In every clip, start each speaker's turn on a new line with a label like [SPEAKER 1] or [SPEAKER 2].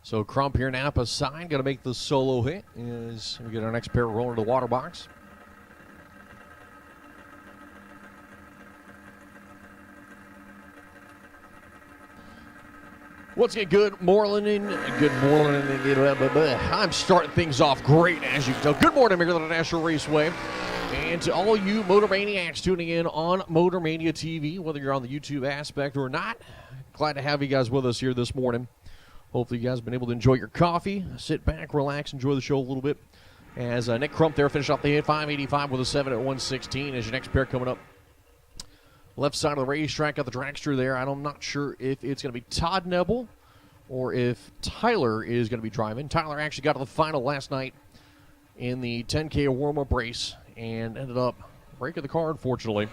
[SPEAKER 1] So Crump here, Napa side, going to make the solo hit as we get our next pair rolling to the water box. Once again, good morning. I'm starting things off great, as you can tell. Good morning, Maryland International Raceway. And to all you Motor Maniacs tuning in on Motor Mania TV, whether you're on the YouTube aspect or not, glad to have you guys with us here this morning. Hopefully you guys have been able to enjoy your coffee, sit back, relax, enjoy the show a little bit. As Nick Crump there finished off the hit, 585 with a 7 at 116. As your next pair coming up. Left side of the racetrack, got the dragster there. I'm not sure if it's going to be Todd Nebel or if Tyler is going to be driving. Tyler actually got to the final last night in the 10K warm-up race and ended up breaking the car, unfortunately.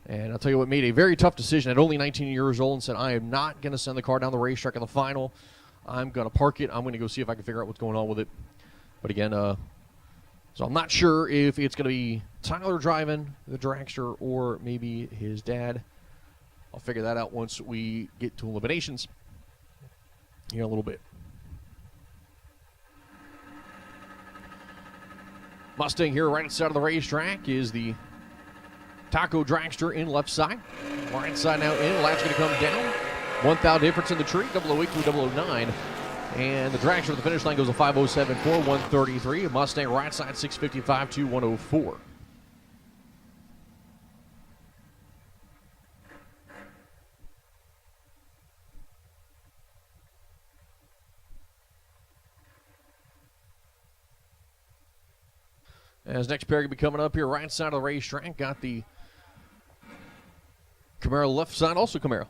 [SPEAKER 1] And I'll tell you what, made a very tough decision at only 19 years old and said, I am not going to send the car down the racetrack in the final. I'm going to park it. I'm going to go see if I can figure out what's going on with it. But again, so I'm not sure if it's going to be Tyler driving the dragster or maybe his dad. I'll figure that out once we get to eliminations here in a little bit. Mustang here right side of the racetrack is the Taco Dragster in left side. Right side now in. Latch going to come down. 1,000 difference in the tree. 008 to 009. And the Dragster at the finish line goes a 5:07.4, 133. Mustang right side 6:55 to 104. As next pair going to be coming up here, right side of the racetrack, got the Camaro left side, also Camaro.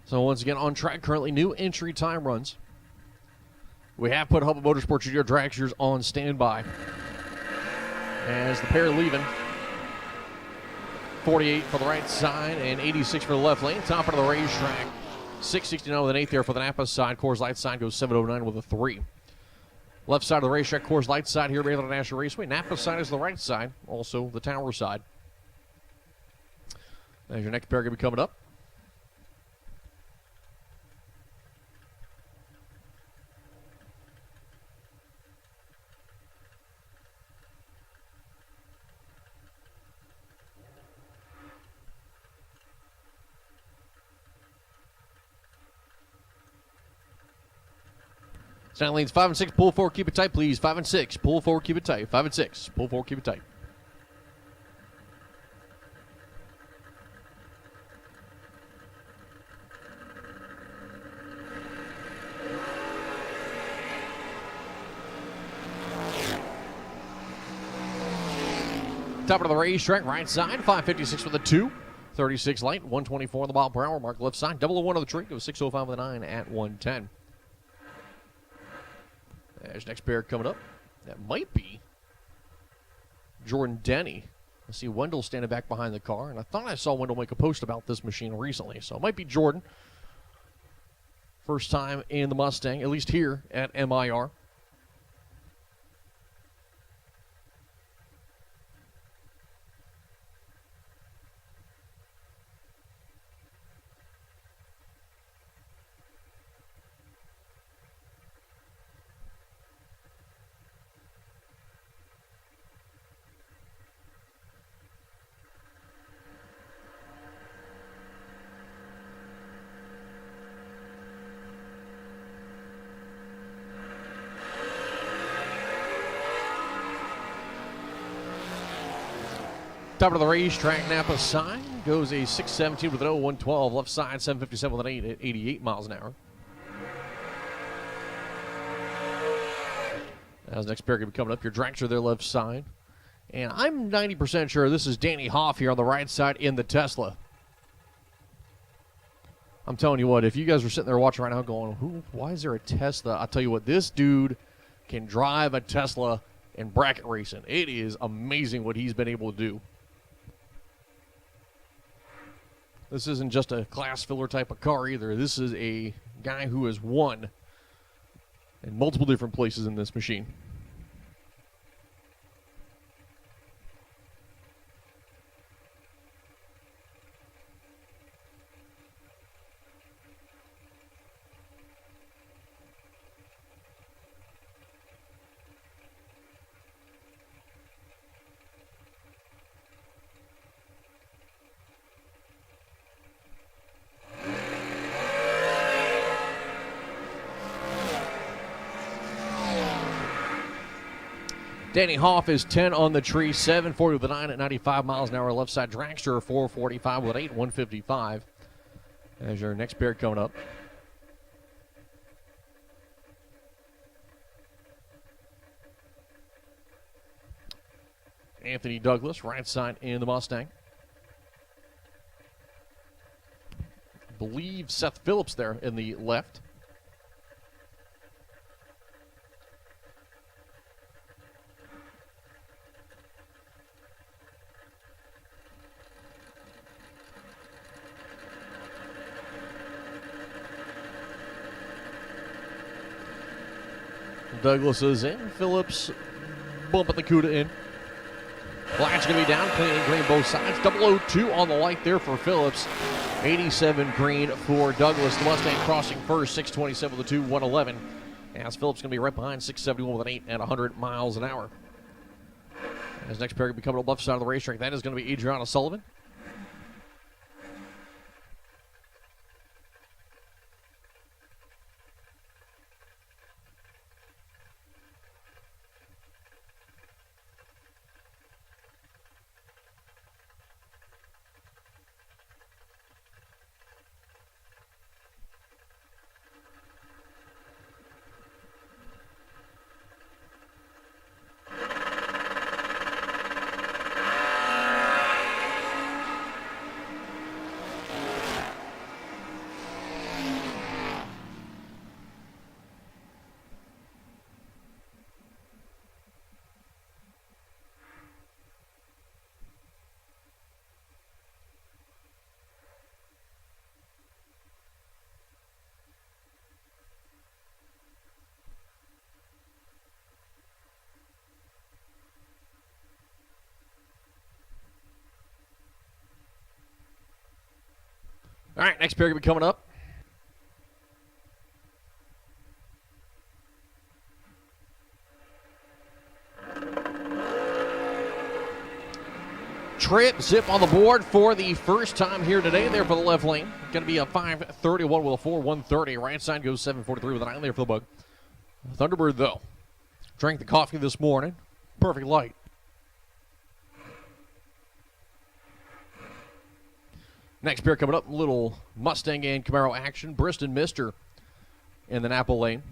[SPEAKER 1] So once again, on track, currently new entry time runs. We have put Hubble Motorsports Jr Dragsters on standby. As the pair leaving. 48 for the right side and 86 for the left lane. Top of the racetrack. 669 with an 8 there for the Napa side. Coors Light side goes 709 with a 3. Left side of the racetrack, Coors Light side here, Maryland International Raceway. Napa side is the right side, also the Tower side. As your next pair going to be coming up. Center lanes 5 and 6, pull forward, keep it tight, please. 5 and 6, pull forward, keep it tight. 5 and 6, pull forward, keep it tight. Top of the racetrack, right side, 556 with a 2. 36 light, 124 on the mile per hour mark. Left side, 001 on the tree, goes 605 with a 9 at 110. There's next pair coming up. That might be Jordan Denny. I see Wendell standing back behind the car, and I thought I saw Wendell make a post about this machine recently, so it might be Jordan. First time in the Mustang, at least here at MIR. Top of the racetrack, Napa side goes a 6:17 with an 0-112. Left side, 7:57 with an 8 at 88 miles an hour. As next pair going to be coming up, your Dragster their left side. And I'm 90% sure this is Danny Hoff here on the right side in the Tesla. I'm telling you what, if you guys are sitting there watching right now going, why is there a Tesla? I'll tell you what, this dude can drive a Tesla in bracket racing. It is amazing what he's been able to do. This isn't just a class filler type of car either. This is a guy who has won in multiple different places in this machine. Danny Hoff is 10 on the tree, 740 with a 9 at 95 miles an hour. Left side dragster, 445 with an 8, 155. As your next pair coming up. Anthony Douglas, right side in the Mustang. I believe Seth Phillips there in the left. Douglas is in. Phillips bumping the CUDA in. Flash going to be down, clean and green both sides. 002 on the light there for Phillips. 87 green for Douglas. The Mustang crossing first, 627 with a 2, 111. As Phillips going to be right behind, 671 with an 8 at 100 miles an hour. His next pair going to be coming to the left side of the racetrack. That is going to be Adriana Sullivan. All right, next pair going to be coming up. Trip Zip on the board for the first time here today there for the left lane. Going to be a 531 with a 4, 130. Right side goes 743 with an 9 there for the bug. Thunderbird, though, drank the coffee this morning. Perfect light. Next pair coming up, little Mustang and Camaro action. Briston Mister in the Napa lane.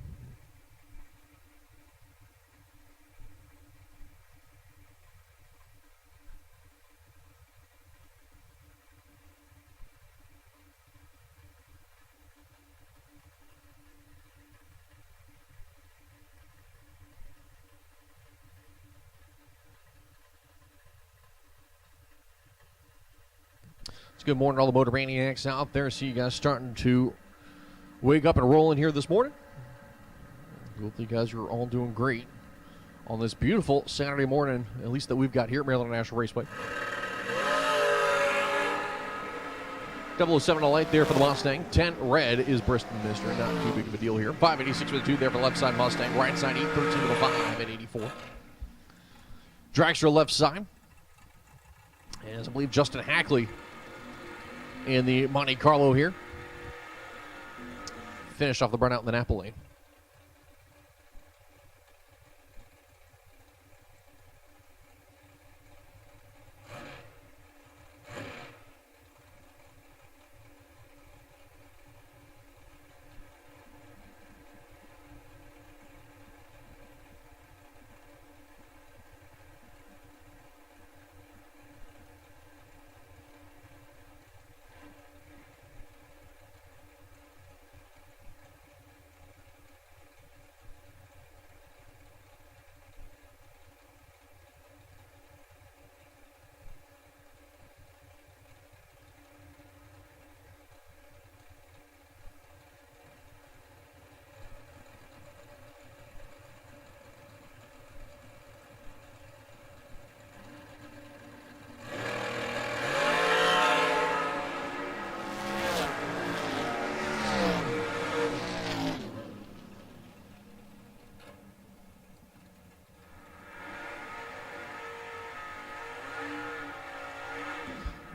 [SPEAKER 1] Good morning to all the Motor Maniacs out there. See you guys starting to wake up and roll in here this morning. Hope you guys are all doing great on this beautiful Saturday morning, at least that we've got here at Maryland International Raceway. 007 on the light there for the Mustang. 10 red is Briston Mister. Not too big of a deal here. 586 with a 2 there for left side Mustang. Right side 813 with a 5 at 84. Dragster left side. As I believe Justin Hackley in the Monte Carlo here. Finished off the burnout in the Napa lane.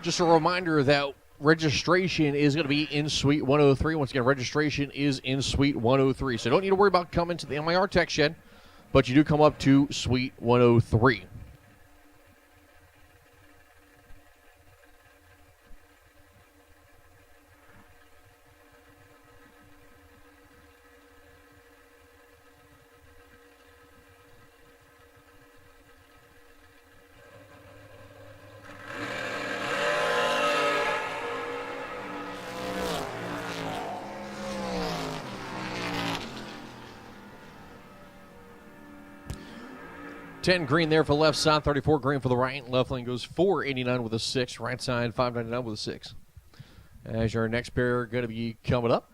[SPEAKER 1] Just a reminder that registration is going to be in Suite 103. Once again, registration is in Suite 103. So don't need to worry about coming to the MIR Tech Shed, but you do come up to Suite 103. $10 green there for the left side, $34 green for the right. Left lane goes $4.89 with a 6. Right side, $5.99 with a 6. As your next pair going to be coming up.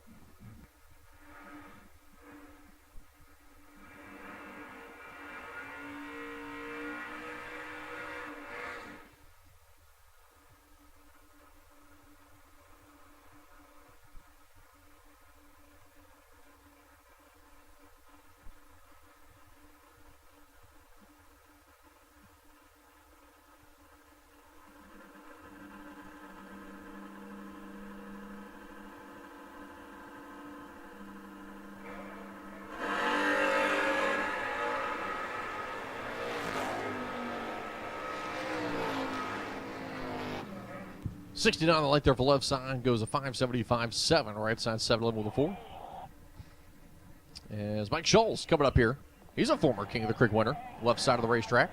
[SPEAKER 1] $69 on the light there for left side. Goes a 5.75.7. Right side, 7.11 with a 4. As Mike Scholes coming up here. He's a former King of the Creek winner. Left side of the racetrack.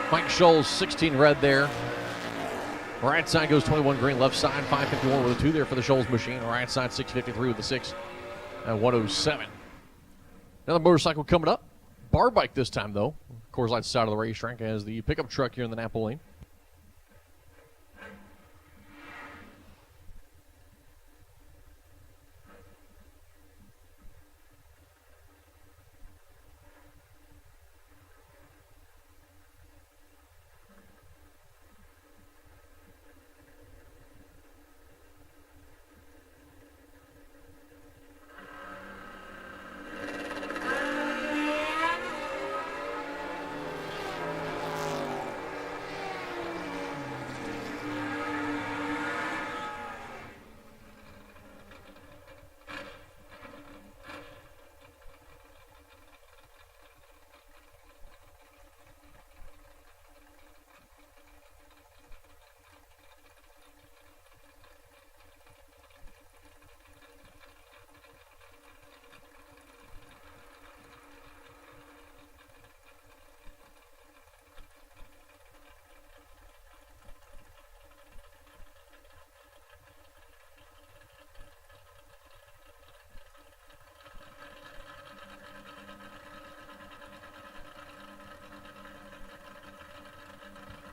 [SPEAKER 1] Mike Scholes, 16 red there. Right side goes 21 green. Left side, 551 with a 2 there for the Scholes machine. Right side, 653 with a 6 and 107. Another motorcycle coming up. Bar bike this time, though. Coors Light side of the racetrack as the pickup truck here in the Napa lane.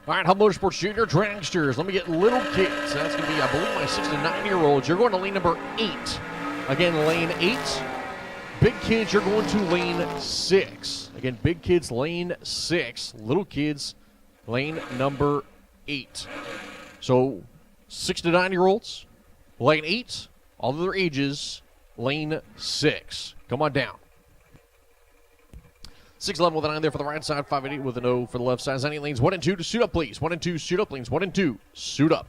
[SPEAKER 1] All right, Hub Motorsports Jr Dragsters. Let me get little kids. That's going to be, I believe, my 6 to 9-year-olds. You're going to lane number 8. Again, lane 8. Big kids, you're going to lane 6. Again, big kids, lane 6. Little kids, lane number 8. So, 6 to 9-year-olds, lane 8. All of their ages, lane 6. Come on down. 6'11 with a 9 there for the right side, 5'8 with an O for the left side. 98 lanes, 1 and 2 to suit up, please. 1 and 2, suit up, lanes 1 and 2, suit up.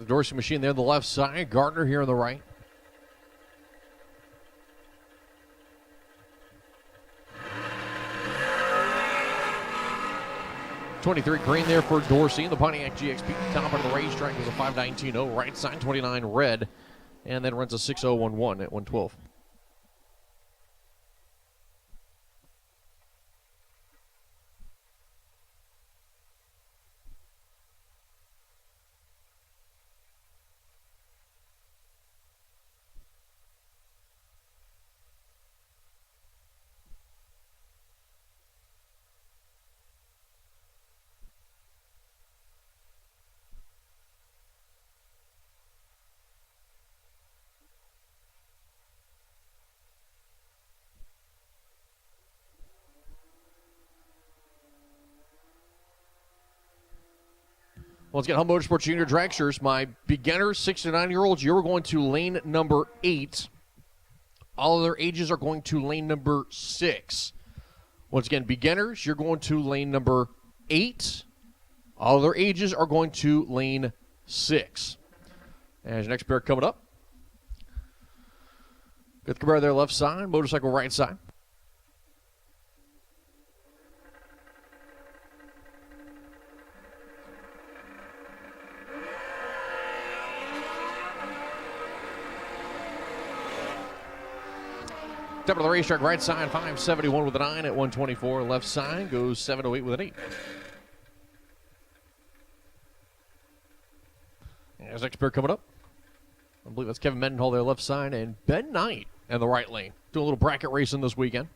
[SPEAKER 1] the Dorsey machine there on the left side. Gardner here on the right. '23 green there for Dorsey. The Pontiac GXP top of the racetrack is a 5:19.0. Right side 29 red, and then runs a 6:011 at 112. Once again, Hub Motorsports Jr Dragsters, my beginners, 6 to 9-year-olds, you're going to lane number 8. All of their ages are going to lane number 6. Once again, beginners, you're going to lane number 8. All of their ages are going to lane 6. As your next pair coming up. Got the Cabrera there left side, motorcycle right side. Top of the racetrack, right side, 571 with a 9 at 124. Left side goes 708 with an 8. As next pair coming up. I believe that's Kevin Mendenhall there left side, and Ben Knight in the right lane. Doing a little bracket racing this weekend.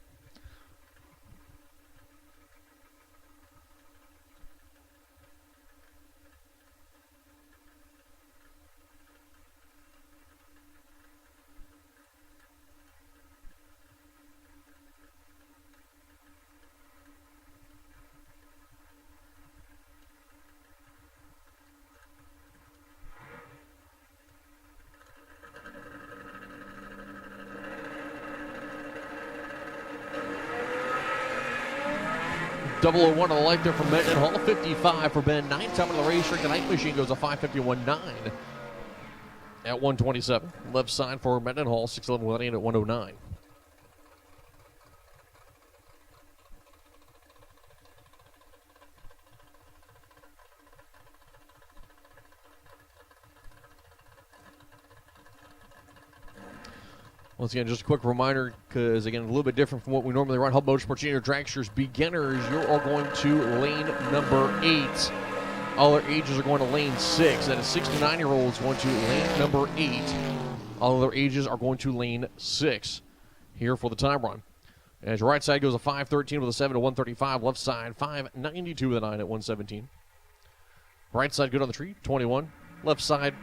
[SPEAKER 1] Double 01 on the light there from Mendenhall. 55 for Ben Knight. Top of the racetrack, the Knight machine goes a 551.9 at 127. Left side for Mendenhall, 611 with an 8 at 109. Once again, just a quick reminder, because, again, a little bit different from what we normally run. Hub Motorsports Jr Dragsters beginners, you are going to lane number 8. All their ages are going to lane 6. That is 6 to 9-year-olds going to lane number 8. All their ages are going to lane 6 here for the time run. As your right side goes a 513 with a 7 to 135. Left side, 592 with a 9 at 117. Right side good on the tree, 21. Left side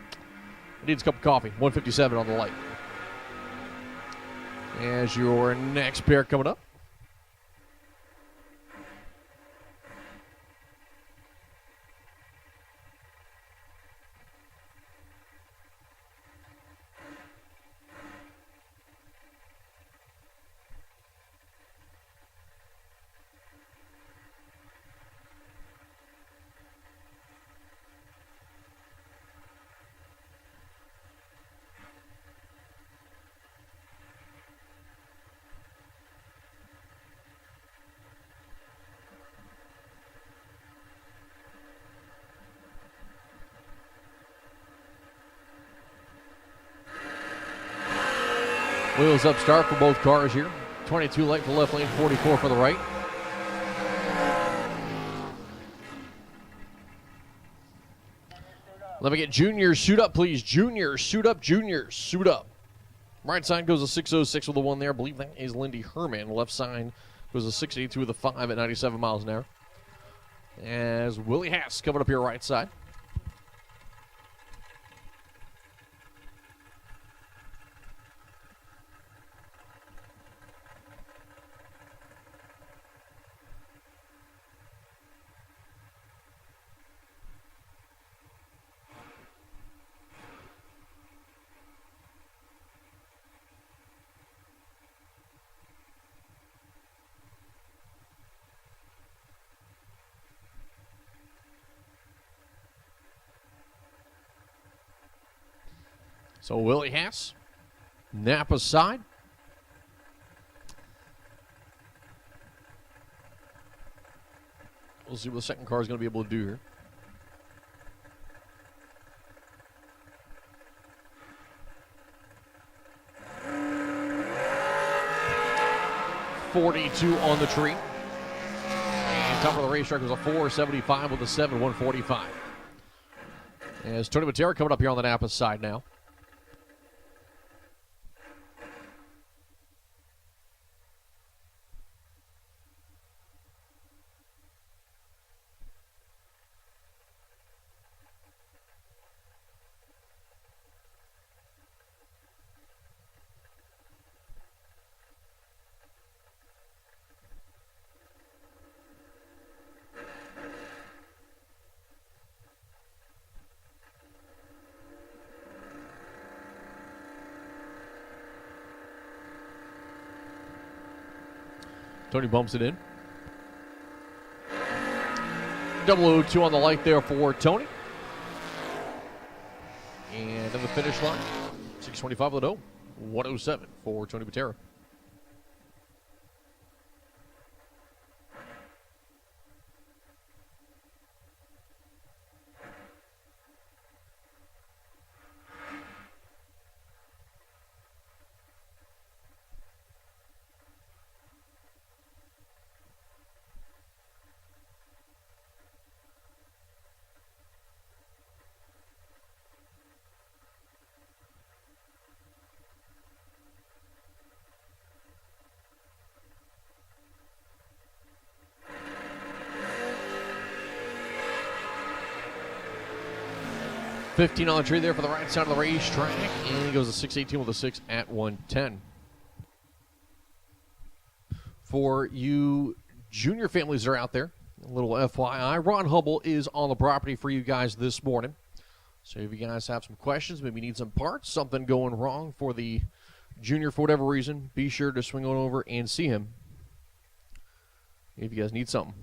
[SPEAKER 1] needs a cup of coffee, 157 on the light. As your next pair coming up. Wheels up start for both cars here. 22 light for left lane, 44 for the right. Let me get Junior suit up, please. Junior suit up, Junior suit up. Right side goes a 606 with the 1 there. I believe that is Lindy Herman. Left side goes a 682 with a 5 at 97 miles an hour. As Willie Haas coming up here right side. So Willie Haas, Napa side. We'll see what the second car is going to be able to do here. .42 on the tree. And top of the racetrack was a 4.75 with a 7.145. As Tony Matera coming up here on the Napa side now. Tony bumps it in. 002 on the light there for Tony. And then the finish line, 6:25 with an 1:07 for Tony Matera. $15 on the tree there for the right side of the racetrack, and he goes to 6:18 with a 6 at 110. For you junior families that are out there, a little FYI, Ron Hubble is on the property for you guys this morning. So if you guys have some questions, maybe need some parts, something going wrong for the junior for whatever reason, be sure to swing on over and see him if you guys need something.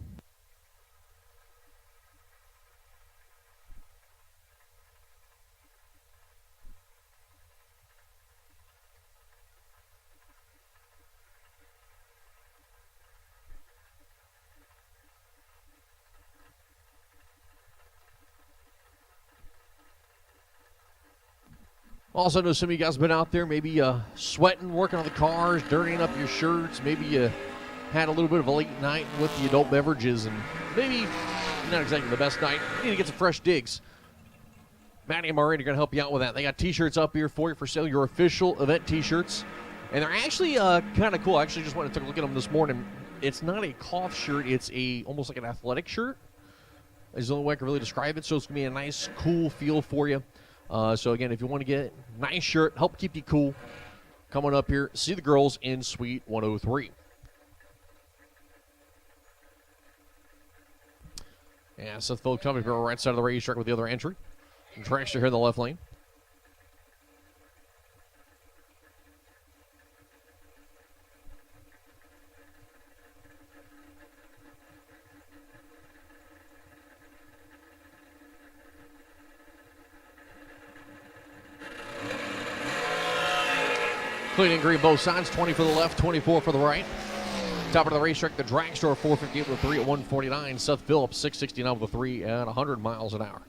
[SPEAKER 1] Also, know some of you guys have been out there, maybe sweating, working on the cars, dirtying up your shirts. Maybe you had a little bit of a late night with the adult beverages, and maybe not exactly the best night. You need to get some fresh digs. Maddie and Maureen are going to help you out with that. They got T-shirts up here for you for sale, your official event T-shirts. And they're actually kind of cool. I actually just went and took a look at them this morning. It's not a cloth shirt. It's almost like an athletic shirt. Is the only way I can really describe it. So it's going to be a nice, cool feel for you. So, again, if you want to get a nice shirt, help keep you cool, come on up here, see the girls in Suite 103. Yeah, Seth Phillips coming from the right side of the racetrack with the other entry. And Dragster here in the left lane. Clean and green both sides, 20 for the left, 24 for the right. Top of the racetrack, the Dragster, 458 with a 3 at 149. Seth Phillips, 669 with a 3 at 100 miles an hour.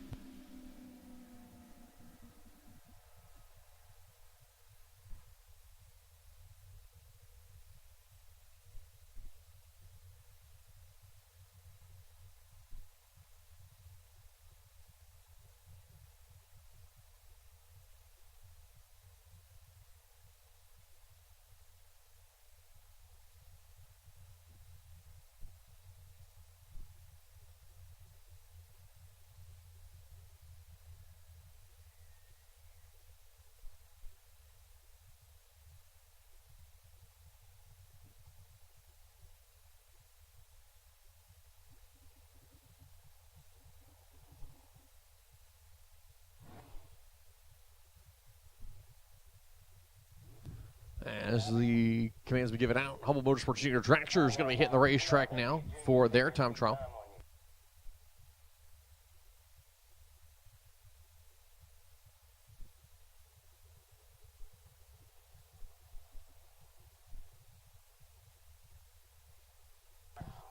[SPEAKER 1] As the commands be given out, Hubble Motorsports Jr Dragsters is going to be hitting the racetrack now for their time trial.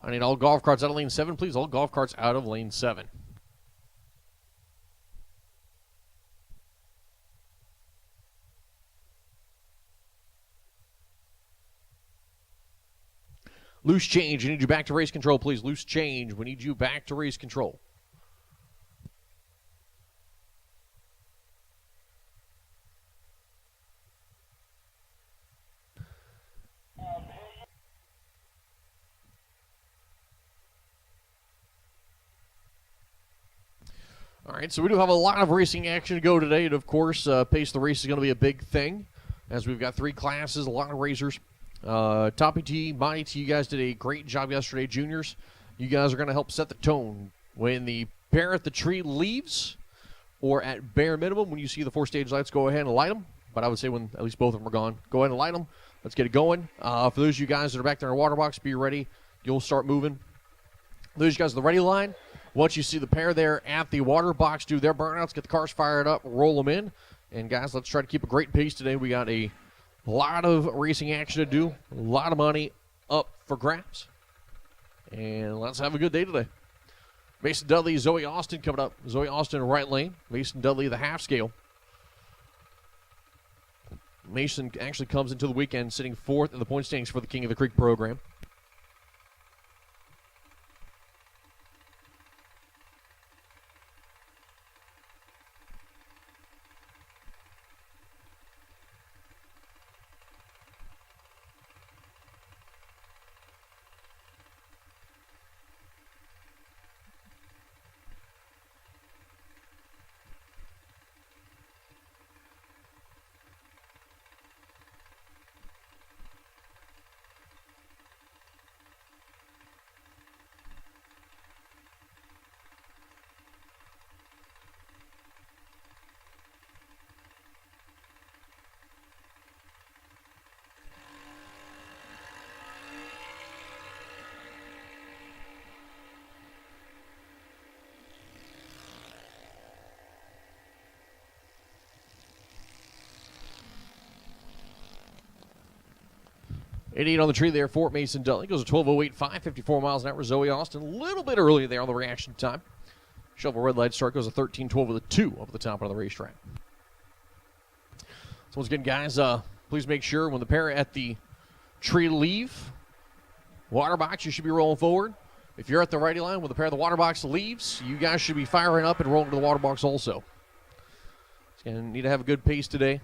[SPEAKER 1] I need all golf carts out of lane 7, please. All golf carts out of lane 7. Loose change. We need you back to race control, please. Loose change. We need you back to race control. All right, so we do have a lot of racing action to go today, and of course, pace of the race is going to be a big thing, as we've got 3 classes, a lot of racers. Toppy T, Monty T, you guys did a great job yesterday, juniors. You guys are going to help set the tone when the pair at the tree leaves, or at bare minimum, when you see the 4 stage lights, go ahead and light them. But I would say when at least both of them are gone, go ahead and light them. Let's get it going. For those of you guys that are back there in the water box, be ready. You'll start moving. Those of you guys in the ready line, once you see the pair there at the water box do their burnouts, get the cars fired up, roll them in. And guys, let's try to keep a great pace today. We got a lot of racing action to do, a lot of money up for grabs. And let's have a good day today. Mason Dudley, Zoe Austin coming up. Zoe Austin right lane. Mason Dudley, the half scale. Mason actually comes into the weekend sitting 4th in the point standings for the King of the Creek program. Eight on the tree there for Mason Dudley. Goes a 12:08, 554 miles an hour. Zoe Austin a little bit early there on the reaction time. Shovel red light start goes a 13:12 with a 2 over the top of the racetrack. So once again, guys, please make sure when the pair at the tree leave, water box, you should be rolling forward. If you're at the righty line when the pair of the water box leaves, you guys should be firing up and rolling to the water box also. It's going to need to have a good pace today.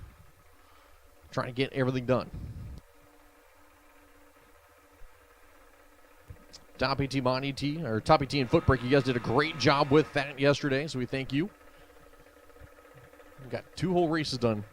[SPEAKER 1] Trying to get everything done. Toppy T, Monty T, or Toppy T and Footbrake, you guys did a great job with that yesterday, so we thank you. We got 2 whole races done.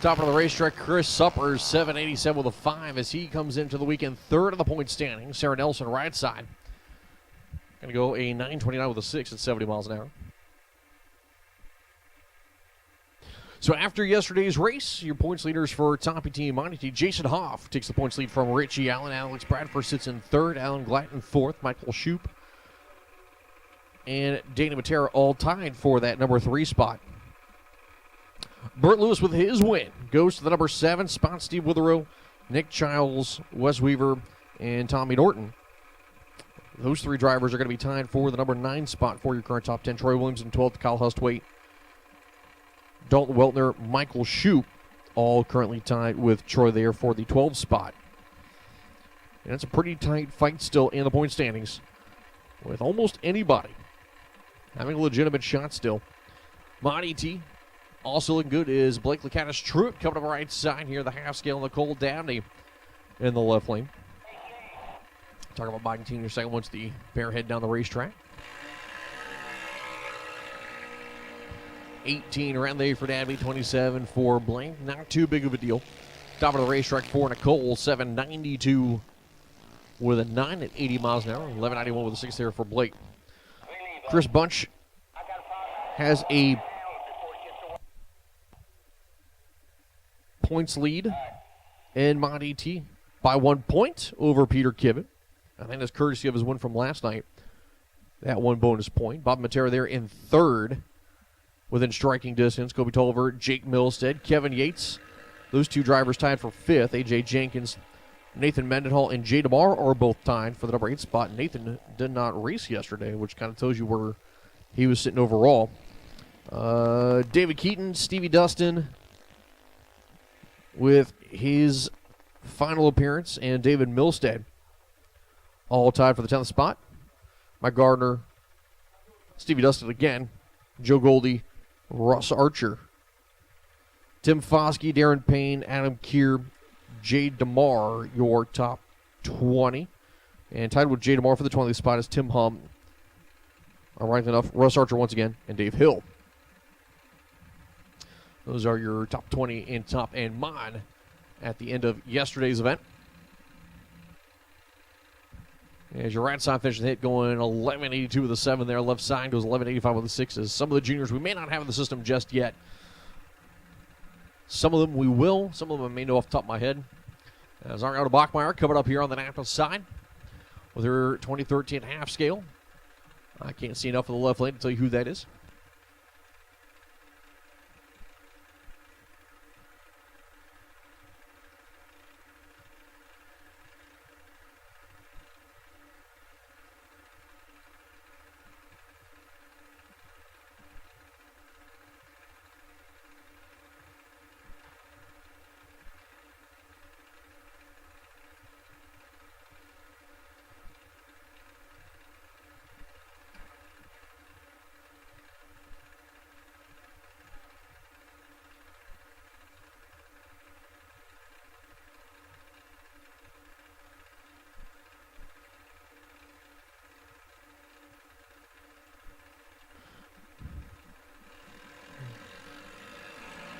[SPEAKER 1] Top of the racetrack, Chris Suppers, 787 with a 5 as he comes into the weekend 3rd of the point standing. Sarah Nelson, right side. Going to go a 929 with a 6 at 70 miles an hour. So after yesterday's race, your points leaders for Toppy T and Monty T, Jason Hoff takes the points lead from Richie Allen. Alex Bradford sits in 3rd. Alan Glatton 4th. Michael Shoup and Dana Matera all tied for that number 3 spot. Burt Lewis with his win goes to the number 7 spot. Steve Witherow, Nick Childs, Wes Weaver, and Tommy Norton. Those 3 drivers are going to be tied for the number 9 spot for your current top 10. Troy Williams in 12th, Kyle Hustwaite, Dalton Weltner, Michael Shoup, all currently tied with Troy there for the 12th spot. And it's a pretty tight fight still in the point standings, with almost anybody having a legitimate shot still. Monty T. Also looking good is Blake Lacatus Troop coming up the right side here. The half scale, Nicole Downey in the left lane. Talking about Biden Senior second once the pair head down the racetrack. 18 around there for Dabney, 27 for Blaine. Not too big of a deal. Top of the racetrack for Nicole, 792 with a 9 at 80 miles an hour. 1191 with a 6 there for Blake. Chris Bunch has a points lead in Monty T by 1 point over Peter Kivett. I think that's courtesy of his win from last night. That one bonus point. Bob Matera there in third within striking distance. Kobe Tolliver, Jake Milstead, Kevin Yates. Those two drivers tied for fifth. A.J. Jenkins, Nathan Mendenhall, and Jay DeMar are both tied for the number 8 spot. Nathan did not race yesterday, which kind of tells you where he was sitting overall. David Keaton, Stevie Dustin with his final appearance, and David Milstead all tied for the 10th spot. Mike Gardner, Stevie Dustin again, Joe Goldie, Russ Archer, Tim Foskey, Darren Payne, Adam Keir, Jay DeMar, your top 20. And tied with Jay DeMar for the 20th spot is Tim Hum. All right, enough. Russ Archer once again, and Dave Hill. Those are your top 20 in top and mod at the end of yesterday's event. As your right side finishes the hit going 1182 with a 7 there. Left side goes 1185 with the 6s. Some of the juniors we may not have in the system just yet. Some of them we will. Some of them I may know off the top of my head. As Ariana Bachmeyer coming up here on the national side with her 2013 half scale. I can't see enough of the left lane to tell you who that is.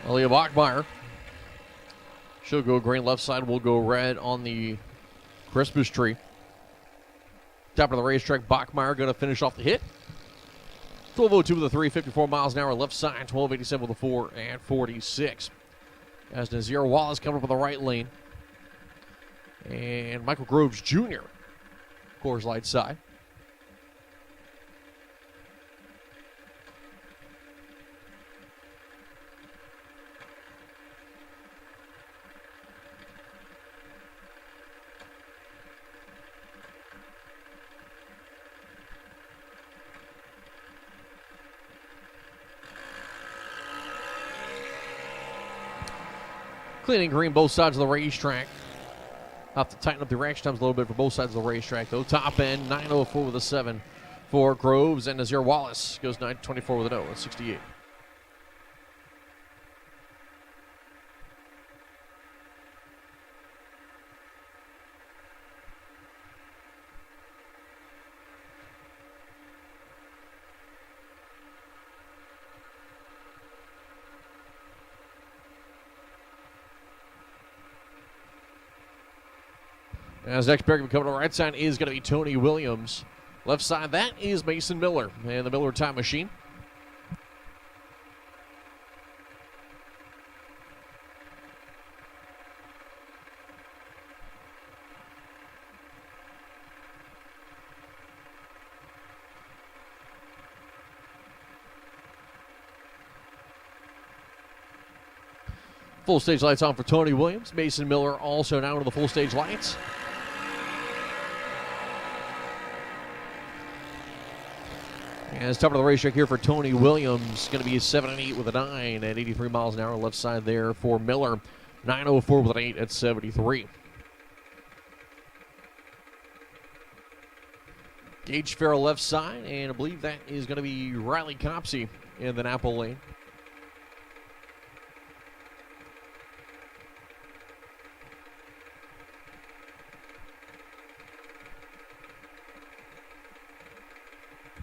[SPEAKER 1] Aaliyah Bachmeyer. She'll go green left side. We'll go red on the Christmas tree. Top of the racetrack, Bachmeyer going to finish off the hit. 12:02 with a 3, 54 miles an hour left side. 12:87 with a 4 and 46. As Nazir Wallace coming up on the right lane. And Michael Groves Jr. Coors Light side. Cleaning green both sides of the racetrack. Have to tighten up the reaction times a little bit for both sides of the racetrack, though. Top end, 9:04 with a 7 for Groves, and Nazir Wallace goes 9:24 with an 0 at 68. As next pair coming to the right side is going to be Tony Williams. Left side, that is Mason Miller and the Miller Time Machine. Full stage lights on for Tony Williams. Mason Miller also now into the full stage lights. As top of the racetrack here for Tony Williams, going to be a 7 and 8 with a 9 at 83 miles an hour. Left side there for Miller, 9:04 with an 8 at 73. Gage Farrell left side, and I believe that is going to be Riley Copsey in the Napa lane.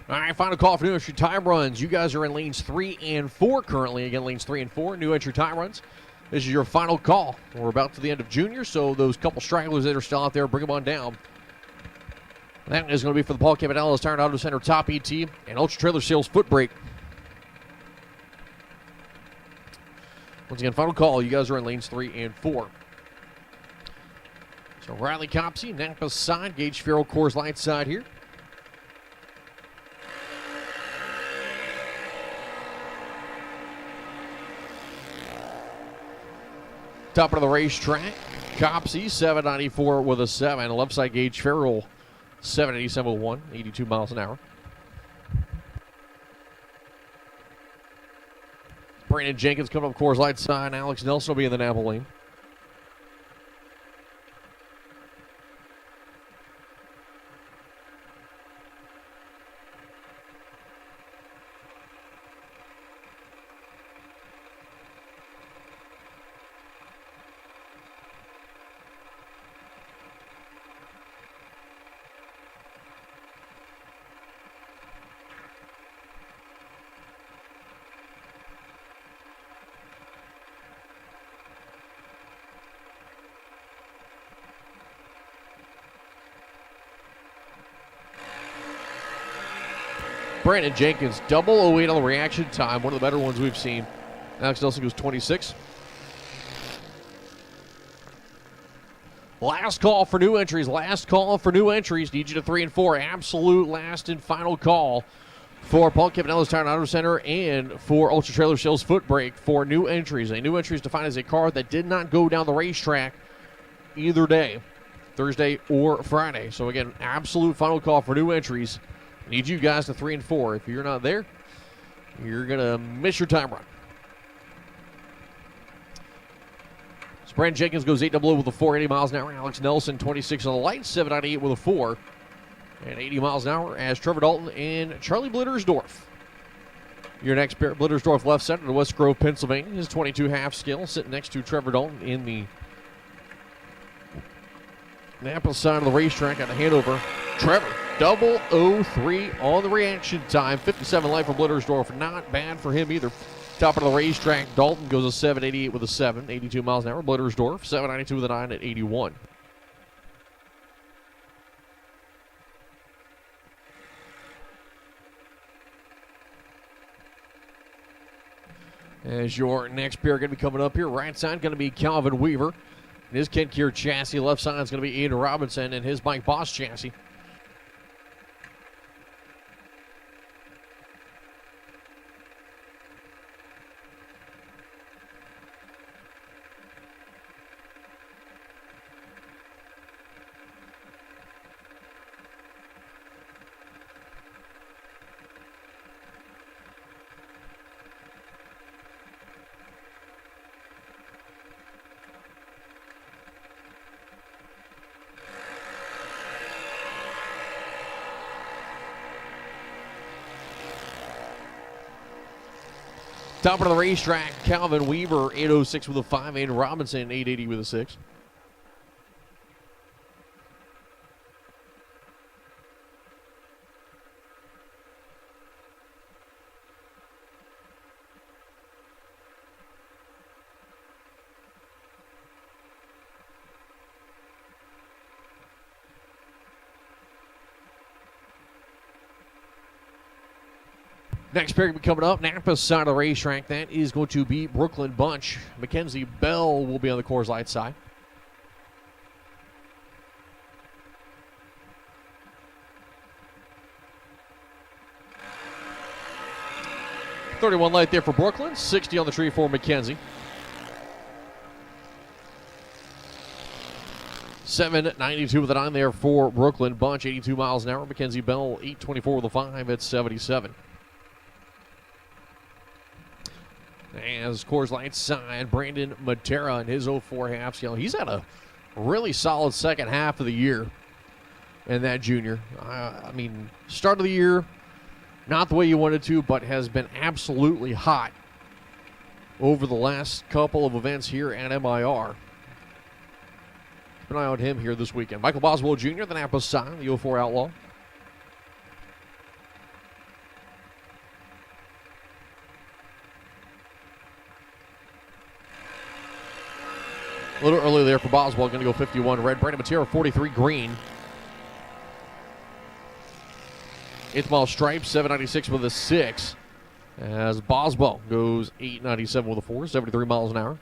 [SPEAKER 1] All right, final call for new entry time runs. You guys are in lanes 3 and 4 currently. Again, lanes 3 and 4, new entry time runs. This is your final call. We're about to the end of junior, so those couple stragglers that are still out there, bring them on down. That is going to be for the Paul Campanello's Tire and Auto Center Top ET and Ultra Trailer Sales Foot Brake. Once again, final call. You guys are in lanes 3 and 4. So Riley Copsey, Napa side, Gage Farrell, Coors Light side here. Top of the racetrack, Copsey, 794 with a 7. Left side, Gage Farrell, 787 with 1, 82 miles an hour. Brandon Jenkins coming up Coors Light side. Alex Nelson will be in the Napa lane. Brandon Jenkins, double 08 on the reaction time, one of the better ones we've seen. Alex Nelson goes 26. Last call for new entries. Last call for new entries. Need you to 3 and 4. Absolute last and final call for Paul Campanello's Tire and Auto Center and for Ultra Trailer Sales Foot Brake for new entries. A new entry is defined as a car that did not go down the racetrack either day, Thursday or Friday. So again, absolute final call for new entries. Need you guys to 3 and 4. If you're not there, you're going to miss your time run. So Brandon Jenkins goes 8-0 with a 480 miles an hour. Alex Nelson, 26 on the light, 798 with a 4. And 80 miles an hour as Trevor Dalton and Charlie Blittersdorf. Your next pair, Blittersdorf left center to West Grove, Pennsylvania. His 22 half scale sitting next to Trevor Dalton in the Napa side of the racetrack. Got a hand over Trevor. 003 on the reaction time. 57 light from Blittersdorf. Not bad for him either. Top of the racetrack, Dalton goes a 788 with a 7. 82 miles an hour. Blittersdorf, 792 with a 9 at 81. As your next pair going to be coming up here. Right side going to be Calvin Weaver. And his Ken Kier chassis. Left side is going to be Ian Robinson and his Mike Boss chassis. Top of the racetrack, Calvin Weaver, 806 with a 5. Aiden Robinson, 880 with a 6. Next pair coming up, Napa's side of the racetrack. That is going to be Brooklyn Bunch. Mackenzie Bell will be on the Coors Light side. .31 light there for Brooklyn. 60 on the tree for Mackenzie. 792 with a 9 there for Brooklyn Bunch. 82 miles an hour. Mackenzie Bell, 824 with a 5 at 77. As Coors Light side, Brandon Matera and his 04 half scale. He's had a really solid second half of the year in that junior. I mean, start of the year, not the way you wanted to, but has been absolutely hot over the last couple of events here at MIR. Keep an eye on him here this weekend. Michael Boswell Jr., the Napa Sign, the 04 Outlaw. A little early there for Boswell, going to go 51 red. Brandon Matera, 43 green. 8th mile stripe, 796 with a 6. As Boswell goes 897 with a 4, 73 miles an hour.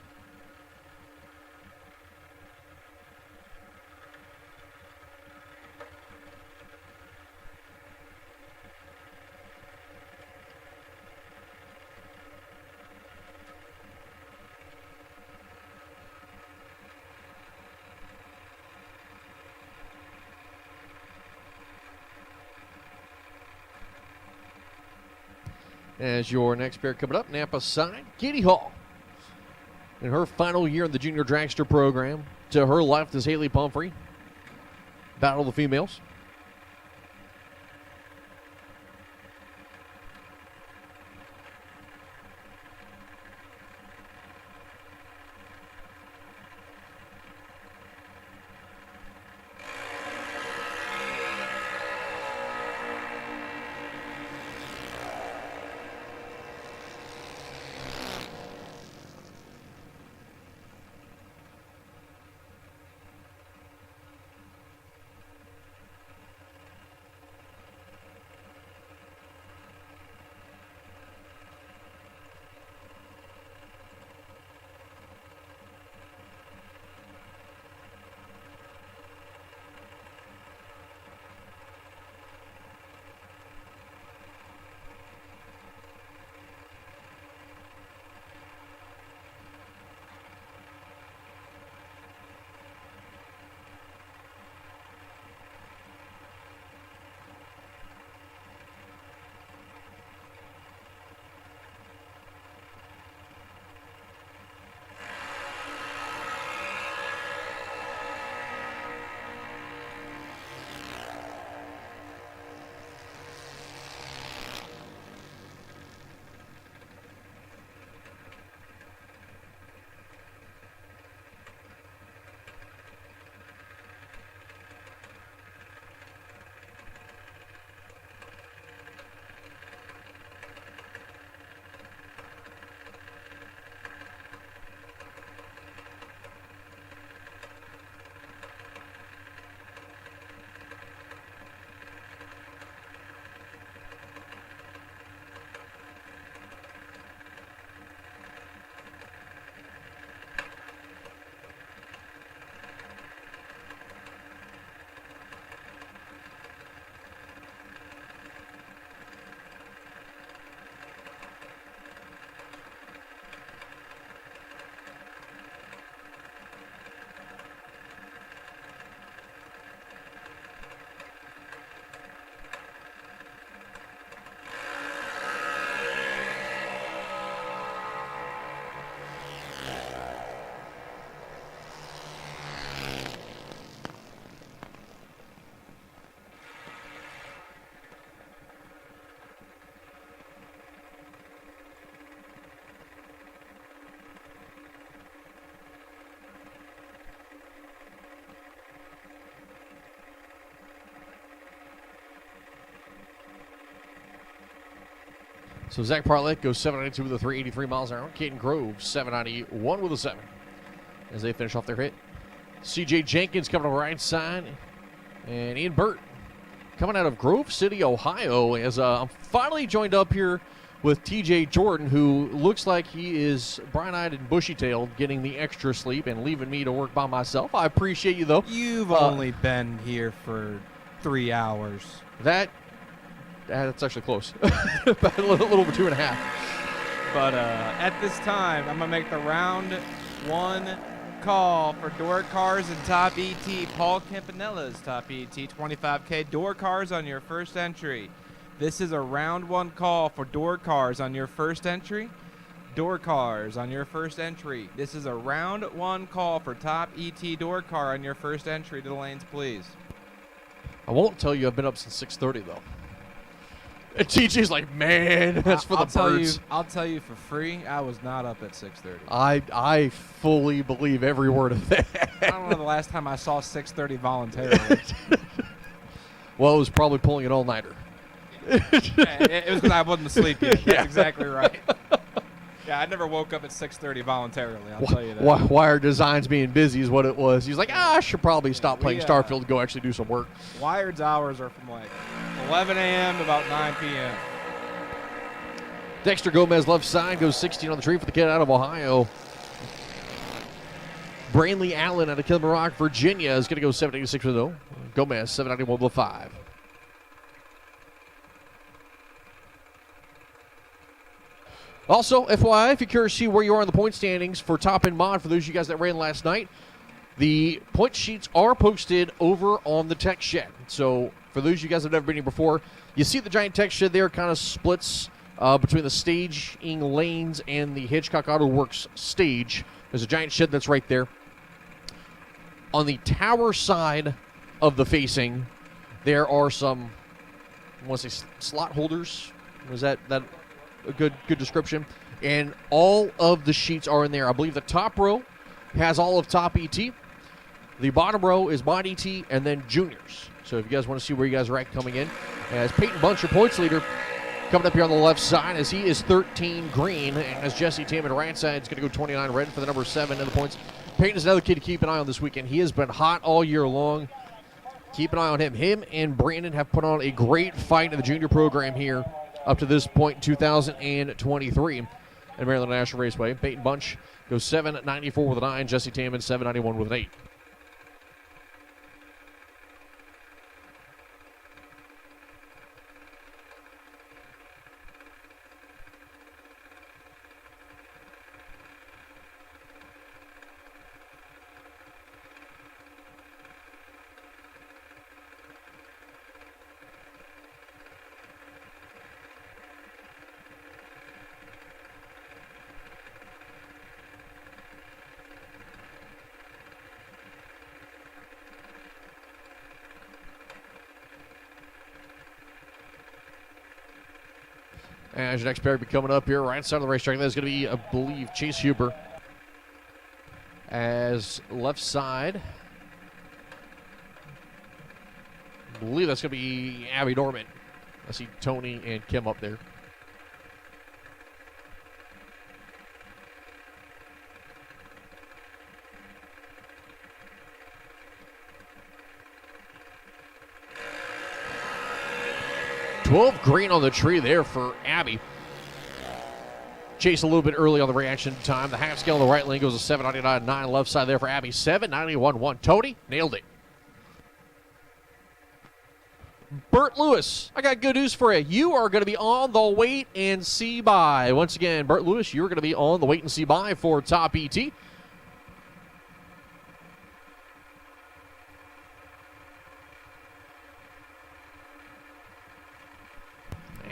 [SPEAKER 1] As your next pair coming up, Napa Sign, Katie Hall. In her final year in the Junior Dragster program. To her left is Haley Pumphrey. Battle of the females. So Zach Parlett goes 792 with a 383 miles an hour. Caden Grove, 791 with a 7 as they finish off their hit. CJ Jenkins coming on the right side. And Ian Burt coming out of Grove City, Ohio, as I'm finally joined up here with TJ Jordan, who looks like he is bright-eyed and bushy-tailed, getting the extra sleep and leaving me to work by myself. I appreciate you, though.
[SPEAKER 2] You've only been here for 3 hours.
[SPEAKER 1] That's actually close. About a little over 2.5.
[SPEAKER 2] But at this time, I'm going to make the round one call for door cars and top ET. Paul Campanella's top ET, 25K. Door cars on your first entry. This is a round one call for door cars on your first entry. Door cars on your first entry. This is a round one call for top ET door car on your first entry to the lanes, please.
[SPEAKER 1] I won't tell you I've been up since 6:30, though. And TJ's like, man, that's for the birds.
[SPEAKER 2] I'll tell you for free, I was not up at 6:30.
[SPEAKER 1] I fully believe every word of that.
[SPEAKER 2] I don't know the last time I saw 6:30 voluntarily.
[SPEAKER 1] Well, it was probably pulling an all-nighter.
[SPEAKER 2] It was because I wasn't asleep yet. That's
[SPEAKER 1] Yeah.
[SPEAKER 2] exactly right. Yeah, I never woke up at 6:30 voluntarily. I'll tell you that.
[SPEAKER 1] Wire Designs being busy is what it was. He's like, I should probably stop playing
[SPEAKER 2] We,
[SPEAKER 1] Starfield and go actually do some work.
[SPEAKER 2] Wired's hours are from like 11 a.m. to about 9 p.m.
[SPEAKER 1] Dexter Gomez left side goes 16 on the tree for the kid out of Ohio. Brainley Allen out of Kilmer Rock, Virginia is going to go 786 with 0. Gomez 791 with 5. Also, FYI, if you're curious to see where you are in the point standings for Top End Mod, for those of you guys that ran last night, the point sheets are posted over on the tech shed. So for those of you guys that have never been here before, you see the giant tech shed there kind of splits between the staging lanes and the Hitchcock Auto Works stage. There's a giant shed that's right there. On the tower side of the facing, there are some, I want to say, slot holders. Was that a good description? And all of the sheets are in there. I believe the top row has all of Top ET. The bottom row is Mod ET and then juniors. So if you guys want to see where you guys are at coming in, as Peyton Bunch, your points leader, coming up here on the left side, as he is 13 green, and as Jesse Taman right side is going to go 29 red for the number 7 in the points. Peyton is another kid to keep an eye on this weekend. He has been hot all year long. Keep an eye on him. Him and Brandon have put on a great fight in the junior program here up to this point in 2023 at Maryland International Raceway. Peyton Bunch goes 794 with a 9. Jesse Taman 791 with an 8. As your next pair be coming up here, right side of the racetrack, that's going to be, I believe, Chase Huber. As left side, I believe that's going to be Abby Norman. I see Tony and Kim up there. Green on the tree there for Abby. Chase a little bit early on the reaction time. The half scale on the right lane goes to 799.9. Left side there for Abby. 791.1. Tony nailed it. Bert Lewis, I got good news for you. You are going to be on the wait and see by. Once again, Bert Lewis, you're going to be on the wait and see by for Top ET.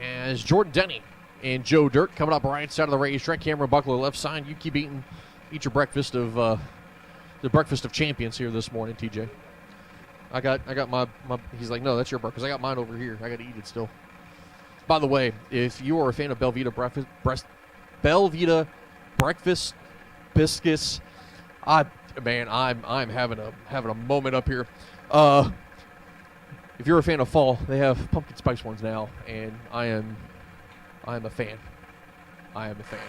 [SPEAKER 1] As Jordan Denny and Joe Dirt coming up right side of the racetrack. Cameron Buckler left side. You keep eating. Eat your breakfast of the breakfast of champions here this morning, TJ. I got my he's like, no, that's your breakfast. I got mine over here. I got to eat it still. By the way, if you are a fan of Belvita breakfast biscuits, I'm having a moment up here. If you're a fan of fall, they have pumpkin spice ones now, and I am a fan. I am a fan.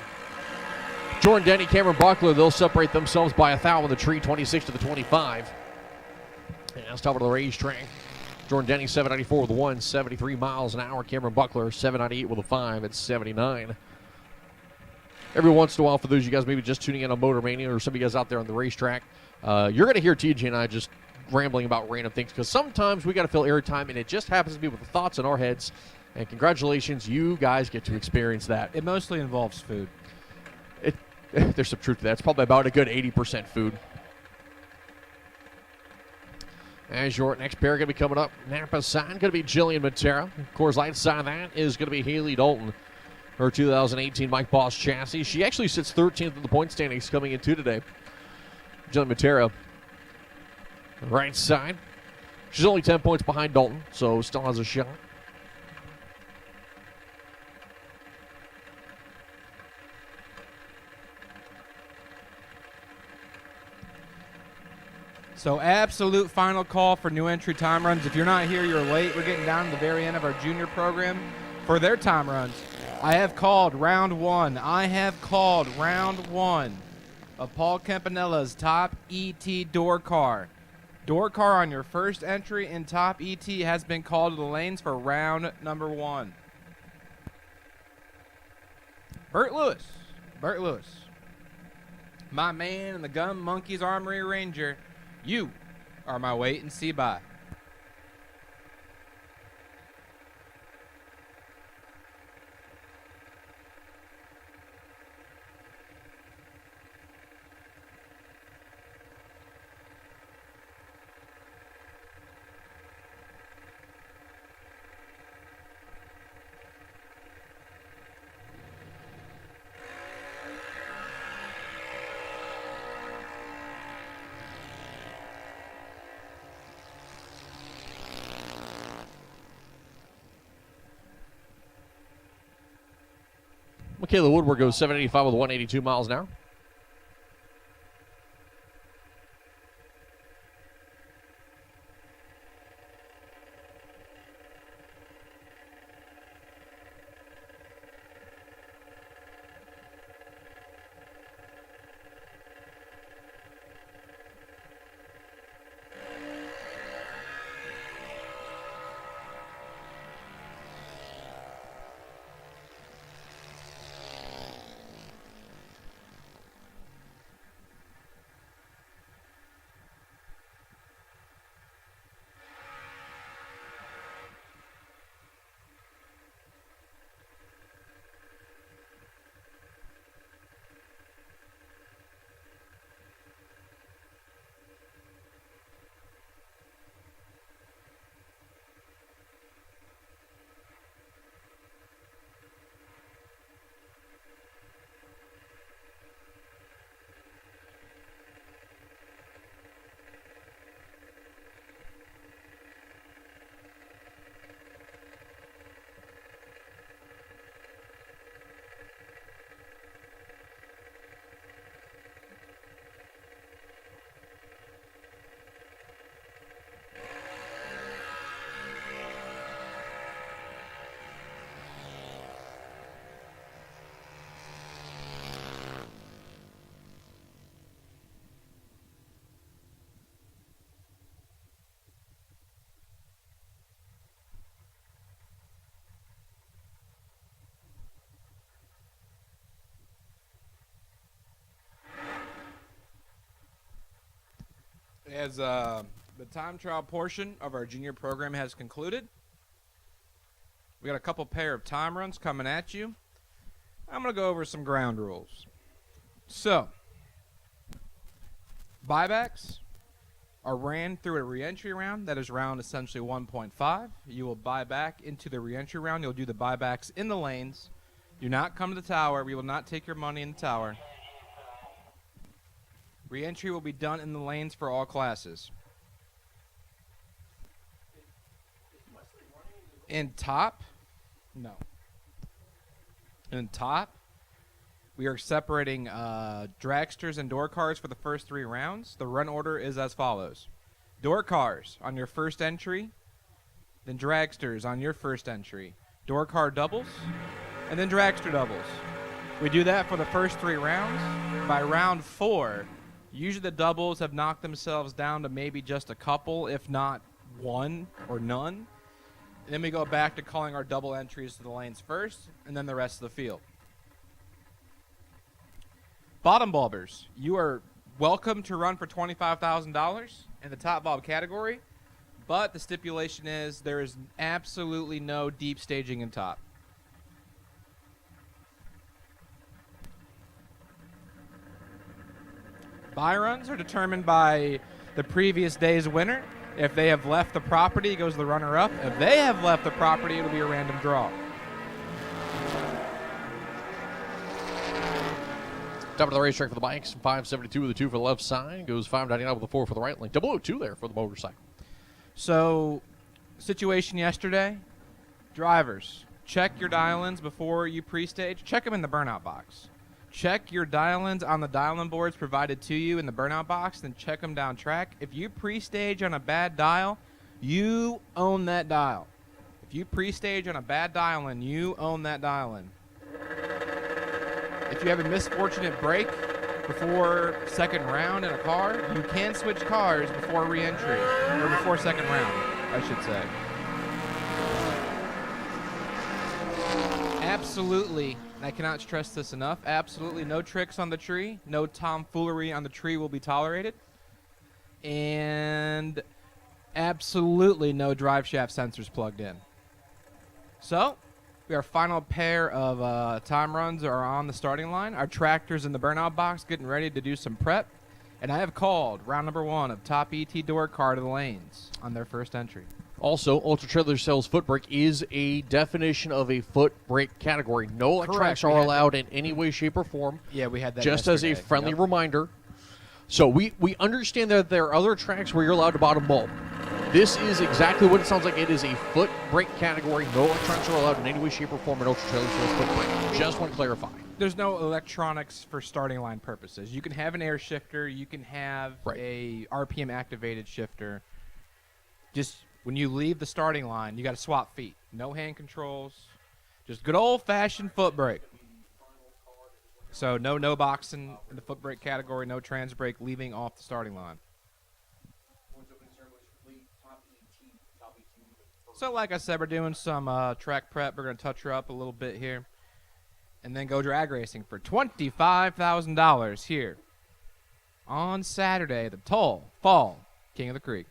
[SPEAKER 1] Jordan Denny, Cameron Buckler, they'll separate themselves by 1,000 on the tree, 26 to the 25. And that's top of the racetrack. Jordan Denny, 794 with a 1, 73 miles an hour. Cameron Buckler, 798 with a 5 at 79. Every once in a while, for those of you guys maybe just tuning in on Motor Mania or some of you guys out there on the racetrack, you're going to hear TJ and I just rambling about random things because sometimes we got to fill airtime, and it just happens to be with the thoughts in our heads. And congratulations, you guys get to experience that.
[SPEAKER 2] It mostly involves food.
[SPEAKER 1] There's some truth to that. It's probably about a good 80% food. As your next pair going to be coming up, Napa side going to be Jillian Matera. Coors Light side of that is going to be Haley Dalton. Her 2018 Mike Boss chassis. She actually sits 13th in the point standings coming into today. Jillian Matera, right side. She's only 10 points behind Dalton, so still has a shot.
[SPEAKER 2] So absolute final call for new entry time runs. If you're not here, you're late. We're getting down to the very end of our junior program for their time runs. I have called round one. Of Paul Campanella's Top ET door car. Door car on your first entry in Top ET has been called to the lanes for round number 1. Bert Lewis. My man in the Gun Monkeys Armory Ranger. You are my wait and see bye.
[SPEAKER 1] Michaela Woodward goes 785 with 182 miles an hour. As the time trial portion of our junior program has concluded, we got a couple pair of time runs coming at you. I'm going to go over some ground rules. So, buybacks are ran through a reentry round. That is round essentially 1.5. You will buy back into the reentry round. You'll do the buybacks in the lanes. Do not come to the tower. We will not take your money in the tower. Reentry will be done in the lanes for all classes. In top, no. In top, we are separating dragsters and door cars for the first 3 rounds. The run order is as follows. Door cars on your first entry, then dragsters on your first entry. Door car doubles, and then dragster doubles. We do that for the first 3 rounds. By round 4, usually the doubles have knocked themselves down to maybe just a couple, if not one or none. And then we go back to calling our double entries to the lanes first, and then the rest of the field. Bottom bulbers, you are welcome to run for $25,000 in the top bulb category, but the stipulation is there is absolutely no deep staging in top. Buy runs are determined by the previous day's winner. If they have left the property, it goes to the runner-up. If they have left the property, it'll be a random draw. Top of the racetrack for the bikes, 572 with a 2 for the left side. Goes 599 with a 4 for the right lane. 002 there for the motorcycle.
[SPEAKER 2] So, situation yesterday, drivers, check your dial-ins before you pre-stage. Check them in the burnout box. check your dial-ins on the dial-in boards provided to you in the burnout box, then check them down track. If you pre-stage on a bad dial, you own that dial. If you pre-stage on a bad dial-in, you own that dial-in. If you have a misfortunate break before second round in a car, you can switch cars before re-entry, or before second round, I should say. Absolutely, and I cannot stress this enough, absolutely no tricks on the tree, no tomfoolery on the tree will be tolerated, and absolutely no drive shaft sensors plugged in. So, our final pair of time runs are on the starting line. Our tractor's in the burnout box getting ready to do some prep. And I have called round number 1 of Top ET Door Car to the lanes on their first entry.
[SPEAKER 1] Also, Ultra Trailer Sales foot brake is a definition of a foot brake category. No electronics are allowed in any way, shape, or form.
[SPEAKER 2] Yeah, we had that
[SPEAKER 1] just
[SPEAKER 2] yesterday.
[SPEAKER 1] as a friendly reminder. So we understand that there are other tracks where you're allowed to bottom bulb. This is exactly what it sounds like. It is a foot brake category. No electronics are allowed in any way, shape, or form at Ultra Trailer Sales foot brake. Just want to clarify.
[SPEAKER 2] There's no electronics for starting line purposes. You can have an air shifter. You can have a RPM activated shifter. Just when you leave the starting line, you got to swap feet. No hand controls. Just good old-fashioned foot brake. So no boxing in the foot brake category. No trans brake leaving off the starting line. So like I said, we're doing some track prep. We're going to touch her up a little bit here. And then go drag racing for $25,000 here on Saturday, the Toll Fall King of the Creek.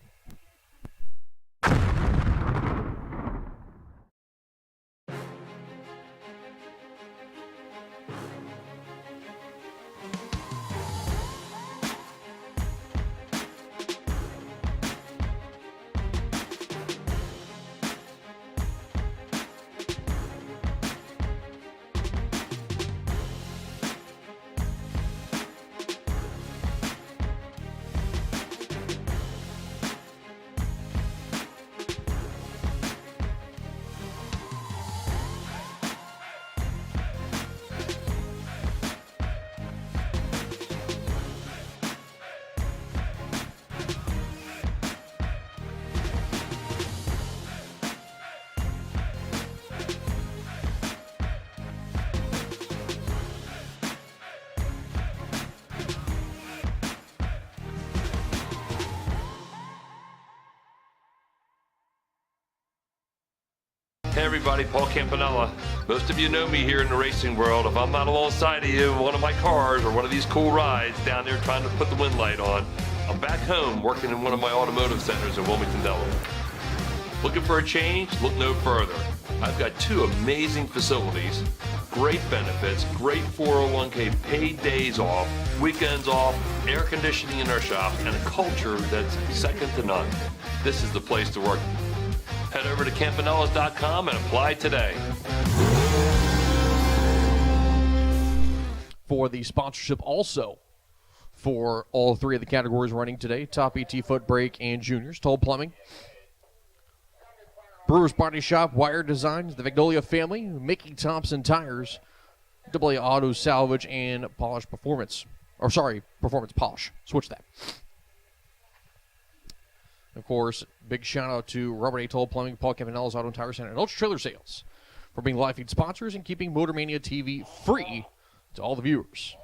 [SPEAKER 3] Hey everybody, Paul Campanella. Most of you know me here in the racing world. If I'm not alongside of you in one of my cars or one of these cool rides down there trying to put the wind light on, I'm back home working in one of my automotive centers in Wilmington, Delaware. Looking for a change? Look no further. I've got 2 amazing facilities, great benefits, great 401k, paid days off, weekends off, air conditioning in our shop, and a culture that's second to none. This is the place to work. Head over to campanellas.com and apply today.
[SPEAKER 1] For the sponsorship also for all 3 of the categories running today, Top ET Foot Brake and Juniors, Toll Plumbing, Brewer's Body Shop, Wire Designs, the Magnolia Family, Mickey Thompson Tires, AA Auto Salvage, and Polish Performance. Performance Polish. Switch that. Of course, big shout out to Robert A. Toll Plumbing, Paul Campanella's Auto and Tire Center, and Ultra Trailer Sales for being live feed sponsors and keeping Motor Mania TV free to all the viewers.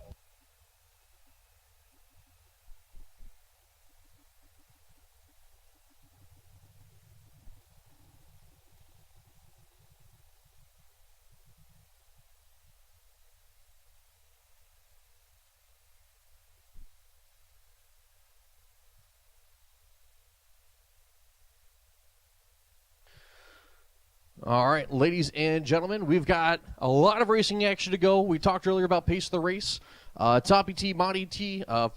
[SPEAKER 1] All right, ladies and gentlemen, we've got a lot of racing action to go. We talked earlier about pace of the race. Top ET, Mod ET,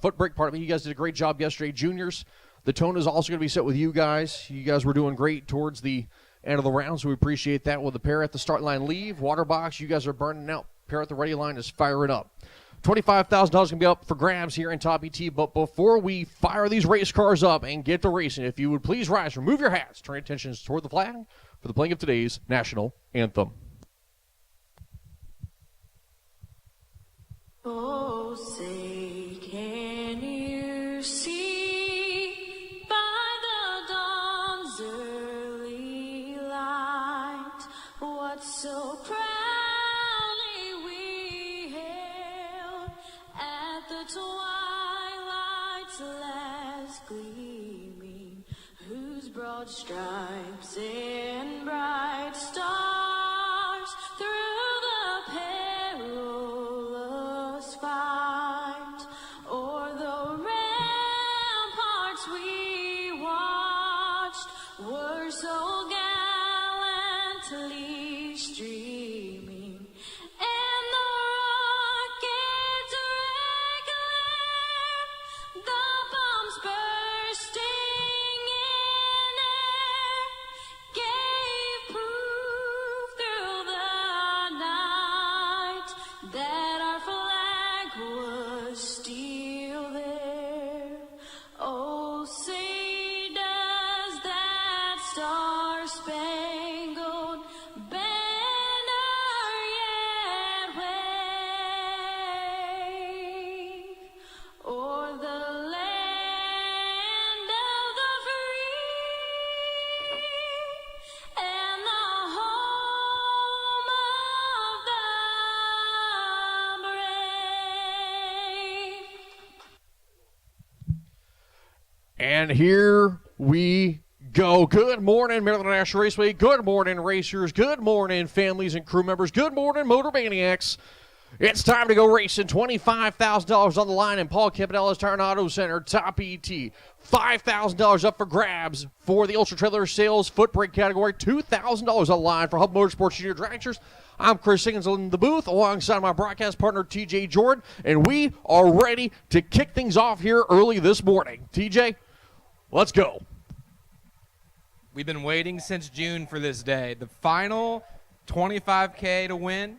[SPEAKER 1] foot brake part of me. You guys did a great job yesterday. Juniors, the tone is also going to be set with you guys. You guys were doing great towards the end of the round, so we appreciate that. With the pair at the start line leave, water box, you guys are burning out. Pair at the ready line is firing up. $25,000 going to be up for grabs here in Top ET. But before we fire these race cars up and get to racing, if you would please rise, remove your hats, turn your attentions toward the flag for the playing of today's national anthem.
[SPEAKER 4] Oh, say, can you see by the dawn's early light what so proudly we hailed at the twilight's last gleaming, whose broad stripes and bright stars through the perilous fight o'er the ramparts we watched were so gallantly streaming, and the rockets' red glare, the bombs bursting in air, gave proof through the night that our flag was still there. Oh, say does that star-spangled banner yet wave o'er the land of the free and the home of the brave.
[SPEAKER 1] And here we go. Good morning, Maryland International Raceway. Good morning, racers. Good morning, families and crew members. Good morning, Motor Maniacs. It's time to go racing. $25,000 on the line in Paul Campanella's Tire and Auto Center, Top ET. $5,000 up for grabs for the Ultra Trailer Sales Foot Brake category. $2,000 on the line for Hub Motorsports Jr Dragsters. I'm Chris Higgins in the booth alongside my broadcast partner, TJ Jordan, and we are ready to kick things off here early this morning. TJ, let's go.
[SPEAKER 2] We've been waiting since June for this day. The final 25K to win,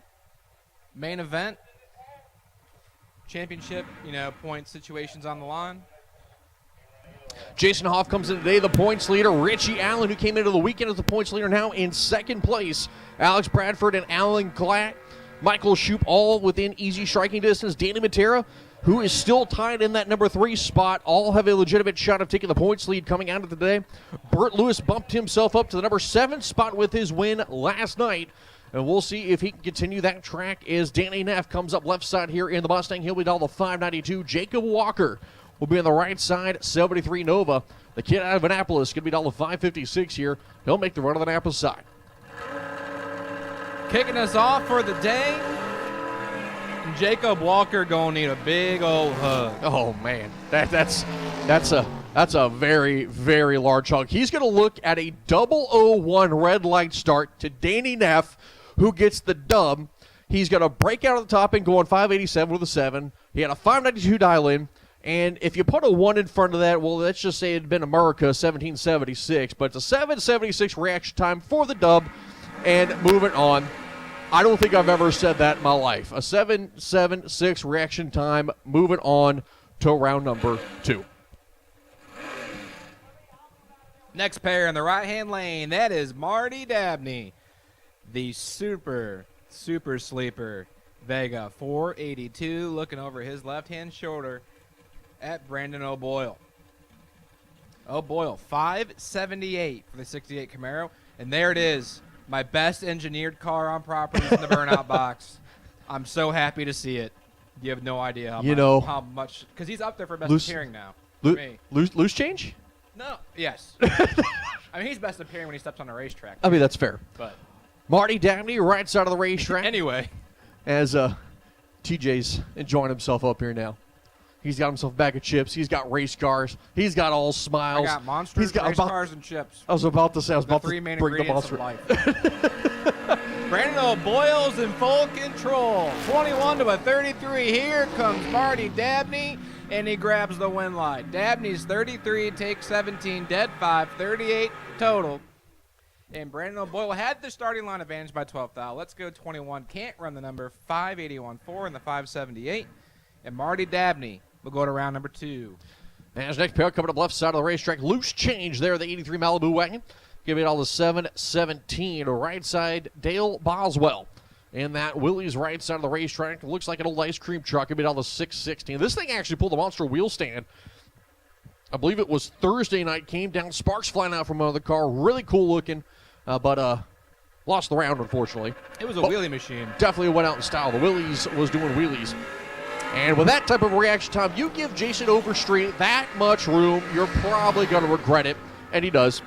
[SPEAKER 2] main event, championship, point situations on the line.
[SPEAKER 1] Jason Hoff comes in today, the points leader. Richie Allen, who came into the weekend as the points leader, now in second place. Alex Bradford and Alan Glatt. Michael Shoup all within easy striking distance. Danny Matera, who is still tied in that number 3 spot, all have a legitimate shot of taking the points lead coming out of the day. Burt Lewis bumped himself up to the number 7 spot with his win last night. And we'll see if he can continue that track as Danny Neff comes up left side here in the Mustang. He'll be down to 592. Jacob Walker will be on the right side, 73 Nova. The kid out of Annapolis going to be down to 556 here. He'll make the run on the Annapolis side.
[SPEAKER 2] Kicking us off for the day, Jacob Walker gonna need a big old hug.
[SPEAKER 1] Oh man, that's a very, very large hug. He's going to look at a 001 red light start to Danny Neff, who gets the dub. He's going to break out of the top and go on 587 with a 7. He had a 592 dial in. And if you put a 1 in front of that, well, let's just say it had been America 1776. But it's a 776 reaction time for the dub. And moving on. I don't think I've ever said that in my life. A 776 reaction time, moving on to round number 2.
[SPEAKER 2] Next pair in the right-hand lane, that is Marty Dabney, the super sleeper. Vega, 482, looking over his left-hand shoulder at Brandon O'Boyle. O'Boyle, 578 for the 68 Camaro. And there it is, my best engineered car on properties in the burnout box. I'm so happy to see it. You have no idea how much, because he's up there for best appearing now. For me.
[SPEAKER 1] Loose change?
[SPEAKER 2] No. Yes. I mean, he's best appearing when he steps on a racetrack.
[SPEAKER 1] I mean, that's fair.
[SPEAKER 2] But
[SPEAKER 1] Marty Dabney, right side of the racetrack.
[SPEAKER 2] Anyway.
[SPEAKER 1] As TJ's enjoying himself up here now. He's got himself a bag of chips. He's got race cars. He's got all smiles.
[SPEAKER 2] I got monsters, race cars, and chips.
[SPEAKER 1] I was about to say,
[SPEAKER 2] the three main ingredients of life. Brandon O'Boyle's in full control. 21 to a 33. Here comes Marty Dabney, and he grabs the win light. Dabney's 33, takes 17, dead 5, 38 total. And Brandon O'Boyle had the starting line advantage by 12 thou. Let's go 21. Can't run the number 581.4 in the 578. And Marty Dabney will go to round number 2.
[SPEAKER 1] As next pair coming up left side of the racetrack, loose change there, the 83 Malibu wagon. Give it all to 717. Right side, Dale Boswell. in that Willie's right side of the racetrack. It looks like an old ice cream truck. It made out the 616. This thing actually pulled the monster wheel stand. I believe it was Thursday night. Came down, sparks flying out from under the car. Really cool looking, but lost the round, unfortunately.
[SPEAKER 2] It was a wheelie machine.
[SPEAKER 1] Definitely went out in style. The Willie's was doing wheelies. And with that type of reaction time, you give Jason Overstreet that much room, you're probably going to regret it. And he does.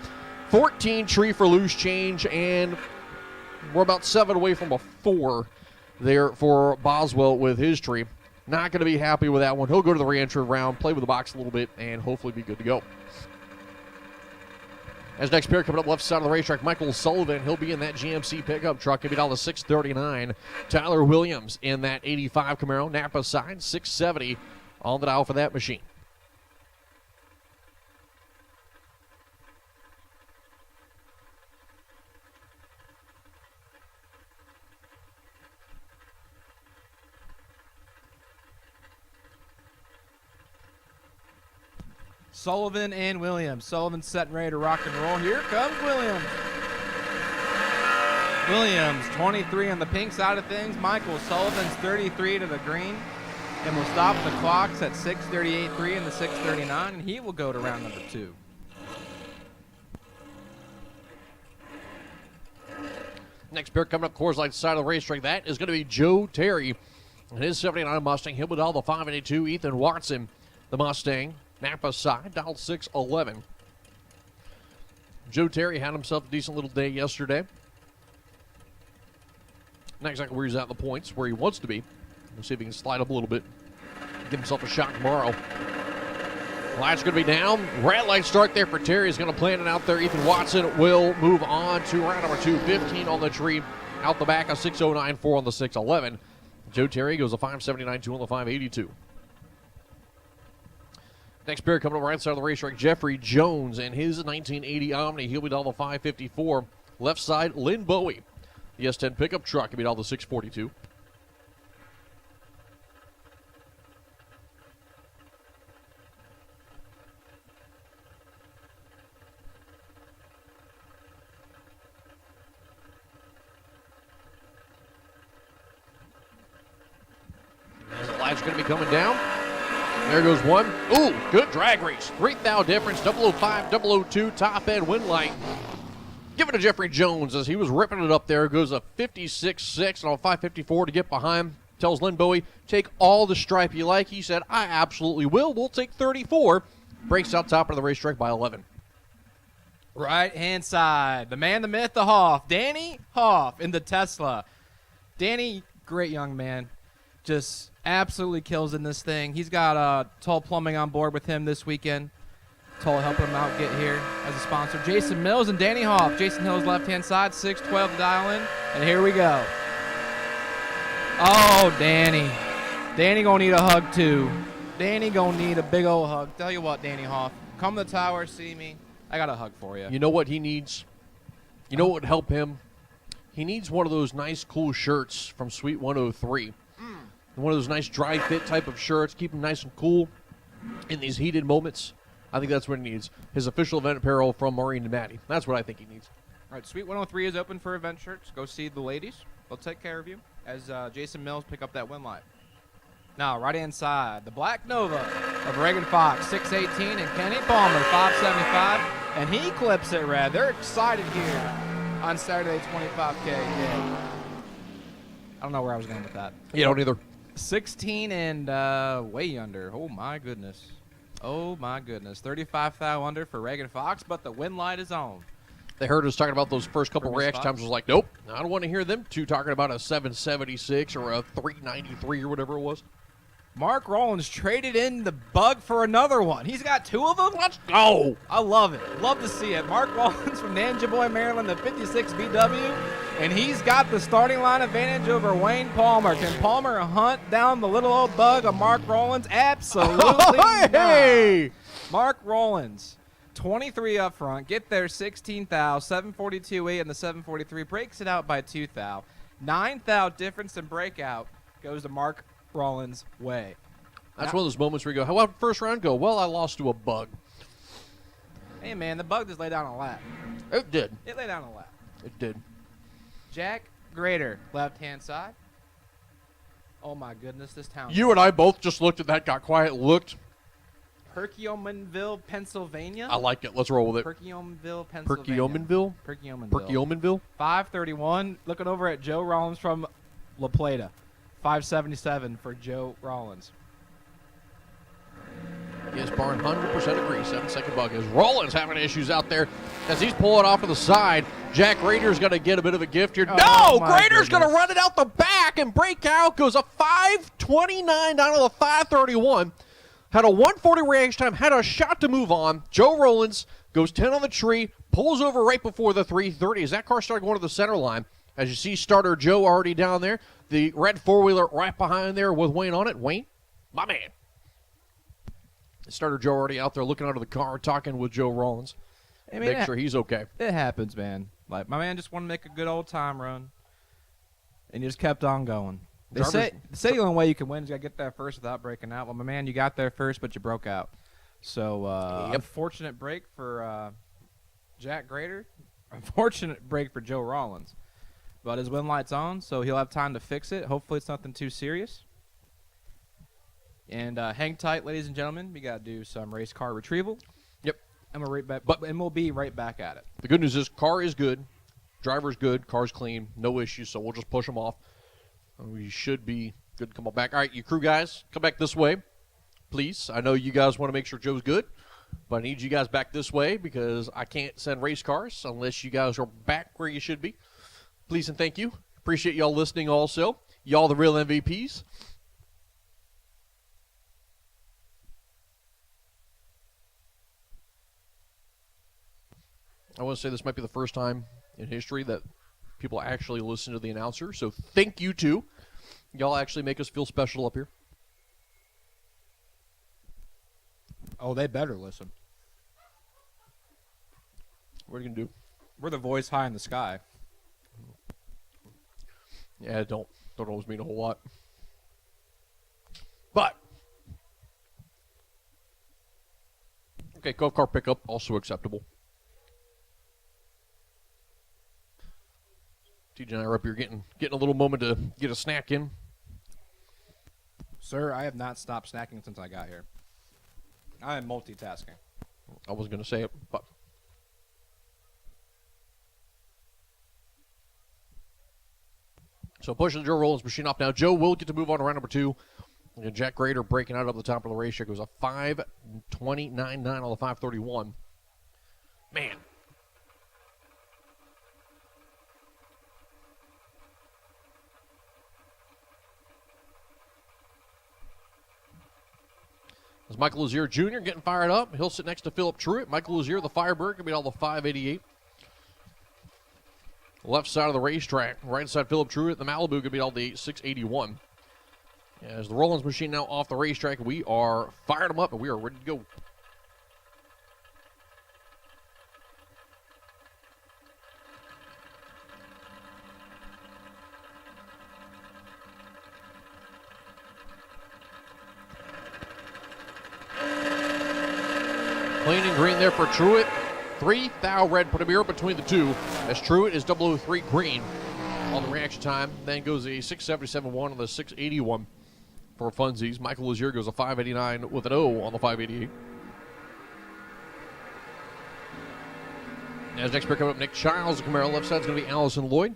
[SPEAKER 1] 14 tree for loose change, and we're about 7 away from a 4 there for Boswell with his tree. Not going to be happy with that one. He'll go to the re-entry round, play with the box a little bit, and hopefully be good to go. As next pair coming up left side of the racetrack, Michael Sullivan. He'll be in that GMC pickup truck. He'll be down to 639. Tyler Williams in that 85 Camaro. Napa side, 670 on the dial for that machine.
[SPEAKER 2] Sullivan and Williams. Sullivan set and ready to rock and roll. Here comes Williams. Williams, 23 on the pink side of things. Michael Sullivan's 33 to the green. And we'll stop the clocks at 6:38.3 and the 6:39, and he will go to round number 2.
[SPEAKER 1] Next pair coming up Coors Light side of the racetrack. That is going to be Joe Terry and his 79 Mustang. He'll be all the 582. Ethan Watson, the Mustang. Napa side, dial 611. Joe Terry had himself a decent little day yesterday. Not exactly where he's at in the points, where he wants to be. We'll see if he can slide up a little bit. Give himself a shot tomorrow. Light's going to be down. Red light start there for Terry. He's going to plan it out there. Ethan Watson will move on to round number 2. 15 on the tree. Out the back, a 609.4 on the 611. Joe Terry goes a 579.2 on the 582. Next pair coming up right side of the racetrack, Jeffrey Jones and his 1980 Omni. He'll be down the 554. Left side, Lynn Bowie. The S10 pickup truck. He'll be down the 642. As the light's going to be coming down. There goes one. Ooh, good drag race. 3,000 difference. 005, 002, top end wind light. Give it to Jeffrey Jones as he was ripping it up there. Goes a 56.6 and on 554 to get behind. Tells Lynn Bowie, take all the stripe you like. He said, I absolutely will. We'll take 34. Breaks out top of the racetrack by 11.
[SPEAKER 2] Right-hand side, the man, the myth, the Hoff. Danny Hoff in the Tesla. Danny, great young man. Just absolutely kills in this thing. He's got Toll Plumbing on board with him this weekend. Toll helping him out get here as a sponsor. Jason Mills and Danny Hoff. Jason Hill's left-hand side, 612 to dial in. And here we go. Oh, Danny. Danny gonna need a hug, too. Danny gonna need a big old hug. Tell you what, Danny Hoff, come to the tower, see me. I got a hug for you.
[SPEAKER 1] You know what he needs? You know what would help him? He needs one of those nice, cool shirts from Suite 103. One of those nice dry fit type of shirts. Keep him nice and cool in these heated moments. I think that's what he needs. His official event apparel from Maureen and Maddie. That's what I think he needs.
[SPEAKER 2] All right, Suite 103 is open for event shirts. Go see the ladies. They'll take care of you as Jason Mills pick up that win light. Now, right-hand side, the Black Nova of Reagan Fox, 618, and Kenny Palmer, 575. And he clips it red. They're excited here on Saturday 25K. Yeah. I don't know where I was going with that.
[SPEAKER 1] You don't either.
[SPEAKER 2] 16 and way under. Oh, my goodness. Oh, my goodness. 35 under for Reagan Fox, but the win light is on.
[SPEAKER 1] They heard us talking about those first couple
[SPEAKER 2] Purple
[SPEAKER 1] reaction
[SPEAKER 2] spots.
[SPEAKER 1] times. Was like, nope, I don't want to hear them two talking about a 776 or a 393 or whatever it was.
[SPEAKER 2] Mark Rollins traded in the bug for another one. He's got 2 of them?
[SPEAKER 1] Let's go.
[SPEAKER 2] I love it. Love to see it. Mark Rollins from Nanjaboy, Maryland, the 56 VW. And he's got the starting line advantage over Wayne Palmer. Can Palmer hunt down the little old bug of Mark Rollins? Absolutely
[SPEAKER 1] Hey!
[SPEAKER 2] not. Mark Rollins, 23 up front. Get there 16 thou, 742.8 and the 743. Breaks it out by 2 thou. 9 thou difference in breakout goes to Mark Rollins' way.
[SPEAKER 1] That's one of those moments where you go, how about first round go? Well, I lost to a bug.
[SPEAKER 2] Hey, man, the bug just laid down a lap.
[SPEAKER 1] It did.
[SPEAKER 2] It laid down a lap.
[SPEAKER 1] It did.
[SPEAKER 2] Jack Grader, left-hand side. Oh, my goodness, this town.
[SPEAKER 1] You and I both just looked at that, got quiet, looked.
[SPEAKER 2] Perkiomenville, Pennsylvania.
[SPEAKER 1] I like it. Let's roll with it.
[SPEAKER 2] Perkiomenville, Pennsylvania.
[SPEAKER 1] Perkiomenville?
[SPEAKER 2] Perkiomenville.
[SPEAKER 1] Perkiomenville?
[SPEAKER 2] 531. Looking over at Joe Rollins from La Plata. 577 for Joe Rollins.
[SPEAKER 1] Yes, Barn 100% agree. 7-second bug is Rollins having issues out there as he's pulling off to the side. Jack Grader's going to get a bit of a gift here.
[SPEAKER 2] Oh,
[SPEAKER 1] No!
[SPEAKER 2] my
[SPEAKER 1] Grader's going to
[SPEAKER 2] goodness.
[SPEAKER 1] run it out the back and break out. Goes a 5:29 down to the 5:31. Had a 1:40 reaction time. Had a shot to move on. Joe Rollins goes 10 on the tree. Pulls over right before the 3:30 as that car started going to the center line. As you see, starter Joe already down there. The red four-wheeler right behind there with Wayne on it. Wayne, my man. Starter Joe already out there looking under the car, talking with Joe Rollins.
[SPEAKER 2] I mean,
[SPEAKER 1] Make sure he's okay.
[SPEAKER 2] It happens, man. Like, my man just wanted to make a good old time run, and he just kept on going. They say the only way you can win is you got to get there first without breaking out. Well, my man, you got there first, but you broke out. So, unfortunate break for Jack Grader. Unfortunate break for Joe Rollins. But his win light's on, so he'll have time to fix it. Hopefully it's nothing too serious. And hang tight, ladies and gentlemen. We got to do some race car retrieval.
[SPEAKER 1] Yep.
[SPEAKER 2] And we'll be right back at it.
[SPEAKER 1] The good news is car is good, driver's good, car's clean, no issues, so we'll just push them off. We should be good to come on back. All right, you crew guys, come back this way, please. I know you guys want to make sure Joe's good, but I need you guys back this way because I can't send race cars unless you guys are back where you should be. Please and thank you. Appreciate y'all listening also. Y'all the real MVPs. I want to say this might be the first time in history that people actually listen to the announcer, so thank you too. Y'all actually make us feel special up here.
[SPEAKER 2] Oh, they better listen.
[SPEAKER 1] What are you going to do?
[SPEAKER 2] We're the voice high in the sky.
[SPEAKER 1] Yeah, it don't always mean a whole lot. But, okay, golf car pickup, also acceptable. TJ and I are up here getting a little moment to get a snack in.
[SPEAKER 2] Sir, I have not stopped snacking since I got here. I am multitasking.
[SPEAKER 1] I was going to say it, but. So pushing the Joe Rollins machine off now. Joe will get to move on to round number 2. And Jack Grader breaking out up the top of the racetrack. It was a 5:29.9 on the 5:31. Man. As Michael Lazier Jr. getting fired up. He'll sit next to Philip Truitt. Michael Lazier, the Firebird, going to be all the 588. Left side of the racetrack. Right side, Philip Truitt. The Malibu going to be all the 681. As the Rollins machine now off the racetrack, we are fired them up and we are ready to go. Clean and green there for Truitt. 3 thou red, put a mirror between the two as Truitt is 003 green on the reaction time. Then goes a 677.1 on the 681 for funsies. Michael Lazier goes a 589 with an O on the 588. As next pick up Nick Childs, the Camaro left side is going to be Allison Lloyd.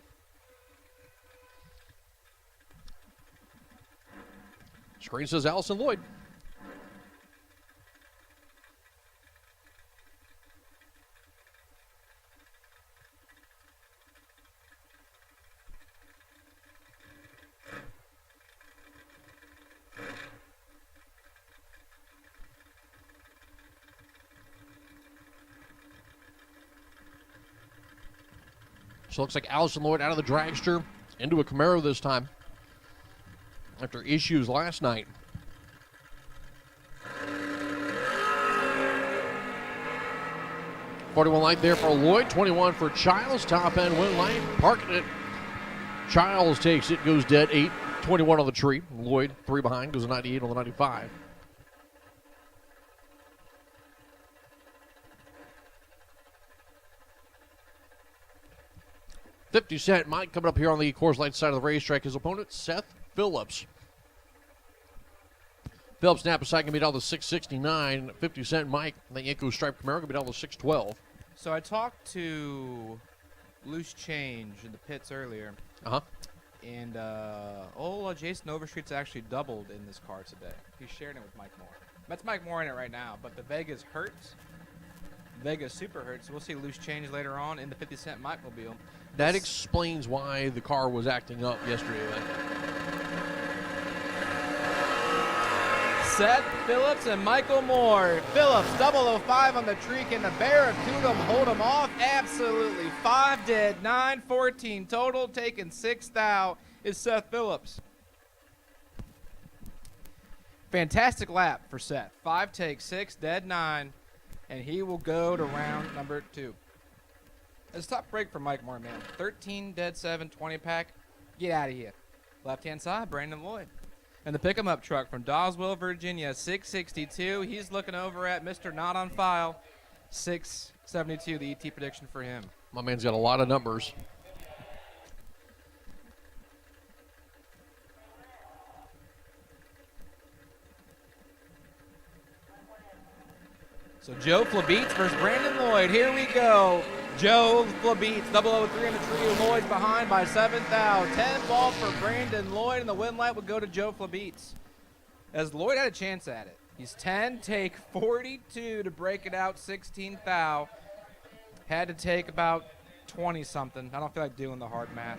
[SPEAKER 1] Screen says Allison Lloyd. So it looks like Allison Lloyd out of the dragster into a Camaro this time after issues last night. .41 light there for Lloyd, 21 for Childs, top end win light, parking it. Childs takes it, goes dead, 8, 21 on the tree. Lloyd, 3 behind, goes a 98 on the 95. 50 Cent Mike coming up here on the Coors Light side of the racetrack. His opponent, Seth Phillips. Phillips Napa can be down to 669. 50 Cent Mike, the Yanko Stripe Camaro, can be down to 612.
[SPEAKER 2] So I talked to Loose Change in the pits earlier.
[SPEAKER 1] Uh-huh.
[SPEAKER 2] And Jason Overstreet's actually doubled in this car today. He's sharing it with Mike Moore. That's Mike Moore in it right now, but the Vegas hurts. Vegas super hurts. We'll see Loose Change later on in the 50 Cent Mike mobile.
[SPEAKER 1] That explains why the car was acting up yesterday.
[SPEAKER 2] Seth Phillips and Michael Moore. Phillips, 005 on the tree. Can the Barracuda hold him off? Absolutely. 5 dead, 9, 14 total. Taking 6 thou is Seth Phillips. Fantastic lap for Seth. 5 takes, 6 dead, 9. And he will go to round number 2. It's a top break for Mike Moore, man. 13 dead, 7, 20 pack. Get out of here. Left-hand side, Brandon Lloyd. And the pick-em-up truck from Dawesville, Virginia, 662. He's looking over at Mr. Not on File, 672, the ET prediction for him.
[SPEAKER 1] My man's got a lot of numbers.
[SPEAKER 2] So Joe Flabeats versus Brandon Lloyd. Here we go. Joe Flabeats, 003 on the tree. Lloyd's behind by 7 thou. 10 ball for Brandon Lloyd, and the win light would go to Joe Flabeats. As Lloyd had a chance at it. He's 10, take 42 to break it out, 16 thou. Had to take about 20-something. I don't feel like doing the hard math.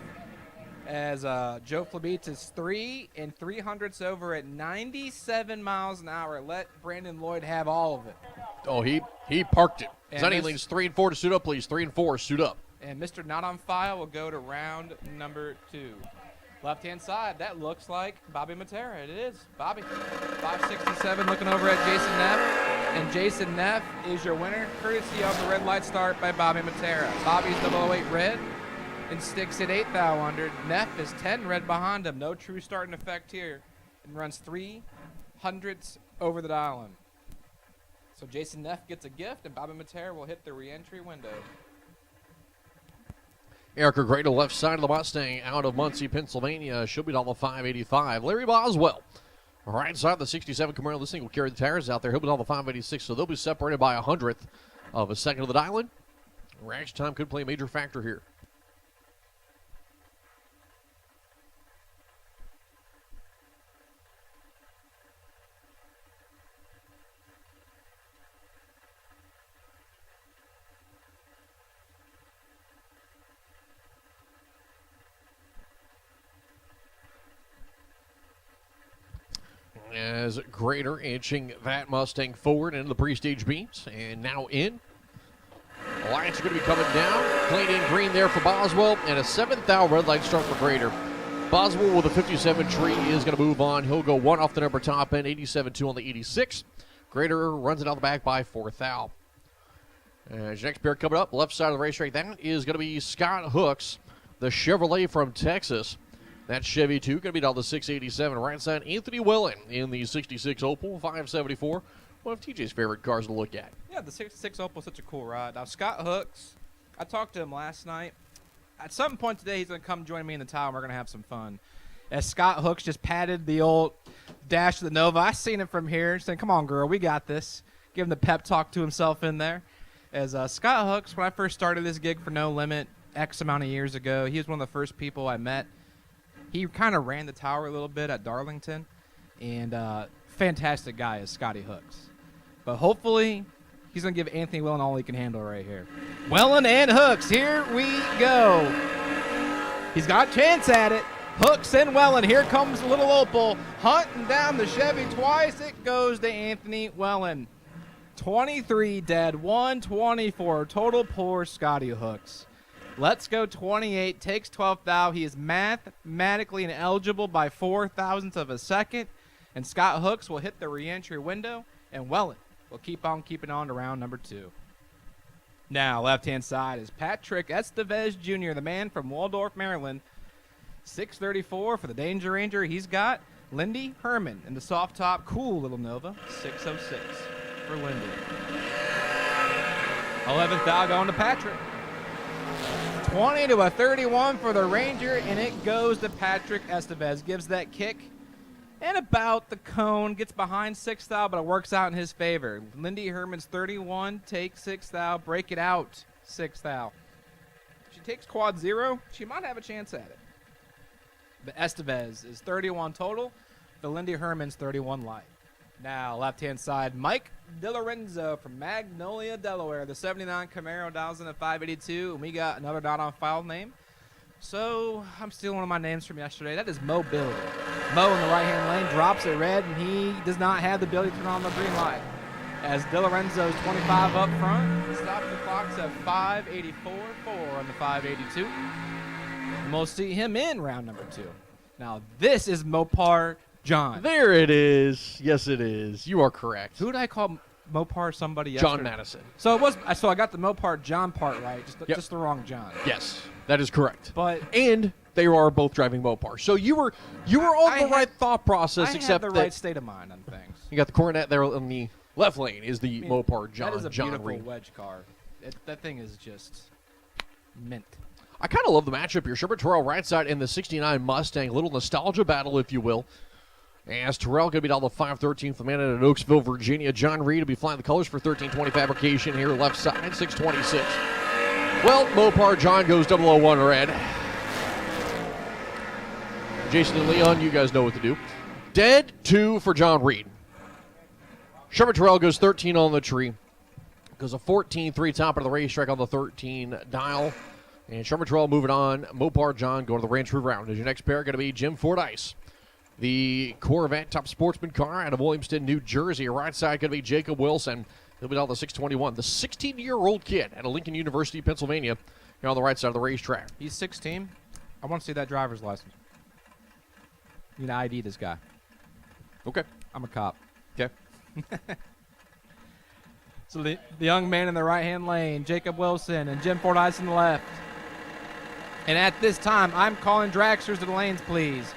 [SPEAKER 2] As Joe Flabeats is 3 3/100ths over at 97 miles an hour. Let Brandon Lloyd have all of it.
[SPEAKER 1] Oh, he parked it.
[SPEAKER 2] And
[SPEAKER 1] Sonny leads 3 and 4 to suit up, please. 3 and 4, suit up.
[SPEAKER 2] And Mr. Not on File will go to round number 2. Left-hand side, that looks like Bobby Matera. It is. Bobby. 567 looking over at Jason Neff. And Jason Neff is your winner, courtesy of the red light start by Bobby Matera. Bobby's 008 red and sticks at 8 thou under. Neff is 10 red behind him. No true starting effect here. And runs 3/100ths over the dial-in. So Jason Neff gets a gift, and Bobby Matera will hit the re-entry window.
[SPEAKER 1] Erica Gray to left side of the Mustang out of Muncie, Pennsylvania. She'll be down the 585. Larry Boswell, right side of the 67 Camaro. This thing will carry the tires out there. He'll be down the 586, so they'll be separated by 100th of a second of the dial-in. Reaction time could play a major factor here. As Grader inching that Mustang forward into the pre-stage beams, and now in. Lights are going to be coming down. Clean in green there for Boswell, and a 7th thou red light start for Grader. Boswell with a 57 tree is going to move on. He'll go 1 off the number top end, 87-2 on the 86. Grader runs it out the back by 4 thou. As your next pair coming up, left side of the racetrack, that is going to be Scott Hooks, the Chevrolet from Texas. That Chevy 2 going to be down to 687. Right side, Anthony Wellen in the 66 Opel, 574. One of TJ's favorite cars to look at.
[SPEAKER 2] Yeah, the 66 Opel is such a cool ride. Now, Scott Hooks, I talked to him last night. At some point today, he's going to come join me in the tower, and we're going to have some fun. As Scott Hooks just patted the old dash of the Nova. I seen it from here, saying, come on, girl, we got this. Give him the pep talk to himself in there. As Scott Hooks, when I first started this gig for No Limit X amount of years ago, he was one of the first people I met. He kind of ran the tower a little bit at Darlington, and fantastic guy is Scotty Hooks. But hopefully, he's going to give Anthony Wellen all he can handle right here. Wellen and Hooks, here we go. He's got a chance at it. Hooks and Wellen, here comes little Opal, hunting down the Chevy twice. It goes to Anthony Wellen. 23 dead, 124 total, poor Scotty Hooks. Let's go 28, takes 12 thou. He is mathematically ineligible by 0.004 of a second. And Scott Hooks will hit the re-entry window. And Wellen will keep on keeping on to round number 2. Now, left-hand side is Patrick Estevez Jr., the man from Waldorf, Maryland. 634 for the Danger Ranger. He's got Lindy Herman in the soft top, cool little Nova. 606 for Lindy. 11th thou going to Patrick. 20 to a 31 for the Ranger, and it goes to Patrick Estevez. Gives that kick and about the cone, gets behind sixth thou, but it works out in his favor. Lindy Herman's 31, takes sixth thou, break it out, sixth thou. If she takes quad 0, she might have a chance at it. But Estevez is 31 total, the Lindy Herman's 31 light. Now, left-hand side, Mike DiLorenzo from Magnolia, Delaware. The 79 Camaro dials in at 582, and we got another not-on-file name. So, I'm stealing one of my names from yesterday. That is Mobility. Mo in the right-hand lane drops it red, and he does not have the ability to turn on the green light. As DiLorenzo's 25 up front, stops the clocks at 584.4 on the 582. And we'll see him in round number 2. Now, this is Mopar John.
[SPEAKER 1] There it is. Yes, it is. You are correct.
[SPEAKER 2] Who did I call Mopar somebody yesterday?
[SPEAKER 1] John Madison.
[SPEAKER 2] So it was. So I got the Mopar John part right, just the wrong John.
[SPEAKER 1] Yes, that is correct.
[SPEAKER 2] But
[SPEAKER 1] and they are both driving Mopar. So you were on the right thought process, except
[SPEAKER 2] the
[SPEAKER 1] that
[SPEAKER 2] right state of mind on things.
[SPEAKER 1] You got the Coronet there in the left lane. Is the Mopar John?
[SPEAKER 2] That is a
[SPEAKER 1] John
[SPEAKER 2] beautiful
[SPEAKER 1] Reed.
[SPEAKER 2] wedge car. That thing is just mint.
[SPEAKER 1] I kind of love the matchup here. Sherman Terrell right side in the 69 Mustang. A little nostalgia battle, if you will. As Terrell going to be down the 513th, the man in Oaksville, Virginia. John Reed will be flying the colors for 1320 Fabrication here, left side, 626. Well, Mopar John goes 001 red. Jason and Leon, you guys know what to do. Dead 2 for John Reed. Sherman Terrell goes 13 on the tree. Goes a 14-3 top of the racetrack on the 13 dial. And Sherman Terrell moving on. Mopar John going to the Ranch Root round. As your next pair going to be Jim Fordyce. The Corvette Top Sportsman car out of Williamston, New Jersey. Right side going to be Jacob Wilson. He'll be down the 621. The 16-year-old kid out of Lincoln University, Pennsylvania. Here on the right side of the racetrack.
[SPEAKER 2] He's 16. I want to see that driver's license. You need to ID this guy.
[SPEAKER 1] Okay.
[SPEAKER 2] I'm a cop.
[SPEAKER 1] Okay.
[SPEAKER 2] So the young man in the right-hand lane, Jacob Wilson, and Jim Fordyce in the left. And at this time, I'm calling dragsters to the lanes, please.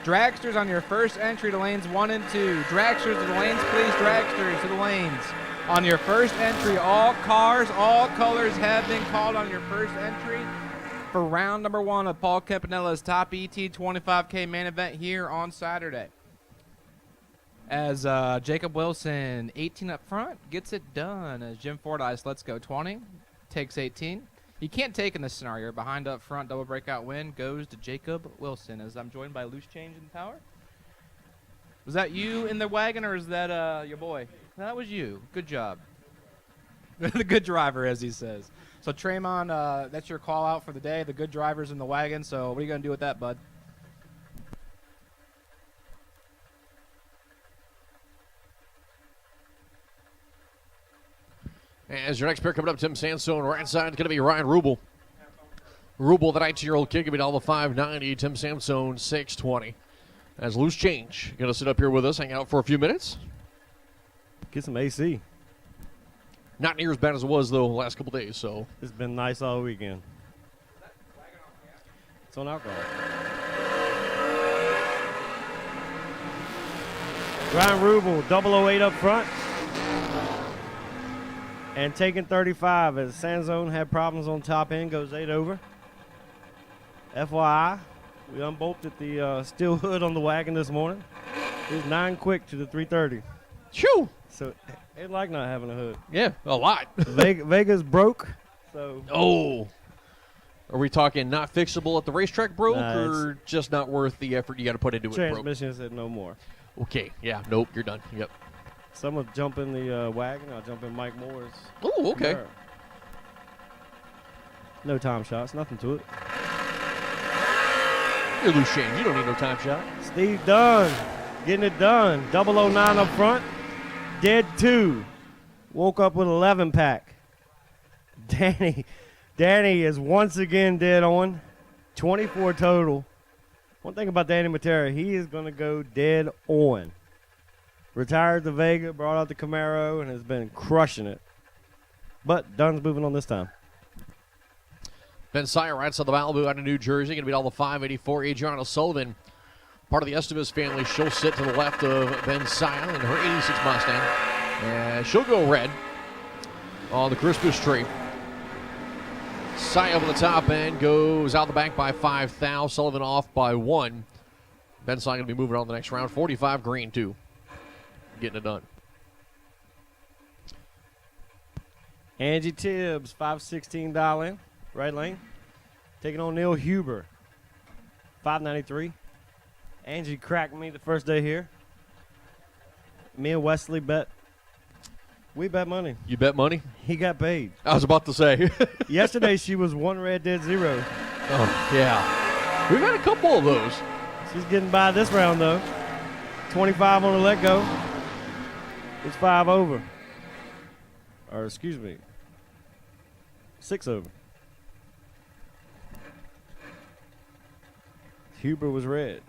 [SPEAKER 2] Dragsters on your first entry to lanes 1 and 2. Dragsters to the lanes, please. Dragsters to the lanes. On your first entry, all cars, all colors have been called on your first entry for round number 1 of Paul Campanella's Top ET 25K main event here on Saturday. As Jacob Wilson, 18 up front, gets it done. As Jim Fordyce lets go 20, takes 18. You can't take in this scenario. Behind up front, double breakout win goes to Jacob Wilson. As I'm joined by Loose Change in Power. Was that you in the wagon, or is that your boy? That was you. Good job. The good driver, as he says. So, Traymon, that's your call out for the day. The good driver's in the wagon. So, what are you going to do with that, bud?
[SPEAKER 1] As your next pair coming up, Tim Sandstone. Right side is going to be Ryan Rubel. Rubel, the 19-year-old kid, going to be down the 590. Tim Sandstone, 620. As Loose Change, going to sit up here with us, hang out for a few minutes.
[SPEAKER 5] Get some AC.
[SPEAKER 1] Not near as bad as it was, though, the last couple days, so.
[SPEAKER 5] It's been nice all weekend. It's on alcohol. Ryan Rubel, 008 up front. And taking 35 as Sanzone had problems on top end, goes 8 over. FYI, we unbolted the steel hood on the wagon this morning. It was 9 quick to the 330.
[SPEAKER 1] Shoo!
[SPEAKER 5] So it like not having a hood.
[SPEAKER 1] Yeah, a lot.
[SPEAKER 5] Vegas broke. So
[SPEAKER 1] Oh. Are we talking not fixable at the racetrack broke,
[SPEAKER 5] Nah,
[SPEAKER 1] or just not worth the effort you got to put into it broke?
[SPEAKER 5] transmission said no more.
[SPEAKER 1] Okay, yeah, nope, you're done. Yep.
[SPEAKER 5] Someone jump in the wagon. I'll jump in Mike Moore's.
[SPEAKER 1] Oh, okay.
[SPEAKER 5] Camaro. No time shots, nothing to it.
[SPEAKER 1] You're Loose Change. You don't need no time shot.
[SPEAKER 5] Steve Dunn getting it done. 009 up front. Dead 2. Woke up with 11 pack. Danny is once again dead on. 24 total. One thing about Danny Matera, he is going to go dead on. Retired the Vega, brought out the Camaro, and has been crushing it. But Dunn's moving on this time.
[SPEAKER 1] Ben Sire rides on the Malibu out of New Jersey. Going to be all the 584. Adriana Sullivan, part of the Estevez family. She'll sit to the left of Ben Sire in her 86 Mustang. And she'll go red on the Christmas tree. Cy over the top end goes out the back by 5 thou. Sullivan off by 1. Ben Cy going to be moving on the next round. 45 green, 2. Getting it done.
[SPEAKER 5] Angie Tibbs, 516 dial in. Right lane. Taking on Neil Huber. 593. Angie cracked me the first day here. Me and Wesley bet. We bet money.
[SPEAKER 1] You bet money?
[SPEAKER 5] He got paid.
[SPEAKER 1] I was about to say.
[SPEAKER 5] Yesterday she was 1 red, dead 0.
[SPEAKER 1] Oh, yeah. We've had a couple of those.
[SPEAKER 5] She's getting by this round though. 25 on the let go. It's 5 over. Or excuse me, 6 over. Huber was red.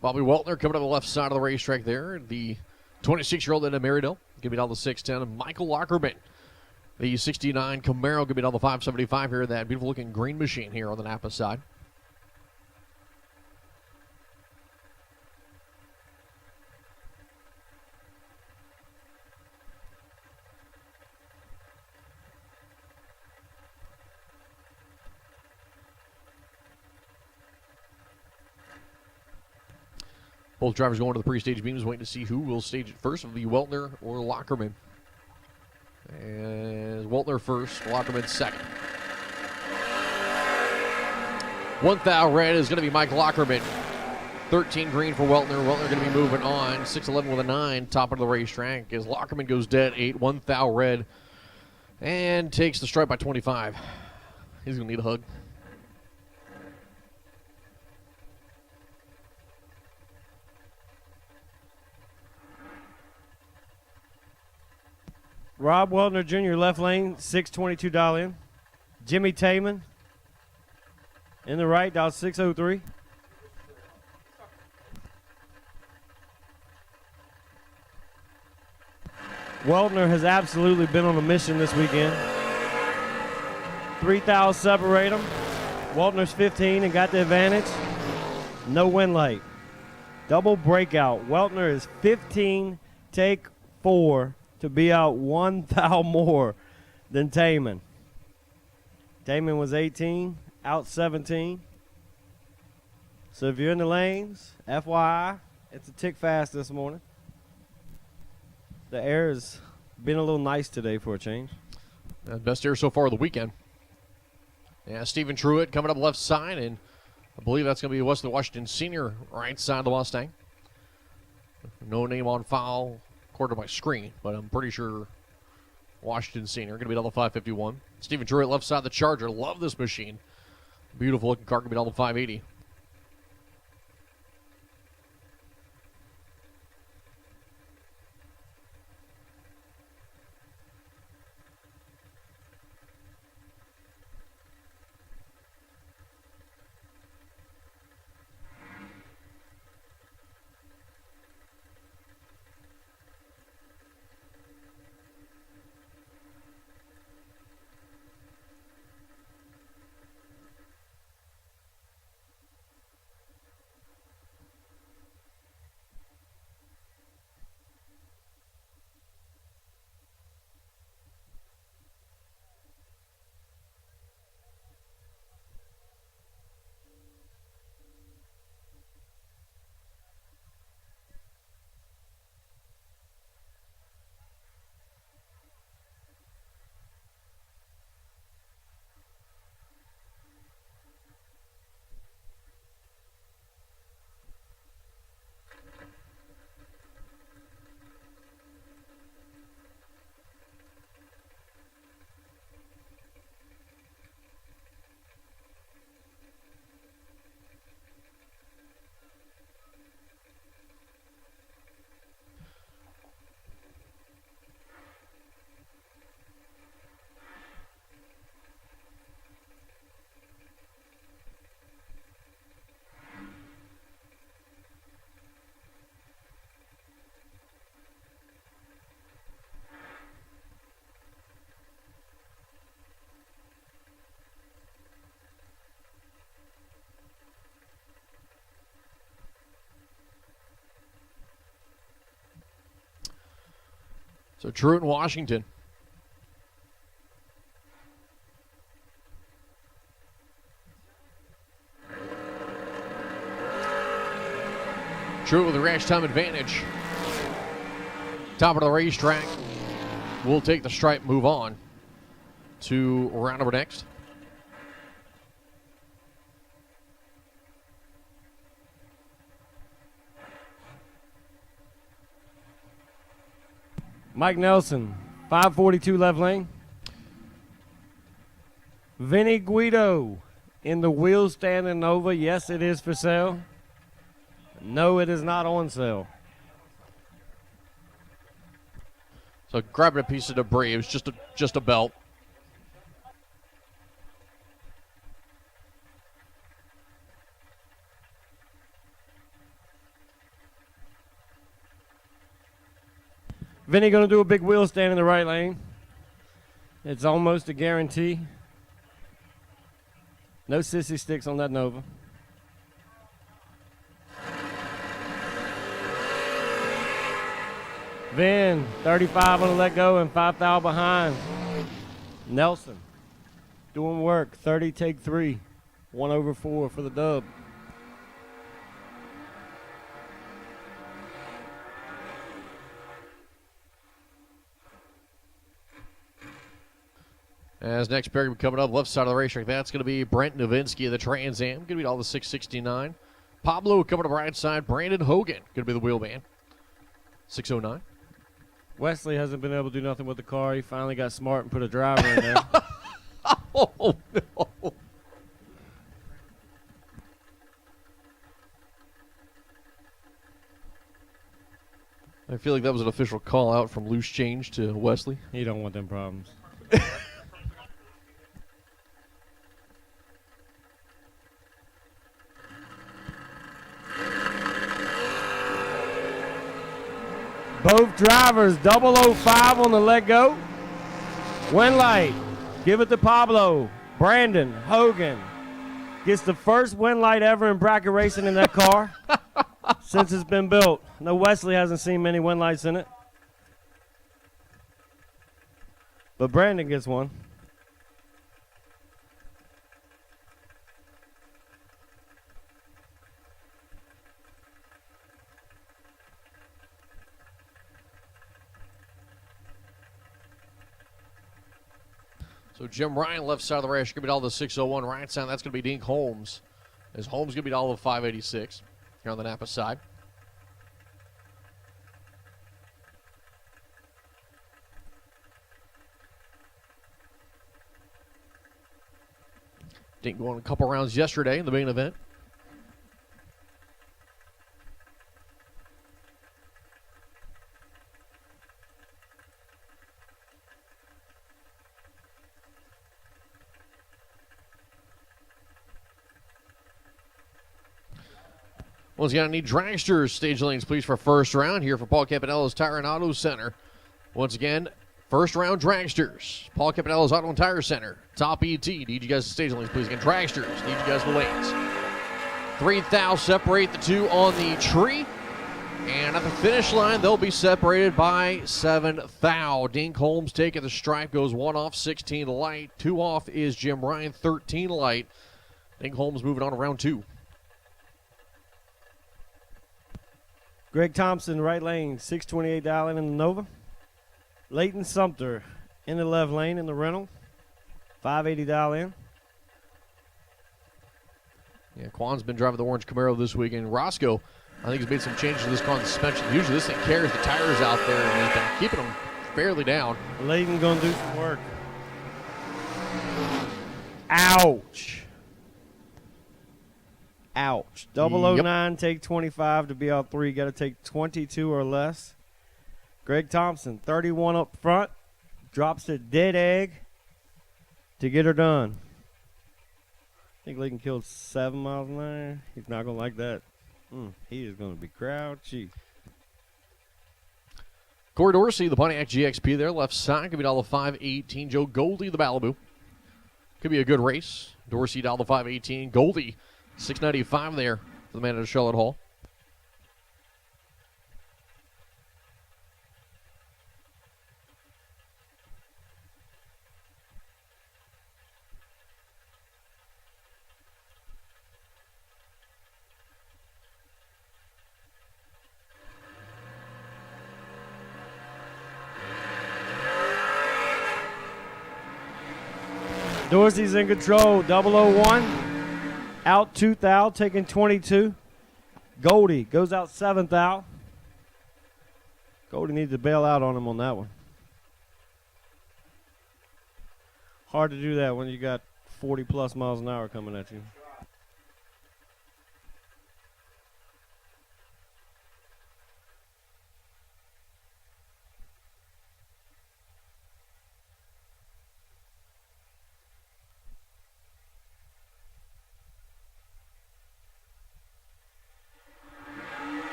[SPEAKER 1] Bobby Weltner coming to the left side of the racetrack there. The 26-year-old into Marydale. Give me down the 610. And Michael Lockerman, the 69 Camaro, give me down the 575 here. That beautiful looking green machine here on the Napa side. Both drivers going to the pre-stage beams, waiting to see who will stage it first. Will be Weltner or Lockerman. And Weltner first, Lockerman second. 1 thou red is going to be Mike Lockerman. 13 green for Weltner. Weltner going to be moving on. 6'11 with a 9, top of the racetrack as Lockerman goes dead 8. 1 thou red and takes the stripe by 25. He's going to need a hug.
[SPEAKER 5] Rob Weltner Jr. left lane, 622 dial in. Jimmy Taman in the right, dial 603. Weltner has absolutely been on a mission this weekend. 3 thou separate them. Weltner's 15 and got the advantage. No win light. Double breakout. Weltner is 15, take 4 to be out 1 thou more than Taman. Taman was 18, out 17. So if you're in the lanes, FYI, it's a tick fast this morning. The air has been a little nice today for a change.
[SPEAKER 1] Best air so far of the weekend. Yeah, Stephen Truitt coming up left side, and I believe that's going to be Wesley Washington Sr. right side of the Mustang. No name on file according to my screen, but I'm pretty sure Washington Sr. going to be down the 551. Stephen Truitt left side of the Charger. Love this machine. Beautiful looking car going to be down the 580. So Truitt and Washington. True with the rash time advantage. Top of the racetrack. We'll take the stripe, move on to round number next.
[SPEAKER 5] Mike Nelson, 542 left lane. Vinny Guido in the wheel stand in Nova. Yes, it is for sale. No, it is not on sale.
[SPEAKER 1] So grabbing a piece of debris. It was just a belt.
[SPEAKER 5] Vinny going to do a big wheel stand in the right lane. It's almost a guarantee. No sissy sticks on that Nova. Vin, 35 on the let go and 5 thou behind. Nelson, doing work, 30, take 3. 1/4 for the dub.
[SPEAKER 1] As next pair coming up, left side of the racetrack, that's going to be Brent Novinsky of the Trans Am. Going to be all the 669. Pablo coming to the right side. Brandon Hogan going to be the wheel man. 609.
[SPEAKER 5] Wesley hasn't been able to do nothing with the car. He finally got smart and put a driver in there.
[SPEAKER 1] Oh, no. I feel like that was an official call out from Loose Change to Wesley.
[SPEAKER 5] He don't want them problems. Both drivers, 005 on the let go. Win light. Give it to Pablo. Brandon Hogan gets the first win light ever in bracket racing in that car since it's been built. No, Wesley hasn't seen many win lights in it. But Brandon gets one.
[SPEAKER 1] So Jim Ryan, left side of the race, going to be all the 601. Right side, that's going to be Dink Holmes. As Holmes going to be all the 586 here on the Napa side. Dink going a couple rounds yesterday in the main event. Once again, I need dragsters stage lanes, please, for first round here for Paul Campanella's Tire and Auto Center. Once again, first round dragsters. Paul Campanella's Auto and Tire Center. Top ET. Need you guys to stage lanes, please. Again, dragsters. Need you guys to lanes. 3 thou separate the two on the tree. And at the finish line, they'll be separated by 7 thou. Dink Holmes taking the stripe, goes 1 off, 16 light. 2 off is Jim Ryan, 13 light. Dink Holmes moving on to round 2.
[SPEAKER 5] Greg Thompson, right lane, 628 dial in the Nova. Leighton Sumter in the left lane in the rental, 580 dial in.
[SPEAKER 1] Yeah, Quan's been driving the orange Camaro this weekend. Roscoe, I think, has made some changes to this car on suspension. Usually this thing carries the tires out there and has been keeping them fairly down.
[SPEAKER 5] Leighton going to do some work. Ouch. Ouch. 009, take 25 to be out 3. Got to take 22 or less. Greg Thompson, 31 up front. Drops a dead egg to get her done. I think Leighton killed 7 miles an hour. He's not going to like that. He is going to be crouchy.
[SPEAKER 1] Corey Dorsey, the Pontiac GXP there, left side. Could be $5 518. Joe Goldie, the Malibu. Could be a good race. Dorsey, $5 518. Goldie, $695 there for the man at Charlotte Hall.
[SPEAKER 5] Dorsey's in control. 001. Out 2th thou, taking 22. Goldie goes out 7th thou. Goldie needs to bail out on him on that one. Hard to do that when you got 40-plus miles an hour coming at you.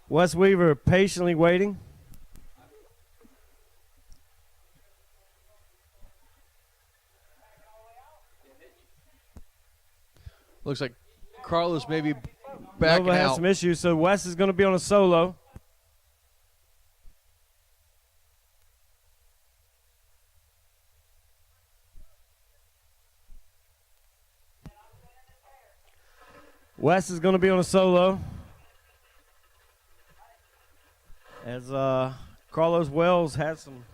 [SPEAKER 5] Wes Weaver patiently waiting.
[SPEAKER 1] Looks like Carlos may be backing
[SPEAKER 5] Nova has
[SPEAKER 1] out.
[SPEAKER 5] some issues, so Wes is going to be on a solo. Wes is going to be on a solo. As Carlos Wells had some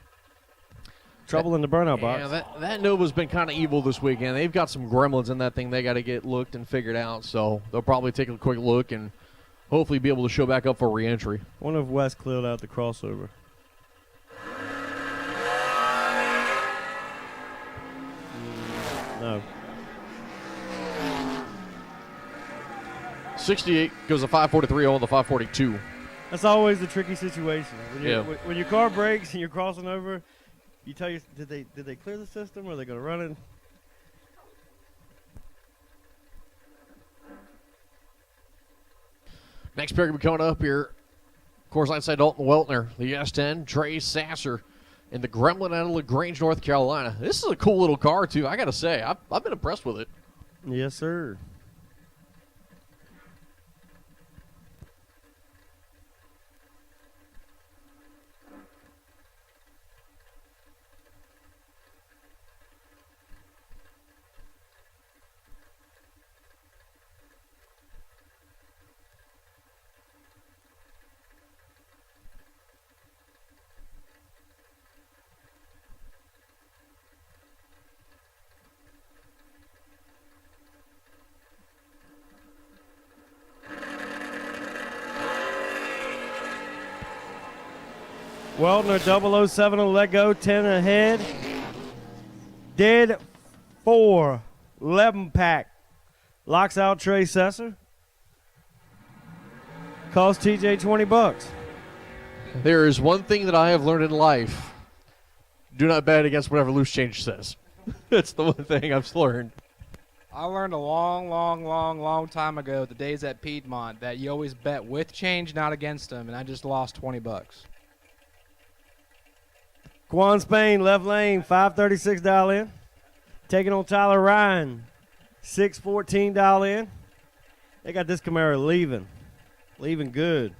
[SPEAKER 5] trouble in the burnout box.
[SPEAKER 1] Yeah, that Nova's been kind of evil this weekend. They've got some gremlins in that thing they got to get looked and figured out, so they'll probably take a quick look and hopefully be able to show back up for re-entry.
[SPEAKER 5] I wonder if Wes cleared out the crossover. No.
[SPEAKER 1] 68 goes to 543 on the 542.
[SPEAKER 5] That's always the tricky situation.
[SPEAKER 1] Yeah.
[SPEAKER 5] When your car breaks and you're crossing over, you tell you did they clear the system or are they going to run it?
[SPEAKER 1] Next pair going to be coming up here. Of course, outside Dalton Weltner, the S10, Trey Sasser, and the Gremlin out of LaGrange, North Carolina. This is a cool little car, too. I got to say, I've been impressed with it.
[SPEAKER 5] Yes, sir. Weltner 007 on let go, 10 ahead. Dead 4, 11 pack. Locks out Trey Sesser. Cost TJ $20.
[SPEAKER 1] There is one thing that I have learned in life. Do not bet against whatever loose change says. That's the one thing I've learned.
[SPEAKER 2] I learned a long time ago, the days at Piedmont, that you always bet with change, not against them, and I just lost $20.
[SPEAKER 5] Quan Spain, left lane, $536 in. Taking on Tyler Ryan, $614 in. They got this Camaro leaving. Leaving good.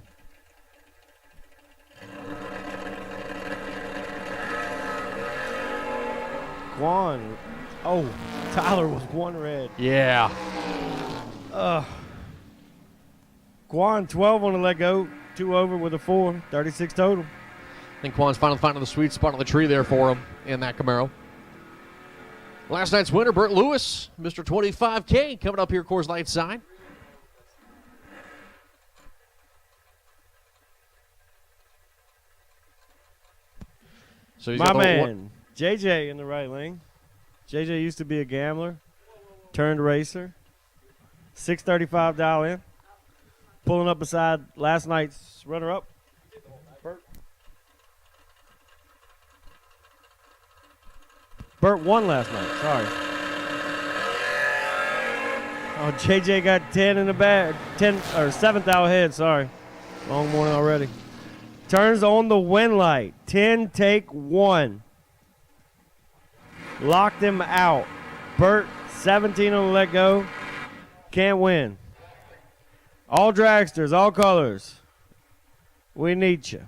[SPEAKER 5] Quan. Oh, Tyler was one red.
[SPEAKER 1] Yeah.
[SPEAKER 5] Quan, 12 on the let go. 2 over with a 4. 36 total.
[SPEAKER 1] I think Quan's finally finding the sweet spot on the tree there for him in that Camaro. Last night's winner, Burt Lewis, Mr. 25K, coming up here, Coors Light side. So he's
[SPEAKER 5] My
[SPEAKER 1] got the
[SPEAKER 5] man, JJ in the right lane. JJ used to be a gambler, turned racer. $635 in. Pulling up beside last night's runner-up. Burt won last night. Sorry. Oh, JJ got 10 in the bag. 10 or 7th out ahead. Sorry. Long morning already. Turns on the win light. 10 take 1. Locked him out. Burt 17 on the let go. Can't win. All dragsters, all colors. We need you.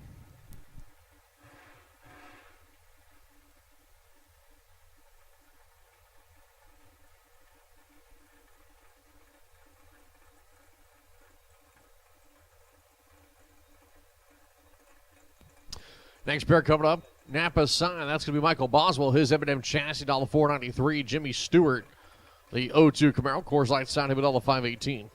[SPEAKER 1] Next pair coming up, Napa sign. That's going to be Michael Boswell. His M&M chassis, $493. Jimmy Stewart, the 02 Camaro. Coors Light sign him at $518.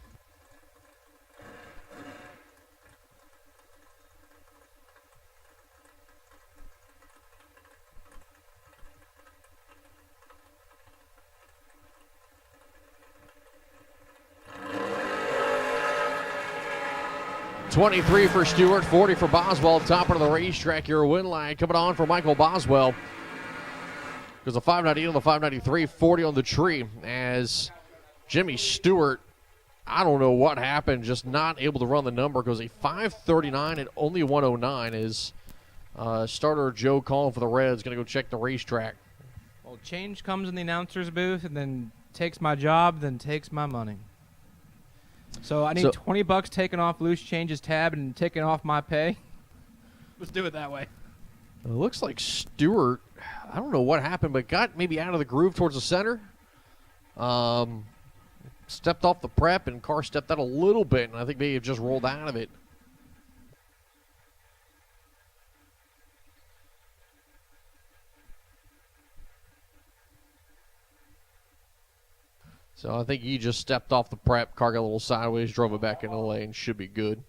[SPEAKER 1] $23 for Stewart, $40 for Boswell. Top of the racetrack, your win line coming on for Michael Boswell. There's a $598 on the $593, $40 on the tree. As Jimmy Stewart, I don't know what happened, just not able to run the number because a $539 and only a $109 is starter Joe calling for the Reds. Going to go check the racetrack.
[SPEAKER 2] Well, change comes in the announcer's booth and then takes my job, then takes my money. So I need $20 taken off loose changes tab and taken off my pay. Let's do it that way.
[SPEAKER 1] It looks like Stewart, I don't know what happened, but got maybe out of the groove towards the center. Stepped off the prep, and car stepped out a little bit, and I think maybe it just rolled out of it. So I think he just stepped off the prep, car got a little sideways, drove it back into the lane, should be good.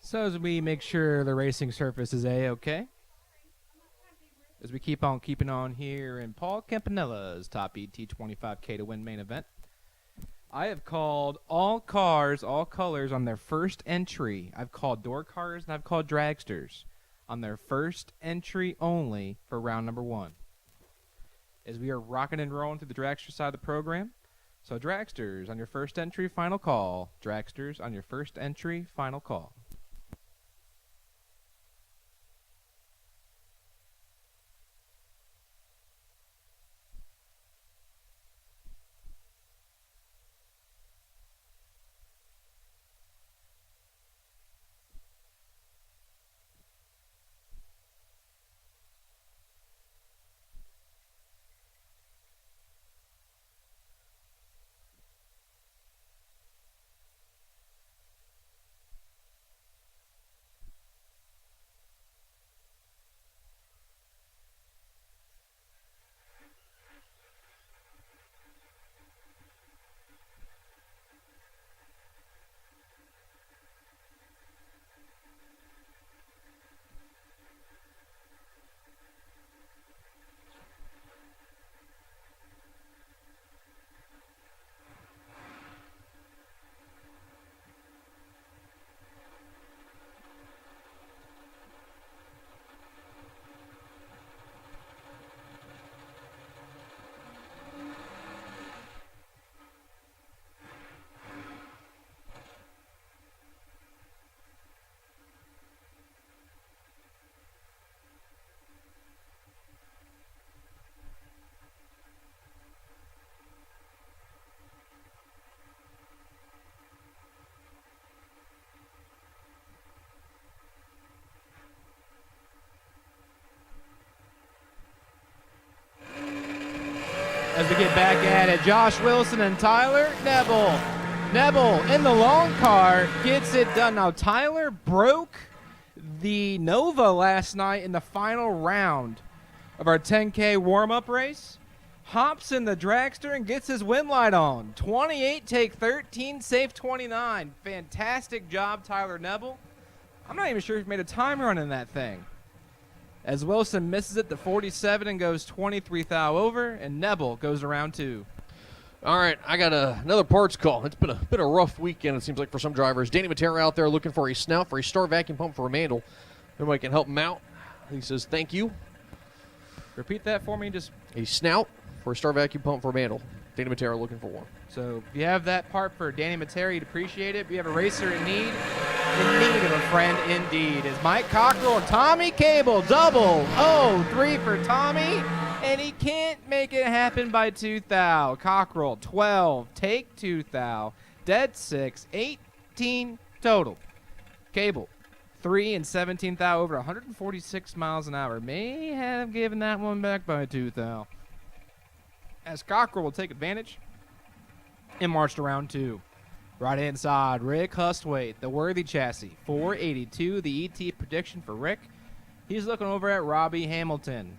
[SPEAKER 2] So as we make sure the racing surface is A-okay, as we keep on keeping on here in Paul Campanella's Top ET 25K to win main event, I have called all cars, all colors on their first entry. I've called door cars and I've called dragsters on their first entry only for round number 1. As we are rocking and rolling through the dragster side of the program, so dragsters on your first entry, final call. Dragsters on your first entry, final call. As we get back at it, Josh Wilson and Tyler Nebel. Nebel in the long car gets it done. Now, Tyler broke the Nova last night in the final round of our 10K warm-up race. Hops in the dragster and gets his win light on. 28, take 13, safe 29. Fantastic job, Tyler Nebel. I'm not even sure if he made a time run in that thing. As Wilson misses it to 47 and goes 23 thou over, and Nebel goes around 2.
[SPEAKER 1] All right, I got another parts call. It's been a rough weekend, it seems like, for some drivers. Danny Matera out there looking for a snout for a Star vacuum pump for a Mandel. Everybody can help him out. He says, thank you.
[SPEAKER 2] Repeat that for me. Just
[SPEAKER 1] a snout for a Star vacuum pump for a Mandel. Danny Matera looking for one.
[SPEAKER 2] So if you have that part for Danny Matera, you'd appreciate it. If you have a racer in need of a friend indeed. Is Mike Cockrell and Tommy Cable double 3 for Tommy, and he can't make it happen by 2 thou. Cockrell 12, take 2 thou, dead 6, 8 18 total. Cable, 3 and 17 thou over 146 miles an hour. May have given that one back by 2 thou. As Cockrell will take advantage and march to round 2. Right hand side, Rick Hustwaite, the worthy chassis, 482. The ET prediction for Rick. He's looking over at Robbie Hamilton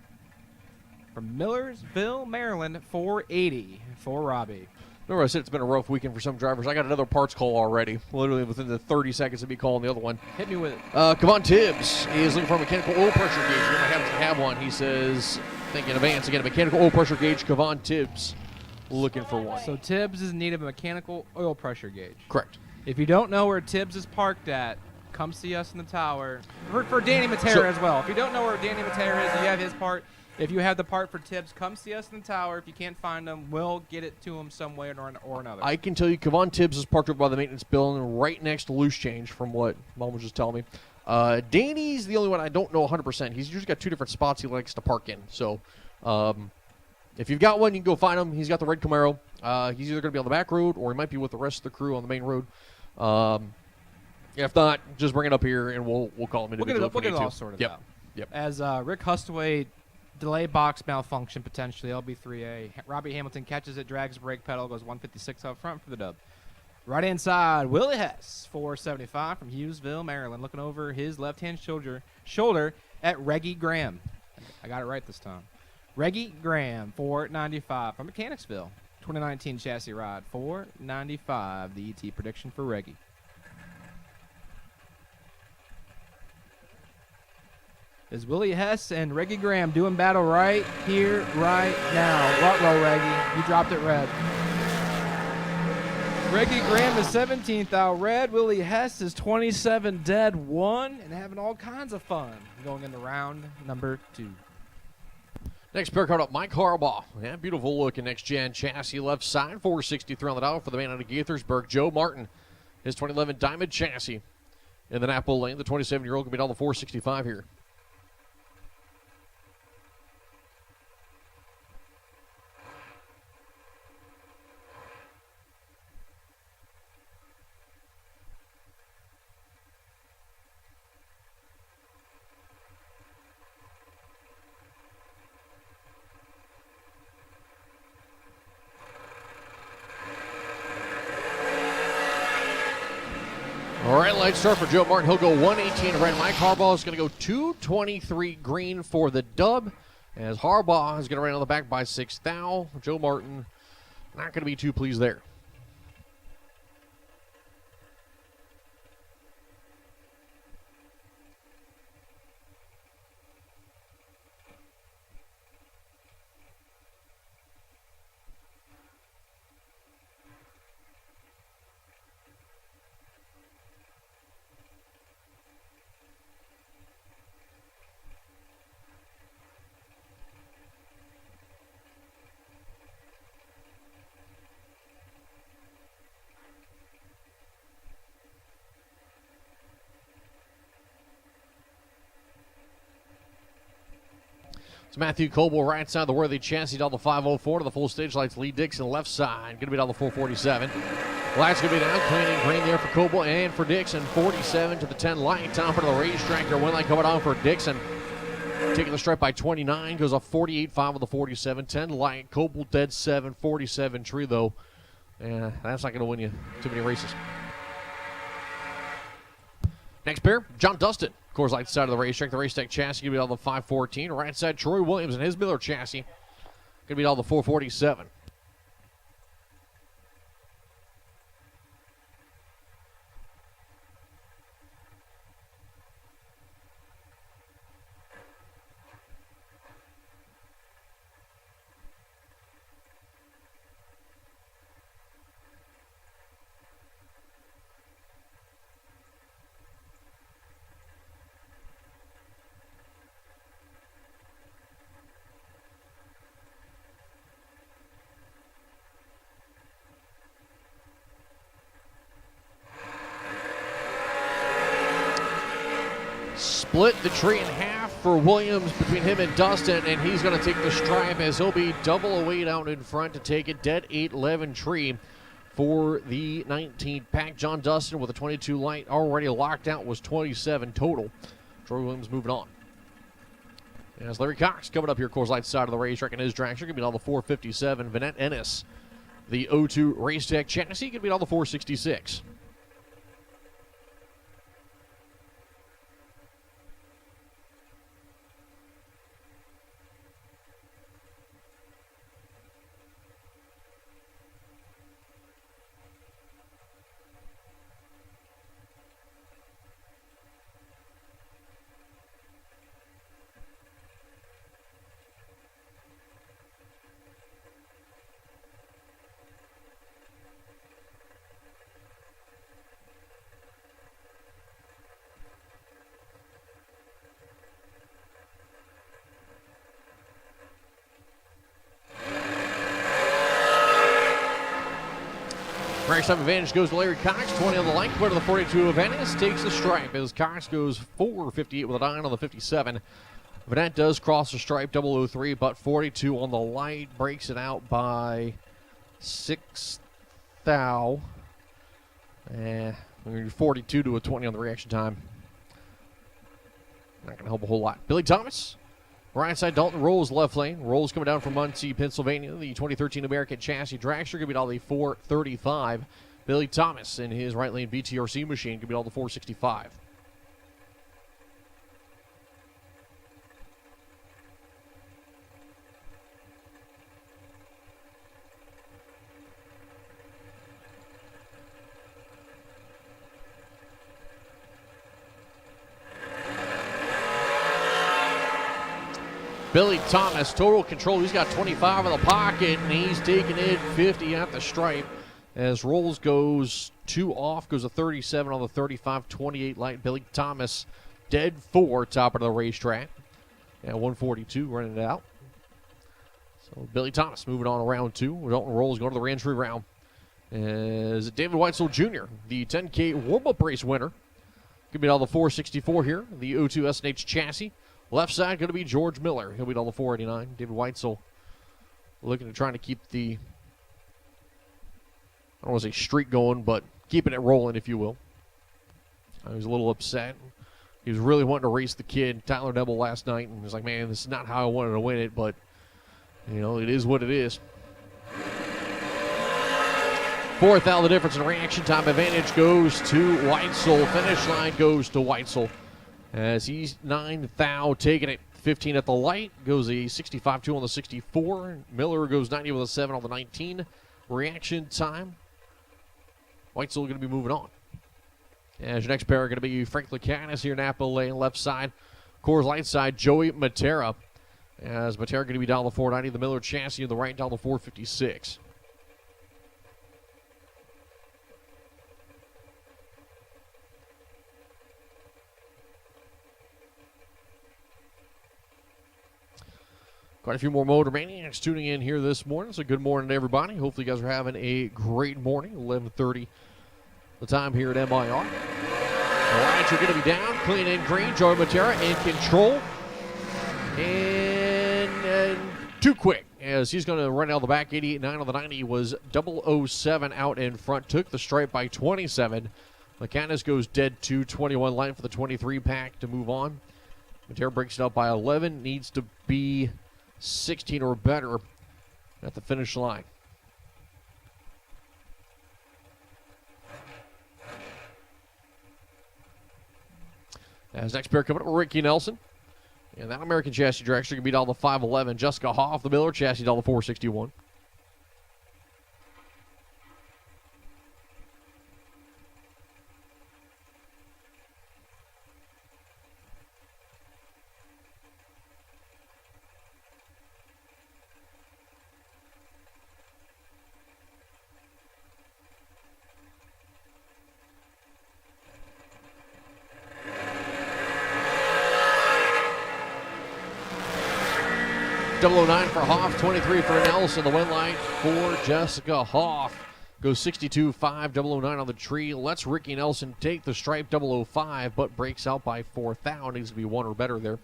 [SPEAKER 2] from Millersville, Maryland, 480 for Robbie.
[SPEAKER 1] Remember I said it's been a rough weekend for some drivers. I got another parts call already, literally within the 30 seconds of me calling the other one.
[SPEAKER 2] Hit me with it.
[SPEAKER 1] Kevon Tibbs is looking for a mechanical oil pressure gauge. You're going to have one. He says, think in advance, again, a mechanical oil pressure gauge. Kevon Tibbs looking for one.
[SPEAKER 2] So Tibbs is in need of a mechanical oil pressure gauge.
[SPEAKER 1] Correct.
[SPEAKER 2] If you don't know where Tibbs is parked at, come see us in the tower. For Danny Matera as well. If you don't know where Danny Matera is, you have his part. If you have the part for Tibbs, come see us in the tower. If you can't find him, we'll get it to him some way or another.
[SPEAKER 1] I can tell you Kevon Tibbs is parked over by the maintenance building right next to Loose Change from what Mom was just telling me. Danny's the only one I don't know 100%. He's usually got 2 different spots he likes to park in. So if you've got one, you can go find him. He's got the red Camaro. He's either going to be on the back road or he might be with the rest of the crew on the main road. If not, just bring it up here and we'll call him individually.
[SPEAKER 2] We'll get it all sorted out.
[SPEAKER 1] Yep.
[SPEAKER 2] As Rick Hustaway, delay box malfunction potentially, LB3A. Robbie Hamilton catches it, drags brake pedal, goes 156 up front for the dub. Right hand side, Willie Hess, 475 from Hughesville, Maryland, looking over his left-hand shoulder at Reggie Graham. I got it right this time. Reggie Graham, 495 from Mechanicsville. 2019 chassis ride, 495, the ET prediction for Reggie. Is Willie Hess and Reggie Graham doing battle right here, right now? What row, Reggie? You dropped it red. Reggie Graham is 17th out red. Willie Hess is 27 dead 1 and having all kinds of fun going into round number 2.
[SPEAKER 1] Next pair caught up Mike Harbaugh. Yeah, beautiful looking next gen chassis left side. 463 on the dial for the man out of Gaithersburg, Joe Martin. His 2011 Diamond chassis in the Napa lane. The 27-year-old can be down the 465 here. All right, light start for Joe Martin. He'll go 118 red. Mike Harbaugh is going to go 223 green for the dub. As Harbaugh is going to run on the back by 6 thou. Joe Martin not going to be too pleased there. It's Matthew Coble right side of the worthy chassis down the 504 to the full stage lights. Lee Dixon left side, going to be down the 447. Lights going to be down, clean and green there for Coble and for Dixon. 47 to the 10 light. Top of the racetrack. Your win light coming on for Dixon. Taking the stripe by 29, goes off 48.5 with the 47. 10 light, Coble dead 7, 47 tree though. Yeah, that's not going to win you too many races. Next pair, John Dustin. Coors Light side of the racetrack. The racetrack chassis going to be on the 514. Right side, Troy Williams and his Miller chassis going to be on the 447. Split the tree in half for Williams between him and Dustin, and he's going to take the stripe as he'll be double away out in front to take it. Dead 8-11 tree for the 19 pack. John Dustin with a 22 light already locked out, was 27 total. Troy Williams moving on. As Larry Cox coming up here, Coors Light side of the racetrack in his dragster, going to be on the 457. Vanette Ennis, the O2 Race Tech chassis, going to be on the 466. Race time advantage goes to Larry Cox, 20 on the light, clear to the 42 of Ennis, takes the stripe as Cox goes 458 with a 9 on the 57. Vanette does cross the stripe, 003, but 42 on the light, breaks it out by 6 thou. 42 to a 20 on the reaction time. Not going to help a whole lot. Billy Thomas, right side, Dalton Rolls left lane. Rolls coming down from Muncie, Pennsylvania. The 2013 American Chassis Dragster going to be all the 435. Billy Thomas in his right lane BTRC machine going to be all the 465. Billy Thomas, total control. He's got 25 in the pocket, and he's taking it 50 at the stripe. As Rolls goes 2 off, goes a 37 on the 35, 28 light. Billy Thomas, dead 4, top of the racetrack. And 142 running it out. So Billy Thomas moving on to round 2. Dalton Rolls going to the re-entry round. As David Weitzel Jr., the 10K warm-up race winner. Could be all the 464 here, the O2 SNH chassis. Left side going to be George Miller. He'll be on the 489. David Weitzel looking to trying to keep the, I don't want to say streak going, but keeping it rolling, if you will. He was a little upset. He was really wanting to race the kid, Tyler Nebel, last night, and he was like, man, this is not how I wanted to win it, but, you know, it is what it is. 4th out, the difference in reaction time advantage goes to Weitzel. Finish line goes to Weitzel. As he's 9 thou, taking it 15 at the light, goes a 65-2 on the 64. Miller goes 90 with a 7 on the 19. Reaction time, Weitzel going to be moving on. As your next pair are going to be Frank Lucanis here, Napa Lane, left side. Coors Light side, Joey Matera. As Matera going to be down the 490, the Miller chassis on the right down the 456. Quite a few more Motor Maniacs tuning in here this morning. So good morning to everybody. Hopefully you guys are having a great morning. 11:30 the time here at MIR. The lights are going to be down. Clean and green. Joey Matera in control. And too quick as he's going to run out the back. 88.9 on the 90 was 007 out in front. Took the stripe by 27. Lucanis goes dead to 21 line for the 23 pack to move on. Matera breaks it up by 11. Needs to be 16 or better at the finish line. As next pair coming up, Ricky Nelson. And that American Chassis Dragster can beat all the 511. Jessica Hoff, the Miller Chassis, all the 461. .009 for Hoff, 23 for Nelson. The win light for Jessica Hoff goes 62.5, 009 on the tree. Lets Ricky Nelson take the stripe, 005, but breaks out by 4 thou. Needs to be 1 or better there.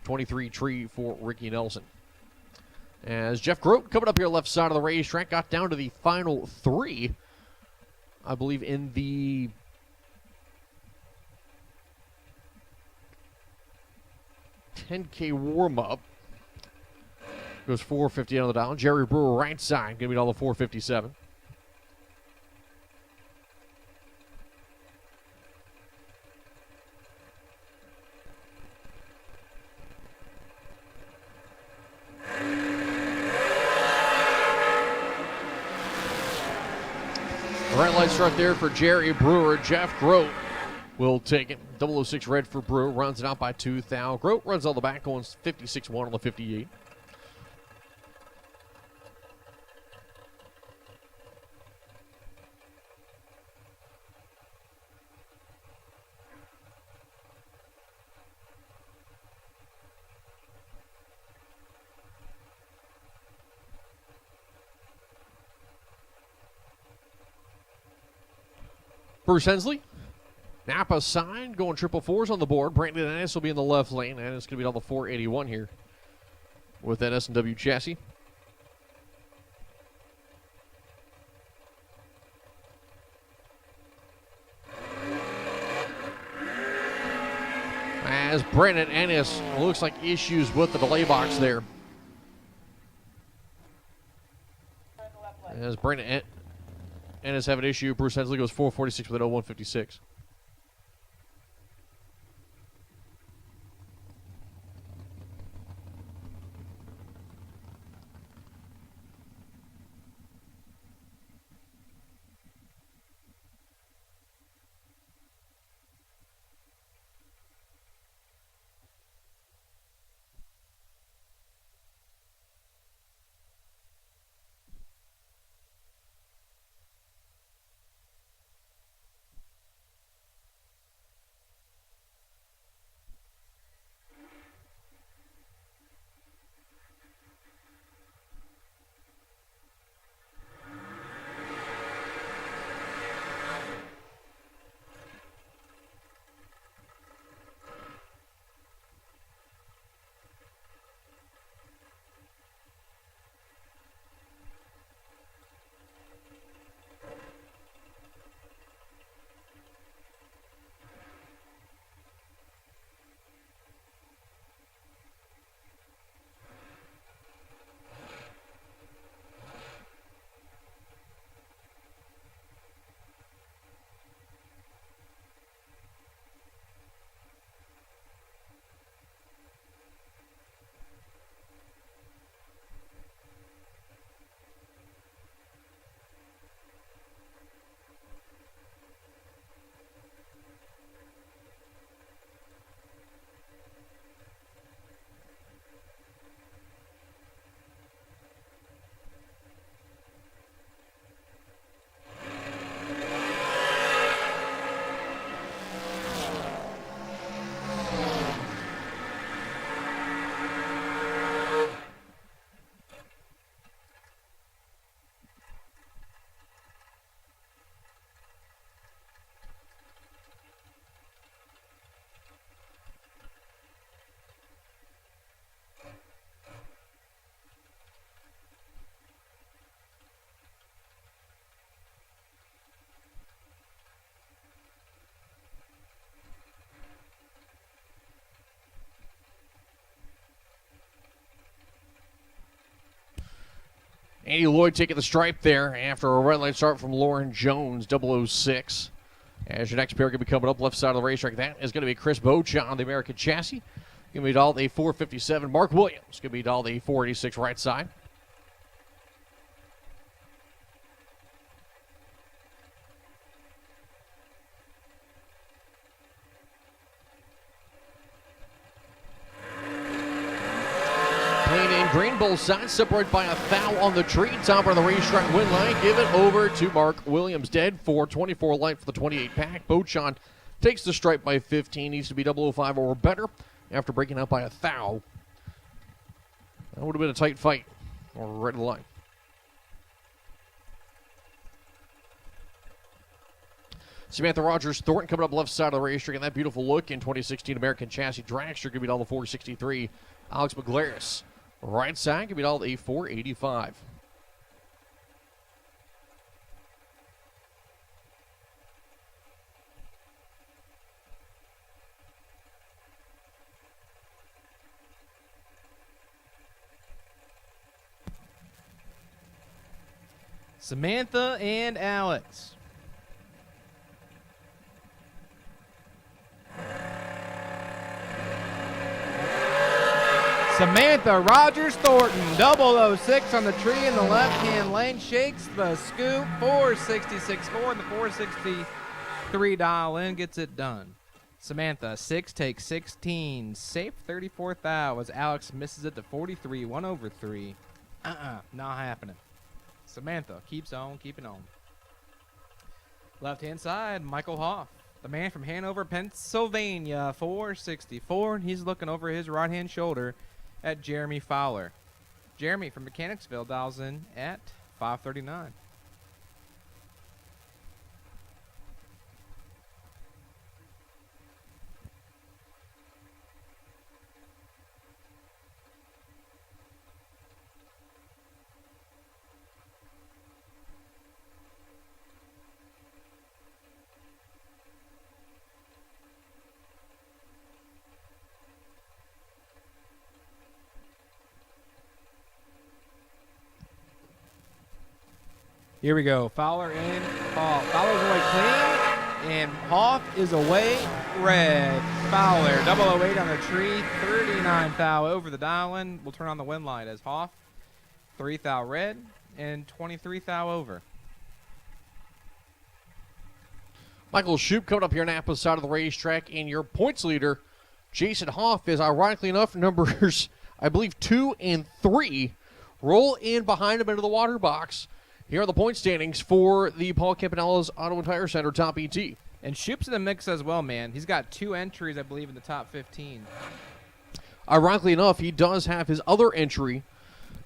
[SPEAKER 1] 23 tree for Ricky Nelson. As Jeff Grote coming up here left side of the racetrack, got down to the final 3 I believe, in the $10K warm-up. Goes 450 on the dial. Jerry Brewer right side, gonna beat all the 457. Right light start there for Jerry Brewer. Jeff Grote will take it. 006 red for Brewer. Runs it out by 2 thou. Grote runs on the back, going 56-1 on the 58. Bruce Hensley, Napa sign, going 444s on the board. Brandon Ennis will be in the left lane, and it's going to be on the 481 here with that S&W chassis. As Brandon Ennis looks like issues with the delay box there. As Brandon Ennis have an issue, Bruce Hensley goes 446 with an 0156. Andy Lloyd taking the stripe there after a red light start from Lauren Jones, 006. As your next pair going to be coming up left side of the racetrack, that is going to be Chris Beauchamp on the American chassis. Going to be dolled a 457. Mark Williams going to be dolled a 486 right side. Green both sides separated by a foul on the tree. Top of the racetrack win line. Give it over to Mark Williams. Dead for 24 light for the 28 pack. Beauchamp takes the stripe by 15. Needs to be 005 or better after breaking out by a foul. That would have been a tight fight. Or right of the line. Samantha Rogers Thornton coming up left side of the racetrack. And that beautiful look in 2016 American Chassis Dragster. Going to be all the 463. Alex McGlaris. Right side, can be all a 485.
[SPEAKER 2] Samantha and Alex. Samantha Rogers Thornton, 006 on the tree in the left-hand lane, shakes the scoop, 466.4 and the 463 dial in, gets it done. Samantha, 6 takes 16, safe 34 thou as Alex misses it to 43, 1 over 3. Not happening. Samantha keeps on keeping on. Left-hand side, Michael Hoff, the man from Hanover, Pennsylvania, 464, and he's looking over his right-hand shoulder at Jeremy Fowler. Jeremy from Mechanicsville dials in at 539. Here we go. Fowler in. Hoff. Fowler's away clean, and Hoff is away red. Fowler, 008 on the tree, 39 thou over the dial-in. We'll turn on the wind light as Hoff, 3 thou red, and 23 thou over.
[SPEAKER 1] Michael Shoup coming up here on Napa's side of the racetrack, and your points leader, Jason Hoff, is ironically enough numbers, I believe, 2 and 3, roll in behind him into the water box. Here are the point standings for the Paul Campanella's Auto and Tire Center Top ET.
[SPEAKER 2] And Shoup's in the mix as well, man. He's got 2 entries, I believe, in the top 15.
[SPEAKER 1] Ironically enough, he does have his other entry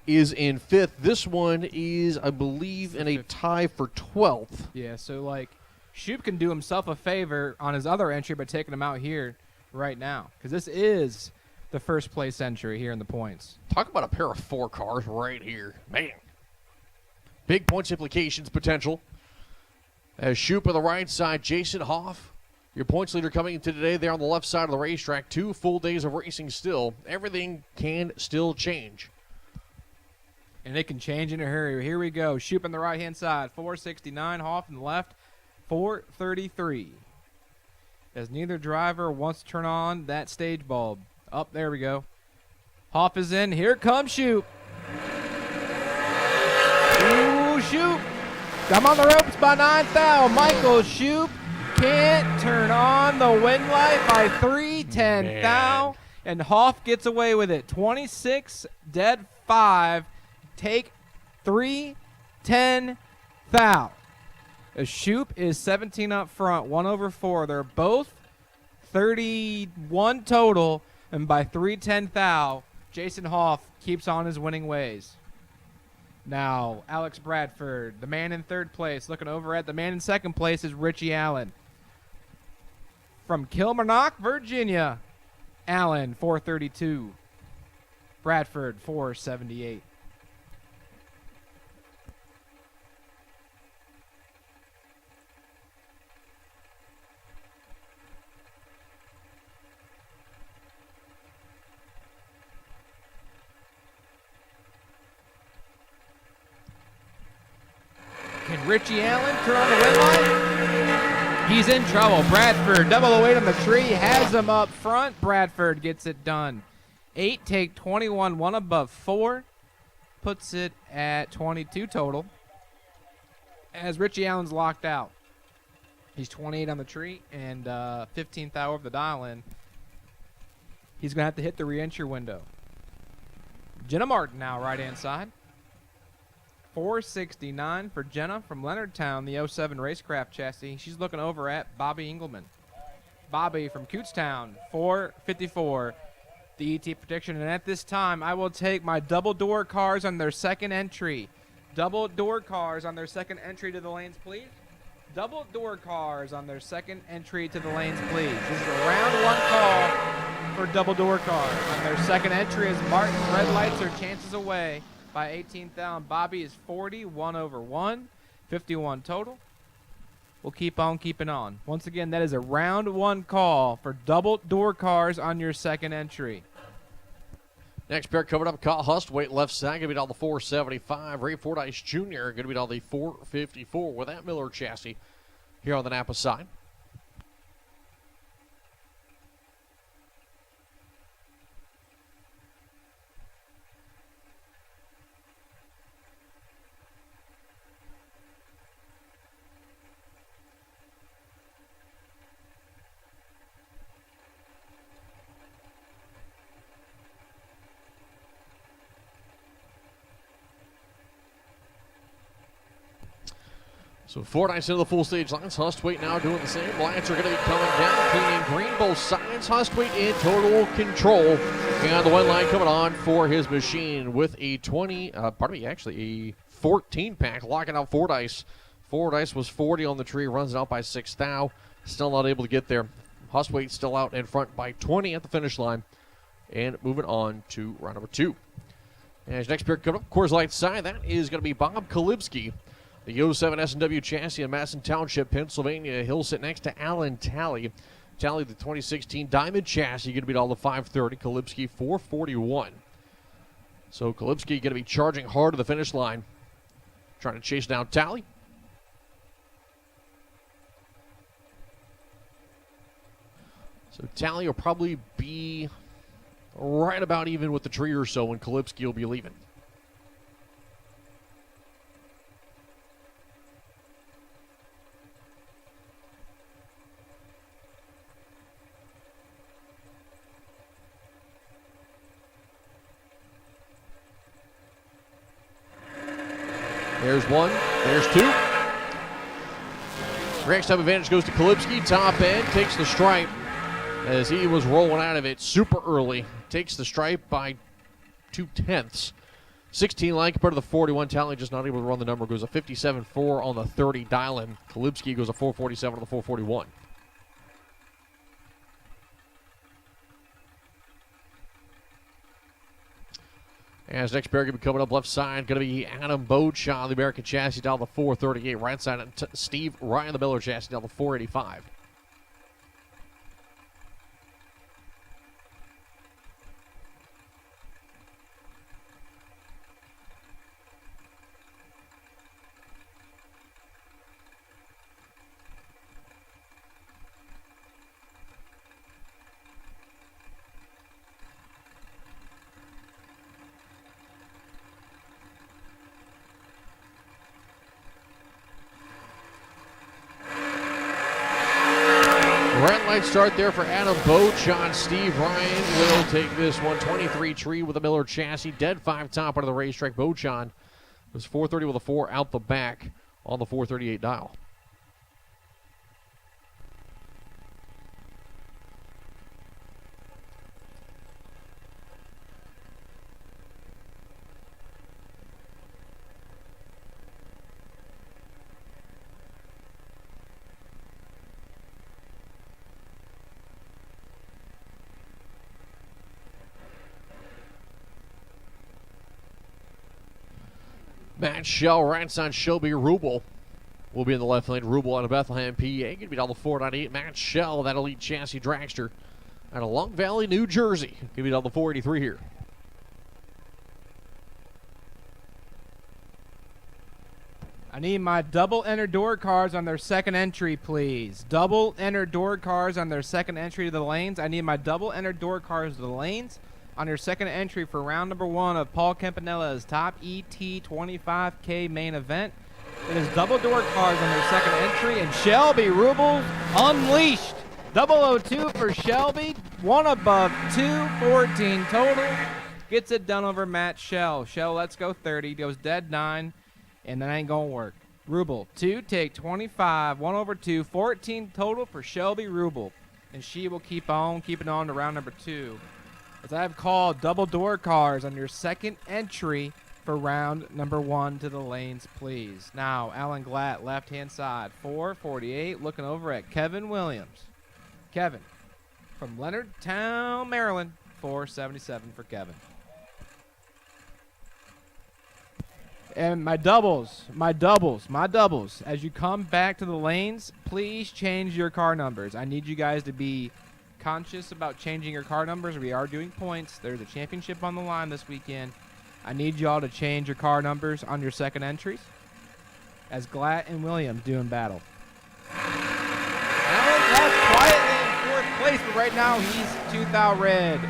[SPEAKER 1] is in 5th. This one is, I believe, in a tie for 12th.
[SPEAKER 2] Yeah, so, like, Shoup can do himself a favor on his other entry by taking him out here right now, because this is the first place entry here in the points.
[SPEAKER 1] Talk about a pair of 4 cars right here. Man. Big points implications potential. As Shoup on the right side, Jason Hoff, your points leader coming into today there on the left side of the racetrack. 2 full days of racing still. Everything can still change.
[SPEAKER 2] And it can change in a hurry. Here we go. Shoup on the right-hand side, 469. Hoff on the left, 433. As neither driver wants to turn on that stage bulb. Up, there we go. Hoff is in. Here comes Shoup. Ooh, Shoup. I'm on the ropes by 9 thou. Michael Shoup can't turn on the wind light by 310 thou. And Hoff gets away with it. 26 dead 5. Take 310 thou. As Shoup is 17 up front, 1 over 4. They're both 31 total. And by 310 thou, Jason Hoff keeps on his winning ways. Now, Alex Bradford, the man in 3rd place, looking over at the man in 2nd place is Richie Allen. From Kilmarnock, Virginia, Allen, 432. Bradford, 478. Can Richie Allen turn on the wind light? He's in trouble. Bradford, 008 on the tree, has him up front. Bradford gets it done. 8 take 21, 1 above 4. Puts it at 22 total. As Richie Allen's locked out. He's 28 on the tree and 15 thou over the dial-in. He's going to have to hit the re-entry window. Jenna Martin now right-hand side. 469 for Jenna from Leonardtown, the 07 Racecraft chassis. She's looking over at Bobby Engelman. Bobby from Cootstown, 454. The ET prediction. And at this time, I will take my double door cars on their 2nd entry. Double door cars on their 2nd entry to the lanes, please. Double door cars on their 2nd entry to the lanes, please. This is a round 1 call for double door cars. On their 2nd entry as Martin red lights their chances away by 18,000. Bobby is 40, 1 over 1, 51 total. We'll keep on keeping on. Once again, that is a round 1 call for double door cars on your 2nd entry.
[SPEAKER 1] Next pair coming up, Kyle Hustwaite, left side, going to be down the 475. Ray Fordyce Jr. going to be down the 454 with that Miller chassis here on the Napa side. So Fordyce into the full stage lines. Hustwaite now doing the same. Lights are going to be coming down, clean and green both sides. Hustwaite in total control. And the one line coming on for his machine with a 14 pack locking out Fordyce. Fordyce was 40 on the tree, runs it out by 6 thou. Still not able to get there. Hustwaite still out in front by 20 at the finish line. And moving on to round number 2. As next pair coming up, Coors Light side, that is going to be Bob Kalibski. The 07 S&W chassis in Madison Township, Pennsylvania. He'll sit next to Alan Talley. Talley, the 2016 Diamond chassis, going to be all the 530. Kalibski, 441. So Kalibski going to be charging hard to the finish line, trying to chase down Talley. So Talley will probably be right about even with the tree or so when Kalibski will be leaving. There's one. There's two. Race time advantage goes to Kalibski. Top end takes the stripe as he was rolling out of it super early. Takes the stripe by 2/10. 16 line compared to the 41. Talley just not able to run the number. Goes a 57.4 on the 30 dial-in. Kalibski goes a 447 on the 441. As next pair going to be coming up left side, going to be Adam Beauchamp, the American chassis, down the 438. Right side, Steve Ryan, the Miller chassis, down the 485. Red light start there for Adam Beauchamp. Steve Ryan will take this one. 23 tree with a Miller chassis. Dead 5 top out of the racetrack. Beauchamp was 430 with a 4 out the back on the 438 dial. Matt Shell, right side Shelby Rubel will be in the left lane. Rubel out of Bethlehem, PA. Going to be down the 498. Matt Shell, that elite chassis dragster out of Long Valley, New Jersey. Going to be down the 483 here.
[SPEAKER 2] I need my double enter door cars on their second entry, please. Double enter door cars on their second entry to the lanes. I need my double enter door cars to the lanes on your second entry for round number 1 of Paul Campanella's Top ET 25K main event. It is double door cars on their second entry, and Shelby Rubel unleashed. 002 for Shelby, 1 above 214 total. Gets it done over Matt Shell. Shell, let's go 30, goes dead 9, and that ain't gonna work. Rubel, 2, take 25, 1 over 2, 14 total for Shelby Rubel. And she will keep on keeping on to round number 2. As I have called double door cars on your second entry for round number 1 to the lanes, please. Now, Alan Glatt, left-hand side, 448, looking over at Kevin Williams. Kevin, from Leonardtown, Maryland, 477 for Kevin. And my doubles, as you come back to the lanes, please change your car numbers. I need you guys to be conscious about changing your car numbers. We are doing points. There's a championship on the line this weekend. I need y'all to change your car numbers on your second entries as Glatt and Williams do in battle. That's quietly in fourth place, but right now he's 2,000 red.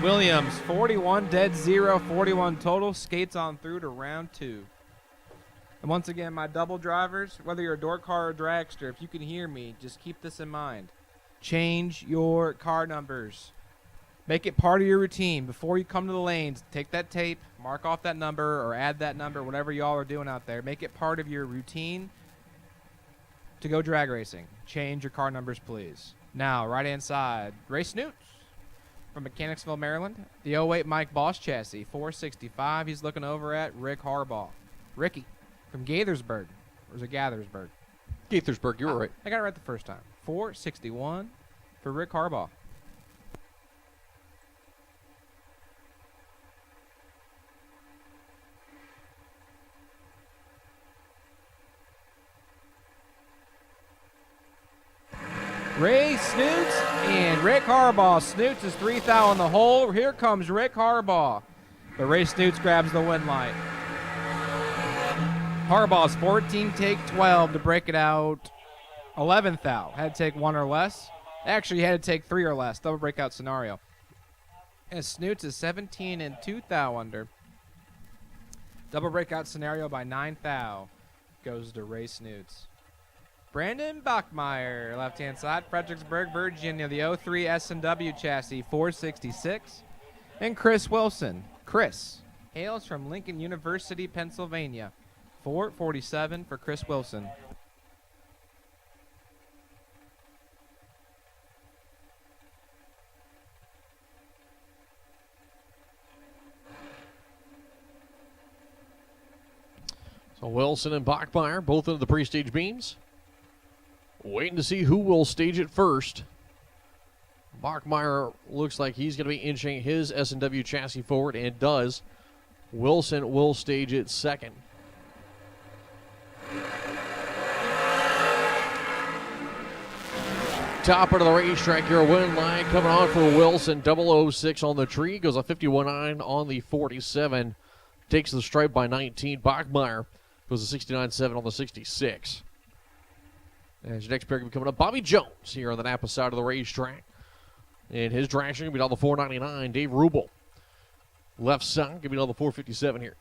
[SPEAKER 2] Williams, 41 dead, 0, 41 total, skates on through to round 2. And once again, my double drivers, whether you're a door car or dragster, if you can hear me, just keep this in mind. Change your car numbers. Make it part of your routine. Before you come to the lanes, take that tape, mark off that number, or add that number, whatever y'all are doing out there. Make it part of your routine to go drag racing. Change your car numbers, please. Now, right-hand side, Ray Snoots from Mechanicsville, Maryland. The 08 Mike Boss chassis, 465. He's looking over at Rick Harbaugh. Ricky from Gaithersburg. Or is it Gathersburg?
[SPEAKER 1] Gaithersburg, you were right.
[SPEAKER 2] I got it right the first time. 461 for Rick Harbaugh. Ray Snoots and Rick Harbaugh. Snoots is 3,000 on the hole. Here comes Rick Harbaugh. But Ray Snoots grabs the win light. Harbaugh's 14, take 12 to break it out. 11th out. Had to take 1 or less. Actually, he had to take 3 or less. Double breakout scenario. And Snoots is 17 and 2,000 under. Double breakout scenario by 9,000 goes to Ray Snoots. Brandon Bachmeyer, left-hand side, Fredericksburg, Virginia, the 03 S&W chassis, 466. And Chris Wilson. Chris hails from Lincoln University, Pennsylvania, 447 for Chris Wilson.
[SPEAKER 1] So Wilson and Bachmeyer both into the pre-stage beams. Waiting to see who will stage it first. Bachmeyer looks like he's going to be inching his S&W chassis forward, and does. Wilson will stage it second. Top of the racetrack here, win line coming on for Wilson. 006 on the tree, goes a 51.9 on the 47. Takes the stripe by 19. Bachmeyer goes a 69.7 on the 66. As your next pair going to be coming up, Bobby Jones here on the Napa side of the racetrack. And his dragster going to be down the 499, Dave Rubel. Left side going to be down the 457 here.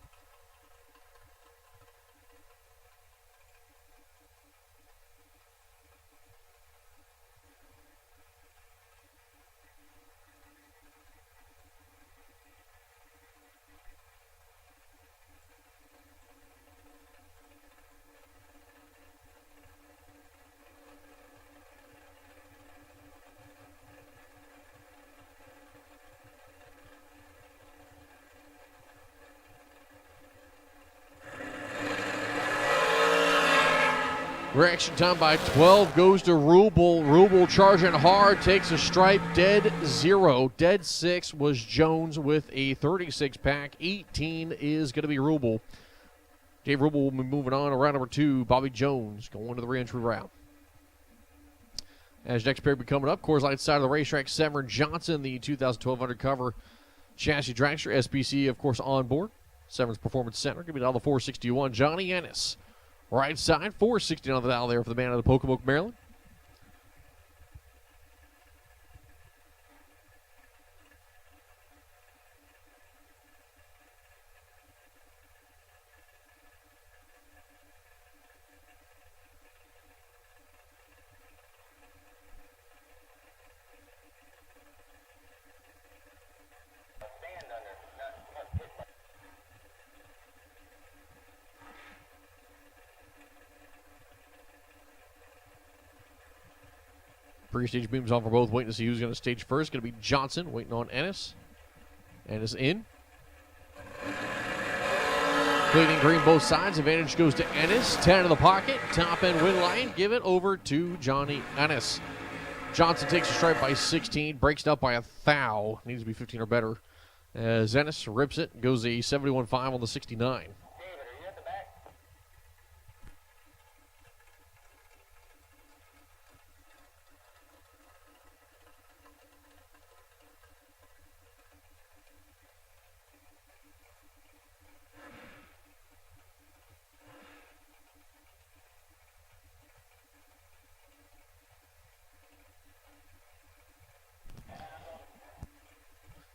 [SPEAKER 1] Reaction time by 12 goes to Rubel. Rubel charging hard, takes a stripe, dead 0. Dead 6 was Jones with a 36 pack. 18 is going to be Rubel. Dave Rubel will be moving on to round number 2. Bobby Jones going to the re-entry round. As next pair be coming up, Coors Light side of the racetrack, Severn Johnson, the 2012 undercover chassis dragster. SPC, of course, on board. Severn's Performance Center going to be down the 461. Johnny Ennis. Right side, 460 on the dial there for the man out of Pocomoke, Maryland. Pre-stage beams on for both, waiting to see who's going to stage first. Going to be Johnson, waiting on Ennis. Ennis in. Bleeding green both sides. Advantage goes to Ennis. 10 in the pocket. Top end win line. Give it over to Johnny Ennis. Johnson takes a stripe by 16. Breaks it up by 1,000. Needs to be 15 or better. As Ennis rips it. Goes a 71.5 on the 69.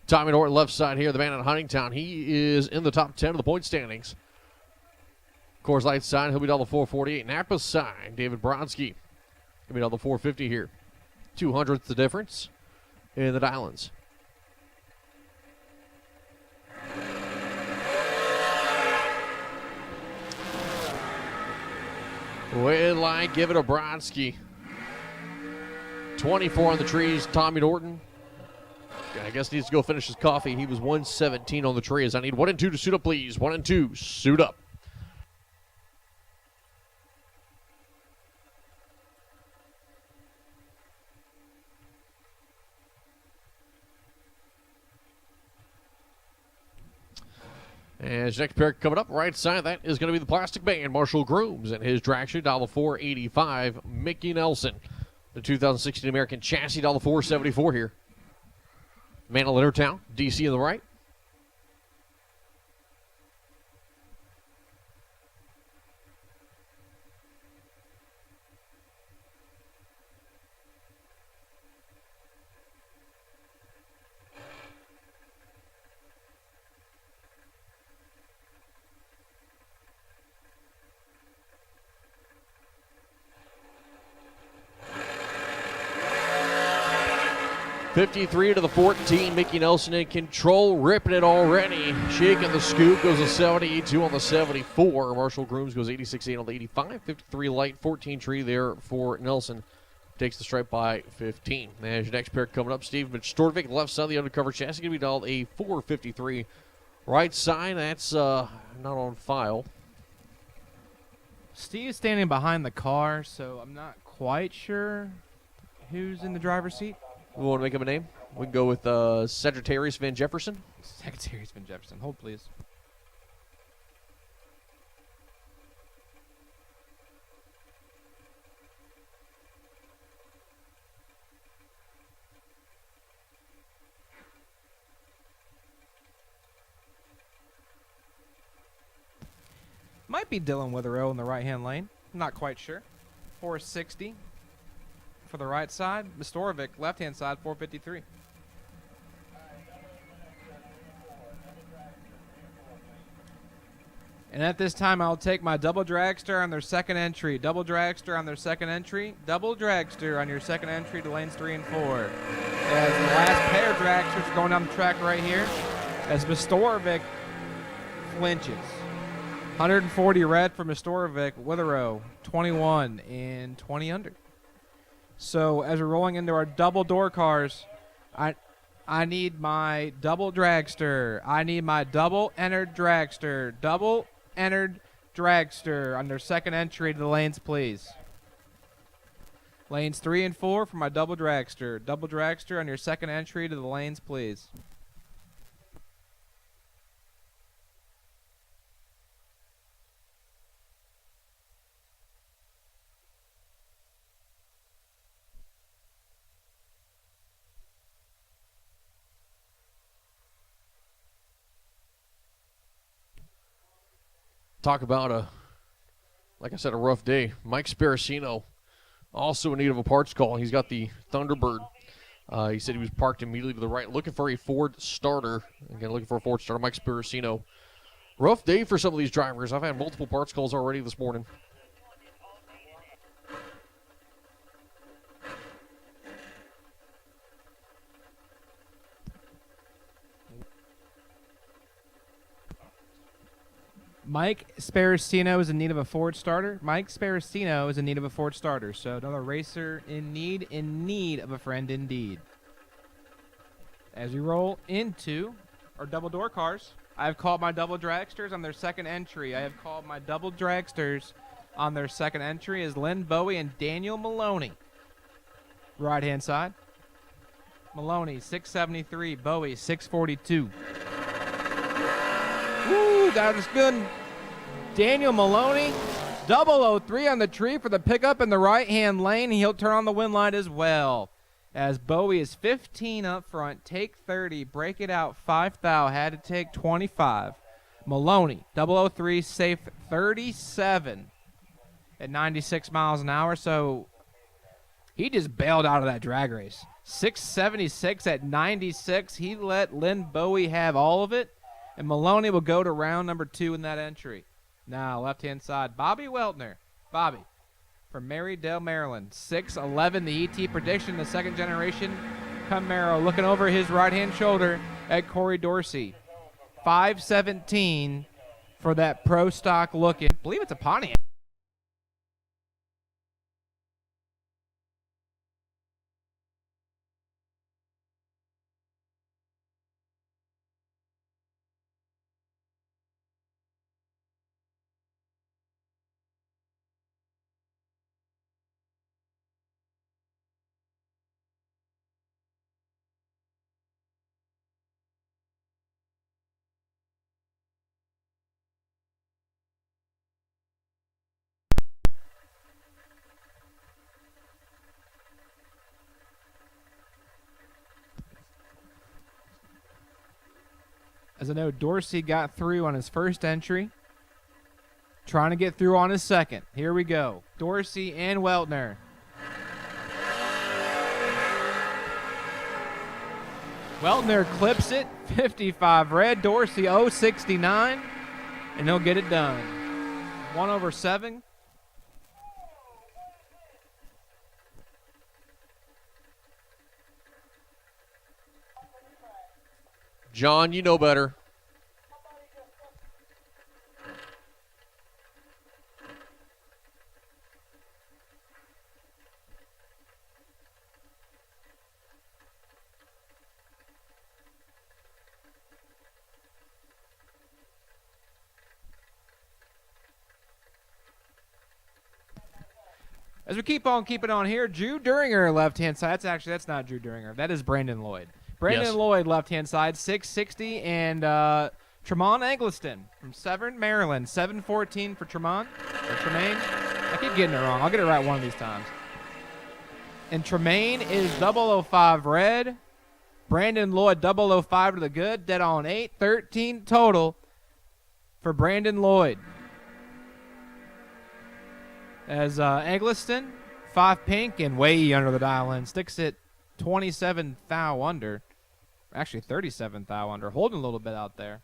[SPEAKER 1] Tommy Norton left side here, the man in Huntingtown. He is in the top 10 of the point standings. Coors Light side, he'll be down the 448. Napa side, David Bronski. He'll be down the 450 here. 200th the difference in the Diamonds. Red light, give it to Bronski. 24 on the trees, Tommy Norton. I guess needs to go finish his coffee. He was 117 on the trees. I need 1 and 2 to suit up, please. 1 and 2, suit up. And his next pair coming up, right side, that is going to be the Plastic Band, Marshall Grooms, and his dragster, $485, Mickey Nelson. The 2016 American Chassis, $474 here. Man of Leonardtown, DC in the right. $53 to the 14. Mickey Nelson in control, ripping it already. Shaking the scoop, goes a 72 on the 74. Marshall Grooms goes 86-8 on the 85. 53 light, 14 tree there for Nelson. Takes the stripe by 15. As your next pair coming up, Steve Storvik, left side of the undercover chassis, going to be dialed a 453. Right side, that's not on file.
[SPEAKER 2] Steve's standing behind the car, so I'm not quite sure who's in the driver's seat.
[SPEAKER 1] We want to make him a name? We can go with Sagittarius Van Jefferson.
[SPEAKER 2] Secretary Van Jefferson. Hold, please. Might be Dylan Witherow in the right-hand lane. Not quite sure. 460 for the right side. Mistorovic, left-hand side, 453. And at this time, I'll take my double dragster on their second entry. Double dragster on their second entry. Double dragster on your second entry to lanes 3 and 4. As the last pair of dragsters are going down the track right here. As Mistorovic flinches. 140 red for Mistorovic. Witherow, 21 and 20 under. So as we're rolling into our double door cars, I need my double dragster. I need my double entered dragster. Double entered dragster on their second entry to the lanes, please. Lanes 3 and 4 for my double dragster. Double dragster on your second entry to the lanes, please.
[SPEAKER 1] Talk about like I said, a rough day. Mike Sparacino, also in need of a parts call. He's got the Thunderbird. He said he was parked immediately to the right, looking for a Ford starter. Again, looking for a Ford starter. Mike Sparacino. Rough day for some of these drivers. I've had multiple parts calls already this morning.
[SPEAKER 2] Mike Sparacino is in need of a Ford starter. Mike Sparacino is in need of a Ford starter. So another racer in need of a friend indeed. As we roll into our double door cars, I have called my double dragsters on their second entry. I have called my double dragsters on their second entry as Lynn Bowie and Daniel Maloney. Right hand side. Maloney 673, Bowie 642. Woo, that was good. Daniel Maloney, 003 on the tree for the pickup in the right-hand lane. He'll turn on the wind light as well. As Bowie is 15 up front, take 30, break it out, 5 thou, had to take 25. Maloney, 003, safe 37 at 96 miles an hour. So He just bailed out of that drag race. 676 at 96. He let Lynn Bowie have all of it, and Maloney will go to round number 2 in that entry. Now, left-hand side, Bobby Weltner. Bobby from Marydale, Maryland. 6'11", the ET prediction, the second generation Camaro, looking over his right-hand shoulder at Corey Dorsey. 5'17" for that pro stock looking. I believe it's a Pontiac. As I know, Dorsey got through on his first entry. Trying to get through on his second. Here we go. Dorsey and Weltner. Weltner clips it. 55 red. Dorsey 069. And he'll get it done. 1/7.
[SPEAKER 1] John, you know better.
[SPEAKER 2] As we keep on keeping on here, Drew Duringer, left-hand side. That's not Drew Duringer. That is Brandon Lloyd. Brandon
[SPEAKER 1] Yes.
[SPEAKER 2] Lloyd, left-hand side, 660, and Tremont Eggleston from Severn, Maryland, 714 for Tremont, or Tremaine. I keep getting it wrong. I'll get it right one of these times. And Tremaine is 005 red. Brandon Lloyd, 005 to the good, dead on 8, 13 total for Brandon Lloyd. As Eggleston, 5 pink and way under the dial in, sticks it 27 thou under. Actually, 37 thou under. Holding a little bit out there.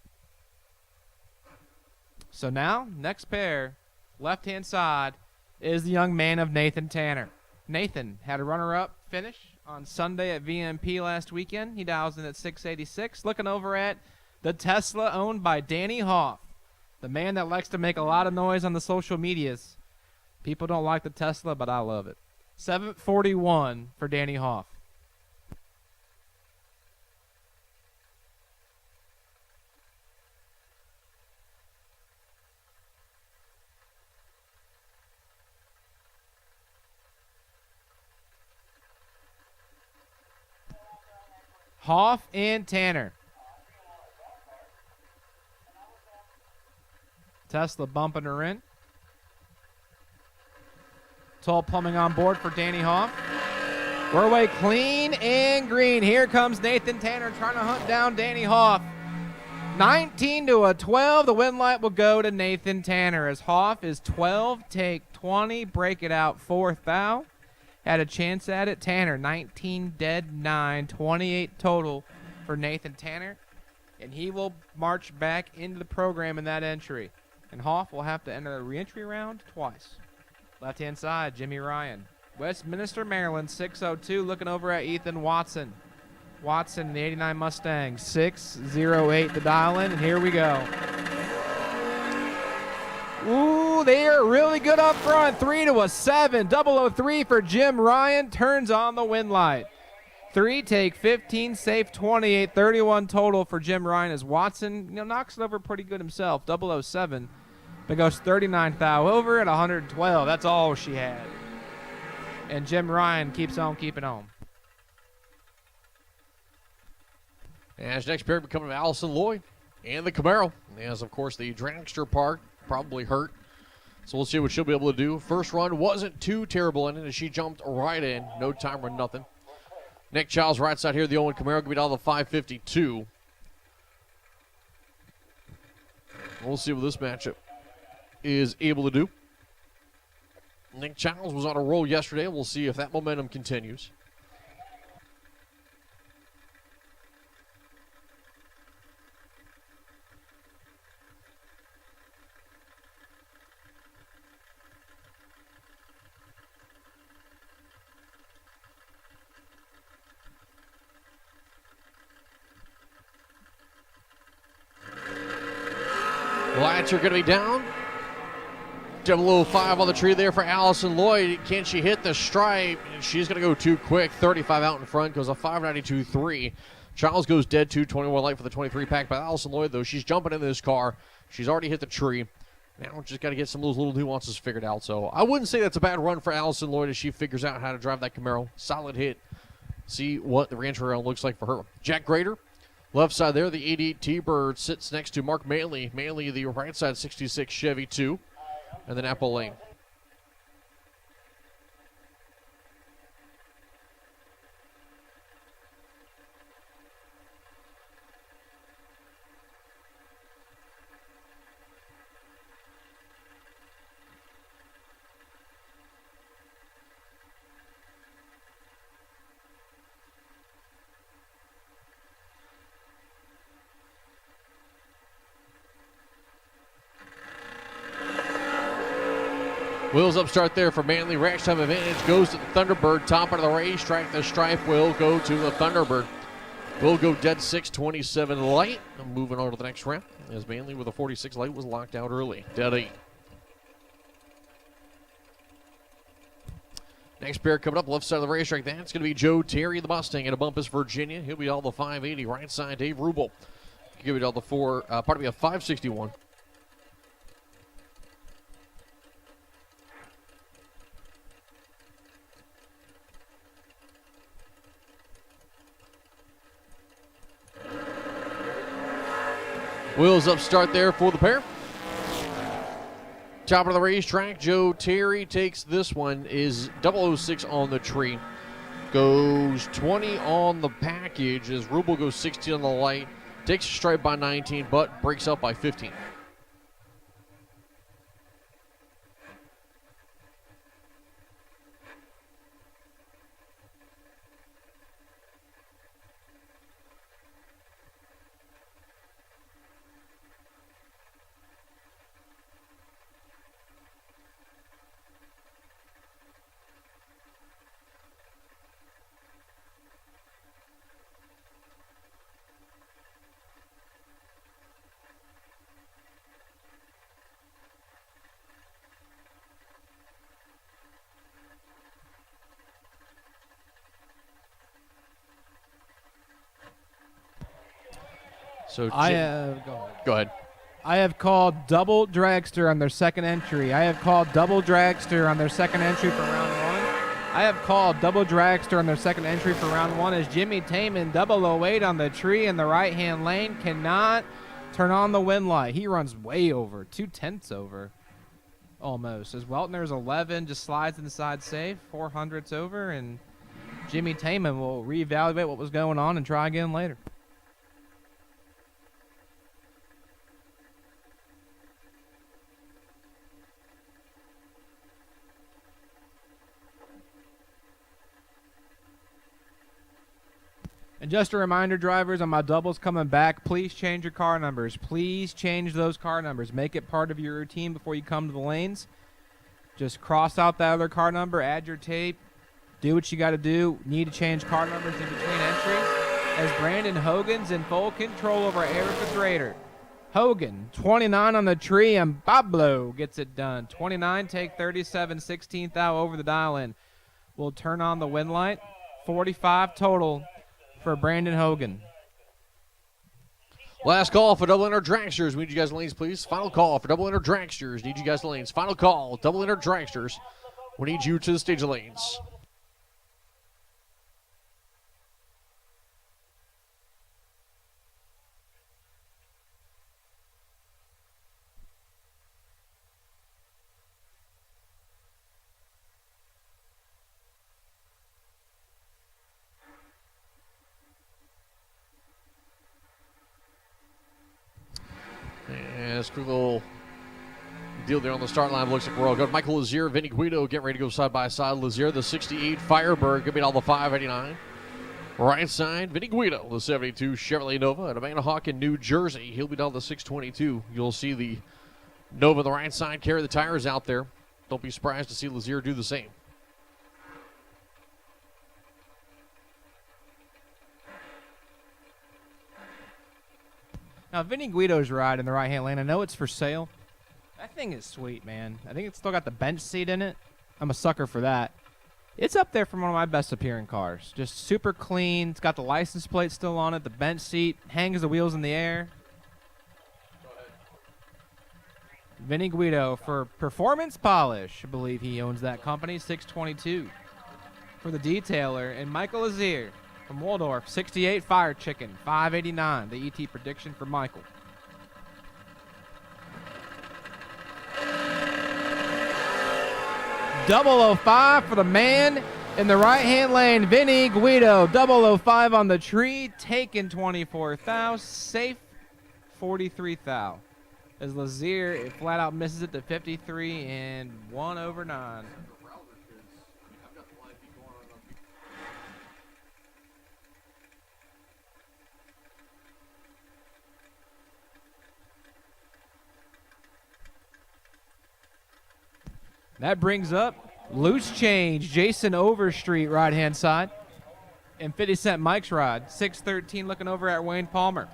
[SPEAKER 2] So now, next pair, left-hand side, is the young man of Nathan Tanner. Nathan had a runner-up finish on Sunday at VMP last weekend. He dials in at 686. Looking over at the Tesla owned by Danny Hoff, the man that likes to make a lot of noise on the social medias. People don't like the Tesla, but I love it. 741 for Danny Hoff. Hoff and Tanner. Tesla bumping her in. Toll Plumbing on board for Danny Hoff. We're away clean and green. Here comes Nathan Tanner trying to hunt down Danny Hoff. 19 to a 12. The win light will go to Nathan Tanner as Hoff is 12, take 20, break it out 4th thou. Had a chance at it. Tanner, 19 dead, 9, 28 total for Nathan Tanner. And he will march back into the program in that entry. And Hoff will have to enter the reentry round twice. Left-hand side, Jimmy Ryan. Westminster, Maryland, 602. Looking over at Ethan Watson. Watson, the 89 Mustang, 608 to dial in, and here we go. Ooh, they are really good up front. 3 to a 7. 003 for Jim Ryan. Turns on the win light. 3, take 15, safe 28, 31 total for Jim Ryan as Watson, knocks it over pretty good himself. 007. But goes 39 thou over at 112. That's all she had. And Jim Ryan keeps on keeping on.
[SPEAKER 1] As next pair becoming Allison Lloyd and the Camaro. As, of course, the dragster part probably hurt. So we'll see what she'll be able to do. First run wasn't too terrible in it as she jumped right in. No time or nothing. Nick Childs right side here. The Owen Camaro could be down to 552. We'll see what this matchup is able to do. Nick Childs was on a roll yesterday. We'll see if that momentum continues. Lights are going to be down. 005 on the tree there for Allison Lloyd. Can she hit the stripe? And she's going to go too quick. 35 out in front, goes a 592.3. Childs goes dead 21 light for the 23 pack by Allison Lloyd, though. She's jumping in this car. She's already hit the tree. Now we just got to get some of those little nuances figured out. So I wouldn't say that's a bad run for Allison Lloyd as she figures out how to drive that Camaro. Solid hit. See what the ranch round looks like for her. Jack Grader, left side there, the 88 T-Bird sits next to Mark Manley. Manley, the right side 66 Chevy 2. And then Apple Lane. Wheels up start there for Manley. Rack time advantage goes to the Thunderbird. Top of the racetrack. The stripe will go to the Thunderbird. Will go dead 627 light. Moving on to the next round as Manley with a 46 light was locked out early. Dead 8. Next pair coming up left side of the racetrack. That's going to be Joe Terry, the Mustang, at a Bumpus, Virginia. He'll be all the 580. Right side, Dave Rubel. Give it all the a 561. Wheels up start there for the pair. Top of the racetrack, Joe Terry takes this one, is 006 on the tree. Goes 20 on the package as Rubel goes 16 on the light. Takes a stripe by 19, but breaks up by 15. So go ahead.
[SPEAKER 2] I have called double dragster on their second entry. I have called double dragster on their second entry for round 1. I have called double dragster on their second entry for round 1 as Jimmy Taman 008 on the tree in the right-hand lane cannot turn on the wind light. He runs way over, 2/10 over almost. As Weltner's 11 just slides inside safe, 400s over, and Jimmy Taman will reevaluate what was going on and try again later. And just a reminder, drivers, on my doubles coming back, please change your car numbers. Please change those car numbers. Make it part of your routine before you come to the lanes. Just cross out that other car number, add your tape, do what you got to do. Need to change car numbers in between entries. As Brandon Hogan's in full control over Erica Drader. Hogan, 29 on the tree, and Pablo gets it done. 29, take 37, 16th out over the dial-in. We'll turn on the wind light. 45 total for Brandon Hogan.
[SPEAKER 1] Last call for double enter dragsters. We need you guys in lanes, please. Final call for double enter dragsters. Need you guys in lanes. Final call, double enter dragsters. We need you to the stage of lanes. This quick little deal there on the start line. Looks like we're all good. Michael Lazier, Vinny Guido getting ready to go side by side. Lazier, the 68 Firebird, gonna beat all the 589. Right side, Vinny Guido, the 72 Chevrolet Nova at Amanda Hawk in New Jersey. He'll be down the 622. You'll see the Nova on the right side carry the tires out there. Don't be surprised to see Lazier do the same.
[SPEAKER 2] Now, Vinny Guido's ride in the right-hand lane, I know it's for sale. That thing is sweet, man. I think it's still got the bench seat in it. I'm a sucker for that. It's up there for one of my best appearing cars. Just super clean. It's got the license plate still on it, the bench seat, hangs the wheels in the air. Vinny Guido for Performance Polish. I believe he owns that company, 622 for the detailer. And Michael Lazier from Waldorf, 68 Fire Chicken, 589, the ET prediction for Michael. .005 for the man in the right-hand lane, Vinny Guido. .005 on the tree, taken 24 thou, safe 43 thou. As Lazier flat out misses it to 53 and 1/9. That brings up loose change. Jason Overstreet, right-hand side. And 50 Cent Mike's ride. 613 looking over at Wayne Palmer.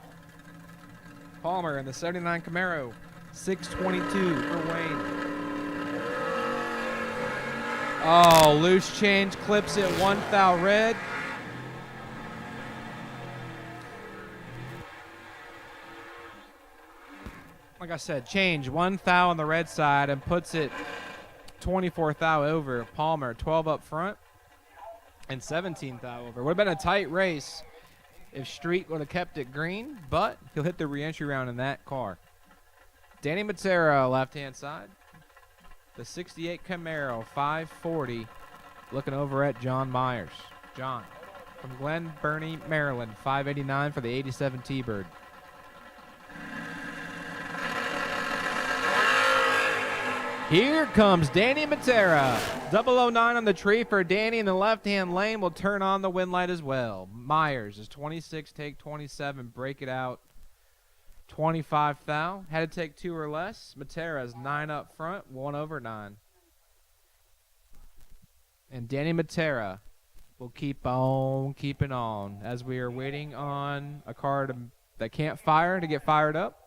[SPEAKER 2] Palmer in the 79 Camaro. 622 for Wayne. Oh, loose change clips it 1 thou red. Like I said, change 1 thou on the red side and puts it 24 thou over. Palmer 12 up front and 17 thou over. Would have been a tight race if Street would have kept it green, but he'll hit the re-entry round in that car. Danny Matera, left-hand side. The 68 Camaro, 540, looking over at John Myers. John from Glen Burnie, Maryland, 589 for the 87 T-Bird. Here comes Danny Matera. 009 on the tree for Danny in the left-hand lane. Will turn on the wind light as well. Myers is 26, take 27, break it out. 25 thou. Had to take 2 or less. Matera's 9 up front, 1/9. And Danny Matera will keep on keeping on as we are waiting on a car that can't fire to get fired up.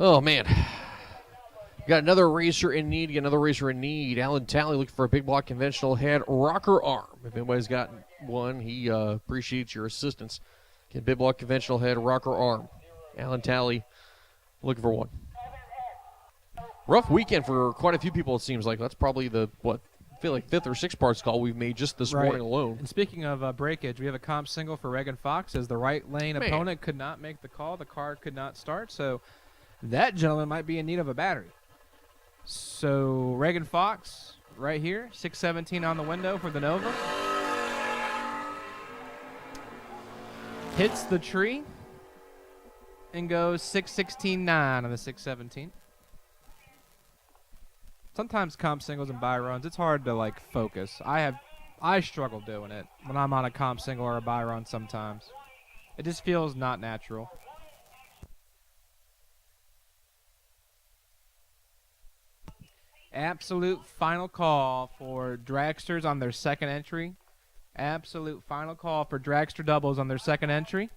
[SPEAKER 1] Oh, man. Got another racer in need. Alan Talley looking for a big block conventional head rocker arm. If anybody's got one, he appreciates your assistance. Get big block conventional head rocker arm. Alan Talley looking for one. Rough weekend for quite a few people, it seems like. That's probably I feel like 5th or 6th parts call we've made just this morning alone.
[SPEAKER 2] And speaking of breakage, we have a comp single for Reagan Fox as the right lane opponent could not make the call. The car could not start, so that gentleman might be in need of a battery. So Reagan Fox right here, 617 on the window for the Nova. Hits the tree and goes 616.9 on the 617. Sometimes comp singles and buy runs, it's hard to focus. I struggle doing it when I'm on a comp single or a buy run sometimes. It just feels not natural. Absolute final call for Dragsters on their second entry. Absolute final call for Dragster doubles on their second entry.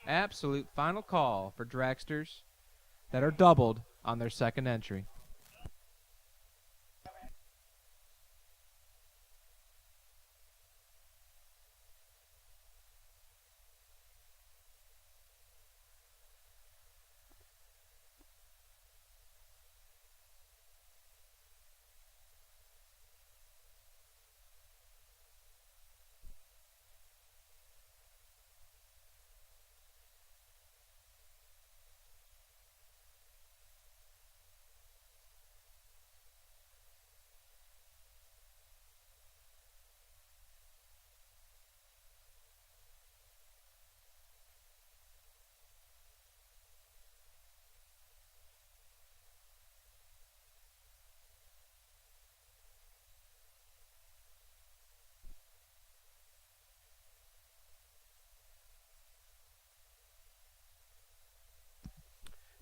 [SPEAKER 2] Absolute final call for Dragsters that are doubled on their second entry.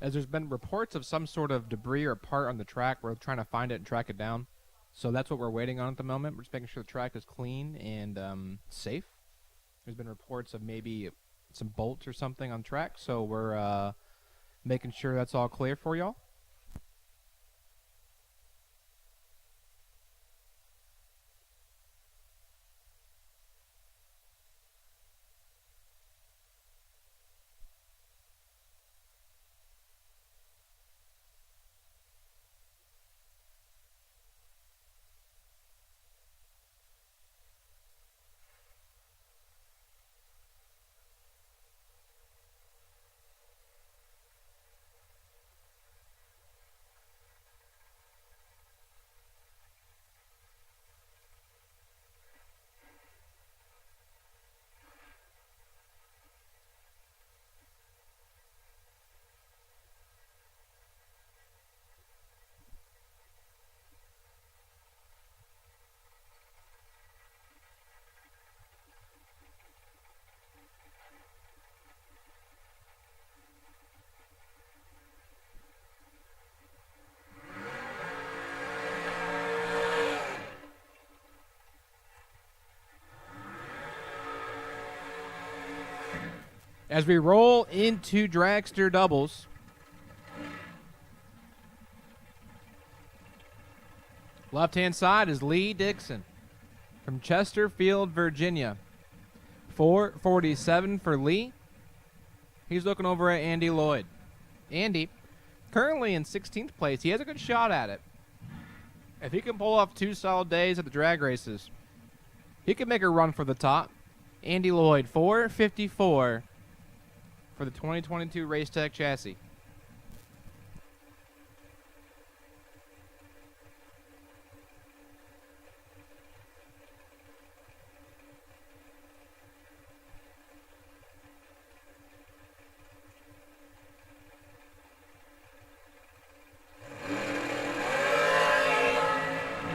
[SPEAKER 2] as there's been reports of some sort of debris or part on the track. We're trying to find it and track it down. So that's what we're waiting on at the moment. We're just making sure the track is clean and safe. There's been reports of maybe some bolts or something on track, so we're making sure that's all clear for y'all. As we roll into dragster doubles, left-hand side is Lee Dixon from Chesterfield, Virginia. 447 for Lee. He's looking over at Andy Lloyd. Andy, currently in 16th place. He has a good shot at it. If he can pull off 2 solid days at the drag races, he can make a run for the top. Andy Lloyd, 454 for the 2022 Race Tech chassis.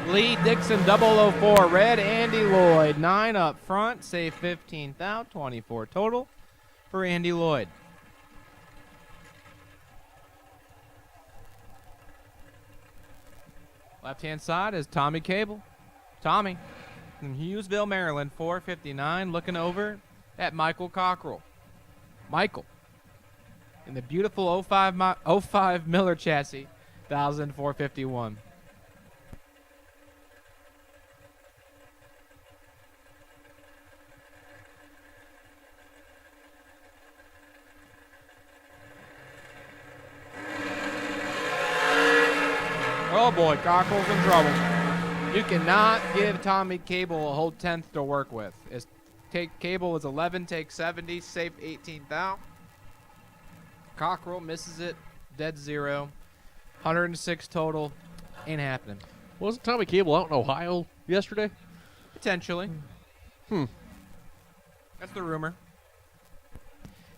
[SPEAKER 2] Lee Dixon 004, red Andy Lloyd, 9 up front, save 15 out, 24 total for Andy Lloyd. Left-hand side is Tommy Cable. Tommy from Hughesville, Maryland, 459, looking over at Michael Cockrell. Michael in the beautiful 05 Miller chassis, 1,451. Oh boy, Cockrell's in trouble. You cannot give Tommy Cable a whole 10th to work with. Cable is 11, take 70, safe 18th out. Cockrell misses it, dead zero. 106 total, ain't happening.
[SPEAKER 1] Wasn't Tommy Cable out in Ohio yesterday?
[SPEAKER 2] Potentially. That's the rumor.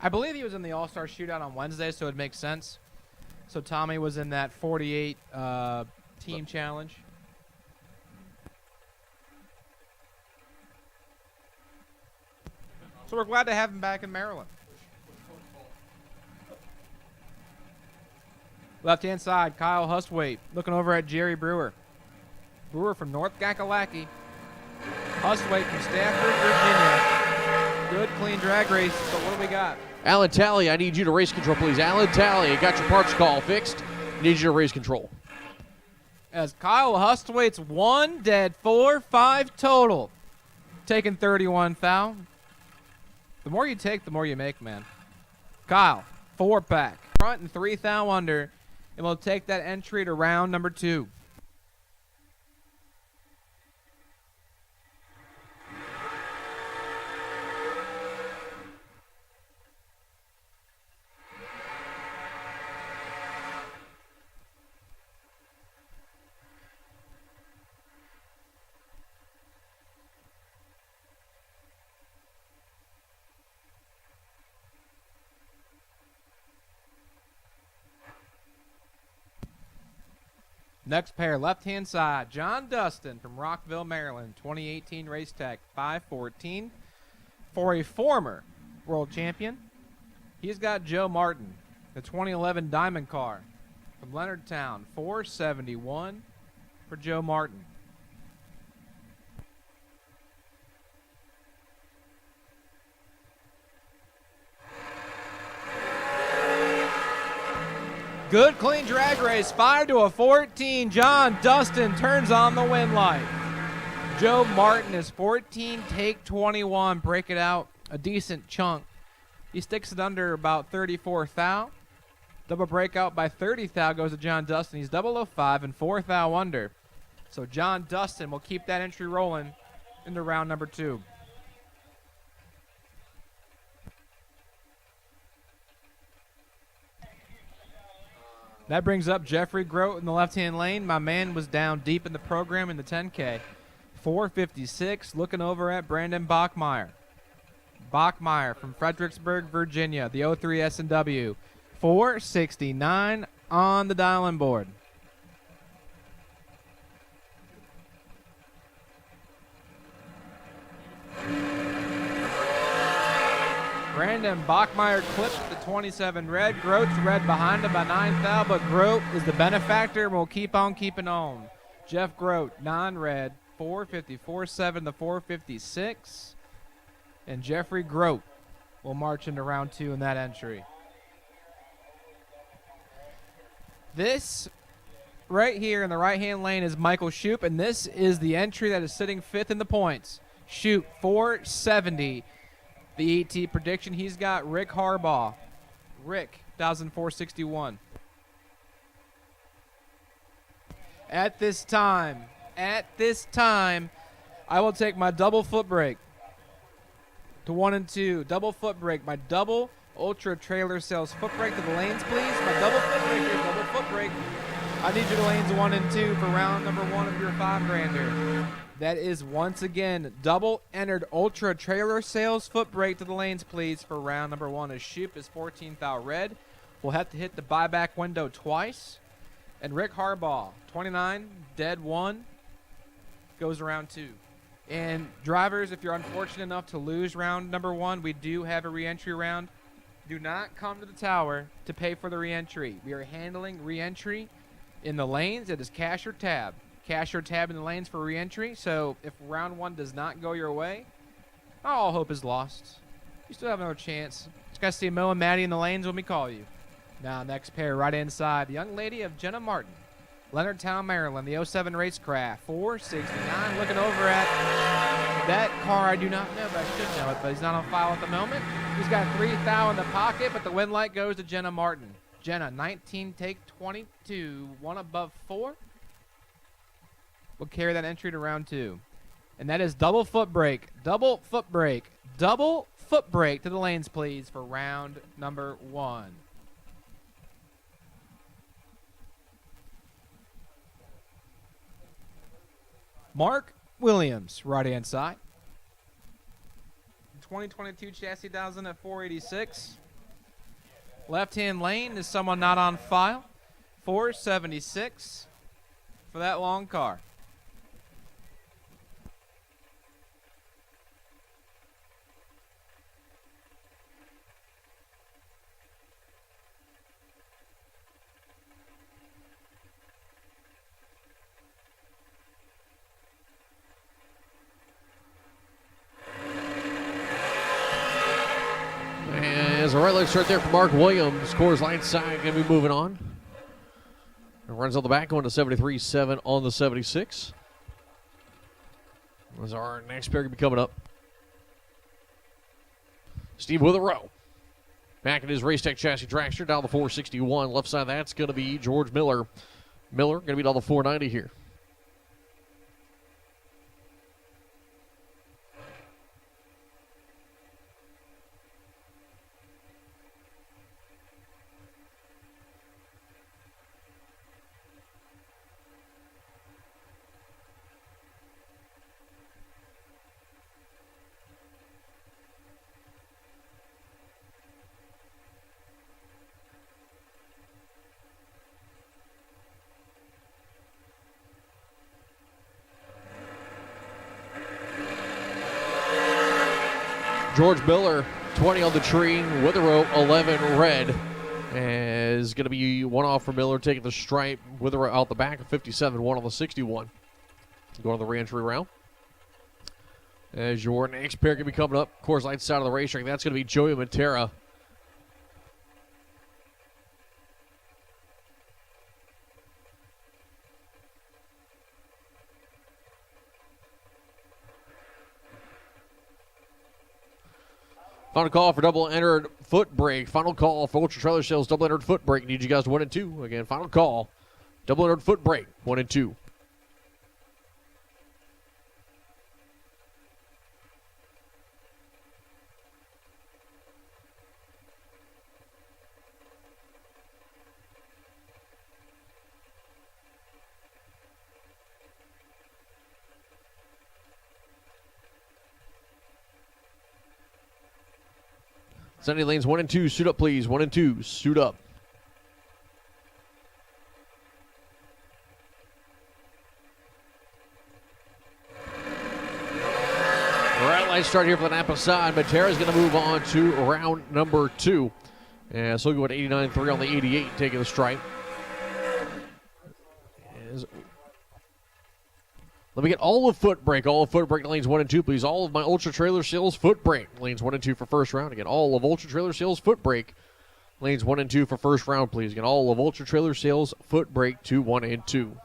[SPEAKER 2] I believe he was in the All-Star Shootout on Wednesday, so it makes sense. So Tommy was in that 48 team challenge. So we're glad to have him back in Maryland. Left-hand side, Kyle Hustwaite looking over at Jerry Brewer. Brewer from North Kakalaki. Hustwaite from Stafford, Virginia. Good, clean drag race, but what do we got?
[SPEAKER 1] Alan Talley, I need you to race control, please. Alan Talley, I got your parts call fixed. Need you to race control.
[SPEAKER 2] As Kyle Hustwaite's 1 dead, 4, 5 total. Taking 31 foul. The more you take, the more you make, man. Kyle, 4-pack. Front and 3 thou under. And we'll take that entry to round number 2. Next pair, left-hand side, John Dustin from Rockville, Maryland, 2018 Race Tech, 514. For a former world champion, he's got Joe Martin The 2011 Diamond car from Leonardtown, 471 for Joe Martin. Good clean drag race, 5 to a 14. John Dustin turns on the win light. Joe Martin is 14, take 21, break it out a decent chunk. He sticks it under about 34 thou. Double breakout by 30 thou goes to John Dustin. He's 005 and 4 thou under. So John Dustin will keep that entry rolling into round number 2. That brings up Jeffrey Grote in the left-hand lane. My man was down deep in the program in the 10K. 456, looking over at Brandon Bachmeyer. Bachmeyer from Fredericksburg, Virginia, the 03 S&W. 469 on the dial-in board. Brandon Bachmeyer clips the 27 red. Grote's red behind him by 9 thou, but Grote is the benefactor and will keep on keeping on. Jeff Grote, non-red, 454.7 to 456. And Jeffrey Grote will march into round 2 in that entry. This right here in the right-hand lane is Michael Shoup, and this is the entry that is sitting 5th in the points. Shoup, 470. The ET prediction, he's got Rick Harbaugh. Rick, 1,461. At this time, I will take my double foot brake to 1 and 2. Double foot brake, my double ultra trailer sales foot brake to the lanes, please. My double foot brake here, double foot brake. I need you to lanes 1 and 2 for round number 1 of your 5-grander. That is once again double entered ultra trailer sales foot brake to the lanes, please, for round number 1. As Shoup is 14 thou red. We'll have to hit the buyback window twice. And Rick Harbaugh, 29, dead 1, goes around 2. And drivers, if you're unfortunate enough to lose round number 1, we do have a re-entry round. Do not come to the tower to pay for the re-entry. We are handling re-entry in the lanes. It is cash or tab. Cash or tab in the lanes for re-entry. So if round 1 does not go your way, not all hope is lost. You still have another chance. Just got to see Mo and Maddie in the lanes when we call you. Now, next pair right inside. The young lady of Jenna Martin. Leonardtown, Maryland, the 07 Racecraft. 469. Looking over at that car I do not know, but I should know it. But he's not on file at the moment. He's got 3 thou in the pocket, but the win light goes to Jenna Martin. Jenna, 19, take 22. 1 above 4. We'll carry that entry to round 2. And that is double foot brake, double foot brake, double foot brake to the lanes, please, for round number 1. Mark Williams, right-hand side. 2022 chassis 1000 at 486. Left-hand lane is someone not on file. 476 for that long car.
[SPEAKER 1] As a right leg start there for Mark Williams. Coors Light side going to be moving on. And runs on the back going to 73.7 on the 76. As our next pair going to be coming up. Steve with a row. Back in his Race Tech chassis dragster down the 461. Left side of that's going to be George Miller. Miller going to be down the 490 here. George Miller, 20 on the tree, Withrow, 11 red. Is going to be one off for Miller, taking the stripe with her out the back of 57, one on the 61. Going to the re-entry round. As your next pair going to be coming up, course light side of the racetrack, that's going to be Joey Matera. Final call for double entered foot brake. Final call for Ultra Trailer Sales double entered foot brake. Need you guys 1 and 2. Again, final call. Double entered foot brake. 1 and 2. Sunday lanes 1 and 2. Suit up, please. 1 and 2. Suit up. Red light start here for the Napa side. Matera's going to move on to round number 2. And so we'll go at 89.3 on the 88, taking the stripe. Let me get all of foot brake lanes 1 and 2, please. All of my Ultra Trailer Sales foot brake lanes 1 and 2 for first round. Again, all of Ultra Trailer Sales foot brake lanes 1 and 2 for first round, please. Again, all of Ultra Trailer Sales foot brake to 1 and 2.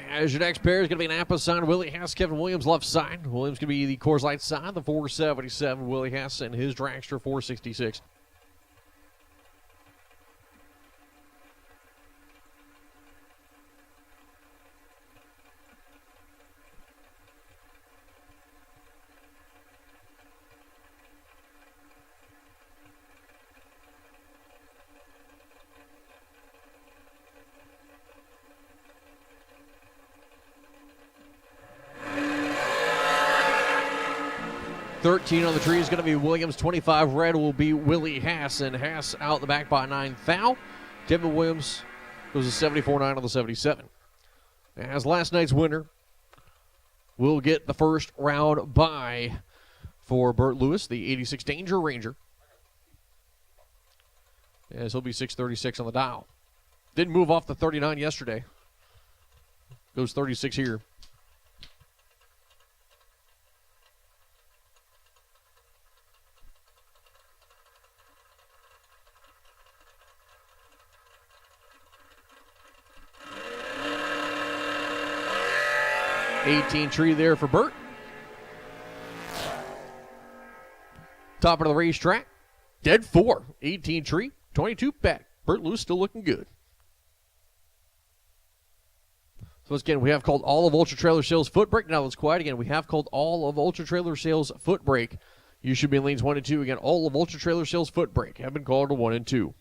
[SPEAKER 1] As your next pair is going to be Napa side, Willie Hess, Kevin Williams left side. Williams going to be the Coors Light side, the 477. Willie Hess and his dragster 466. $13 on the tree is going to be Williams. 25 red will be Willie Hass, and Hass out the back by 9 thou. Kevin Williams goes a 74.9 on the 77. As last night's winner, we'll get the first round bye for Bert Lewis, the 86 Danger Ranger. As he'll be 636 on the dial. Didn't move off the 39 yesterday. Goes 36 here. $18 tree there for Bert. Top of the racetrack. Dead 4. 18 tree. 22 back. Bert Lewis still looking good. So once again, we have called all of Ultra Trailer Sales foot brake. Now let's quiet again. We have called all of Ultra Trailer Sales foot brake. You should be in lanes 1 and 2. Again, all of Ultra Trailer Sales foot brake have been called to 1 and 2.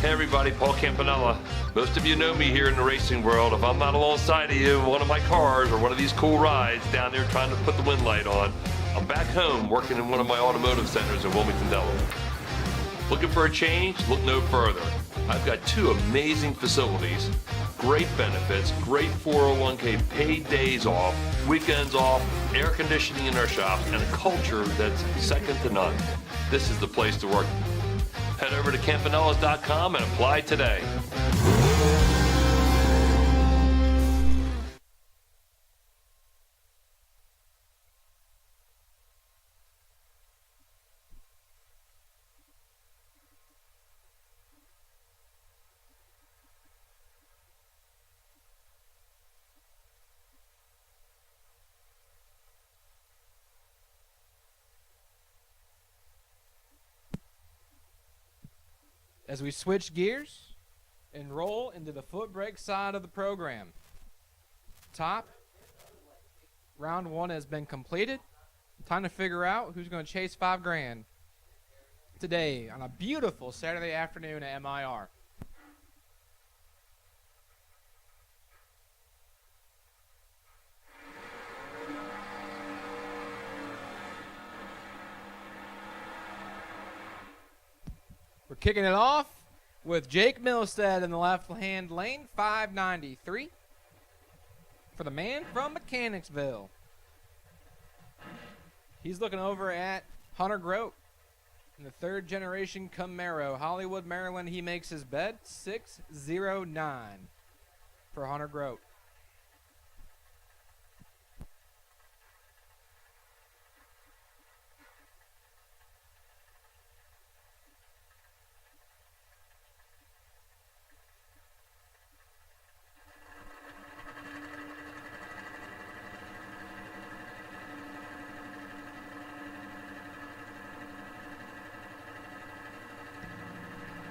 [SPEAKER 3] Hey everybody, Paul Campanella. Most of you know me here in the racing world. If I'm not alongside of you in one of my cars or one of these cool rides down there trying to put the wind light on, I'm back home working in one of my automotive centers in Wilmington, Delaware. Looking for a change? Look no further. I've got 2 amazing facilities, great benefits, great 401k, paid days off, weekends off, air conditioning in our shop, and a culture that's second to none. This is the place to work. Head over to campanellas.com and apply today.
[SPEAKER 2] As we switch gears and roll into the foot brake side of the program. Top, round 1 has been completed. Time to figure out who's going to chase $5 grand today on a beautiful Saturday afternoon at MIR. We're kicking it off with Jake Milstead in the left-hand lane, 593 for the man from Mechanicsville. He's looking over at Hunter Grote in the 3rd generation Camaro. Hollywood, Maryland, he makes his bed, 609 for Hunter Grote.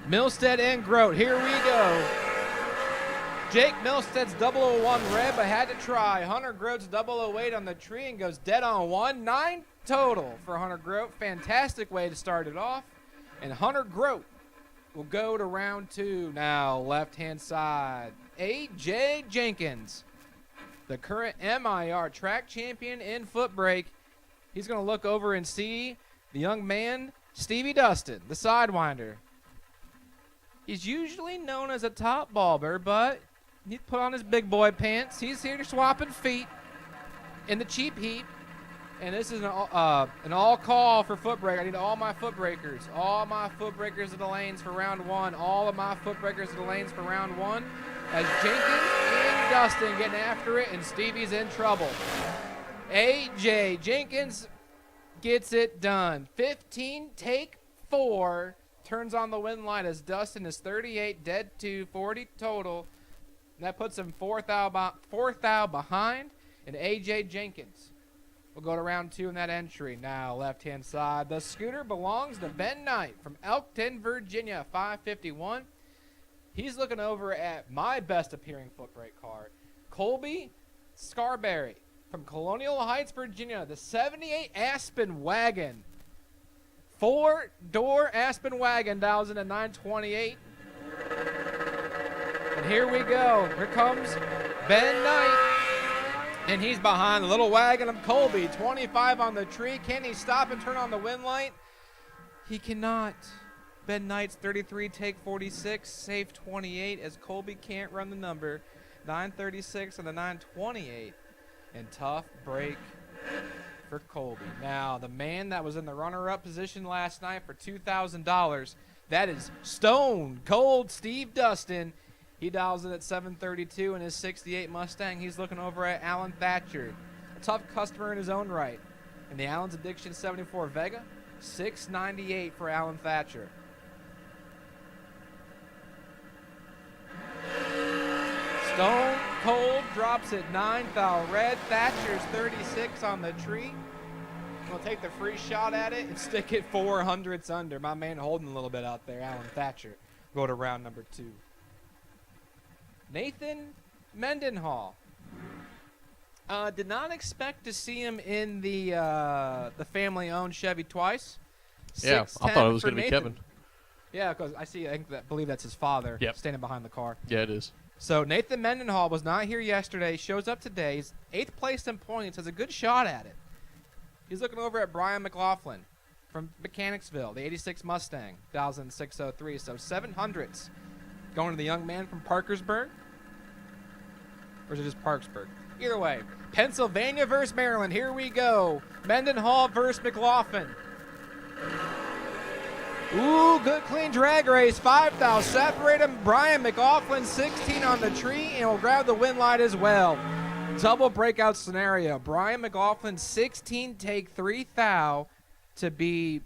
[SPEAKER 2] Milstead and Grote, here we go. Jake Milstead's 001 red, but had to try. Hunter Grote's 008 on the tree and goes dead on 1. 9 total for Hunter Grote. Fantastic way to start it off. And Hunter Grote will go to round 2 now, left-hand side. A.J. Jenkins, the current MIR track champion in foot brake. He's going to look over and see the young man, Stevie Dustin, the Sidewinder. He's usually known as a top bulber, but he put on his big boy pants. He's here swapping feet in the cheap heat. And this is an all call for foot brake. I need all my foot breakers. All my foot breakers of the lanes for round 1. All of my foot breakers of the lanes for round 1. As Jenkins and Dustin getting after it, and Stevie's in trouble. A.J. Jenkins gets it done. 15, take 4. Turns on the wind light as Dustin is 38, dead 2, 40 total. And that puts him fourth out behind. And A.J. Jenkins will go to round 2 in that entry. Now, left-hand side. The scooter belongs to Ben Knight from Elkton, Virginia, 551. He's looking over at my best appearing foot brake car, Colby Scarberry from Colonial Heights, Virginia, the 78 Aspen Wagon. 4-door Aspen Wagon, dials in at 928. And here we go. Here comes Ben Knight. And he's behind the little wagon of Colby. 25 on the tree. Can he stop and turn on the wind light? He cannot. Ben Knight's 33, take 46, safe 28 as Colby can't run the number. 936 on the 928. And tough break for Colby. Now, the man that was in the runner-up position last night for $2,000, that is Stone Cold Steve Dustin. He dials in at 732 in his 68 Mustang. He's looking over at Alan Thatcher, a tough customer in his own right. And the Allen's Addiction 74 Vega, 698 for Alan Thatcher. Stone Cold drops at 9,000 red. Thatcher's 36 on the tree. We'll take the free shot at it and stick it 400s under. My man holding a little bit out there, Alan Thatcher. Go to round number 2. Nathan Mendenhall. Did not expect to see him in the family-owned Chevy twice.
[SPEAKER 1] Yeah, I thought it was going to be Kevin.
[SPEAKER 2] Yeah, because I believe that's his father standing behind the car.
[SPEAKER 1] Yeah, it is.
[SPEAKER 2] So Nathan Mendenhall was not here yesterday. Shows up today. He's 8th place in points. Has a good shot at it. He's looking over at Brian McLaughlin from Mechanicsville, the 86 Mustang, 1,603. So 700s going to the young man from Parkersburg. Or is it just Parksburg? Either way, Pennsylvania versus Maryland. Here we go. Mendenhall versus McLaughlin. Ooh, good clean drag race. 5 thou separate him. Brian McLaughlin 16 on the tree and will grab the win light as well. Double breakout scenario. Brian McLaughlin 16 take 3 thou to be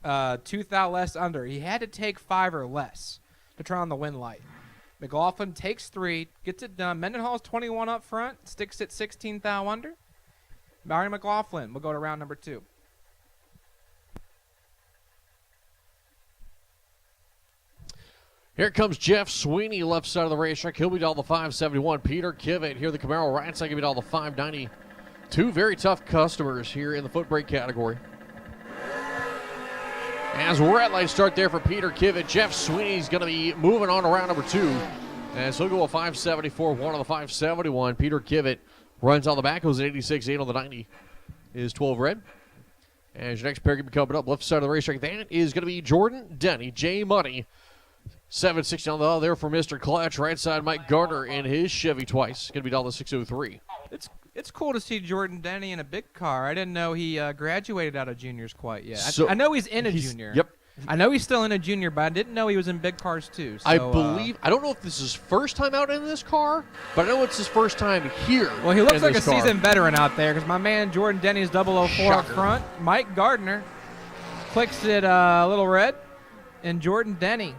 [SPEAKER 2] 2 thou less under. He had to take 5 or less to try on the win light. McLaughlin takes 3, gets it done. Mendenhall's 21 up front, sticks at 16 thou under. Brian McLaughlin will go to round number 2.
[SPEAKER 1] Here comes Jeff Sweeney, left side of the racetrack. He'll be all the 571. Peter Kivet here, the Camaro, right side, give it all the 590. Two very tough customers here in the foot brake category. As red light start there for Peter Kivet, Jeff Sweeney's going to be moving on to round number 2. And so he'll go a 574, 1 on the 571. Peter Kivet runs on the back, goes at 86, 8 on the 90. Is 12 red. As your next pair can be coming up, left side of the racetrack, that is going to be Jordan Denny, J Money. 760 on the other there for Mr. Clutch. Right side, Mike Gardner in his Chevy twice. Going to be down to 603.
[SPEAKER 2] It's cool to see Jordan Denny in a big car. I didn't know he graduated out of juniors quite yet.
[SPEAKER 1] So
[SPEAKER 2] I know he's in a junior.
[SPEAKER 1] Yep.
[SPEAKER 2] I know he's still in a junior, but I didn't know he was in big cars too. So,
[SPEAKER 1] I believe, I don't know if this is his first time out in this car, but I know it's his first time here.
[SPEAKER 2] Well, he looks like a
[SPEAKER 1] car.
[SPEAKER 2] seasoned veteran out there because my man Jordan Denny is 004 up
[SPEAKER 1] Shocker.
[SPEAKER 2] front. Mike Gardner clicks it a little red. And Jordan Denny,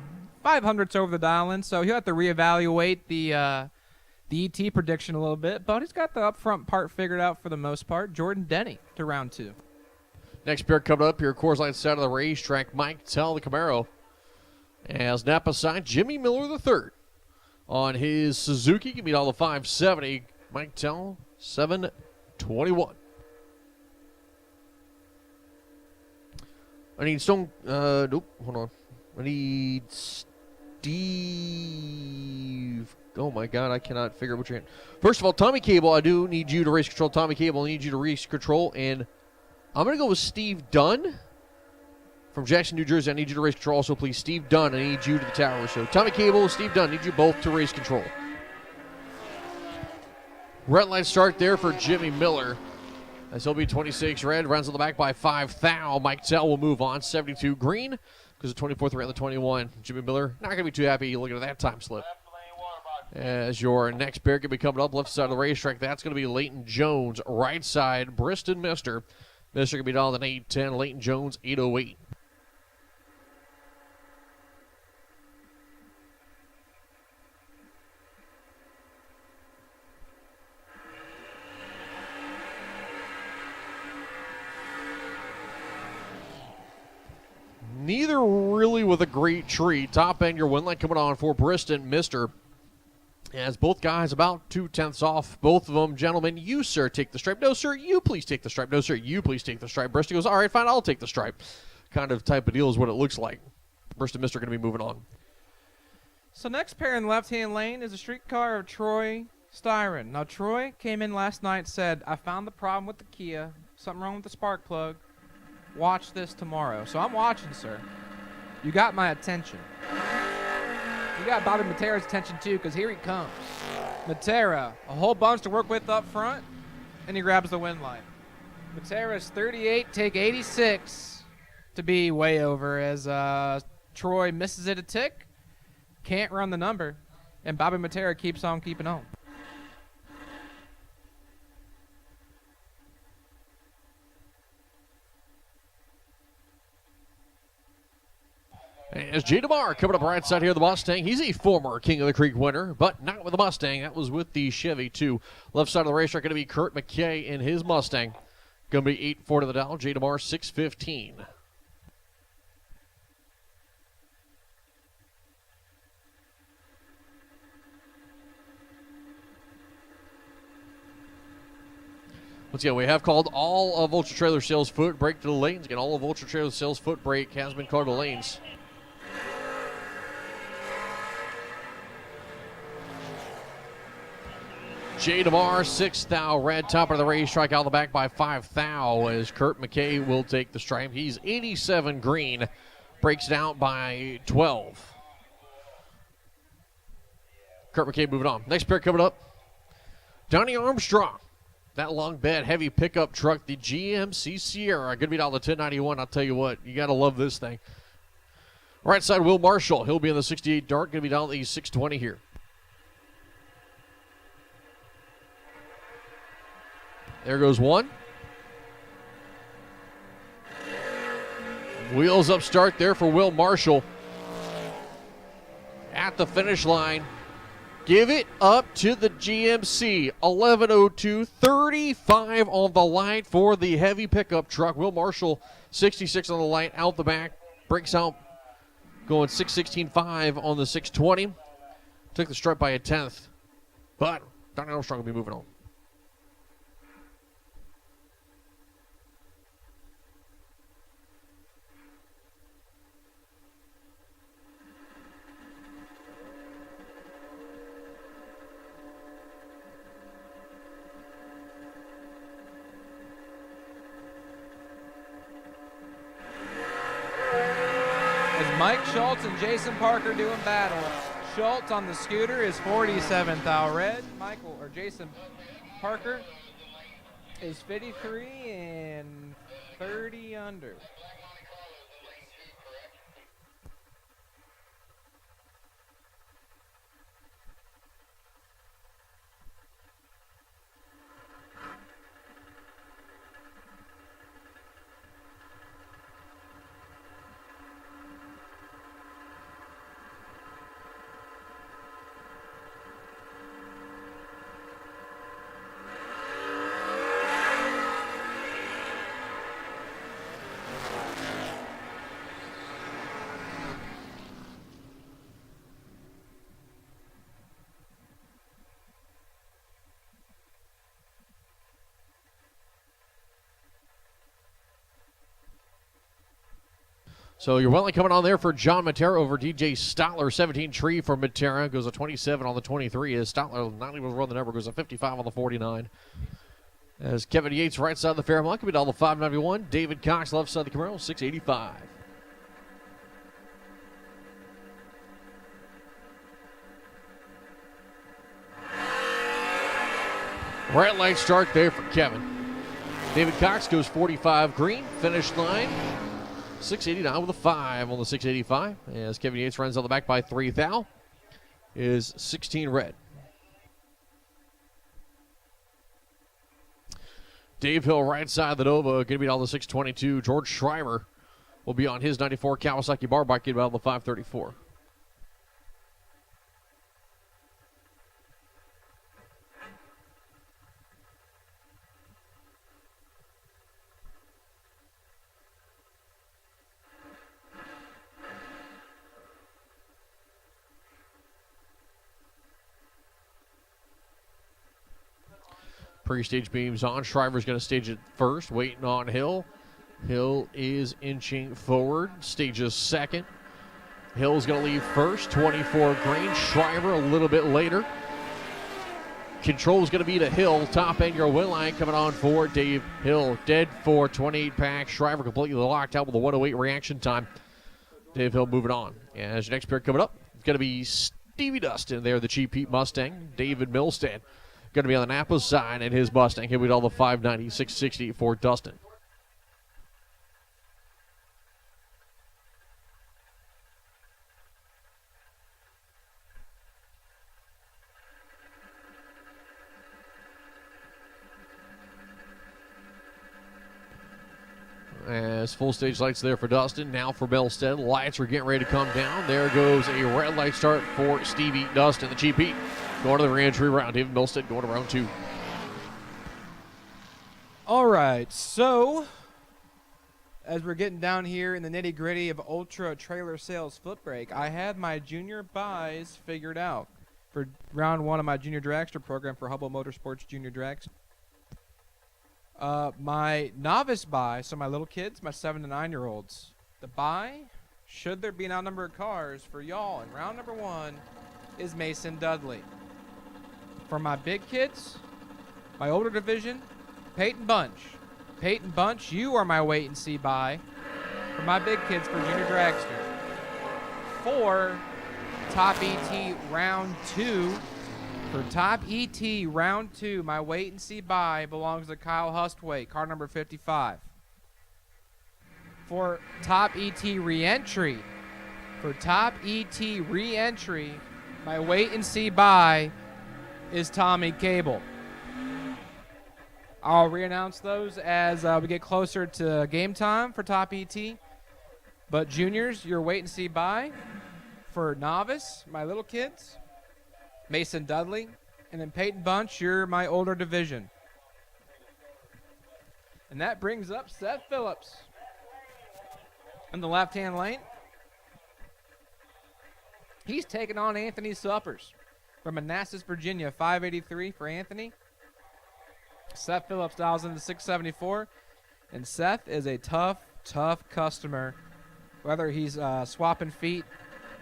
[SPEAKER 2] 500s over the dial-in, so he'll have to reevaluate the ET prediction a little bit, but he's got the up-front part figured out for the most part. Jordan Denny to round 2.
[SPEAKER 1] Next pair coming up here, Coors Light side of the racetrack, Mike Tell, the Camaro. As Napa side, Jimmy Miller III on his Suzuki. Give me all the 570. Mike Tell, 721. I need Stone. Nope. Hold on. I need Steve. Oh my God, I cannot figure out what you're in. First of all, Tommy Cable, I do need you to race control. Tommy Cable, I need you to race control. And I'm going to go with Steve Dunn from Jackson, New Jersey. I need you to race control. Also, please, Steve Dunn, I need you to the tower. So Tommy Cable, Steve Dunn, I need you both to race control. Red light start there for Jimmy Miller. As he'll be 26 red, runs on the back by 5 thou. Mike Tell will move on, 72 green. Because the 24th around the 21. Jimmy Miller, not going to be too happy looking at that time slip. As your next pair can be coming up, left side of the racetrack, that's going to be Leighton Jones. Right side, Briston Mister. Mister going to be down to 810. Leighton Jones, 808. Neither really with a great treat. Top end, your win line coming on for Briston Mister. As both guys about 2/10 off. Both of them, gentlemen, you, sir, take the stripe. No, sir, you please take the stripe. No, sir, you please take the stripe. Briston goes, all right, fine, I'll take the stripe. Kind of type of deal is what it looks like. Briston Mister going to be moving on.
[SPEAKER 2] So next pair in the left-hand lane is a streetcar of Troy Styron. Now, Troy came in last night and said, I found the problem with the Kia. Something wrong with the spark plug. Watch this tomorrow. So I'm watching, sir. You got my attention. You got Bobby Matera's attention, too, because here he comes. Matera, a whole bunch to work with up front, and he grabs the win line. Matera's 38, take 86 to be way over as Troy misses it a tick, can't run the number, and Bobby Matera keeps on keeping on.
[SPEAKER 1] As J. DeMar coming up right side here, the Mustang. He's a former King of the Creek winner, but not with the Mustang. That was with the Chevy, too. Left side of the racetrack going to be Kurt McKay in his Mustang. Going to be 8-4 to the dial. J. DeMar, 615. Once again, we have called all of Ultra Trailer Sales foot brake to the lanes. Again, all of Ultra Trailer Sales foot brake has been called to the lanes. Jay DeMar, 6th thou red, top of the race, strike out the back by 5 thou as Kurt McKay will take the stripe. He's 87 green, breaks it out by 12. Kurt McKay moving on. Next pair coming up, Donnie Armstrong. That long bed heavy pickup truck, the GMC Sierra, going to be down to 1091. I'll tell you what, you got to love this thing. Right side, Will Marshall. He'll be in the 68 Dart, going to be down to the 620 here. There goes one. Wheels up start there for Will Marshall. At the finish line. Give it up to the GMC. 11:02, 35 on the light for the heavy pickup truck. Will Marshall, 66 on the light, out the back. Breaks out, going 6:16.5 on the 620. Took the stripe by a 10th. But Donnie Armstrong will be moving on.
[SPEAKER 2] Mike Schultz and Jason Parker doing battle. Schultz on the scooter is 47th thou red. Jason Parker is 53 and 30 under.
[SPEAKER 1] So you're welcome coming on there for John Matera over DJ Stotler. 17 tree for Matera. Goes a 27 on the 23 as Stotler not even run the number. Goes a 55 on the 49. As Kevin Yates right side of the Fairmont. Could be down to 591. David Cox left side of the Camaro. 685. Right light start there for Kevin. David Cox goes 45 green. Finish line. 689 with a 5 on the 685. As Kevin Yates runs on the back by 3 thou. Is 16 red. Dave Hill right side of the Nova. Going to be on the 622. George Schreiber will be on his 94 Kawasaki bar bike. Going to be on the 534. Pre-stage beams on. Shriver's going to stage it first, waiting on Hill. Hill is inching forward, stages second. Hill's going to leave first, 24 green. Shriver a little bit later. Control's going to be to Hill. Top end, your win line coming on for Dave Hill. Dead for 28 pack. Shriver completely locked out with a 108 reaction time. Dave Hill moving on. As your next pair coming up, it's going to be Stevie Dustin there, the Cheap Heat Mustang. David Milstead going to be on the Napa side in his Mustang. He'll be all the 590, 660 for Dustin. As full stage lights there for Dustin. Now for Milstead. Lights are getting ready to come down. There goes a red light start for Stevie Dustin, the Cheap Heat. Going to the re-entry round. David Milstead going to round 2.
[SPEAKER 2] All right, so as we're getting down here in the nitty-gritty of Ultra Trailer Sales Flip Break, I have my junior buys figured out for round 1 of my Junior Dragster program for Hubble Motorsports Junior Dragster. My novice buy, so my little kids, my 7 to 9-year-olds, the buy, should there be an outnumbered cars for y'all in round number 1, is Mason Dudley. For my big kids, my older division, Peyton Bunch. Peyton Bunch, you are my wait and see buy. For my big kids, for Junior Dragster. For Top ET Round 2. For Top ET Round 2, my wait and see buy belongs to Kyle Hustway, car number 55. For Top ET Reentry, for Top ET Reentry, my wait and see buy is Tommy Cable. I'll re-announce those as we get closer to game time for Top ET. But juniors, your wait and see buy. For novice, my little kids, Mason Dudley, and then Peyton Bunch, you're my older division. And that brings up Seth Phillips in the left-hand lane. He's taking on Anthony Suppers from Manassas, Virginia, 583 for Anthony. Seth Phillips dials into 674. And Seth is a tough customer, whether he's swapping feet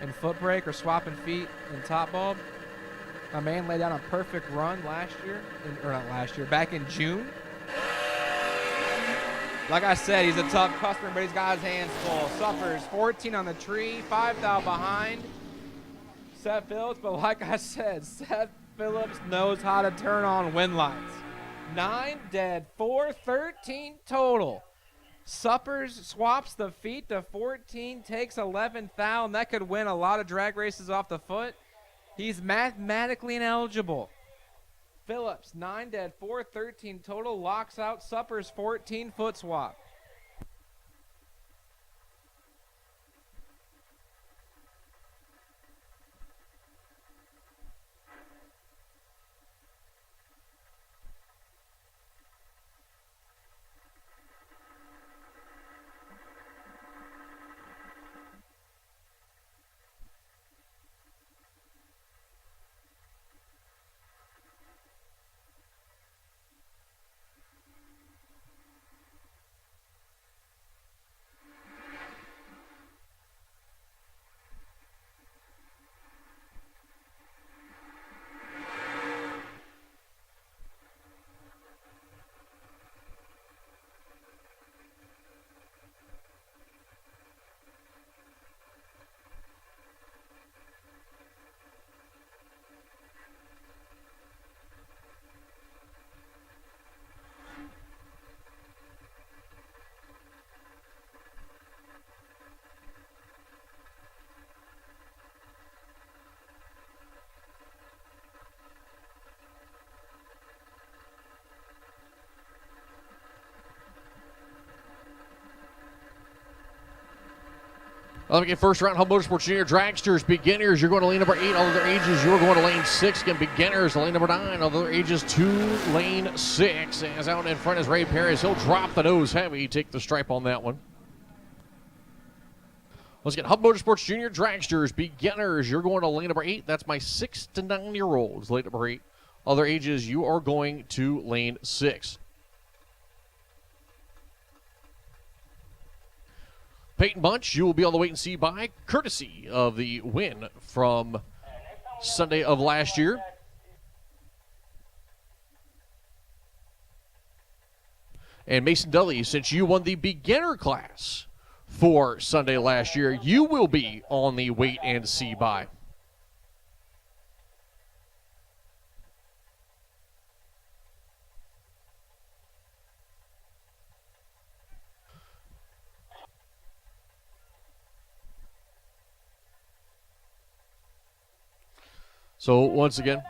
[SPEAKER 2] in foot brake or swapping feet in top bulb. My man laid down a perfect run back in June. Like I said, he's a tough customer, but he's got his hands full. Suffers 14 on the tree, 5 thou behind Seth Phillips, but like I said, Seth Phillips knows how to turn on wind lights. 9 dead, 4, 13 total. Suppers swaps the feet to 14, takes 11 thou, and that could win a lot of drag races off the foot. He's mathematically ineligible. Phillips, 9 dead, 4, 13 total, locks out Suppers 14 foot swap.
[SPEAKER 1] Okay, first round, Hub Motorsports Junior Dragsters. Beginners, you're going to lane number 8. All other ages, you're going to lane 6. Again, beginners, lane number 9. All other ages, 2, lane 6. As out in front is Ray Perez. He'll drop the nose heavy, take the stripe on that one. Let's get Hub Motorsports Junior Dragsters. Beginners, you're going to lane number 8. That's my 6 to 9-year-olds, lane number 8. Other ages, you are going to lane 6. Peyton Bunch, you will be on the wait and see by, courtesy of the win from Sunday of last year. And Mason Dudley, since you won the beginner class for Sunday last year, you will be on the wait and see by. So once again,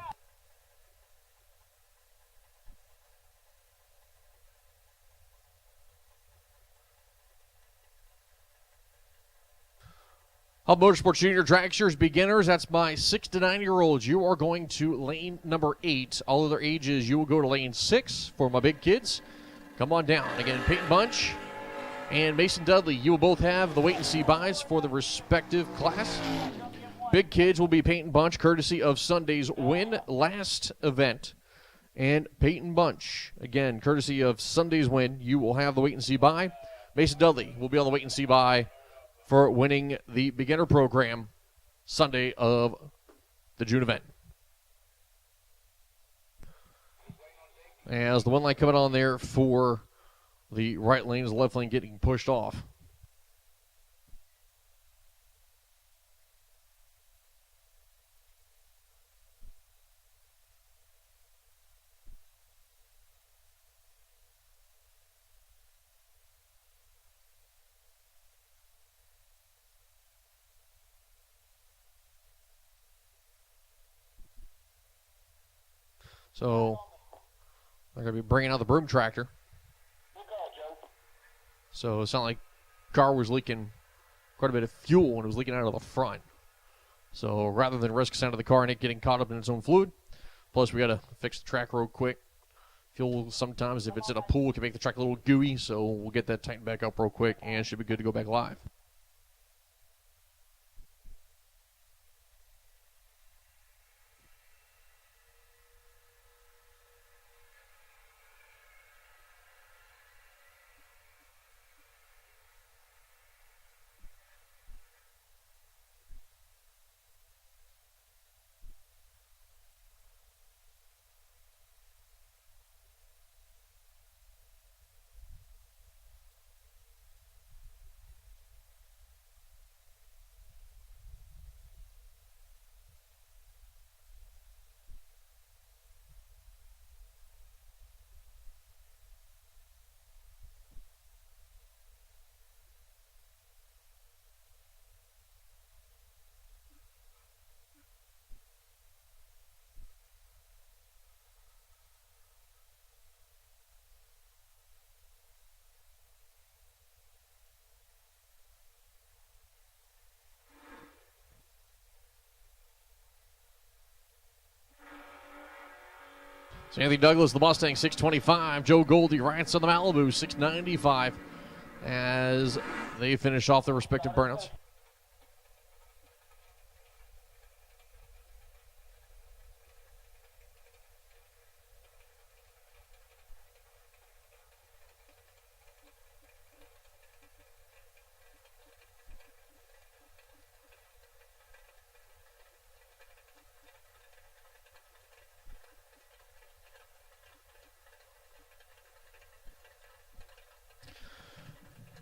[SPEAKER 1] Hub Motorsports Junior Dragsters beginners, that's my 6 to 9-year-olds. You are going to lane number 8. All other ages, you will go to lane 6 for my big kids. Come on down. Again, Peyton Bunch and Mason Dudley, you will both have the wait and see buys for the respective class. Big kids will be Peyton Bunch, courtesy of Sunday's win last event. And Peyton Bunch, again, courtesy of Sunday's win, you will have the wait and see buy. Mason Dudley will be on the wait and see buy for winning the beginner program Sunday of the June event. As the one light coming on there for the right lane is the left lane getting pushed off. So they're going to be bringing out the broom tractor. So it's not like car was leaking quite a bit of fuel when it was leaking out of the front. So rather than risk side of the car and it getting caught up in its own fluid, plus we got to fix the track real quick. Fuel sometimes, if it's in a pool, can make the track a little gooey. So we'll get that tightened back up real quick and should be good to go back live. So Anthony Douglas, the Mustang, 625. Joe Goldie, Ryan on the Malibu, 695. As they finish off their respective burnouts.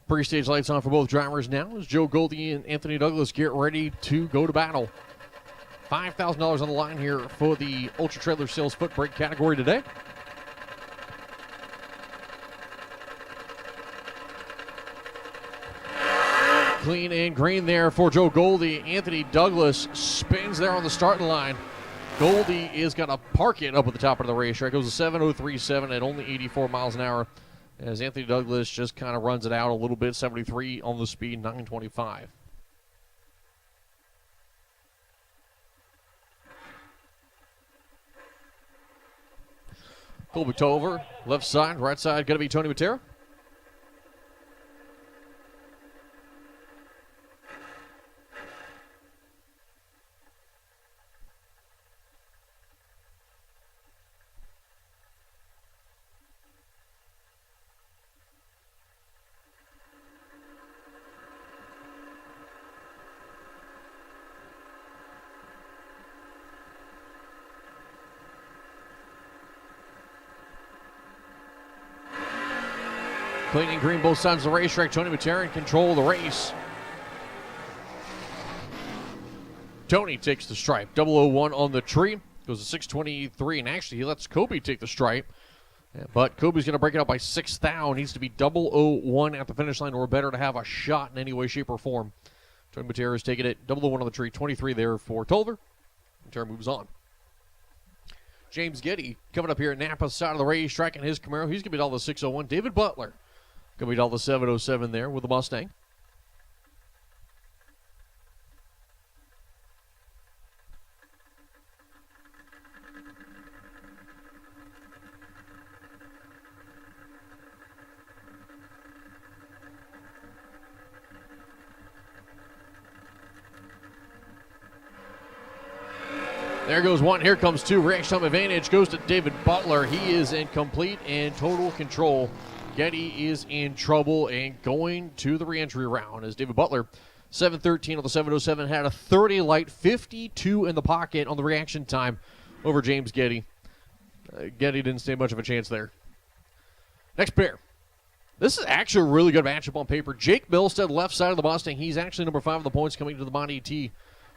[SPEAKER 1] Pre-stage lights on for both drivers now as Joe Goldie and Anthony Douglas get ready to go to battle. $5,000 on the line here for the Ultra Trailer Sales Foot Brake category today. Clean and green there for Joe Goldie. Anthony Douglas spins there on the starting line. Goldie is going to park it up at the top of the racetrack. It goes to 7:03.7 at only 84 miles an hour. As Anthony Douglas just kind of runs it out a little bit, 73 on the speed, 925. Colby Tover, left side, right side, going to be Tony Matera. Clean and green both sides of the racetrack. Tony Matera in control of the race. Tony takes the stripe. 001 on the tree. Goes to 6:23, and actually he lets Kobe take the stripe. But Kobe's going to break it up by 6 thou. Needs to be 001 at the finish line or better to have a shot in any way, shape, or form. Tony Matera is taking it. 001 on the tree. 23 there for Tolver. Matera moves on. James Getty coming up here at Napa's side of the racetrack in his Camaro. He's going to beat all the 601. David Butler going to beat all the 707 there with the Mustang. There goes one. Here comes two. Reaction time advantage goes to David Butler. He is in complete and total control. Getty is in trouble and going to the reentry round as David Butler, 7:13 on the 707, had a 30 light, 52 in the pocket on the reaction time over James Getty. Getty didn't stand much of a chance there. Next pair. This is actually a really good matchup on paper. Jake Milstead, left side of the Mustang. He's actually number 5 of the points coming to the Mod ET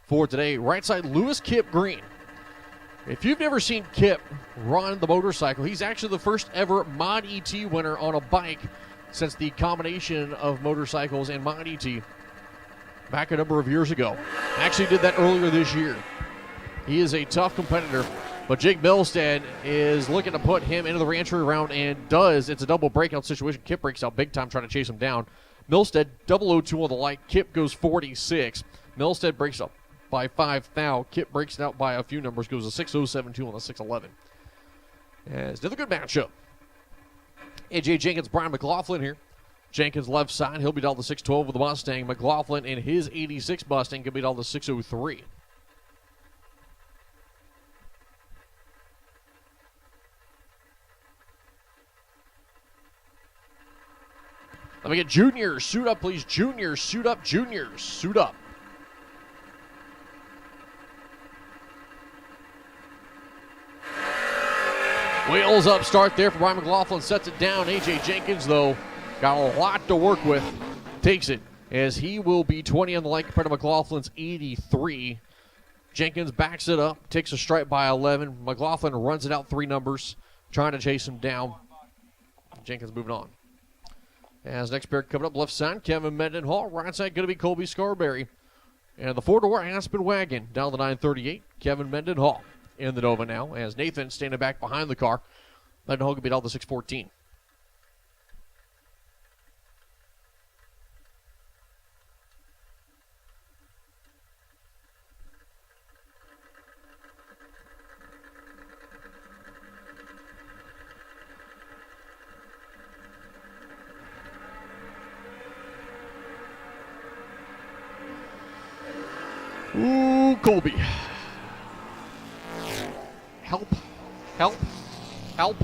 [SPEAKER 1] for today. Right side, Lewis Kip Green. If you've never seen Kip run the motorcycle, he's actually the first ever Mod ET winner on a bike since the combination of motorcycles and Mod ET back a number of years ago. Actually did that earlier this year. He is a tough competitor, but Jake Milstead is looking to put him into the re-entry round and does. It's a double breakout situation. Kip breaks out big time trying to chase him down. Milstead 002 on the light. Kip goes 46. Milstead breaks up by 5 thou. Kip breaks it out by a few numbers, goes a 6072 on the 611. As another good matchup. AJ Jenkins, Brian McLaughlin here. Jenkins left side, he'll be down the 612 with the Mustang. McLaughlin in his 86 Mustang can be down the 603. Let me get juniors. Suit up, please. Juniors, suit up. Juniors, suit up. Wheels up start there for Brian McLaughlin. Sets it down. A.J. Jenkins, though, got a lot to work with. Takes it as he will be 20 on the light compared to McLaughlin's 83. Jenkins backs it up. Takes a stripe by 11. McLaughlin runs it out 3 numbers. Trying to chase him down. Jenkins moving on. As next pair coming up left side, Kevin Mendenhall. Right side going to be Colby Scarberry. And the 4-door Aspen wagon down the 938. Kevin Mendenhall in the Nova now as Nathan standing back behind the car. Mendenhall going to be down the 614. Ooh, Colby. Help, help, help.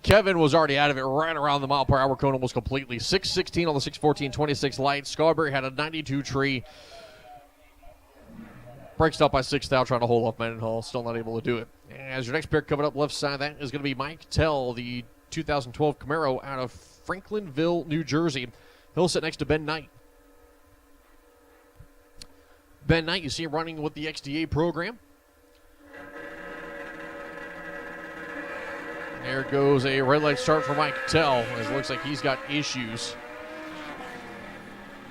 [SPEAKER 1] Kevin was already out of it right around the mile-per-hour cone almost completely. 616 on the 614, 26 light. Scarberry had a 92 tree. Breaks it up by 6 thou trying to hold off Mendenhall. Still not able to do it. As your next pair coming up left side, that is going to be Mike Tell, the 2012 Camaro out of Franklinville, New Jersey. He'll sit next to Ben Knight. Ben Knight, you see him running with the XDA program. There goes a red light start for Mike Tell, as it looks like he's got issues.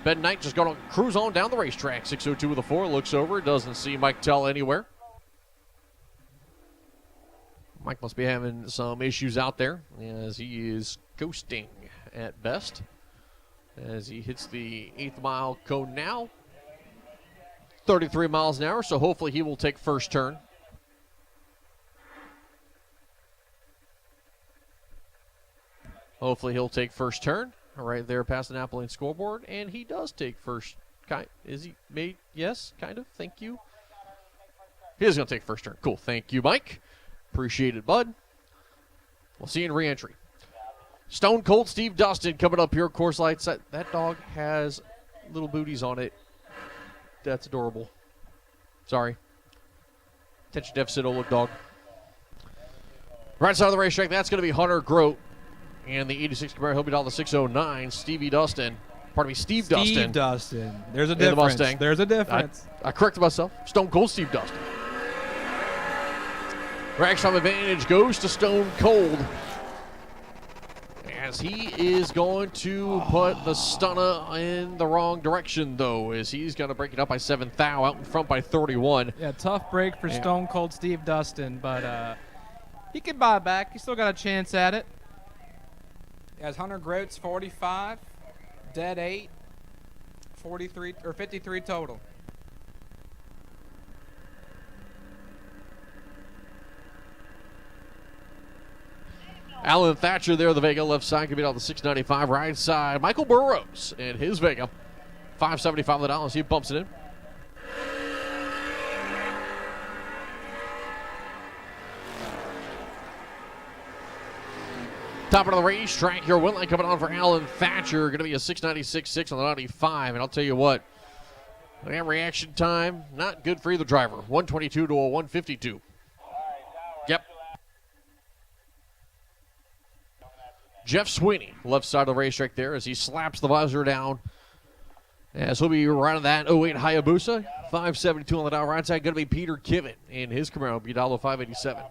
[SPEAKER 1] Ben Knight just going to cruise on down the racetrack. 602 with a 4, looks over, doesn't see Mike Tell anywhere. Mike must be having some issues out there, as he is coasting at best. As he hits the 8th mile cone now. 33 miles an hour, so hopefully he will take first turn. Hopefully he'll take first turn. Right there past the Napoli scoreboard, and he does take first. Is he made? Yes, kind of. Thank you. He is going to take first turn. Cool. Thank you, Mike. Appreciate it, bud. We'll see you in re-entry. Stone Cold Steve Dustin coming up here. Course lights. That dog has little booties on it. That's adorable. Sorry. Attention deficit, old dog. Right side of the racetrack, that's going to be Hunter Grote. And the 86 Camaro, he'll be down the 609. Steve Dustin.
[SPEAKER 2] Steve Dustin. There's a difference.
[SPEAKER 1] The Mustang.
[SPEAKER 2] There's a difference.
[SPEAKER 1] I corrected myself. Stone Cold Steve Dustin. Rack time advantage goes to Stone Cold. As he is going to put the stunner in the wrong direction, though, as he's going to break it up by 7 thou, out in front by 31.
[SPEAKER 2] Yeah, tough break for Stone Cold Steve Dustin, but he can buy back. He's still got a chance at it. As Hunter Grote's 45, dead 8, 43 or 53 total.
[SPEAKER 1] Alan Thatcher there, the Vega left side, can be on the 695 right side. Michael Burrows and his Vega, $575. He bumps it in. Top of the racetrack, your win line coming on for Alan Thatcher. Going to be a 696.6 on the 95. And I'll tell you what, that reaction time, not good for either driver. 122 to a 152. Yep. Jeff Sweeney, left side of the racetrack there as he slaps the visor down. As he'll be running that 08 Hayabusa. 572 on the dial. Right side going to be Peter Kivett in his Camaro, Budalo 587.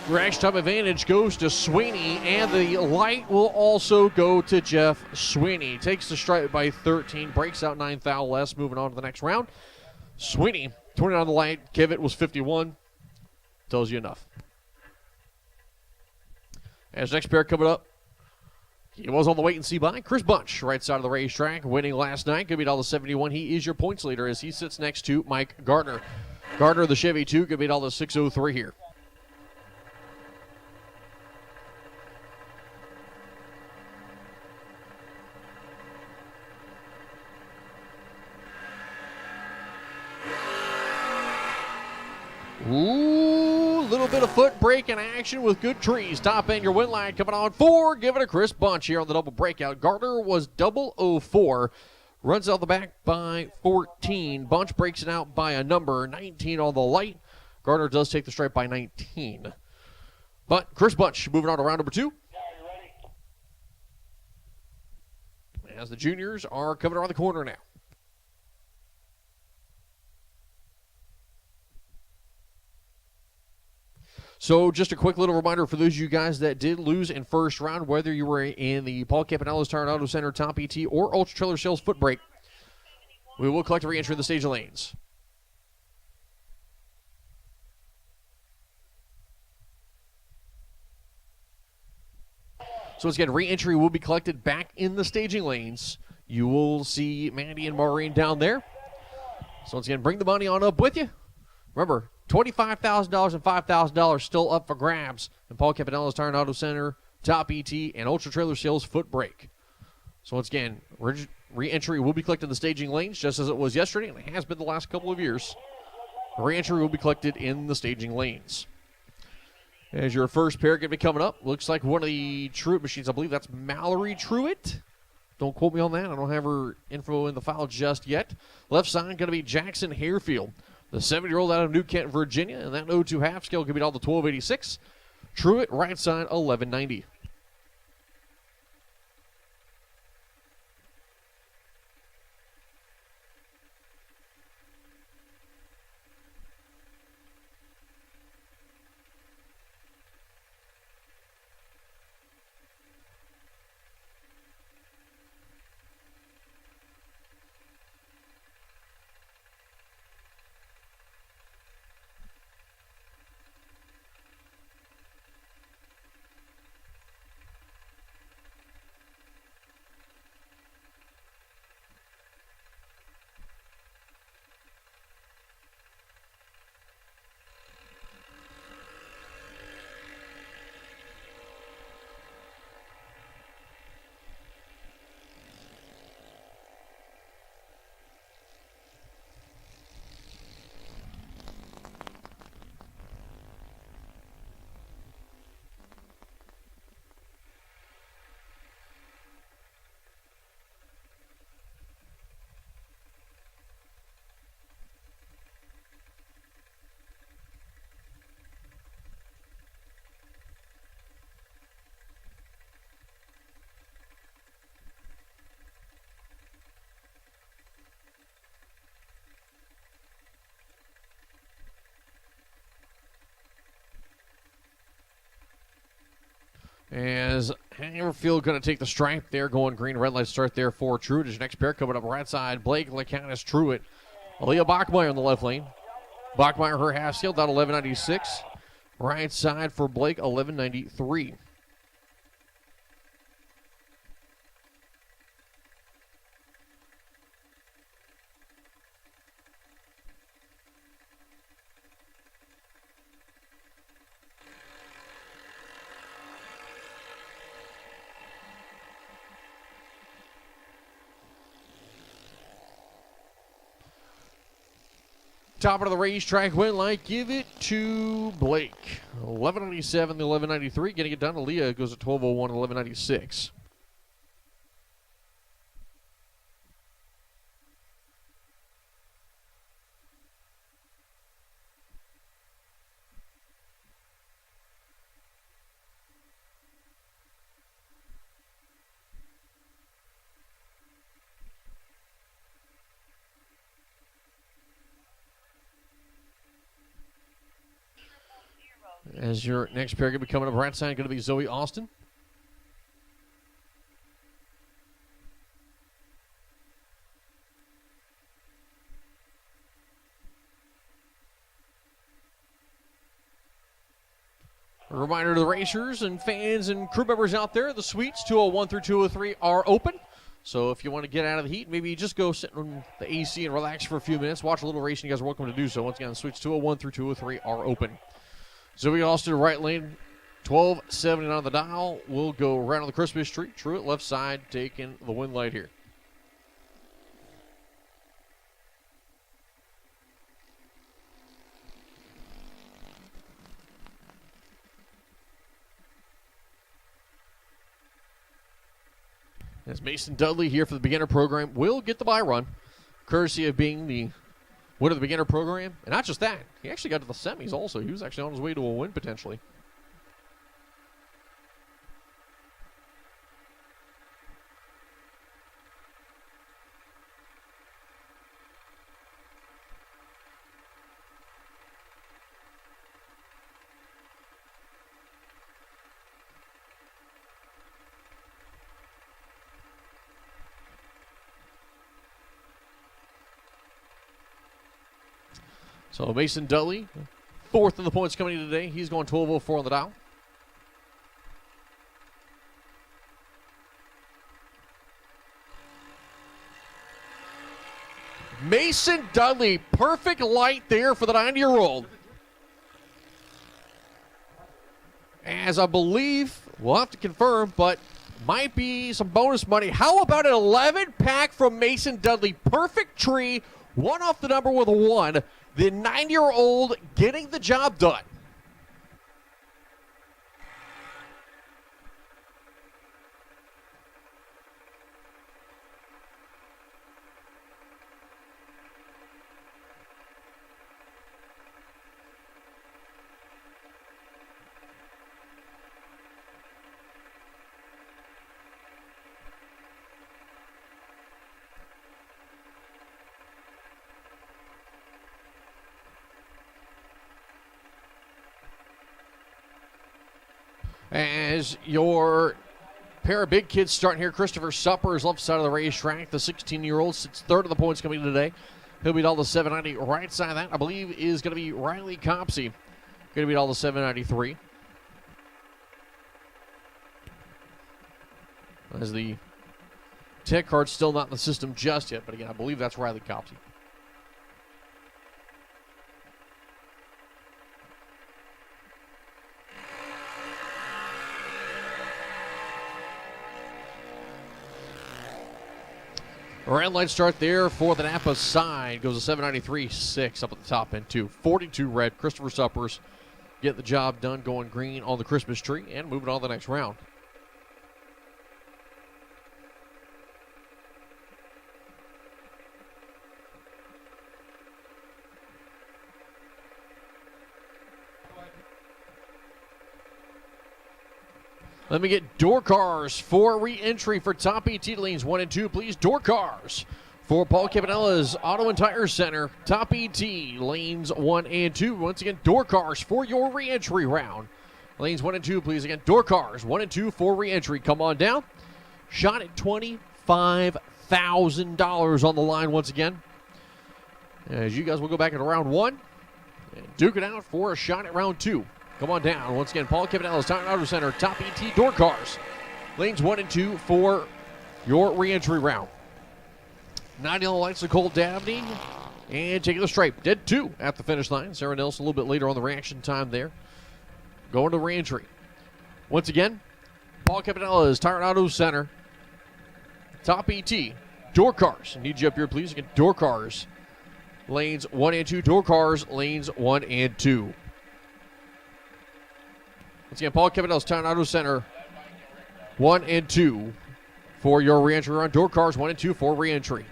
[SPEAKER 1] Crash time advantage goes to Sweeney, and the light will also go to Jeff Sweeney. Takes the stripe by 13, breaks out 9 thou less, moving on to the next round. Sweeney, 20 on the light. Kivett was 51. Tells you enough. As next pair coming up, he was on the wait and see by Chris Bunch, right side of the racetrack, winning last night. Going to be $1.71. He is your points leader as he sits next to Mike Gardner. Gardner, the Chevy 2, going to be $603 here. Ooh, little bit of foot brake in action with good trees. Top end, your win line coming on 4. Give it a Chris Bunch here on the double breakout. Gardner was 004. Runs out the back by 14. Bunch breaks it out by a number 19 on the light. Gardner does take the stripe by 19. But Chris Bunch moving on to round number 2. As the juniors are coming around the corner now. So just a quick little reminder for those of you guys that did lose in first round, whether you were in the Paul Campanella's Tire and Auto Center Top ET or Ultra Trailer Sales Foot Brake, we will collect a re-entry in the staging lanes. So once again, re-entry will be collected back in the staging lanes. You will see Mandy and Maureen down there. So once again, bring the money on up with you. Remember, $25,000 and $5,000 still up for grabs in Paul Campanella's Tire and Auto Center, Top ET, and Ultra Trailer Sales Foot Brake. So once again, re-entry will be collected in the staging lanes just as it was yesterday, and it has been the last couple of years. Re-entry will be collected in the staging lanes. As your first pair going to be coming up, looks like one of the Truett machines. I believe that's Mallory Truett. Don't quote me on that. I don't have her info in the file just yet. Left side going to be Jackson Harefield, the 7-year-old out of New Kent, Virginia, and that 0-2 half scale could be all the 1286. Truett, right side, 1190. As Haverfield going to take the stripe there, going green, red light start there for Truett. As your next pair coming up right side, Blake Lacanis Truett. Aaliyah Bachmeyer in the left lane. Bachmeyer, her half scale, down 1196. Right side for Blake, 1193. Top of the racetrack win light. Give it to Blake. 1197 to 1193. Getting it done. Aaliyah goes at 1201 to 1196. As your next pair going to be coming up, right side going to be Zoe Austin. A reminder to the racers and fans and crew members out there, the suites 201 through 203 are open. So if you want to get out of the heat, maybe you just go sit in the AC and relax for a few minutes, watch a little racing. You guys are welcome to do so. Once again, the suites 201 through 203 are open. Zoe Austin, right lane, 1279 on the dial. We'll go right on the Christmas tree. Truett, left side, taking the win light here. As Mason Dudley here for the beginner program will get the bye run, courtesy of being the winner of the beginner program. And not just that, he actually got to the semis also. He was actually on his way to a win potentially. So Mason Dudley, fourth in the points coming in today. He's going 12:04 on the dial. Mason Dudley, perfect light there for the 9-year-old. As I believe, we'll have to confirm, but might be some bonus money. How about an 11-pack from Mason Dudley? Perfect tree, one off the number with a 1. The 9-year-old getting the job done. As your pair of big kids starting here, Christopher Supper is left side of the racetrack. The 16-year-old sits third of the points coming today. He'll beat all the 790. Right side of that, I believe, is going to be Riley Copsey. Going to beat all the 793. As the tech card's still not in the system just yet, but again, I believe that's Riley Copsey. Red light start there for the Napa side. Goes a 793.6 up at the top end, too. 42 red. Christopher Suppers get the job done, going green on the Christmas tree and moving on to the next round. Let me get door cars for re-entry for top ET lanes 1 and 2, please. Door cars for Paul Campanella's Auto and Tire Center, top ET lanes 1 and 2. Once again, door cars for your re-entry round. Lanes 1 and 2, please. Again, door cars 1 and 2 for re-entry. Come on down. Shot at $25,000 on the line once again. As you guys will go back into round 1 and duke it out for a shot at round 2. Come on down. Once again, Paul Campanella's Tire Auto Center, top ET door cars. Lanes 1 and 2 for your re-entry round. 90 on the lights of Cole Dabney. And taking the stripe. Dead 2 at the finish line. Sarah Nelson a little bit later on the reaction time there. Going to re-entry. Once again, Paul Campanella's Tire Auto Center, top ET door cars. Need you up here, please. Again, door cars. lanes 1 and 2. Door cars, lanes 1 and 2. Once again, Paul Kevinel's Town Auto Center, 1 and 2 for your reentry run. Door cars, 1 and 2 for reentry.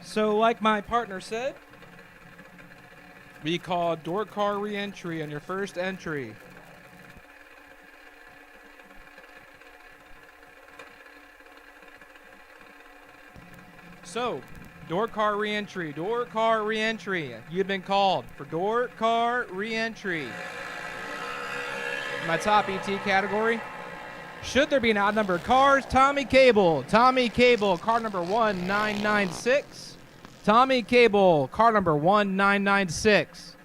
[SPEAKER 2] So, like my partner said, we call door car reentry on your first entry. So, door car reentry, door car reentry. You've been called for door car reentry. My top ET category. Should there be an odd number of cars? Tommy Cable, car number 1996. Tommy Cable, car number 1996.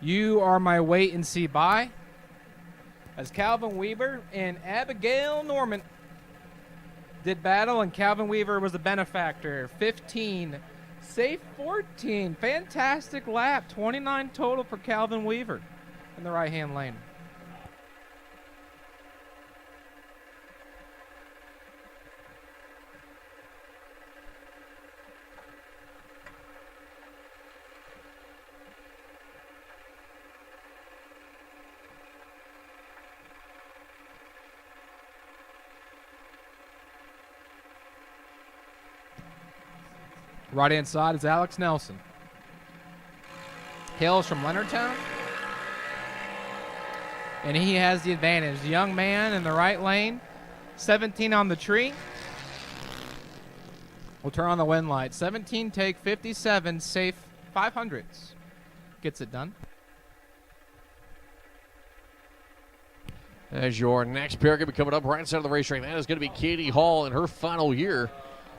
[SPEAKER 2] You are my wait and see buy. As Calvin Weaver and Abigail Norman did battle, and Calvin Weaver was the benefactor. 15, safe 14. Fantastic lap. 29 total for Calvin Weaver in the right-hand lane. Right-hand side is Alex Nelson. Hails from Leonardtown. And he has the advantage. The young man in the right lane. 17 on the tree. We'll turn on the wind light. 17 take 57, safe 500s. Gets it done.
[SPEAKER 1] As your next pair going to be coming up right side of the racetrack, that is going to be Katie Hall in her final year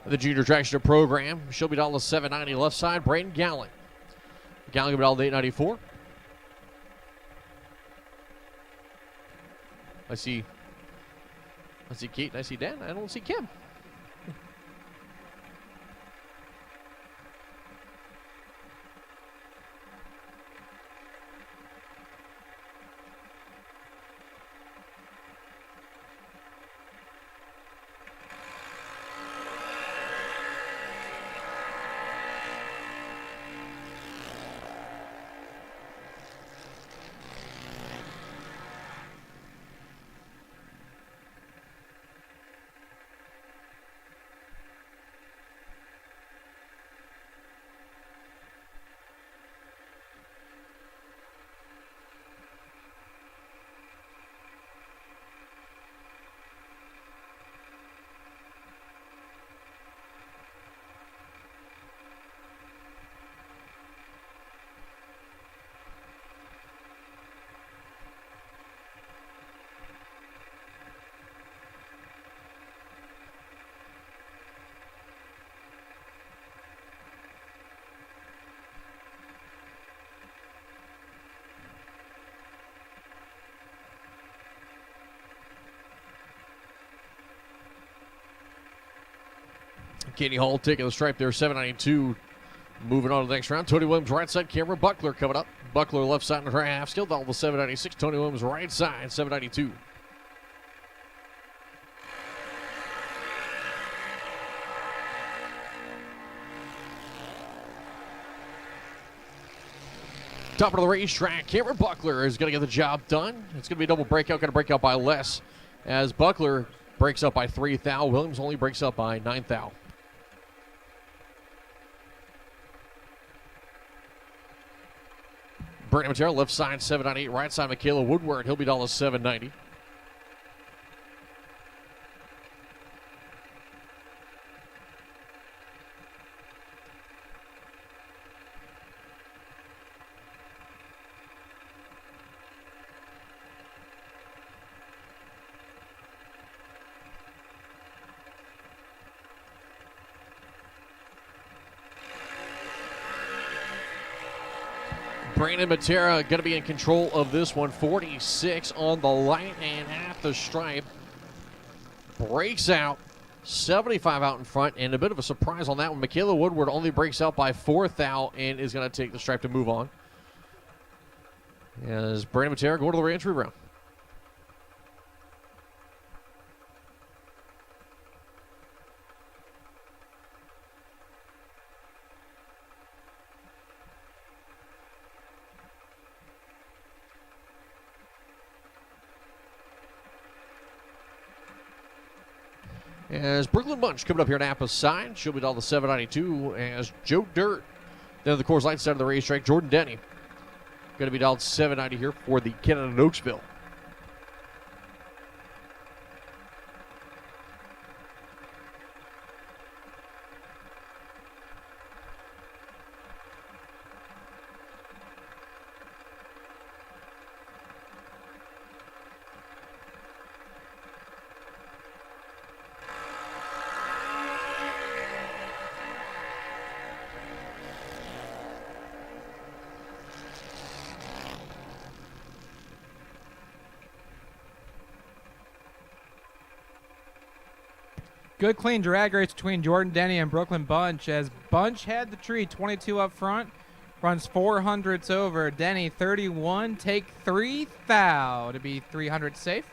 [SPEAKER 1] of the Junior Dragster program. She'll be down the 790 left side. Braden Gallen. Gallen going to be down the 894. I see Kate and I see Dan. I don't see Kim. Katie Hall taking the stripe there, 792. Moving on to the next round. Tony Williams right side, Cameron Buckler coming up. Buckler left side in her half, still down the 796. Tony Williams right side, 792. Top of the racetrack, Cameron Buckler is going to get the job done. It's going to be a double breakout, going to break out by less as Buckler breaks up by 3 thou. Williams only breaks up by 9 thou. Brandon Matera, left side 798, right side Michaela Woodward. He'll be down to 790. Brandon Matera going to be in control of this one. 46 on the light and at the stripe. Breaks out. 75 out in front, and a bit of a surprise on that one. Michaela Woodward only breaks out by 4th out and is going to take the stripe to move on. As Brandon Matera going to the re-entry round. As Brooklyn Bunch coming up here on Napa's side. She'll be down to 792 as Joe Dirt. Then on the course light side of the racetrack, Jordan Denny. Going to be down 790 here for the Canada and Oaksville.
[SPEAKER 2] Good clean drag race between Jordan Denny and Brooklyn Bunch, as Bunch had the tree 22 up front, runs 400s over. Denny 31, take 3 thou to be 300 safe.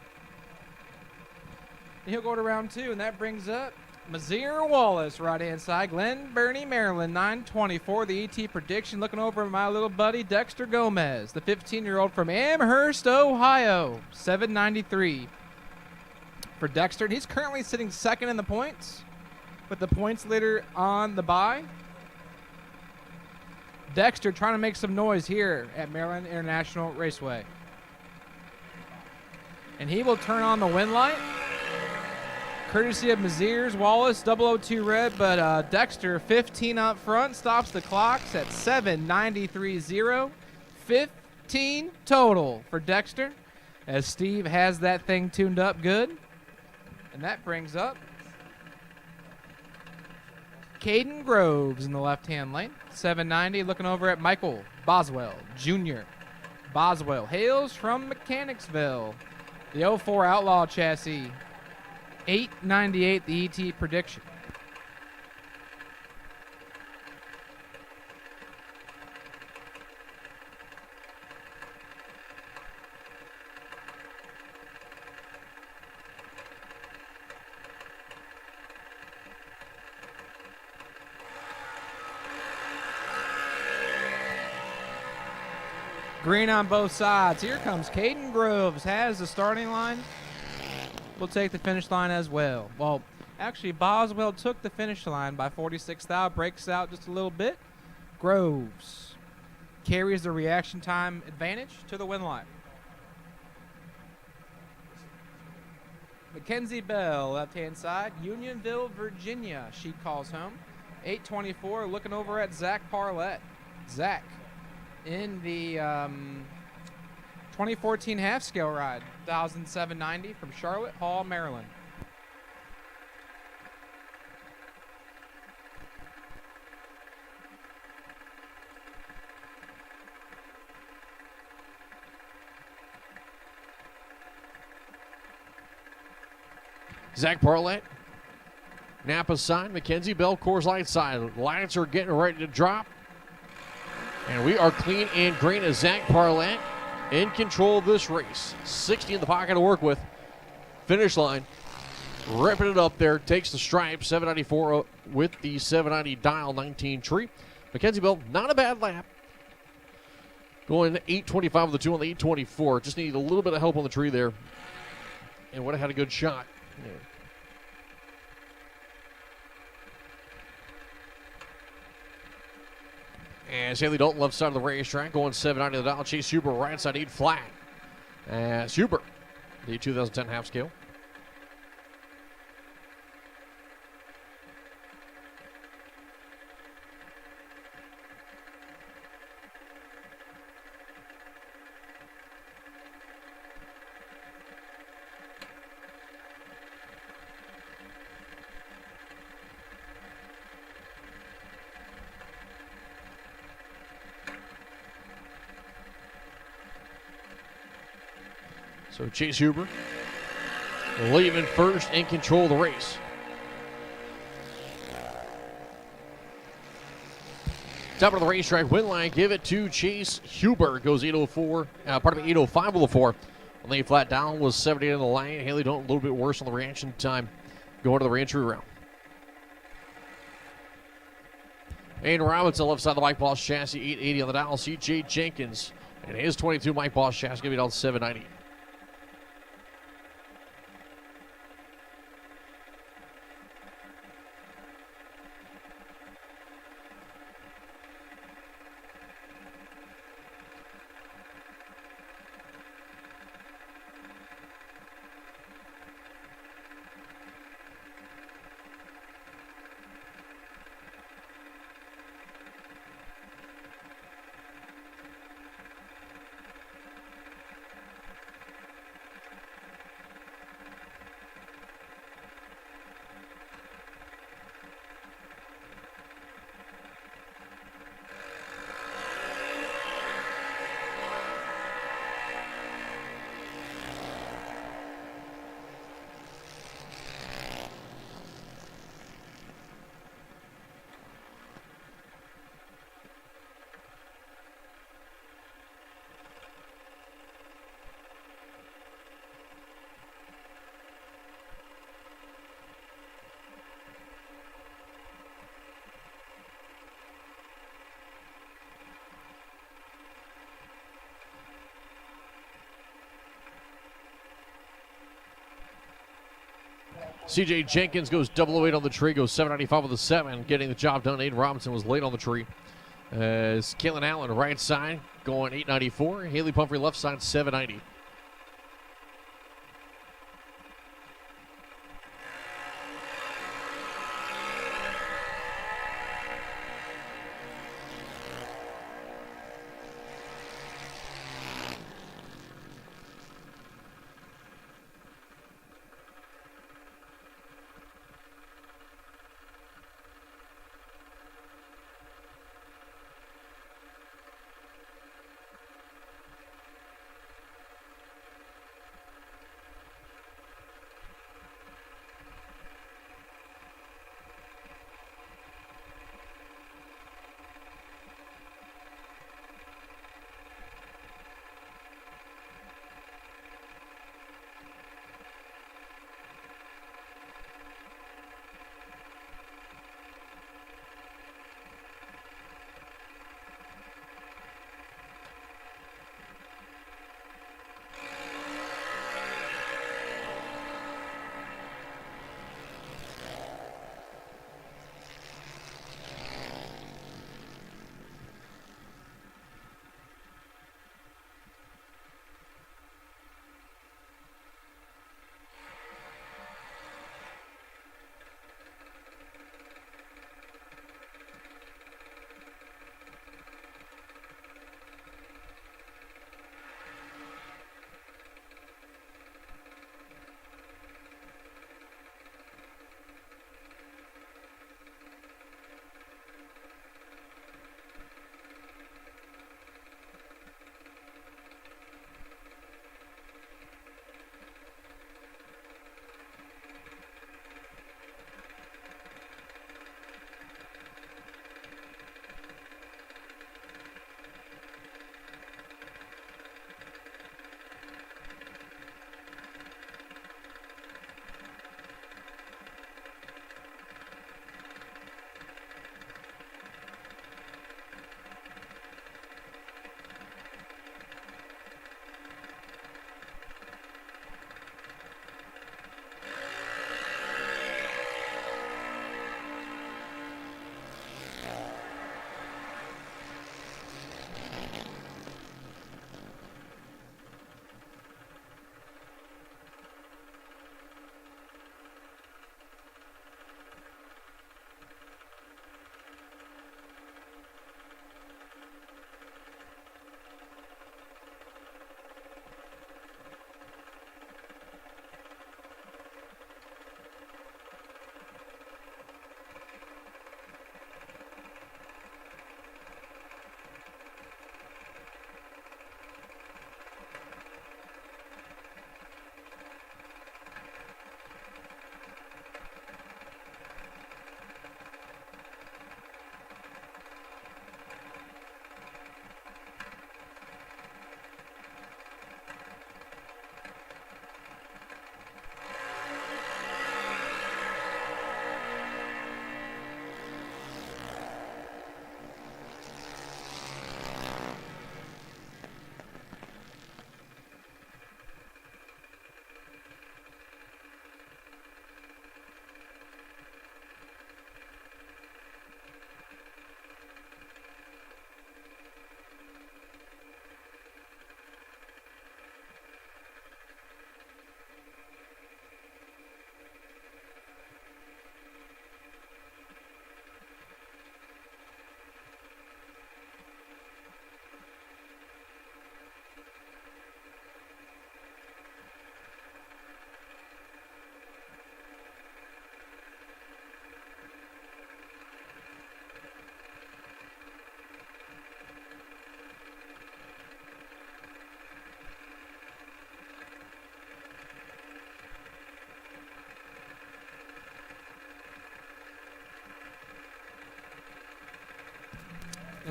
[SPEAKER 2] And he'll go to round 2, and that brings up Mazier Wallace, right hand side. Glen Burnie, Maryland, 924. The ET prediction, looking over my little buddy Dexter Gomez, the 15-year-old from Amherst, Ohio, 793. For Dexter, and he's currently sitting second in the points, with the points leader on the bye. Dexter trying to make some noise here at Maryland International Raceway. And he will turn on the win light, courtesy of Maziers Wallace, 002 red, but Dexter 15 up front, stops the clocks at 7:93.0. 15 total for Dexter, as Steve has that thing tuned up good. And that brings up Caden Groves in the left-hand lane. 790, looking over at Michael Boswell, Jr. Boswell hails from Mechanicsville. The 04 Outlaw chassis. 898, the ET prediction. Green on both sides. Here comes Caden Groves, has the starting line. Will take the finish line as well. Well, actually, Boswell took the finish line by 46 thou, breaks out just a little bit. Groves carries the reaction time advantage to the win line. Mackenzie Bell, left-hand side. Unionville, Virginia, she calls home. 824, looking over at Zach Parlett. Zach in the 2014 half-scale ride, 1,790 from Charlotte Hall, Maryland.
[SPEAKER 1] Zach Parlett, Napa side, Mackenzie Bell, Coors Light side. Lights are getting ready to drop. And we are clean and green as Zach Parlett in control of this race. 60 in the pocket to work with. Finish line. Ripping it up there. Takes the stripe. 794 with the 790 dial 19 tree. Mackenzie Bell, not a bad lap. Going 825 with the 2 on the 824. Just needed a little bit of help on the tree there. And would have had a good shot. Yeah. As Haley Dalton left side of the racetrack going 790 to the dial. Chase Huber right side 8 flat. As Huber, the 2010 half scale. So Chase Huber leaving first in control of the race. Top of the racetrack, win line, give it to Chase Huber. Goes 8:04, 8:05:04. On the flat down was 78 in the lane. Haley Dalton a little bit worse on the reaction time going to the reentry round. Aiden Robinson left side of the Mike Boss chassis, 880 on the dial. CJ Jenkins and his 22 Mike Boss chassis giving down 790. CJ Jenkins goes 008 on the tree, goes 795 with a 7, getting the job done. Aiden Robinson was late on the tree. As Caitlin Allen, right side, going 894. Haley Pumphrey, left side, 790.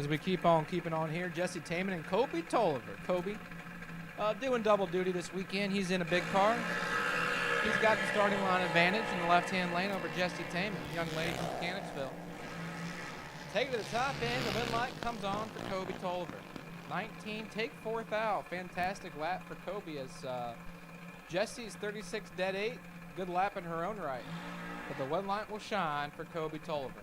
[SPEAKER 2] as we keep on keeping on here, Jesse Taman and Kobe Tolliver. Kobe doing double duty this weekend. He's in a big car. He's got the starting line advantage in the left-hand lane over Jesse Taman, young lady from Mechanicsville. Take it to the top end. The mid light comes on for Kobe Tolliver. 19, take fourth out. Fantastic lap for Kobe as Jesse's 36 dead 8. Good lap in her own right. But the one light will shine for Kobe Tolliver.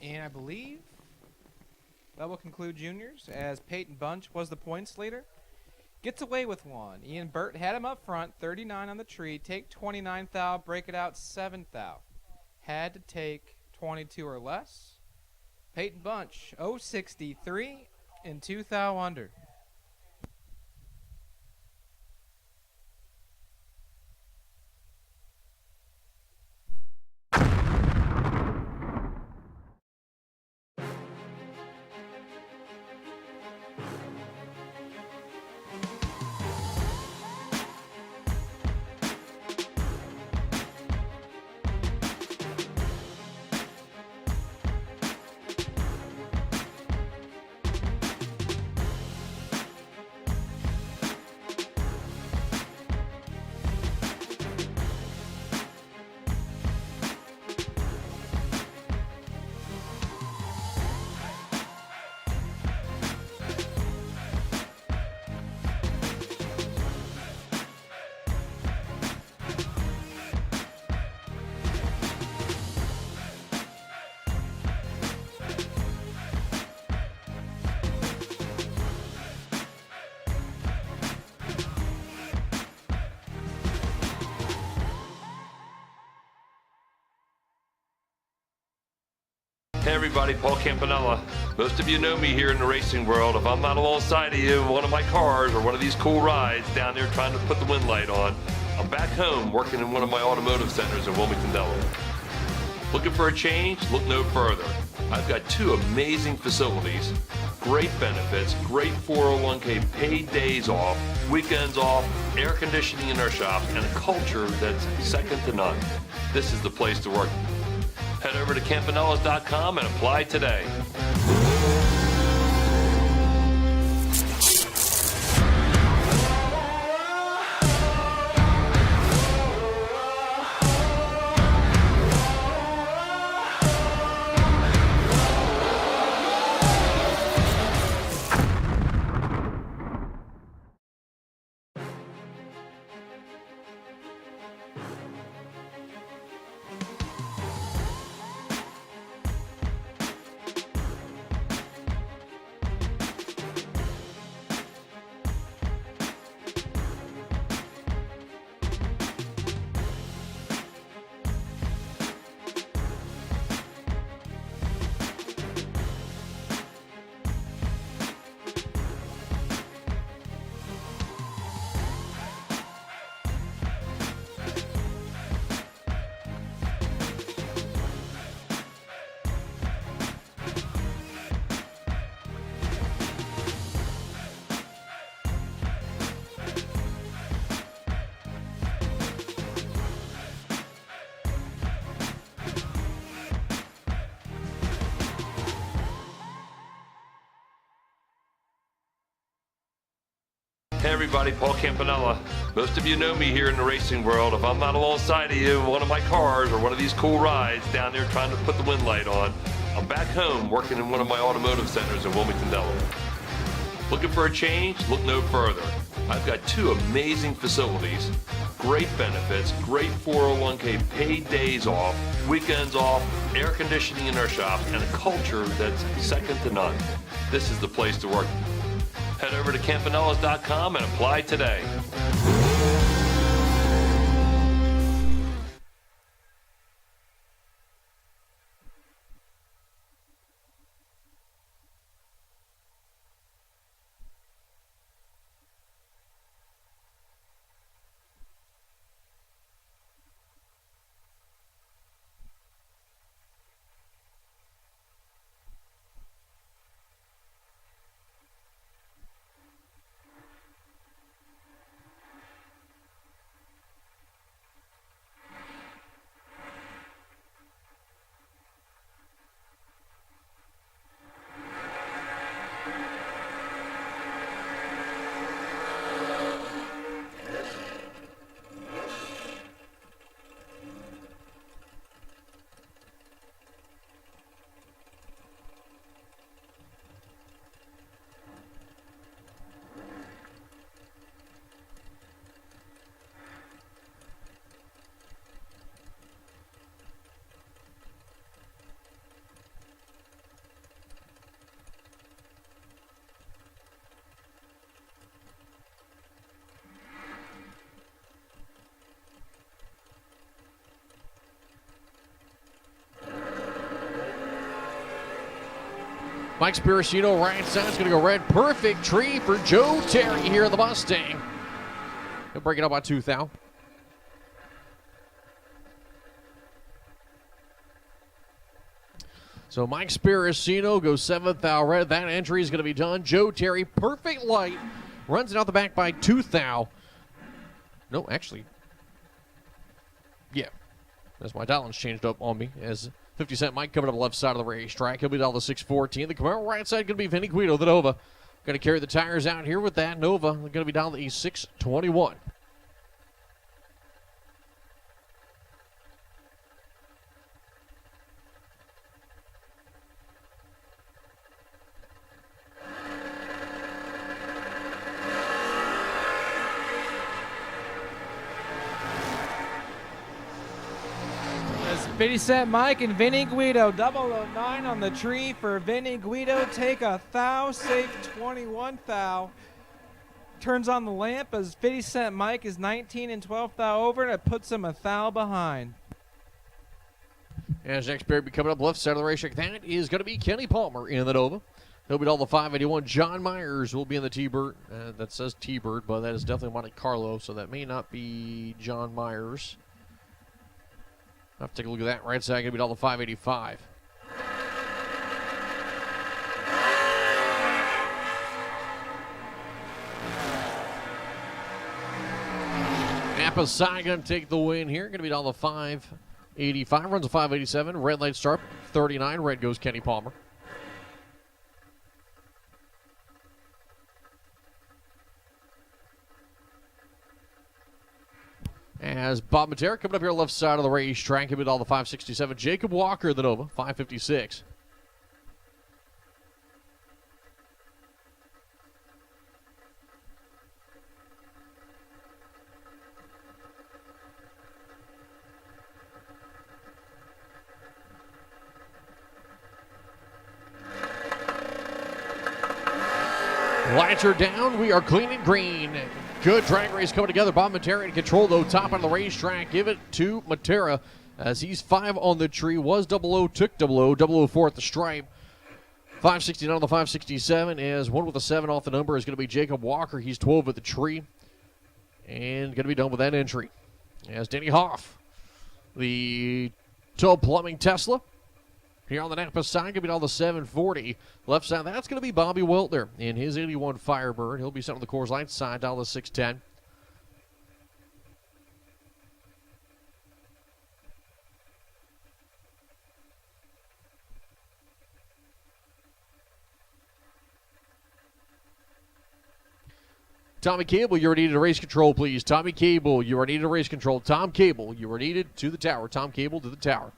[SPEAKER 2] And I believe that will conclude juniors, as Peyton Bunch was the points leader. Gets away with one. Ian Burt had him up front, 39 on the tree. Take 29 thou, break it out 7 thou. Had to take 22 or less. Peyton Bunch, 063 and 2 thou under.
[SPEAKER 3] Hey everybody, Paul Campanella. Most of you know me here in the racing world. If I'm not alongside of you in one of my cars or one of these cool rides down there trying to put the wind light on, I'm back home working in one of my automotive centers in Wilmington, Delaware. Looking for a change? Look no further. I've got 2 amazing facilities, great benefits, great 401k, paid days off, weekends off, air conditioning in our shop, and a culture that's second to none. This is the place to work. Head over to campanellas.com and apply today. Hey everybody, Paul Campanella. Most of you know me here in the racing world. If I'm not alongside of you in one of my cars or one of these cool rides down there trying to put the wind light on, I'm back home working in one of my automotive centers in Wilmington, Delaware. Looking for a change? Look no further. I've got 2 amazing facilities, great benefits, great 401k, paid days off, weekends off, air conditioning in our shop, and a culture that's second to none. This is the place to work. Head over to Campanellas.com and apply today.
[SPEAKER 1] Mike Spiracino, right side, is going to go red. Perfect tree for Joe Terry here in the Mustang. He'll break it up by 2 thou. So Mike Spiracino goes 7th thou red. That entry is going to be done. Joe Terry, perfect light, runs it out the back by 2 thou. No, actually, yeah. As my dialing's changed up on me as 50 Cent Mike coming up the left side of the racetrack. He'll be down the 614. The Camaro right side going to be Vinny Guido, the Nova. Going to carry the tires out here with that Nova. They're going to be down the 621.
[SPEAKER 2] As 50 Cent Mike and Vinny Guido, 009 on the tree for Vinny Guido. Take a thou, safe 21 thou. Turns on the lamp as 50 Cent Mike is 19 and 12 thou over, and it puts him a thou behind.
[SPEAKER 1] As next pair be coming up left side of the racetrack, that is going to be Kenny Palmer in the Nova. He'll be all the 581. John Myers will be in the T-Bird. That says T-Bird, but that is definitely Monte Carlo, so that may not be John Myers. I'll have to take a look at that. Right side going to be all the 585. Napa side going to take the win here. Going to be all the 585. Runs a 587. Red light start 39. Red goes Kenny Palmer. As Bob Matera coming up here left side of the racetrack, he'll be all the 567. Jacob Walker, the Nova, 556. Lights are down. We are clean and green. Good drag race coming together. Bob Matera in control, though. Top on the racetrack. Give it to Matera as he's 5 on the tree. Was 00, took 00, 004 at the stripe. 569 on the 567 as one with a 7 off the number is going to be Jacob Walker. He's 12 at the tree and going to be done with that entry. As Danny Hoff, the Toll Plumbing Tesla. Here on the Napa side, going to be all the 740. Left side, that's going to be Bobby Weltner in his 81 Firebird. He'll be set on the Coors Light side, down the 610. Tommy Cable, you are needed to race control, please. Tommy Cable, you are needed to race control. Tom Cable, you are needed to the tower. Tom Cable to the tower.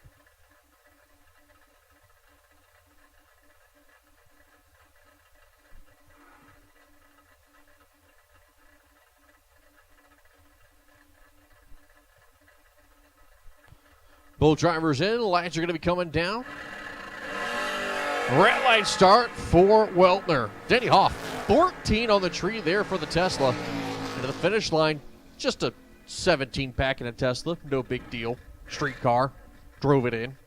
[SPEAKER 1] Both drivers in. Lights are going to be coming down. Red light start for Weltner. Denny Hoff, 14 on the tree there for the Tesla. And to the finish line, just a 17 pack in a Tesla. No big deal. Street car. Drove it in.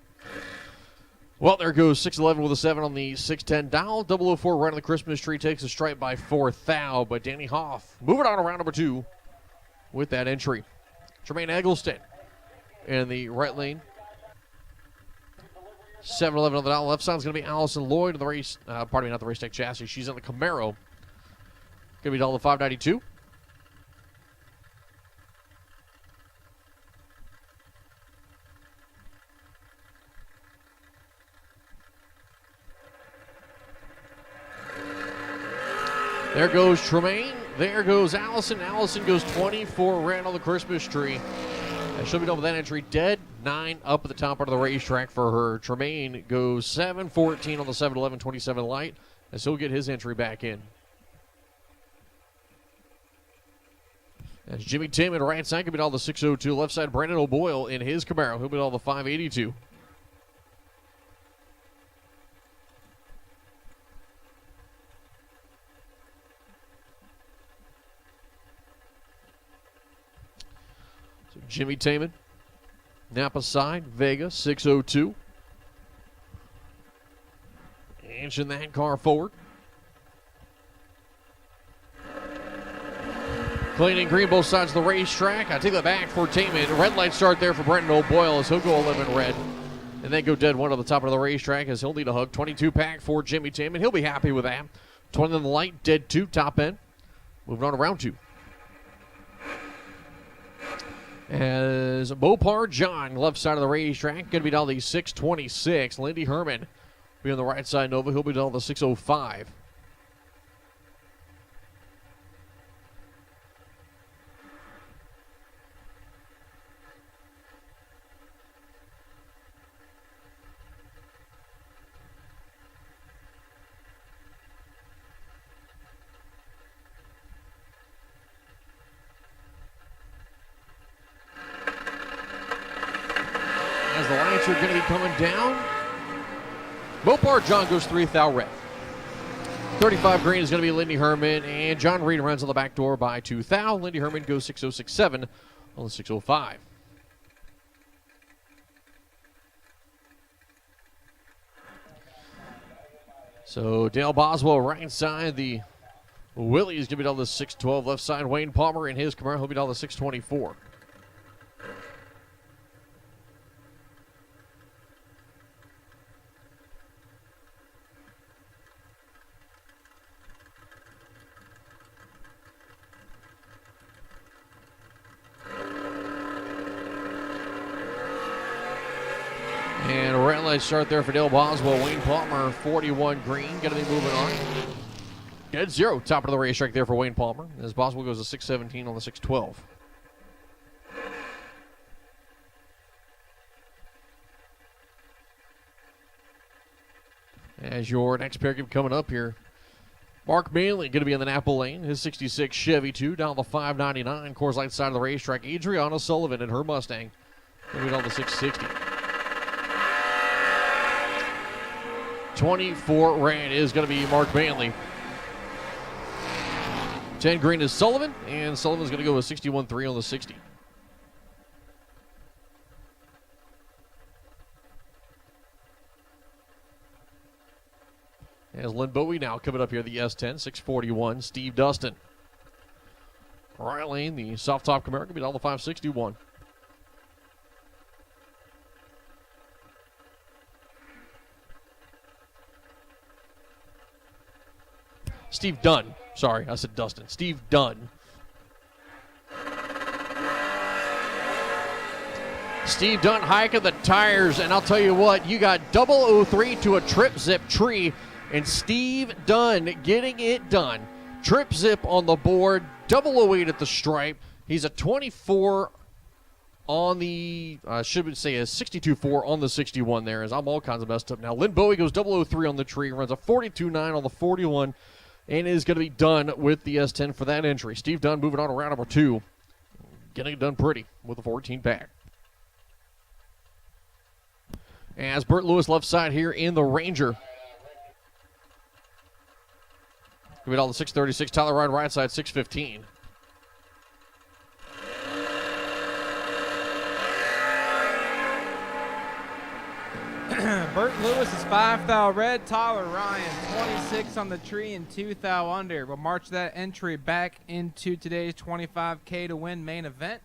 [SPEAKER 1] Weltner goes 6'11 with a 7 on the 610 dial. 004 right on the Christmas tree. Takes a stripe by 4th thou. But Danny Hoff moving on to round number 2 with that entry. Jermaine Eggleston in the right lane. 7-11 on the dial. Left side's going to be Allison Lloyd in the race. Pardon me, not the race tech chassis. She's in the Camaro. Going to be dial to 592. There goes Tremaine. There goes Allison. Allison goes 24 red on the Christmas tree. And she'll be done with that entry. Dead 9 up at the top part of the racetrack for her. Tremaine goes 7-14 on the 7-11, 27 light. And so he'll get his entry back in. As Jimmy Tim in right side, could be all the 602. Left side, Brandon O'Boyle in his Camaro. He'll be all the 582. So Jimmy Taman, Napa side, Vega, 602. Inching that car forward. Clean and green both sides of the racetrack. I take that back for Taman. Red light start there for Brenton O'Boyle as he'll go 11 red. And then go dead 1 on the top of the racetrack as he'll need a hug. 22 pack for Jimmy Taman. He'll be happy with that. 20 on the light, dead 2, top end. Moving on to round 2. As Mopar John, left side of the racetrack, going to be down the 626. Lindy Herman be on the right side. Nova, he'll be down the 605. As the lights are going to be coming down, Mopar John goes 3 thou red. 35 green is going to be Lindy Herman, and John Reed runs on the back door by 2 thou. Lindy Herman goes 6067 on the 605. So Dale Boswell right side, the Willie is going to be down the 612. Left side, Wayne Palmer in his Camaro, he'll be down the 624. And red light start there for Dale Boswell. Wayne Palmer, 41 green, going to be moving on. Dead 0, top of the racetrack there for Wayne Palmer. As Boswell goes to 617 on the 612. As your next pair coming up here, Mark Manley going to be in the Napa lane. His 66 Chevy 2 down the 599. Coors Light side of the racetrack. Adriana Sullivan in her Mustang. Going to be down the 660. 24 red is going to be Mark Manley. 10 green is Sullivan, and Sullivan's going to go with 61-3 on the 60. As Lynn Bowie now coming up here, the S10, 641, Steve Dustin. Right lane, the soft top Camaro, going to be down the 561. Steve Dunn. Sorry, I said Dustin. Steve Dunn. Steve Dunn hiking the tires, and I'll tell you what, you got 003 to a trip zip tree, and Steve Dunn getting it done. Trip zip on the board, 008 at the stripe. He's a 24 on the, should we say a 62-4 on the 61 there, as I'm all kinds of messed up now. Lynn Bowie goes 003 on the tree, runs a 42-9 on the 41, and is going to be done with the S10 for that entry. Steve Dunn moving on to round number 2. Getting it done pretty with a 14 pack. as Burt Lewis left side here in the Ranger. Give it all to 636. Tyler Ryan right side, 615.
[SPEAKER 2] Burt Lewis is 5 thou red. Tyler Ryan 26 on the tree and 2 thou under. We'll march that entry back into today's 25K to win main event.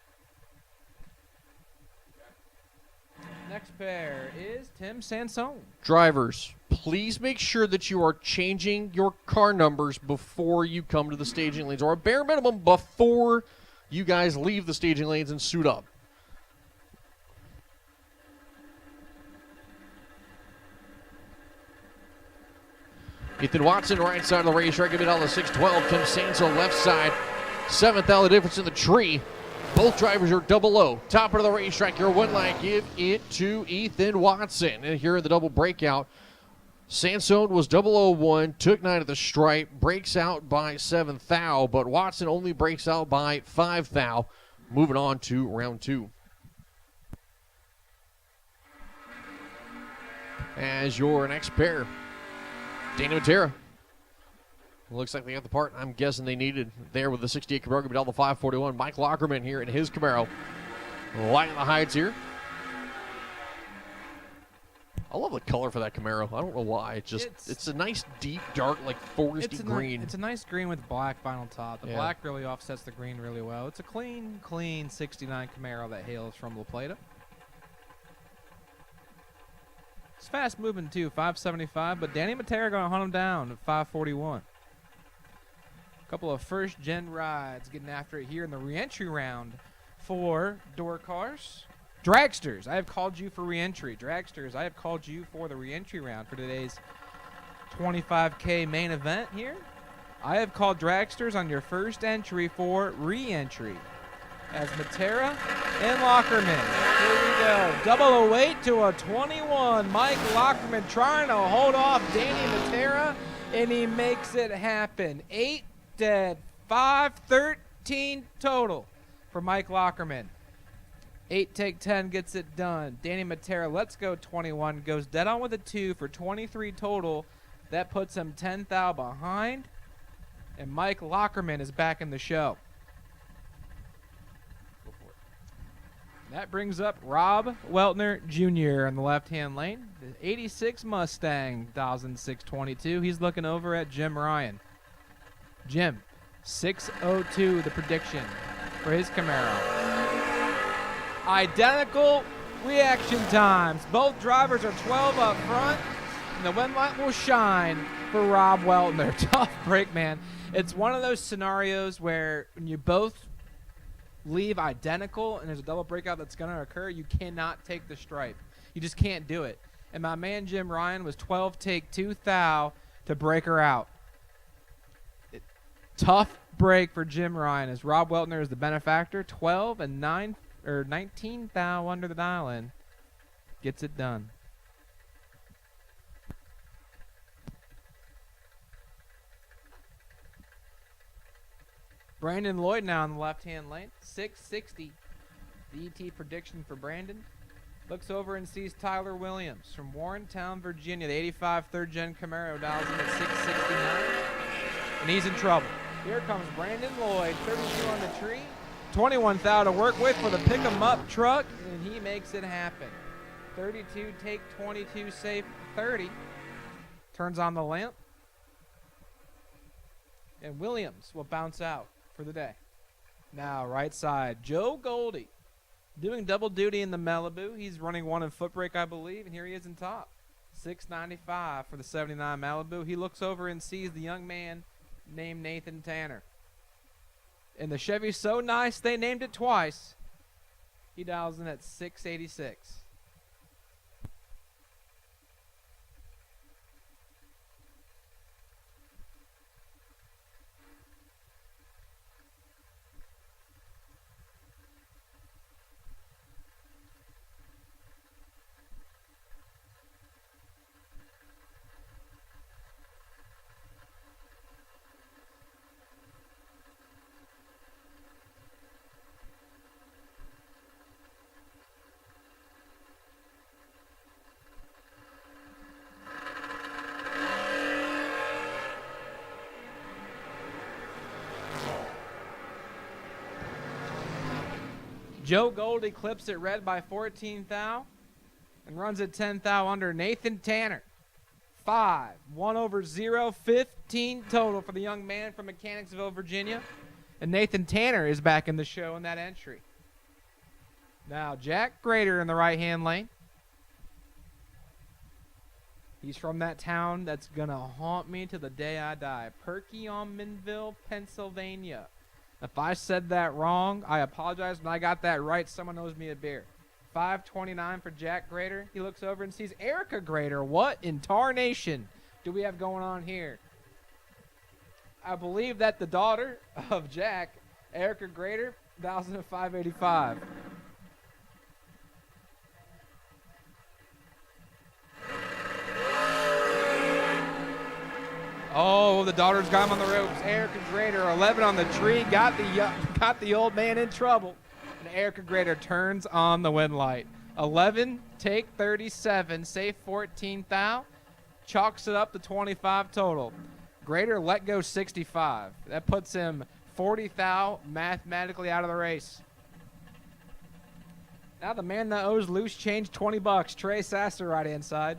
[SPEAKER 2] Next pair is Tim Sansone.
[SPEAKER 1] Drivers, please make sure that you are changing your car numbers before you come to the staging lanes, or a bare minimum before you guys leave the staging lanes and suit up. Ethan Watson, right side of the racetrack, give it on the 612. Tim Sansone, left side. 7th out, the difference in the tree. Both drivers are double O. Top of the racetrack, your one line, give it to Ethan Watson. And here in the double breakout, Sansone was 001, took 9 at the stripe, breaks out by 7th thou, but Watson only breaks out by 5 thou. Moving on to round 2. As your next pair, Danny Matera. Looks like they got the part I'm guessing they needed there with the 68 Camaro. Give it all the 541. Mike Lockerman here in his Camaro. Lighting the hides here. I love the color for that Camaro. I don't know why. It's a nice, deep, dark, like foresty green.
[SPEAKER 2] It's a nice green with black vinyl top. The
[SPEAKER 1] Yeah.
[SPEAKER 2] black really offsets the green really well. It's a clean 69 Camaro that hails from La Plata. It's fast moving too, 575, but Danny Matera going to hunt him down at 541. A couple of first-gen rides getting after it here in the re-entry round for door cars. Dragsters, I have called you for re-entry. Dragsters, I have called you for the re-entry round for today's 25K main event here. I have called Dragsters on your first entry for re-entry. As Matera and Lockerman. Here we go. 008 to a 21. Mike Lockerman trying to hold off Danny Matera, and he makes it happen. 8 dead, 5-13 total for Mike Lockerman. 8 take 10 gets it done. Danny Matera, let's go 21, goes dead on with a 2 for 23 total. That puts him 10 thou behind, and Mike Lockerman is back in the show. That brings up Rob Weltner Jr. in the left-hand lane. The 86 Mustang, 1,622. He's looking over at Jim Ryan. Jim, 602 the prediction for his Camaro. Identical reaction times. Both drivers are 12 up front, and the wind light will shine for Rob Weltner. Tough break, man. It's one of those scenarios where when you both leave identical and there's a double breakout that's going to occur, you cannot take the stripe. You just can't do it. And my man Jim Ryan was 12 take 2 thou to break her out. Tough break for Jim Ryan as Rob Weltner is the benefactor. 12 and 19 thou under the dial-in. Gets it done. Brandon Lloyd now in the left-hand lane. 660. The ET prediction for Brandon. Looks over and sees Tyler Williams from Warrentown, Virginia. The 85 third-gen Camaro dials in at 669. And he's in trouble. Here comes Brandon Lloyd, 32 on the tree. 21 thou to work with for the pick-em-up truck, and he makes it happen. 32 take 22 safe 30. Turns on the lamp. And Williams will bounce out for the day. Now, right side, Joe Goldie doing double duty in the Malibu. He's running one in foot brake, I believe, and here he is in top. 695 for the 79 Malibu. He looks over and sees the young man named Nathan Tanner. And the Chevy's so nice, they named it twice. He dials in at 686. Joe Goldie clips it red by 14 thou and runs it 10 thou under. Nathan Tanner, 5, 1 over 0, 15 total for the young man from Mechanicsville, Virginia. And Nathan Tanner is back in the show in that entry. Now, Jack Grader in the right-hand lane. He's from that town that's going to haunt me to the day I die. Perkiomenville, Pennsylvania. If I said that wrong, I apologize. When I got that right, someone owes me a beer. 529 for Jack Grader. He looks over and sees Erica Grader. What in tarnation do we have going on here? I believe that the daughter of Jack, Erica Grader, 1,585. Oh, the daughter's got him on the ropes. Erica Grader, 11 on the tree, got the old man in trouble. And Erica Grader turns on the win light. 11, take 37, save 14 thou, chalks it up to 25 total. Grader let go 65. That puts him 40 thou mathematically out of the race. Now the man that owes loose change $20. Trey Sasser right hand side.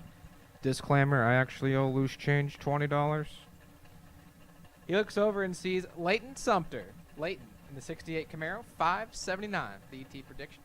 [SPEAKER 2] Disclaimer, I actually owe loose change $20. He looks over and sees Leighton Sumter. Leighton in the 68 Camaro, 579, the ET prediction.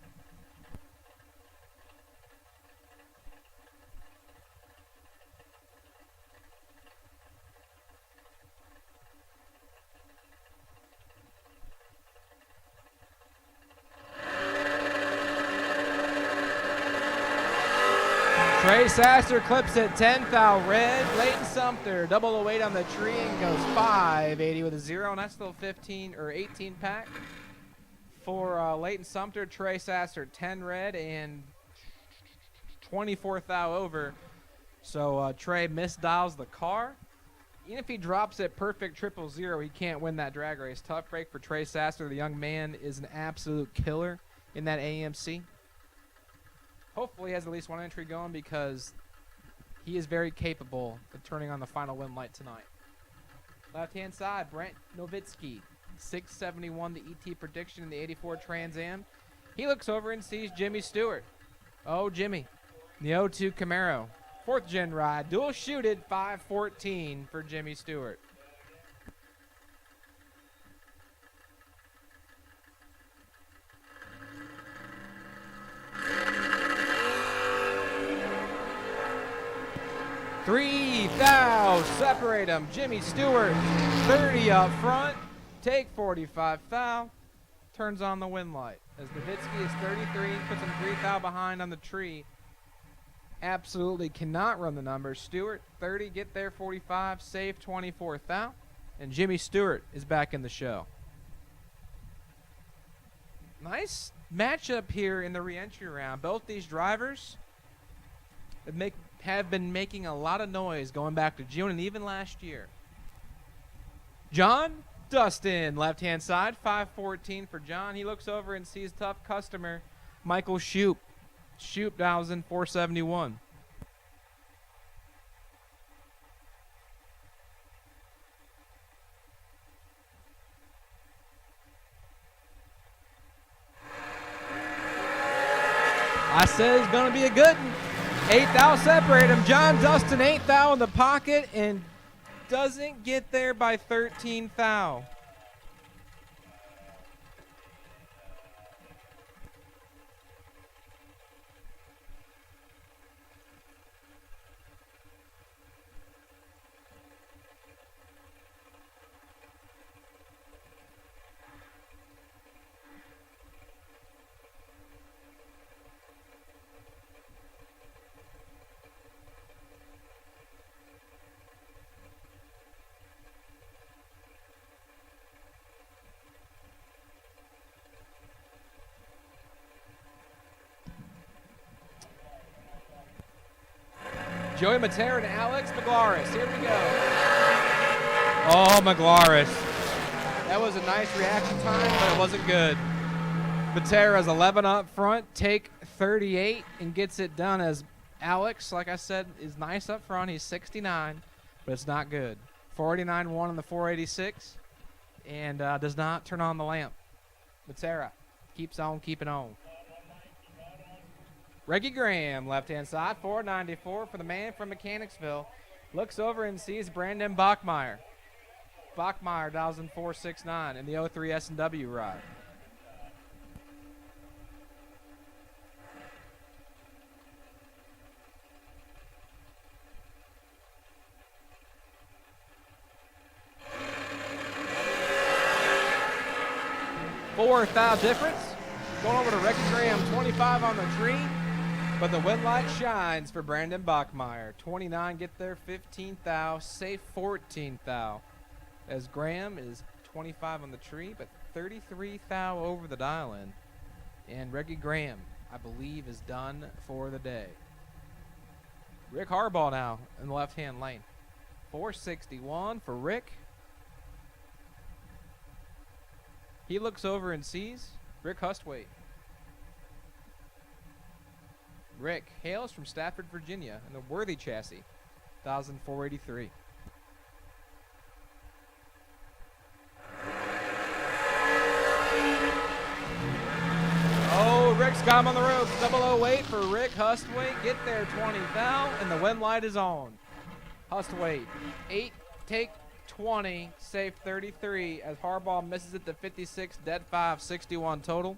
[SPEAKER 2] Trey Sasser clips it 10 thou red. Leighton Sumter, 008 on the tree and goes 580 with a 0, and that's still 15 or 18 pack. For Leighton Sumter, Trey Sasser 10 red and 24 thou over. So Trey misdials the car. Even if he drops it perfect 000, he can't win that drag race. Tough break for Trey Sasser. The young man is an absolute killer in that AMC. Hopefully he has at least one entry going because he is very capable of turning on the final win light tonight. Left-hand side, Brent Nowitzki, 671, the ET prediction in the 84 Trans Am. He looks over and sees Jimmy Stewart. Oh, Jimmy, the 02 Camaro. 4th gen ride, dual shooted, 514 for Jimmy Stewart. Three thou, separate them. Jimmy Stewart, 30 up front, take 45 thou, turns on the win light. As Nowitzki is 33, puts him 3 thou behind on the tree. Absolutely cannot run the numbers. Stewart, 30, get there, 45, save 24 thou, and Jimmy Stewart is back in the show. Nice matchup here in the re-entry round. Both these drivers have been making a lot of noise going back to June and even last year. John Dustin, left-hand side, 514 for John. He looks over and sees tough customer Michael Shoop. Shoop dials in 471. I said it's going to be a good one. 8 thou separate him. John Dustin, 8 thou in the pocket and doesn't get there by 13 thou. Joey Matera and Alex Maglaris. Here we go. Oh, Maglaris. That was a nice reaction time, but it wasn't good. Matera's 11 up front, take 38, and gets it done as Alex, like I said, is nice up front. He's 69, but it's not good. 49-1 on the 486, and does not turn on the lamp. Matera, keeps on keeping on. Reggie Graham, left-hand side, 494 for the man from Mechanicsville. Looks over and sees Brandon Bachmeyer. Bachmeyer dials in 469 in the 03 S&W ride. Fourth thou difference. Going over to Reggie Graham, 25 on the tree. But the win light shines for Brandon Bachmeyer. 29 get there, 15 thou, safe 14 thou. As Graham is 25 on the tree, but 33 thou over the dial-in. And Reggie Graham, I believe, is done for the day. Rick Harbaugh now in the left-hand lane. 461 for Rick. He looks over and sees Rick Hustwaite. Rick hails from Stafford, Virginia in the Worthy chassis, 1,483. Oh, Rick's got him on the ropes. 008 for Rick Hustwaite. Get there, 20 thou, and the win light is on. Hustwaite, 8, take 20, safe 33, as Harbaugh misses it to 56, dead 5, 61 total.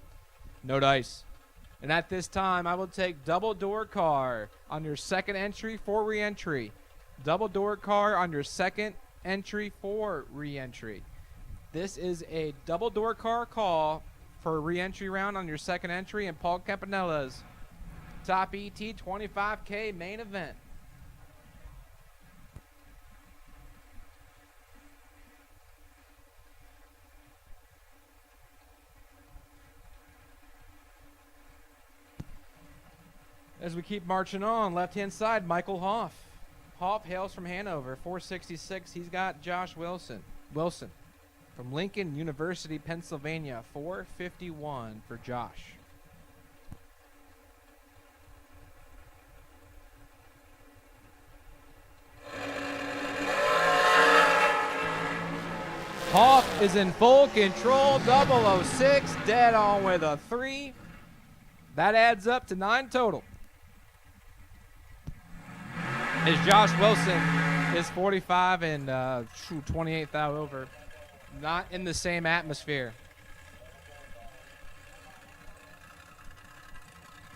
[SPEAKER 2] No dice. And at this time, I will take double door car on your second entry for re-entry. Double door car on your second entry for re-entry. This is a double door car call for a re-entry round on your second entry in Paul Campanella's Top ET 25K main event. As we keep marching on, left-hand side, Michael Hoff. Hoff hails from Hanover, 466. He's got Josh Wilson from Lincoln University, Pennsylvania, 451 for Josh. Hoff is in full control, 006, dead on with a 3. That adds up to 9 total. As Josh Wilson is 45 and 28 thou over. Not in the same atmosphere.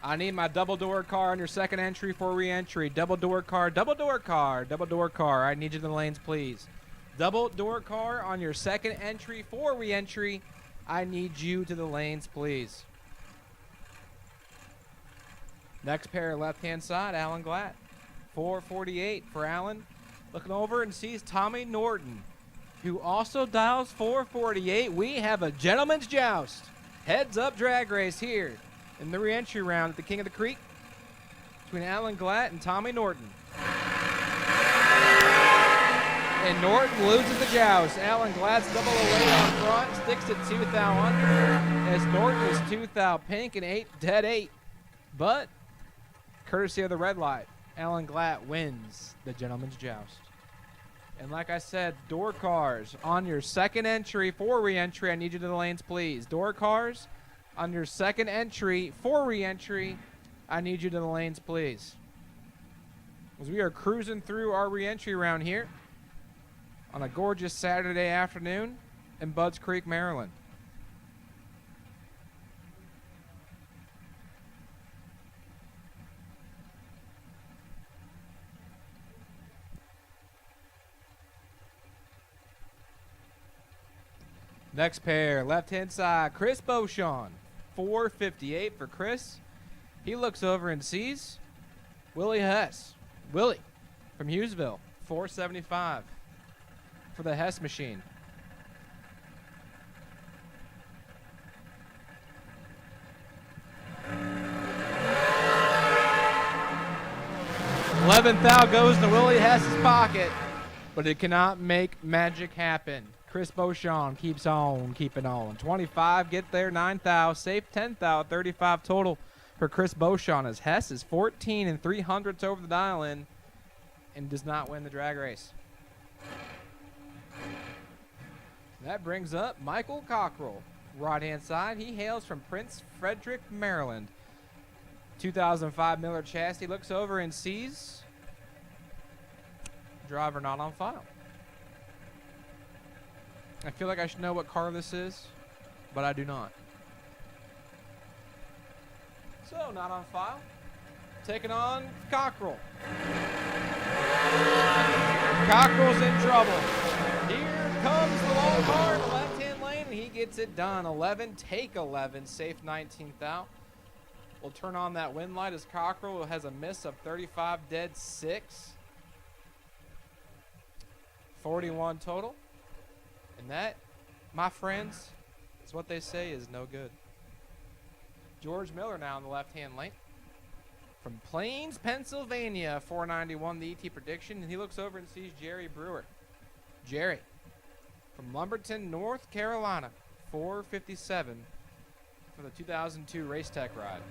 [SPEAKER 2] I need my double door car on your second entry for re-entry. Double door car, double door car, double door car. I need you in the lanes, please. Double door car on your second entry for re-entry. I need you to the lanes, please. Next pair, left-hand side, Alan Glatt. 448 for Allen. Looking over and sees Tommy Norton, who also dials 448. We have a gentleman's joust. Heads up drag race here in the re-entry round at the King of the Creek between Alan Glatt and Tommy Norton. And Norton loses the joust. Alan Glatt's 008 on front, sticks at 2 thou under, as Norton is 2 thou pink and 8 dead 8. But courtesy of the red light, Alan Glatt wins the gentleman's joust. And like I said, door cars on your second entry for re-entry. I need you to the lanes, please. Door cars on your second entry for re-entry. I need you to the lanes, please. As we are cruising through our re-entry round here on a gorgeous Saturday afternoon in Budds Creek, Maryland. Next pair, left-hand side, Chris Beauchamp, 458 for Chris. He looks over and sees Willie Hess. Willie from Hughesville, 475 for the Hess machine. $11,000 goes to Willie Hess's pocket, but it cannot make magic happen. Chris Beauchamp keeps on keeping on. 25 get there, 9 thou, safe 10 thou, 35 total for Chris Beauchamp as Hess is 14 and 300ths over the dial-in and does not win the drag race. That brings up Michael Cockrell, Right-hand side, he hails from Prince Frederick, Maryland. 2005 Miller chassis, looks over and sees driver not on file. I feel like I should know what car this is, but I do not. So, not on file. Taking on Cockrell. Cockrell's in trouble. Here comes the long car in the left-hand lane, and he gets it done. 11, take 11, safe 19th out. We'll turn on that wind light as Cockrell has a miss of 35, dead 6. 41 total. And that, my friends, is what they say is no good. George Miller now in the left-hand lane. From Plains, Pennsylvania, 491 the ET prediction, and he looks over and sees Jerry Brewer. Jerry from Lumberton, North Carolina, 457 for the 2002 Race Tech ride.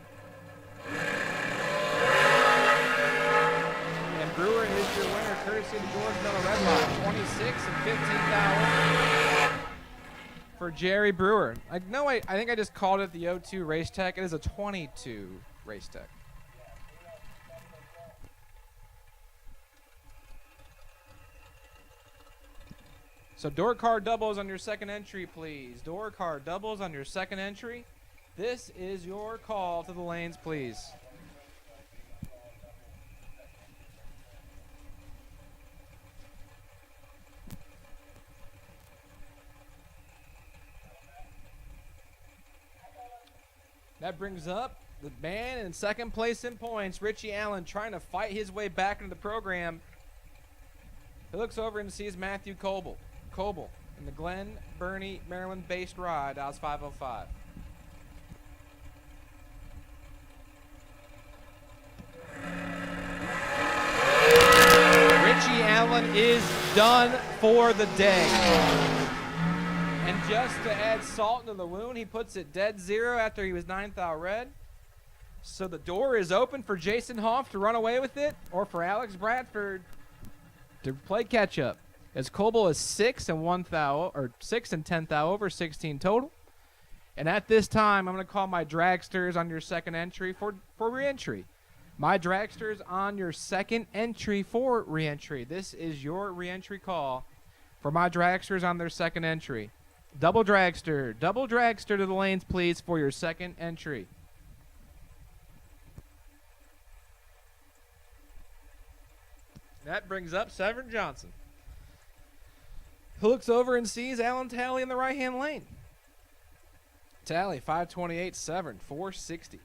[SPEAKER 2] And Brewer is your winner, courtesy of the George Miller Red Line, 26 and 15th hour for Jerry Brewer. I think I just called it the 02 Race Tech. It is a 22 Race Tech. So door car doubles on your second entry, please. Door car doubles on your second entry. This is your call to the lanes, please. That brings up the man in second place in points, Richie Allen, trying to fight his way back into the program. He looks over and sees Matthew Coble in the Glen Burnie, Maryland-based ride, Oz 505. Richie Allen is done for the day. And just to add salt into the wound, he puts it dead 0 after he was 9th out red. So the door is open for Jason Hoff to run away with it, or for Alex Bradford to play catch up. As Coble is 6 and 1 thou, or 6 and 10 thou over 16 total. And at this time, I'm going to call my dragsters on your second entry for re-entry. My dragsters on your second entry for re-entry. This is your re-entry call for my dragsters on their second entry. Double dragster to the lanes, please, for your second entry. That brings up Severn Johnson, who looks over and sees Alan Talley in the right-hand lane. Talley, 528, Severn, 460.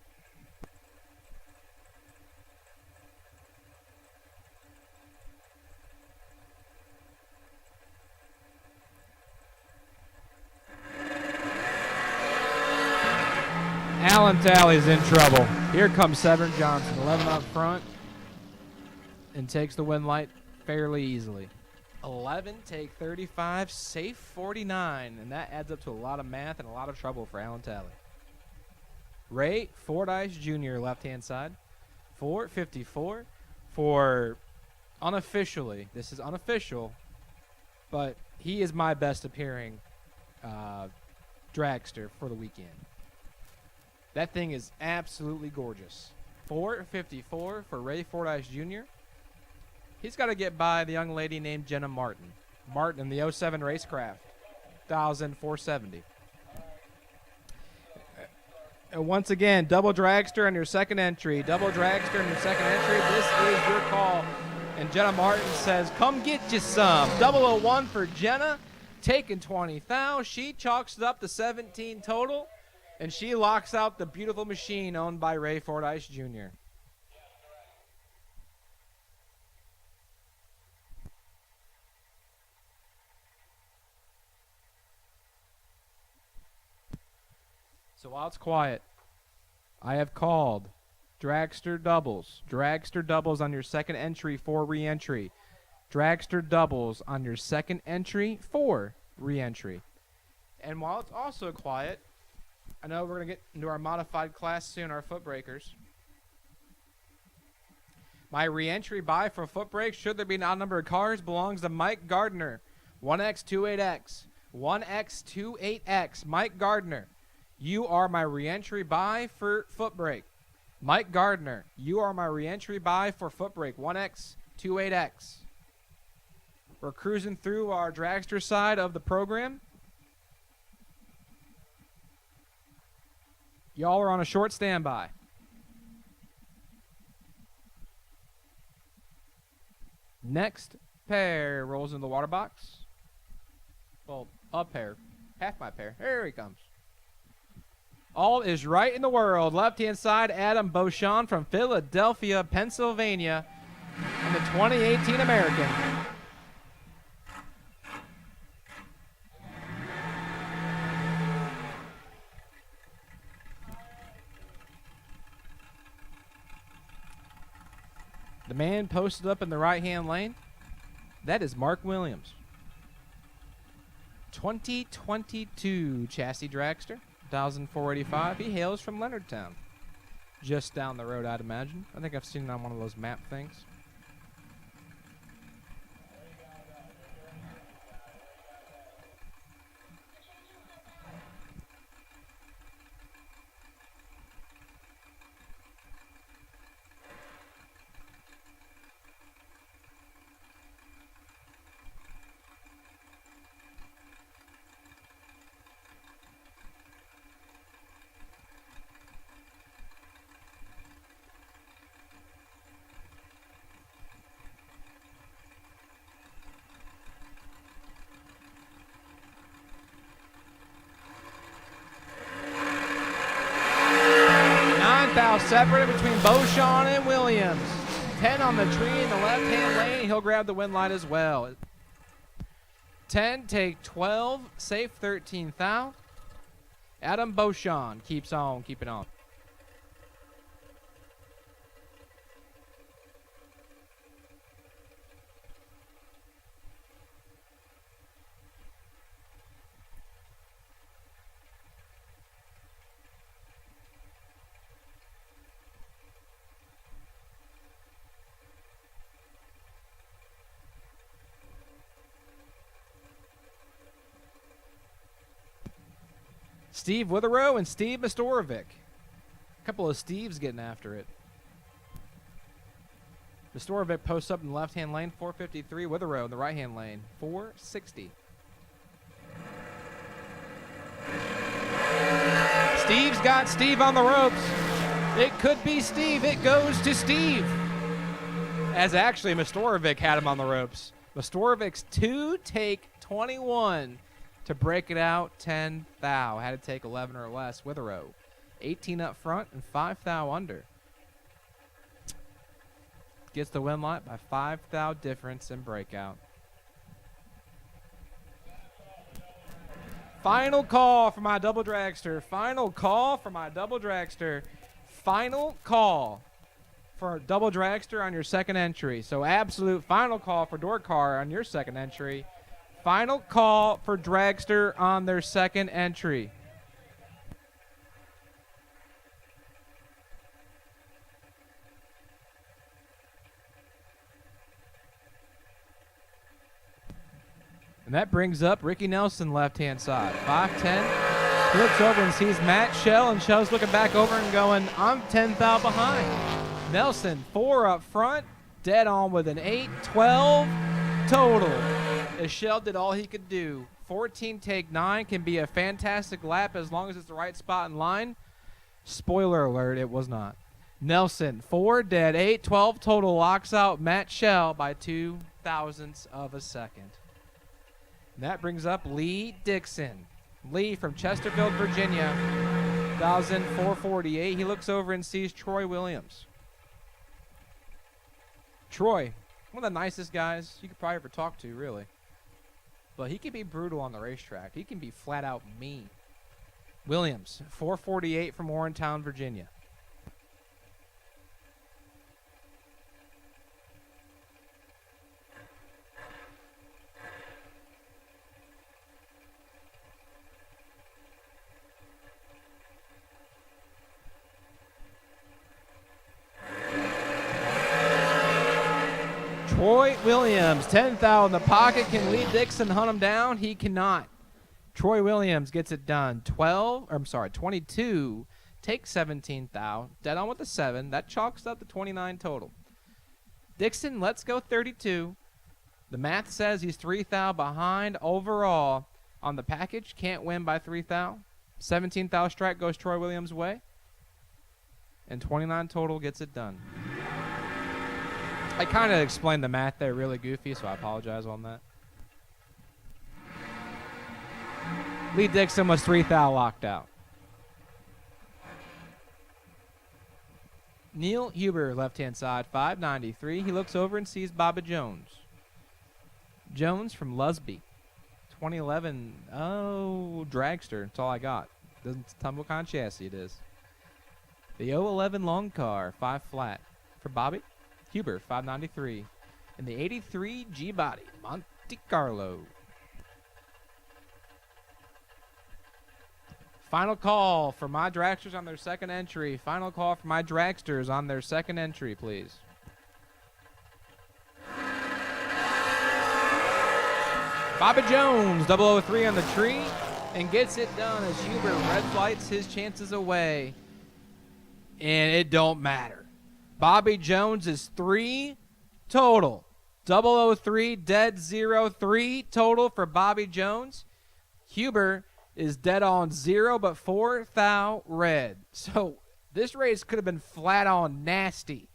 [SPEAKER 2] Alan Talley's in trouble. Here comes Severn Johnson, 11 up front, and takes the win light fairly easily. 11, take 35, safe 49, and that adds up to a lot of math and a lot of trouble for Alan Talley. Ray Fordyce Jr., left-hand side, 454 for unofficially, this is unofficial, but he is my best appearing dragster for the weekend. That thing is absolutely gorgeous. 454 for Ray Fordyce Jr. He's got to get by the young lady named Jenna Martin. Martin in the 07 Racecraft, 1,470. And once again, double dragster on your second entry. Double dragster on your second entry. This is your call. And Jenna Martin says, come get you some. 001 for Jenna, taking 20,000. She chalks it up to 17 total. And she locks out the beautiful machine owned by Ray Fordyce Jr. So while it's quiet, I have called dragster doubles. Dragster doubles on your second entry for re-entry. Dragster doubles on your second entry for re-entry. And while it's also quiet, I know we're going to get into our modified class soon, our foot breakers. My re-entry buy for foot brakes, should there be an odd number of cars, belongs to Mike Gardner. 1X28X. 1X28X. Mike Gardner. You are my reentry buy for foot brake. Mike Gardner, you are my reentry buy for foot brake. 1X, 28X. We're cruising through our dragster side of the program. Y'all are on a short standby. Next pair rolls in the water box. Well, a pair. Half my pair. Here he comes. All is right in the world. Left-hand side, Adam Beauchamp from Philadelphia, Pennsylvania, in the 2018 American. The man posted up in the right-hand lane, that is Mark Williams. 2022 chassis dragster, 1,485. He hails from Leonardtown. Just down the road, I'd imagine. I think I've seen it on one of those map things. Separated between Beauchamp and Williams. 10 on the tree in the left-hand lane. He'll grab the win light as well. 10, take 12, safe 13 thou. Adam Beauchamp keeps on, keeping on. Steve Witherow and Steve Mastorovic. A couple of Steves getting after it. Mastorovic posts up in the left-hand lane, 453. Witherow in the right-hand lane, 460. Steve's got Steve on the ropes. It could be Steve. It goes to Steve. As actually Mastorovic had him on the ropes. Mastorovic's 2 take 21 to break it out 10 thou. Had to take 11 or less. Witherow 18 up front and 5 thou under. Gets the win light by 5 thou difference in breakout. Final call for my double dragster. Final call for my double dragster. Final call for a double dragster on your second entry. So absolute final call for door car on your second entry. Final call for dragster on their second entry. And that brings up Ricky Nelson, left-hand side. 5'10". He looks over and sees Matt Shell, and Shell's looking back over and going, I'm 10 thou behind. Nelson, 4 up front, dead on with an 8-12 total. As Shell did all he could do. 14 take 9 can be a fantastic lap as long as it's the right spot in line. Spoiler alert, it was not. Nelson, 4 dead, 8-12 total, locks out Matt Shell by 2 thousandths of a second. And that brings up Lee Dixon. Lee from Chesterfield, Virginia, 1,448. He looks over and sees Troy Williams. Troy, one of the nicest guys you could probably ever talk to, really. But he can be brutal on the racetrack. He can be flat out mean. Williams, 448 from Warrentown, Virginia. Troy Williams, 10 thou in the pocket. Can Lee Dixon hunt him down? He cannot. Troy Williams gets it done. 22. Take 17 thou. Dead on with the 7. That chalks up to 29 total. Dixon, let's go 32. The math says he's 3 thou behind overall on the package. Can't win by 3 thou. 17 thou strike goes Troy Williams' way. And 29 total gets it done. I kind of explained the math there really goofy, so I apologize on that. Lee Dixon was 3 thou locked out. Neil Huber, left-hand side, 593. He looks over and sees Bobby Jones. Jones from Lusby, 2011. Oh, Dragster. That's all I got. Doesn't tell me what kind of chassis it is. The 011 long car, 5 flat. For Bobby Huber, 593. And the 83 G-Body, Monte Carlo. Final call for my Dragsters on their second entry. Final call for my Dragsters on their second entry, please. Bobby Jones, 003 on the tree, and gets it done as Huber red lights his chances away. And it don't matter. Bobby Jones is 3 total. 003, dead 0-3 total for Bobby Jones. Huber is dead on 0, but 4 thou red. So this race could have been flat on nasty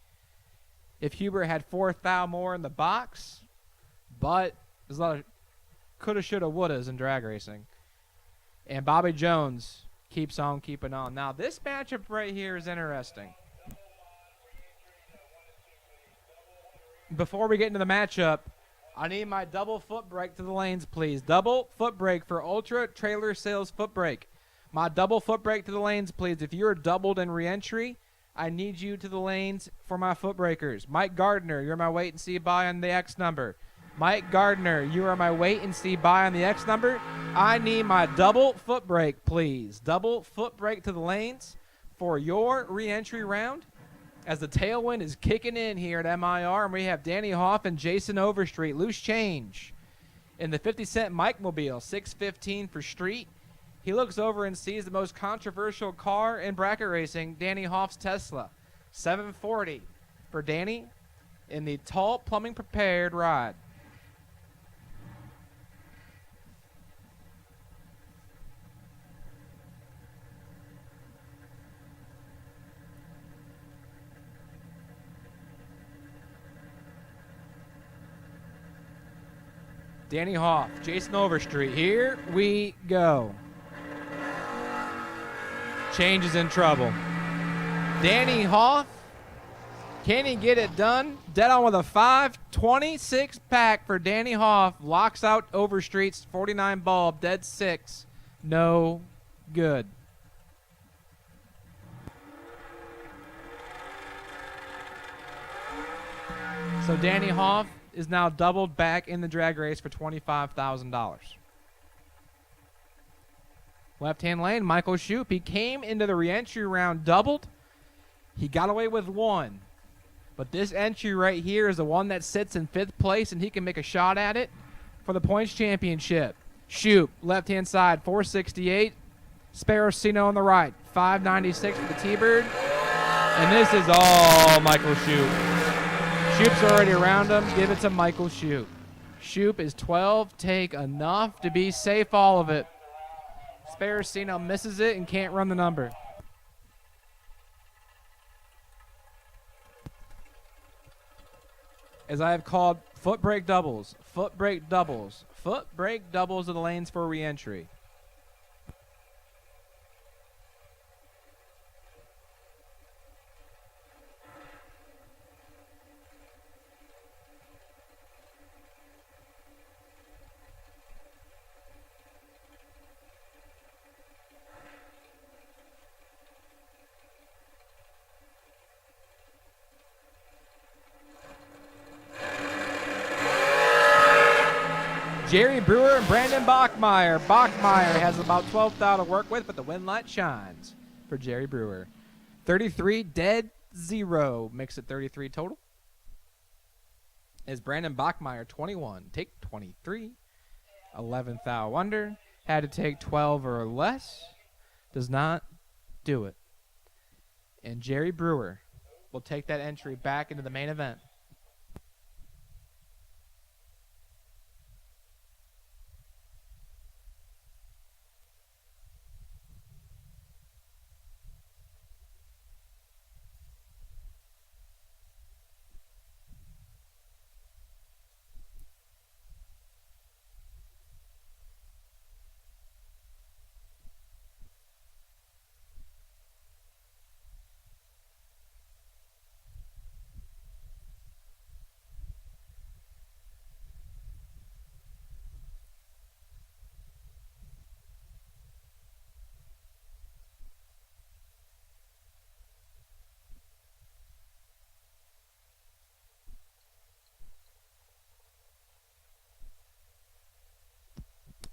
[SPEAKER 2] if Huber had 4 thou more in the box. But there's a lot of coulda, shoulda, wouldas in drag racing. And Bobby Jones keeps on keeping on. Now this matchup right here is interesting. Before we get into the matchup, I need my double foot brake to the lanes, please. Double foot brake for Ultra Trailer Sales foot brake. My double foot brake to the lanes, please. If you're doubled in re-entry, I need you to the lanes for my foot breakers. Mike Gardner, you're my wait and see buy on the X number. Mike Gardner, you are my wait and see buy on the X number. I need my double foot brake, please. Double foot brake to the lanes for your re-entry round. As the tailwind is kicking in here at MIR, and we have Danny Hoff and Jason Overstreet. Loose change in the 50 Cent Mike Mobile, 615 for Street. He looks over and sees the most controversial car in bracket racing, Danny Hoff's Tesla, 740 for Danny in the tall plumbing prepared ride. Danny Hoff, Jason Overstreet. Here we go. Change is in trouble. Danny Hoff, can he get it done? Dead on with a 526 pack for Danny Hoff. Locks out Overstreet's 49 bulb. Dead 6. No good. So Danny Hoff is now doubled back in the drag race for $25,000. Left-hand lane, Michael Shoup. He came into the re-entry round doubled. He got away with 1. But this entry right here is the one that sits in 5th place, and he can make a shot at it for the points championship. Shoup, left-hand side, 468. Sparacino on the right, 596 for the T-Bird. And this is all Michael Shoup. Shoup's already around him. Give it to Michael Shoup. Shoup is 12. Take enough to be safe, all of it. Sparacino misses it and can't run the number. As I have called foot brake doubles, foot brake doubles, foot brake doubles of the lanes for re-entry. Jerry Brewer and Brandon Bachmeyer. Bachmeyer has about 12 thou to work with, but the win light shines for Jerry Brewer. 33, dead 0. Makes it 33 total. Is Brandon Bachmeyer 21. Take 23. 11 thou under. had to take 12 or less, does not do it. And Jerry Brewer will take that entry back into the main event.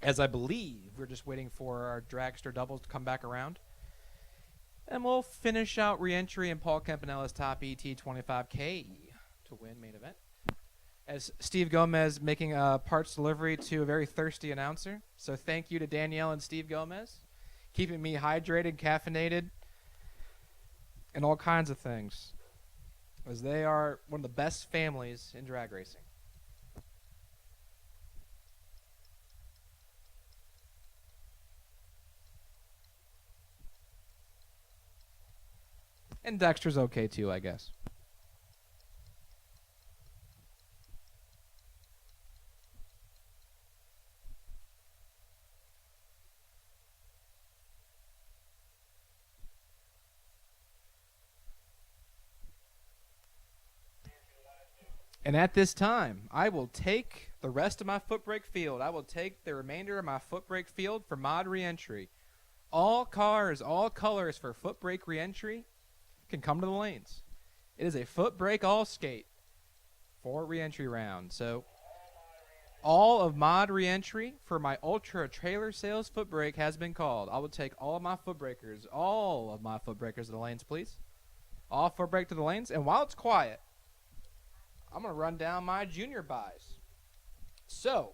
[SPEAKER 2] As I believe we're just waiting for our dragster doubles to come back around. And we'll finish out re-entry in Paul Campanella's top ET 25K to win main event. As Steve Gomez making a parts delivery to a very thirsty announcer. So thank you to Danielle and Steve Gomez, keeping me hydrated, caffeinated, and all kinds of things, as they are one of the best families in drag racing. And Dexter's okay too, I guess. And at this time, I will take the rest of my foot brake field. I will take the remainder of my foot brake field for mod re-entry. All cars, all colors for foot brake re-entry can come to the lanes. It is a foot brake all skate for re-entry round. So all of mod re-entry for my ultra trailer sales foot brake has been called. I will take all of my foot breakers to the lanes, please. All foot brake to the lanes. And while it's quiet, I'm going to run down my junior buys. So,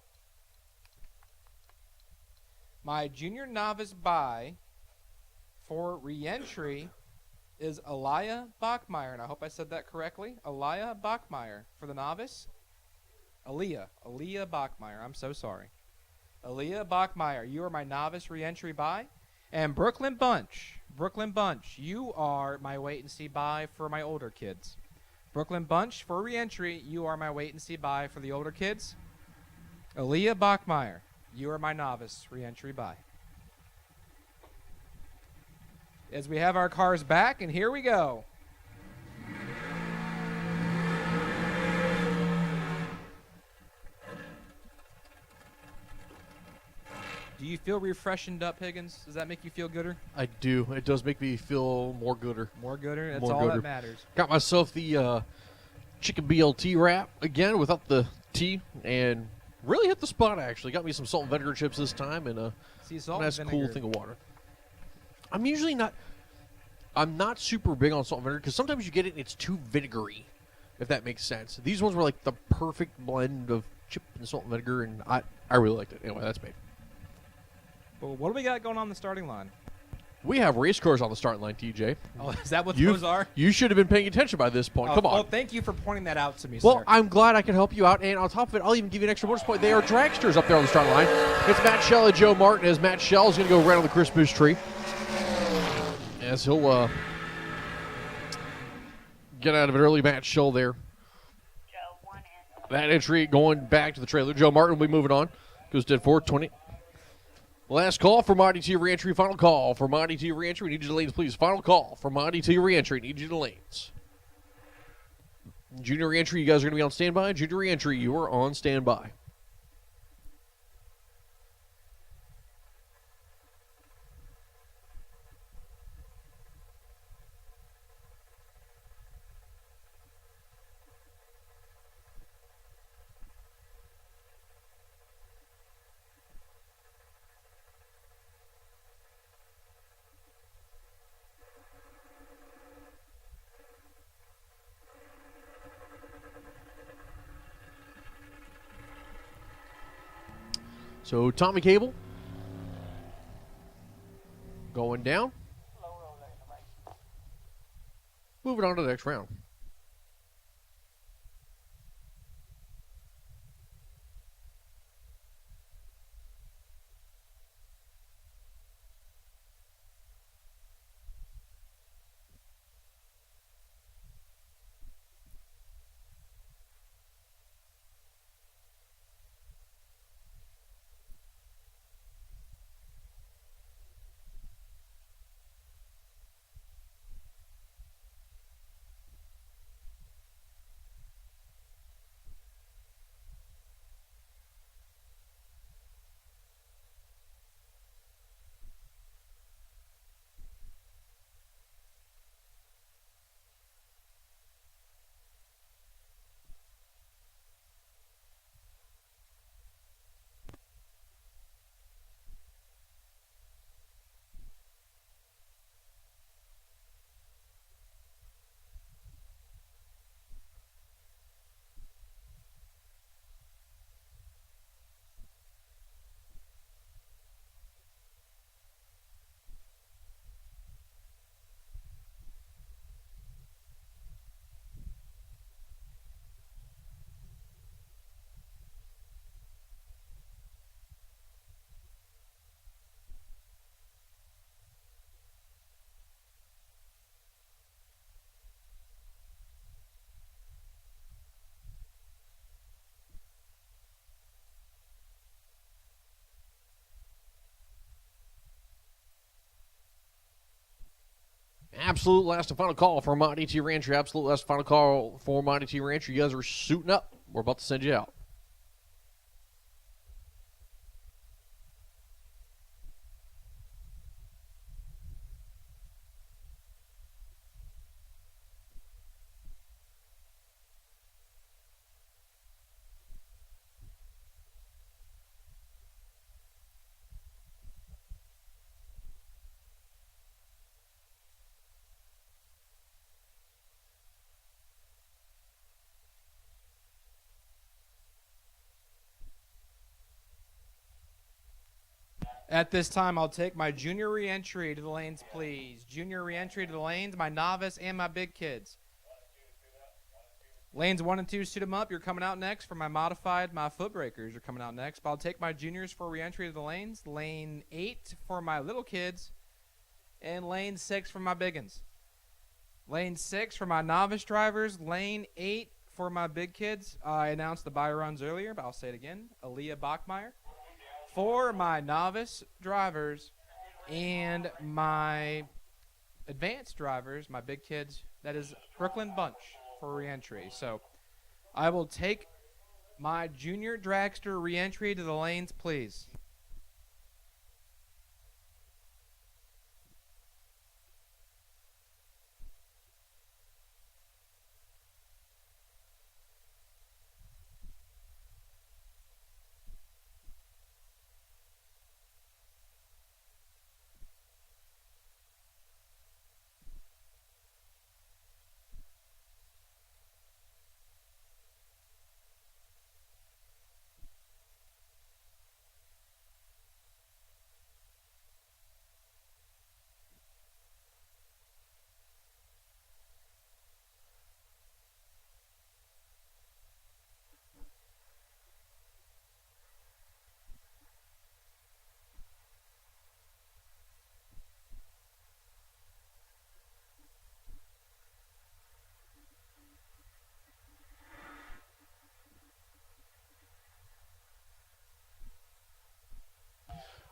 [SPEAKER 2] my junior novice buy for re-entry is Aliyah Bachmeyer, and I hope I said that correctly. Aliyah Bachmeyer for the novice. Aliyah Bachmeyer, I'm so sorry. Aliyah Bachmeyer, you are my novice re-entry buy. And Brooklyn Bunch, you are my wait-and-see buy for my older kids. Brooklyn Bunch, for re-entry, you are my wait-and-see buy for the older kids. Aliyah Bachmeyer, you are my novice re-entry buy. As we have our cars back, and here we go. Do you feel refreshened up, Higgins? Does that make you feel gooder?
[SPEAKER 1] I do. It does make me feel more gooder.
[SPEAKER 2] More gooder? That's
[SPEAKER 1] More
[SPEAKER 2] all
[SPEAKER 1] gooder.
[SPEAKER 2] that matters.
[SPEAKER 1] Got myself the chicken BLT wrap again without the T, and really hit the spot. Actually, got me some salt and vinegar chips this time, and a
[SPEAKER 2] See, salt
[SPEAKER 1] nice
[SPEAKER 2] and
[SPEAKER 1] cool
[SPEAKER 2] vinegar.
[SPEAKER 1] thing of water. I'm not super big on salt and vinegar because sometimes you get it and it's too vinegary, if that makes sense. These ones were like the perfect blend of chip and salt and vinegar, and I really liked it. Anyway, that's me.
[SPEAKER 2] Well, what do we got going on the starting line?
[SPEAKER 1] We have race cars on the starting line, TJ.
[SPEAKER 2] Oh, is that what
[SPEAKER 1] You
[SPEAKER 2] those are?
[SPEAKER 1] You should have been paying attention by this point. Come on.
[SPEAKER 2] Well, thank you for pointing that out to me,
[SPEAKER 1] Well,
[SPEAKER 2] sir.
[SPEAKER 1] I'm glad I can help you out, and on top of it, I'll even give you an extra bonus point. They are dragsters up there on the starting line. It's Matt Shell and Joe Martin, as Matt Shell is going to go right on the Christmas tree. As he'll get out of it early, Matt Shell there. That entry going back to the trailer. Joe Martin will be moving on. Goes dead forward, 20. Last call for Monty T re-entry. Final call for Monty T re-entry. Need you to lanes, please. Final call for Monty T re-entry. Need you to lanes. Junior re-entry, you guys are going to be on standby. Junior re-entry, you are on standby. So Tommy Cable coming down. Moving on to the next round. Absolute last and final call for Mighty T Rancher. Absolute last and final call for Mighty T Rancher. You guys are suiting up. We're about to send you out.
[SPEAKER 2] At this time, I'll take my junior re-entry to the lanes, please. Junior re-entry to the lanes, my novice and my big kids. Lanes 1 and 2, suit them up. You're coming out next. For my modified, my foot breakers are coming out next. But I'll take my juniors for re-entry to the lanes. Lane 8 for my little kids. And lane 6 for my biggins. Lane 6 for my novice drivers. Lane 8 for my big kids. I announced the buy runs earlier, but I'll say it again. Aaliyah Bachmeyer. For my novice drivers and my advanced drivers, my big kids, that is Brooklyn Bunch for re-entry. So I will take my Junior Dragster re-entry to the lanes, please.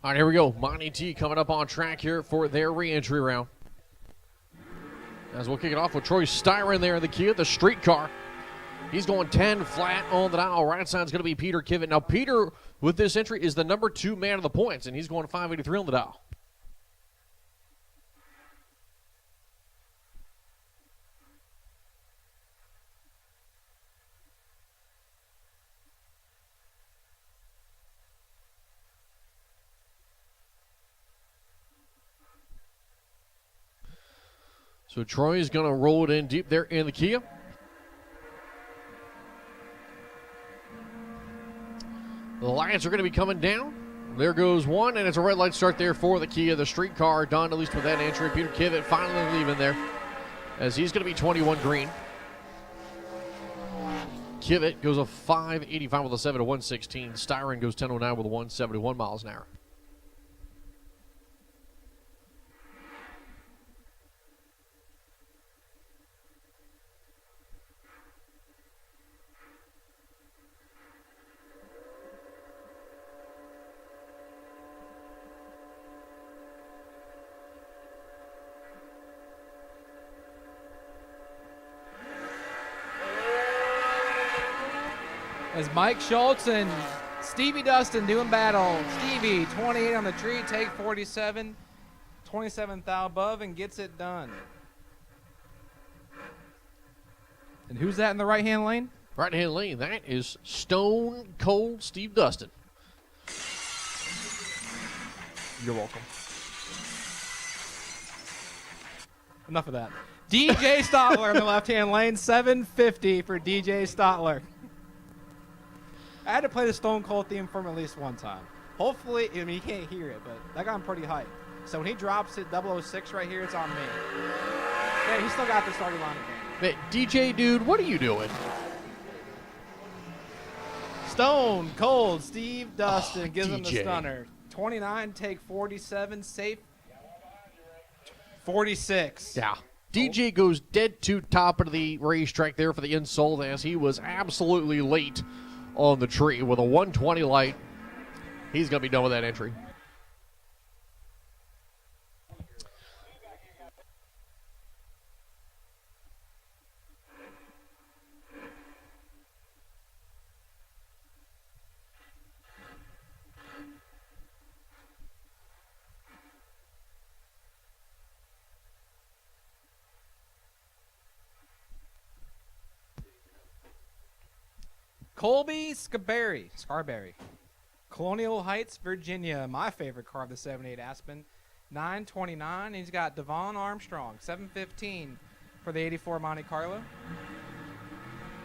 [SPEAKER 1] All right, here we go. Monty T coming up on track here for their re-entry round. As we'll kick it off with Troy Styron there in the Kia, the street car. He's going 10 flat on the dial. Right side's going to be Peter Kivet. Now, Peter, with this entry, is the number 2 man of the points, and he's going 583 on the dial. So Troy is going to roll it in deep there in the Kia. The lights are going to be coming down. There goes one, and it's a red light start there for the Kia. The streetcar done, at least with that entry. Peter Kivitt finally leaving there, as he's going to be 21 green. Kivitt goes a 585 with a 7 to 116. Styron goes 1009 with a 171 miles an hour.
[SPEAKER 2] As Mike Schultz and Stevie Dustin doing battle. Stevie, 28 on the tree, take 47, 27th thou above, and gets it done. And who's that in the right-hand lane?
[SPEAKER 1] Right-hand lane, that is Stone Cold Steve Dustin.
[SPEAKER 2] You're welcome. Enough of that. DJ Stotler in the left-hand lane, 750 for DJ Stotler. I had to play the Stone Cold theme for him at least one time. Hopefully, I mean, you can't hear it, but that got him pretty hyped. So when he drops it 006 right here, it's on me. Yeah, he still got the starting line again.
[SPEAKER 1] Hey, DJ dude, what are you doing?
[SPEAKER 2] Stone Cold Steve Dustin gives him the
[SPEAKER 1] DJ.
[SPEAKER 2] stunner. 29, take 47, safe 46.
[SPEAKER 1] Yeah. DJ goes dead to top of the racetrack there for the insult, as he was absolutely late on the tree with a 120 light. He's going to be done with that entry.
[SPEAKER 2] Colby Scarberry. Colonial Heights, Virginia. My favorite car of the 78 Aspen. 929. He's got Devon Armstrong. 715 for the 84 Monte Carlo.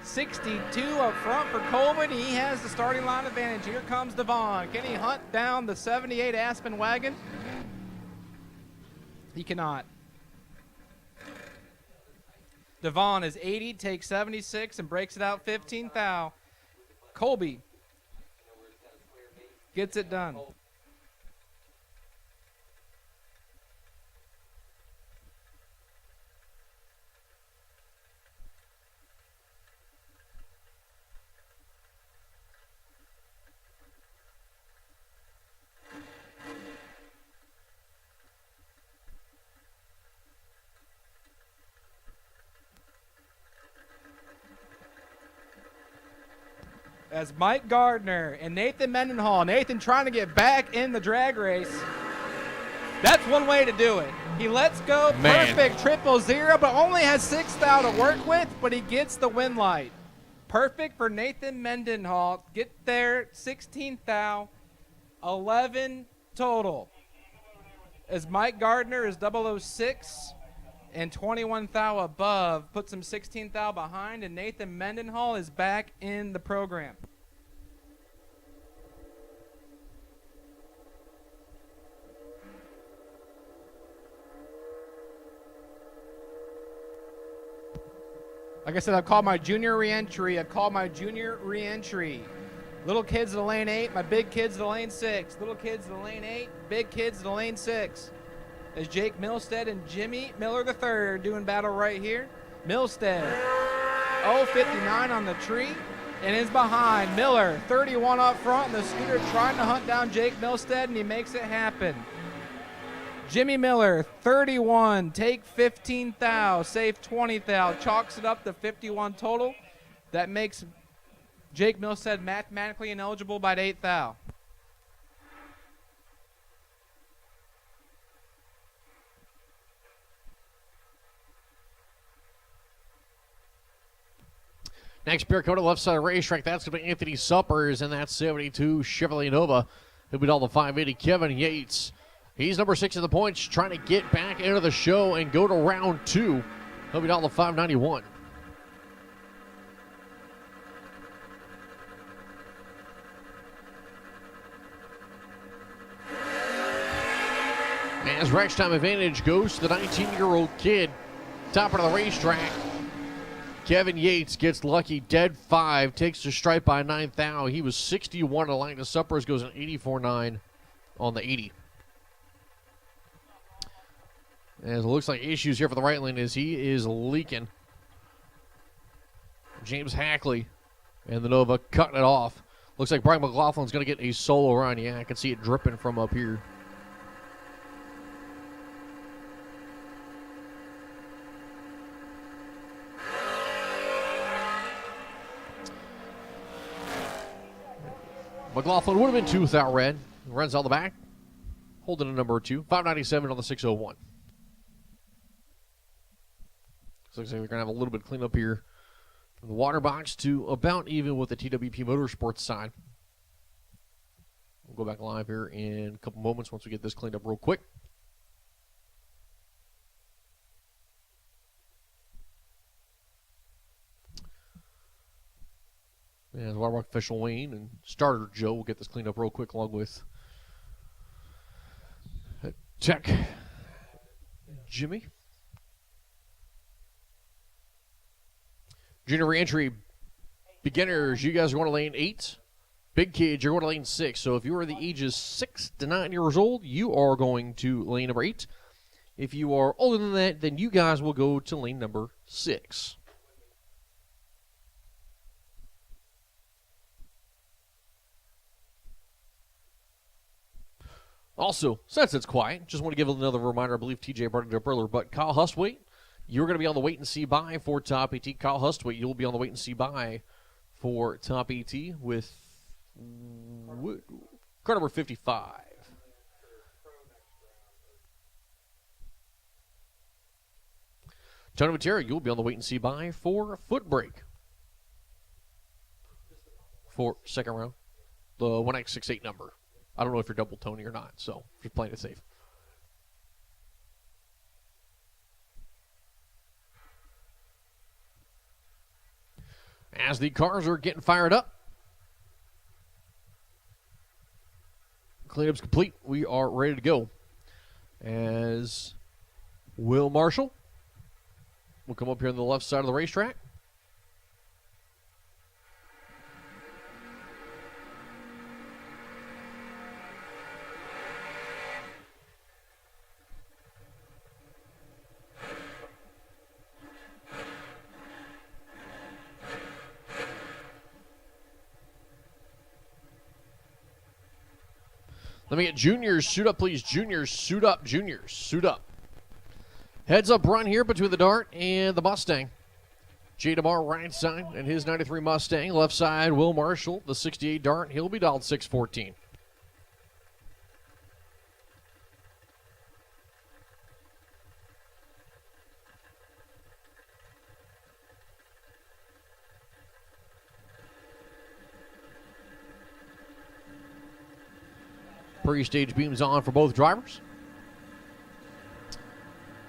[SPEAKER 2] 62 up front for Colby. He has the starting line advantage. Here comes Devon. Can he hunt down the 78 Aspen wagon? He cannot. Devon is 80, takes 76, and breaks it out 15 thou. Colby gets it done. As Mike Gardner and Nathan Mendenhall. Nathan trying to get back in the drag race. That's one way to do it. He lets go, perfect 000, but only has 6 thou to work with, but he gets the win light. Perfect for Nathan Mendenhall. Get there, 16 thou, 11 total. As Mike Gardner is 006 and 21 thou above, puts him 16 thou behind, and Nathan Mendenhall is back in the program. Like I said, I've called my junior re-entry. Little kids to the lane 8, my big kids to the lane 6. Little kids to the lane 8, big kids to the lane 6. As Jake Milstead and Jimmy Miller III doing battle right here. Milstead, 059 on the tree, and is behind. Miller, 31 up front, and the scooter trying to hunt down Jake Milstead, and he makes it happen. Jimmy Miller, 31, take 15 thou, save 20 thou, chalks it up to 51 total. That makes Jake Milstead mathematically ineligible by 8 thou.
[SPEAKER 1] Next pair coming to the left side of the racetrack, that's going to be Anthony Suppers in that 72 Chevrolet Nova. He'll be all the 580 Kevin Yates. He's number 6 in the points, trying to get back into the show and go to round 2. He'll be all the 591. As race time advantage goes to the 19-year-old kid. Top of the racetrack. Kevin Yates gets lucky, dead 5, takes the stripe by 9th thou. He was 61 to line. The Suppers goes an 84.9 on the 80. As it looks like issues here for the right lane as he is leaking. James Hackley and the Nova cutting it off. Looks like Brian McLaughlin's going to get a solo run. Yeah, I can see it dripping from up here. McLaughlin would have been 2 without red. Runs on the back. Holding a number 2. 597 on the 601. So looks like we're going to have a little bit of cleanup here. From the water box to about even with the TWP Motorsports side. We'll go back live here in a couple moments once we get this cleaned up real quick. As Watermark official Wayne and starter Joe will get this cleaned up real quick along with Tech Jimmy. Junior reentry beginners, you guys are going to lane 8. Big kids, you're going to lane 6. So if you are the ages 6 to 9 years old, you are going to lane number 8. If you are older than that, then you guys will go to lane number 6. Also, since it's quiet, just want to give another reminder. I believe TJ brought it up earlier, but Kyle Hustwaite, you're going to be on the wait and see buy for Top ET. Kyle Hustwaite, you'll be on the wait and see buy for Top ET with car number 55. Tony Matera, you'll be on the wait and see buy for Foot Brake for second round, the 1X68 number. I don't know if you're double Tony or not, so just playing it safe. As the cars are getting fired up, cleanup's complete. We are ready to go. As Will Marshall will come up here on the left side of the racetrack. Let me get juniors suit up, please. Juniors suit up. Juniors suit up. Heads up run here between the Dart and the Mustang. Jay DeMar right side and his 93 Mustang. Left side, Will Marshall, the 68 Dart. He'll be dialed 614. Pre-stage beams on for both drivers.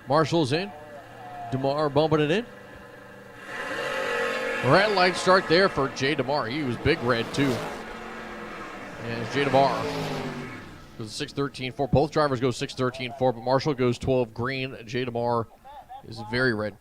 [SPEAKER 1] Marshall's in. DeMar bumping it in. Red light start there for Jay DeMar. He was big red too. And Jay DeMar goes 6:13.4. Both drivers go 6:13.4, but Marshall goes 12 green. Jay DeMar is very red.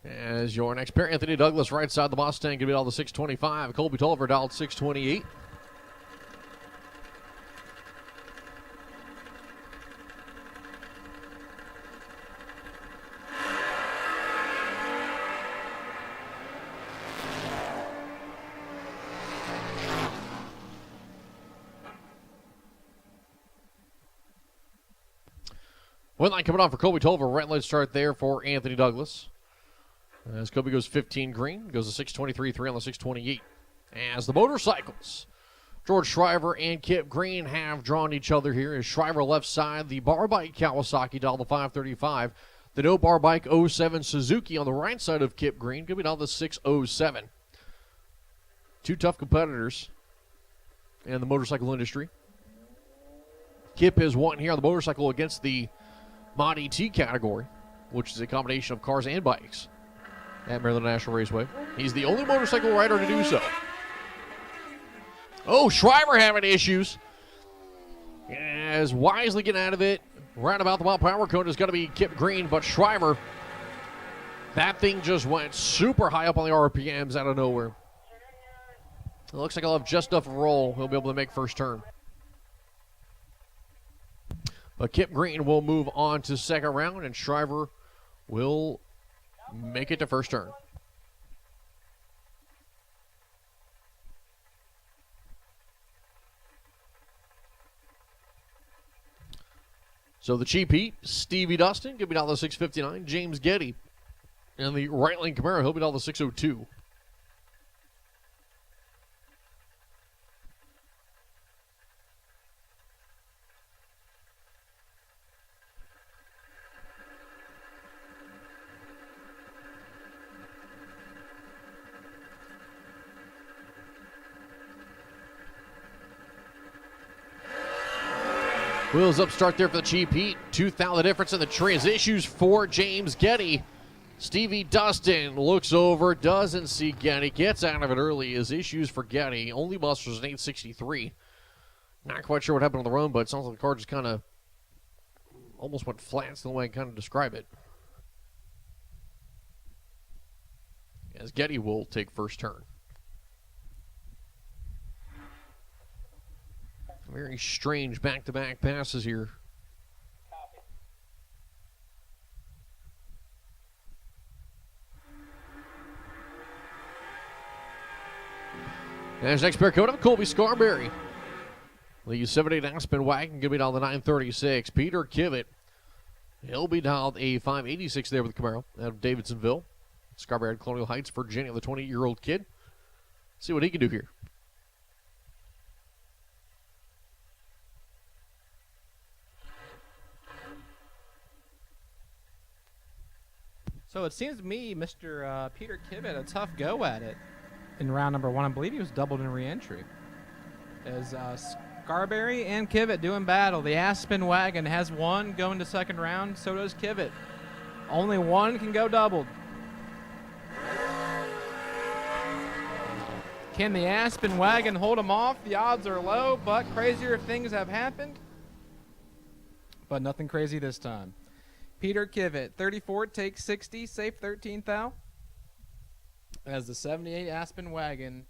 [SPEAKER 1] As your next pair, Anthony Douglas, right side the Mustang, going to be all the 625. Colby Tolliver dialed 628. One line coming on for Colby Tolliver. Red light start there for Anthony Douglas. As Kobe goes 15 green, goes to 623.3 on the 628. As the motorcycles, George Shriver and Kip Green have drawn each other here. As Shriver left side, the bar bike Kawasaki down the 535. The no bar bike 07 Suzuki on the right side of Kip Green, going to be down the 607. Two tough competitors in the motorcycle industry. Kip has won here on the motorcycle against the Mod ET category, which is a combination of cars and bikes at Maryland International Raceway. He's the only motorcycle rider to do so. Oh, Shriver having issues. As wisely getting out of it. Right about the mile power cone is going to be Kip Green, but Shriver, that thing just went super high up on the RPMs out of nowhere. It looks like he'll have just enough roll. He'll be able to make first turn. But Kip Green will move on to second round, and Shriver will make it to first turn. So the cheap heat, Stevie Dustin, give me down the 659. James Getty in the right lane Camaro, he'll be down the 602. Wheels up start there for the cheap heat. 2,000 difference in the transitions for James Getty. Stevie Dustin looks over, doesn't see Getty, gets out of it early. His issues for Getty. Only musters an 863. Not quite sure what happened on the run, but it sounds like the car just kind of almost went flat. That's the way I kind of describe it. As Getty will take first turn. Very strange back-to-back passes here. And his next pair coming up, Colby Scarberry. The 78 Aspen Wagon going to be down the 936. Peter Kivett, he'll be down a 586 there with the Camaro out of Davidsonville. Scarberry at Colonial Heights, Virginia, the 20-year-old kid. See what he can do here.
[SPEAKER 2] So it seems to me, Mr. Peter Kivett, a tough go at it in round number one. I believe he was doubled in re-entry. As Scarberry and Kivett doing battle. The Aspen Wagon has one going to second round. So does Kivett. Only one can go doubled. Can the Aspen Wagon hold him off? The odds are low, but crazier things have happened. But nothing crazy this time. Peter Kivett, 34, takes 60, safe 13th thou. As the 78 Aspen Wagon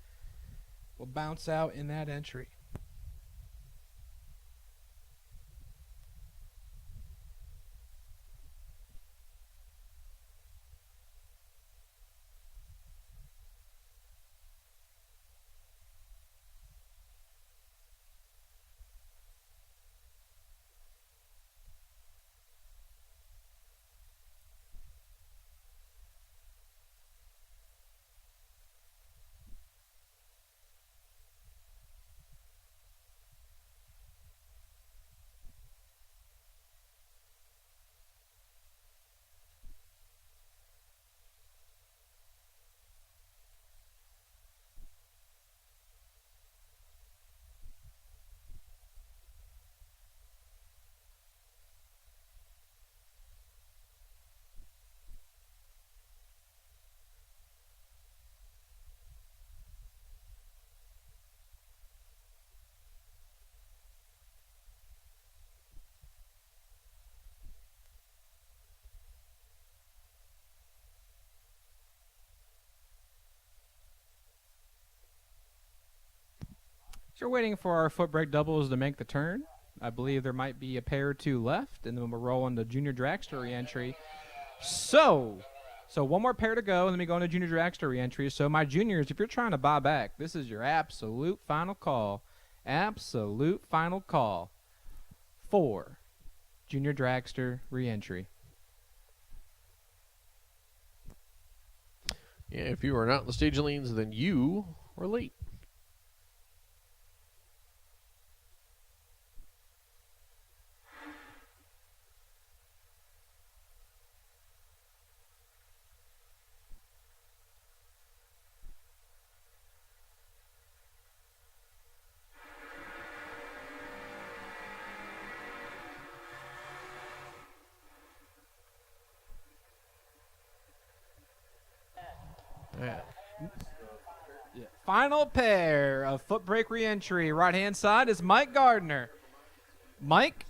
[SPEAKER 2] will bounce out in that entry. So we're waiting for our foot brake doubles to make the turn. I believe there might be a pair or two left, and then we'll roll into Junior Dragster re-entry. So one more pair to go, and then we go into Junior Dragster re-entry. So my juniors, if you're trying to buy back, this is your absolute final call. Absolute final call for Junior Dragster re-entry.
[SPEAKER 1] Yeah, if you are not in the stage lanes, then you are late.
[SPEAKER 2] final pair of foot brake reentry. Right-hand side is Mike Gardner. Mike,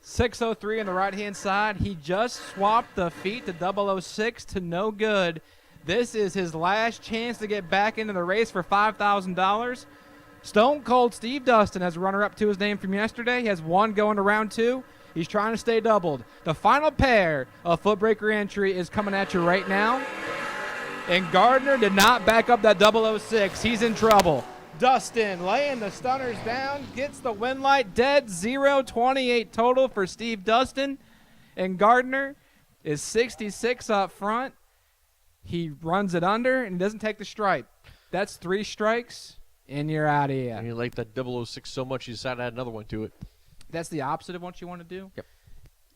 [SPEAKER 2] 603 on the right-hand side. He just swapped the feet to 006 to no good. This is his last chance to get back into the race for $5,000. Stone Cold Steve Dustin has a runner-up to his name from yesterday. He has one going to round 2. He's trying to stay doubled. The final pair of foot brake reentry is coming at you right now. And Gardner did not back up that 006. He's in trouble. Dustin laying the stunners down, gets the win light dead. 0-28 total for Steve Dustin. And Gardner is 66 up front. He runs it under and doesn't take the stripe. That's 3 strikes, and you're out of here.
[SPEAKER 1] And you like that 006 so much you decided to add another one to it.
[SPEAKER 2] That's the opposite of what you want to do?
[SPEAKER 1] Yep.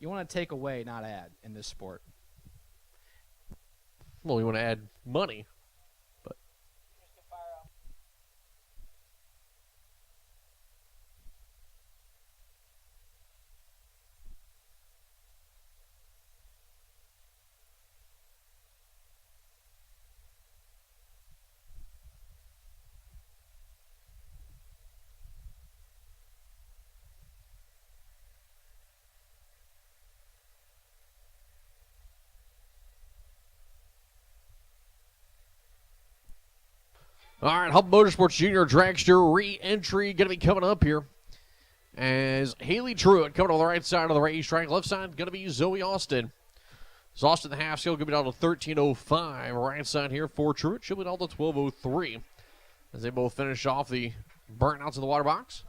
[SPEAKER 2] You want to take away, not add, in this sport.
[SPEAKER 1] Well, you want to add money. All right, Hub Motorsports Jr Dragster re-entry going to be coming up here as Haley Truitt coming on the right side of the racetrack. Left side going to be Zoe Austin. So Austin, the half scale, going to be down to 13:05. Right side here for Truitt. She'll be down to 12:03 as they both finish off the burnouts in the water box.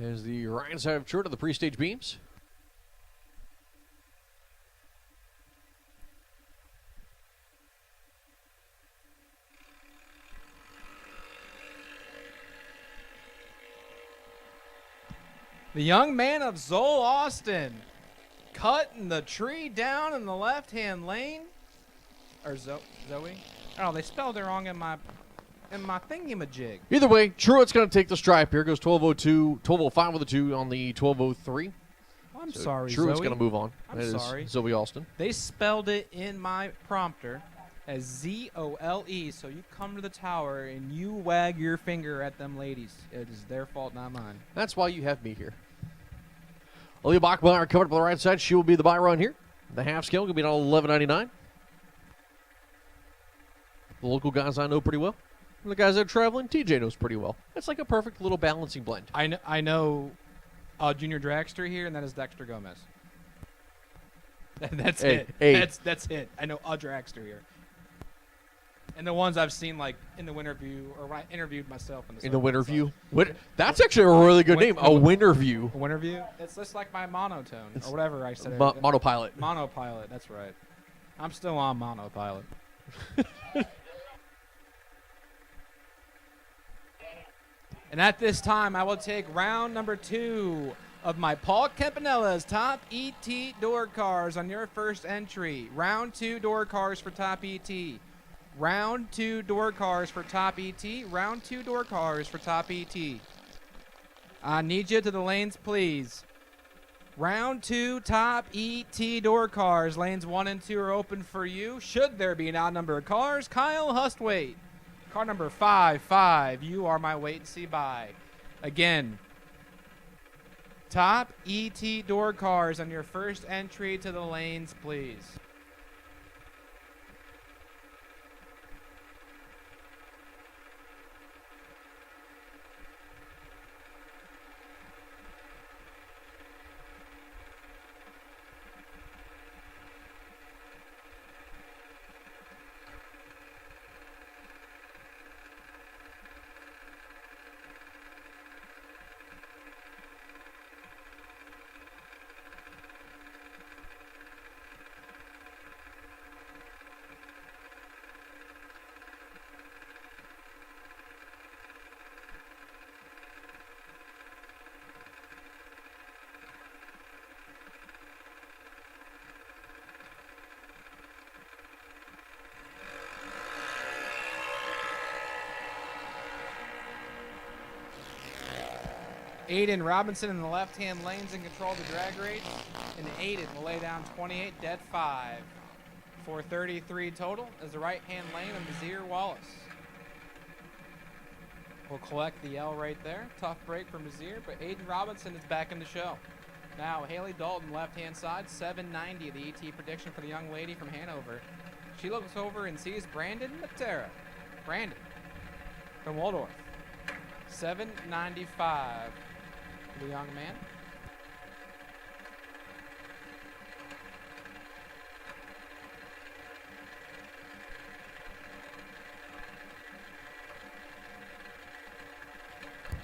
[SPEAKER 1] As the right side of Truitt of the pre-stage beams.
[SPEAKER 2] The young man of Zoe Austin cutting the tree down in the left-hand lane. Or Zoe? Oh, they spelled it wrong in my thingy-majig.
[SPEAKER 1] Either way, Truitt's going to take the stripe here. Goes 12:02, 12:05 with a 2 on the 12:03.
[SPEAKER 2] I'm sorry,
[SPEAKER 1] Truitt's
[SPEAKER 2] Zoe.
[SPEAKER 1] going to move on.
[SPEAKER 2] I'm
[SPEAKER 1] That is
[SPEAKER 2] sorry.
[SPEAKER 1] Zoe Austin.
[SPEAKER 2] They spelled it in my prompter as Z-O-L-E, so you come to the tower and you wag your finger at them ladies. It is their fault, not mine.
[SPEAKER 1] That's why you have me here. Olivia Bachmeyer coming up on the right side. She will be the buy run here. The half scale will be on $11.99. The local guys I know pretty well. And the guys that are traveling, TJ knows pretty well. It's like a perfect little balancing blend.
[SPEAKER 2] I know Jr Dragster here, and that is Dexter Gomez. That's it.
[SPEAKER 1] Hey.
[SPEAKER 2] That's it. I know a Dragster here. And the ones I've seen, like, in the winter view, or when I interviewed myself in the
[SPEAKER 1] winter view? That's actually a really good name, a winter view.
[SPEAKER 2] A winter view? It's just like my monotone, or whatever I said.
[SPEAKER 1] Monopilot.
[SPEAKER 2] Monopilot, that's right. I'm still on monopilot. And at this time, I will take round number 2 of my Paul Campanella's Top ET Door Cars on your first entry. Round 2 door cars for Top ET. Round 2 door cars for Top ET. Round 2 door cars for Top ET. I need you to the lanes, please. Round 2 Top ET door cars. Lanes 1 and 2 are open for you. Should there be an odd number of cars, Kyle Hustwaite. Car number 55, you are my wait and see buy. Again, Top ET door cars on your first entry to the lanes, please. Aiden Robinson in the left-hand lanes in control of the drag race. And Aiden will lay down 28, dead 5. 433 total as the right-hand lane of Nazir Wallace. We'll collect the L right there. Tough break for Nazir, but Aiden Robinson is back in the show. Now, Haley Dalton, left-hand side, 790, the ET prediction for the young lady from Hanover. She looks over and sees Brandon Matera. Brandon from Waldorf. 795 for the young man.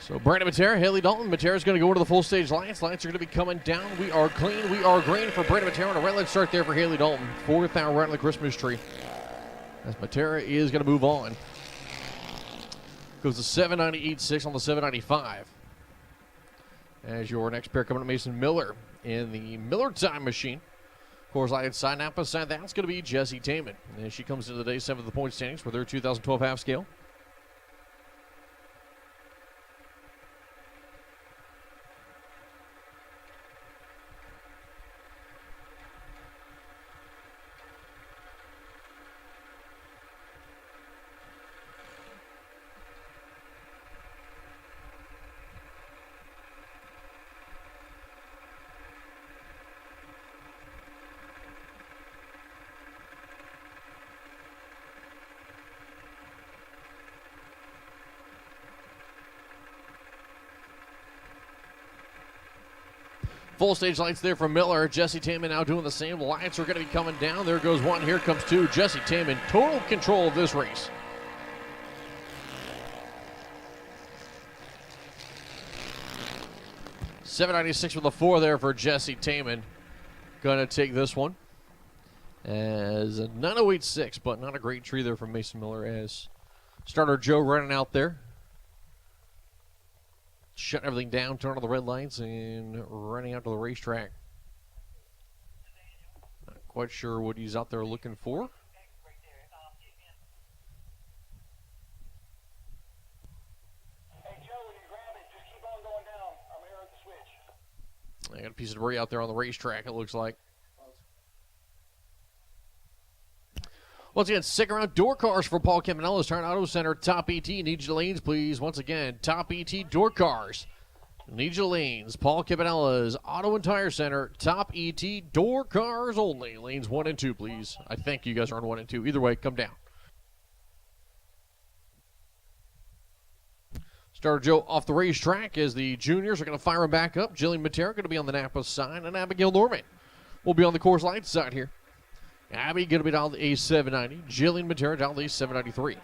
[SPEAKER 1] So Brandon Matera, Haley Dalton. Matera's going to go into the full stage lights. Lights are going to be coming down. We are clean. We are green for Brandon Matera. And a red light start there for Haley Dalton. Fourth out right on the Christmas tree. As Matera is going to move on. Goes to 798.6 on the 795. As your next pair coming to Mason Miller in the Miller Time Machine. Of course, light side Napa side, that's going to be Jessie Taman. And she comes into the day 7th of the point standings with her 2012 half scale. Full stage lights there from Miller. Jessie Taman now doing the same. Lights are going to be coming down. There goes one. Here comes two. Jessie Taman, total control of this race. $796 with a 4 there for Jessie Taman. Going to take this one as a 908.6, but not a great tree there from Mason Miller as starter Joe running out there. Shutting everything down, turning on the red lights, and running out to the racetrack. Not quite sure what he's out there looking for. I got a piece of debris out there on the racetrack, it looks like. Once again, stick around. Door cars for Paul Campanella's Turn Auto Center. Top ET. Need your lanes, please. Once again, Top ET door cars. Need your lanes. Paul Campanella's Auto and Tire Center. Top ET door cars only. Lanes 1 and 2, please. I think you guys are on 1 and 2. Either way, come down. Starter Joe off the racetrack as the juniors are going to fire him back up. Jillian Matera going to be on the Napa side, and Abigail Norman will be on the course lights side here. Abby going to be down the A790. Jillian Matera down the A793.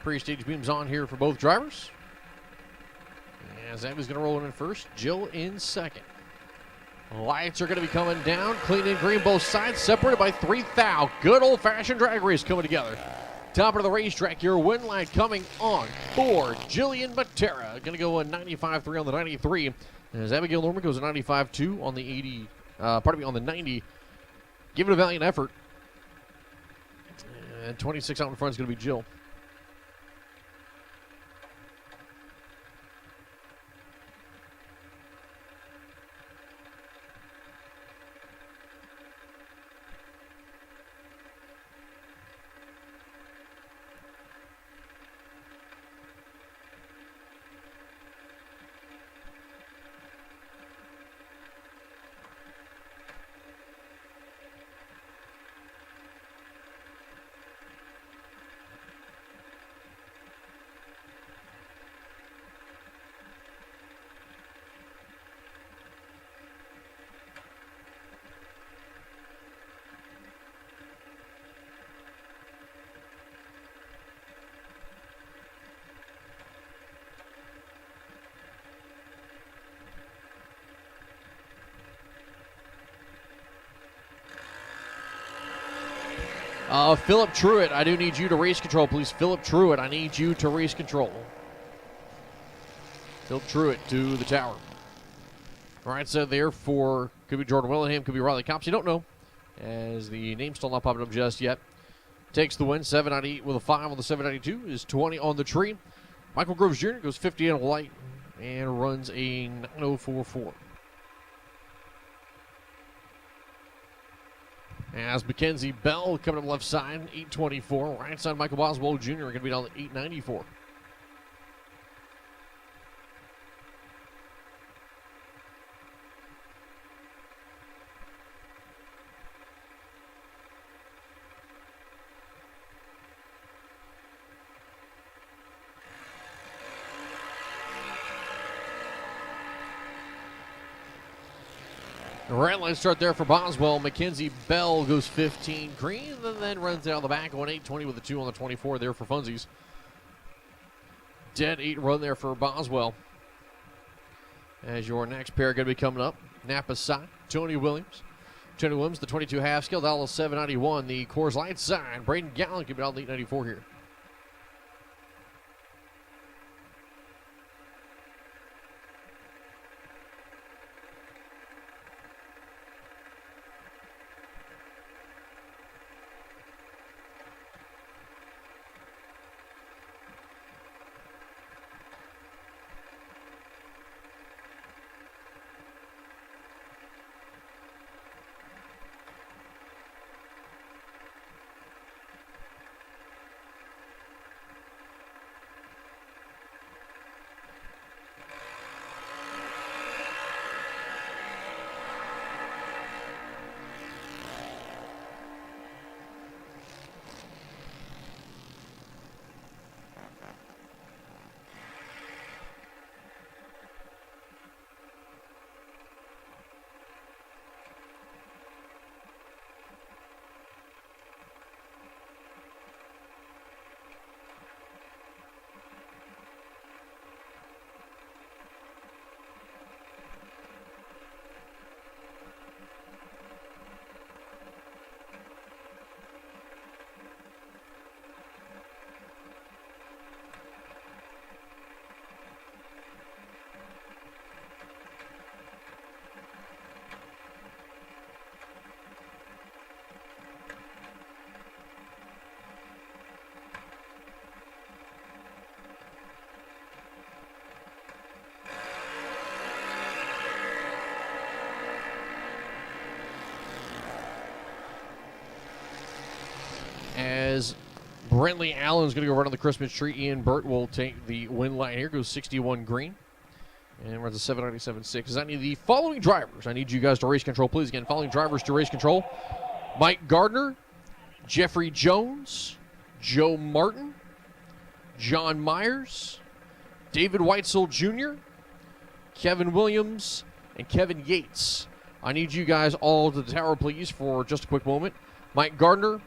[SPEAKER 1] Pre-stage beams on here for both drivers. As Abby's going to roll in first, Jill in second. Lights are going to be coming down. Clean and green both sides, separated by 3 thou. Good old-fashioned drag race coming together. Top of the racetrack, your win light coming on board. Jillian Matera going to go a 95.3 on the 93. As Abigail Norman goes a 95.2 on the 80. On the 90. Give it a valiant effort. And 26 out in front is going to be Jill. Philip Truitt, I do need you to race control, please. Philip Truitt, I need you to race control. Philip Truitt to the tower. All right, so there for, could be Jordan Willingham, could be Riley Copps. You don't know, as the name's still not popping up just yet. Takes the win, 798 with a 5 on the 792, is 20 on the tree. Michael Groves Jr. goes 50 on a light and runs a 9044. As Mackenzie Bell coming up left side, 824. Right side, Michael Boswell Jr. going to be down to 894. Red line start there for Boswell. Mackenzie Bell goes 15 green, and then runs down the back, going 820 with a 2 on the 24 there for Funsies. Dead 8 run there for Boswell. As your next pair going to be coming up, Napa side, Tony Williams. Tony Williams, the 22 half scale, Dallas 791. The Coors Light side, Braden Gallen can be down to 894 here. As Brentley Allen's going to go right on the Christmas tree, Ian Burt will take the win line here, goes 61 green, and runs a 797.6. I need the following drivers. I need you guys to race control, please. Again, following drivers to race control: Mike Gardner, Jeffrey Jones, Joe Martin, John Myers, David Weitzel Jr., Kevin Williams, and Kevin Yates. I need you guys all to the tower, please, for just a quick moment. Mike Gardner,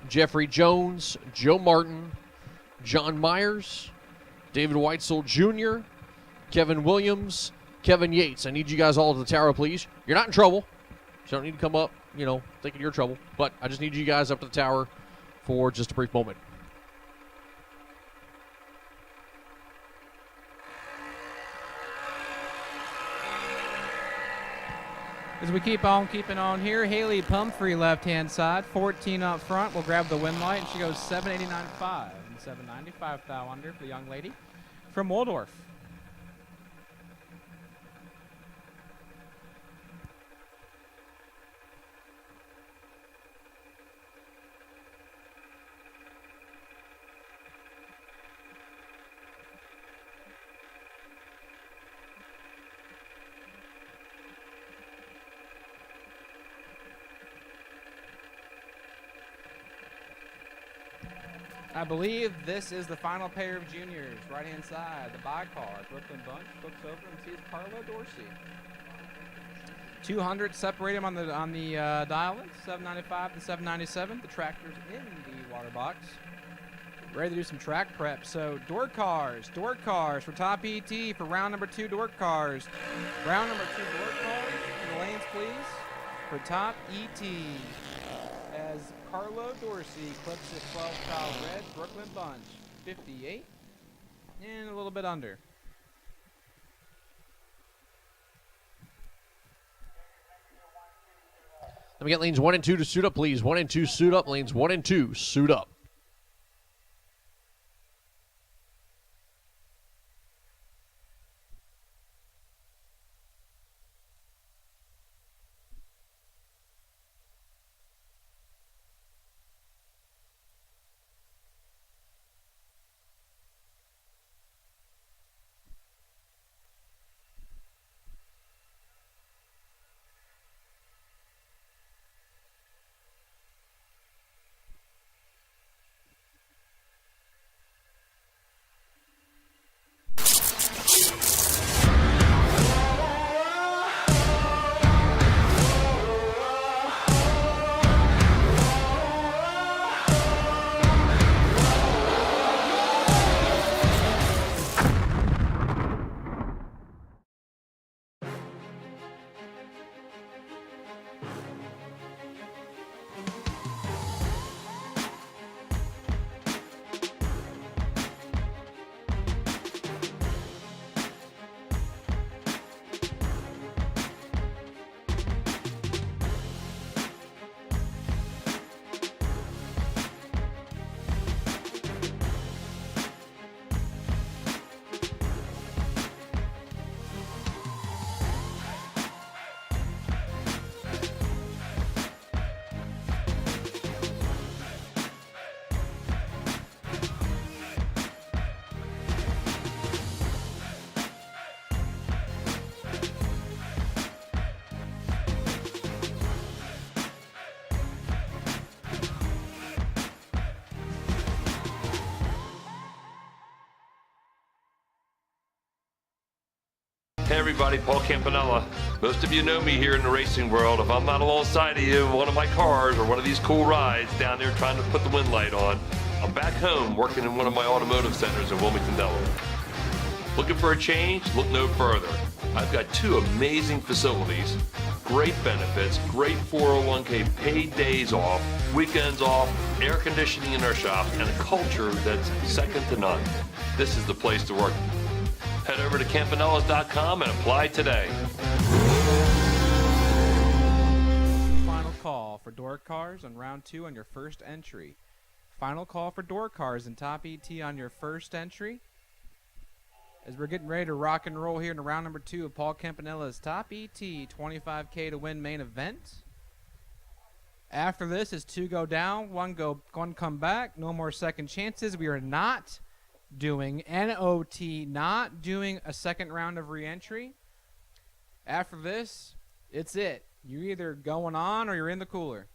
[SPEAKER 1] Jeffrey Jones, Joe Martin, John Myers, David Weitzel Jr., Kevin Williams, Kevin Yates. I need you guys all to the tower, please. You're not in trouble, so you don't need to come up, thinking you're in trouble. But I just need you guys up to the tower for just a brief moment.
[SPEAKER 2] As we keep on keeping on here, Haley Pumphrey left-hand side, 14 up front. We'll grab the win light, and she goes 789.5 and 795 thou under for the young lady from Waldorf. I believe this is the final pair of juniors. Right-hand side, the by-car. Brooklyn Bunch looks over and sees Carla Dorsey. 200 separate him on the dial-in, 795 to 797. The tractor's in the water box. Ready to do some track prep. So door cars for top ET for round number 2 door cars. Round number 2 door cars in the lanes, please, for top ET. as Carlo Dorsey clips the 12 foul red Brooklyn Bunch. 58 and a little bit under.
[SPEAKER 1] Let me get lanes 1 and 2 to suit up, please. 1 and 2 suit up. Lanes 1 and 2 suit up.
[SPEAKER 3] Hey everybody, Paul Campanella. Most of you know me here in the racing world. If I'm not alongside of you in one of my cars or one of these cool rides down there trying to put the wind light on, I'm back home working in one of my automotive centers in Wilmington, Delaware. Looking for a change? Look no further. I've got 2 amazing facilities, great benefits, great 401k, paid days off, weekends off, air conditioning in our shop, and a culture that's second to none. This is the place to work. Head over to campanellas.com and apply today.
[SPEAKER 2] Final call for door cars on round 2 on your first entry. Final call for door cars and top ET on your first entry. As we're getting ready to rock and roll here in round number 2 of Paul Campanella's top ET 25K to win main event. After this is 2 go down, 1 come back. No more second chances. We are not doing NOT, not doing a second round of re-entry. After this, it's it. You're either going on or you're in the cooler.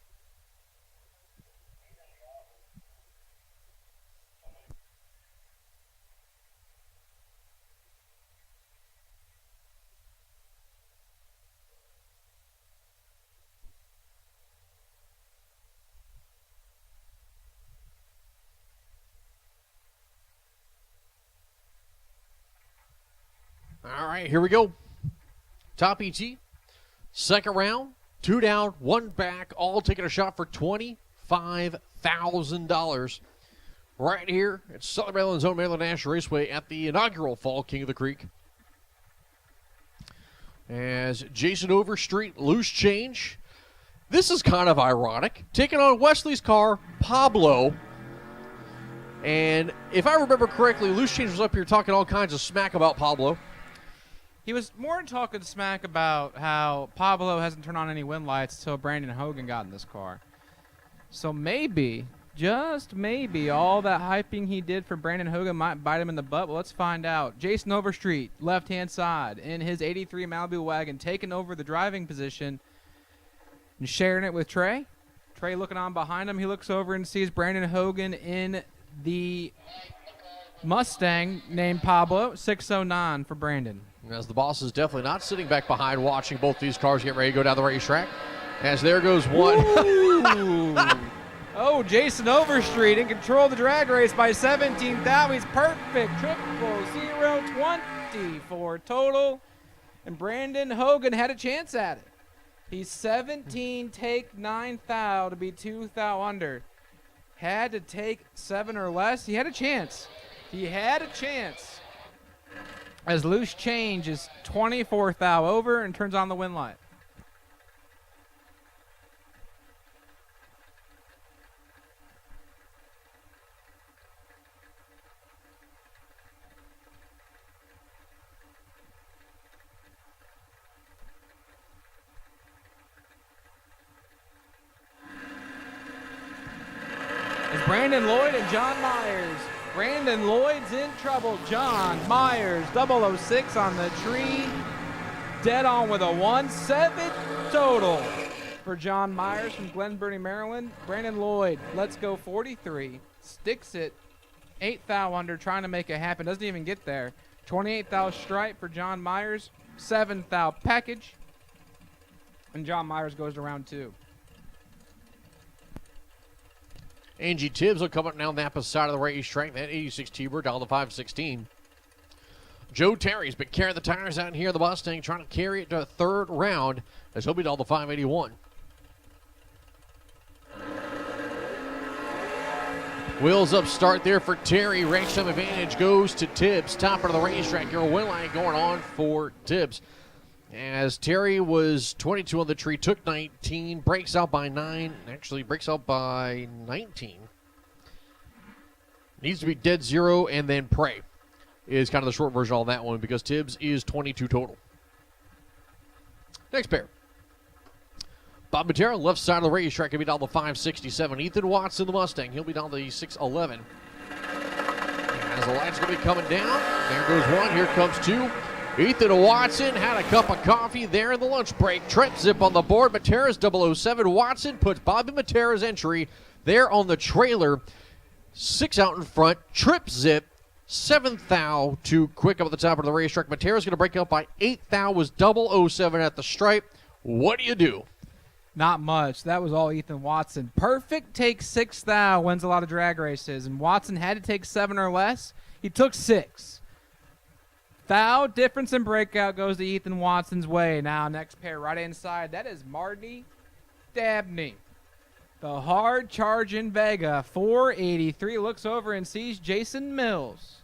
[SPEAKER 1] All right, here we go. Top ET. Second round. 2 down, 1 back, all taking a shot for $25,000. Right here at Southern Maryland's own Maryland International Raceway at the inaugural Fall King of the Creek. As Jason Overstreet, loose change. This is kind of ironic. Taking on Wesley's car, Pablo. And if I remember correctly, loose change was up here talking all kinds of smack about Pablo.
[SPEAKER 2] He was more talking smack about how Pablo hasn't turned on any wind lights until Brandon Hogan got in this car. So maybe, just maybe, all that hyping he did for Brandon Hogan might bite him in the butt. Well, let's find out. Jason Overstreet, left-hand side, in his 83 Malibu wagon, taking over the driving position and sharing it with Trey. Trey looking on behind him. He looks over and sees Brandon Hogan in the Mustang named Pablo. 609 for Brandon.
[SPEAKER 1] As the boss is definitely not sitting back behind watching both these cars get ready to go down the racetrack. As there goes one.
[SPEAKER 2] Oh, Jason Overstreet in control of the drag race by 17 thou. He's perfect. 00020 for total. And Brandon Hogan had a chance at it. He's 17, take 9 thou to be 2 thou under. Had to take 7 or less. He had a chance. He had a chance. As loose change is 24 thou over and turns on the win light. Brandon Lloyd and John Myers. Brandon Lloyd's in trouble. John Myers, 006 on the tree. Dead on with a 1-7 total for John Myers from Glen Burnie, Maryland. Brandon Lloyd, let's go 43. Sticks it 8 thou under, trying to make it happen. Doesn't even get there. 28 thou stripe for John Myers. 7 thou package. And John Myers goes to round 2.
[SPEAKER 1] Angie Tibbs will come up now Napa side of the racetrack. That 86 T-Bird down to 516. Joe Terry's been carrying the tires out here in the Mustang, trying to carry it to a third round as he'll be down to 581. Wheels up start there for Terry. Race time advantage goes to Tibbs. Top of the racetrack here. Win line going on for Tibbs. As Terry was 22 on the tree, took 19, breaks out by 9, actually breaks out by 19. Needs to be dead zero and then pray is kind of the short version on that one because Tibbs is 22 total. Next pair. Bob Matera, left side of the racetrack, will be down to 567. Ethan Watts in the Mustang, he'll be down to 611. As the lights going to be coming down, there goes one, here comes two. Ethan Watson had a cup of coffee there in the lunch break. Trent Zip on the board. Matera's 007. Watson puts Bobby Matera's entry there on the trailer. 6 out in front. Trip Zip. 7 thou to quick up at the top of the racetrack. Matera's going to break up by 8 thou. Was 007 at the stripe. What do you do?
[SPEAKER 2] Not much. That was all Ethan Watson. Perfect takes 6 thou. Wins a lot of drag races. And Watson had to take 7 or less. He took 6. Thou difference in breakout goes to Ethan Watson's way. Now, next pair right inside. That is Marty Dabney. The hard charge in Vega. 483. Looks over and sees Jason Mills.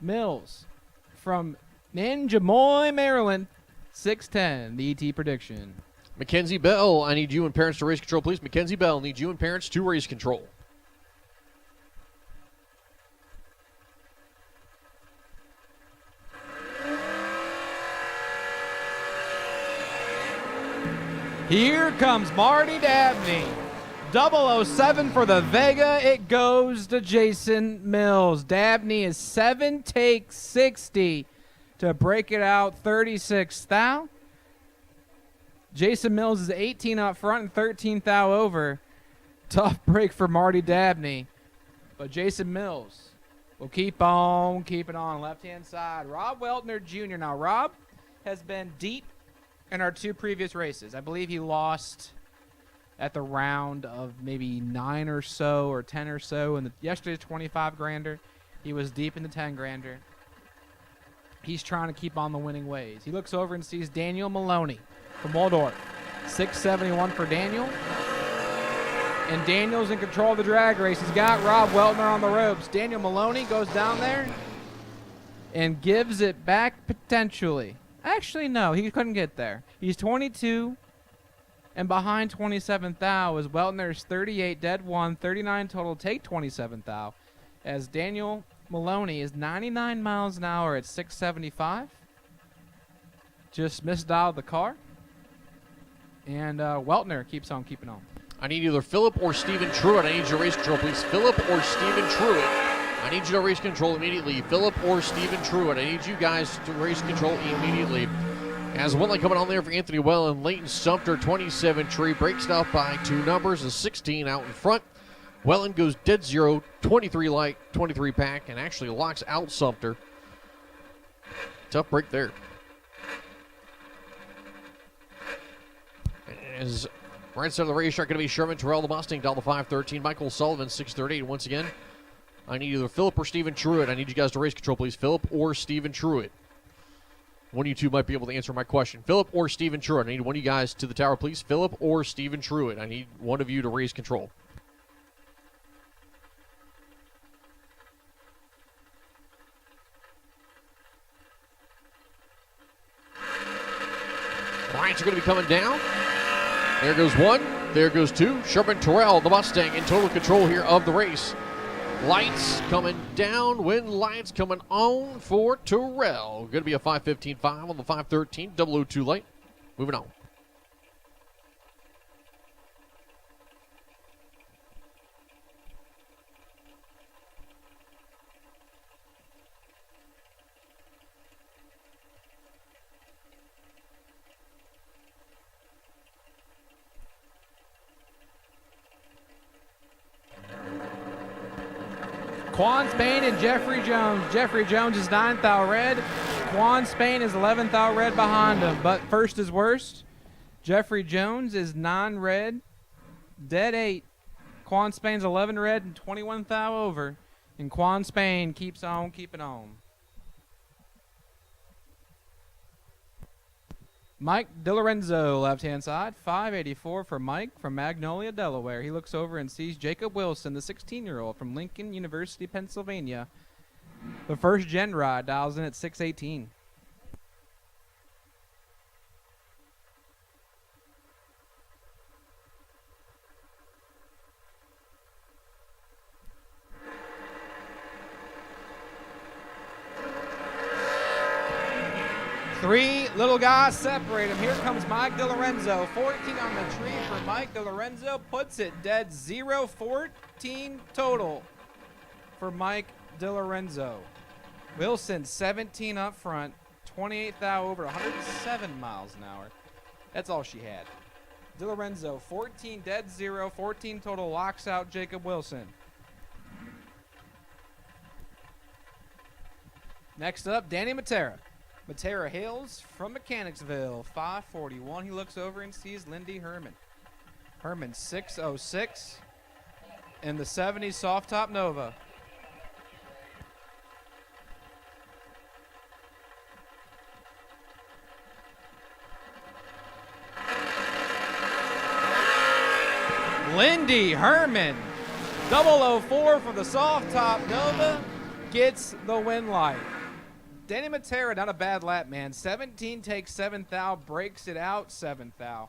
[SPEAKER 2] Mills from Ninjamoy, Maryland. 6'10", the ET prediction.
[SPEAKER 1] Mackenzie Bell, I need you and parents to race control, please. Mackenzie Bell, need you and parents to race control.
[SPEAKER 2] Here comes Marty Dabney. 007 for the Vega. It goes to Jason Mills. Dabney is 7 takes 60 to break it out 36 thou. Jason Mills is 18 up front and 13 thou over. Tough break for Marty Dabney. But Jason Mills will keep on keeping on. Left-hand side. Rob Weltner Jr. Now, Rob has been deep in our 2 previous races. I believe he lost at the round of maybe 9 or so or 10 or so. In yesterday's 25 grander, he was deep in the 10 grander. He's trying to keep on the winning ways. He looks over and sees Daniel Maloney from Waldorf. 671 for Daniel. And Daniel's in control of the drag race. He's got Rob Weltner on the ropes. Daniel Maloney goes down there and gives it back potentially. Actually, no, he couldn't get there. He's 22, and behind 27 thou is Weltner's 38, dead 1, 39 total, take 27 thou, as Daniel Maloney is 99 miles an hour at 675. Just misdialed the car, and Weltner keeps on keeping on.
[SPEAKER 1] I need either Philip or Stephen Truitt. I need you to race control, please. Philip or Stephen Truitt. I need you to race control immediately. Philip or Stephen Truitt. I need you guys to race control immediately. As one line coming on there for Anthony Wellen. Leighton Sumter, 27 tree. Breaks it out by 2 numbers. A 16 out in front. Wellen goes dead zero. 23 light, 23 pack. And actually locks out Sumter. Tough break there. As right side of the racetrack going to be Sherman Terrell, the Mustang, down to 513. Michael Sullivan, 638. Once again, I need either Philip or Stephen Truitt. I need you guys to race control, please. Philip or Stephen Truitt. One of you two might be able to answer my question. Philip or Stephen Truitt? I need one of you guys to the tower, please. Philip or Stephen Truitt? I need one of you to raise control. Lights are going to be coming down. There goes one. There goes two. Sherman Terrell, the Mustang, in total control here of the race. Lights coming down. Win lights coming on for Terrell. Going to be a 5:15.5 on the 5:13. 002 light. Moving on.
[SPEAKER 2] Quan Spain and Jeffrey Jones. Jeffrey Jones is 9th out red. Quan Spain is 11th out red behind him. But first is worst. Jeffrey Jones is 9 red, dead 8. Quan Spain's 11 red and 21 thou over. And Quan Spain keeps on keeping on. Mike DiLorenzo, left-hand side, 584 for Mike from Magnolia, Delaware. He looks over and sees Jacob Wilson, the 16-year-old from Lincoln University, Pennsylvania. The first gen ride dials in at 618. Three little guys separate him. Here comes Mike DiLorenzo. 14 on the tree for Mike DiLorenzo. Puts it dead 0. 14 total for Mike DiLorenzo. Wilson, 17 up front. 28 thou over, 107 miles an hour. That's all she had. DiLorenzo, 14 dead 0. 14 total locks out Jacob Wilson. Next up, Danny Matera. Matera hails from Mechanicsville, 541. He looks over and sees Lindy Herman. Herman, 606 in the 70s soft top Nova. Lindy Herman, 004 for the soft top Nova, gets the win light. Danny Matera, not a bad lap, man. 17 takes 7th thou, breaks it out 7th thou.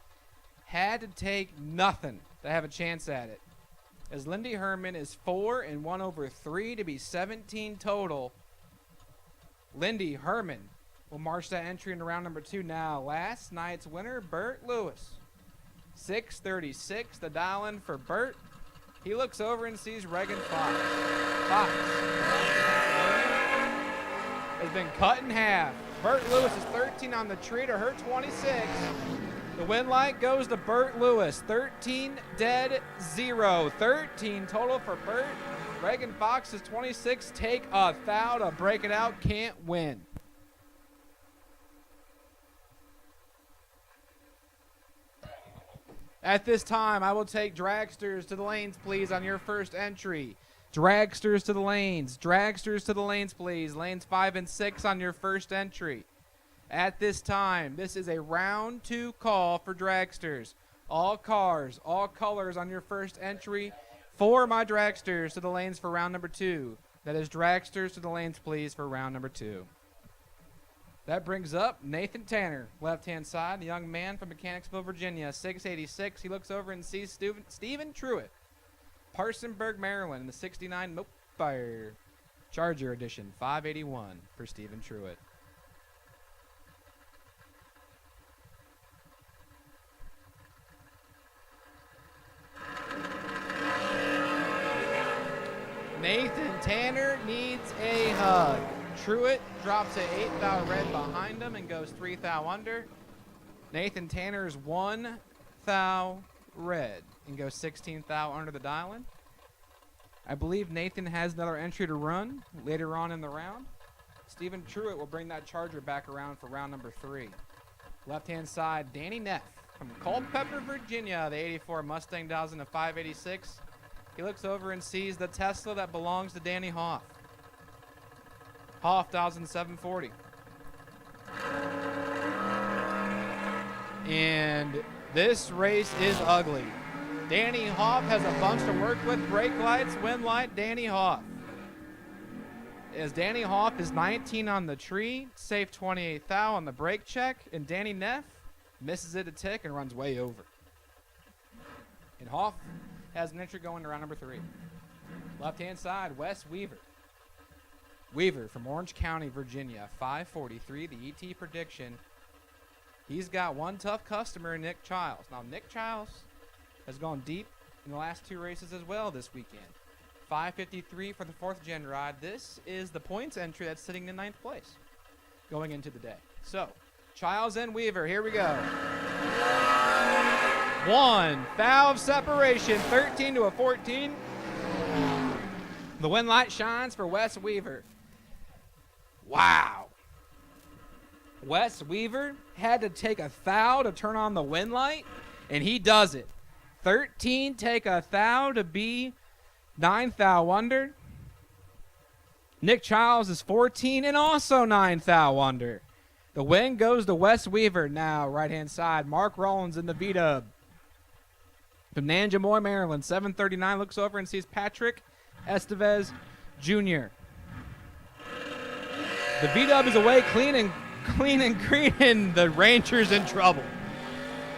[SPEAKER 2] Had to take nothing to have a chance at it. As Lindy Herman is 4 and 1 over 3 to be 17 total. Lindy Herman will march that entry into round number 2 now. Last night's winner, Burt Lewis. 636, the dial-in for Burt. He looks over and sees Reagan Fox. Fox has been cut in half. Burt Lewis is 13 on the tree to her 26. The win light goes to Burt Lewis. 13 dead 0. 13 total for Burt. Reagan Fox is 26. Take a thou to break it out. Can't win. At this time, I will take Dragsters to the lanes, please, on your first entry. Dragsters to the lanes. Dragsters to the lanes, please. Lanes 5 and 6 on your first entry. At this time, this is a round 2 call for Dragsters. All cars, all colors on your first entry. 4 my Dragsters to the lanes for round number 2. That is Dragsters to the lanes, please, for round number 2. That brings up Nathan Tanner, left-hand side, the young man from Mechanicsville, Virginia, 686. He looks over and sees Stephen Truitt. Parsonburg, Maryland, in the 69 Mopar Charger Edition, 581 for Stephen Truitt. Nathan Tanner needs a hug. Truitt drops a 8 thou red behind him and goes 3 thou under. Nathan Tanner's 1 thou red and goes 16 thou under the dial-in. I believe Nathan has another entry to run later on in the round. Stephen Truitt will bring that Charger back around for round number 3. Left-hand side, Danny Neff from Culpeper, Virginia. The 84 Mustang dials into 586. He looks over and sees the Tesla that belongs to Danny Hoff. Hoff dials in 740. And this race is ugly. Danny Hoff has a bunch to work with. Brake lights, wind light, Danny Hoff. As Danny Hoff is 19 on the tree, safe 28 thou on the brake check, and Danny Neff misses it a tick and runs way over. And Hoff has an entry going to round number 3. Left-hand side, Wes Weaver. Weaver from Orange County, Virginia, 543, the ET prediction. He's got one tough customer, Nick Childs. Now, Nick Childs has gone deep in the last 2 races as well this weekend. 553 for the 4th gen ride. This is the points entry that's sitting in 9th place going into the day. So, Childs and Weaver, here we go. 1 foul of separation, 13 to a 14. The wind light shines for Wes Weaver. Wow. Wes Weaver had to take a thou to turn on the wind light, and he does it. 13 take a thou to be 9 thou under. Nick Childs is 14 and also 9 thou under. The win goes to Wes Weaver. Now, right-hand side, Mark Rollins in the V-dub. From Nanjamoy, Maryland, 739, looks over and sees Patrick Estevez Jr. The V-dub is away clean and green, and the Rangers in trouble.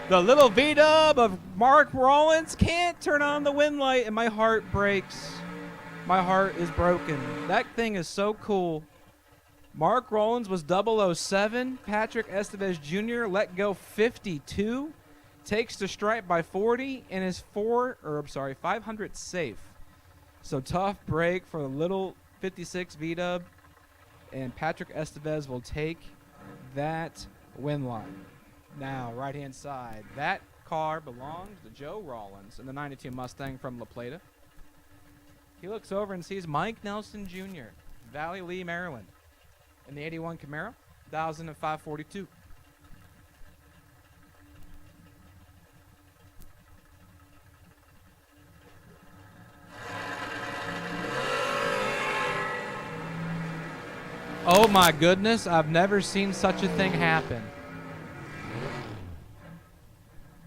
[SPEAKER 2] The little V-dub of Mark Rollins can't turn on the wind light, and my heart breaks. My heart is broken. That thing is so cool. Mark Rollins was 007. Patrick Estevez Jr. let go 52. Takes the stripe by 40 and is 500 safe. So tough break for the little 56 V-dub. And Patrick Estevez will take that win line. Now, right-hand side, that car belongs to Joe Rollins in the 92 Mustang from La Plata. He looks over and sees Mike Nelson Jr., Valley Lee, Maryland, in the 81 Camaro, 1,542. Oh my goodness, I've never seen such a thing happen.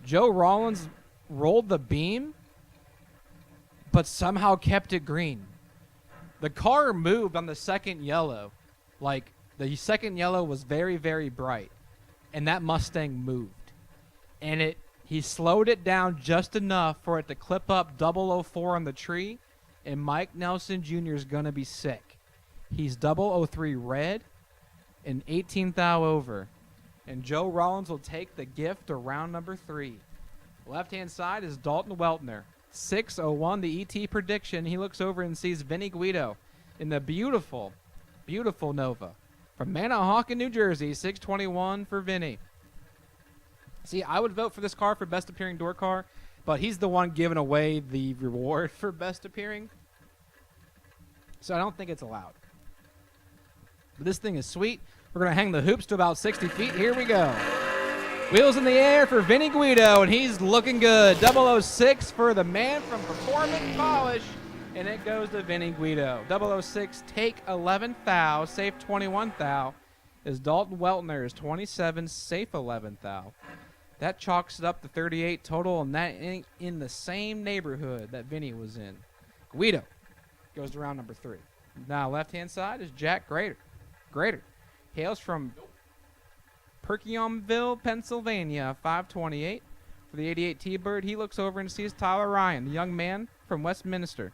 [SPEAKER 2] Joe Rollins rolled the beam, but somehow kept it green. The car moved on the second yellow. Like, the second yellow was very, very bright, and that Mustang moved. And he slowed it down just enough for it to clip up 004 on the tree, and Mike Nelson Jr. is going to be sick. He's 003 red and 18 thou over. And Joe Rollins will take the gift to round number 3. Left-hand side is Dalton Weltner. 601, the ET prediction. He looks over and sees Vinny Guido in the beautiful, beautiful Nova. From Manahawkin, New Jersey, 621 for Vinny. See, I would vote for this car for best appearing door car, but he's the one giving away the reward for best appearing. So I don't think it's allowed. But this thing is sweet. We're going to hang the hoops to about 60 feet. Here we go. Wheels in the air for Vinny Guido, and he's looking good. 006 for the man from Performance Polish, and it goes to Vinny Guido. 006, take 11 thou, safe 21 thou, is Dalton Weltner is 27, safe 11 thou. That chalks it up to 38 total, and that ain't in the same neighborhood that Vinny was in. Guido goes to round number 3. Now, left-hand side is Jack Grader. Grader hails from Perkionville, Pennsylvania, 528 for the 88 T-Bird. He looks over and sees Tyler Ryan, the young man from Westminster.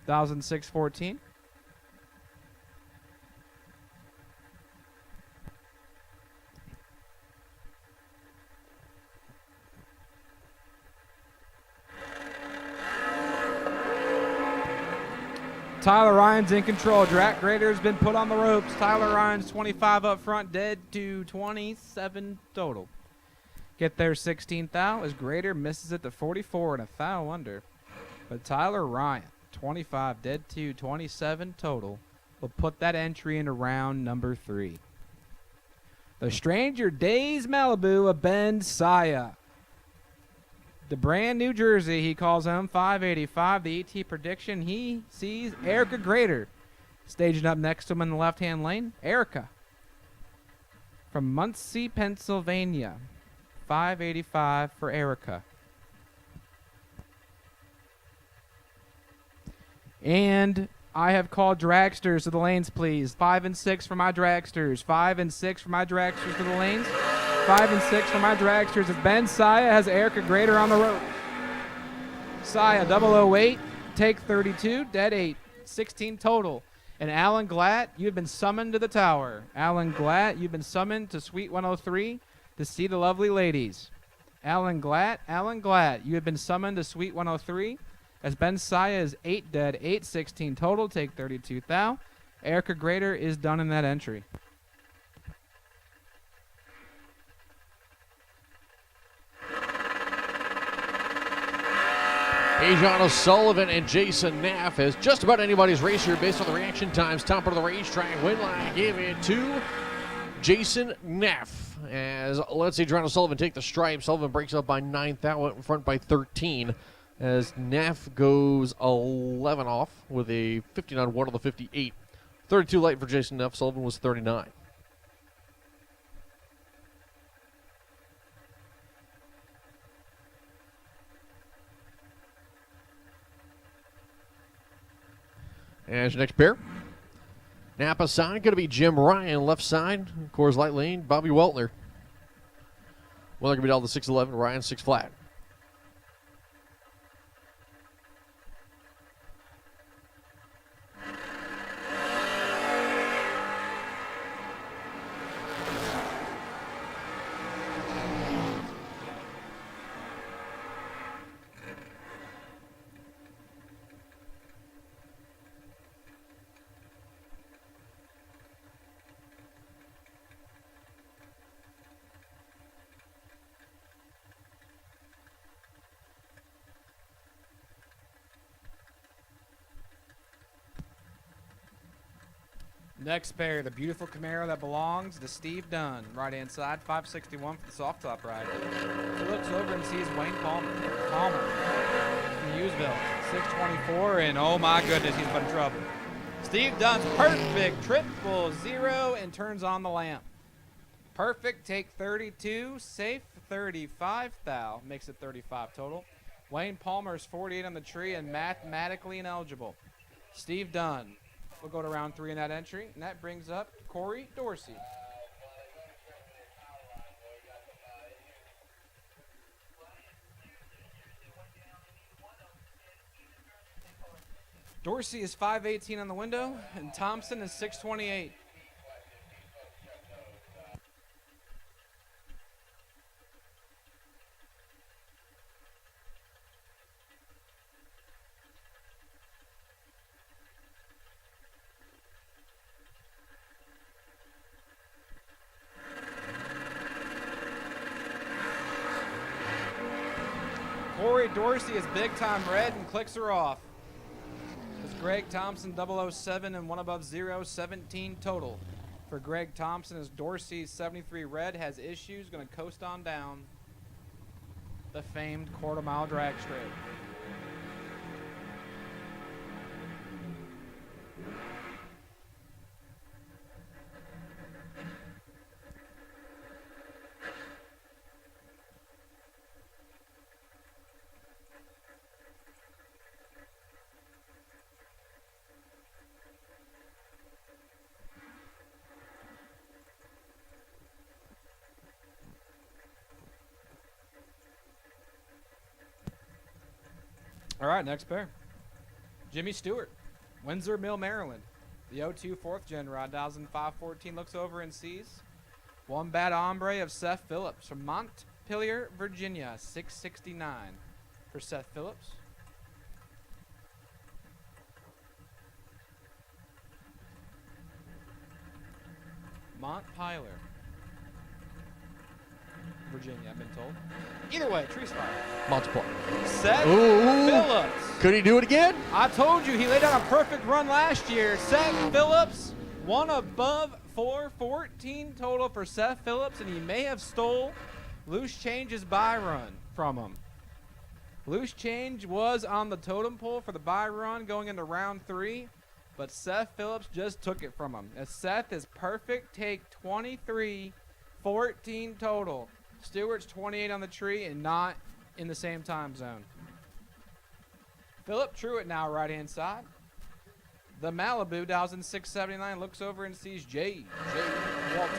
[SPEAKER 2] 1,614. Tyler Ryan's in control. Jack Grader's been put on the ropes. Tyler Ryan's 25 up front, dead to 27 total. Get there 16 thou as Grader misses it to 44 and a thou under. But Tyler Ryan, 25 dead to 27 total, will put that entry into round number 3. The Stranger Days Malibu of Ben Saya. The brand New Jersey, he calls him 585. The ET prediction, he sees Erica Grader Staging up next to him in the left-hand lane, Erica from Muncie, Pennsylvania. 585 for Erica. And I have called dragsters to the lanes, please. 5 and 6 for my dragsters. 5 and 6 for my dragsters to the lanes. 5 and 6 for my dragsters. As Ben Saya has Erica Grader on the road. Saya 008, take 32, dead 8, 16 total. And Alan Glatt, you've been summoned to the tower. Alan Glatt, you've been summoned to Suite 103 to see the lovely ladies. Alan Glatt, you have been summoned to Suite 103. As Ben Saya is 8 dead, 8, 16 total, take 32 thou. Erica Grader is done in that entry.
[SPEAKER 1] Ajon O'Sullivan and Jason Neff as just about anybody's race here based on the reaction times. Top of the racetrack, win line, give it to Jason Neff. As let's see, Ajon O'Sullivan take the stripe. Sullivan breaks up by 9 thou, out in front by 13. As Neff goes 11 off with a 59-1 on the 58. 32 late for Jason Neff. Sullivan was 39. As your next pair, Napa side going to be Jim Ryan. Left side, Coors Light lane, Bobby Weltner. Well, they're going to be down to 6'11", Ryan 6 flat.
[SPEAKER 2] Next pair, the beautiful Camaro that belongs to Steve Dunn. Right-hand side, 561 for the soft top ride. He looks over and sees Wayne Palmer from Hughesville, 624, and oh my goodness, he's been in trouble. Steve Dunn's perfect, 000, and turns on the lamp. Perfect, take 32, safe 35 thou, makes it 35 total. Wayne Palmer's 48 on the tree and mathematically ineligible. Steve Dunn. We'll go to round 3 in that entry, and that brings up Corey Dorsey. Dorsey is 518 on the window, and Thompson is 628. Corey Dorsey is big time red and clicks her off. It's Greg Thompson 007 and one above 0, 17 total. For Greg Thompson as Dorsey 73 red has issues, going to coast on down the famed quarter-mile drag straight. All right, next pair. Jimmy Stewart, Windsor Mill, Maryland. The 02 4th gen ride, 514, looks over and sees one bad hombre of Seth Phillips from Montpelier, Virginia, 669 for Seth Phillips. Montpelier, Virginia, I've been told. Either way, tree spot.
[SPEAKER 1] Multiple.
[SPEAKER 2] Seth
[SPEAKER 1] Ooh.
[SPEAKER 2] Phillips.
[SPEAKER 1] Could he do it again?
[SPEAKER 2] I told you he laid down a perfect run last year. Seth Phillips, one above 414 total for Seth Phillips, and he may have stole Loose Change's buy run from him. Loose Change was on the totem pole for the buy run going into round 3, but Seth Phillips just took it from him. As Seth is perfect take 23, 14 total. Stewart's 28 on the tree and not in the same time zone. Phillip Truitt now right-hand side. The Malibu dials in 679, looks over and sees J. Walters.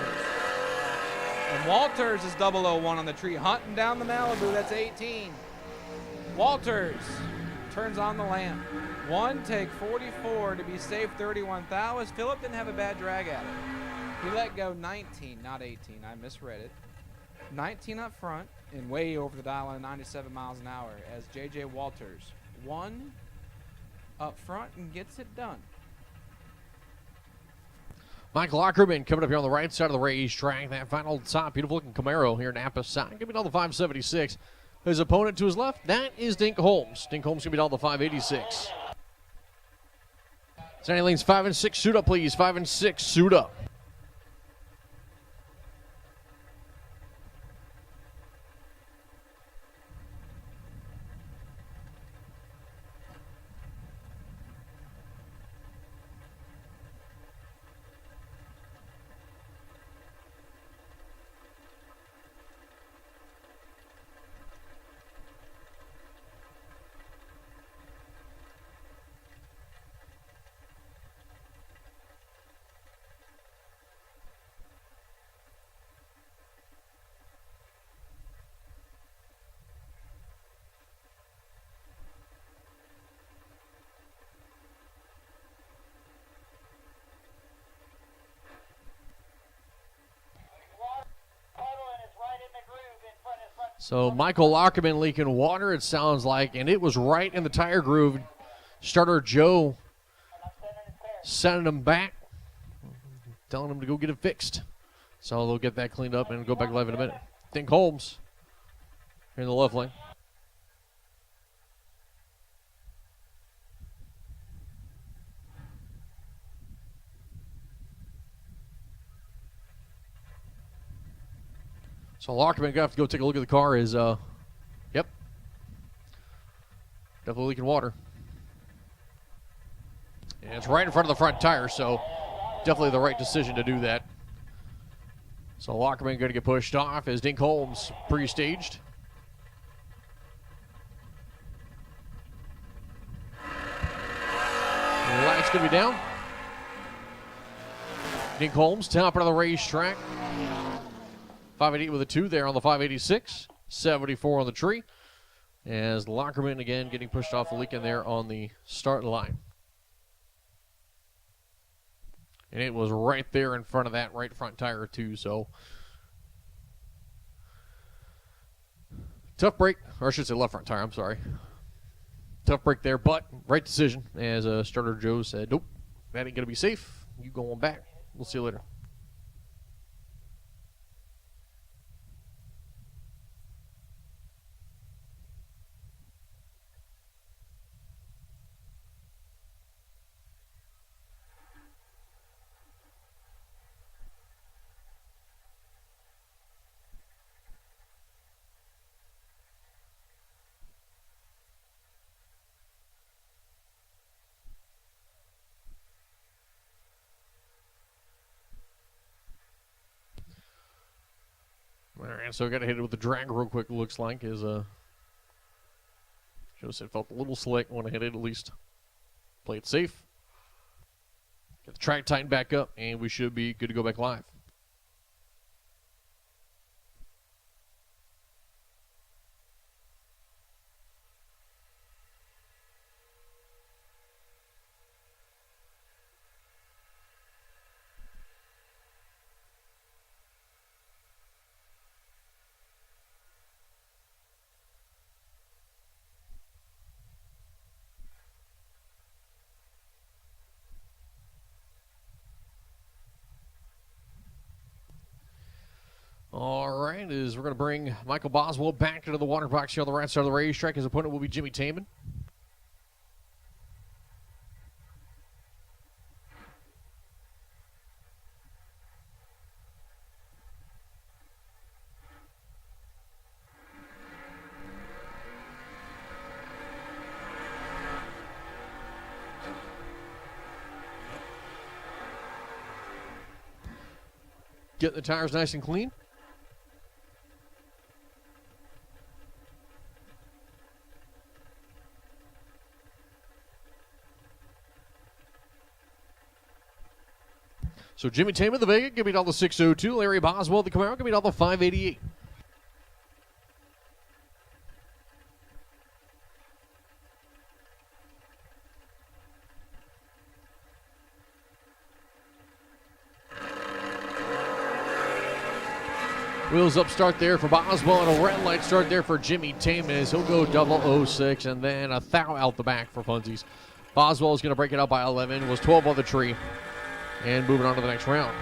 [SPEAKER 2] And Walters is 001 on the tree, hunting down the Malibu. That's 18. Walters turns on the lamp. One take 44 to be safe 31 thou, as Phillip didn't have a bad drag at it. He let go 19, not 18. I misread it. 19 up front and way over the dial on 97 miles an hour as J.J. Walters. One up front and gets it done.
[SPEAKER 1] Michael Ackerman coming up here on the right side of the racetrack. That final top, beautiful looking Camaro here in Napa side. Going to be down the 576. His opponent to his left, that is Dink Holmes. Dink Holmes going to be down the 586. Sandy Lanes 5 and 6, suit up please. 5 and 6, suit up. So Michael Ackerman leaking water, it sounds like, and it was right in the tire groove. Starter Joe sending him back, telling him to go get it fixed. So they'll get that cleaned up and go back live in a minute. Dink Holmes here in the left lane. So Lockerman going to have to go take a look at the car. Yep. Definitely leaking water. And it's right in front of the front tire, so definitely the right decision to do that. So Lockerman going to get pushed off as Dink Holmes pre-staged. Light's going to be down. Dink Holmes, top of the racetrack. 588 with a 2 there on the 586. 74 on the tree. As Lockerman again getting pushed off the leak in there on the start line. And it was right there in front of that right front tire too, so. Tough break, or I should say left front tire, I'm sorry. Tough break there, but right decision. As starter Joe said, nope, that ain't going to be safe. You going back. We'll see you later. All right, so I got to hit it with the drag real quick, it looks like, as Joe said felt a little slick. Want to hit it at least. Play it safe. Get the track tightened back up, and we should be good to go back live. All right, we're going to bring Michael Boswell back into the water box here on the right side of the racetrack. His opponent will be Jimmy Taman. getting the tires nice and clean. So Jimmy Taman, the Vega, give me all the 602. Larry Boswell, the Camaro, give me all the 588. Wheels up start there for Boswell, and a red light start there for Jimmy Taman as he'll go 006, and then a thou out the back for funsies. Boswell is going to break it out by 11, was 12 on the tree, and moving on to the next round.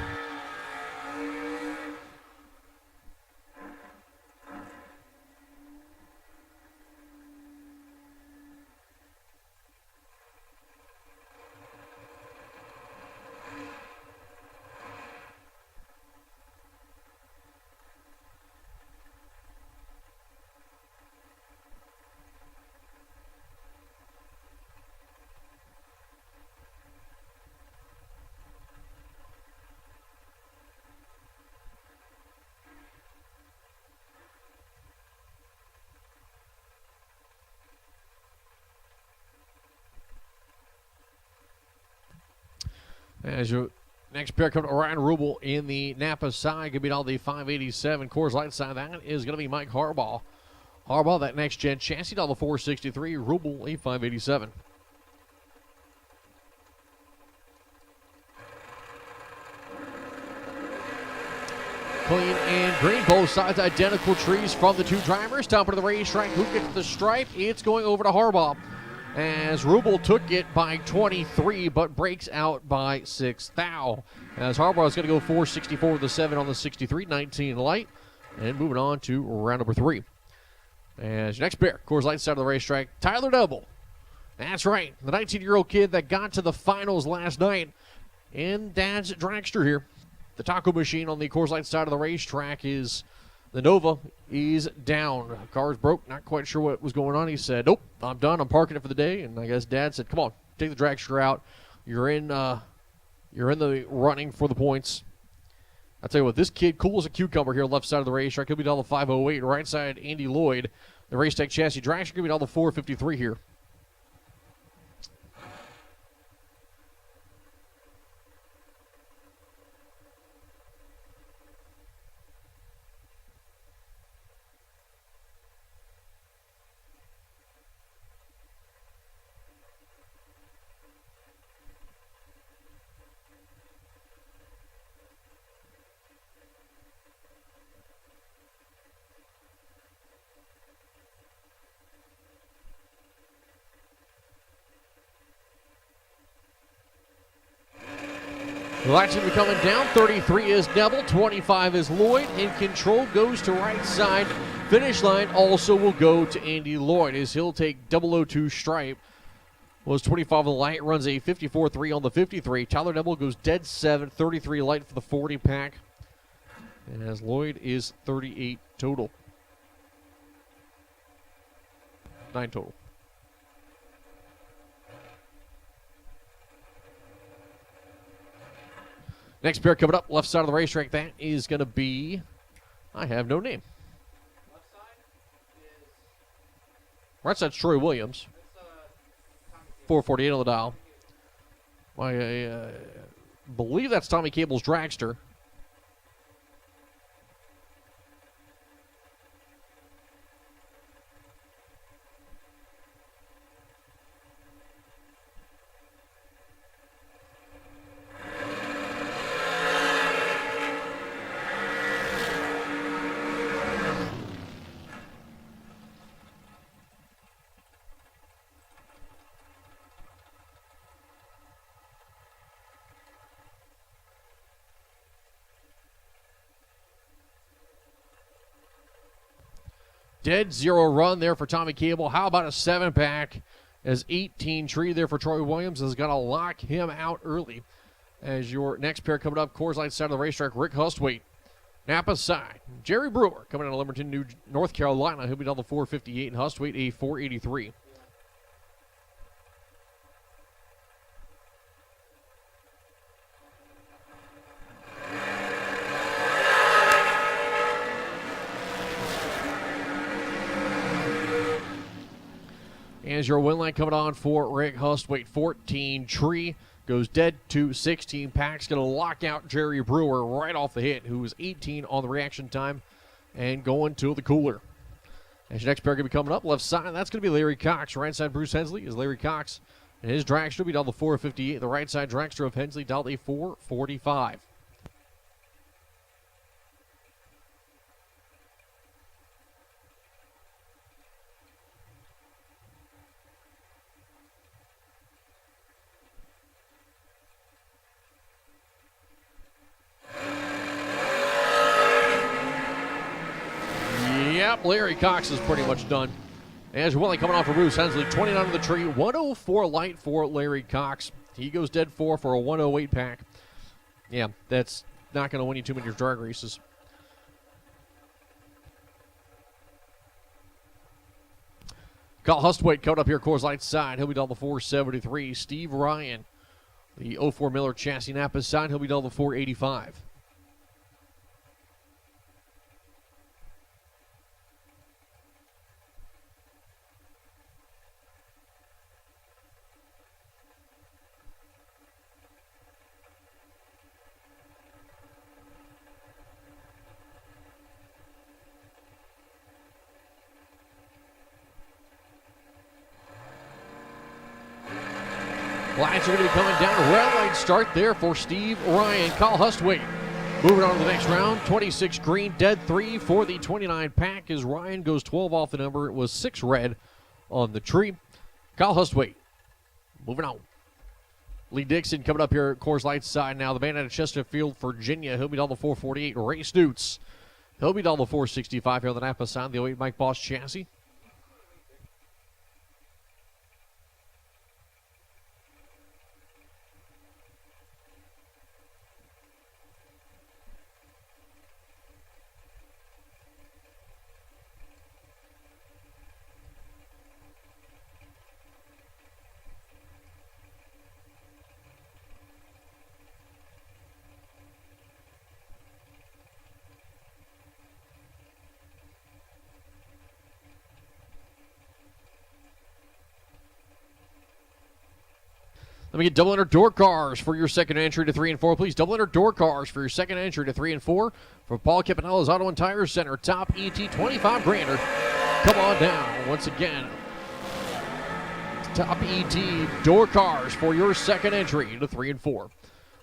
[SPEAKER 1] As your next pair coming to Ryan Rubel in the Napa side, could beat all the 587 Coors Light side. That is going to be Mike Harbaugh. Harbaugh, that next gen chassis, all the 463. Rubel, a 587. Clean and green, both sides identical trees from the two drivers. Top of the racetrack, who gets the stripe? It's going over to Harbaugh, as Rubel took it by 23, but breaks out by 6 thou. As Harbaugh is going to go 464 with the 7 on the 63, 19 light. And moving on to round number 3. As your next pair, Coors Light side of the racetrack, Tyler Double. That's right, the 19-year-old kid that got to the finals last night in Dad's Dragster here. The taco machine on the Coors Light side of the racetrack is the Nova is down. Car's broke, not quite sure what was going on. He said, nope, I'm done. I'm parking it for the day. And I guess Dad said, come on, take the dragster out. You're in the running for the points. I'll tell you what, this kid, cool as a cucumber here, left side of the racetrack. He'll be all the 508. Right side, Andy Lloyd. The Race Tech chassis dragster could be all the 453 here. The lights will be coming down. 33 is Neville. 25 is Lloyd. In control goes to right side. Finish line also will go to Andy Lloyd as he'll take 002 stripe. Was 25 on the light. Runs a 54.3 on the 53. Tyler Neville goes dead 7. 33 light for the 40 pack. And as Lloyd is 38 total. 9 total. Next pair coming up, left side of the racetrack, that is going to be, I have no name.
[SPEAKER 2] Left side is...
[SPEAKER 1] Right side's Troy Williams. 448 on the dial. I believe that's Tommy Cable's dragster. Dead zero run there for Tommy Cable. How about a 7-pack? As 18 tree there for Troy Williams is going to lock him out early. As your next pair coming up, Coors Light side of the racetrack, Rick Hustwaite. Napa side, Jerry Brewer coming out of Lumberton, North Carolina. He'll be down the 458 and Hustwaite a 483. as your win line coming on for Rick Hustwaite. 14 tree goes dead to 16 packs. Going to lock out Jerry Brewer right off the hit, who was 18 on the reaction time and going to the cooler. As your next pair going to be coming up, left side, that's going to be Larry Cox. Right side, Bruce Hensley is Larry Cox. And his dragster will be down to 458. The right side dragster of Hensley down to 445. Yep, Larry Cox is pretty much done. As Willie coming off for Bruce Hensley, 29 on the tree, 104 light for Larry Cox. He goes dead 4 for a 108 pack. Yeah, that's not going to win you too many drag races. Kyle Hustwaite coming up here, Coors Light side. He'll be down the 473. Steve Ryan, the 04 Miller chassis Napa side. He'll be down the 485. Lights are going to be coming down. Red light start there for Steve Ryan. Kyle Hustwaite moving on to the next round. 26 green, dead 3 for the 29 pack as Ryan goes 12 off the number. It was 6 red on the tree. Kyle Hustwaite moving on. Lee Dixon coming up here at Coors Light side now. The man out of Chesterfield, Virginia. He'll be down the 448. Ray Snoots. He'll be down the 465 here on the Napa side. The 08 Mike Boss chassis. Let me get double enter door cars for your second entry to 3 and 4. Please double enter door cars for your second entry to 3 and 4 for Paul Campanella's Auto and Tire Center. Top ET 25 grander. Come on down once again. Top ET door cars for your second entry to 3 and 4.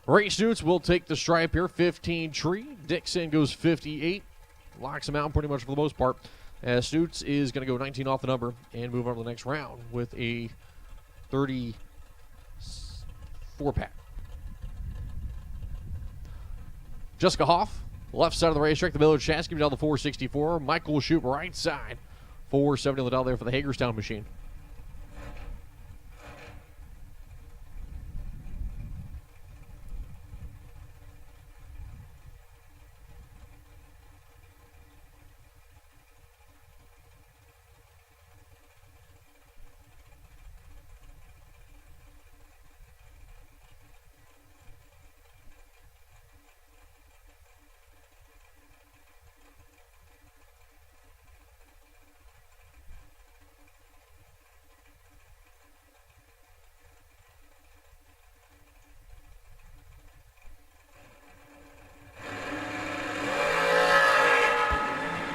[SPEAKER 1] Ray Snoots will take the stripe here. 15 tree. Dixon goes 58. Locks him out pretty much for the most part. As Snoots is going to go 19 off the number and move on to the next round with a 34-pack. Jessica Hoff, left side of the racetrack, the Miller chassis, down the 464. Michael Shoup, right side, 470 on the dial there for the Hagerstown machine.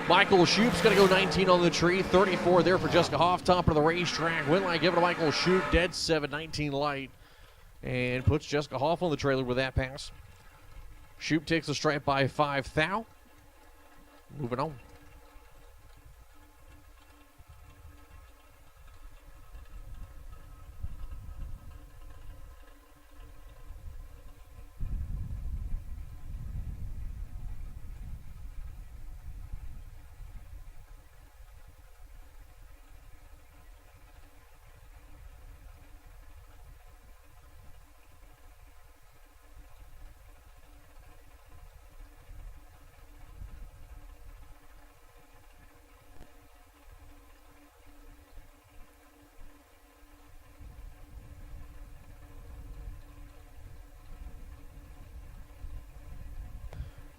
[SPEAKER 1] Michael Shoup's going to go 19 on the tree, 34 there for Jessica Hoff, top of the racetrack. Win line, give it to Michael Shoup, dead 7, 19 light, and puts Jessica Hoff on the trailer with that pass. Shoup takes the stripe by 5 thou. Moving on.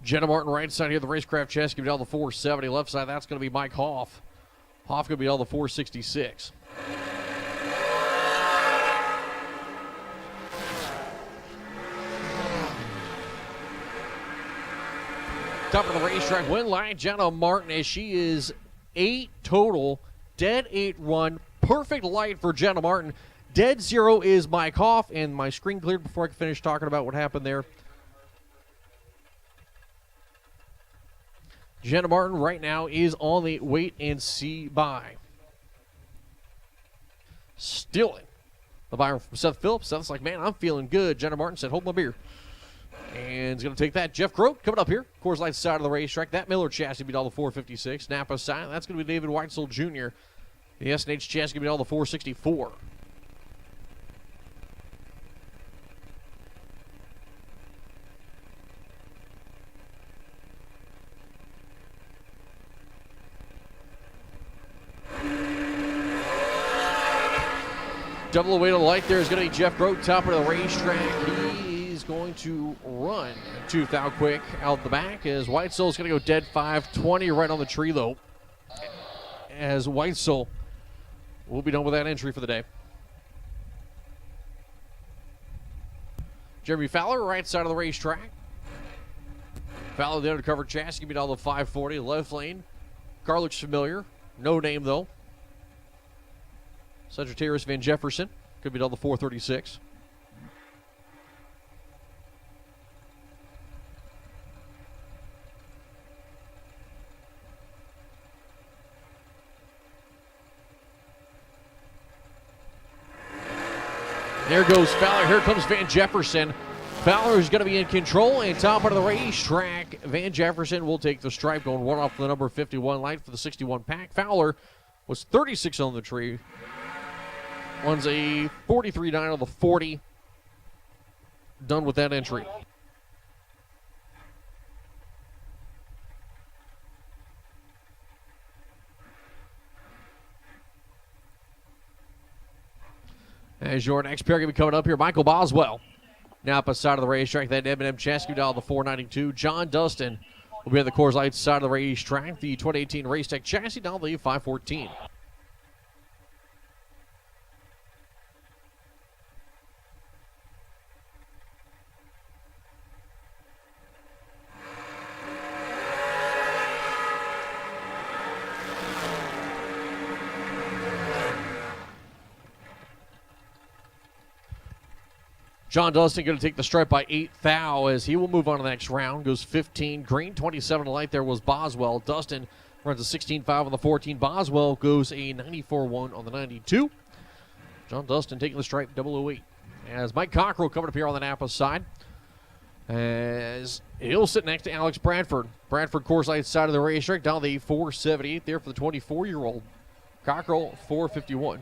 [SPEAKER 1] Jenna Martin, right side here, the Racecraft chassis, give it down the 470. Left side, that's going to be Mike Hoff. Hoff going to be on the 466. top of the racetrack. Win line, Jenna Martin, as she is 8 total. Dead 8 run. Perfect light for Jenna Martin. Dead 0 is Mike Hoff, and my screen cleared before I could finish talking about what happened there. Jenna Martin right now is on the wait and see bye. Stealing the buyer from Seth Phillips. Seth's like, man, I'm feeling good. Jenna Martin said, hold my beer. And he's going to take that. Jeff Croak coming up here. Coors Light side of the racetrack. That Miller chassis beat all the 456. Napa side, that's going to be David Weitzel Jr. The S&H chassis going to beat all the 464. Double away to the light there is going to be Jeff Croak, top of the racetrack. He's going to run 2,000 quick out the back as Weitzel is going to go dead 520 right on the tree, though. As Weitzel will be done with that entry for the day. Jeremy Fowler, right side of the racetrack. Fowler, the undercover chassis, can beat all the 540. Left lane. Car looks familiar. No name, though. Sagittarius Van Jefferson could be all the 436. There goes Fowler. Here comes Van Jefferson. Fowler is going to be in control and top of the racetrack. Van Jefferson will take the stripe, going one off the number 51 light for the 61 pack. Fowler was 36 on the tree. Runs a 43.9 on the 40. Done with that entry. As your next pair going to be coming up here, Michael Boswell. Now up the side of the racetrack, that M&M chassis down the 492. John Dustin will be on the Coors Light side of the racetrack. The 2018 Race Tech chassis down the 514. John Dustin going to take the stripe by 8 thou as he will move on to the next round. Goes 15 green, 27 light. There was Boswell. Dustin runs a 16.5 on the 14. Boswell goes a 94.1 on the 92. John Dustin taking the stripe 008. As Mike Cockrell coming up here on the Napa side. As he'll sit next to Alex Bradford. Bradford Coors Light side of the racetrack down the 478 there for the 24-year-old. Cockrell 451.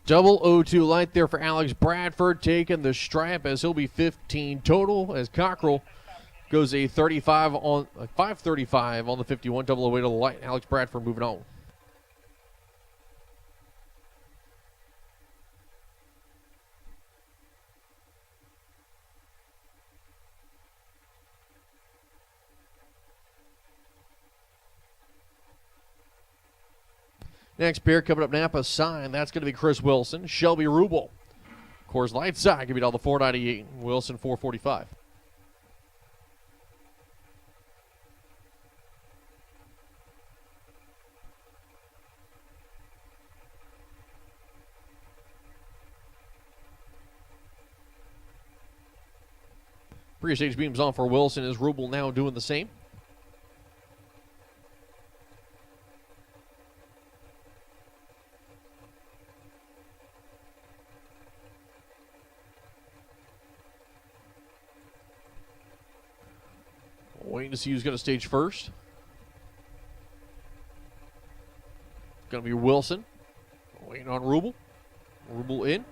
[SPEAKER 1] Double 02 light there for Alex Bradford, taking the stripe as he'll be 15 total. As Cockrell goes a 35 on 535 on the 51, double away to the light. Alex Bradford moving on. Next pair coming up Napa sign. That's going to be Chris Wilson. Shelby Rubel. Coors Light side. Give me all the 498. Wilson 445. Pre-stage beams on for Wilson. Is Rubel now doing the same? Waiting to see who's going to stage first. Going to be Wilson. Waiting on Rubel. Rubel in.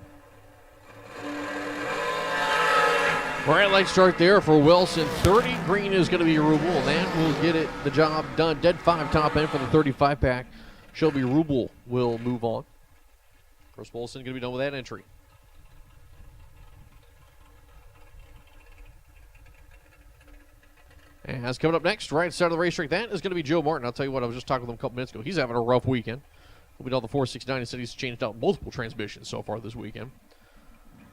[SPEAKER 1] Bright light start there for Wilson. 30 green is going to be Rubel. That will get it the job done. Dead 5 top end for the 35 pack. Shelby Rubel will move on. Chris Wilson going to be done with that entry. And that's coming up next, right side of the racetrack. That is going to be Joe Martin. I'll tell you what, I was just talking with him a couple minutes ago. He's having a rough weekend. He'll be on the 469. He said he's changed out multiple transmissions so far this weekend.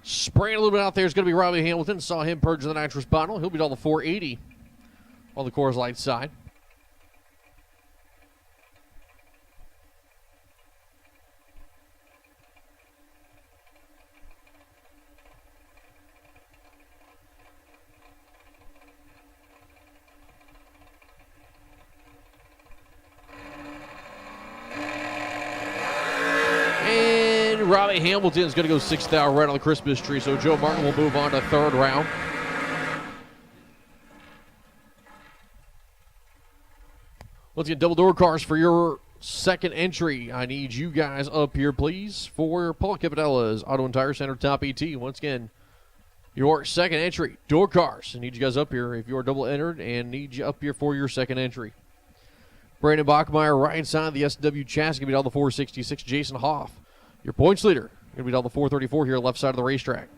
[SPEAKER 1] Spraying a little bit out there is going to be Robbie Hamilton. Saw him purge the nitrous bottle. He'll be on the 480 on the Coors Light side. Robbie Hamilton is going to go 6th out right on the Christmas tree, so Joe Martin will move on to 3rd round. Let's get double door cars for your second entry. I need you guys up here, please, for Paul Campanella's Auto and Tire Center Top ET. Once again, your second entry, door cars. I need you guys up here if you're double entered and need you up here for your second entry. Brandon Bachmeyer, right side, the SW chassis, going to be down the 466. Jason Hoff, your points leader, going to be down the 434 here, left side of the racetrack.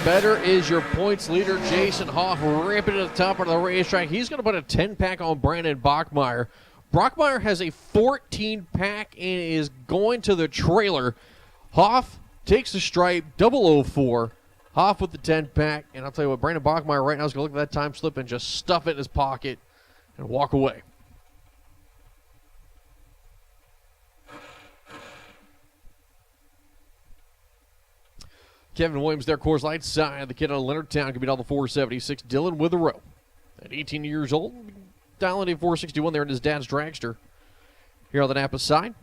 [SPEAKER 1] Better is your points leader, Jason Hoff, ripping to the top of the racetrack. He's going to put a 10-pack on Brandon Bachmeyer. Bachmeyer has a 14-pack and is going to the trailer. Hoff takes the stripe, 004. Hoff with the 10-pack, and I'll tell you what, Brandon Bachmeyer right now is going to look at that time slip and just stuff it in his pocket and walk away. Kevin Williams there, Coors Light side. The kid on Leonardtown can be down the 476. Dylan Witherow at 18 years old. Dialing a 461 there in his dad's dragster. Here on the Napa side.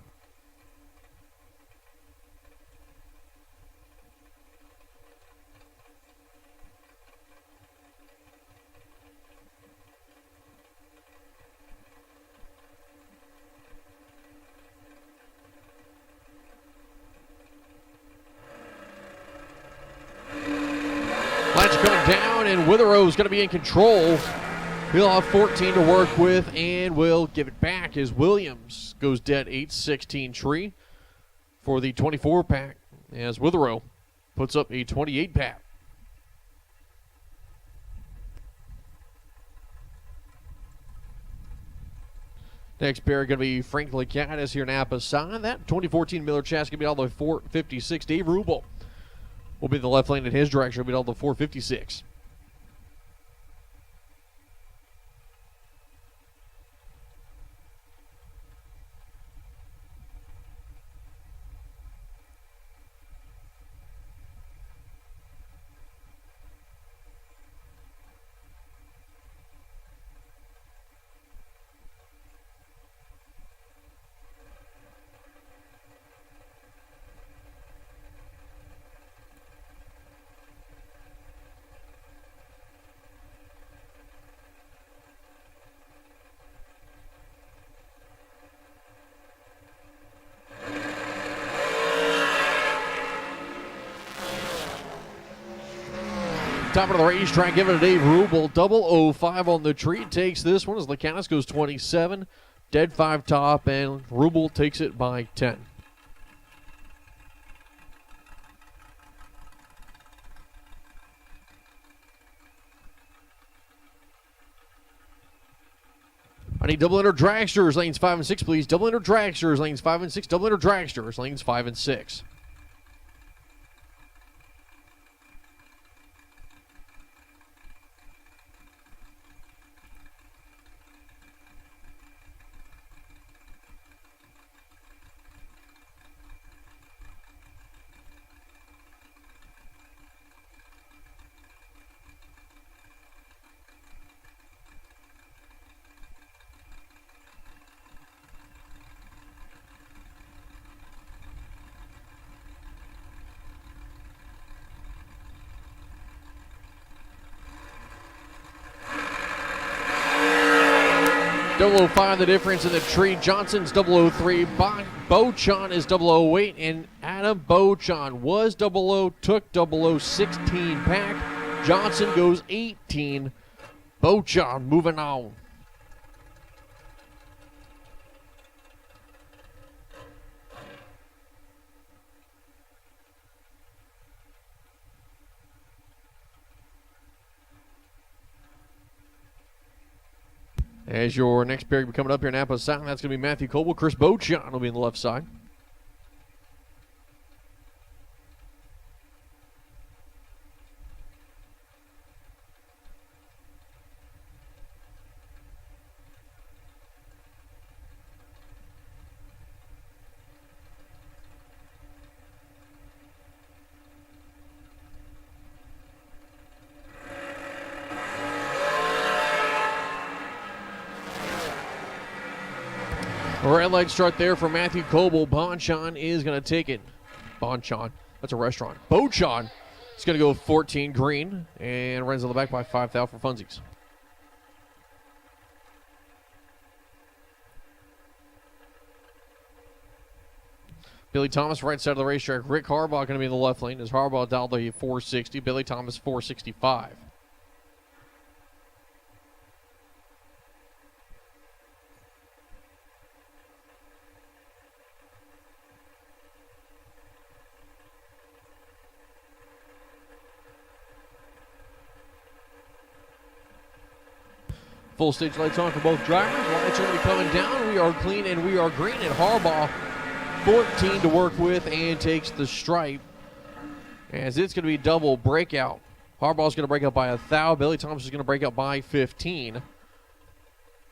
[SPEAKER 1] And Witherow's going to be in control. He'll have 14 to work with and will give it back as Williams goes dead 8-16 tree for the 24-pack as Witherow puts up a 28-pack. Next pair going to be Frank Licatis here in Napa side. That 2014 Miller chassis going to be all the 456. Dave Rubel will be the left lane in his direction. Will be all the 456. Top of the racetrack, giving it to Dave Rubel. 005 on the tree. Takes this one as Licanis goes 27. Dead 5 top, and Rubel takes it by 10. I need double enter dragsters, lanes 5 and 6, please. Double enter dragsters, lanes 5 and 6. Double enter dragsters, lanes 5 and 6. 005 the difference in the tree. Johnson's 003. Beauchamp is 008. And Adam Beauchamp was 00, took 0016 pack. Johnson goes 18. Beauchamp moving on. As your next pair coming up here in Napa South, that's going to be Matthew Coble. Chris Beauchamp will be on the left side. Red light start there for Matthew Coble. Bonchon is going to take it. Bonchon, that's a restaurant. Beauchamp is going to go 14 green and runs on the back by 5,000 for funsies. Billy Thomas, right side of the racetrack. Rick Harbaugh going to be in the left lane as Harbaugh dialed the 460. Billy Thomas 465. Full stage lights on for both drivers. Lights are going to be coming down. We are clean and we are green. And Harbaugh, 14 to work with and takes the stripe. As it's going to be double breakout. Harbaugh's going to break out by 1,000. Billy Thomas is going to break out by 15.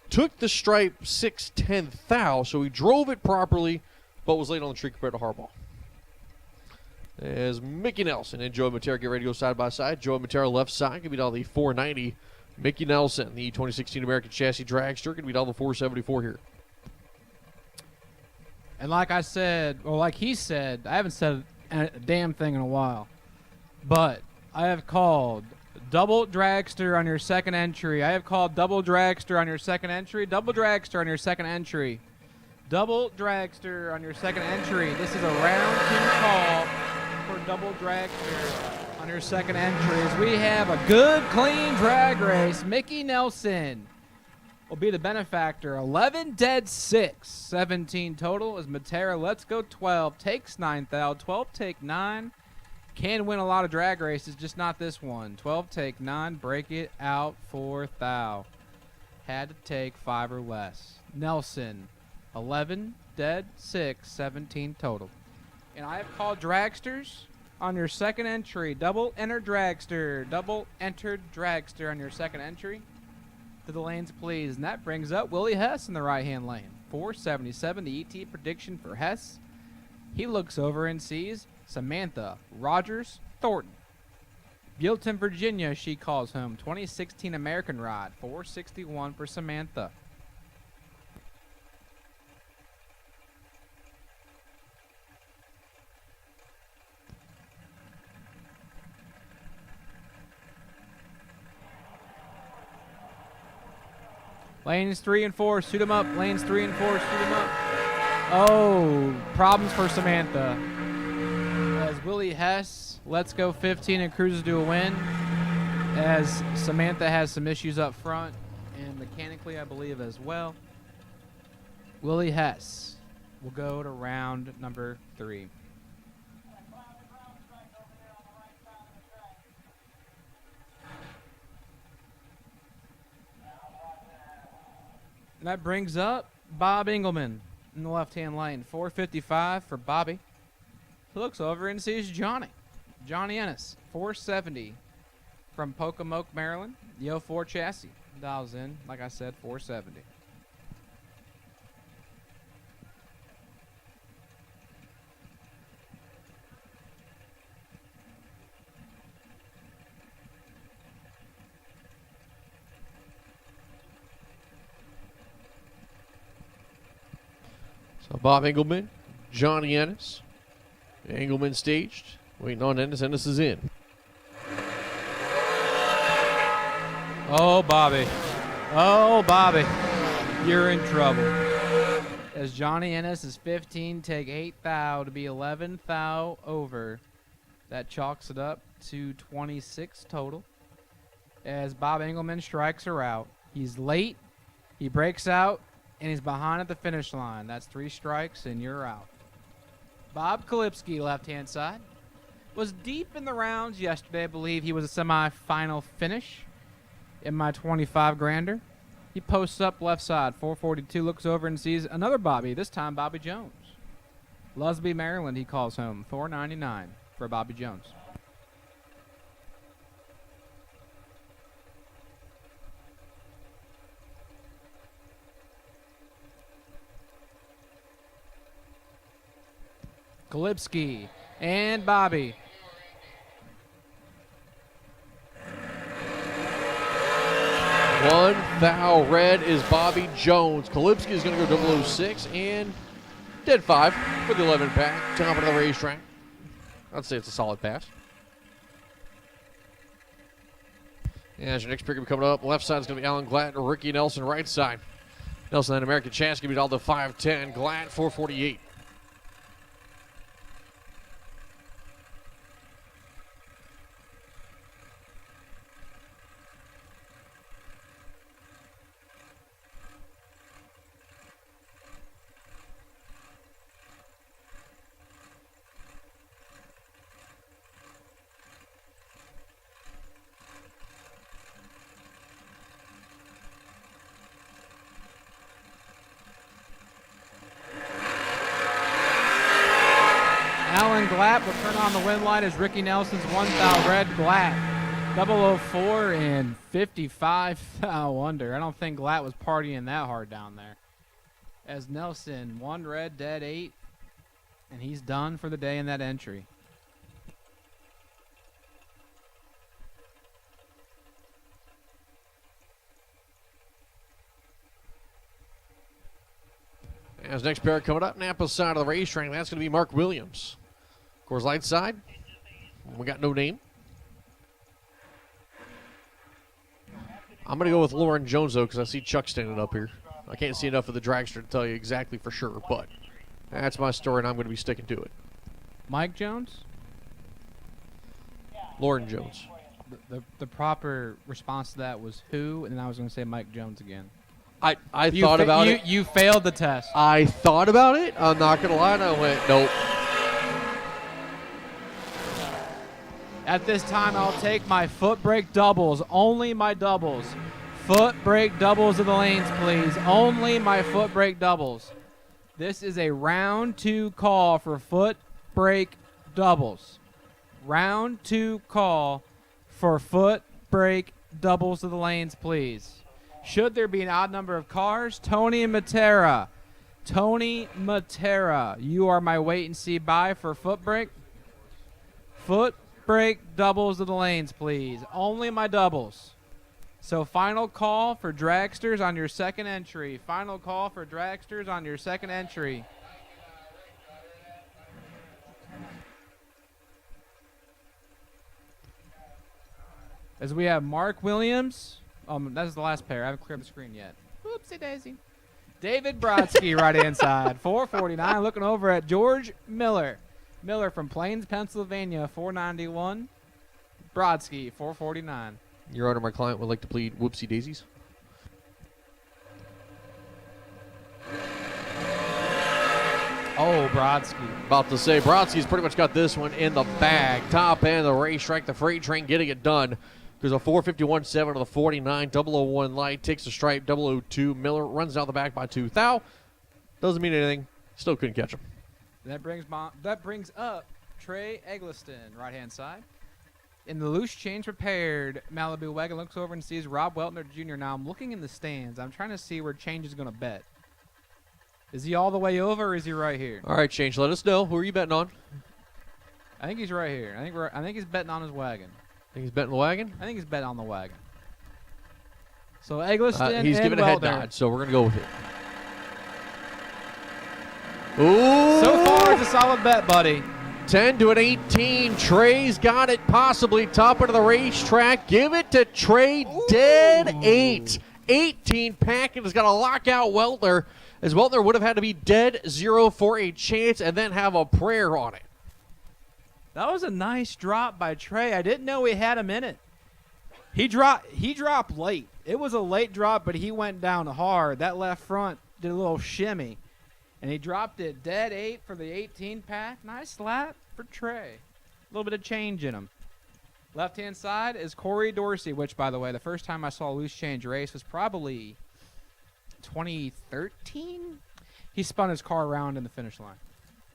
[SPEAKER 1] Took the stripe 6/10 thou, so he drove it properly, but was late on the tree compared to Harbaugh. As Mickey Nelson and Joey Matera get ready to go side by side. Joey Matera left side, going to be down the 490. Mickey Nelson, the 2016 American Chassis Dragster, going to be down the 474 here.
[SPEAKER 6] And like I said, or like he said, I haven't said a damn thing in a while, but I have called double dragster on your second entry. I have called double dragster on your second entry. Double dragster on your second entry. Double dragster on your second entry. This is a round two call for double dragster on your second entry. As we have a good, clean drag race. Mickey Nelson will be the benefactor. 11 dead 6. 17 total as Matera lets go 12. Takes 9 thou. 12 take 9. Can win a lot of drag races, just not this one. 12 take 9. Break it out for thou. Had to take 5 or less. Nelson, 11 dead 6. 17 total. And I have called dragsters on your second entry. Double entered dragster. Double entered dragster on your second entry. To the lanes, please. And that brings up Willie Hess in the right-hand lane. 477, the ET prediction for Hess. He looks over and sees Samantha Rogers Thornton. Buellton, Virginia, she calls home. 2016 American Ride. 461 for Samantha. Lanes 3 and 4, suit him up. Lanes 3 and 4, suit him up. Oh, problems for Samantha. As Willie Hess lets go 15 and cruises to a win. As Samantha has some issues up front and mechanically, I believe, as well. Willie Hess will go to round number 3. And that brings up Bob Engelman in the left-hand lane. 455 for Bobby. He looks over and sees Johnny Ennis. 470 from Pocomoke, Maryland. The 04 chassis. Dials in, like I said, 470.
[SPEAKER 1] So Bob Engelman, Johnny Ennis. Engelman staged. Waiting on Ennis. Ennis is in.
[SPEAKER 6] Oh, Bobby. Oh, Bobby. you're in trouble. As Johnny Ennis is 15, take 8 thou to be 11 thou over. That chalks it up to 26 total. As Bob Engelman strikes her out. He's late, he breaks out, and he's behind at the finish line. That's 3 strikes, and you're out. Bob Kalipski, left-hand side, was deep in the rounds yesterday. I believe he was a semi-final finish in my 25 grander. He posts up left side, 442, looks over and sees another Bobby, this time Bobby Jones. Lusby, Maryland, he calls home, 499 for Bobby Jones. Kalipski and Bobby.
[SPEAKER 1] One thou red is Bobby Jones. Kalipski is going to go 006 and dead 5 for the 11 pack. Top of the racetrack. I'd say it's a solid pass. As your next pick will be coming up, left side is going to be Alan Glatt and Ricky Nelson, right side. Nelson, that American Chance, going to be all the 5'10. Glatt, 448.
[SPEAKER 6] Alan Glatt will turn on the win line as Ricky Nelson's 1 thou red. Glatt 004 and 55 thou under. I don't think Glatt was partying that hard down there. As Nelson 1 red, dead 8, and he's done for the day in that entry.
[SPEAKER 1] As next pair coming up, Napa side of the racetrack, that's going to be Mark Williams. Coors Light side, we got no name. I'm going to go with Lauren Jones, though, because I see Chuck standing up here. I can't see enough of the dragster to tell you exactly for sure, but that's my story, and I'm going to be sticking to it.
[SPEAKER 6] Mike Jones?
[SPEAKER 1] Lauren Jones.
[SPEAKER 6] The proper response to that was who, and then I was going to say Mike Jones again.
[SPEAKER 1] I thought about it.
[SPEAKER 6] You failed the test.
[SPEAKER 1] I thought about it. I'm not going to lie, and I went, nope.
[SPEAKER 6] At this time, I'll take my foot brake doubles, only my doubles. Foot brake doubles of the lanes, please. Only my foot brake doubles. This is a round 2 call for foot brake doubles. Round 2 call for foot brake doubles of the lanes, please. Should there be an odd number of cars, Tony Matera. Tony Matera, you are my wait and see buy for foot brake. Foot brake doubles of the lanes, please. Only my doubles. So final call for dragsters on your second entry. Final call for dragsters on your second entry. As we have Mark Williams. That's the last pair. I haven't cleared the screen yet. Whoopsie daisy. David Brodsky, right-hand side, 449. Looking over at George Miller. Miller from Plains, Pennsylvania, 491. Brodsky, 449.
[SPEAKER 1] Your Honor, my client would like to plead whoopsie daisies.
[SPEAKER 6] Oh, Brodsky.
[SPEAKER 1] About to say, Brodsky's pretty much got this one in the bag. Top end of the racetrack, the freight train getting it done. There's a 451.7 to the 49, 001 light, takes a stripe, 002. Miller runs down the back by 2 thou. Doesn't mean anything. Still couldn't catch him.
[SPEAKER 6] That brings up Trey Eggleston, right-hand side. In the loose change prepared, Malibu wagon looks over and sees Rob Weltner Jr. Now I'm looking in the stands. I'm trying to see where Change is going to bet. Is he all the way over or is he right here?
[SPEAKER 1] All right, Change, let us know. Who are you betting on?
[SPEAKER 6] I think he's right here. I think he's betting on his wagon.
[SPEAKER 1] Think he's betting the wagon?
[SPEAKER 6] I think he's betting on the wagon. So Eggleston
[SPEAKER 1] he's
[SPEAKER 6] and
[SPEAKER 1] giving a head
[SPEAKER 6] Weltner.
[SPEAKER 1] nod, so we're going to go with it. Ooh!
[SPEAKER 6] So far, it's a solid bet, buddy.
[SPEAKER 1] 10 to an 18. Trey's got it, possibly top end of the racetrack. Give it to Trey. Dead 8. 18 pack and has got to lock out Weltner, as Weltner would have had to be dead 0 for a chance and then have a prayer on it.
[SPEAKER 2] That was a nice drop by Trey. I didn't know he had him in it. He dropped late. It was a late drop, but he went down hard. That left front did a little shimmy, and he dropped it dead 8 for the 18 pack. Nice lap for Trey. A little bit of change in him. Left-hand side is Corey Dorsey, which, by the way, the first time I saw a loose change race was probably 2013. He spun his car around in the finish line.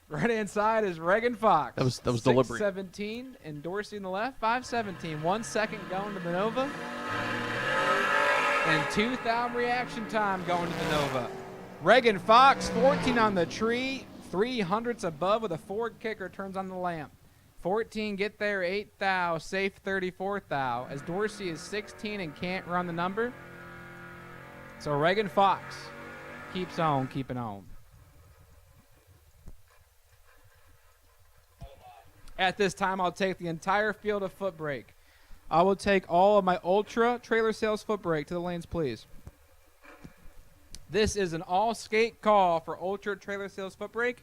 [SPEAKER 2] Right-hand side is Reagan Fox.
[SPEAKER 1] That was deliberate.
[SPEAKER 2] 6:17, and Dorsey in the left, 5:17. 1 second going to the Nova. And 2,000 reaction time going to the Nova. Reagan Fox, 14 on the tree, 300ths above with a forward kicker, turns on the lamp. 14 get there, 8 thou, safe 34 thou, as Dorsey is 16 and can't run the number. So Reagan Fox keeps on keeping on. At this time, I'll take the entire field of foot brake. I will take all of my Ultra trailer sales foot brake to the lanes, please. This is an all-skate call for Ultra trailer sales foot brake.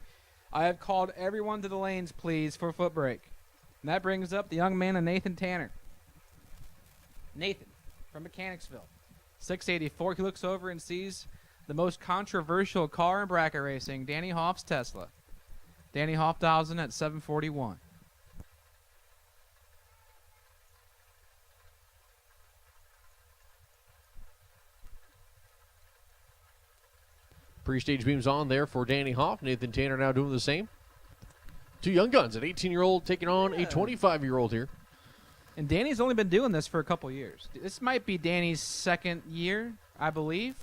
[SPEAKER 2] I have called everyone to the lanes, please, for foot brake. And that brings up the young man of Nathan Tanner. Nathan from Mechanicsville, 684. He looks over and sees the most controversial car in bracket racing, Danny Hoff's Tesla. Danny Hoff dials in at 741.
[SPEAKER 1] Pre-stage beams on there for Danny Hoff. Nathan Tanner now doing the same. Two young guns, an 18-year-old taking on a 25-year-old here.
[SPEAKER 2] And Danny's only been doing this for a couple years. This might be Danny's second year, I believe.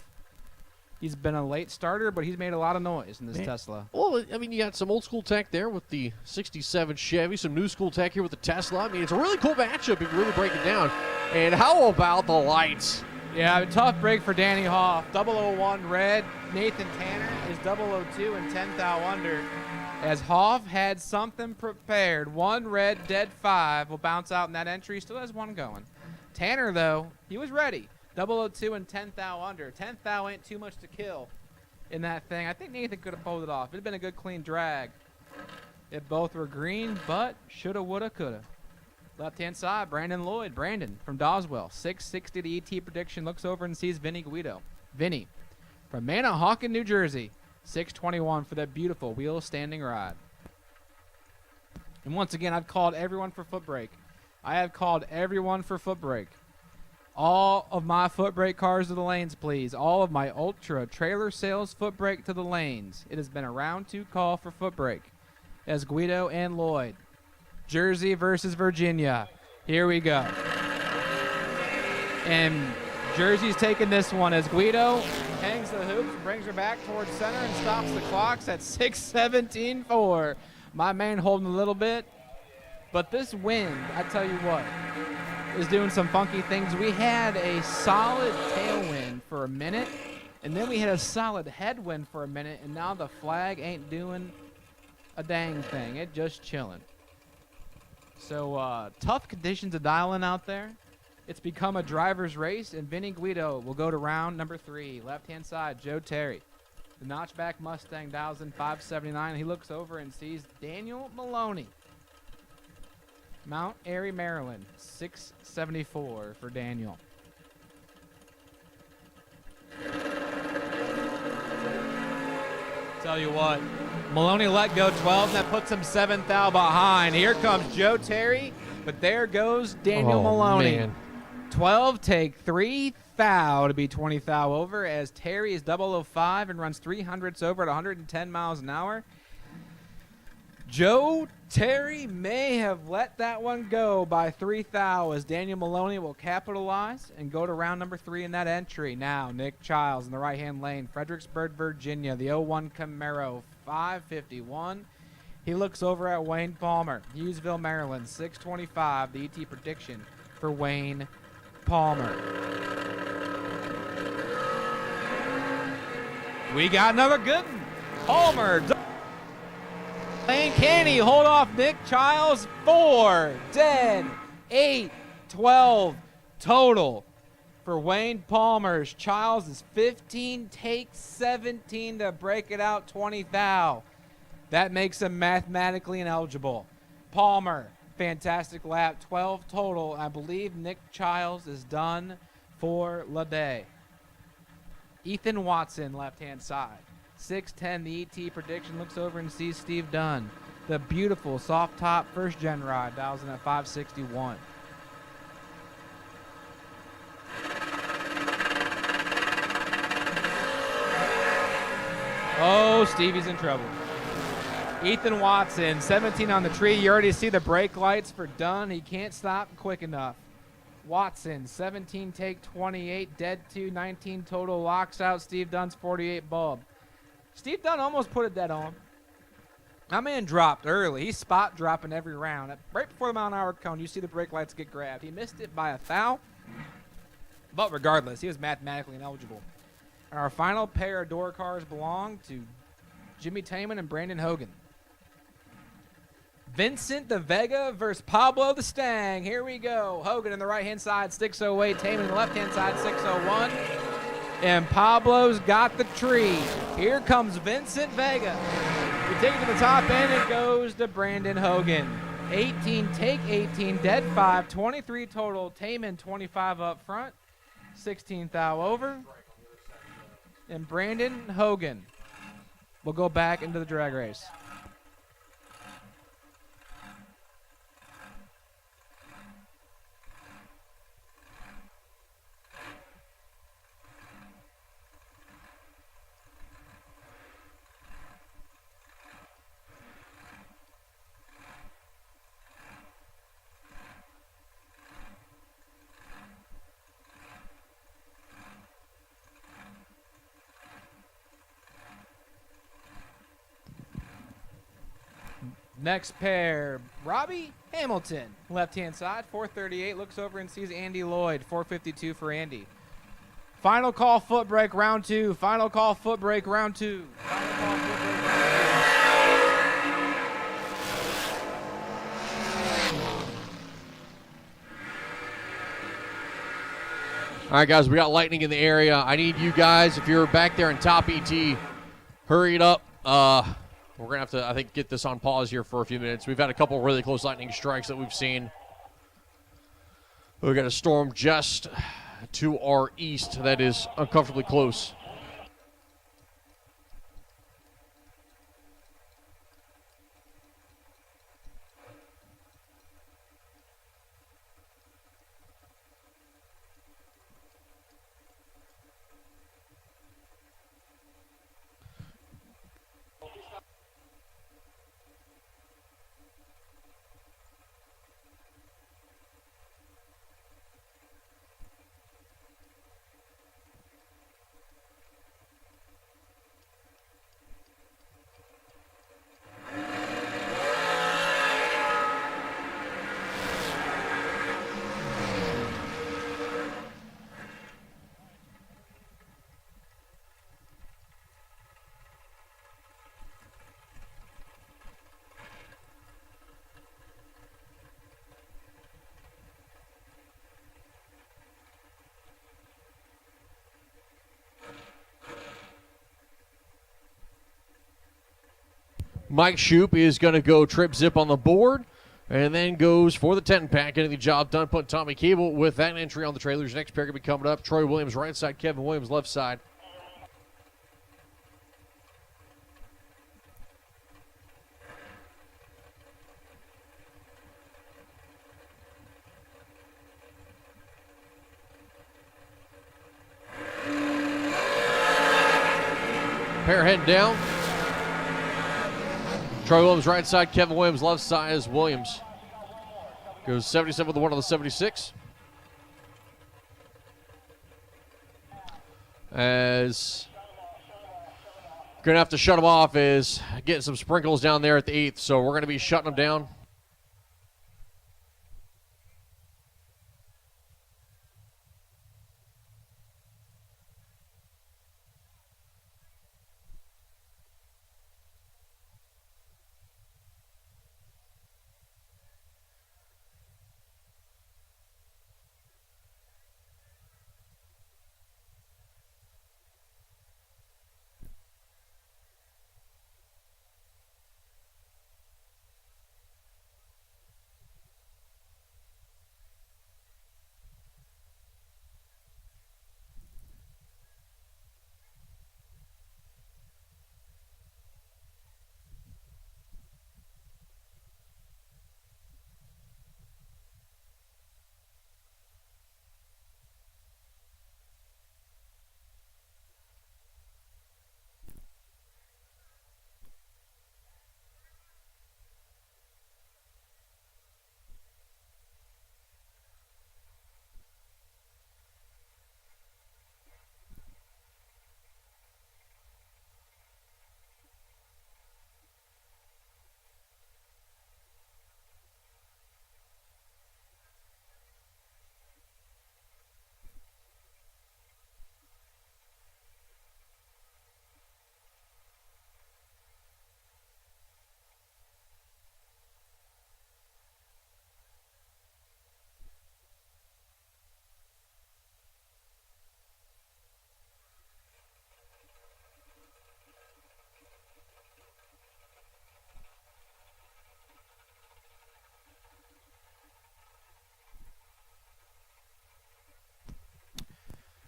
[SPEAKER 2] He's been a late starter, but he's made a lot of noise in this Tesla.
[SPEAKER 1] Well, I mean, you got some old school tech there with the 67 Chevy, some new school tech here with the Tesla. I mean, it's a really cool matchup if you really break it down. And how about the lights?
[SPEAKER 2] Yeah, a tough break for Danny Hoff. 001 red. Nathan Tanner is 002 and 10 thou under. As Hoff had something prepared. 1 red, dead 5 will bounce out in that entry. Still has 1 going. Tanner, though, he was ready. 002 and 10 thou under. 10 thou ain't too much to kill in that thing. I think Nathan could have pulled it off. It would have been a good, clean drag if both were green, but shoulda, woulda, coulda. Left-hand side, Brandon Lloyd. Brandon from Doswell. 660 the ET prediction. Looks over and sees Vinny Guido. Vinny from Manahawkin, New Jersey. 621 for that beautiful wheel standing ride. And once again, I've called everyone for foot brake. I have called everyone for foot brake. All of my foot brake cars to the lanes, please. All of my Ultra trailer sales foot brake to the lanes. It has been a round 2 call for foot brake as Guido and Lloyd. Jersey versus Virginia. Here we go. And Jersey's taking this one as Guido hangs the hoops, brings her back towards center, and stops the clocks at 6:17.4. My man holding a little bit. But this wind, I tell you what, is doing some funky things. We had a solid tailwind for a minute, and then we had a solid headwind for a minute, and now the flag ain't doing a dang thing. It's just chilling. So tough conditions to dial in out there. It's become a driver's race, and Vinny Guido will go to round number 3. Left-hand side, Joe Terry. The notchback Mustang dials in 579. He looks over and sees Daniel Maloney. Mount Airy, Maryland, 674 for Daniel. Tell you what, Maloney let go 12, and that puts him 7 thou behind. Here comes Joe Terry, but there goes Daniel Maloney.
[SPEAKER 1] Man.
[SPEAKER 2] 12 take 3 thou to be 20 thou over as Terry is 005 and runs 300ths over at 110 miles an hour. Joe Terry may have let that one go by 3 thou as Daniel Maloney will capitalize and go to round number 3 in that entry. Now, Nick Childs in the right-hand lane. Fredericksburg, Virginia, the 01 Camaro, 551. He looks over at Wayne Palmer. Hughesville, Maryland, 625, the ET prediction for Wayne Palmer. We got another good one. Palmer. Lane, can he hold off Nick Childs? 4, 10, 8, 12 total for Wayne Palmer's Childs is 15, takes 17 to break it out 20 thou. That makes him mathematically ineligible. Palmer, fantastic lap, 12 total. I believe Nick Childs is done for the day. Ethan Watson, left-hand side. 6'10", the ET prediction, looks over and sees Steve Dunn. The beautiful soft top first gen ride, dials in at 561. Oh, Stevie's in trouble. Ethan Watson, 17 on the tree. You already see the brake lights for Dunn. He can't stop quick enough. Watson, 17 take 28, dead 2, 19 total, locks out Steve Dunn's 48 bulb. Steve Dunn almost put it dead on. My man dropped early. He's spot dropping every round. Right before the mile-an-hour cone, you see the brake lights get grabbed. He missed it by a thou, but regardless, he was mathematically ineligible. And our final pair of door cars belong to Jimmy Taman and Brandon Hogan. Vincent the Vega versus Pablo the Stang. Here we go. Hogan in the right-hand side, 608. Taman in the left-hand side, 601. And Pablo's got the tree. Here comes Vincent Vega. We take it to the top end. It goes to Brandon Hogan. 18, take 18, dead 5, 23 total. Taman 25 up front, 16 thou over. And Brandon Hogan will go back into the drag race. Next pair, Robbie Hamilton, left-hand side, 438, looks over and sees Andy Lloyd, 452 for Andy. Final call, foot brake, round 2. Final call, foot brake, round 2. Final call, foot brake, round 2.
[SPEAKER 1] All right, guys, we got lightning in the area. I need you guys, if you're back there in top ET, hurry it up. We're going to have to, I think, get this on pause here for a few minutes. We've had a couple really close lightning strikes that we've seen. We've got a storm just to our east that is uncomfortably close. Mike Shoup is going to go trip zip on the board and then goes for the 10-pack, getting the job done. Put Tommy Cable with that entry on the trailers. Next pair going to be coming up. Troy Williams right side, Kevin Williams left side. Pair heading down. Troy Williams right side, Kevin Williams left side as Williams goes 77 with the 1 on the 76. As going to have to shut them off is getting some sprinkles down there at the 8th, so we're going to be shutting them down.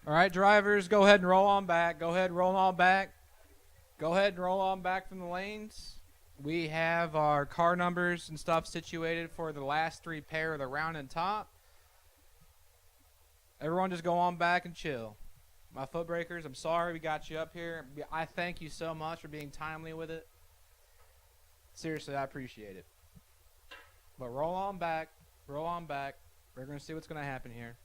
[SPEAKER 6] All right, drivers, go ahead and roll on back. Go ahead and roll on back. Go ahead and roll on back from the lanes. We have our car numbers and stuff situated for the last 3 pair of the round and top. Everyone just go on back and chill. My foot breakers, I'm sorry we got you up here. I thank you so much for being timely with it. Seriously, I appreciate it. But roll on back. Roll on back. We're going to see what's going to happen here.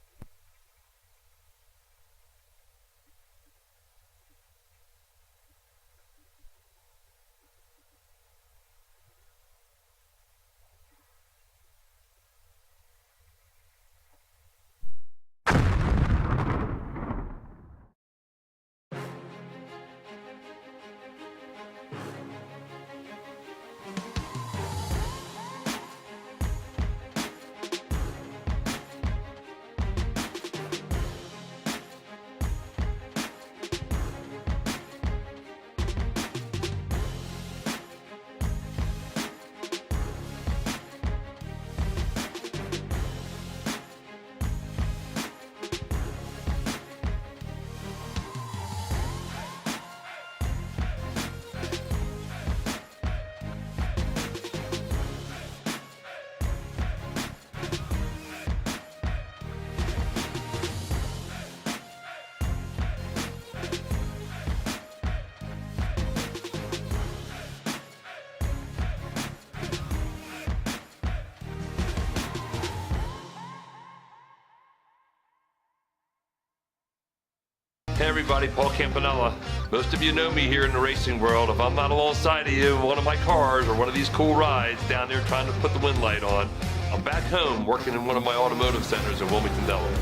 [SPEAKER 3] Hey everybody, Paul Campanella. Most of you know me here in the racing world. If I'm not alongside of you in one of my cars or one of these cool rides down there trying to put the wind light on, I'm back home working in one of my automotive centers in Wilmington, Delaware.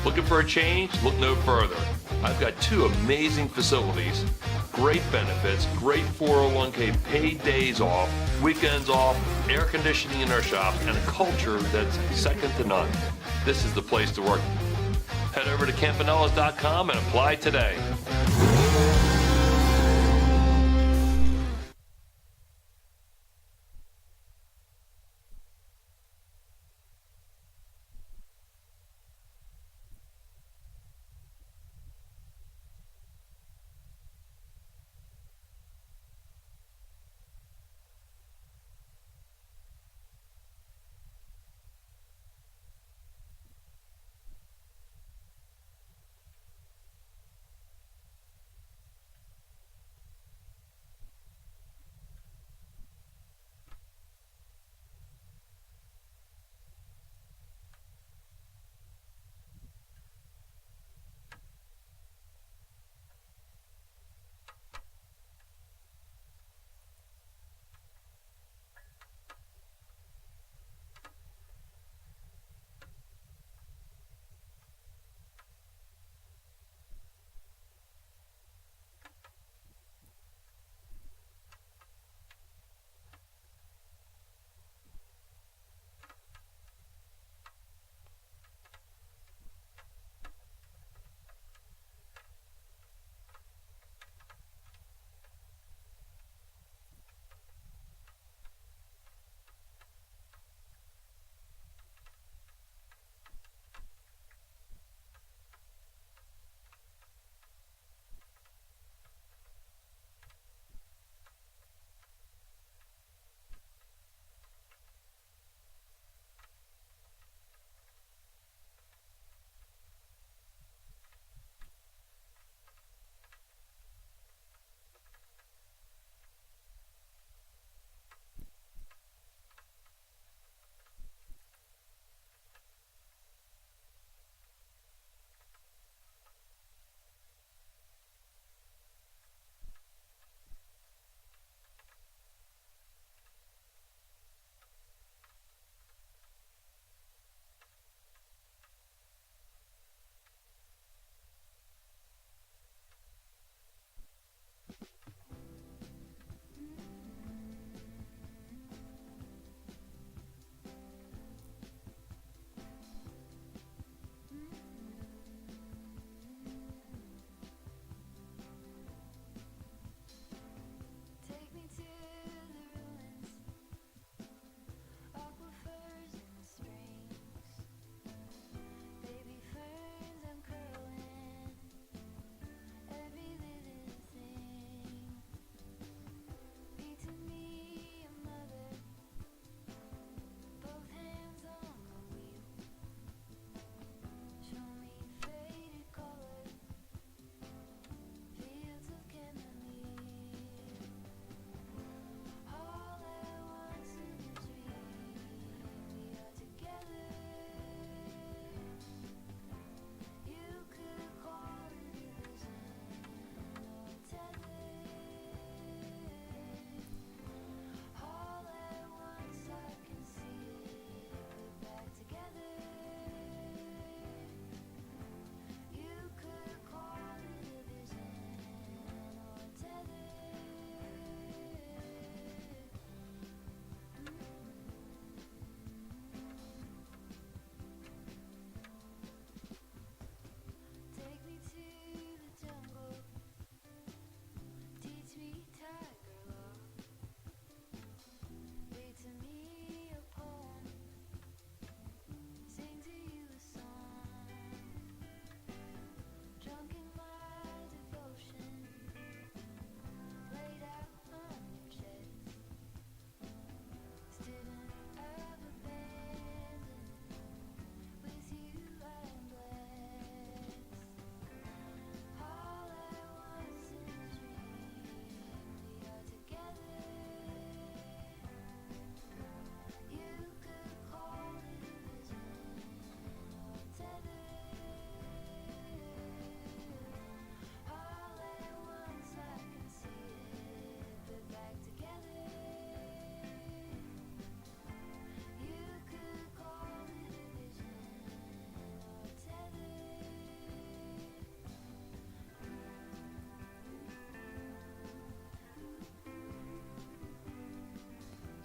[SPEAKER 3] Looking for a change? Look no further. I've got 2 amazing facilities, great benefits, great 401k paid days off, weekends off, air conditioning in our shop, and a culture that's second to none. This is the place to work. Head over to campanellas.com and apply today.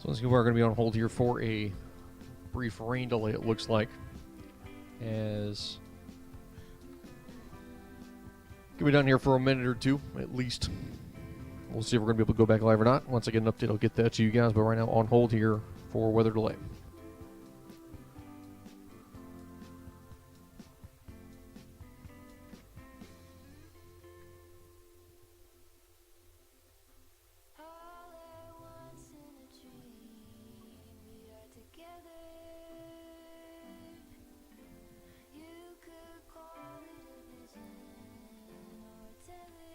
[SPEAKER 1] So let's see, we're going to be on hold here for a brief rain delay, it looks like. As could be done here for a minute or two, at least. We'll see if we're going to be able to go back live or not. Once I get an update, I'll get that to you guys. But right now, on hold here for weather delay.
[SPEAKER 4] All at once in a dream, we are together. You could call it a vision or a tether.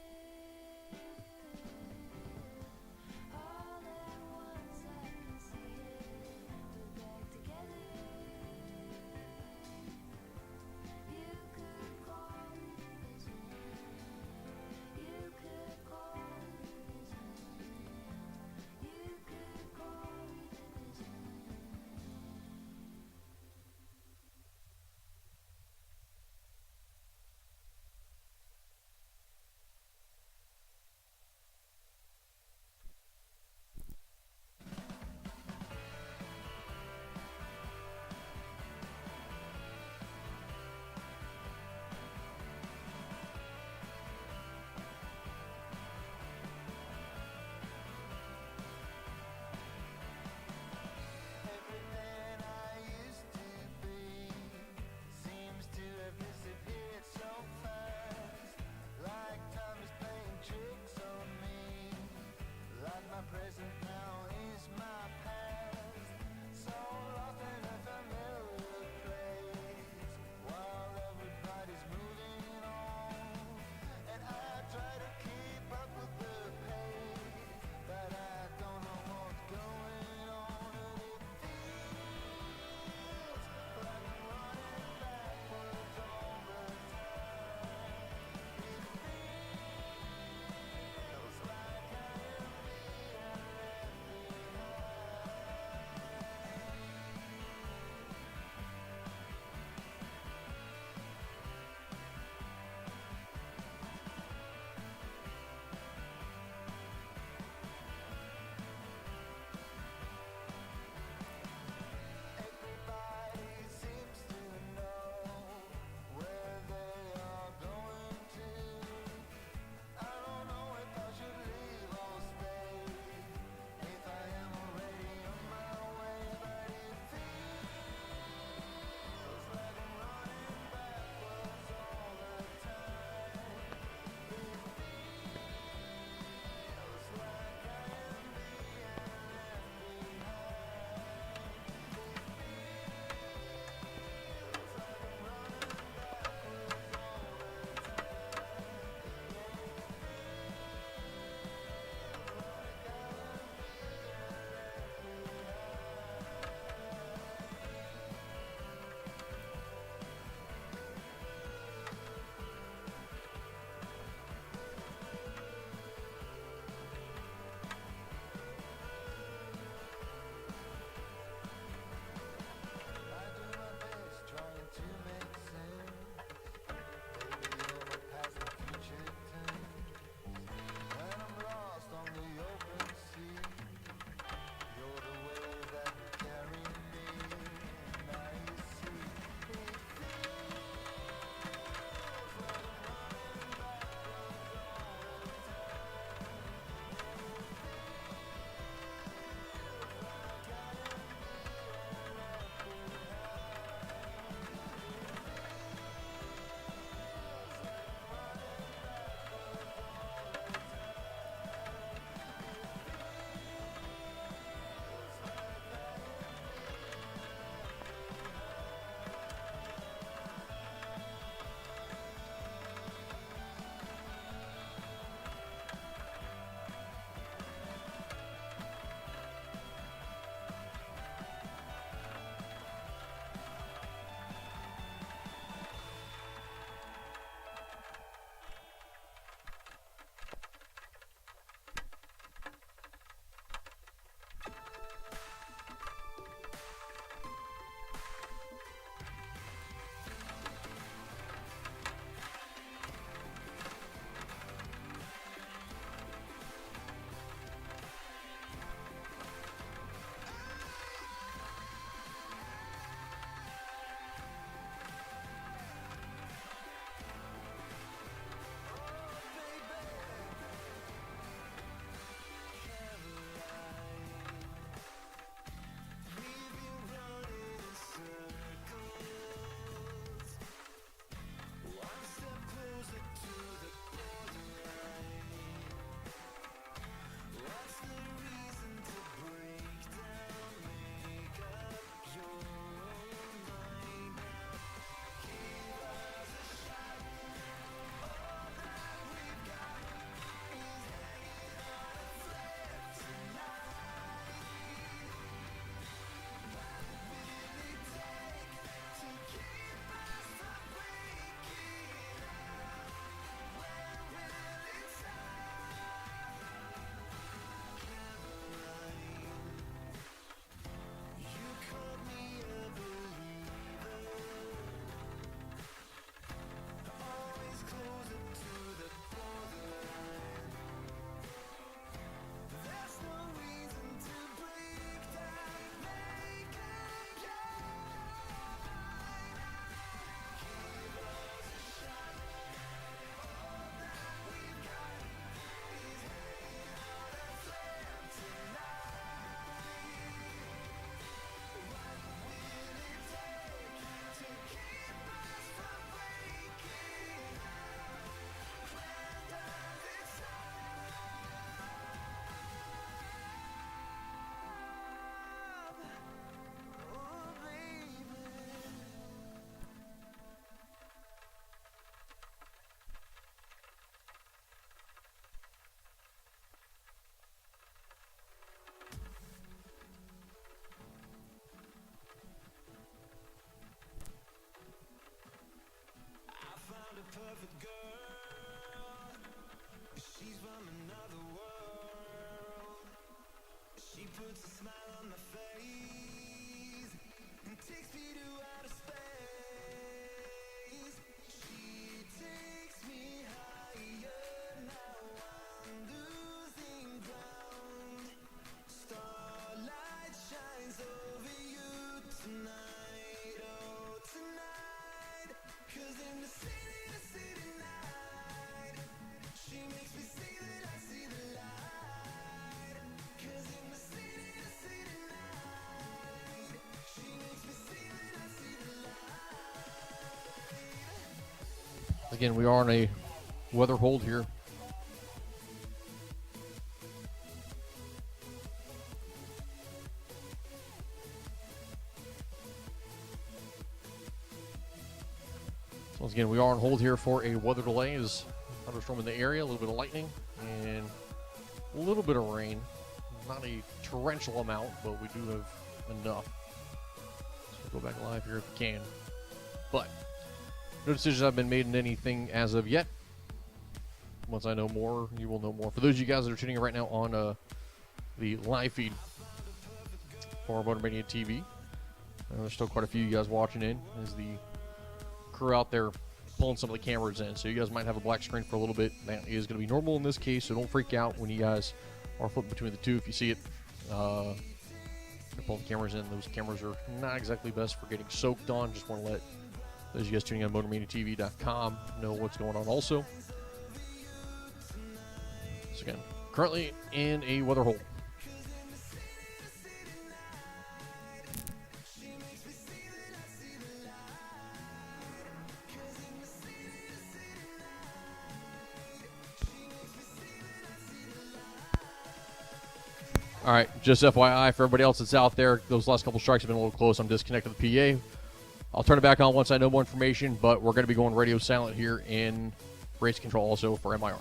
[SPEAKER 4] All at once I can see it, but
[SPEAKER 1] Again, we are on a weather hold here. So once again, we are on hold here for a weather delay. Is thunderstorm in the area, a little bit of lightning, and a little bit of rain. Not a torrential amount, but we do have enough. So we'll go back live here if we can. But no decisions have been made in anything as of yet. Once I know more, you will know more. For those of you guys that are tuning in right now on the live feed for Motormania TV, there's still quite a few of you guys watching in as the crew out there pulling some of the cameras in. So you guys might have a black screen for a little bit. That is going to be normal in this case, so don't freak out when you guys are flipping between the two. If you see it, pull the cameras in. Those cameras are not exactly best for getting soaked on. Just want to let those of you guys tuning in on MotorManiaTV.com know what's going on also. So again, currently in a weather hole. All right, just FYI for everybody else that's out there, those last couple strikes have been a little close. I'm disconnected the PA. I'll turn it back on once I know more information, but we're going to be going radio silent here in race control also for MIR.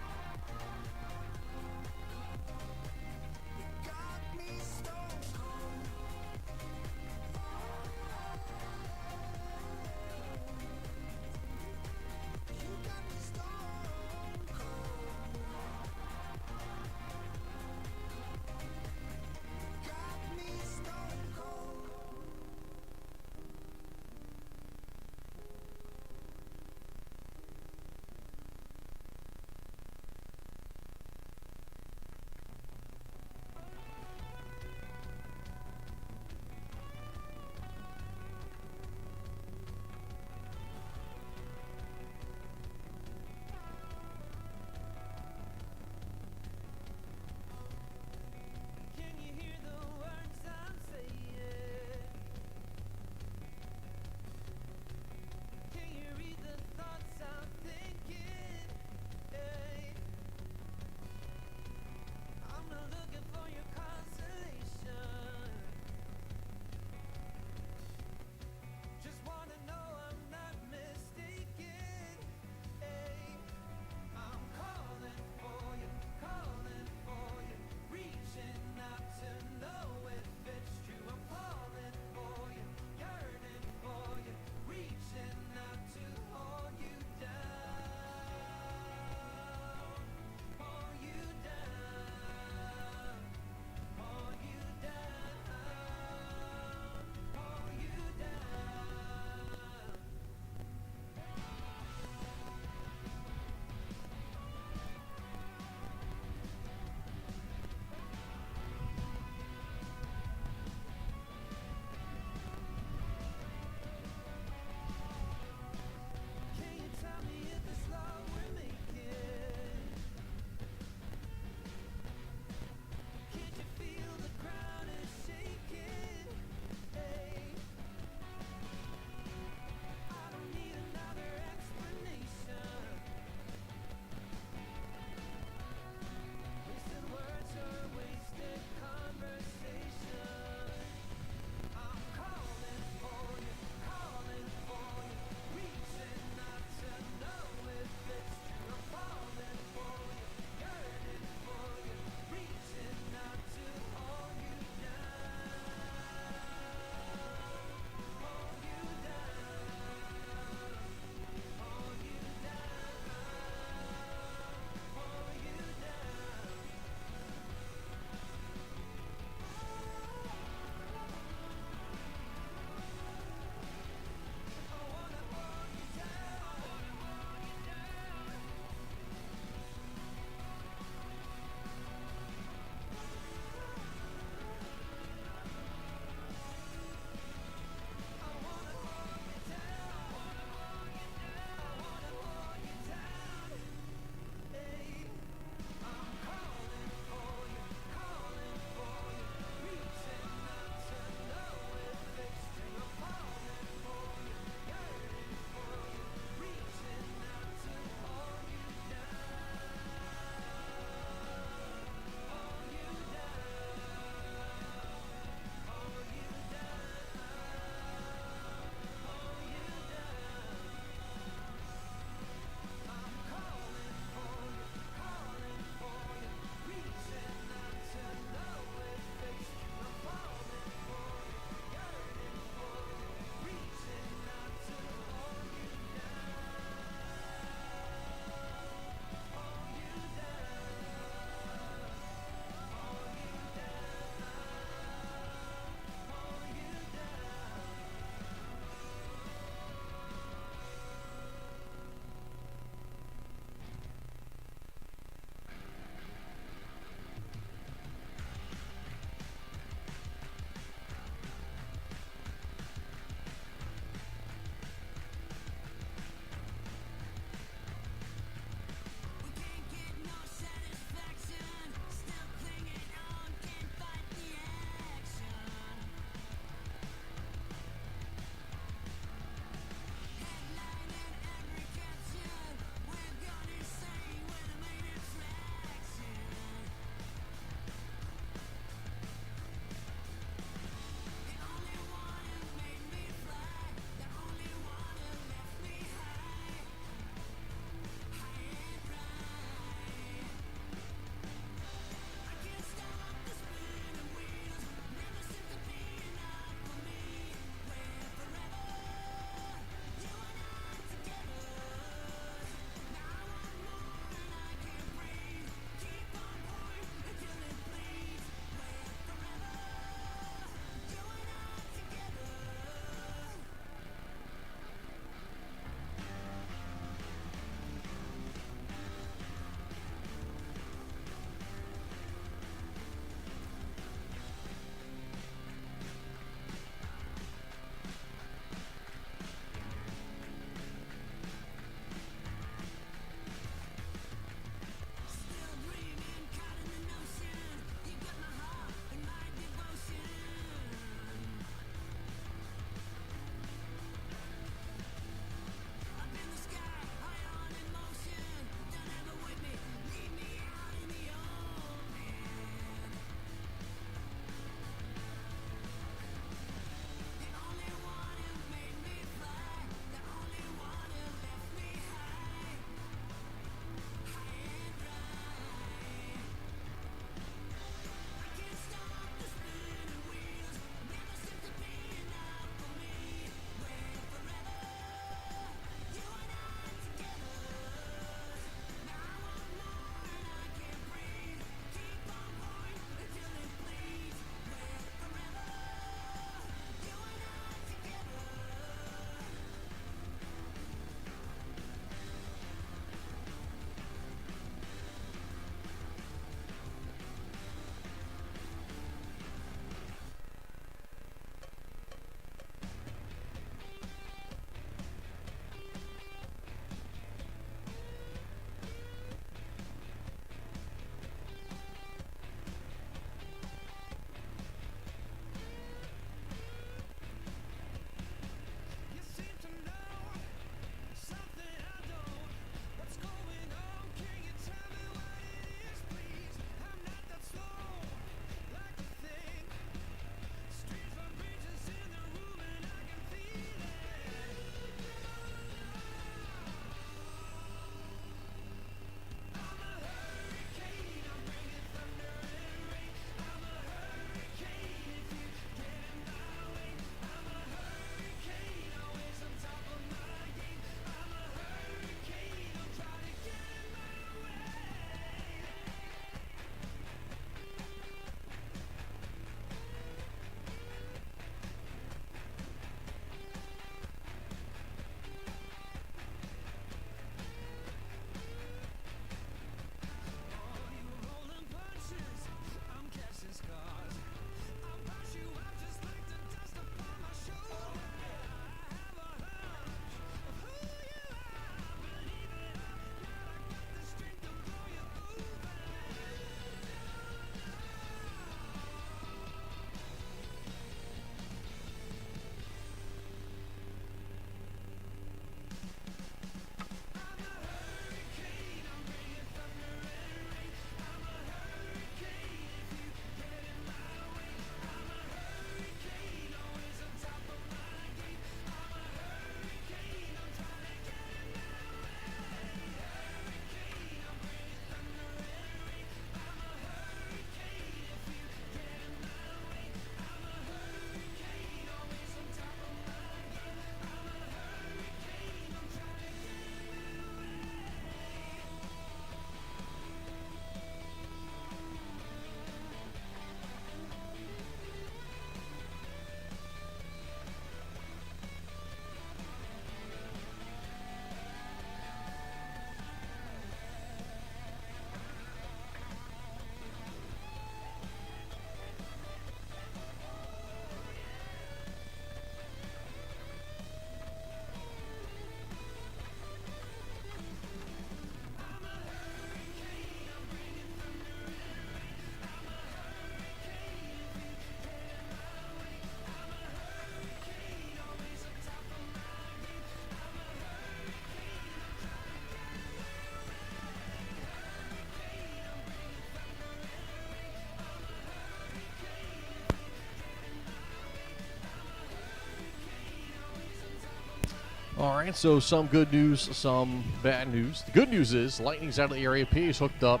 [SPEAKER 1] All right, so some good news, some bad news. The good news is Lightning's out of the area, PA's hooked up,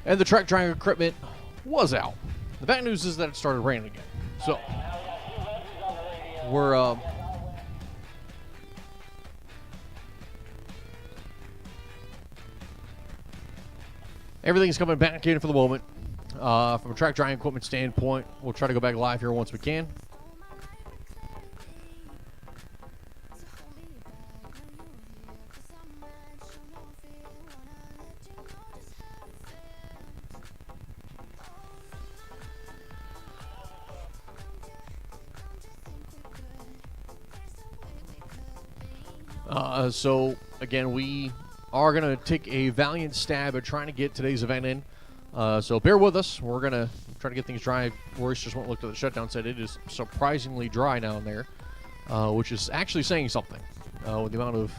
[SPEAKER 1] and the track drying equipment was out. The bad news is that it started raining again. So we're everything's coming back in for the moment. From a track drying equipment standpoint, we'll try to go back live here once we can. So again, we are going to take a valiant stab at trying to get today's event in. So bear with us. We're going to try to get things dry. Royce just went and looked at the shutdown, said it is surprisingly dry down there, which is actually saying something with the amount of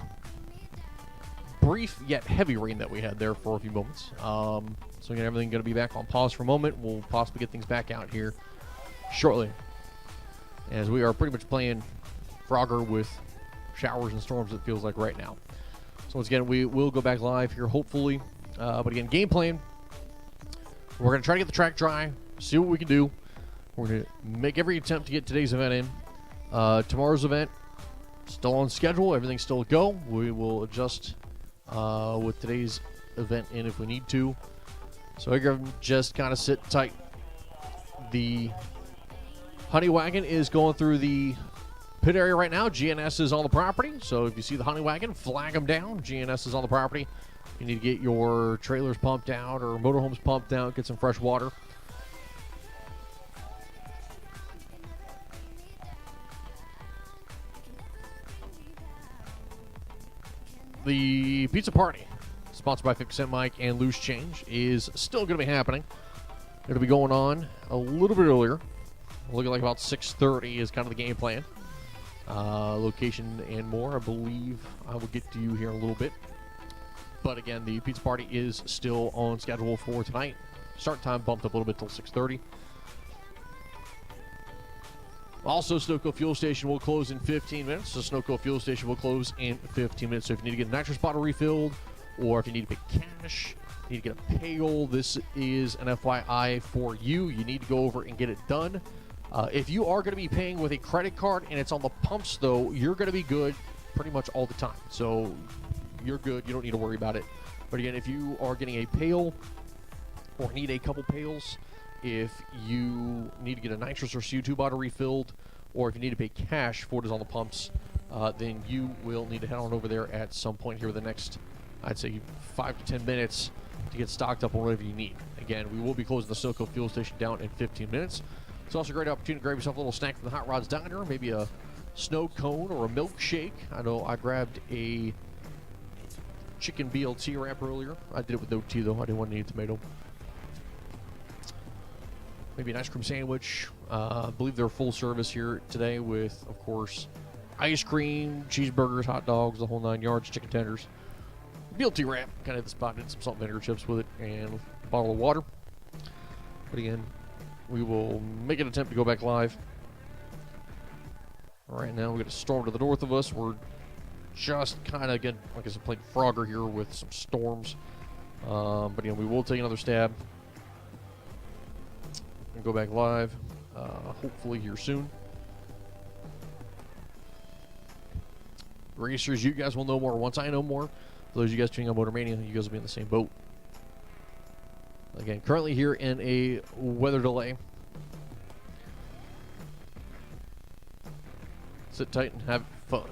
[SPEAKER 1] brief yet heavy rain that we had there for a few moments. So again, everything going to be back on pause for a moment. We'll possibly get things back out here shortly, as we are pretty much playing Frogger with showers and storms, it feels like right now. So once again, we will go back live here, hopefully. But again, game plan, we're going to try to get the track dry, see what we can do. We're going to make every attempt to get today's event in. Tomorrow's event, still on schedule. Everything's still a go. We will adjust with today's event in if we need to. So I just kind of sit tight. The Honey Wagon is going through the pit area right now. GNS is on the property, so if you see the Honey Wagon, flag them down. GNS is on the property. You need to get your trailers pumped out or motorhomes pumped out, get some fresh water. The pizza party, sponsored by 50 Cent Mike and Loose Change, is still going to be happening. It'll be going on a little bit earlier. Looking like about 6:30 is kind of the game plan. Location and more, I believe I will get to you here in a little bit. But again, the pizza party is still on schedule for tonight. Start time bumped up a little bit till 6:30. Also, Sunoco Fuel Station will close in 15 minutes. So Sunoco Fuel Station will close in 15 minutes. So if you need to get a nitrous bottle refilled, or if you need to pay cash, you need to get a pail, this is an FYI for you. You need to go over and get it done. If you are going to be paying with a credit card and it's on the pumps, though, you're going to be good pretty much all the time. So you're good. You don't need to worry about it. But again, if you are getting a pail or need a couple pails, if you need to get a nitrous or CO2 bottle refilled, or if you need to pay cash for it is on the pumps, then you will need to head on over there at some point here in the next, I'd say, 5 to 10 minutes to get stocked up on whatever you need. Again, we will be closing the Sunoco Fuel Station down in 15 minutes. It's also a great opportunity to grab yourself a little snack from the Hot Rods Diner, maybe a snow cone or a milkshake. I know I grabbed a chicken BLT wrap earlier. I did it with no tea, though. I didn't want any tomato. Maybe an ice cream sandwich. I believe they're full service here today with, of course, ice cream, cheeseburgers, hot dogs, the whole 9 yards, chicken tenders. BLT wrap, kind of the spot, did some salt and vinegar chips with it, and a bottle of water. But again, we will make an attempt to go back live. Right now, we've got a storm to the north of us. We're just kind of, again, like I said, playing Frogger here with some storms. But again, we will take another stab and go back live, hopefully here soon. Racers, you guys will know more once I know more. For those of you guys tuning on Motor Mania, you guys will be in the same boat. Again, currently here in a weather delay. Sit tight and have fun.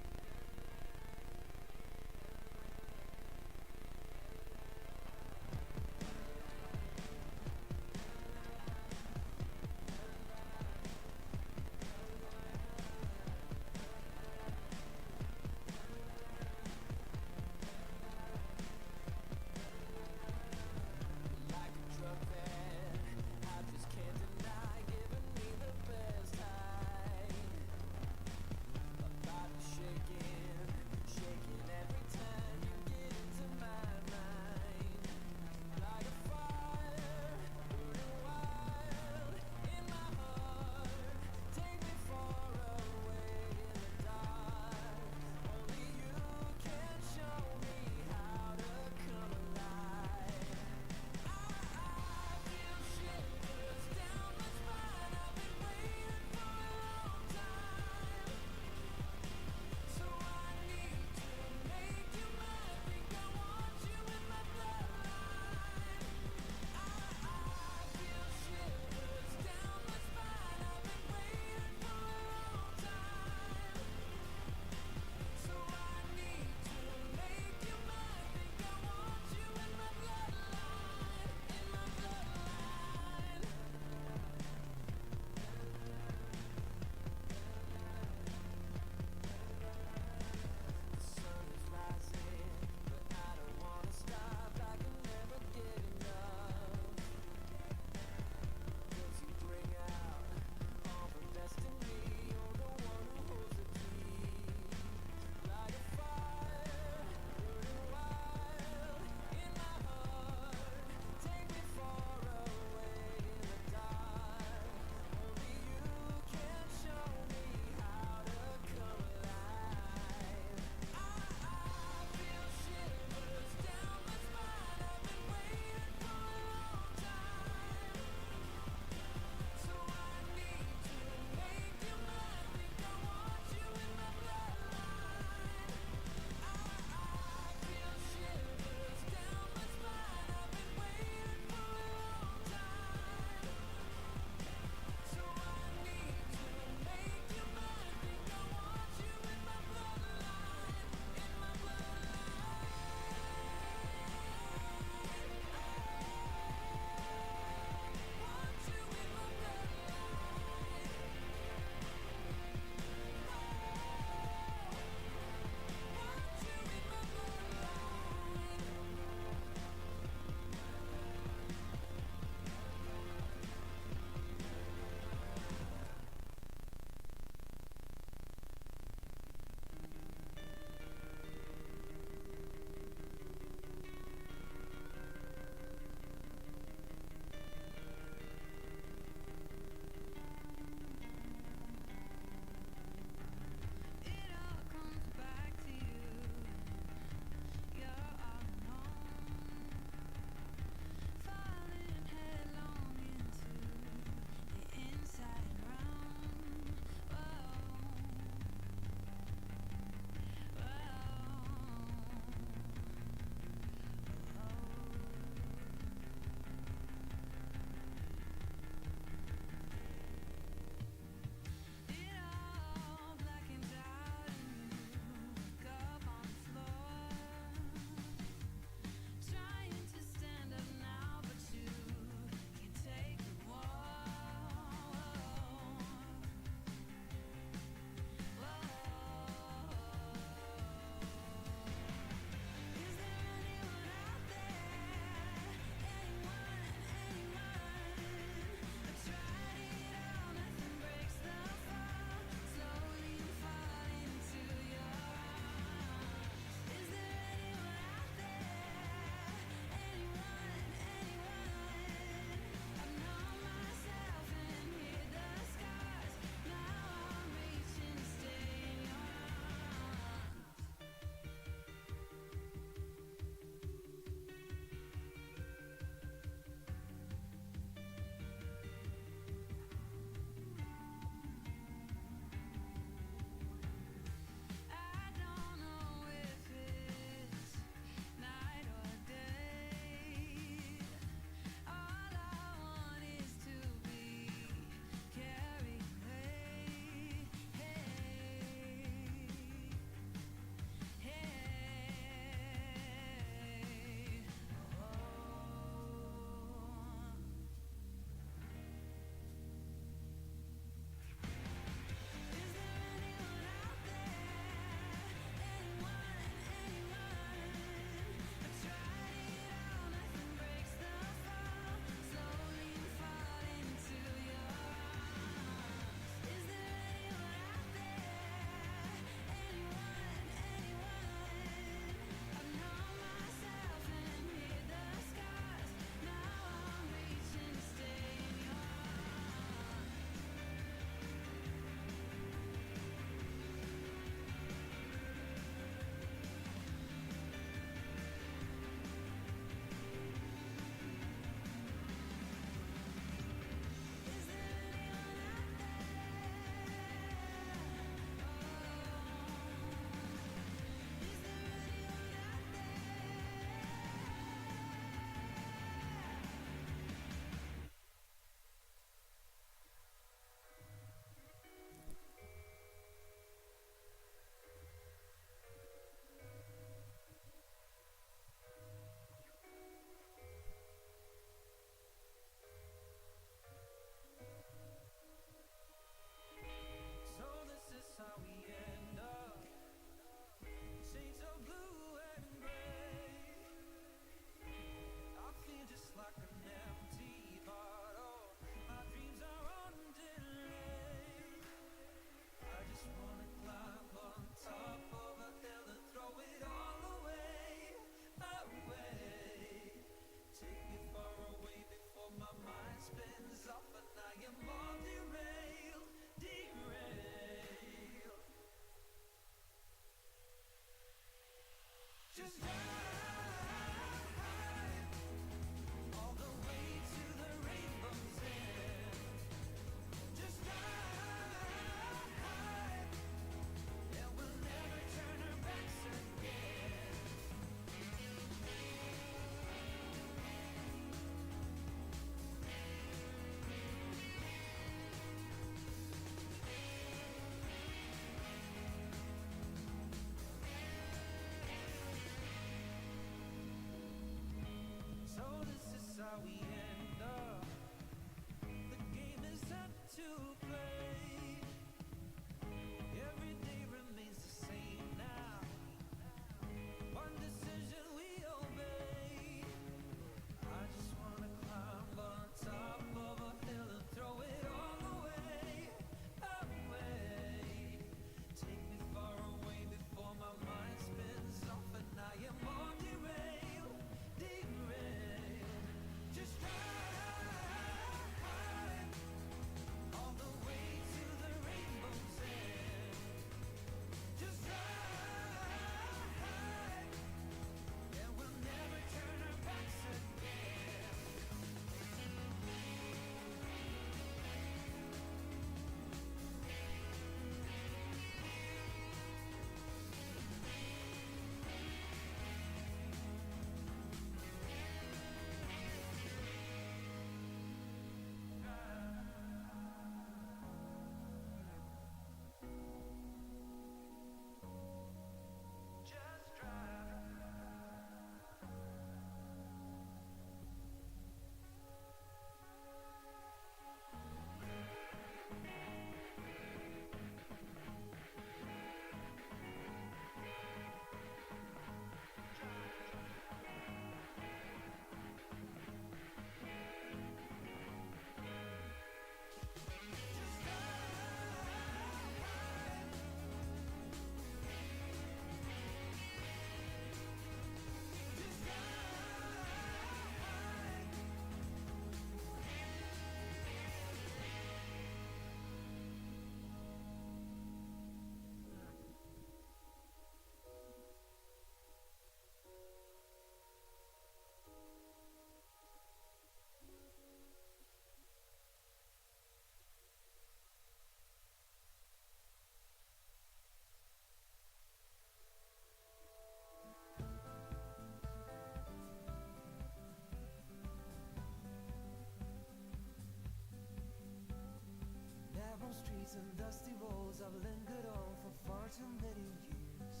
[SPEAKER 7] and dusty roads I've lingered on for far too many years.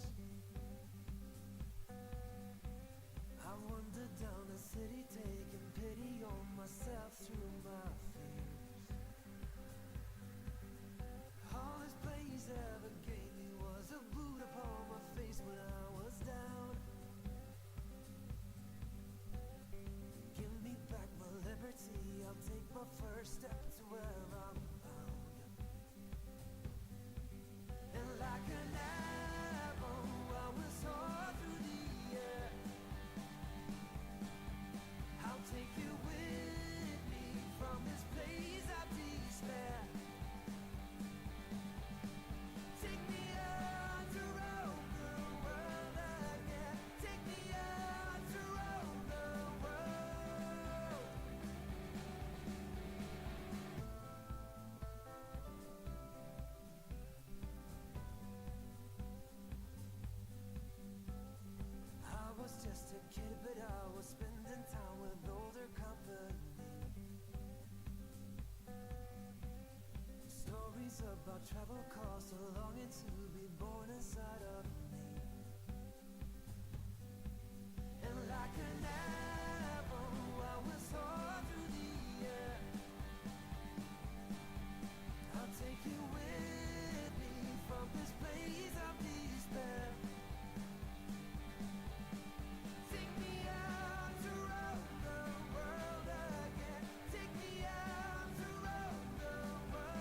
[SPEAKER 7] I wandered down the city, taking pity on myself through my fears. All this place ever gave me was a boot upon my face when I was down. Give me back my liberty, I'll take my first step to where I'm bound. And like an arrow I will soar through the air. I'll take you with me from this place of despair. Take me out to roam the world again. Take me out to roam the world. I was just a kid, but I was spending time with older company. Stories about travel costs, a longing to be born inside of me. And like an arrow, I will soar through the air. I'll take you with me from this place of despair. Take me out to roam the world again. Take me out to roam the world.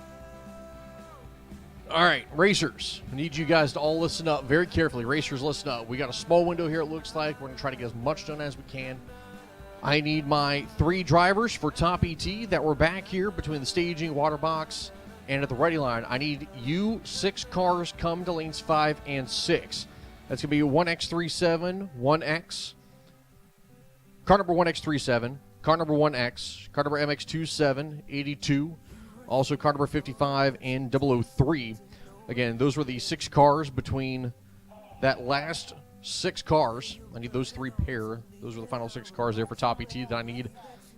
[SPEAKER 1] All right, racers, I need you guys to all listen up very carefully. Racers, listen up. We got a small window here, it looks like. We're going to try to get as much done as we can. I need my 3 drivers for Top ET that were back here between the staging, water box, and at the ready line. I need you 6 cars come to lanes 5 and 6. That's going to be 1X37, 1X, car number 1X37, car number 1X, car number MX27, 82, also car number 55 and 003. Again, those were the 6 cars between that last 6 cars. I need those 3 pair. Those are the final 6 cars there for Top ET that I need.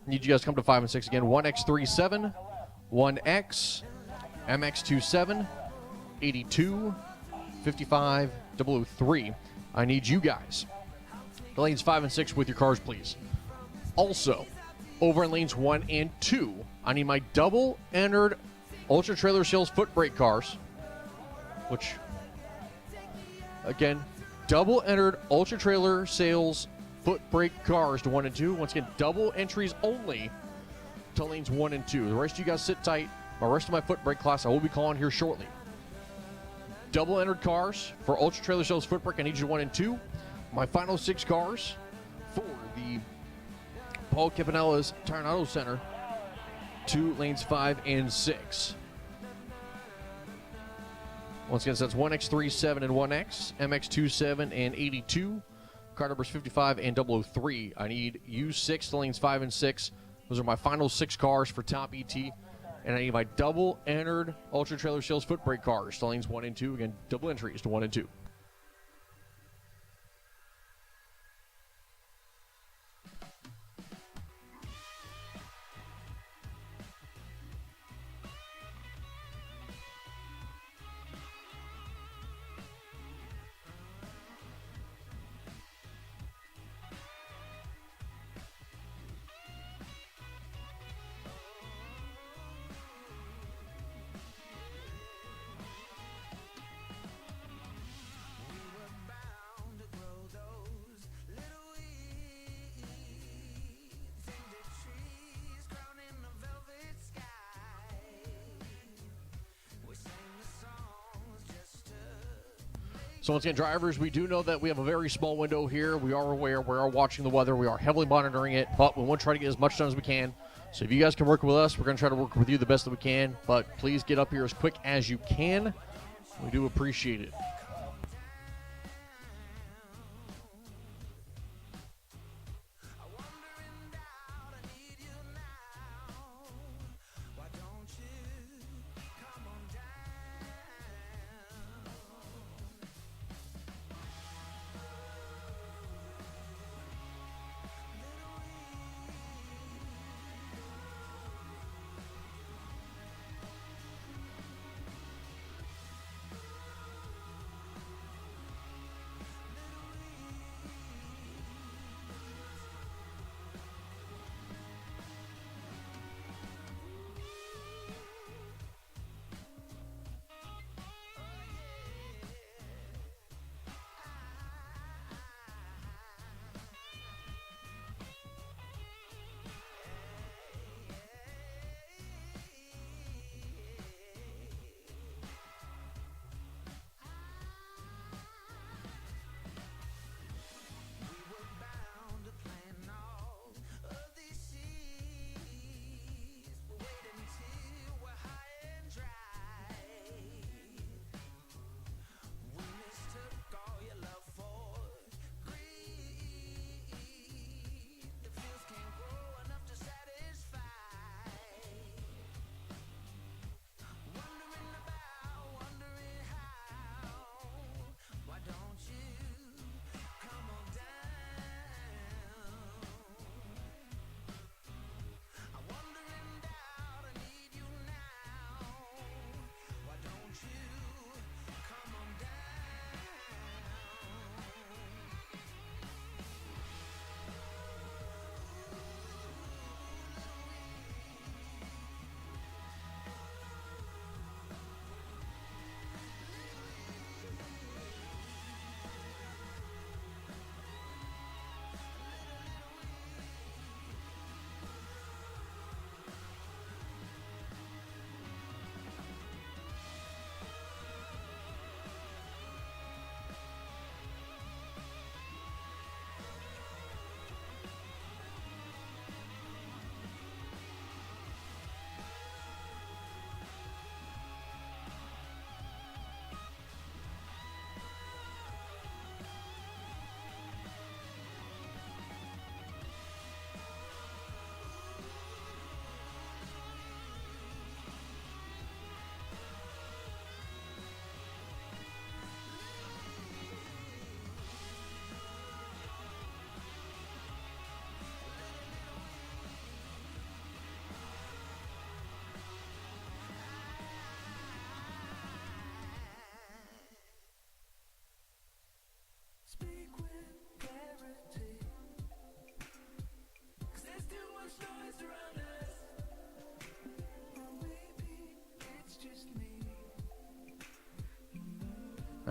[SPEAKER 1] Need you guys to come to 5 and 6 again. 1X37, 1X, MX27, 82, 55, 003. I need you guys. The lanes 5 and 6 with your cars, please. Also, over in lanes 1 and 2, I need my double entered Ultra Trailer Sales foot brake cars, which, again, double entered Ultra Trailer Sales foot brake cars to 1 and 2. Once again, double entries only to lanes 1 and 2. The rest of you guys sit tight. The rest of my foot brake class I will be calling here shortly. Double entered cars for Ultra Trailer Sales foot brake. I need you to 1 and 2. My final 6 cars for the Paul Campanella's Tire and Auto Center to lanes 5 and 6. Once again, so that's 1X37 and 1X, MX27 and 82, car numbers 55 and 003. I need U6 to lanes 5 and 6. Those are my final 6 cars for Top ET. And I need my double entered Ultra Trailer Sales foot brake cars to lanes 1 and 2. Again, double entries to 1 and 2. So once again, drivers, we do know that we have a very small window here. We are aware. We are watching the weather. We are heavily monitoring it, but we want to try to get as much done as we can. So if you guys can work with us, we're going to try to work with you the best that we can. But please get up here as quick as you can. We do appreciate it.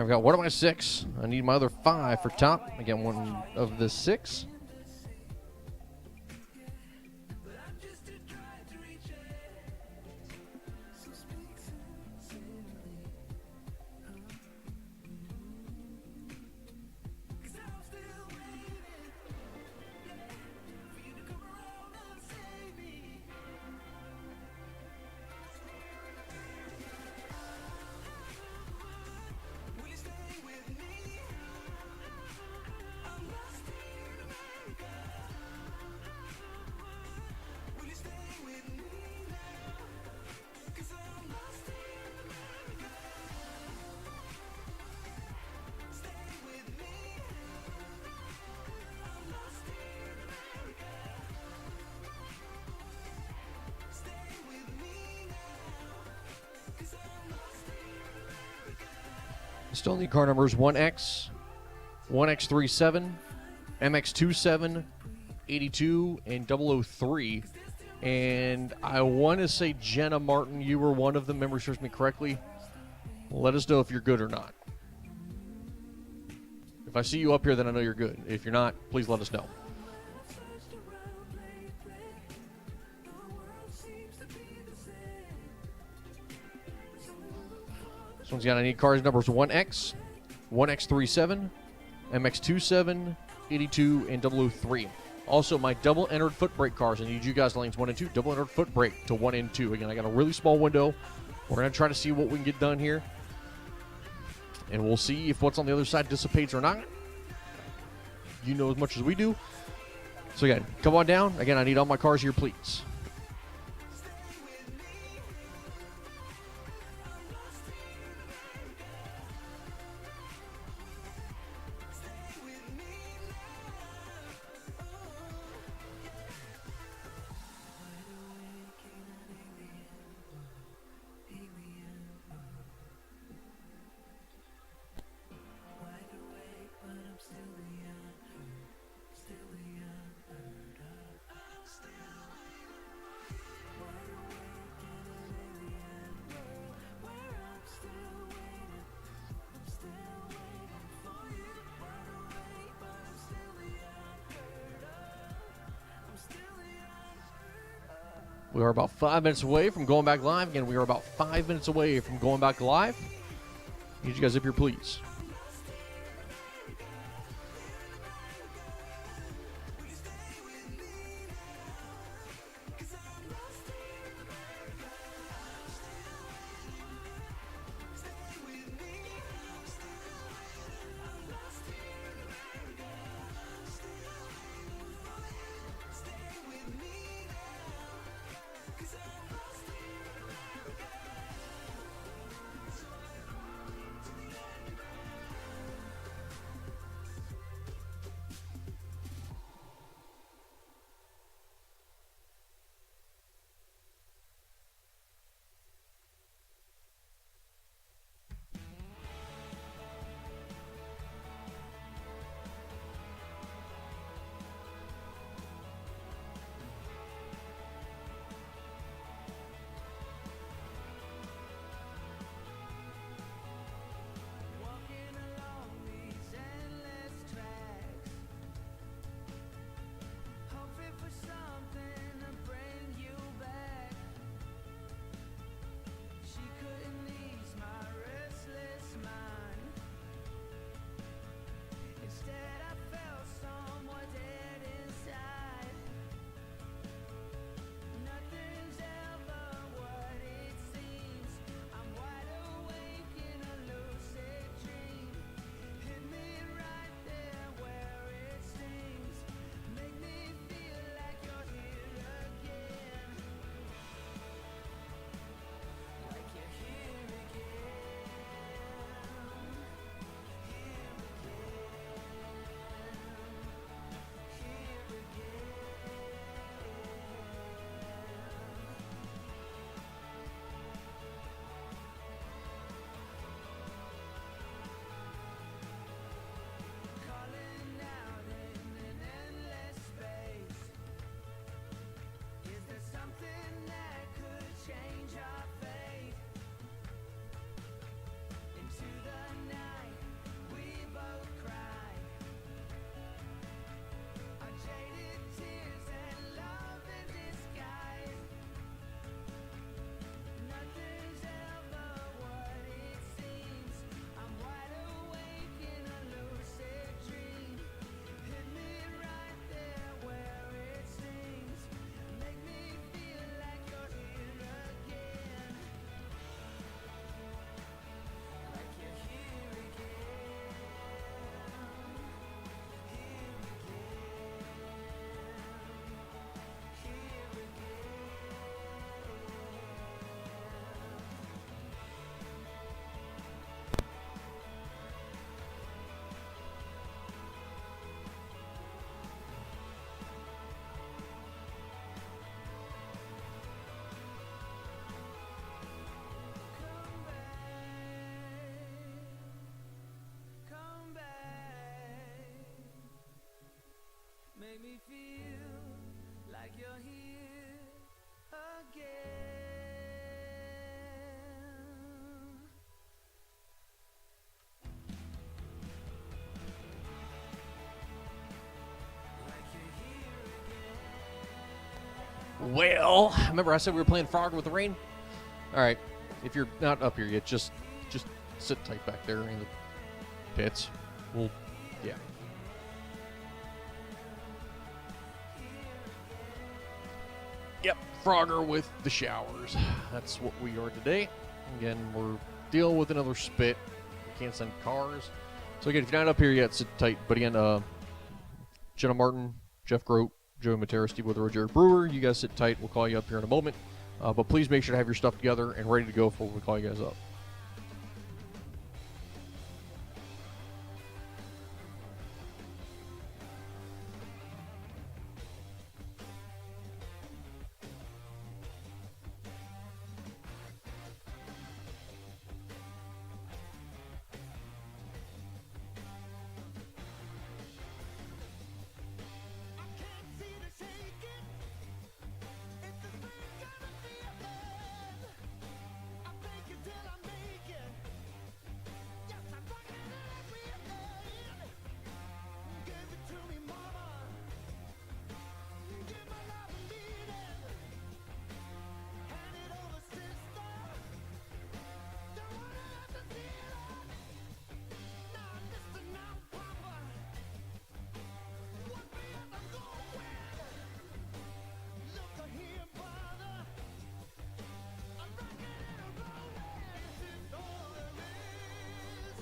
[SPEAKER 1] I've got one of my 6. I need my other 5 for top. I get one of the 6. Still need car numbers 1X, 1X37, MX27, 82, and 003. And I want to say, Jenna Martin, you were one of them. Memory serves me correctly. Let us know if you're good or not. If I see you up here, then I know you're good. If you're not, please let us know. This one's got, I need cars numbers 1X, 1X37, MX27, 82, and 003. Also, my double entered foot brake cars, I need you guys lanes 1 and 2, double entered foot brake to 1 and 2. Again, I got a really small window. We're going to try to see what we can get done here. And we'll see if what's on the other side dissipates or not. You know as much as we do. So again, come on down. Again, I need all my cars here, please. We are about 5 minutes away from going back live. Again, we are about 5 minutes away from going back live. Need you guys up here, please.
[SPEAKER 7] feel like you're here again. Like you're here again.
[SPEAKER 1] Well, remember I said we were playing Frogger with the Rain? All right. If you're not up here yet, just sit tight back there in the pits. Well, yeah. Yep, Frogger with the showers. That's what we are today. Again, we're dealing with another spit. We can't send cars. So again, if you're not up here yet, sit tight. But again, Jenna Martin, Jeff Grote, Joe Matera, Steve Withrow, Jared Brewer, you guys sit tight. We'll call you up here in a moment. But please make sure to have your stuff together and ready to go before we call you guys up.
[SPEAKER 7] I can't see to shake it. If the thing gonna be a man, I fake it till I make it. Yes, I rock it every day. Give it to me, mama. Give my love a beating. Hand it over, sister. Don't wanna have to feel it. Now, listen now, papa. What me as I'm going? Look here, brother. I'm rocking and rolling. Is this all there is?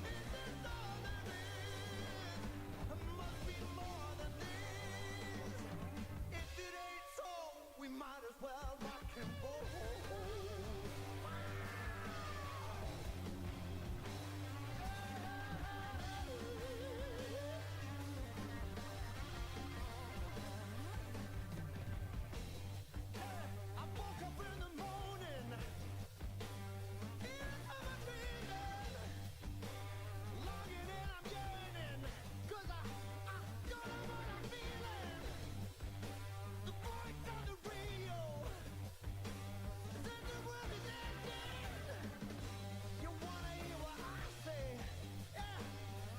[SPEAKER 7] Is this all there is? Must be more than this. If it ain't so, we might as well rock and roll. I woke up in the morning, in my dreaming, longing and I'm yearning, 'cause I got what I'm feeling. The voice on the radio said the world is ending. You wanna hear what I say? Yeah,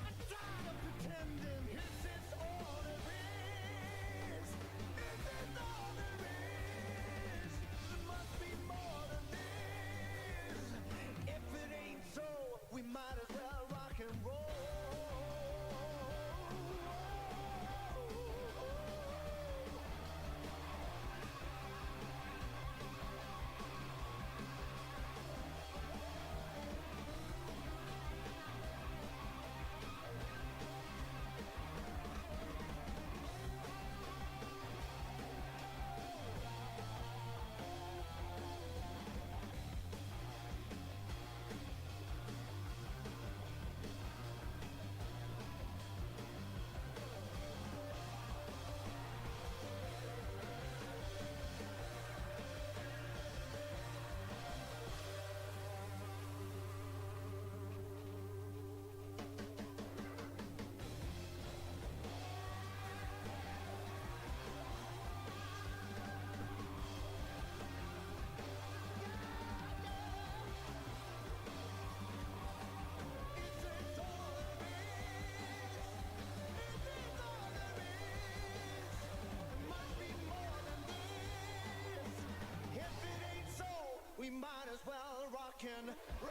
[SPEAKER 7] I'm tired of pretending. Is this all there is? Is this all there is? There must be more than this. If it ain't so, we might as well rock and roll. We might as well rock and roll.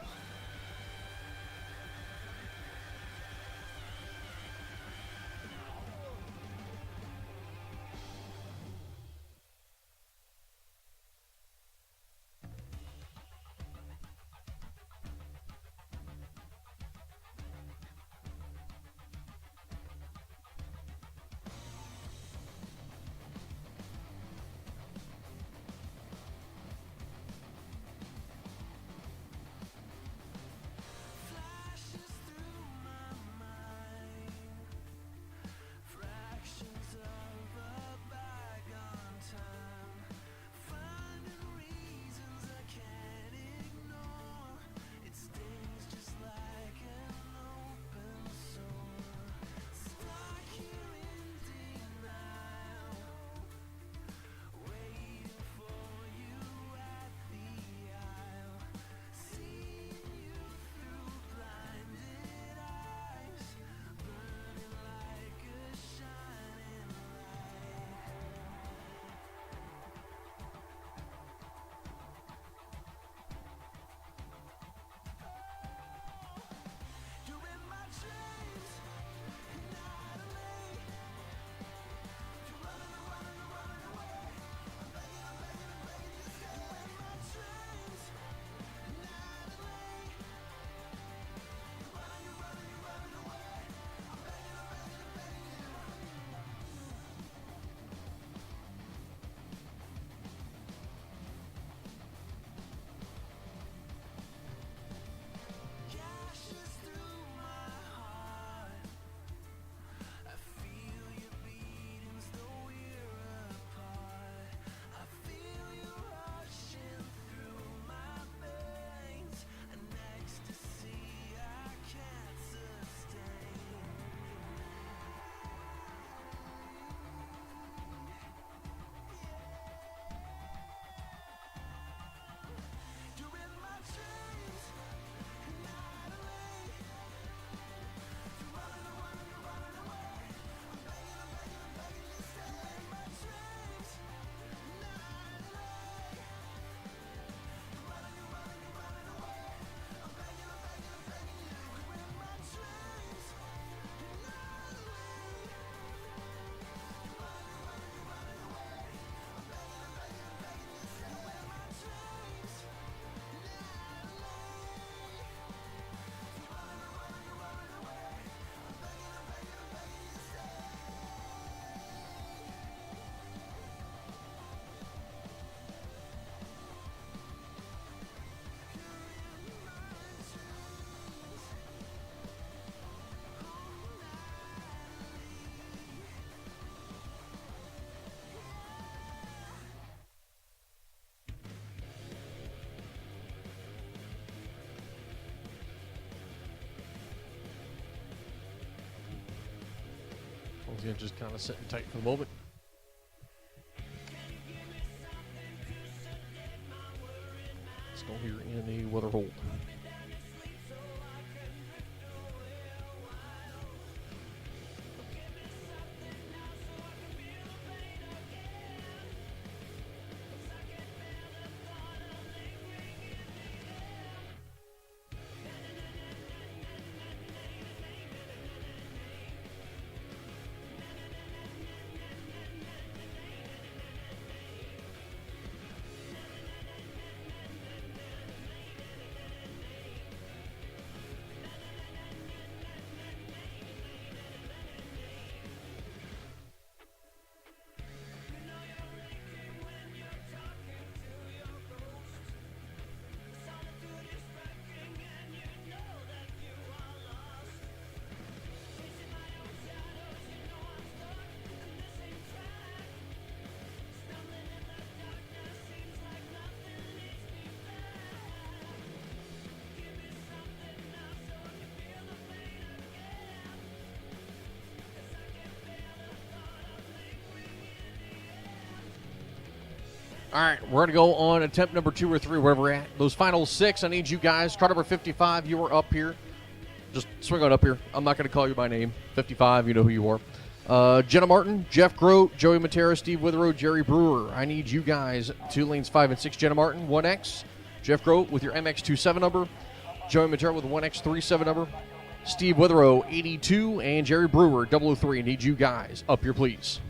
[SPEAKER 1] He's going to just kind of sit tight for the moment. Let's go here in the weather hold. All right, we're going to go on attempt number 2 or 3, wherever we're at. Those final 6, I need you guys. Car number 55, you are up here. Just swing on up here. I'm not going to call you by name. 55, you know who you are. Jenna Martin, Jeff Grote, Joey Matera, Steve Witherow, Jerry Brewer. I need you guys, 2 lanes 5 and 6. Jenna Martin, 1X. Jeff Grote with your MX27 number. Joey Matera with a 1X37 number. Steve Witherow, 82. And Jerry Brewer, 003. I need you guys up here, please.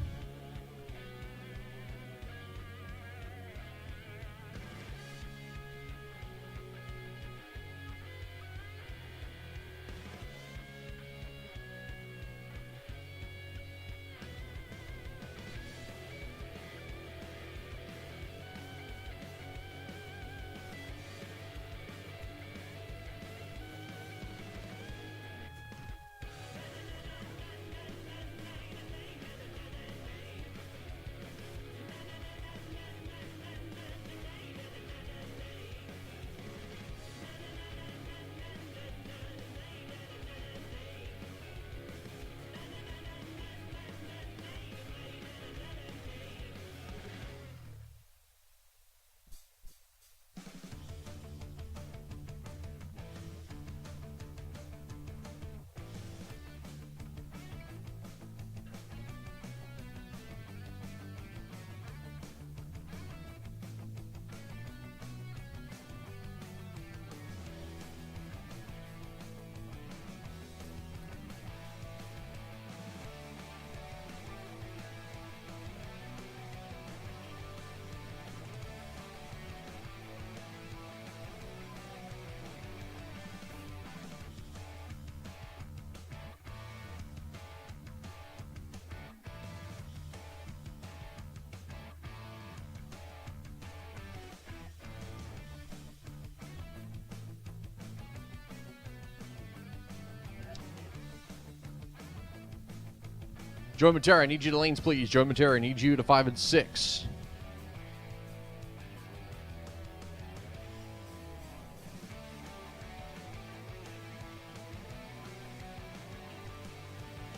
[SPEAKER 1] Joey Matera, I need you to lanes, please. Joey Matera, I need you to 5 and 6.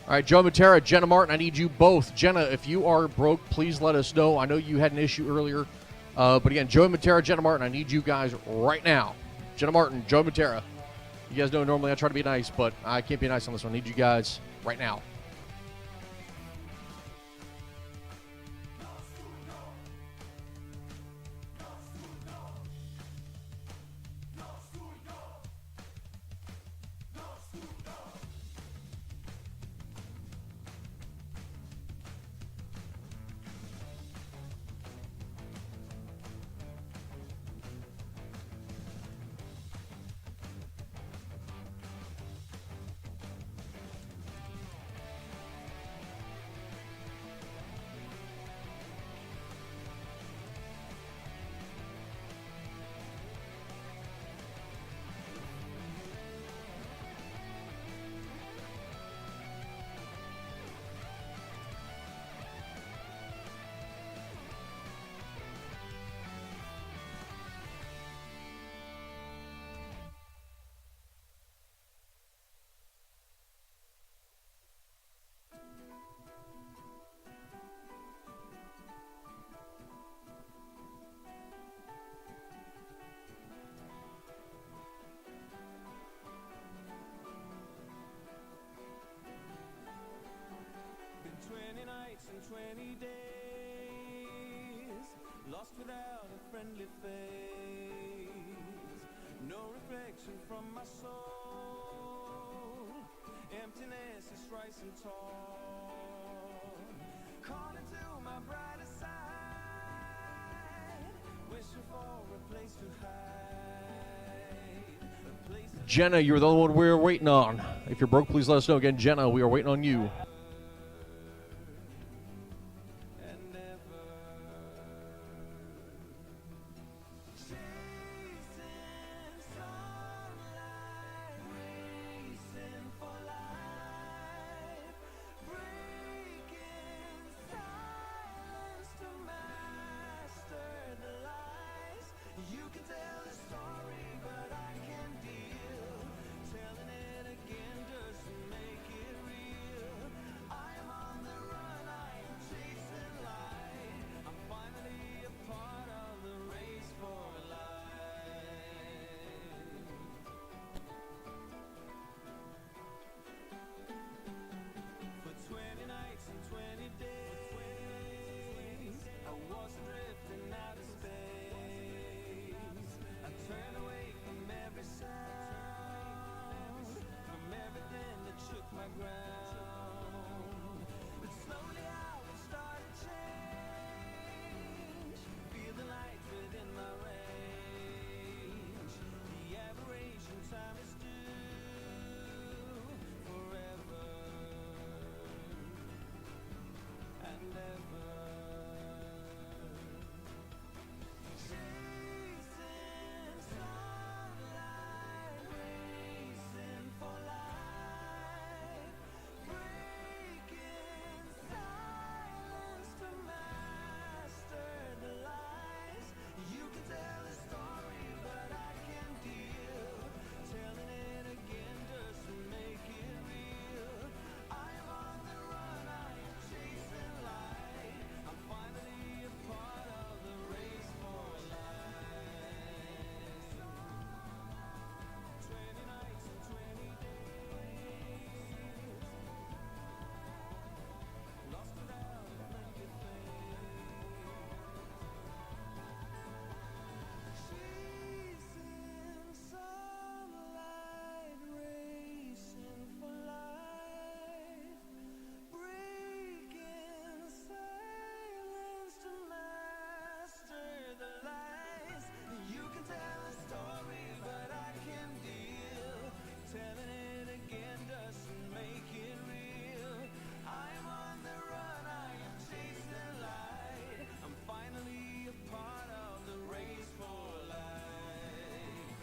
[SPEAKER 1] All right, Joe Matera, Jenna Martin, I need you both. Jenna, if you are broke, please let us know. I know you had an issue earlier. But again, Joe Matera, Jenna Martin, I need you guys right now. Jenna Martin, Joe Matera. You guys know normally I try to be nice, but I can't be nice on this one. I need you guys right now.
[SPEAKER 7] nights and 20 days, lost without a friendly face, no reflection from my soul, emptiness is rising tall, calling to my brighter side, wishing for a place to hide, a place to
[SPEAKER 1] Jenna, you're the one we're waiting on. If you're broke, please let us know. Again, Jenna, we are waiting on you.
[SPEAKER 7] and never chasing sunlight, racing for life, breaking silence to master the lies. You can tell a story, but I can deal. Telling it again just to make it real. I am on the run, I am chasing light. I'm finally a part of the race for life. For 20 nights and 20 days, I was drifting out of space. I turned away from every sound, from everything that shook my ground. But slowly I will start to change, feel the light within my range. The aberration time is due forever and ever. Chasing sunlight, racing for life, breaking silence to master the lies. You can tell a story, but I can deal. Telling it again just to make it real. I am on the run, I am chasing light. I'm finally a part of the race for life. 20 nights and 20 days, lost without a friendly face, chasing sunlight, racing for life, breaking silence to master the lies. You can tell a story, but I can deal. Telling it again just to make it real. I am on the run, I am chasing light. I'm finally a part of the race for life.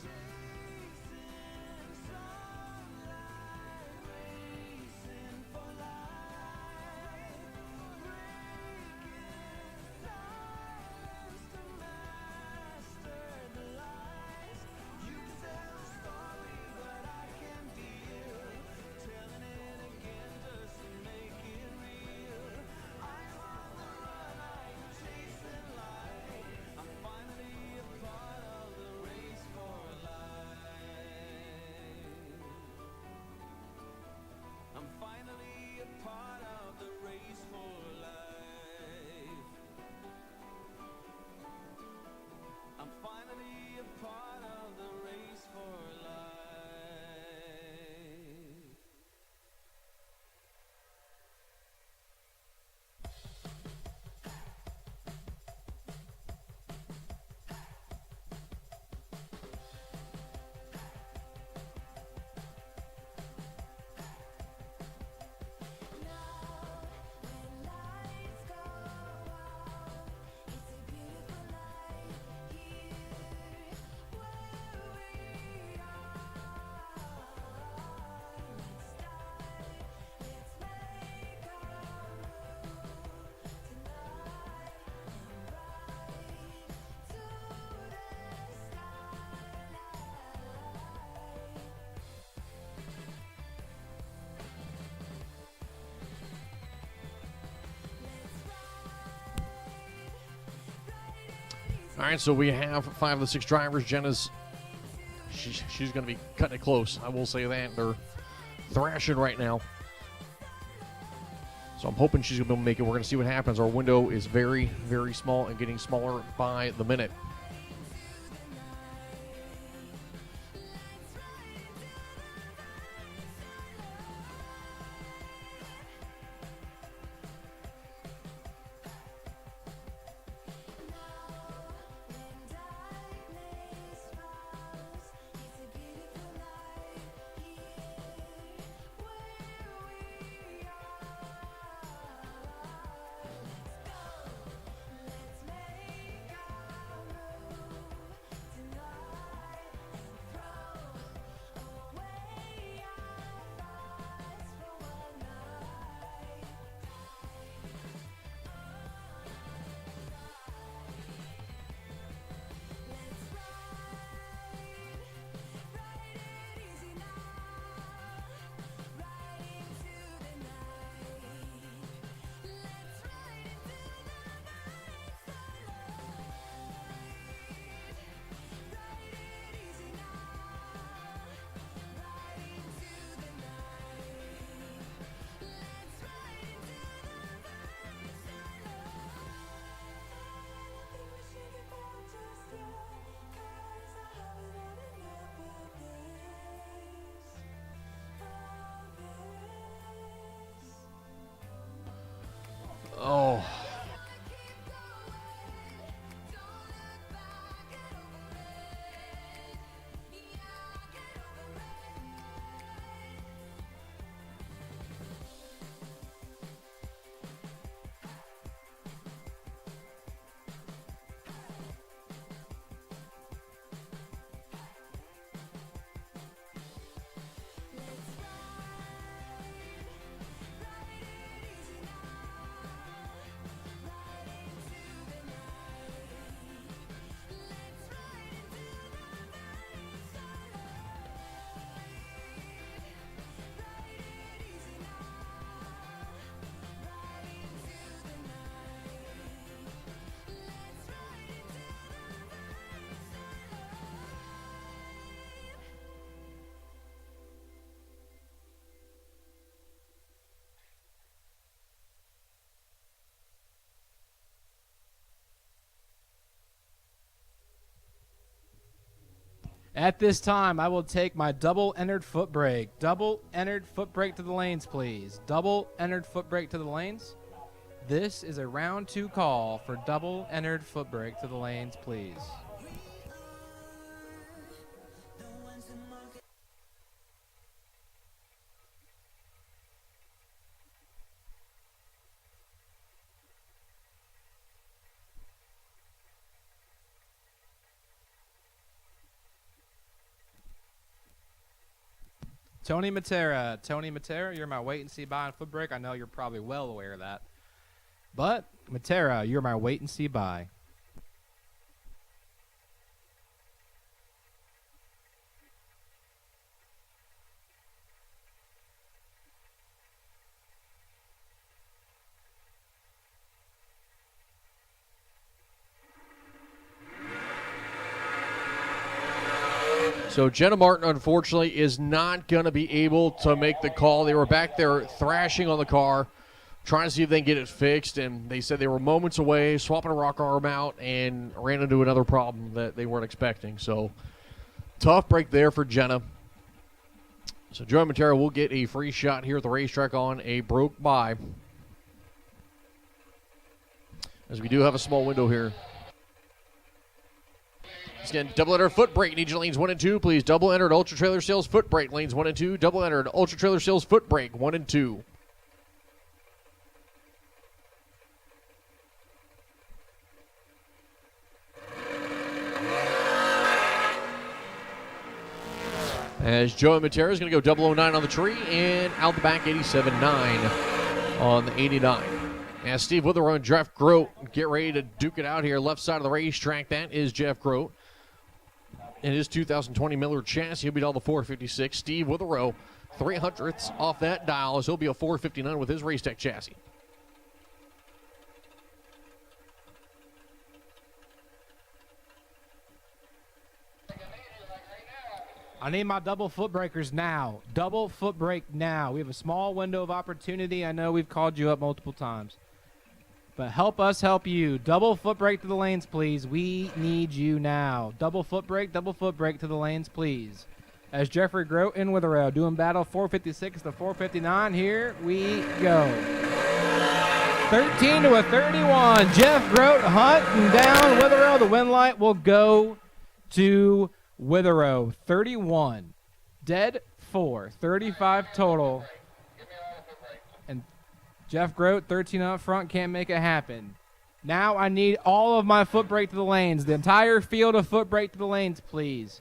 [SPEAKER 7] Chasing sunlight, racing for life, breaking silence to master the lies. You can tell a story, but I can deal. Telling it again just to make it real. I am on the run, I am chasing light. I'm finally a part of the race for life. I'm finally a part of the race for life. I'm finally a part of the race for life.
[SPEAKER 1] All right, so we have 5 of the 6 drivers. Jenna's, she's going to be cutting it close. I will say that. They're thrashing right now. So I'm hoping she's going to be able to make it. We're going to see what happens. Our window is very, very small and getting smaller by the minute. Oh.
[SPEAKER 6] At this time, I will take my double entered foot brake. Double entered foot brake to the lanes, please. Double entered foot brake to the lanes. This is a round 2 call for double entered foot brake to the lanes, please. Tony Matera, you're my wait and see buy on foot brake. I know you're probably well aware of that. But, Matera, you're my wait and see buy.
[SPEAKER 1] So Jenna Martin, unfortunately, is not going to be able to make the call. They were back there thrashing on the car, trying to see if they can get it fixed, and they said they were moments away, swapping a rock arm out, and ran into another problem that they weren't expecting. So tough break there for Jenna. So Joey Montero will get a free shot here at the racetrack on a broke by, as we do have a small window here. Again, double entered foot brake. Need your lanes 1 and 2, please. Double entered Ultra Trailer Sales foot brake. Lanes 1 and 2. Double entered Ultra Trailer Sales foot brake 1 and 2. As Joey Matera is going to go 009 on the tree and out the back 87.9 on the 89. As Steve Witherell and Jeff Grote get ready to duke it out here, left side of the racetrack, that is Jeff Grote. In his 2020 Miller chassis, he'll beat all the 456. Steve Witherell, 300ths off that dial, as he'll be a 459 with his Race Tech chassis.
[SPEAKER 6] I need my double foot breakers now. Double foot brake now. We have a small window of opportunity. I know we've called you up multiple times. But help us help you. Double foot brake to the lanes, please. We need you now. Double foot brake to the lanes, please. As Jeffrey Grote in Withrow doing battle 456 to 459. Here we go. 13 to a 31. Jeff Grote hunting down Withrow. The win light will go to Withrow. 31. Dead 4. 35 total. And Jeff Grote, 13 up front, can't make it happen. Now I need all of my foot brake to the lanes. The entire field of foot brake to the lanes, please.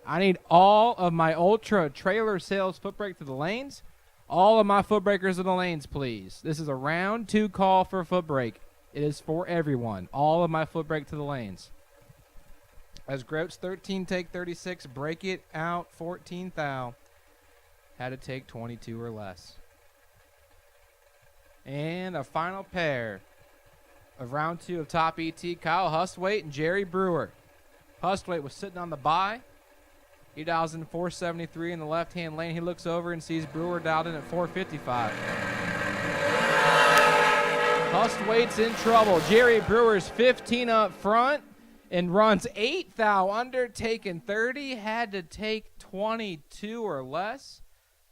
[SPEAKER 6] I need all of my Ultra trailer sales foot brake to the lanes. All of my foot breakers to the lanes, please. This is a round 2 call for foot brake. It is for everyone. All of my foot brake to the lanes. As Grote's 13 take 36, break it out 14 thou. Had to take 22 or less. And a final pair of round 2 of top ET, Kyle Hustwaite and Jerry Brewer. Hustwaite was sitting on the bye. He dials in 473 in the left-hand lane. He looks over and sees Brewer dialed in at 455. Hustwaite's in trouble. Jerry Brewer's 15 up front and runs 8 thou under, taking 30. Had to take 22 or less.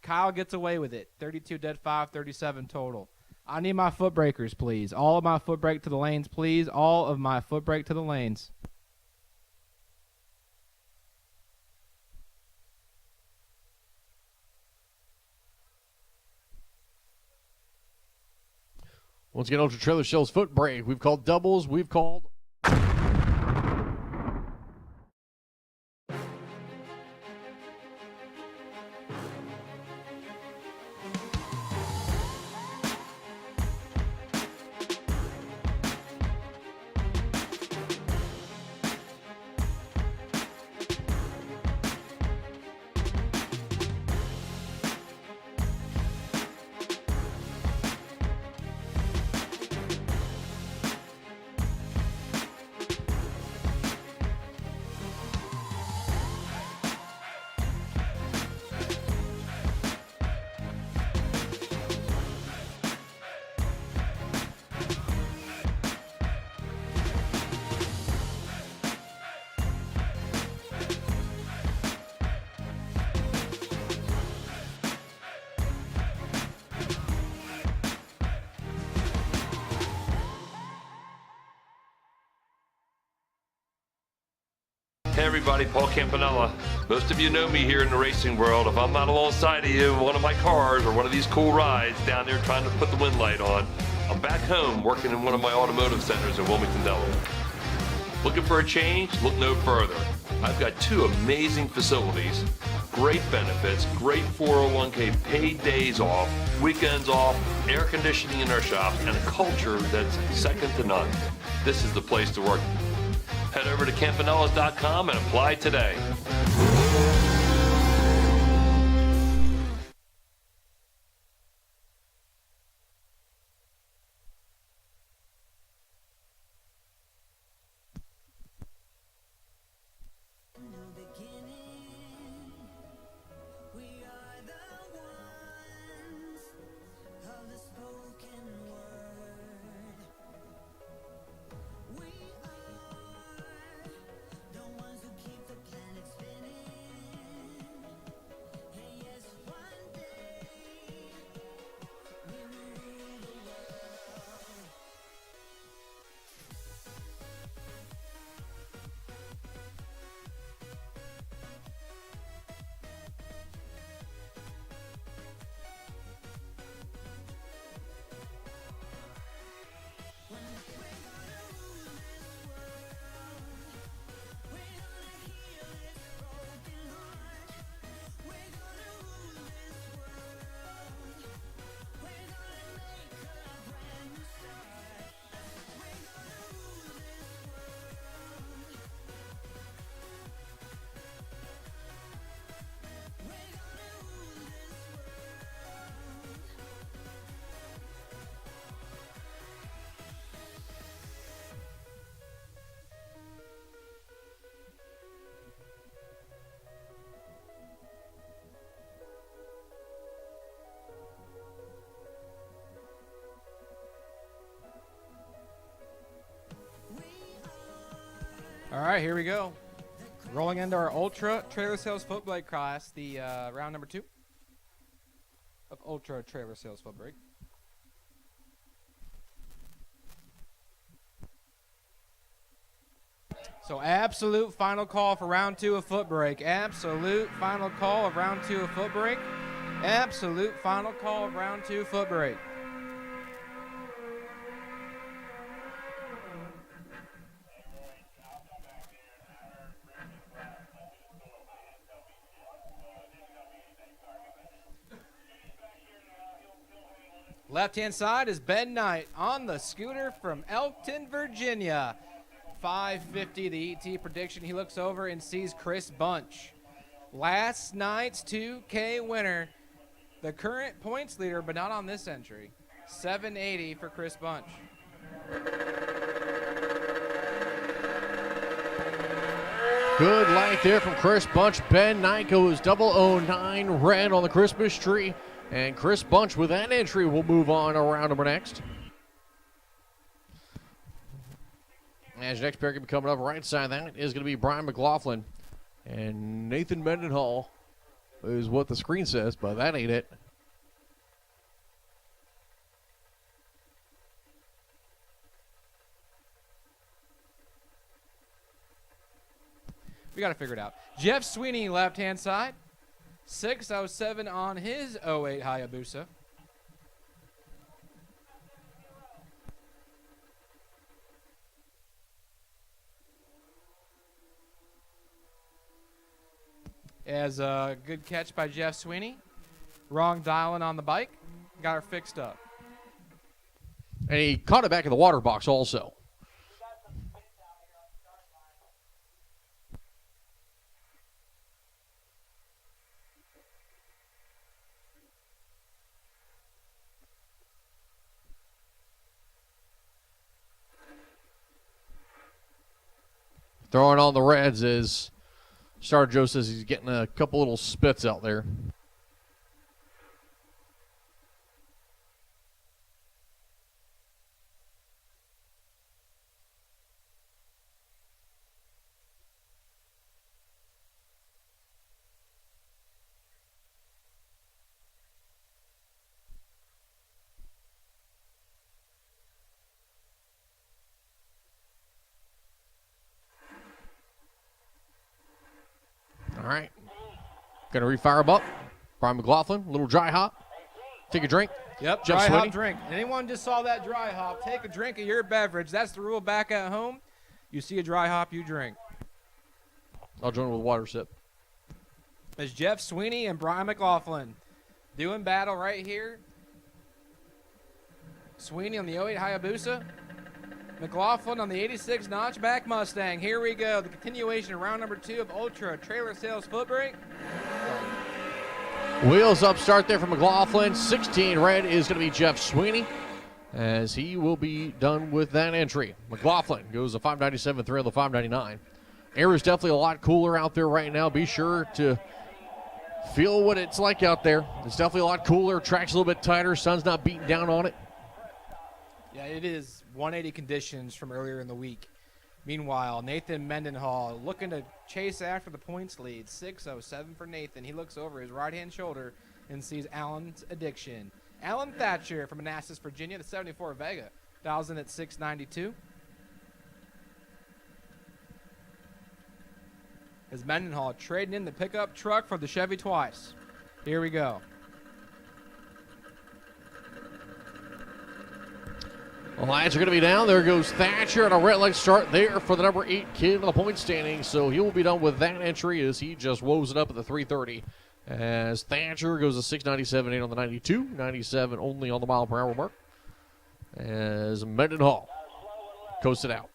[SPEAKER 6] Kyle gets away with it. 32 dead 5, 37 total. I need my foot breakers, please. All of my foot brake to the lanes, please. All of my foot brake to the lanes.
[SPEAKER 1] Once again, Ultra Trailer Shells foot brake. We've called doubles. We've called
[SPEAKER 3] Hey everybody, Paul Campanella. Most of you know me here in the racing world. If I'm not alongside of you in one of my cars or one of these cool rides down there trying to put the wind light on, I'm back home working in one of my automotive centers in Wilmington, Delaware. Looking for a change? Look no further. I've got 2 amazing facilities, great benefits, great 401k, paid days off, weekends off, air conditioning in our shop, and a culture that's second to none. This is the place to work. Head over to campanellas.com and apply today.
[SPEAKER 7] The ones who keep the planet spinning.
[SPEAKER 2] All right, here we go. Rolling into our Ultra Trailer Sales Foot Brake class, the round number 2 of Ultra Trailer Sales Foot Brake. So absolute final call for round 2 of foot brake. Absolute final call of round 2 of foot brake. Absolute final call of round 2 foot brake. Left-hand side is Ben Knight on the scooter from Elkton, Virginia. 550 the ET prediction. He looks over and sees Chris Bunch. Last night's 2K winner. The current points leader, but not on this entry. 780 for Chris Bunch.
[SPEAKER 1] Good light there from Chris Bunch. Ben Knight goes 009 red on the Christmas tree. And Chris Bunch with that entry will move on to round number next. As your next pair can be coming up right side, that is going to be Brian McLaughlin. And Nathan Mendenhall is what the screen says, but that ain't it.
[SPEAKER 2] We got to figure it out. Jeff Sweeney, left-hand side. 607 on his 08 Hayabusa. As a good catch by Jeff Sweeney. Wrong dialing on the bike. Got her fixed up.
[SPEAKER 1] And he caught it back in the water box also. Throwing on the reds is Star Joe says he's getting a couple little spits out there. All right. Going to refire him up. Brian McLaughlin, little dry hop. Take a drink.
[SPEAKER 2] Yep,
[SPEAKER 1] Jeff
[SPEAKER 2] dry
[SPEAKER 1] Sweeney.
[SPEAKER 2] hop drink. Anyone just saw that dry hop, take a drink of your beverage. That's the rule back at home. You see a dry hop, you drink.
[SPEAKER 1] I'll join with a water sip.
[SPEAKER 2] It's Jeff Sweeney and Brian McLaughlin doing battle right here. Sweeney on the 08 Hayabusa. McLaughlin on the 86 Notchback Mustang. Here we go. The continuation of round number 2 of Ultra Trailer Sales Foot Brake.
[SPEAKER 1] Wheels up start there for McLaughlin. 16 red is going to be Jeff Sweeney as he will be done with that entry. McLaughlin goes a 597 through the 599. Air is definitely a lot cooler out there right now. Be sure to feel what it's like out there. It's definitely a lot cooler. Track's a little bit tighter. Sun's not beating down on it.
[SPEAKER 2] Yeah, it is 180 conditions from earlier in the week. Meanwhile, Nathan Mendenhall looking to chase after the points lead. 6:07 for Nathan. He looks over his right-hand shoulder and sees Alan's Addiction. Alan Thatcher from Manassas, Virginia, the 74 Vega. Dials in at 692. As Mendenhall trading in the pickup truck for the Chevy twice. Here we go.
[SPEAKER 1] The lights are going to be down. There goes Thatcher on a red light start there for the number 8 kid on the point standing. So he will be done with that entry as he just woes it up at the 330. As Thatcher goes a 697.8 on the 92. 97 only on the mile per hour mark. As Mendenhall coasted out.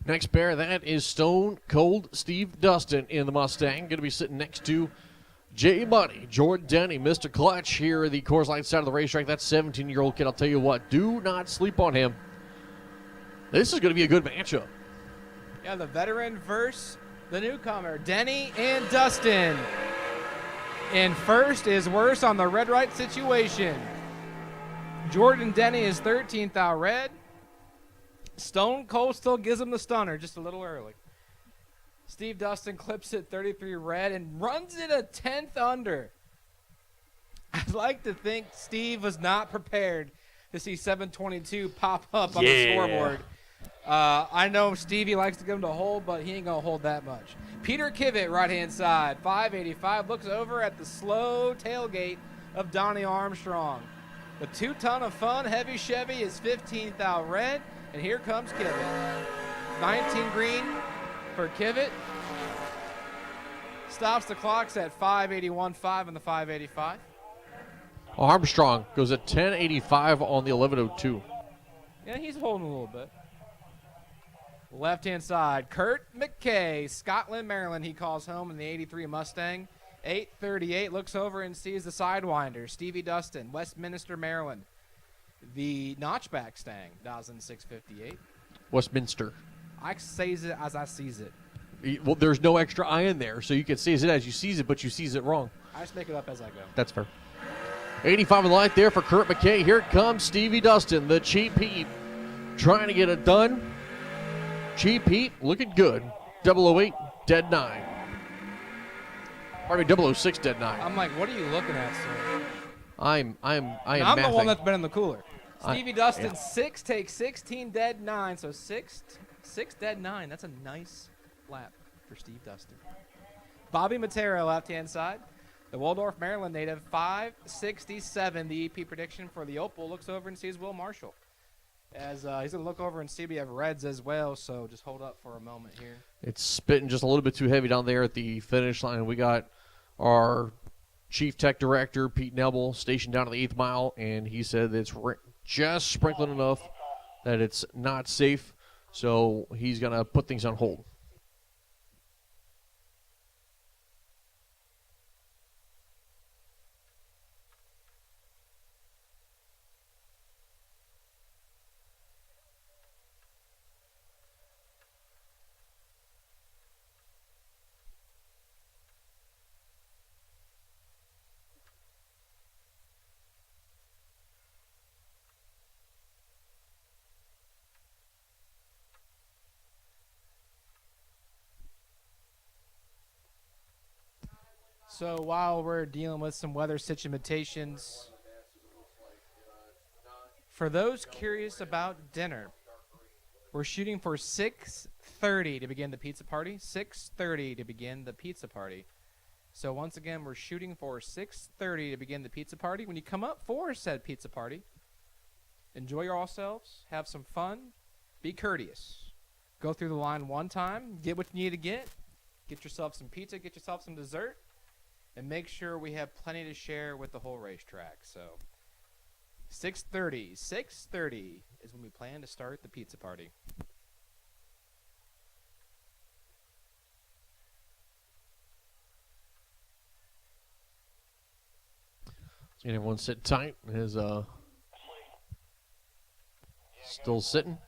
[SPEAKER 1] Next pair, that is Stone Cold Steve Dustin in the Mustang. Going to be sitting next to Jay Money, Jordan Denny, Mr. Clutch here at the Coors Light side of the racetrack. That 17-year-old kid, I'll tell you what, do not sleep on him. This is going to be a good matchup.
[SPEAKER 2] Yeah, the veteran versus the newcomer, Denny and Dustin. And first is worse on the red-right situation. Jordan Denny is 13th out red.
[SPEAKER 6] Stone Cold still gives him the stunner just a little early. Steve Dustin clips it 33 red and runs it a 10th under. I'd like to think Steve was not prepared to see 722 pop up on the scoreboard. I know Stevie likes to give him to hold, but he ain't going to hold that much. Peter Kivett, right-hand side, 585, looks over at the slow tailgate of Donnie Armstrong. The 2-ton of fun heavy Chevy is 15th out red, and here comes Kivett. 19 green for Kivett. Stops the clocks at 581.5 in the 585.
[SPEAKER 1] Armstrong goes at 1085 on the 1102.
[SPEAKER 6] Yeah, he's holding a little bit. Left-hand side, Kurt McKay, Scotland, Maryland, he calls home in the 83 Mustang. 838, looks over and sees the Sidewinder. Stevie Dustin, Westminster, Maryland. The Notchback Stang, 658.
[SPEAKER 1] Westminster.
[SPEAKER 6] I says it as I sees it.
[SPEAKER 1] Well, there's no extra I in there, so you can seize it as you seize it, but you seize it wrong.
[SPEAKER 6] I just make it up as I go.
[SPEAKER 1] That's fair. 85 in the light there for Kurt McKay. Here comes Stevie Dustin, the Cheap Heat, trying to get it done. Cheap Heat looking good. 008, dead 9. Pardon me, 006, dead 9.
[SPEAKER 6] I'm like, what are you looking at, sir?
[SPEAKER 1] I am
[SPEAKER 6] I'm
[SPEAKER 1] mathing.
[SPEAKER 6] the one that's been in the cooler.
[SPEAKER 1] I-
[SPEAKER 6] Stevie Dustin,
[SPEAKER 1] yeah.
[SPEAKER 6] 6 takes 16, dead 9. So 6 dead 9. That's a nice lap for Steve Dustin. Bobby Matera, left-hand side. The Waldorf, Maryland native, 567. The EP prediction for the Opal. Looks over and sees Will Marshall. As he's going to look over and see we have reds as well, so just hold up for a moment here.
[SPEAKER 1] It's spitting just a little bit too heavy down there at the finish line. We got our Chief Tech Director, Pete Nebel, stationed down at the 8th mile, and he said that it's just sprinkling enough that it's not safe, so he's going to put things on hold.
[SPEAKER 6] So while we're dealing with some weather situations, for those curious about dinner, we're shooting for 6:30 to begin the pizza party. 6:30 to begin the pizza party. So once again, we're shooting for 6:30 to begin the pizza party. When you come up for said pizza party, enjoy yourselves, have some fun, be courteous. Go through the line one time, get what you need to get yourself some pizza, get yourself some dessert, and make sure we have plenty to share with the whole racetrack. So 6:30 is when we plan to start the pizza party.
[SPEAKER 1] So everyone sit tight. Is still sitting.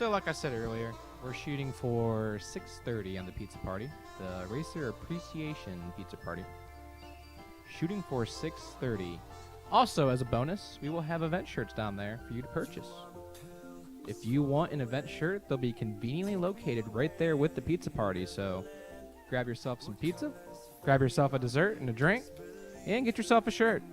[SPEAKER 6] So, like I said earlier, we're shooting for 6:30 on the pizza party, the Racer Appreciation Pizza Party. Shooting for 6:30. Also, as a bonus, we will have event shirts down there for you to purchase. If you want an event shirt, they'll be conveniently located right there with the pizza party. So, grab yourself some pizza, grab yourself a dessert and a drink, and get yourself a shirt.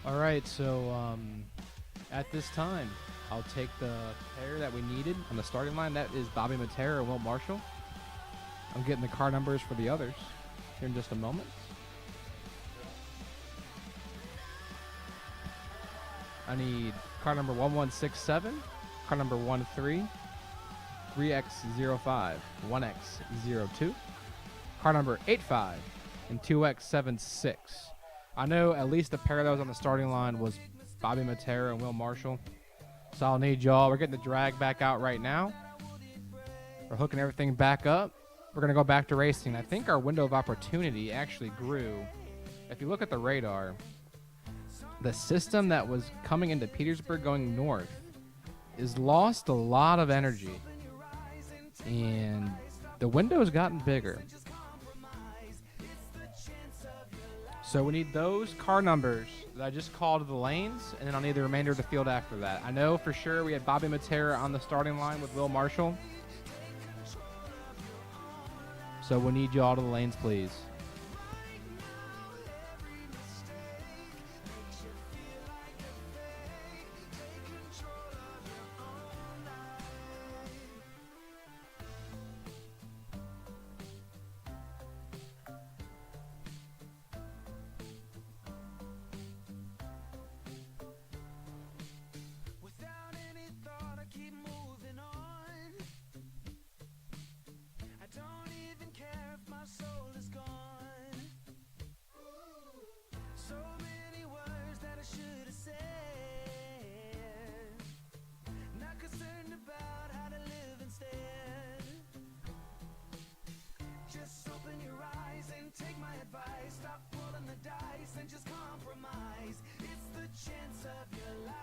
[SPEAKER 6] All right, so at this time, I'll take the pair that we needed on the starting line. That is Bobby Matera and Will Marshall. I'm getting the car numbers for the others here in just a moment. I need car number 1167, car number 13, 3X05, 1X02, car number 85, and 2X76. I know at least the pair that was on the starting line was Bobby Matera and Will Marshall. So I'll need y'all. We're getting the drag back out right now. We're hooking everything back up. We're going to go back to racing. I think our window of opportunity actually grew. If you look at the radar, the system that was coming into Petersburg going north is lost a lot of energy. And the window's gotten bigger. So we need those car numbers that I just called to the lanes, and then I'll need the remainder of the field after that. I know for sure we had Bobby Matera on the starting line with Will Marshall. So we need you all to the lanes, please.
[SPEAKER 7] Without any thought, I keep moving on. I don't even care if my soul is gone. So many words that I should have said. Not concerned about how to live instead. Just open your eyes and take my advice. Stop rolling the dice and just compromise. It's the chance of your life.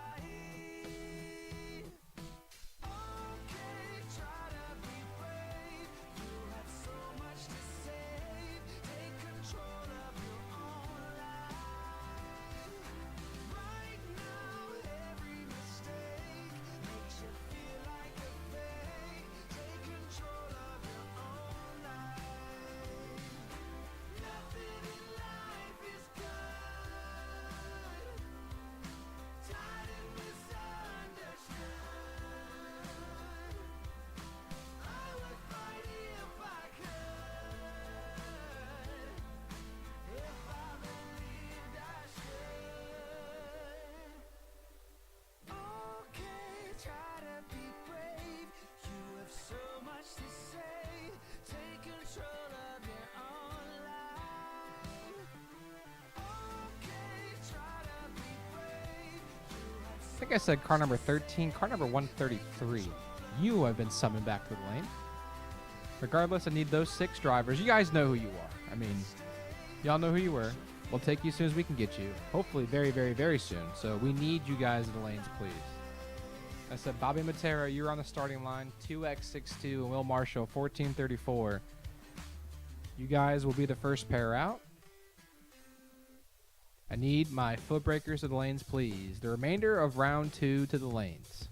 [SPEAKER 7] Okay, try to be brave. You have so much to save. Take control of your own life. Right now, every mistake makes you feel like a fake. Take control of your own life. Nothing in life is good. Tired and misunderstood. I would fight if I could. If I believed I should. Okay, try to be brave. You have so much to say. Take control of your own life. Okay, try to be brave.
[SPEAKER 6] I think I said car number 13, car number 133. You have been summoned back to the lane. Regardless, I need those 6 drivers. You guys know who you are. I mean, y'all know who you were. We'll take you as soon as we can get you. Hopefully very, very, very soon. So we need you guys in the lanes, please. I said Bobby Matera, you're on the starting line. 2X62 and Will Marshall, 1434. You guys will be the first pair out. I need my foot breakers to the lanes, please. The remainder of round 2 to the lanes.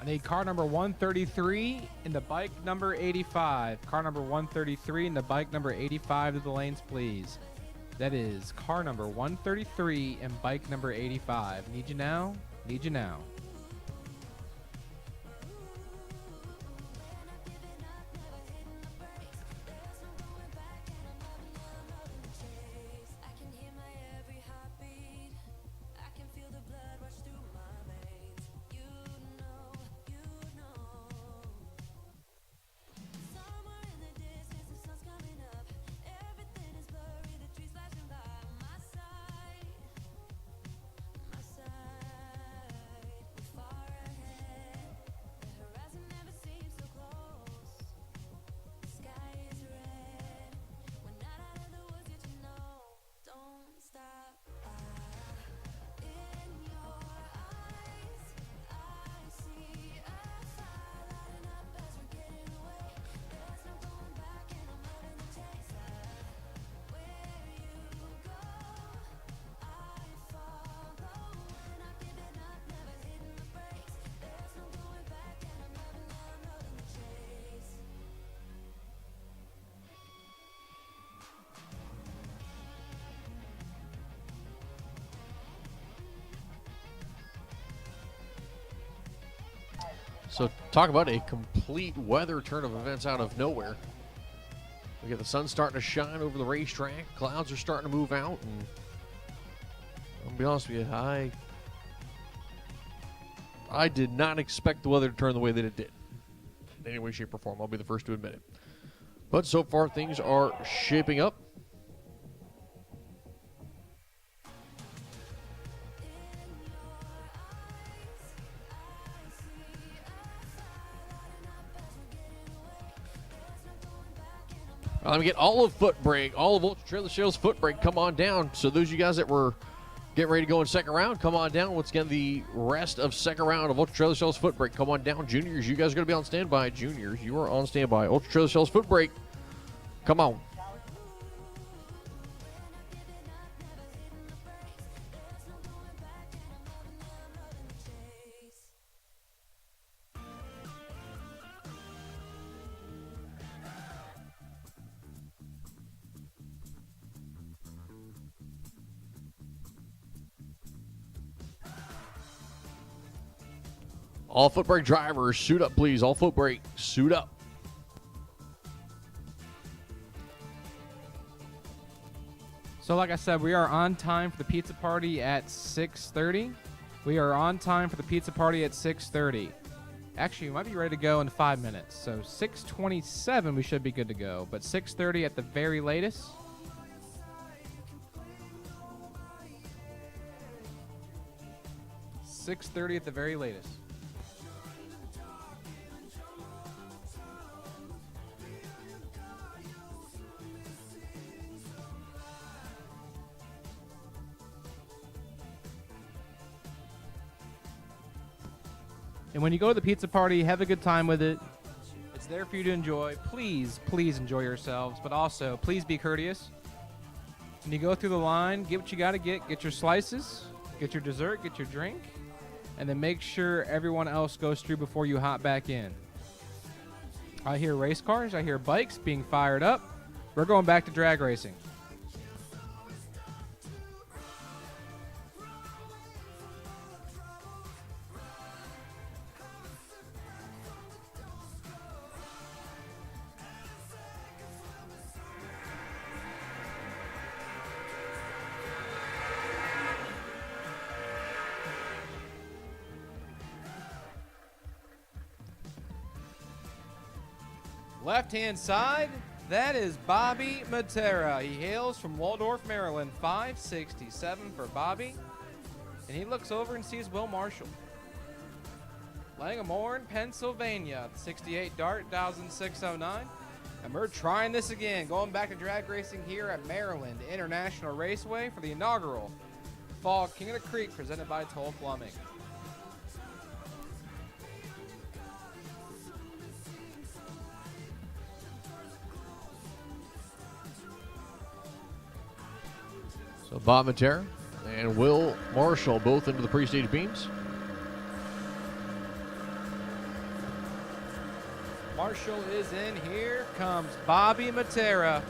[SPEAKER 6] the car number 133 and the bike number 85. Car number 133 and the bike number 85 to the lanes, please. That is car number 133 and bike number 85. Need you now? Need you now.
[SPEAKER 4] I can hear my every heartbeat. I can feel the blood rush through my veins. You know. Somewhere in the distance, the sun's coming up. Everything is blurry, the trees flashing by my side. We're far ahead. The horizon never seems so close. The sky is red. We're not out of the woods yet, you know. Don't stop. In your eyes, I see a fire lighting up as we're getting away. There's no going back, and I'm not in the chase. Where you go, I follow. We're not giving up, never hitting the brakes. There's no going back, and I'm not in the chase.
[SPEAKER 1] So talk about a complete weather turn of events out of nowhere. We get the sun starting to shine over the racetrack. Clouds are starting to move out, and I'll be honest with you, I did not expect the weather to turn the way that it did. In any way, shape, or form. I'll be the first to admit it. But so far, things are shaping up. Let me get all of foot brake, all of Ultra Trailer Sales foot brake. Come on down. So those of you guys that were getting ready to go in second round, come on down. Once again, the rest of second round of Ultra Trailer Sales foot brake. Come on down. Juniors, you guys are going to be on standby. Juniors, you are on standby. Ultra Trailer Sales foot brake. Come on. All foot brake drivers, suit up, please. All foot brake, suit up.
[SPEAKER 6] So like I said, we are on time for the pizza party at 6:30. We are on time for the pizza party at 6:30. Actually, we might be ready to go in 5 minutes. So 6:27, we should be good to go. But 6:30 at the very latest. $6:30 at the very latest. And when you go to the pizza party, have a good time with it. It's there for you to enjoy. Please, please enjoy yourselves. But also, please be courteous. When you go through the line, get what you got to get. Get your slices, get your dessert, get your drink. And then make sure everyone else goes through before you hop back in. I hear race cars. I hear bikes being fired up. We're going back to drag racing. Left-hand side, that is Bobby Matera. He hails from Waldorf, Maryland. 567 for Bobby. And he looks over and sees Will Marshall. Langamore, Pennsylvania. 68 Dart, 1609. And we're trying this again, going back to drag racing here at Maryland International Raceway for the inaugural Fall King of the Creek presented by Toll Plumbing.
[SPEAKER 1] So Bob Matera and Will Marshall both into the pre-stage beams.
[SPEAKER 2] Marshall is in. Here comes Bobby Matera.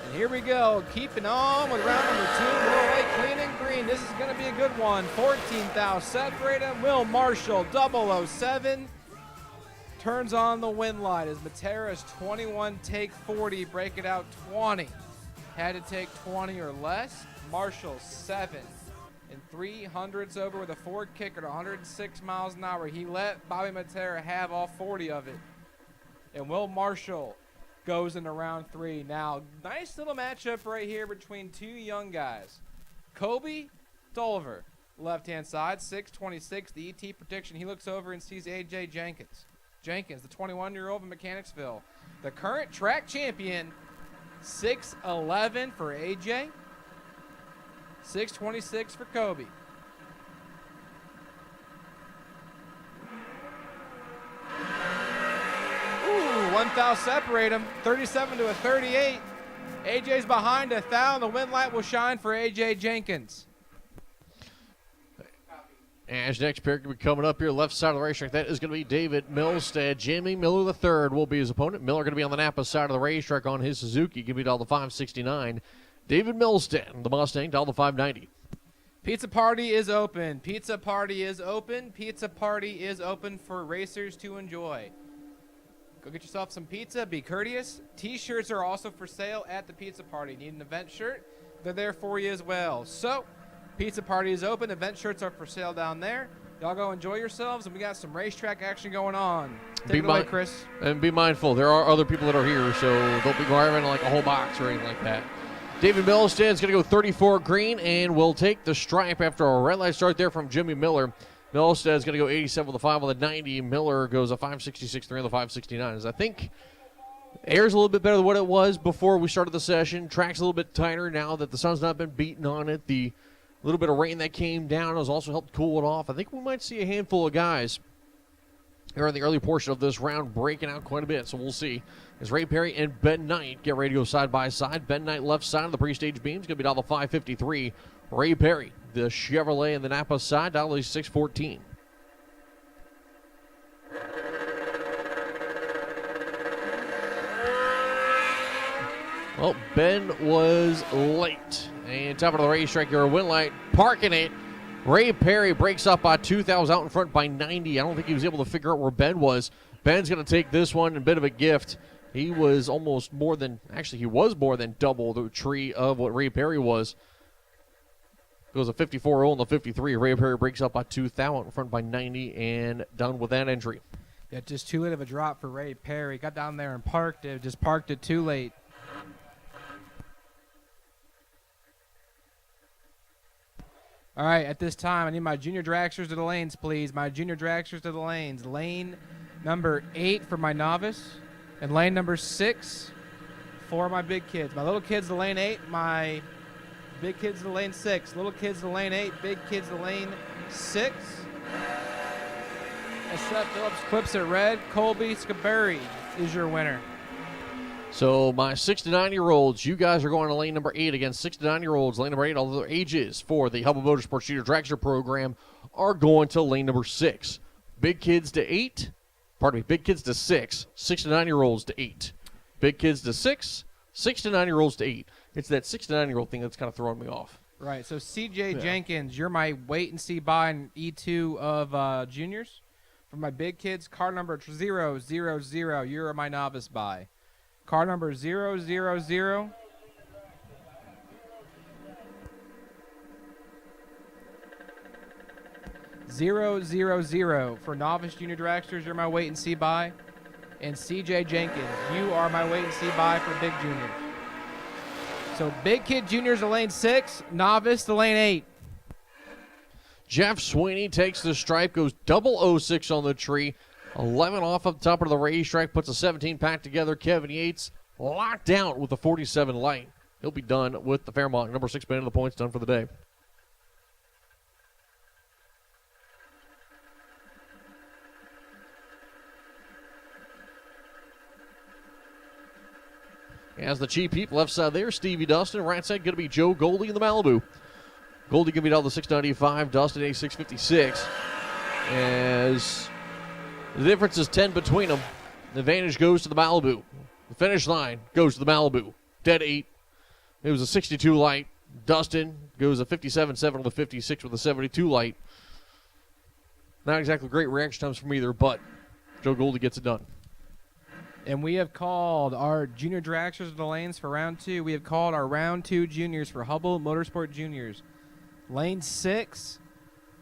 [SPEAKER 2] And here we go, keeping on with round number 2. Middleweight clean and green. This is going to be a good one. 14,000 separate him. Will Marshall, 007, turns on the win light as Matera's 21, take 40, break it out 20. Had to take 20 or less. Marshall, 7 and 300s over with a forward kick at 106 miles an hour. He let Bobby Matera have all 40 of it. And Will Marshall goes into round 3. Now, nice little matchup right here between two young guys. Kobe Tolliver, left-hand side, 6'26", the ET prediction. He looks over and sees A.J. Jenkins. Jenkins, the 21-year-old from Mechanicsville. The current track champion, 6'11" for A.J., 6'26" for Kobe. Ooh, 1,000 separate him. 37 to a 38. AJ's behind 1,000. The win light will shine for AJ Jenkins.
[SPEAKER 1] As next pair will be coming up here, left side of the racetrack, that is going to be David Milstead. Jimmy Miller III will be his opponent. Miller going to be on the Napa side of the racetrack on his Suzuki. Give me all the 569. David Milstead, the Mustang, all the 590.
[SPEAKER 2] Pizza party is open. Pizza party is open. Pizza party is open for racers to enjoy. Go get yourself some pizza. Be courteous. T-shirts are also for sale at the pizza party. Need an event shirt? They're there for you as well. So, pizza party is open. Event shirts are for sale down there. Y'all go enjoy yourselves, and we got some racetrack action going on. Take it away, Chris.
[SPEAKER 1] And be mindful, there are other people that are here, so don't be grabbing like a whole box or anything like that. David Milstead's going to go 34 green and will take the stripe after a red light start there from Jimmy Miller. Milstead's going to go 87 with a 5 with a 90. Miller goes a 566, 3 on the 569. As I think air's a little bit better than what it was before we started the session. Track's a little bit tighter now that the sun's not been beaten on it. The little bit of rain that came down has also helped cool it off. I think we might see a handful of guys here in the early portion of this round breaking out quite a bit, so we'll see. As Ray Perry and Ben Knight get ready to go side by side. Ben Knight left side of the pre-stage beams, going to be down the 553. Ray Perry, the Chevrolet and the Napa side, down the 614. Well, Ben was late. And top of the racetrack here, a win light, parking it. Ray Perry breaks up by 2,000 out in front by 90. I don't think he was able to figure out where Ben was. Ben's going to take this one, a bit of a gift. He was almost more than, actually he was more than double the tree of what Ray Perry was. Goes a 54-0 on the 53. Ray Perry breaks up by 2,000 in front by 90 and done with that entry.
[SPEAKER 2] Yeah, just too late of a drop for Ray Perry. Got down there and parked it, just parked it too late. All right, at this time, I need my junior dragsters to the lanes, please. My junior dragsters to the lanes. Lane number 8 for my novice, and lane number 6 for my big kids. My little kids to lane 8, my big kids to lane 6. Little kids to lane 8, big kids to lane 6. As Seth Phillips clips it red, Colby Scaberry is your winner.
[SPEAKER 1] So my 6 to 9-year-olds, you guys are going to lane number 8 against 6 to 9-year-olds. Lane number 8, all their ages for the Hubble Motorsports Junior Dragster program are going to lane number 6. Big kids to 8, big kids to 6, 6 to 9-year-olds to 8. Big kids to 6, 6 to 9-year-olds to 8. It's that 6 to 9-year-old thing that's kind of throwing me off.
[SPEAKER 2] Right, so C.J. Jenkins, you're my wait-and-see buy in E2 of juniors. For my big kids, car number 000, you're my novice buy. Car number 000. 000 for novice junior dragsters, you're my wait-and-see buy. And C.J. Jenkins, you are my wait-and-see buy for big juniors. So big kid juniors to lane 6, novice to lane 8.
[SPEAKER 1] Jeff Sweeney takes the stripe, goes 006 on the tree. 11 off up top of the racetrack, puts a 17 pack together. Kevin Yates locked out with a 47 light. He'll be done with the Fairmont. Number 6 man of the points done for the day. As the Cheap Heap left side there, Stevie Dustin. Right side going to be Joe Goldie in the Malibu. Goldie going to be down the 695, Dustin a 656. As the difference is 10 between them. The advantage goes to the Malibu. The finish line goes to the Malibu. Dead 8. It was a 62 light. Dustin goes a 57.7 with a 56 with a 72 light. Not exactly great reaction times from either, but Joe Goldie gets it done.
[SPEAKER 2] And we have called our Junior Dragsters of the lanes for round 2. We have called our round 2 juniors for Hubble Motorsport Juniors. Lane 6,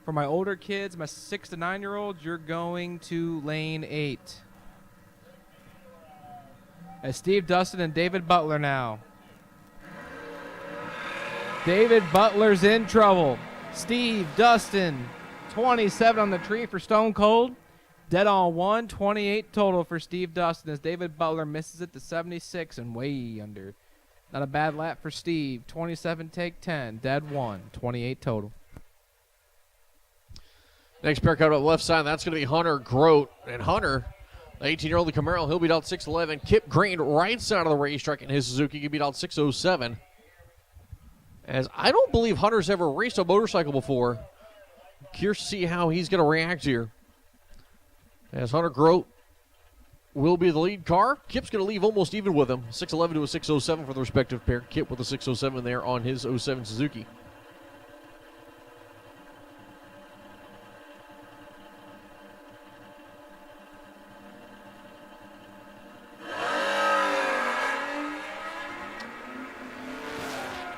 [SPEAKER 2] for my older kids, my 6 to 9-year-olds, you're going to lane 8. As Steve Dustin and David Butler now. David Butler's in trouble. Steve Dustin, 27 on the tree for Stone Cold. Dead on 1, 28 total for Steve Dustin as David Butler misses it to 76 and way under. Not a bad lap for Steve. 27 take 10. Dead 1, 28 total.
[SPEAKER 1] Next pair coming up left side, that's going to be Hunter Grote. And Hunter, the 18-year-old Camaro, he'll beat out 6'11". Kip Green, right side of the racetrack in his Suzuki, can beat out 6'07". As I don't believe Hunter's ever raced a motorcycle before. Curious to see how he's going to react here. As Hunter Grote will be the lead car. Kip's going to leave almost even with him. 6'11 to a 6'07 for the respective pair. Kip with a 6'07 there on his 07 Suzuki.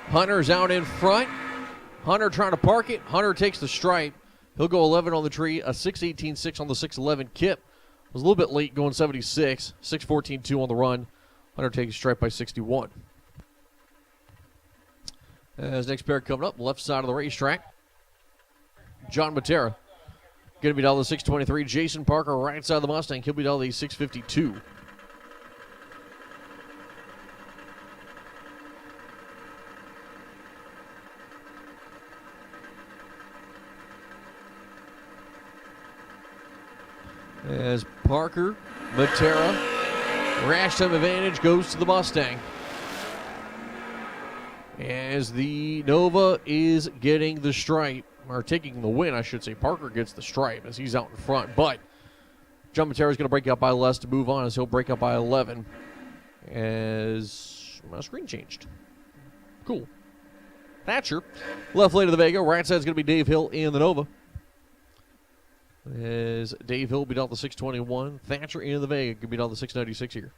[SPEAKER 1] Hunter's out in front. Hunter trying to park it. Hunter takes the stripe. He'll go 11 on the tree, a 6'18.6 on the 6'11. Kip was a little bit late going 76, 6'14.2 on the run. Hunter takes a stripe by 61. As next pair coming up, left side of the racetrack, John Matera. Going to be down to 6'23. Jason Parker, right side of the Mustang. He'll be down to 6'52. As Parker, Matera, rash time advantage goes to the Mustang. As the Nova is getting the stripe, or taking the win, I should say. Parker gets the stripe as he's out in front. But John Matera is going to break out by less to move on as he'll break out by 11. As my screen changed. Cool. Thatcher, left lane of the Vega. Right side is going to be Dave Hill in the Nova. As Dave Hill beat out the 621. Thatcher in the Vega could beat out the 696 here.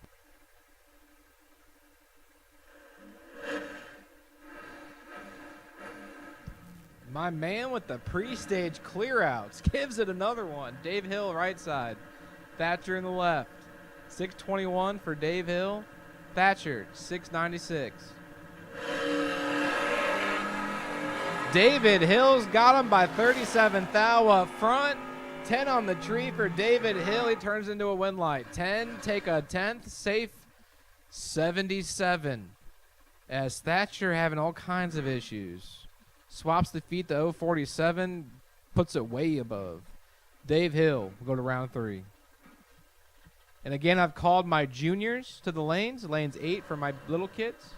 [SPEAKER 2] My man with the pre-stage clearouts gives it another one. Dave Hill right side. Thatcher in the left. 621 for Dave Hill. Thatcher 696. David Hill's got him by 37 thou up front. 10 on the tree for David Hill. He turns into a win light. 10, take a 10th, safe 77. As Thatcher having all kinds of issues. Swaps the feet to 047, puts it way above. Dave Hill will go to round 3. And again, I've called my juniors to the lanes. Lanes 8 for my little kids,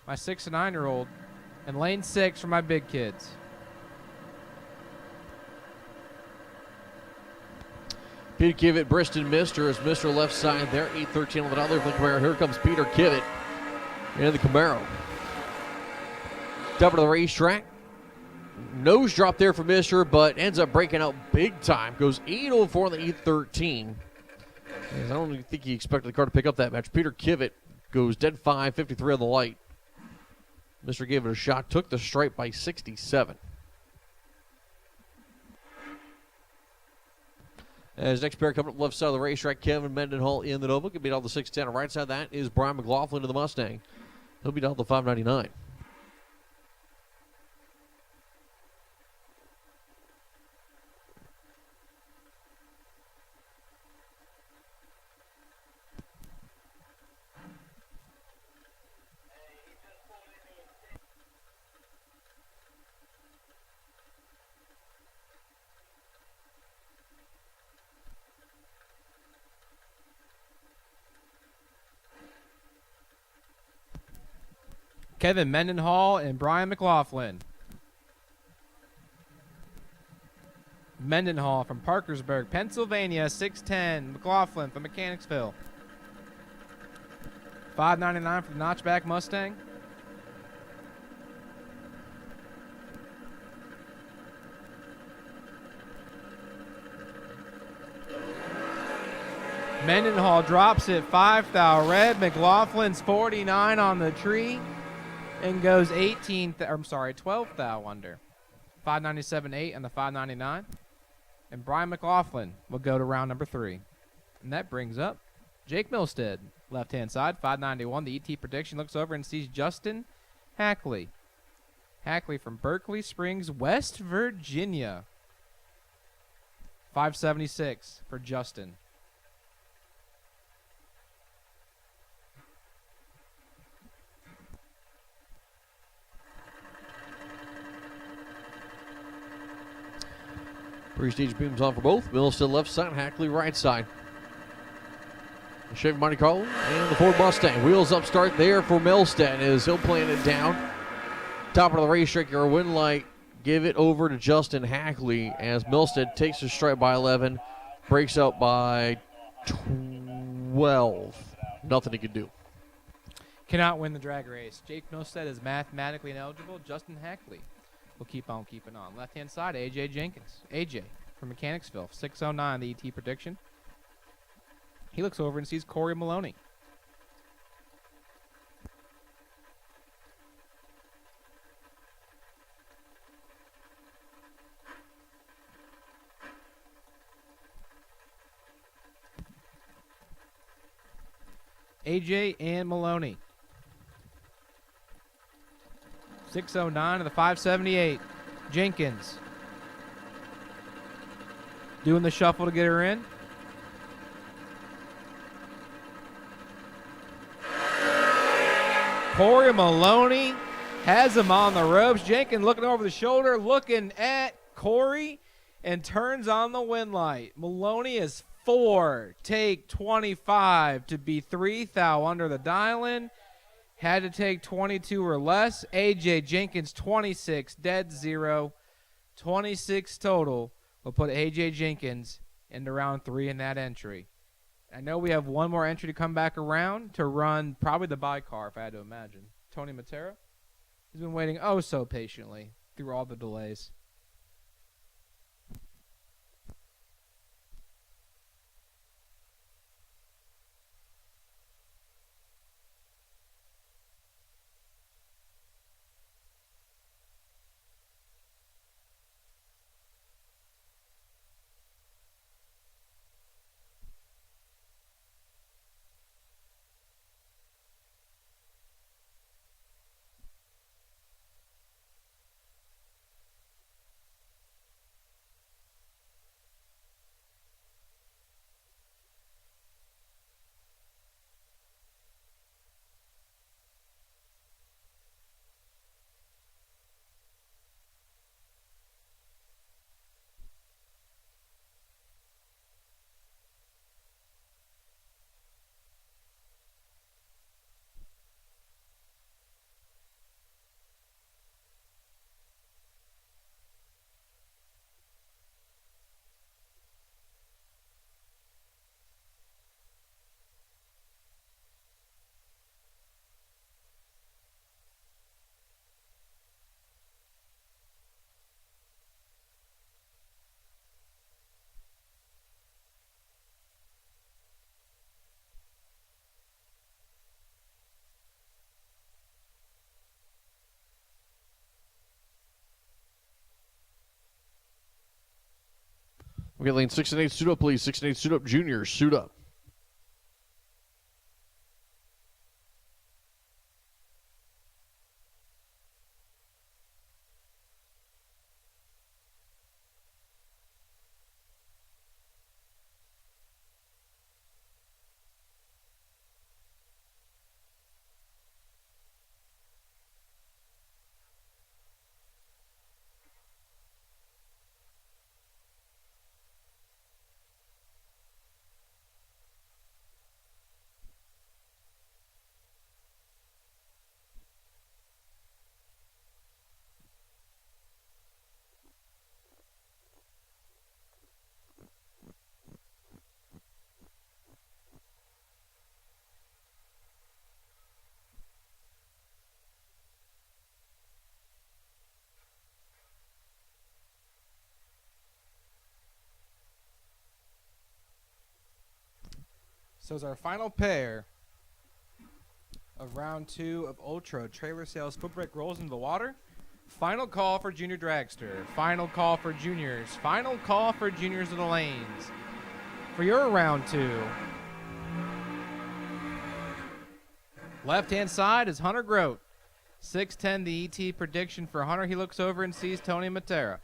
[SPEAKER 2] my 6 and 9-year-old, and lane 6 for my big kids.
[SPEAKER 1] Peter Kivitt, Briston Mister is Mister left side there, 8-13 on the dollar for the Camaro. Here comes Peter Kivitt in the Camaro. Double to the racetrack. Nose drop there for Mister, but ends up breaking out big time. Goes 8:04 on the 8:13. I don't even think he expected the car to pick up that match. Peter Kivitt goes dead 5, 53 on the light. Mister gave it a shot, took the stripe by 67. As next pair coming up left side of the racetrack, Kevin Mendenhall in the Nova. Could beat out the 610. On right side of that is Brian McLaughlin in the Mustang. He'll beat out the 599.
[SPEAKER 2] Kevin Mendenhall and Brian McLaughlin. Mendenhall from Parkersburg, Pennsylvania, 6'10". McLaughlin from Mechanicsville, $5.99 for the notchback Mustang. Mendenhall drops it 5,000 red. McLaughlin's 49 on the tree and goes 12,000 under. 597.8 and the 599. And Brian McLaughlin will go to round number 3. And that brings up Jake Milstead, left-hand side, 591. The ET prediction looks over and sees Justin Hackley. Hackley from Berkeley Springs, West Virginia. 576 for Justin.
[SPEAKER 1] Pre-stage beams on for both. Milstead left side, Hackley right side. The Chevy Monte Carlo and the Ford Mustang. Wheels up start there for Milstead as he'll plant it down. Top of the racetrack, your win light. Give it over to Justin Hackley as Milstead takes a strike by 11. Breaks up by 12. Nothing he can do.
[SPEAKER 2] Cannot win the drag race. Jake Milstead is mathematically ineligible. Justin Hackley will keep on keeping on. Left-hand side, A.J. Jenkins. A.J. from Mechanicsville, 609, the ET prediction. He looks over and sees Corey Maloney. A.J. and Maloney. 609 to the 578. Jenkins doing the shuffle to get her in. Corey Maloney has him on the ropes. Jenkins looking over the shoulder, looking at Corey, and turns on the win light. Maloney is 4. Take 25 to be 3,000 under the dial-in. Had to take 22 or less. A.J. Jenkins, 26, dead zero. 26 total will put A.J. Jenkins into round 3 in that entry. I know we have one more entry to come back around to run probably the bi-car, if I had to imagine. Tony Matera. He's been waiting oh so patiently through all the delays.
[SPEAKER 1] Okay, lane 6 and 8, suit up, please. 6 and 8, suit up. Juniors, suit up.
[SPEAKER 2] So as our final pair of round 2 of Ultra Trailer Sales foot brake rolls into the water. Final call for Junior Dragster. Final call for juniors. Final call for juniors of the lanes. For your round 2. Left-hand side is Hunter Grote. 6'10", the ET prediction for Hunter. He looks over and sees Tony Matera.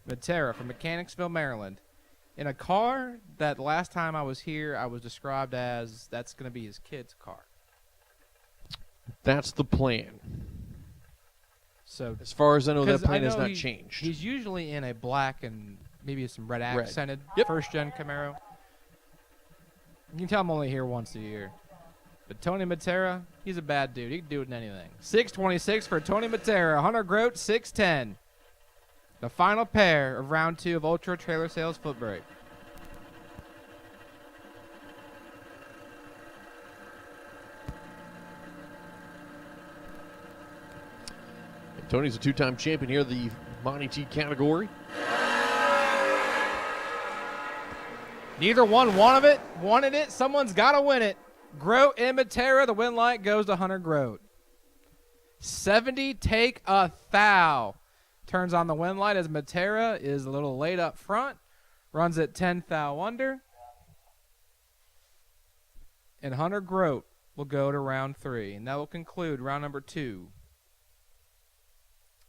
[SPEAKER 2] Matera from Mechanicsville, Maryland. In a car that last time I was here, I was described as that's going to be his kid's car.
[SPEAKER 1] That's the plan.
[SPEAKER 2] So,
[SPEAKER 1] As far as I know, that
[SPEAKER 2] 'cause
[SPEAKER 1] plan has
[SPEAKER 2] know
[SPEAKER 1] not changed.
[SPEAKER 2] He's usually in a black and maybe some red accented
[SPEAKER 1] Yep.
[SPEAKER 2] first-gen Camaro. You can tell I'm only here once a year. But Tony Matera, he's a bad dude. He can do it in anything. 626 for Tony Matera. Hunter Grote, 610. The final pair of round 2 of Ultra Trailer Sales foot brake.
[SPEAKER 1] Tony's a two-time champion here, the Monty T category.
[SPEAKER 2] Neither one wanted it. Someone's got to win it. Grote and Matera. The win light goes to Hunter Grote. 70 take a thou. Turns on the win light as Matera is a little late up front. Runs at 10 thou under. And Hunter Grote will go to round 3. And that will conclude round number 2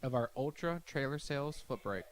[SPEAKER 2] of our Ultra Trailer Sales foot brake.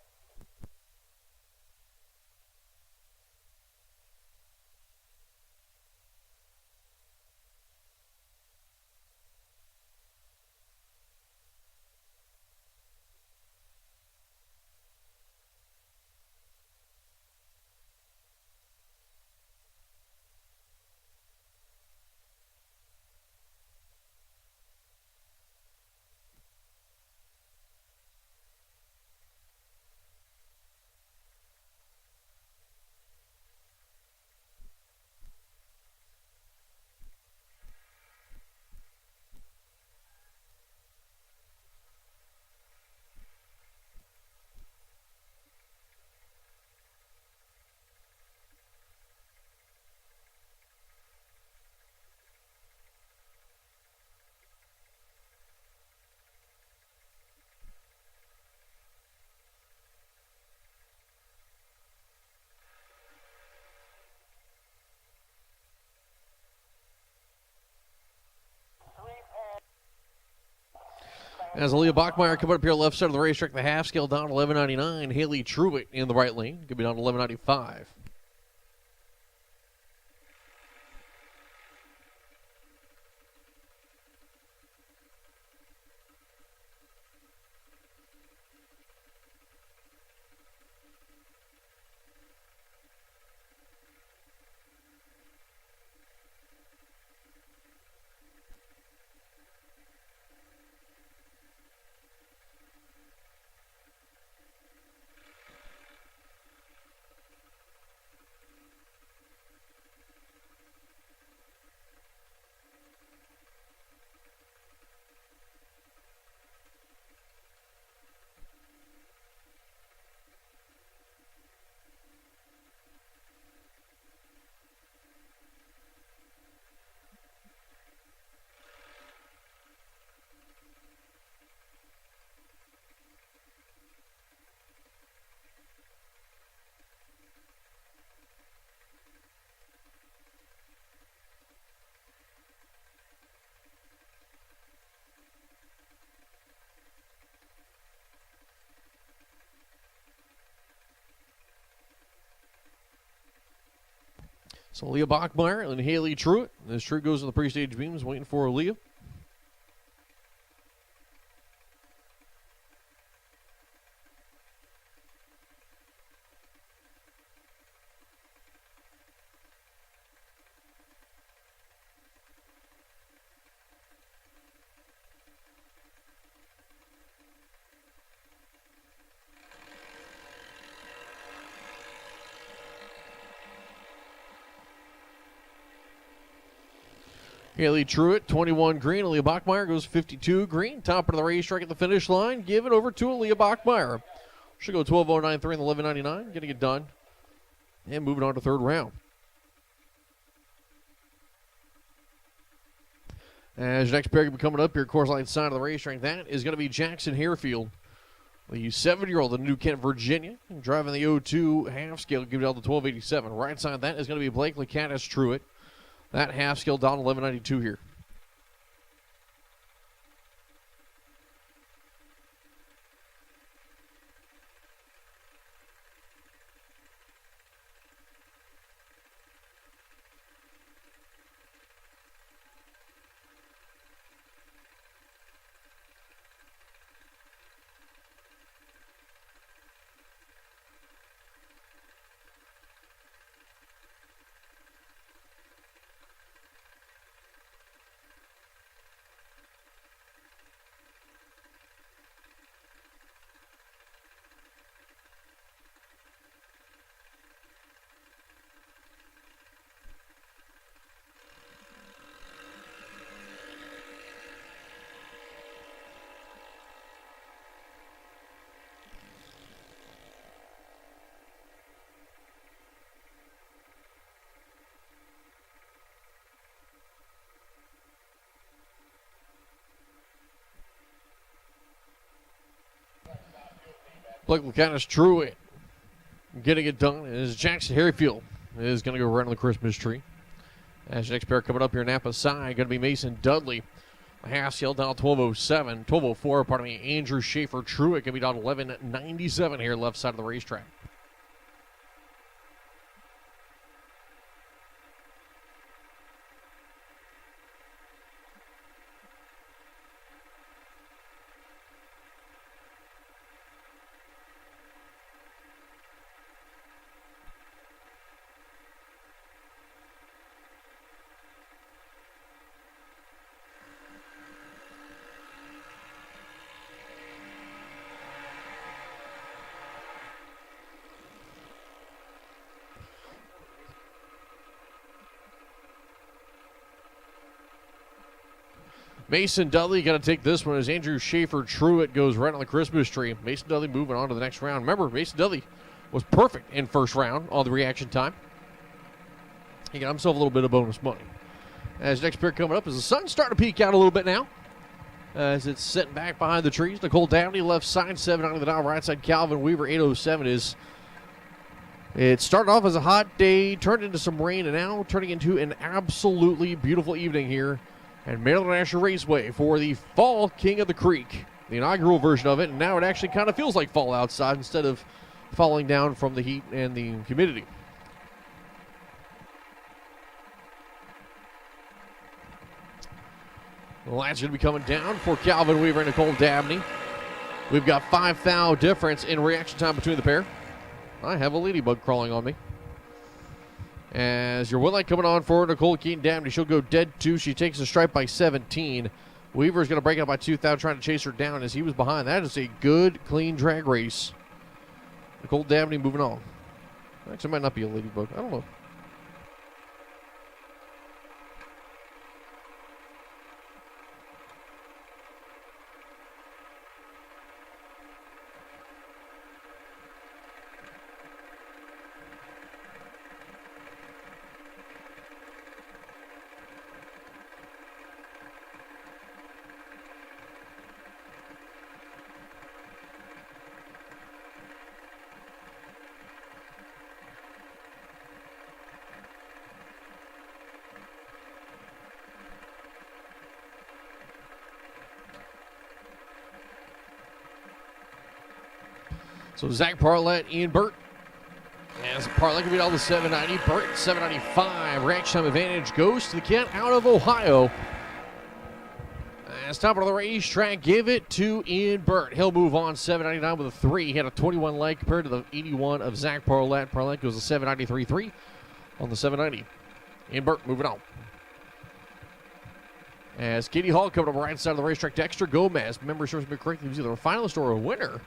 [SPEAKER 1] As Aaliyah Bachmeyer coming up here left side of the racetrack, the half scale down to 11.99. Haley Truitt in the right lane, going to be down to 11.95. So Leah Bachmeyer and Haley Truitt. As Truitt goes in the pre-stage beams, waiting for Leah. Haley Truitt, 21 green. Aaliyah Bachmeyer goes 52 green. Top of the racetrack at the finish line. Give it over to Aaliyah Bachmeyer. She'll go 12.093 and 11.99. Getting it done. And moving on to third round. As your next pair will be coming up here, course line side of the racetrack, that is going to be Jackson Harefield, the 7-year-old of New Kent, Virginia, driving the 0-2 half scale, give it out to 1287. Right side of that is going to be Blake Lucanis Truitt. That half scale down 1192 here. Blake Lucanis Truitt getting it done as Jackson Harefield is going to go right on the Christmas tree. As the next pair coming up here, Napa side, going to be Mason Dudley. A half scale down 1207, 1204, pardon me, Andrew Schaefer Truitt going to be down 1197 here left side of the racetrack. Mason Dudley going to take this one as Andrew Schaefer Truitt goes right on the Christmas tree. Mason Dudley moving on to the next round. Remember, Mason Dudley was perfect in first round on the reaction time. He got himself a little bit of bonus money. As next pair coming up is the sun starting to peek out a little bit now. As it's sitting back behind the trees. Nicole Downey left side, 7 on the dial. Right side, Calvin Weaver, 807 is. It started off as a hot day, turned into some rain, and now turning into an absolutely beautiful evening here and Maryland International Raceway for the Fall King of the Creek, the inaugural version of it. And now it actually kind of feels like fall outside instead of falling down from the heat and the humidity. The line's going to be coming down for Calvin Weaver and Nicole Dabney. We've got 5 thou difference in reaction time between the pair. I have a ladybug crawling on me. As your win light coming on for Nicole Keaton Dabney. She'll go dead 2. She takes a stripe by 17. Weaver's going to break out by 2 thou, trying to chase her down as he was behind. That is a good, clean drag race. Nicole Dabney moving on. Actually, it might not be a ladybug. I don't know. So Zach Parlett, Ian Burt. As Parlett can beat all the 790. Burt 795. Reaction time advantage goes to the kid out of Ohio. As top of the racetrack, give it to Ian Burt. He'll move on 799 with a 3. He had a 21 leg compared to the 81 of Zach Parlett. Parlett goes to 793.3 on the 790. Ian Burt moving on. As Katie Hall coming up the right side of the racetrack, Dexter Gomez. Remember, serves me correctly, he was either a finalist or a winner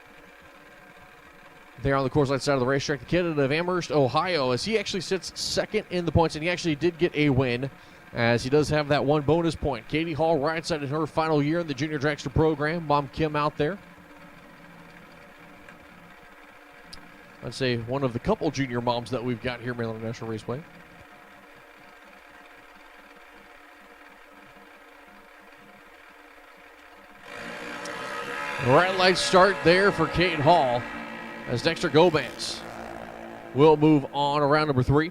[SPEAKER 1] there on the course line side of the racetrack. The kid out of Amherst, Ohio, as he actually sits second in the points, and he actually did get a win, as he does have that one bonus point. Katie Hall, right side in her final year in the Junior Dragster program. Mom Kim out there. I'd say one of the couple junior moms that we've got here at Maryland International Raceway. Red light start there for Kate Hall as Dexter Gomez will move on around number 3.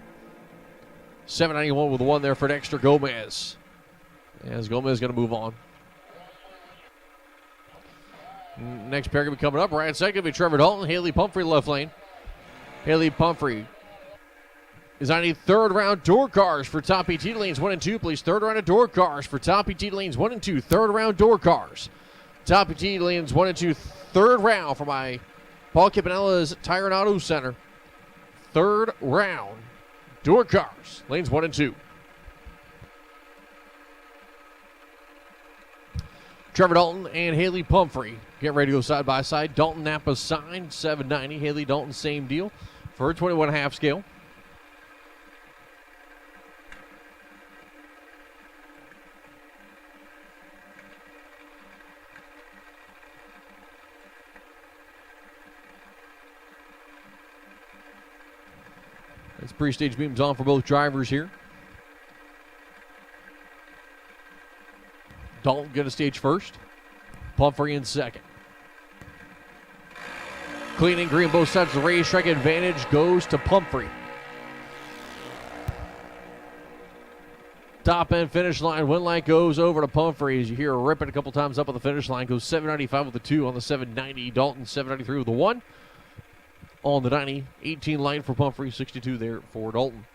[SPEAKER 1] 791 with the 1 there for Dexter Gomez. As Gomez is going to move on. Next pair going to be coming up. Right side going to be Trevor Dalton, Haley Pumphrey left lane. Haley Pumphrey is on a third round door cars for top ET lanes 1 and 2. Please, third round of door cars for top ET lanes 1 and 2. Third round door cars. Top ET lanes 1 and 2. Third round for my Paul Campanella's Tire and Auto Center. Third round door cars, lanes 1 and 2. Trevor Dalton and Haley Pumphrey get ready to go side by side. Dalton Napa signed 790. Haley Dalton same deal for 21.5 scale. It's pre-stage beams on for both drivers here. Dalton going to stage first. Pumphrey in second. Clean and green both sides of the racetrack. Advantage goes to Pumphrey. Top end finish line. Win light goes over to Pumphrey as you hear her ripping a couple times up on the finish line. Goes 795 with the 2 on the 790. Dalton 793 with the 1. On the 90, 18 light for Pumphrey, 62 there for Dalton.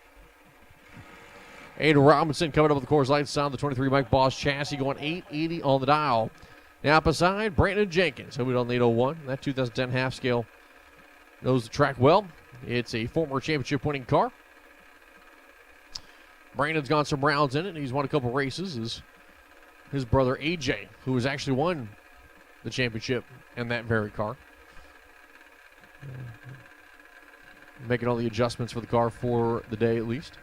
[SPEAKER 1] Aiden Robinson coming up with the Coors Light sound, the 23 Mike Boss chassis going 880 on the dial. Now beside Brandon Jenkins, who we don't need 01. That 2010 half scale knows the track well. It's a former championship winning car. Brandon's got some rounds in it, and he's won a couple races. His brother AJ, who has actually won the championship in that very car. Making all the adjustments for the car for the day at least.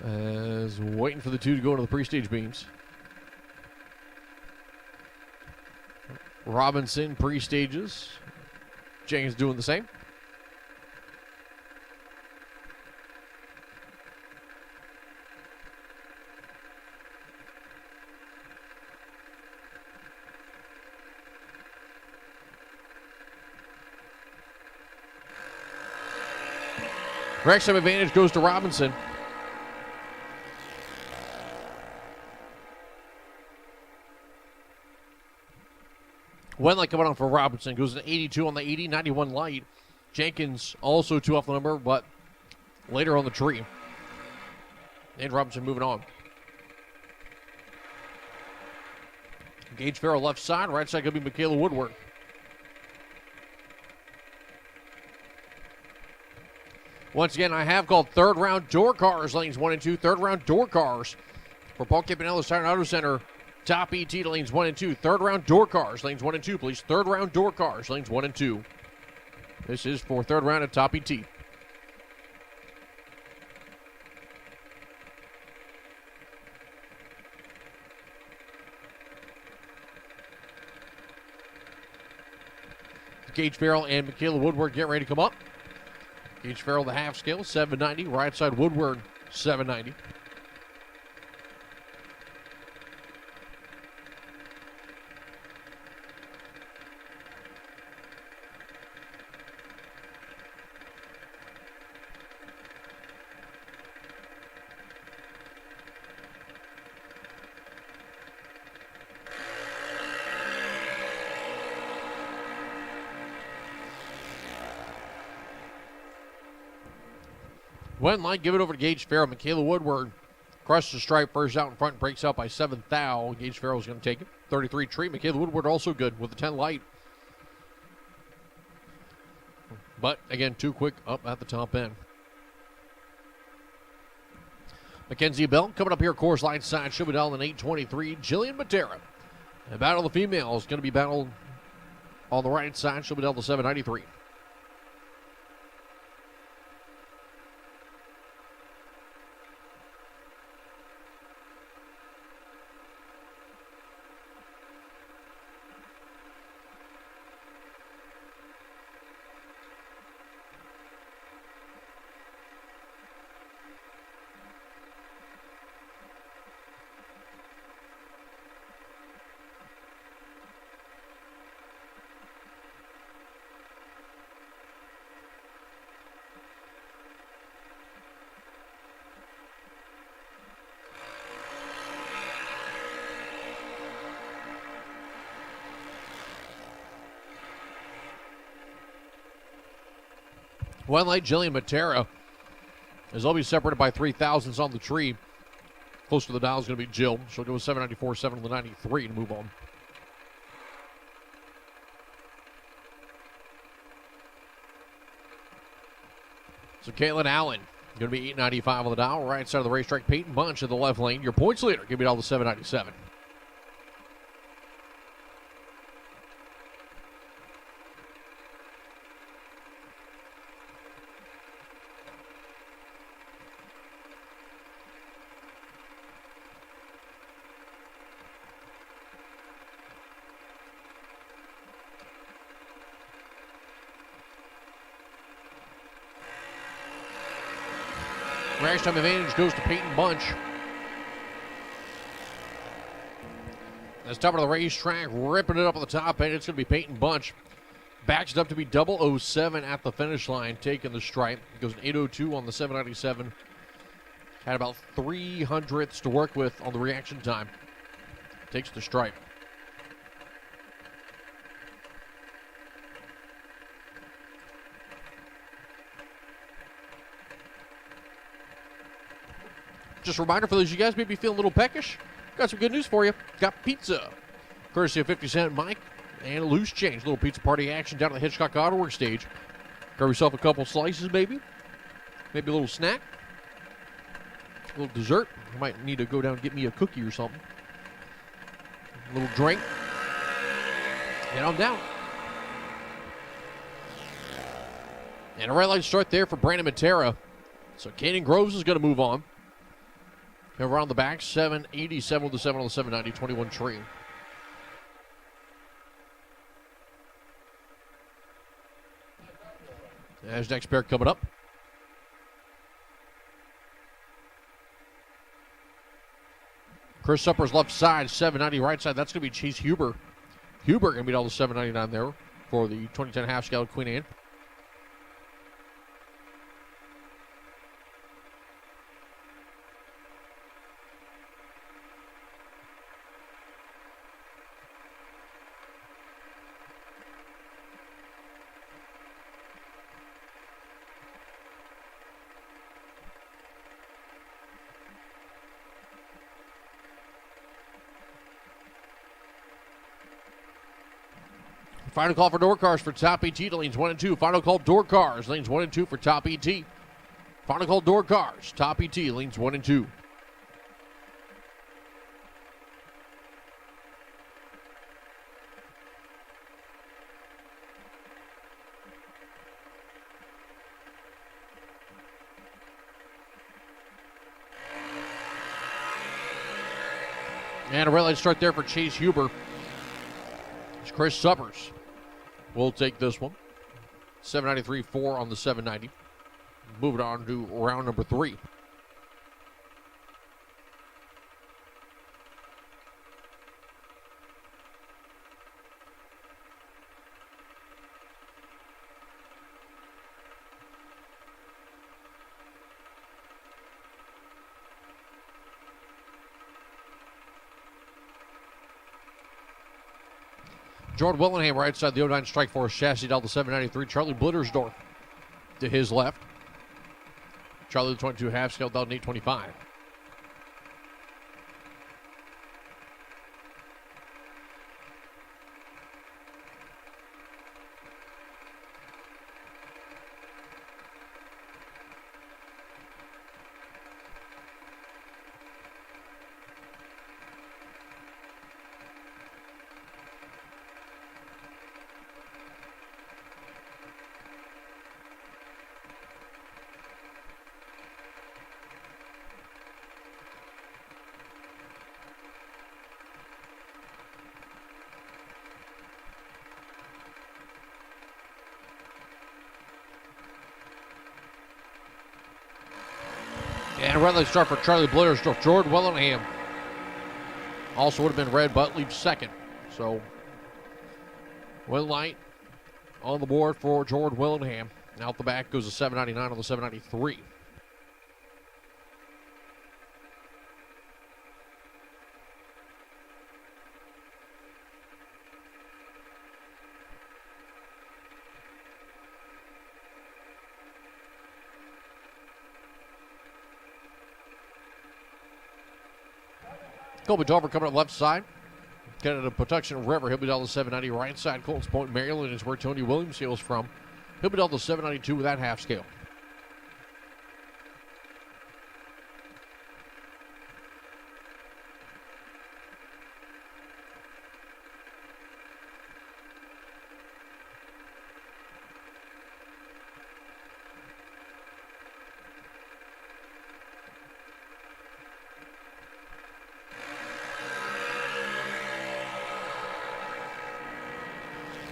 [SPEAKER 1] As waiting for the 2 to go into the pre-stage beams. Robinson pre-stages. Jenkins doing the same. Wrexham advantage goes to Robinson. One light coming on for Robinson. Goes to 82 on the 80, 91 light. Jenkins also 2 off the number, but later on the tree. And Robinson moving on. Gage Farrell left side. Right side going to be Michaela Woodward. Once again, I have called third round door cars, lanes 1 and 2. Third round door cars for Paul Campanella's Tire and Auto Center. Top ET to lanes 1 and 2. Third round door cars, lanes 1 and 2, please. Third round door cars, lanes 1 and 2. This is for third round at Top ET. Gage Farrell and Michaela Woodward get ready to come up. Gage Farrell, the half scale, 790. Right side Woodward, 790. Went light, give it over to Gage Farrell. Michaela Woodward crushed the stripe first out in front, breaks out by 7 thou. Gage Farrell's going to take it. 33 tree. Michaela Woodward also good with the 10 light. But again, too quick up at the top end. Mackenzie Bell coming up here, Coors Light side. She'll be down in 823. Jillian Matera. And battle of the females going to be battled on the right side. She'll be down to 793. One light, Jillian Matera, as they'll be separated by 3,000s on the tree. Close to the dial is going to be Jill. She'll go with 794, 7 on the 93 to move on. So Caitlin Allen going to be 895 on the dial. Right side of the racetrack, Peyton Bunch in the left lane. Your points leader, give me all the 797. Crash time advantage goes to Peyton Bunch. That's top of the racetrack, ripping it up on the top end. It's going to be Peyton Bunch. Backs it up to be 007 at the finish line, taking the stripe. It goes an 802 on the 797. Had about 300ths to work with on the reaction time. Takes the stripe. Just a reminder for those of you guys maybe feeling a little peckish, got some good news for you. Got pizza, courtesy of 50 Cent Mike, and loose change. Little pizza party action down at the Hitchcock Auto Works stage. Grab yourself a couple slices, maybe a little snack, a little dessert. You might need to go down and get me a cookie or something. A little drink. Head on down. And a red light start there for Brandon Matera. So Kaden Groves is going to move on. Around the back, 787 with the 7 on the 790, 21 tree. There's next pair coming up. Chris Supper's left side, 790 right side. That's going to be Chase Huber. Huber going to beat all the 799 there for the 2010 half scale Queen Anne. Final call for door cars for top ET to lanes 1 and 2. Final call door cars, lanes 1 and 2 for top ET. Final call door cars, top ET, lanes 1 and 2. And a red light start there for Chase Huber. It's Chris Suppers. We'll take this one. 793, 4 on the 790. Moving on to round number 3. Jordan Willingham right side the 09 Strike Force chassis down the 793. Charlie Blittersdorf to his left. Charlie the 22 half scale down 825. And a red light start for Charlie Blittersdorf. Jordan Willingham also would have been red, but leaves second. So, red light on the board for Jordan Willingham. Out the back goes the 799 on the 793. Colby Dover coming up left side. Getting to Patuxent River. He'll be down the 790 right side. Colts Point, Maryland is where Tony Williams hails from. He'll be down the 792 with that half scale.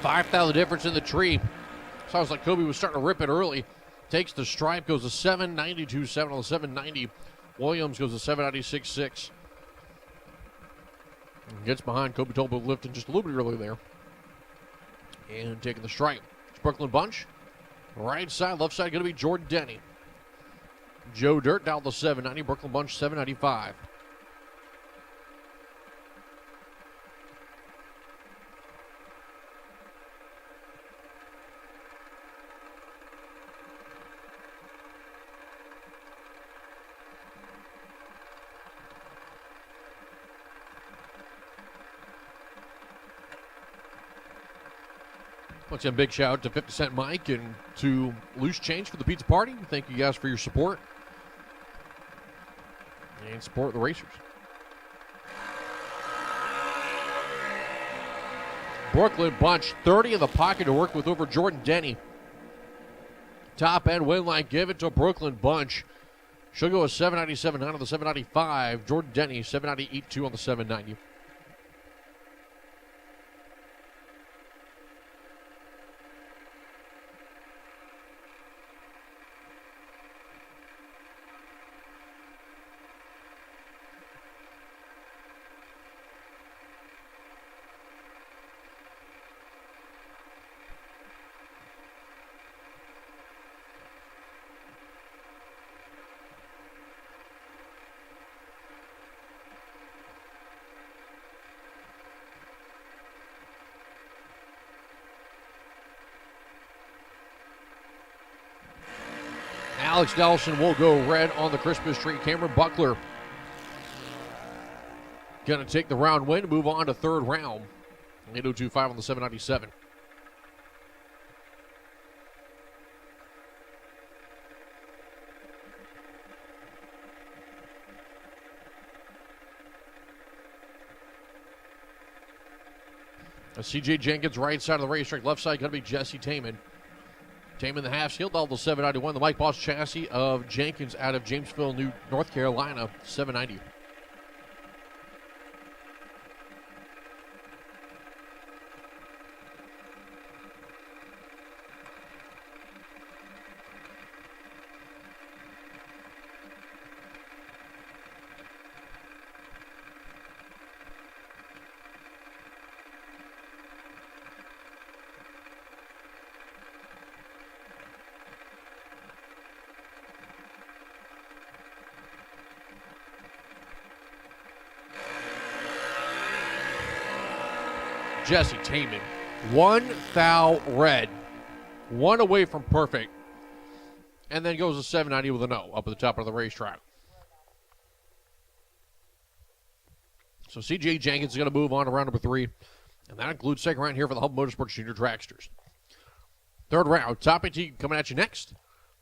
[SPEAKER 1] $5,000 difference in the tree. Sounds like Kobe was starting to rip it early. Takes the stripe, goes to 792.7 on the 790. Williams goes to 796.6. Gets behind Kobe Tolbo, lifting just a little bit early there. And taking the stripe. It's Brooklyn Bunch. Right side, left side going to be Jordan Denny. Joe Dirt down the 790. Brooklyn Bunch 795. Once again, big shout out to 50 Cent Mike and to Loose Change for the pizza party. Thank you guys for your support and support the racers. Brooklyn Bunch 30 in the pocket to work with over Jordan Denny. Top end win line, give it to Brooklyn Bunch. She'll go with 797.9 on the 795. Jordan Denny 798.2 on the 790. Alex Nelson will go red on the Christmas tree. Cameron Buckler going to take the round win, move on to third round. 8:02.5 on the 797. CJ Jenkins, right side of the racetrack, left side going to be Jesse Taman. Taman the half scale, double 791. The Mike Boss chassis of Jenkins out of Jamesville, North Carolina, 790. Jesse Taman, 1 thou red, one away from perfect, and then goes to 790 with a no up at the top of the racetrack. So CJ Jenkins is going to move on to round number 3, and that includes second round here for the Hub Motorsports Junior Dragsters. Third round, Top 18 coming at you next.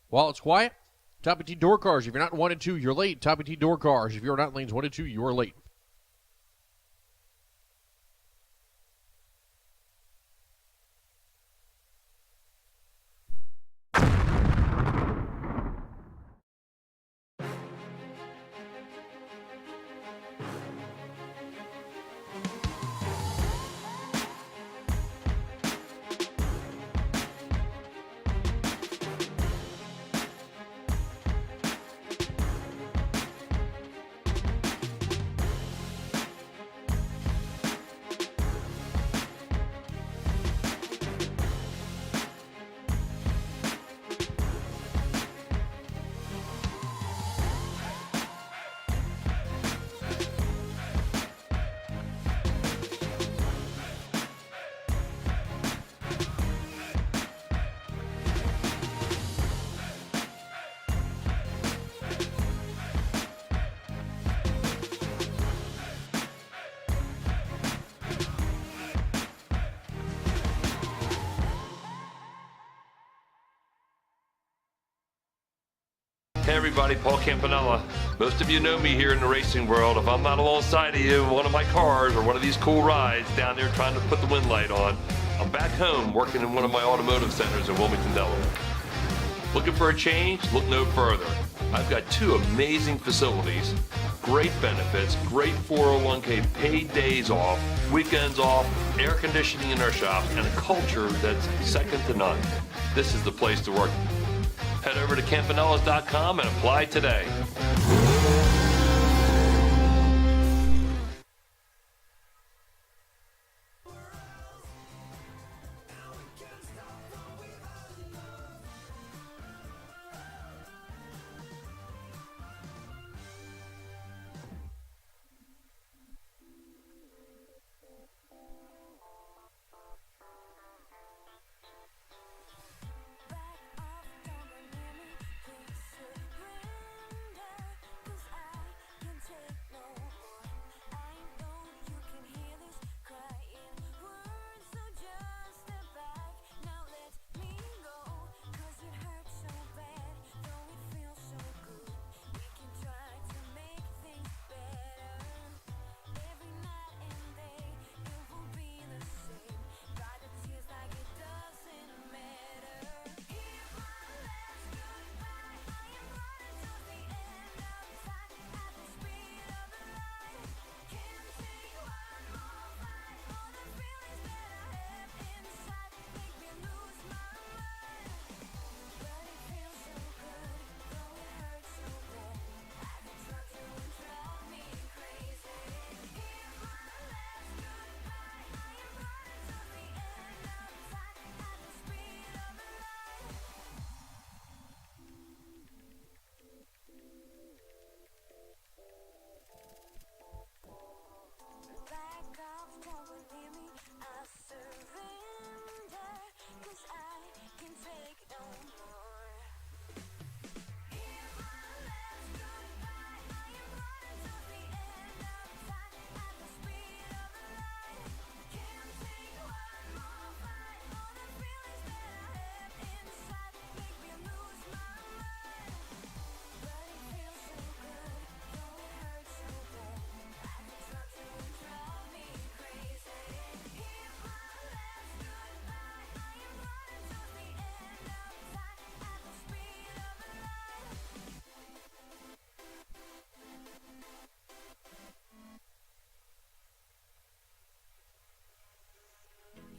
[SPEAKER 1] While it's quiet, Top 18 door cars. If you're not in 1 and 2, you're late. Top 18 door cars. If you're not in lanes 1 and 2, you are late.
[SPEAKER 3] Hey everybody, Paul Campanella. Most of you know me here in the racing world. If I'm not alongside of you in one of my cars or one of these cool rides down there trying to put the wind light on, I'm back home working in one of my automotive centers in Wilmington, Delaware. Looking for a change? Look no further. I've got 2 amazing facilities, great benefits, great 401k, paid days off, weekends off, air conditioning in our shop, and a culture that's second to none. This is the place to work. Head over to campanellas.com and apply today.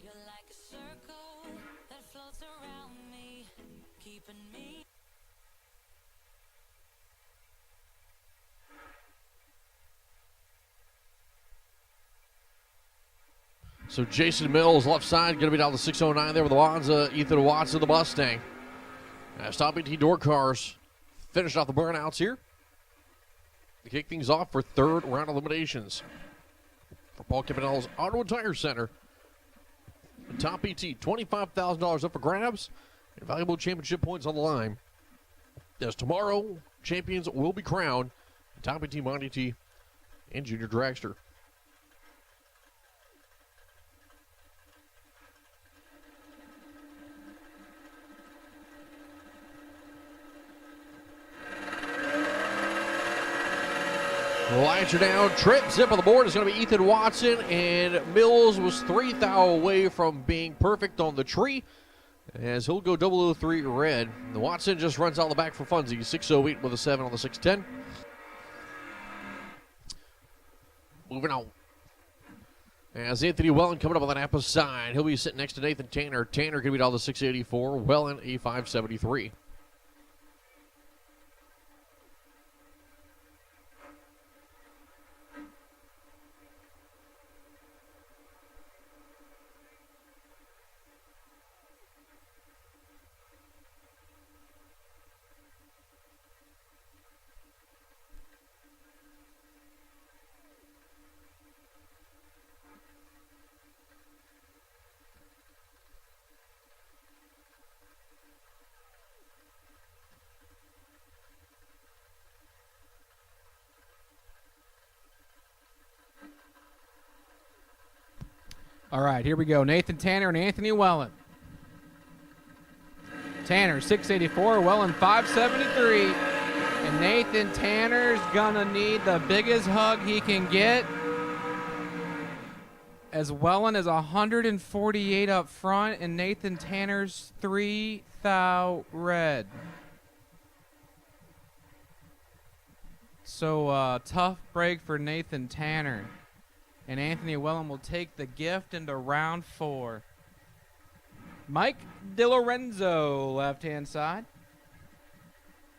[SPEAKER 4] You're like a circle that floats around me, keeping me.
[SPEAKER 1] So Jason Mills, left side, going to be down to 609 there with the Wanza. Ethan Watson, the Mustang. As Top 18 door cars finish off the burnouts here to kick things off for 3rd round eliminations for Paul Campanella's Auto and Tire Center. Top ET, $25,000 up for grabs and valuable championship points on the line. As tomorrow, champions will be crowned, Top ET, Monty T, and Jr Dragster. Lights are down. Trip zip on the board is going to be Ethan Watson, and Mills was 3 thou away from being perfect on the tree as he'll go 003 red. The Watson just runs out the back for funsies. 608 with a 7 on the 610. Moving on. As Anthony Wellen coming up on the Napa side, he'll be sitting next to Nathan Tanner. Tanner going to be down to 684. Wellen a 573.
[SPEAKER 6] All right, here we go. Nathan Tanner and Anthony Wellen. Tanner, 684. Wellen, 573. And Nathan Tanner's gonna need the biggest hug he can get. As Wellen is 148 up front, and Nathan Tanner's 3,000 red. So tough break for Nathan Tanner. And Anthony Wellen will take the gift into round 4. Mike DiLorenzo, left-hand side.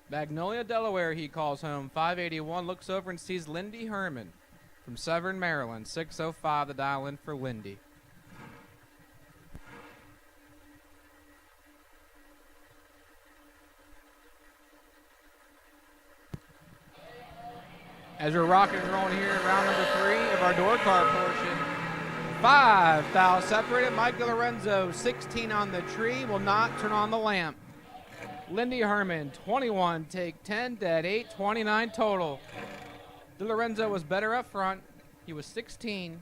[SPEAKER 6] Magnolia, Delaware, he calls home. 581, looks over and sees Lindy Herman from Severn, Maryland. 605 the dial in for Lindy. As we're rocking and rolling here in round number 3 of our door car portion. 5,000 separated. Mike DiLorenzo, 16 on the tree, will not turn on the lamp. Lindy Herman, 21, take 10, dead 8, 29 total. DiLorenzo was better up front. He was 16,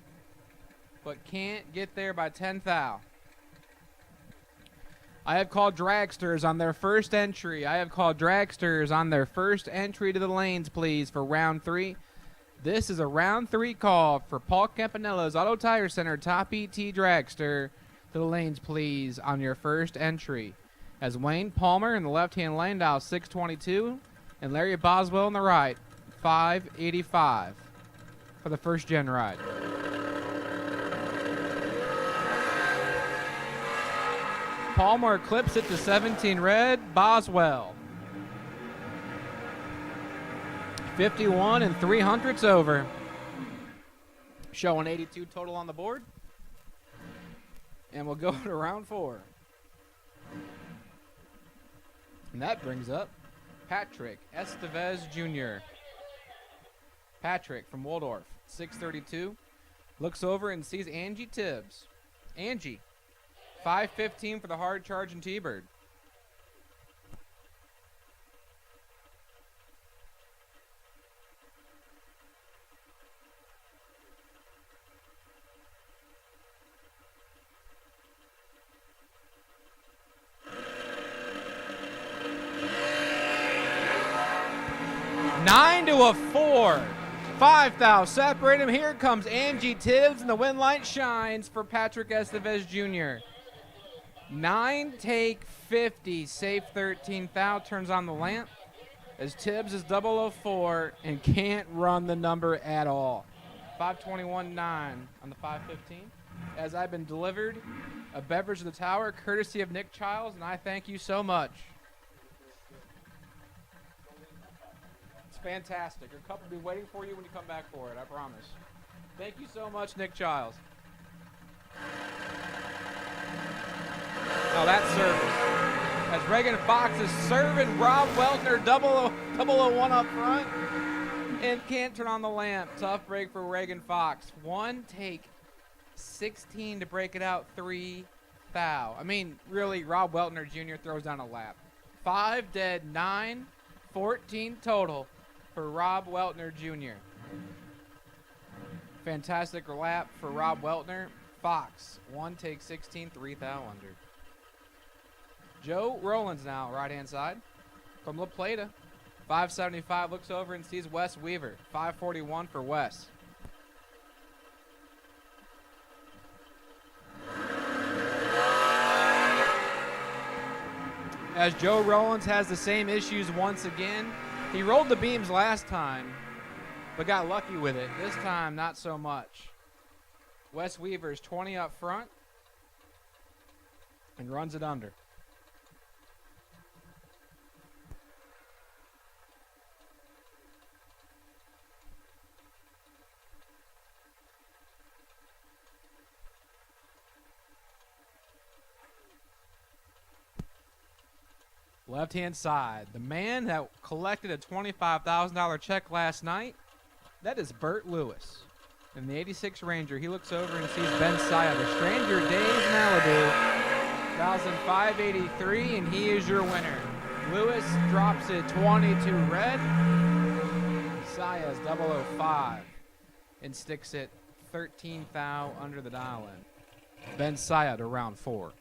[SPEAKER 6] but can't get there by 10,000. I have called Dragsters on their first entry. I have called Dragsters on their first entry to the lanes, please, for round 3. This is a round 3 call for Paul Campanella's Auto Tire Center Top ET Dragster. To the lanes, please, on your first entry. As Wayne Palmer in the left-hand lane, dial 622, and Larry Boswell in the right, 585 for the first gen ride. Palmer clips it to 17 red. Boswell 51 and 300ths over. Showing 82 total on the board. And we'll go to round 4. And that brings up Patrick Estevez Jr. Patrick from Waldorf, 632. Looks over and sees Angie Tibbs. Angie, 515 for the hard charge and T-Bird. Nine to a 4. 5,000 separate him. Here comes Angie Tibbs, and the win light shines for Patrick Estevez Jr. 9 take 50, safe 13,000, turns on the lamp as Tibbs is 004 and can't run the number at all. 521.9 on the 515. As I've been delivered a beverage of the tower courtesy of Nick Childs, and I thank you so much. It's fantastic. Your cup will be waiting for you when you come back for it, I promise. Thank you so much, Nick Childs. Now that service. As Reagan Fox is serving Rob Weltner 001 up front and can't turn on the lamp. Tough break for Reagan Fox. 1 take 16 to break it out. 3,000. I mean, really, Rob Weltner Jr. throws down a lap. 5 dead, 9, 14 total for Rob Weltner Jr. Fantastic lap for Rob Weltner. Fox, 1 take 16, 3,000 under. Joe Rollins now, right-hand side. From La Plata, 575, looks over and sees Wes Weaver. 541 for Wes. As Joe Rollins has the same issues once again. He rolled the beams last time, but got lucky with it. This time, not so much. Wes Weaver's 20 up front and runs it under. Left-hand side, the man that collected a $25,000 check last night, that is Bert Lewis. In the 86 Ranger, he looks over and sees Ben Saya, the Stranger Days Malibu, 1,583, and he is your winner. Lewis drops it 22 red. Saya's 005 and sticks it 13,000 under the dial-in. Ben Saya to round 4.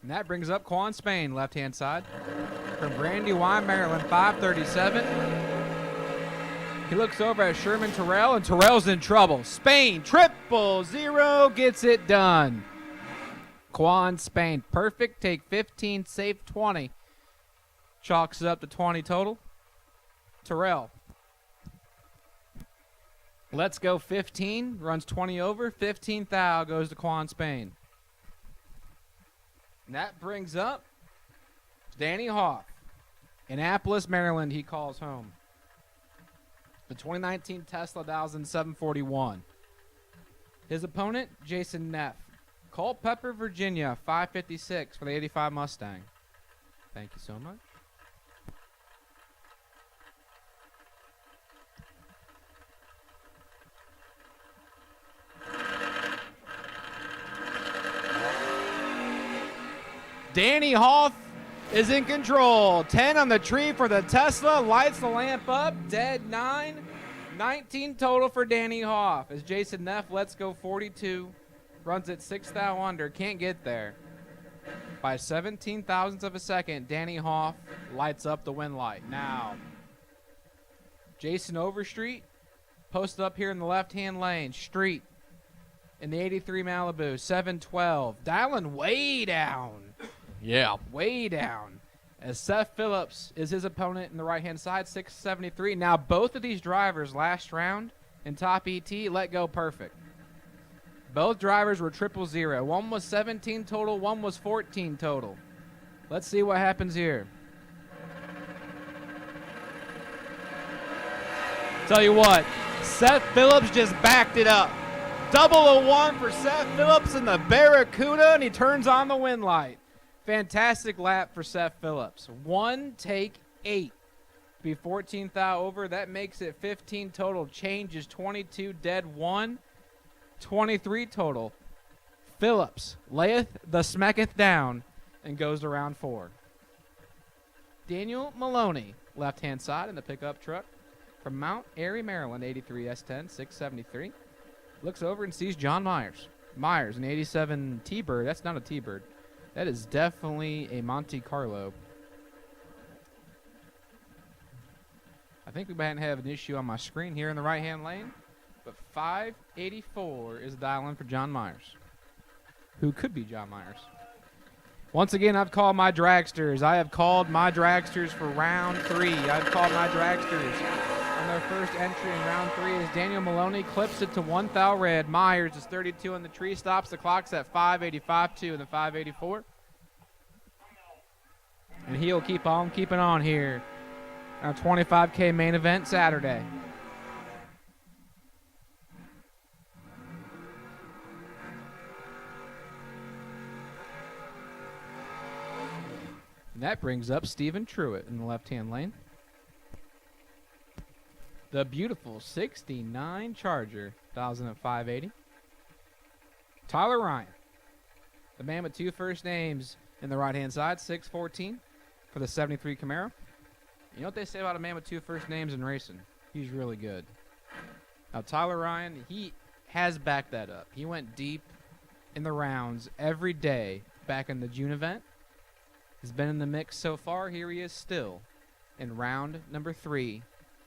[SPEAKER 6] And that brings up Quan Spain, left-hand side. From Brandywine, Maryland, 537. He looks over at Sherman Terrell, and Terrell's in trouble. Spain, 000, gets it done. Quan Spain, perfect, take 15, save 20. Chalks it up to 20 total. Terrell. Let's go 15, runs 20 over. 15 thou goes to Quan Spain. And that brings up Danny Hoff. Annapolis, Maryland, he calls home. The 2019 Tesla dials in 741. His opponent, Jason Neff. Culpeper, Virginia, 556 for the 85 Mustang. Thank you so much. Danny Hoff is in control. 10 on the tree for the Tesla. Lights the lamp up. Dead 9. 19 total for Danny Hoff. As Jason Neff lets go 42. Runs at 6 thou under. Can't get there. By 17 thousandths of a second, Danny Hoff lights up the win light. Now, Jason Overstreet posted up here in the left-hand lane. Street in the 83 Malibu. 712. Dialing way down.
[SPEAKER 1] Yeah.
[SPEAKER 6] Way down. As Seth Phillips is his opponent in the right-hand side, 673. Now, both of these drivers last round in top ET let go perfect. Both drivers were 000. One was 17 total, one was 14 total. Let's see what happens here. Tell you what, Seth Phillips just backed it up. 001 for Seth Phillips in the Barracuda, and he turns on the win light. Fantastic lap for Seth Phillips. 1 take 8. Be 14 thou over. That makes it 15 total. Changes 22 dead 1. 23 total. Phillips layeth the smacketh down and goes to round 4. Daniel Maloney, left-hand side in the pickup truck from Mount Airy, Maryland, 83 S10, 673. Looks over and sees John Myers. Myers, an 87 T-Bird. That's not a T-Bird. That is definitely a Monte Carlo. I think we might have an issue on my screen here in the right-hand lane. But 584 is dialing for John Myers. Who could be John Myers? Once again, I've called my dragsters. I have called my dragsters for round 3. I've called my dragsters on their first entry in round 3 as Daniel Maloney clips it to 1 thou red. Myers is 32 on the tree, stops the clocks at 585-2 in the 584. And he'll keep on keeping on here. Our 25K main event Saturday. And that brings up Stephen Truitt in the left-hand lane. The beautiful 69 Charger, 580. Tyler Ryan, the man with 2 first names in the right-hand side, 614 for the 73 Camaro. You know what they say about a man with 2 first names in racing? He's really good. Now, Tyler Ryan, he has backed that up. He went deep in the rounds every day back in the June event. He's been in the mix so far. Here he is still in round number 3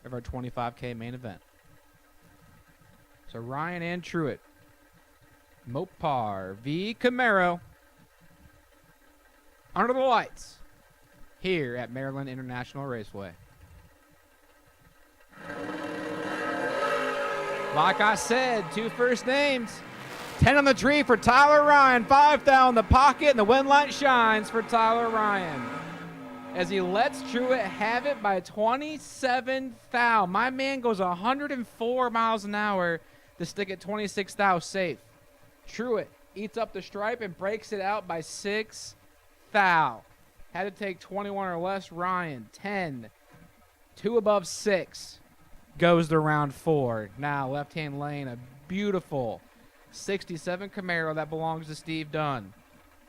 [SPEAKER 6] of our 25K main event. So Ryan and Truitt. Mopar v. Camaro. Under the lights here at Maryland International Raceway. Like I said, 2 first names. 10 on the tree for Tyler Ryan. 5 down the pocket, and the win light shines for Tyler Ryan as he lets Truitt have it by 27 thou. My man goes 104 miles an hour to stick at 26 thou safe. Truitt eats up the stripe and breaks it out by 6 thou. Had to take 21 or less. Ryan, 10. 2 above 6 goes to round 4. Now, left-hand lane, a beautiful 67 Camaro that belongs to Steve Dunn.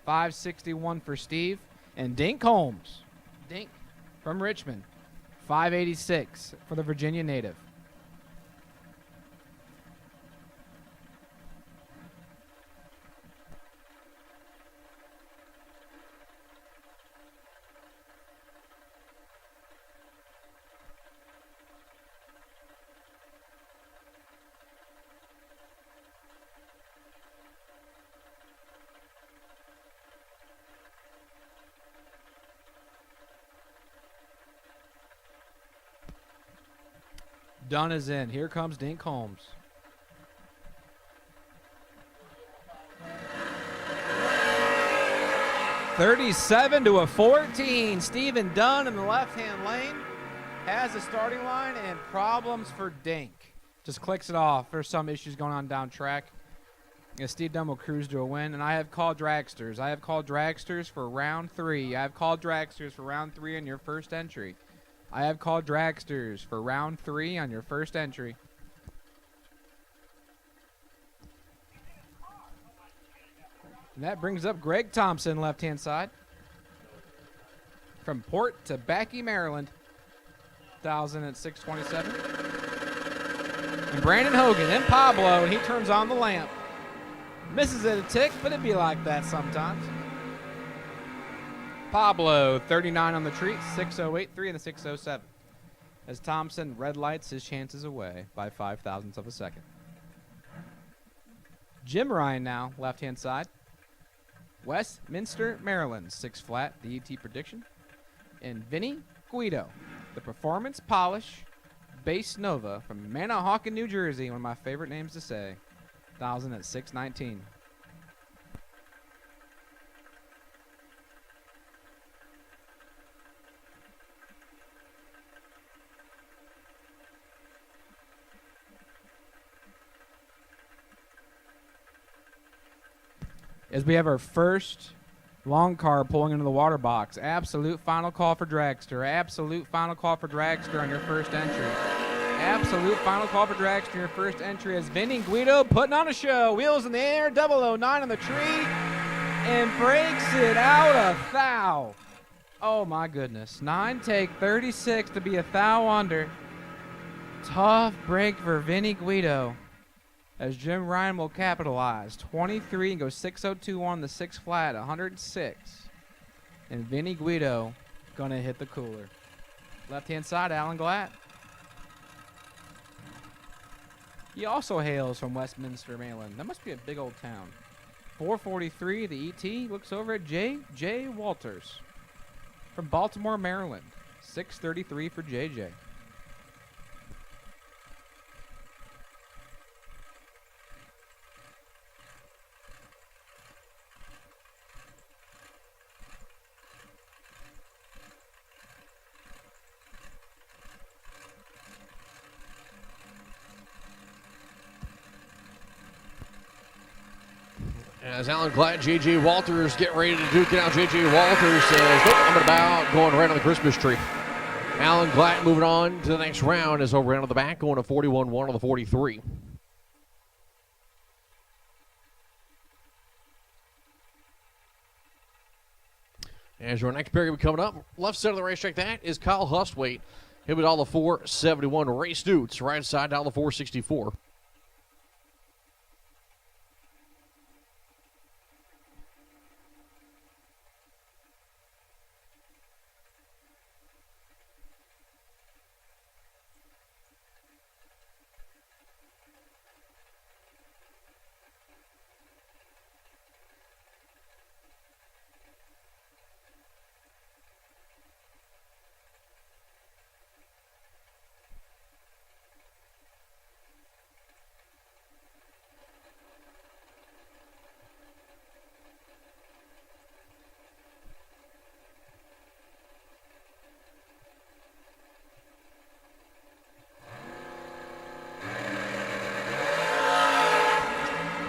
[SPEAKER 6] 561 for Steve. And Dink Holmes. Dink from Richmond. 586 for the Virginia native. Dunn is in. Here comes Dink Holmes. (37-14). Stephen Dunn in the left-hand lane has the starting line, and problems for Dink. Just clicks it off. There's some issues going on down track. Steve Dunn will cruise to a win, and I have called dragsters. I have called dragsters for round 3. I have called dragsters for round 3 on your first entry. I have called dragsters for round 3 on your first entry. And that brings up Greg Thompson, left-hand side. From Port to Backy, Maryland. 1,006.27. And Brandon Hogan and Pablo, and he turns on the lamp. Misses it a tick, but it'd be like that sometimes. Pablo, 39 on the treat, 6.083 and a 6.07. As Thompson red lights his chances away by 0.05 of a second. Jim Ryan now, left-hand side. Westminster, Maryland, 6 flat, the ET prediction. And Vinny Guido, the performance polish base Nova from Manahawkin, New Jersey, one of my favorite names to say. 1,000 at 6.19. As we have our first long car pulling into the water box. Absolute final call for dragster. Absolute final call for dragster on your first entry. Absolute final call for dragster on your first entry as Vinny Guido putting on a show. Wheels in the air, 009 on the tree, and breaks it out a thou. Oh my goodness. 9 take 36 to be a thou under. Tough break for Vinny Guido as Jim Ryan will capitalize. 23 and goes 6.02 on the 6 flat, 106. And Vinny Guido going to hit the cooler. Left-hand side, Alan Glatt. He also hails from Westminster, Maryland. That must be a big old town. 443, the ET looks over at J. Walters from Baltimore, Maryland. 633 for JJ.
[SPEAKER 1] As Alan Glatt, J.J. Walters get ready to duke it out. J.J. Walters says, nope, I'm about going right on the Christmas tree. Alan Glatt moving on to the next round is over out of the back, going to 41-1 on the 43. As your next pair going to be coming up, left side of the racetrack, that is Kyle Hustwaite. He'll be all the 471 race dudes. Right side down the 464.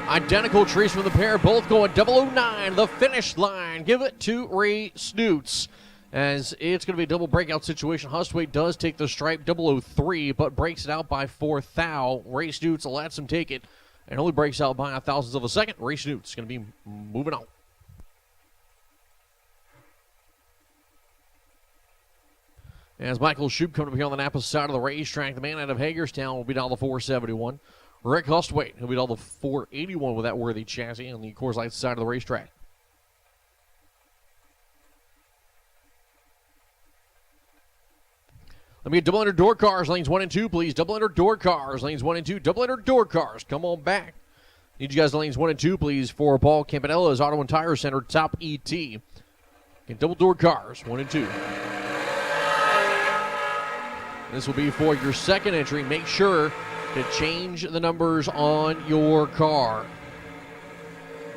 [SPEAKER 1] Identical trees from the pair, both going 009, the finish line. Give it to Ray Snoots, as it's going to be a double breakout situation. Hustwaite does take the stripe, 003, but breaks it out by 4 thou. Ray Snoots lets him take it, and only breaks out by 1,000th of a second. Ray Snoots going to be moving on. As Michael Shoup coming up here on the Napa side of the racetrack, the man out of Hagerstown will be down the 471. Rick Hustwaite, he'll be all the 481 with that worthy chassis on the Coors Light side of the racetrack. Let me get double under door cars, lanes 1 and 2, please. Double under door cars, lanes 1 and 2. Double under door cars, come on back. Need you guys to lanes 1 and 2, please, for Paul Campanella's Auto and Tire Center, top ET. Get double door cars, 1 and 2. This will be for your second entry. Make sure to change the numbers on your car.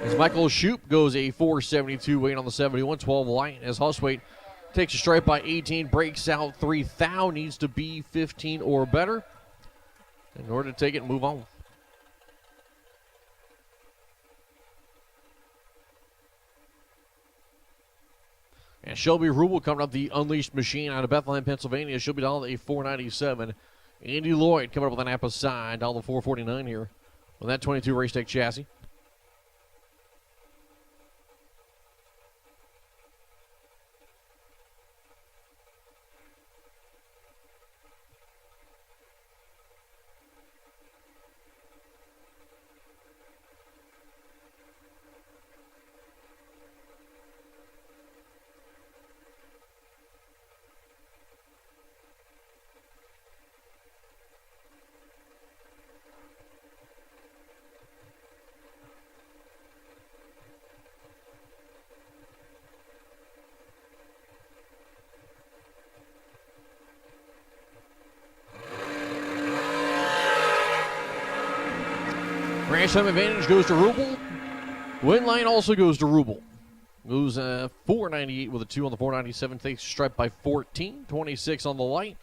[SPEAKER 1] As Michael Shoup goes a 472 weight on the 71, 12 light. As Huswaite takes a stripe by 18, breaks out 3 thou, needs to be 15 or better in order to take it and move on. And Shelby Rubel coming up the Unleashed Machine out of Bethlehem, Pennsylvania. She'll be down a 497. Andy Lloyd coming up with an Napa side, down the 449 here on that 22 Race Tech chassis. Ranch time advantage goes to Rubel. Win line also goes to Rubel. Goes 498 with a 2 on the 497. Takes a stripe by 14. 26 on the light.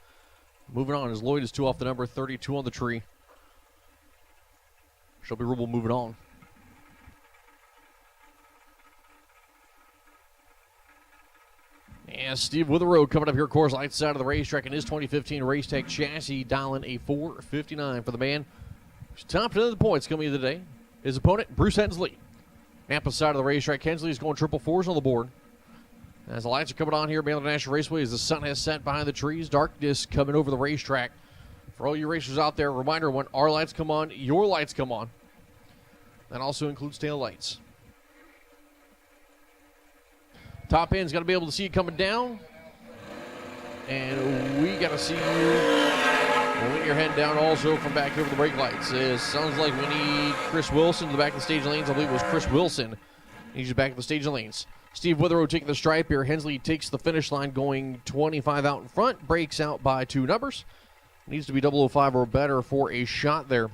[SPEAKER 1] Moving on as Lloyd is 2 off the number. 32 on the tree. Shelby Rubel moving on. And Steve Witherow coming up here, of course, light side of the racetrack in his 2015 Race Tech chassis, dialing a 459 for the man. Top 10 of the points coming in today. His opponent, Bruce Hensley. Napa side of the racetrack. Hensley is going triple fours on the board. As the lights are coming on here, Maryland International Raceway, as the sun has set behind the trees, darkness coming over the racetrack. For all you racers out there, a reminder, when our lights come on, your lights come on. That also includes tail lights. Top end's got to be able to see it coming down. And we got to see you when you're heading down also from back over the brake lights. It sounds like we need Chris Wilson to the back of the stage lanes. I believe it was Chris Wilson. He's back at the stage lanes. Steve Witherow taking the stripe here. Hensley takes the finish line going 25 out in front. Breaks out by 2 numbers. Needs to be 005 or better for a shot there.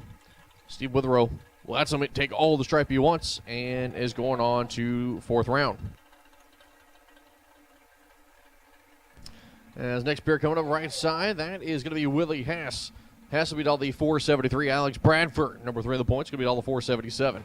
[SPEAKER 1] Steve Witherow will let him take all the stripe he wants and is going on to 4th round. As next pair coming up right side, that is going to be Willie Haas. Haas will be all the 473. Alex Bradford, number 3 of the points, going to be all the 477.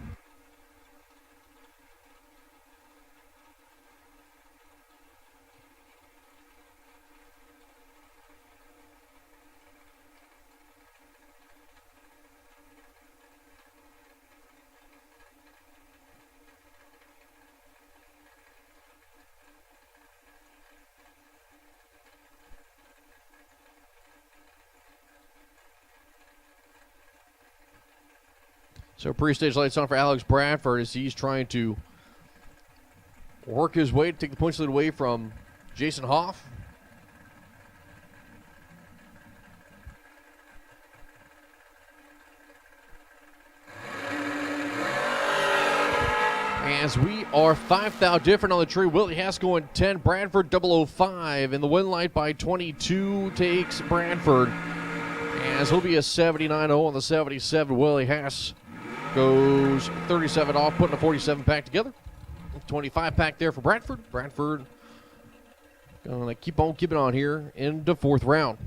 [SPEAKER 1] So pre-stage lights on for Alex Bradford as he's trying to work his way to take the points lead away from Jason Hoff. As we are 5 thou different on the tree, Willie Haas going 10, Bradford 005. In the win light by 22 takes Bradford. As he'll be a 79-0 on the 77, Willie Haas goes 37 off, putting a 47 pack together. 25 pack there for Bradford. Bradford gonna keep on keeping on here into 4th round.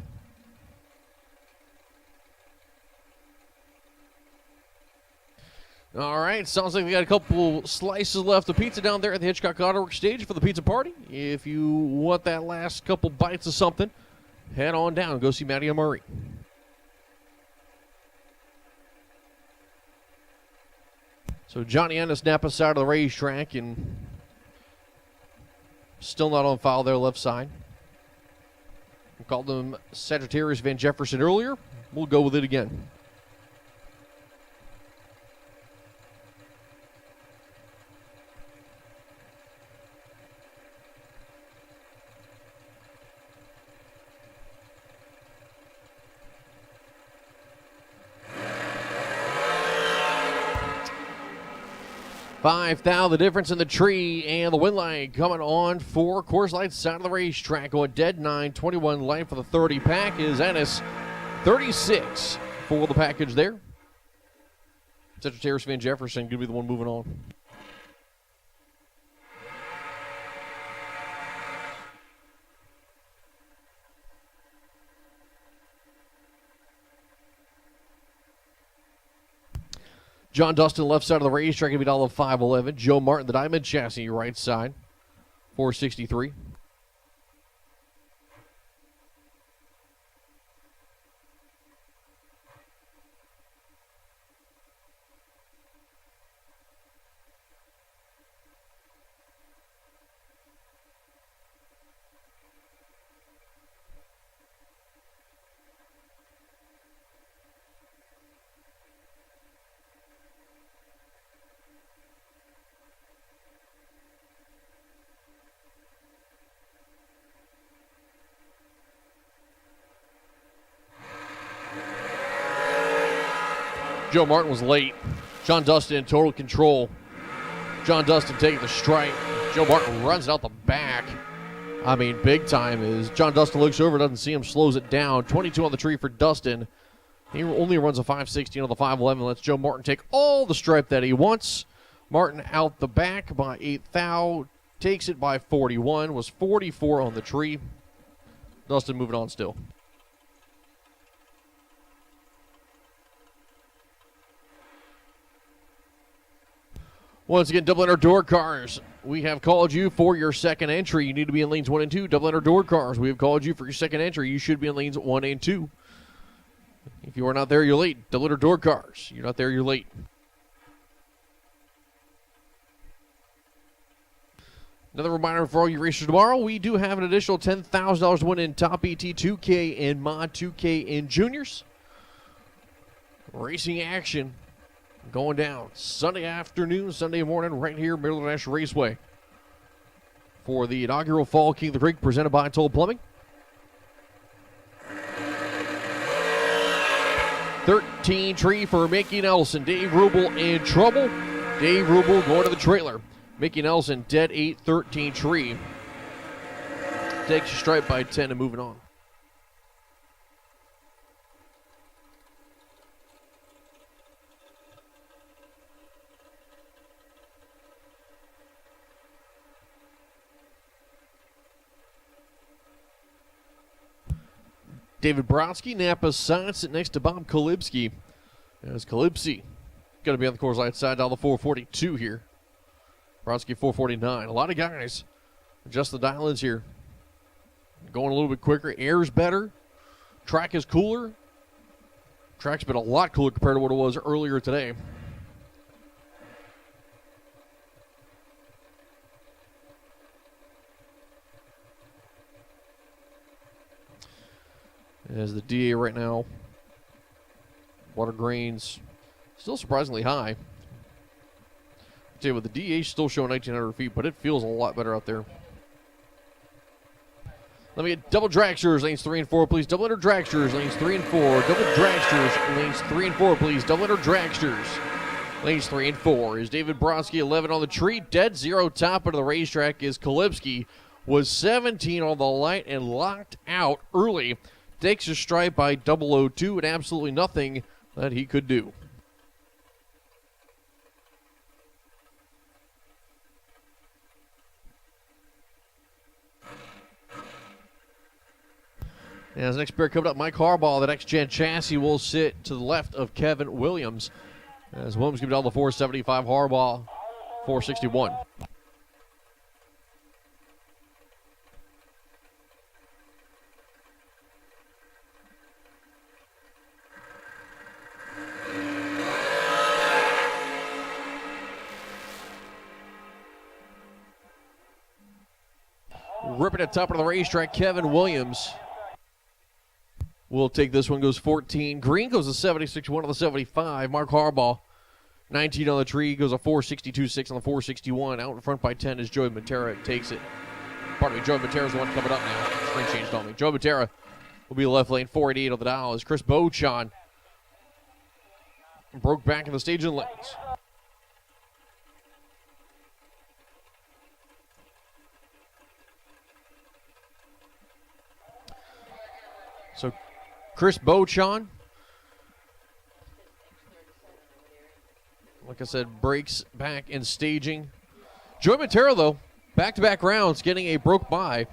[SPEAKER 1] All right, sounds like we got a couple slices left of pizza down there at the Hitchcock Auto Works stage for the pizza party. If you want that last couple bites of something, head on down and go see Matty and Murray. So Johnny Ennis, Napa side of the racetrack, and still not on file there, left side. We called him Sagittarius Van Jefferson earlier. We'll go with it again. 5,000 the difference in the tree, and the win line coming on for Coors Light side of the racetrack. Going dead 9:21 light for the 30 pack is Ennis. 36 for the package there. Sagittarius Van Jefferson could be the one moving on. John Dustin, left side of the racetrack, going to be $511. Joe Martin, the diamond chassis, right side, $463. Joe Martin was late. John Dustin in total control. John Dustin taking the stripe. Joe Martin runs it out the back. I mean, big time is John Dustin looks over, doesn't see him, slows it down. 22 on the tree for Dustin. He only runs a 5.16 on the 5.11. Lets Joe Martin take all the stripe that he wants. Martin out the back by 8 thou. Takes it by 41. Was 44 on the tree. Dustin moving on still. Once again, double enter door cars. We have called you for your second entry. You need to be in lanes 1 and 2. Double enter door cars. We have called you for your second entry. You should be in lanes 1 and 2. If you are not there, you're late. Double enter door cars. You're not there, you're late. Another reminder for all you racers tomorrow, we do have an additional $10,000 to win in Top ET 2K and Mod 2K in Juniors. Racing action going down Sunday afternoon, Sunday morning, right here, Maryland International Raceway. For the inaugural Fall King of the Creek, presented by Toll Plumbing. 13 tree for Mickey Nelson. Dave Rubel in trouble. Dave Rubel going to the trailer. Mickey Nelson dead 8, 13 tree. Takes a stripe by 10 and moving on. David Brodsky, Napa side, sitting next to Bob Kalibski. As Kalibski going to be on the Coors Light side, down the 442 here. Brodsky 449. A lot of guys adjust the dial-ins here. Going a little bit quicker. Air's better. Track is cooler. Track's been a lot cooler compared to what it was earlier today. As the DA right now, water grains still surprisingly high. I'll tell you what, the DA is still showing 1,900 feet, but it feels a lot better out there. Let me get double dragsters, lanes 3 and 4, please. Double enter dragsters, lanes 3 and 4. Double dragsters, lanes 3 and 4, please. Double enter dragsters, lanes 3 and 4. Is David Brodsky 11 on the tree. Dead zero top of the racetrack is Kalibski. Was 17 on the light and locked out early. Takes a stripe by 002 and absolutely nothing that he could do. As the next pair coming up, Mike Harbaugh, the next gen chassis will sit to the left of Kevin Williams. As Williams gives down the 475, Harbaugh 461. Ripping it top of the racetrack, Kevin Williams will take this one, goes 14. Green goes a 76, 1 on the 75. Mark Harbaugh, 19 on the tree, goes a 462, 6 on the 461. Out in front by 10 is Joey Matera, takes it. Pardon me, Joey Matera's the one coming up now. Screen changed on me. Joey Matera will be left lane, 488 on the dial as Chris Beauchamp broke back in the stage in lanes. So Chris Beauchamp, like I said, breaks back in staging. Joey Montero, though, back-to-back rounds, getting a broke by.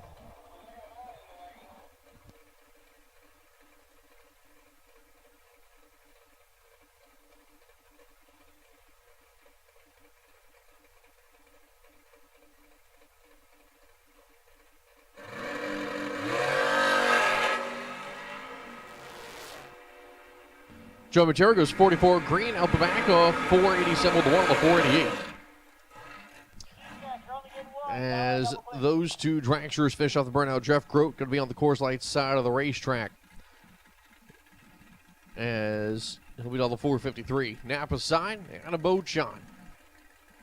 [SPEAKER 1] Joe Montero goes 44 green out the back of 487 with the one on the 488. As those two dragsters fish off the burnout, Jeff Grote going to be on the course light side of the racetrack. As he'll be on the 453. Napa side and a Beauchamp.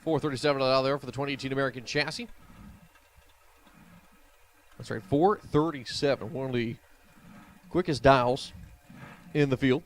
[SPEAKER 1] 437 out there for the 2018 American chassis. That's right, 437. One of the quickest dials in the field.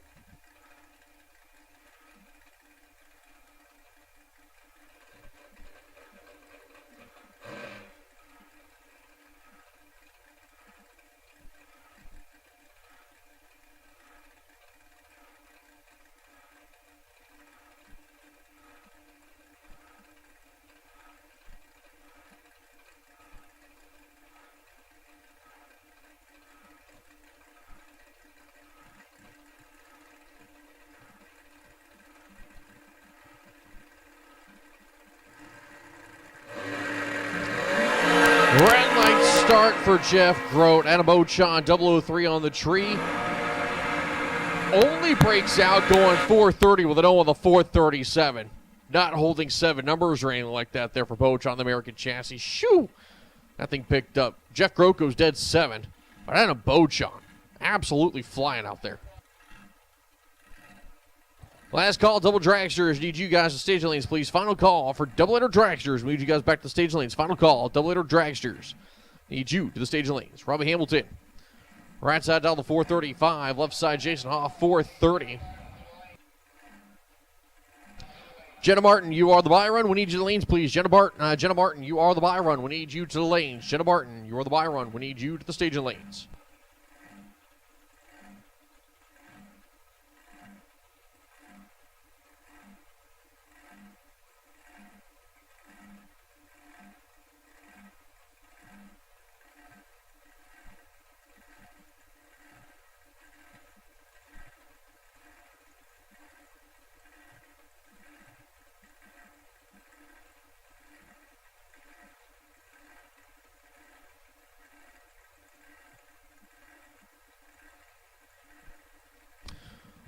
[SPEAKER 1] Red light start for Jeff Grote. And a Beauchamp, 003 on the tree. Only breaks out going 430 with an O on the 437. Not holding 7 numbers or anything like that there for Beauchamp on the American chassis. Shoo! That thing picked up. Jeff Grote goes dead 7. But then a Beauchamp. Absolutely flying out there. Last call, double dragsters. Need you guys to stage lanes, please. Final call for double header dragsters. We need you guys back to the stage lanes. Final call, double header dragsters. Need you to the stage lanes. Robbie Hamilton. Right side down the 435. Left side, Jason Hoff, 430. Jenna Martin, you are the buy run. We need you to the lanes, please. Jenna Martin, you are the buy run. We need you to the lanes. Jenna Martin, you are the buy run. We need you to the staging lanes.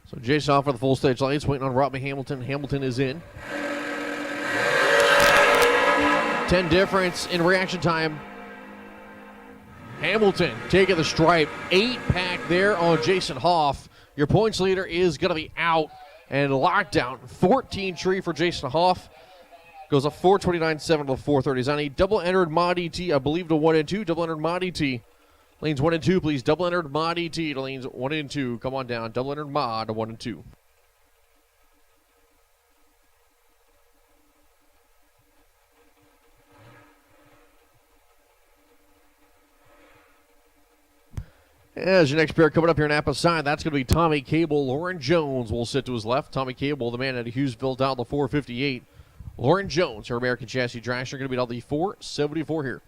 [SPEAKER 1] So Jason off for the full stage lanes, waiting on Robbie Hamilton. Hamilton is in. 10 difference in reaction time. Hamilton taking the stripe. 8 pack there on Jason Hoff. Your points leader is going to be out and locked down. 14 tree for Jason Hoff. Goes up 429.7 to the 430s. On a double entered Mod ET, I believe to 1 and 2. Double entered Mod ET. Lanes 1 and 2, please. Double entered Mod ET to lanes 1 and 2. Come on down. Double entered Mod to 1 and 2. As your next pair coming up here in Napa side, that's going to be Tommy Cable. Lauren Jones will sit to his left. Tommy Cable, the man at Hughesville, down the 458. Lauren Jones, her American chassis dragster, going to be down the 474 here.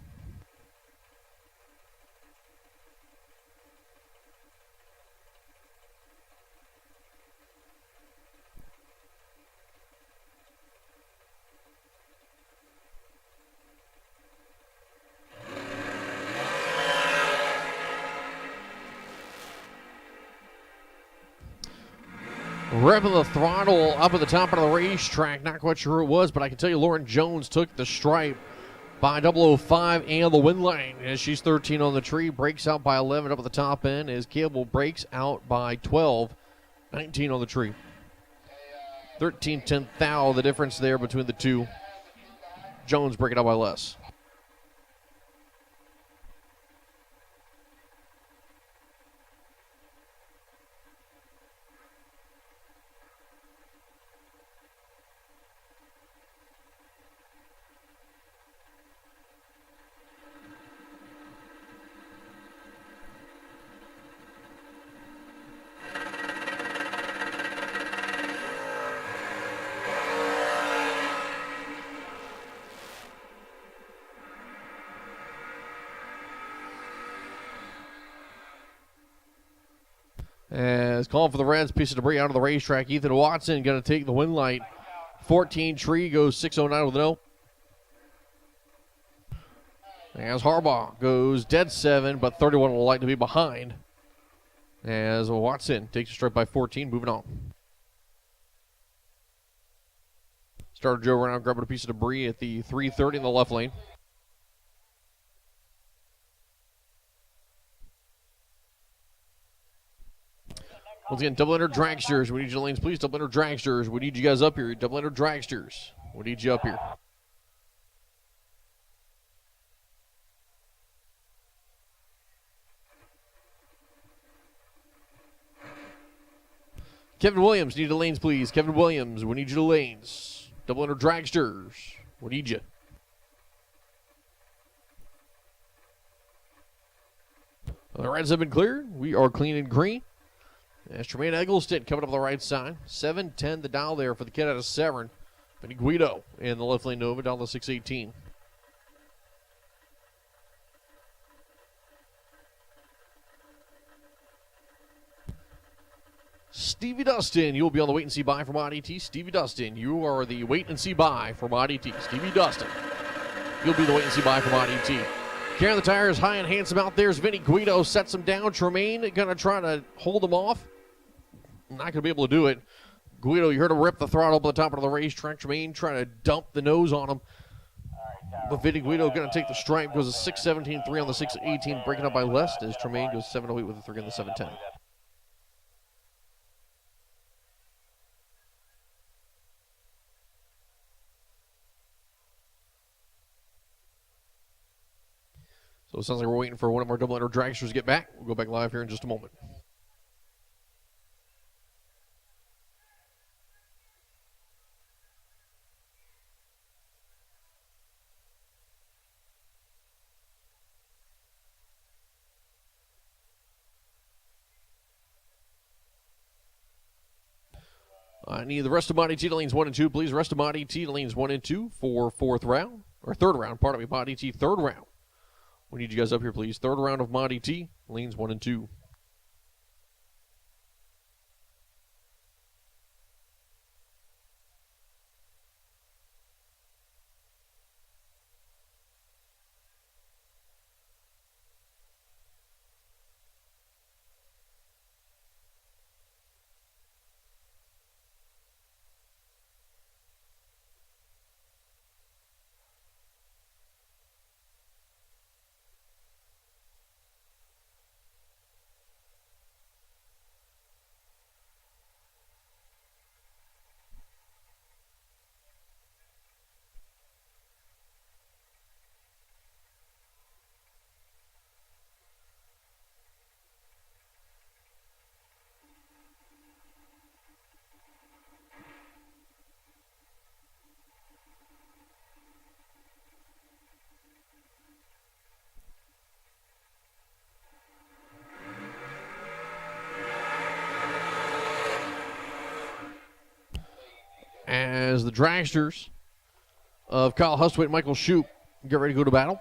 [SPEAKER 1] Revving the throttle up at the top of the racetrack. Not quite sure who it was, but I can tell you Lauren Jones took the stripe by 005 and the win lane as she's 13 on the tree. Breaks out by 11 up at the top end as Cable breaks out by 12. 19 on the tree. 13 thou the difference there between the two. Jones breaking out by less. As calling for the Reds, piece of debris out of the racetrack. Ethan Watson going to take the win light. 14 Tree goes 609 with an O. As Harbaugh goes dead 7, but 31 will like to be behind. As Watson takes a strike by 14, moving on. Starter Joe around, grabbing a piece of debris at the 330 in the left lane. Once again, double enter dragsters. We need you lanes, please. Double enter dragsters. We need you guys up here. Double enter dragsters. We need you up here. Kevin Williams, need the lanes, please. Kevin Williams, we need you to lanes. Double enter dragsters. We need you. The Reds have been cleared. We are clean and green. As Tremaine Eggleston coming up on the right side. 7-10 the dial there for the kid out of Severn. Vinny Guido in the left lane Nova down to 618. Stevie Dustin, you'll be on the wait and see buy from IDT. Stevie Dustin, you are the wait and see buy from IDT. Stevie Dustin, you'll be the wait and see buy from IDT. Carrying the tires high and handsome out there is Vinny Guido. Sets him down. Tremaine going to try to hold him off. Not going to be able to do it. Guido, you heard him rip the throttle up at the top of the racetrack. Tremaine trying to dump the nose on him. But Vinny Guido going to take the stripe. Goes a 6:17.3 on the 6:18, breaking up by less as Tremaine goes 7:08 with a 3 on the 7:10. So it sounds like we're waiting for one of our double enter dragsters to get back. We'll go back live here in just a moment. I need the rest of Monty T to lanes 1 and 2, please. Rest of Monty T to lanes 1 and 2 for third round. Monty T, third round. We need you guys up here, please. Third round of Monty T, lanes 1 and 2. As the dragsters of Kyle Hustwaite and Michael Shoup get ready to go to battle.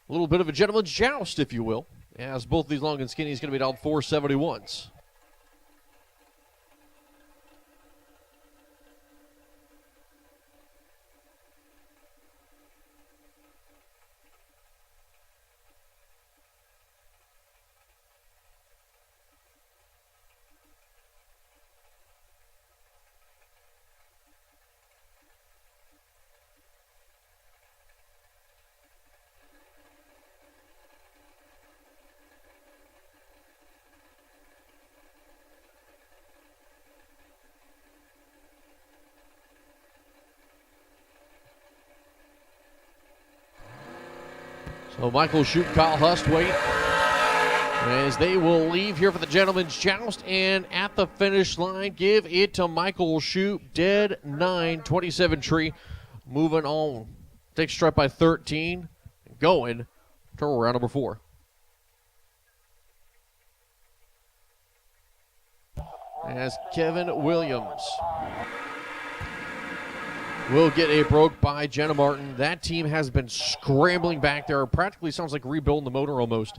[SPEAKER 1] A little bit of a gentleman's joust, if you will, as both these long and skinny is going to be down 471s. So Michael Shoup, Kyle Hustwaite, as they will leave here for the gentleman's joust, and at the finish line, give it to Michael Shoup, dead 9, 27 tree, moving on. Takes a strike by 13, going to round number 4. As Kevin Williams will get a broke by Jenna Martin. That team has been scrambling back there. Practically sounds like rebuilding the motor almost.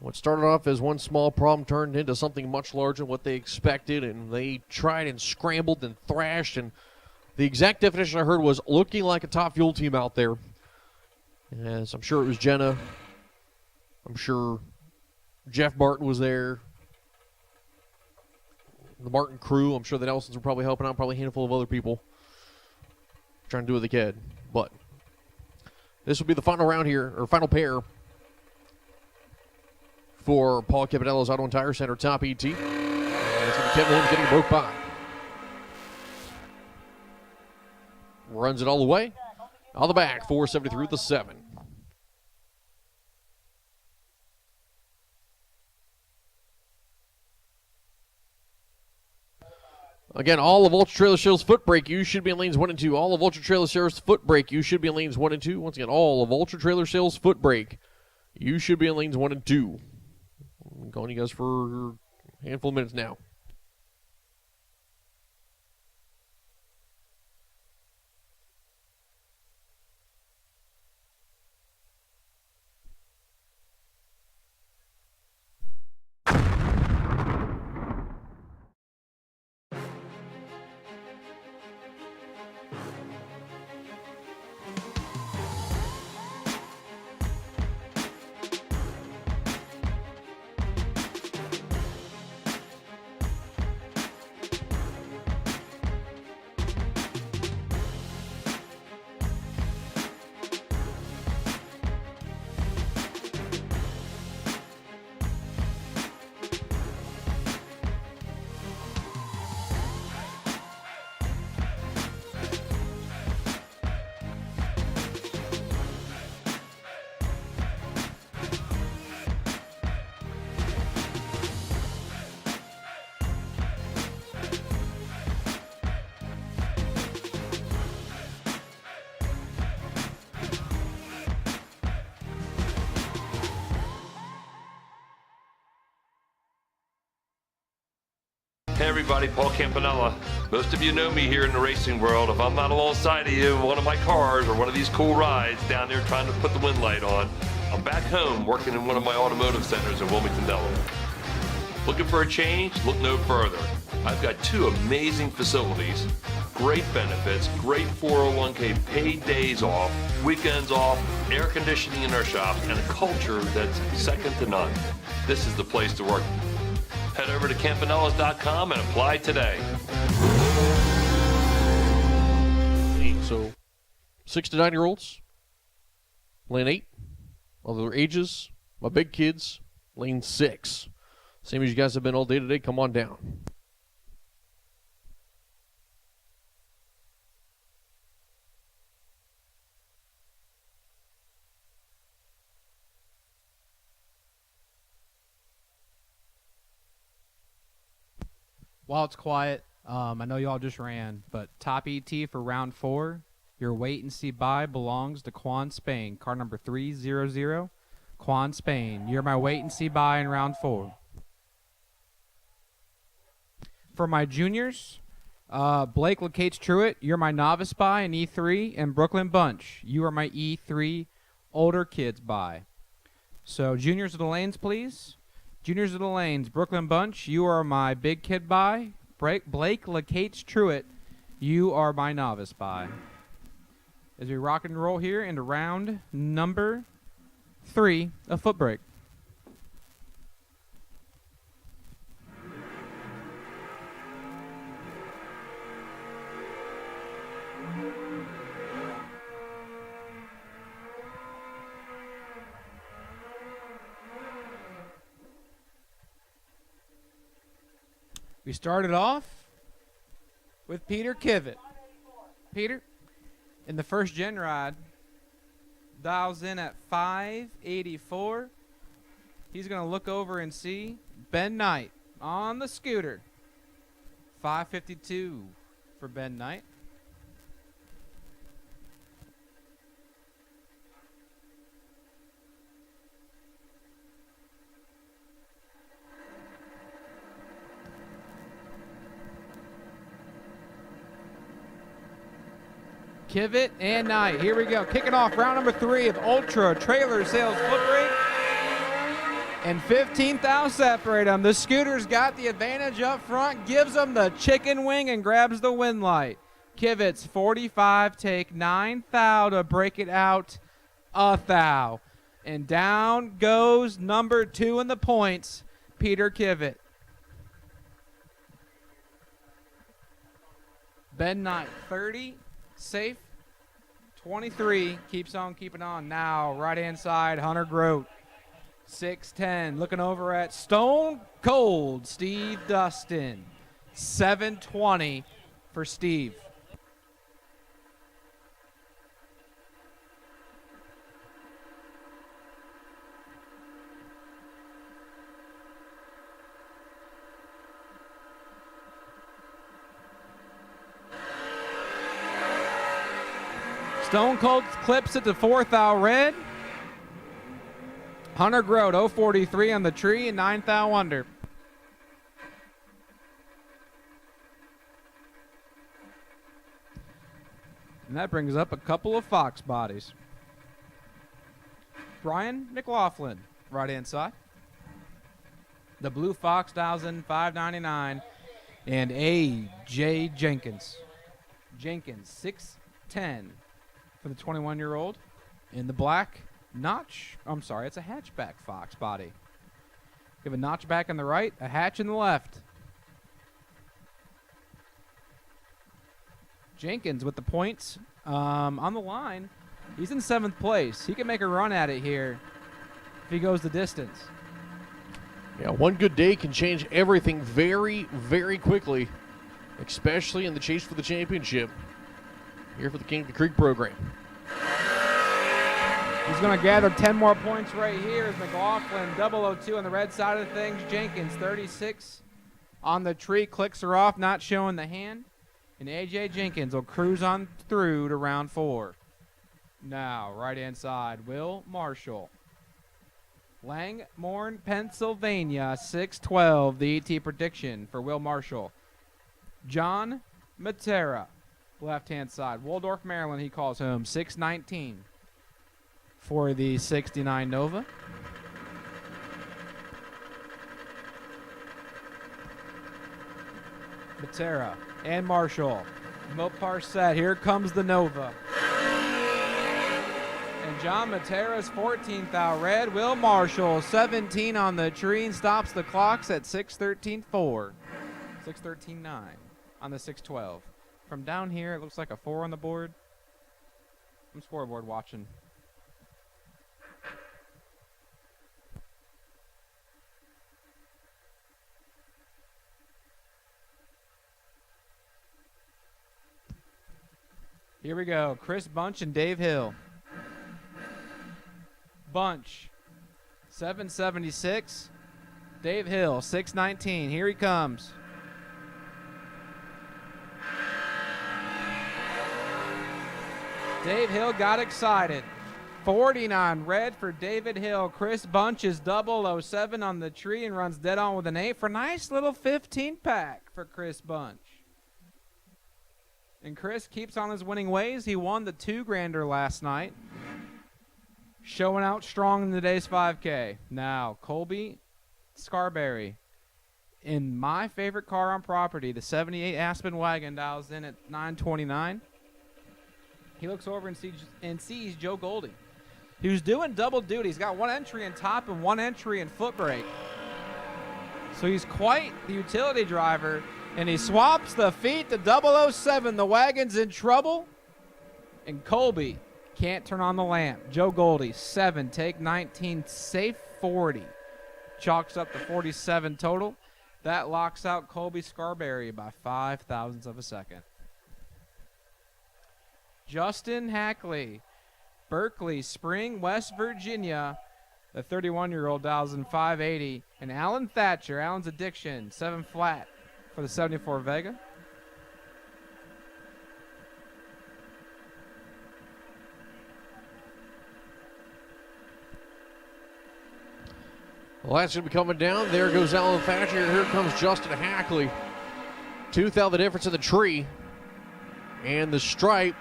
[SPEAKER 1] What started off as one small problem turned into something much larger than what they expected, and they tried and scrambled and thrashed, and the exact definition I heard was looking like a top fuel team out there. As I'm sure it was Jenna. I'm sure Jeff Martin was there. The Martin crew. I'm sure the Nelsons were probably helping out, probably a handful of other people trying to do what they could. But this will be the final round here, or final pair for Paul Campanello's Auto and Tire Center Top ET. And it's going to be Kevin Holmes getting broke by. Runs it all the way. On the back, 473 with the 7. Again, all of Ultra Trailer Sales foot brake, you should be in lanes 1 and 2. All of Ultra Trailer Sales foot brake, you should be in lanes 1 and 2. Once again, all of Ultra Trailer Sales foot brake, you should be in lanes 1 and 2. I'm calling you guys for a handful of minutes now.
[SPEAKER 3] Hey everybody, Paul Campanella. Most of you know me here in the racing world. If I'm not alongside of you in one of my cars or one of these cool rides down there trying to put the wind light on, I'm back home working in one of my automotive centers in Wilmington, Delaware. Looking for a change? Look no further. I've got 2 amazing facilities, great benefits, great 401k, paid days off, weekends off, air conditioning in our shop, and a culture that's second to none. This is the place to work. Head over to campanellas.com and apply today.
[SPEAKER 1] So, 6 to 9-year-olds, lane 8. Other ages, my big kids, lane 6. Same as you guys have been all day today. Come on down.
[SPEAKER 6] While it's quiet, I know y'all just ran, but top ET for round 4, your wait and see buy belongs to Quan Spain, car number 300. Quan Spain, you're my wait and see buy in round 4. For my juniors, Blake Lacates Truitt, you're my novice buy in E3, and Brooklyn Bunch, you are my E3 older kids buy. So juniors of the lanes, please. Juniors of the lanes, Brooklyn Bunch, you are my big kid buy. Blake Lacates Truitt, you are my novice buy. As we rock and roll here into round number 3 of foot brake. We started off with Peter Kivett. Peter, in the first gen ride, dials in at 584. He's going to look over and see Ben Knight on the scooter. 552 for Ben Knight. Kivett and Knight. Here we go. Kicking off round number 3 of Ultra Trailer Sales Foot Brake.
[SPEAKER 2] And 15th thou separate them. The Scooters got the advantage up front, gives them the chicken wing and grabs the win light. Kivitz 45 take 9 thou to break it out a thou. And down goes number 2 in the points, Peter Kivett. Ben Knight 30, safe. 23, keeps on keeping on. Now right hand side, Hunter Grote. 6'10", looking over at Stone Cold Steve Dustin. 7:20 for Steve. Stone Cold clips it to 4th thou red. Hunter Grote 043 on the tree and 9 thou under. And that brings up a couple of Fox bodies. Brian McLaughlin, right hand side. The Blue Fox 599 and A.J. Jenkins. Jenkins 6'10" for the 21-year-old in the black notch. I'm sorry, it's a hatchback Fox body. You have a notch back in the right, a hatch in the left. Jenkins with the points on the line. He's in 7th place. He can make a run at it here if he goes the distance.
[SPEAKER 1] Yeah, one good day can change everything very, very quickly, especially in the chase for the championship here for the King of the Creek program.
[SPEAKER 2] He's going to gather 10 more points right here as McLaughlin 002 on the red side of things. Jenkins 36 on the tree, clicks her off, not showing the hand. And A.J. Jenkins will cruise on through to round 4. Now, right-hand side, Will Marshall. Langmorn, Pennsylvania, 6:12, the ET prediction for Will Marshall. John Matera, left-hand side. Waldorf, Maryland, he calls home, 6:19 for the 69 Nova. Matera and Marshall. Mopar set. Here comes the Nova. And John Matera's 14th out red. Will Marshall 17 on the tree and stops the clocks at 6:13.4. 6:13.9 on the 6:12. From down here, it looks like a 4 on the board. I'm scoreboard watching. Here we go. Chris Bunch and Dave Hill. Bunch, 776. Dave Hill, 619. Here he comes. Dave Hill got excited. 49 red for David Hill. Chris Bunch is 007 on the tree and runs dead on with an 8 for a nice little 15 pack for Chris Bunch. And Chris keeps on his winning ways. He won the 2-grander last night. Showing out strong in the day's 5K. Now, Colby Scarberry. In my favorite car on property, the 78 Aspen wagon, dials in at 929. He looks over and sees Joe Goldie, who's doing double duty. He's got one entry in top and one entry in foot brake. So he's quite the utility driver. And he swaps the feet to 007. The wagon's in trouble. And Colby can't turn on the lamp. Joe Goldie, 7, take 19, safe 40. Chalks up to 47 total. That locks out Colby Scarberry by 5 thousandths of a second. Justin Hackley, Berkeley, Spring, West Virginia. The 31-year-old dials in 580. And Alan Thatcher, Alan's Addiction, 7 flat for the 74 Vega.
[SPEAKER 1] Well, that's going to be coming down. There goes Alan Thatcher. Here comes Justin Hackley. 2 thou the difference in the tree. And the stripe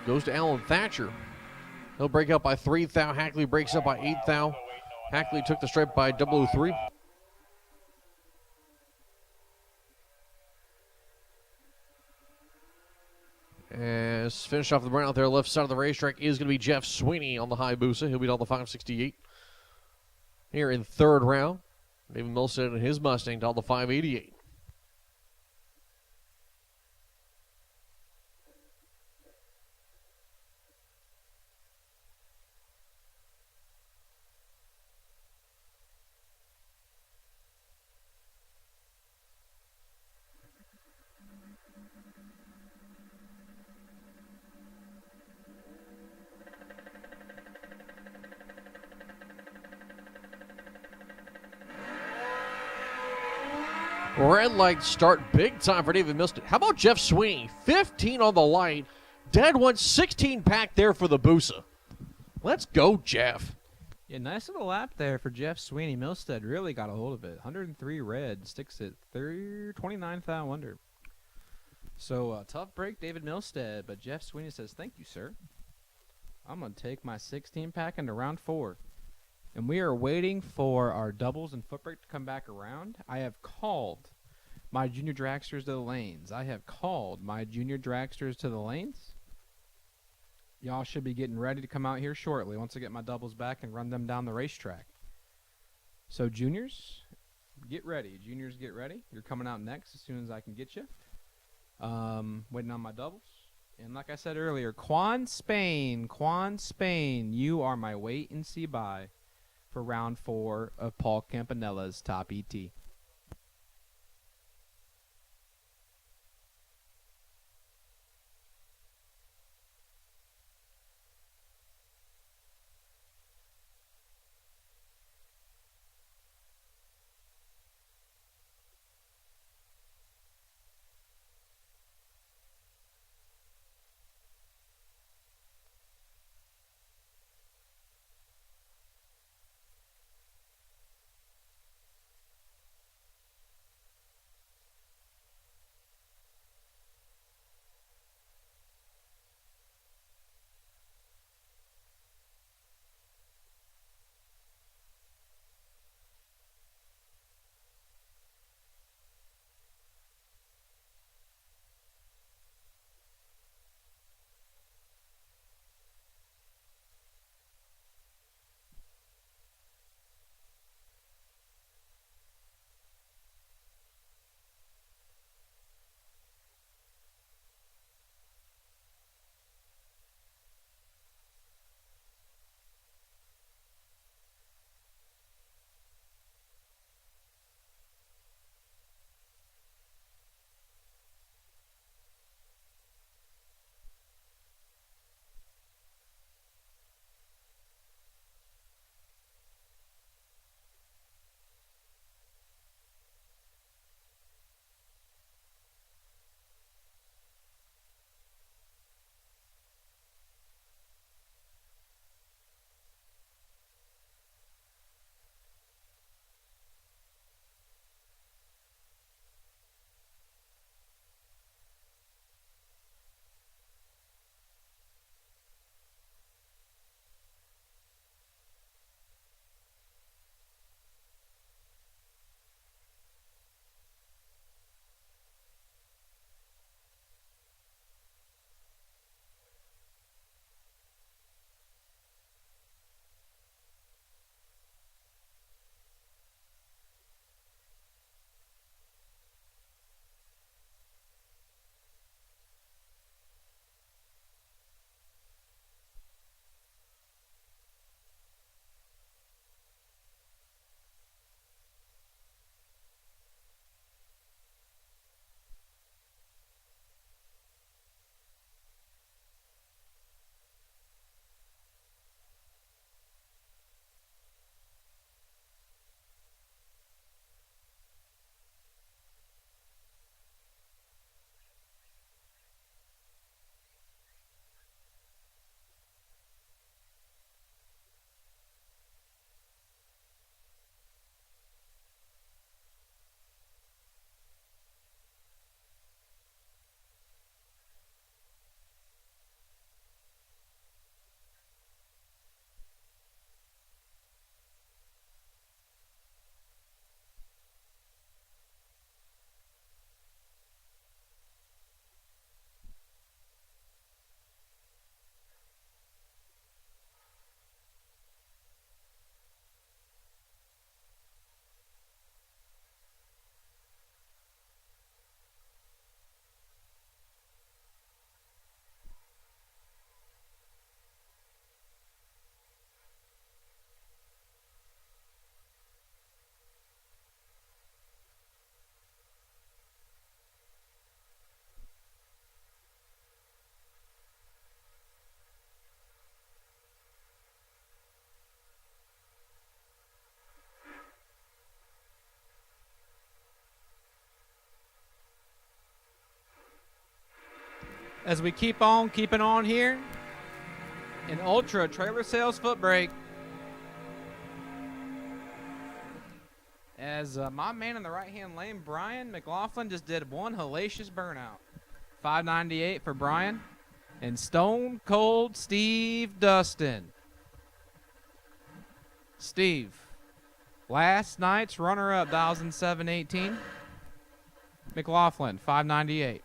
[SPEAKER 1] goes to Alan Thatcher. He'll break up by 3 thou. Hackley breaks up by 8 thou. Hackley took the stripe by 003. As finish off the burnout there, left side of the racetrack is going to be Jeff Sweeney on the Hayabusa. He'll be on the 568. Here in third round, David Milstead and his Mustang down the 588. Red light start big time for David Milstead. How about Jeff Sweeney? 15 on the light. Dead one, 16 pack there for the Busa. Let's go, Jeff.
[SPEAKER 6] Yeah, nice little lap there for Jeff Sweeney. Milstead really got a hold of it. 103 red, sticks at 29th out under. So, tough break, David Milstead, but Jeff Sweeney says, thank you, sir. I'm going to take my 16 pack into round 4. And we are waiting for our doubles and foot brake to come back around. I have called my Junior Dragsters to the lanes. Y'all should be getting ready to come out here shortly once I get my doubles back and run them down the racetrack. So, juniors, get ready. Juniors, get ready. You're coming out next as soon as I can get you. Waiting on my doubles. And like I said earlier, Quan Spain, you are my wait and see buy for round 4 of Paul Campanella's Top ET. as we keep on keeping on here in Ultra Trailer Sales Foot Brake. As my man in the right-hand lane, Brian McLaughlin, just did one hellacious burnout. 598 for Brian. And Stone Cold Steve Dustin. Steve, last night's runner-up, 1,718. McLaughlin, 598.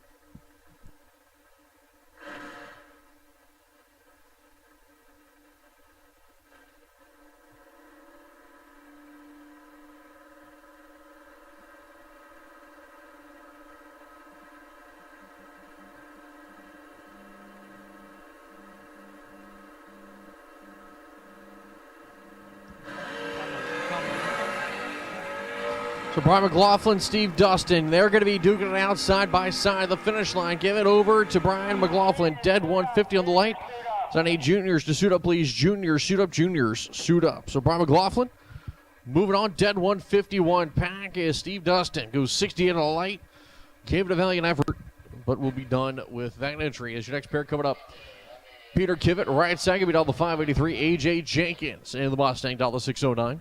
[SPEAKER 1] So Brian McLaughlin, Steve Dustin, they're going to be duking it out side by side of the finish line. Give it over to Brian McLaughlin. Dead 150 on the light. So I need juniors to suit up, please. Juniors, suit up. Juniors, suit up. So Brian McLaughlin moving on. Dead 151. Pack is Steve Dustin. Goes 68 on the light. Gave it a valiant effort, but we'll be done with that entry. As your next pair coming up, Peter Kivett, right side, going to be $583. A.J. Jenkins in the Mustang, $609.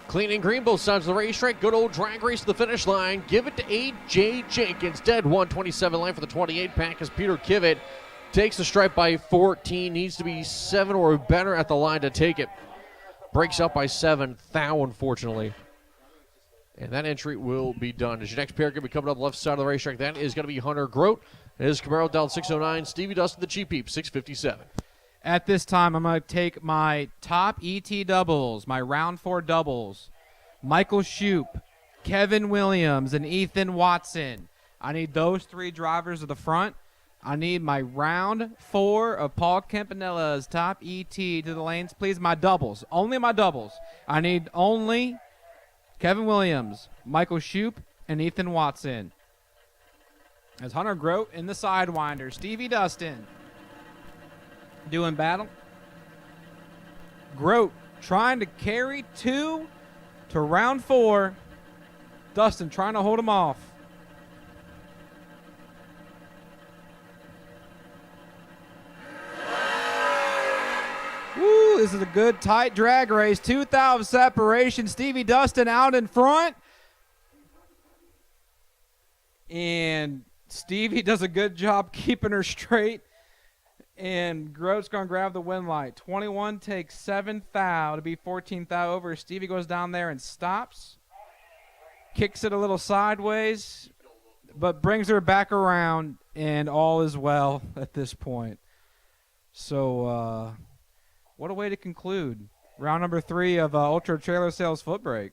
[SPEAKER 1] Clean and green, both sides of the racetrack. Good old drag race to the finish line. Give it to A.J. Jenkins. Dead 127 line for the 28 pack as Peter Kivett takes the stripe by 14. Needs to be 7 or better at the line to take it. Breaks up by 7. Thou, unfortunately. And that entry will be done. As your next pair going to be coming up left side of the racetrack, that is going to be Hunter Grote. It is Camaro down 609. Stevie Dustin, the Cheap Peep, 657.
[SPEAKER 6] At this time, I'm going to take my top ET doubles, my round 4 doubles. Michael Shoup, Kevin Williams, and Ethan Watson. I need those 3 drivers at the front. I need my round 4 of Paul Campanella's top ET to the lanes. Please, my doubles. Only my doubles. I need only Kevin Williams, Michael Shoup, and Ethan Watson. As Hunter Grote in the Sidewinder. Stevie Dustin doing battle. Grote trying to carry 2 to round 4. Dustin trying to hold him off. Woo, this is a good tight drag race. 2,000 separation. Stevie Dustin out in front. And Stevie does a good job keeping her straight. And Grote's going to grab the win light. 21 takes 7 thou to be 14 thou over. Stevie goes down there and stops. Kicks it a little sideways, but brings her back around, and all is well at this point. So, what a way to conclude round number 3 of Ultra Trailer Sales Foot Brake.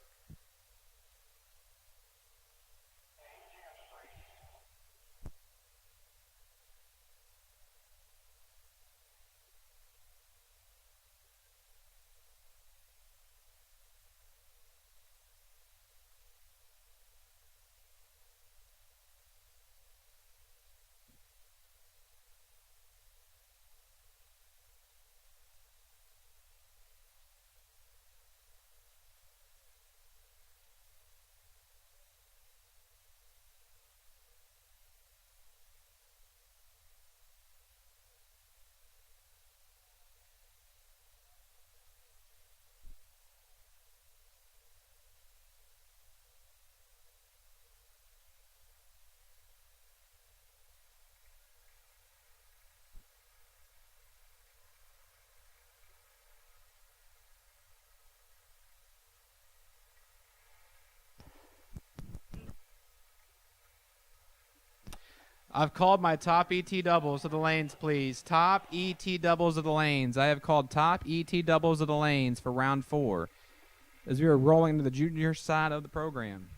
[SPEAKER 6] I've called my top ET doubles of the lanes, please. Top ET doubles of the lanes. I have called top ET doubles of the lanes for round 4 as we are rolling to the junior side of the program.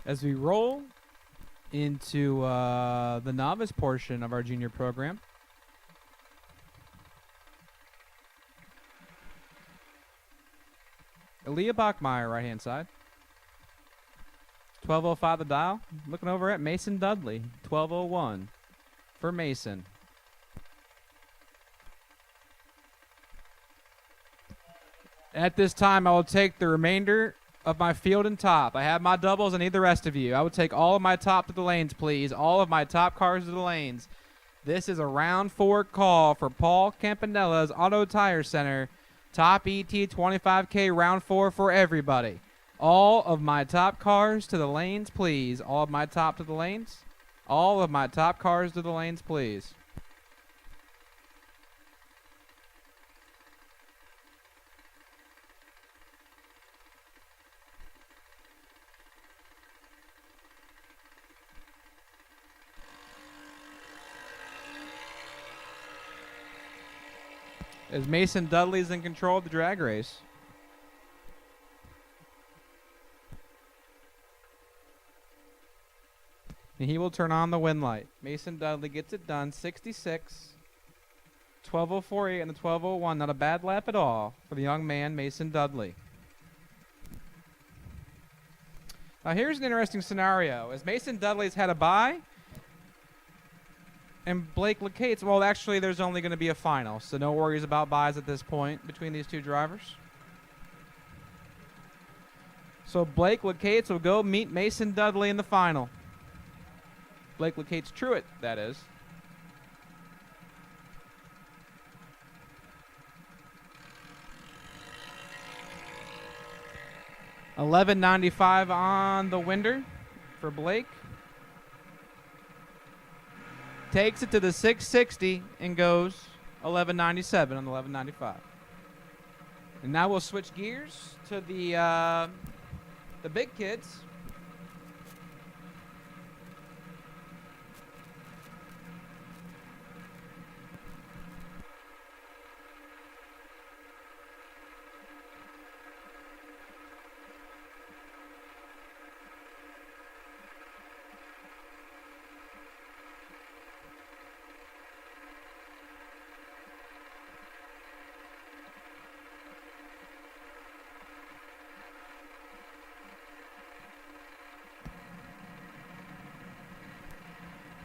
[SPEAKER 6] As we roll into the novice portion of our junior program. Aaliyah Bachmeyer, right-hand side. 12:05 the dial. Looking over at Mason Dudley. 12:01 for Mason. At this time, I will take the remainder of my field and top. I have my doubles. I need the rest of you. I will take all of my top to the lanes, please. All of my top cars to the lanes. This is a round 4 call for Paul Campanella's Auto Tire Center. Top ET 25K round 4 for everybody. All of my top cars to the lanes, please. All of my top to the lanes. All of my top cars to the lanes, please. As Mason Dudley's in control of the drag race. And he will turn on the win light. Mason Dudley gets it done. 66. 12:04.8 and the 12:01. Not a bad lap at all for the young man, Mason Dudley. Now here's an interesting scenario. As Mason Dudley's had a bye, and Blake LeCates, well, actually, there's only going to be a final, so no worries about buys at this point between these two drivers. So Blake LeCates will go meet Mason Dudley in the final. Blake LeCates Truett, that is. $11.95 on the winder for Blake. Takes it to the 660 and goes 11.97 on the 11.95. And now we'll switch gears to the big kids.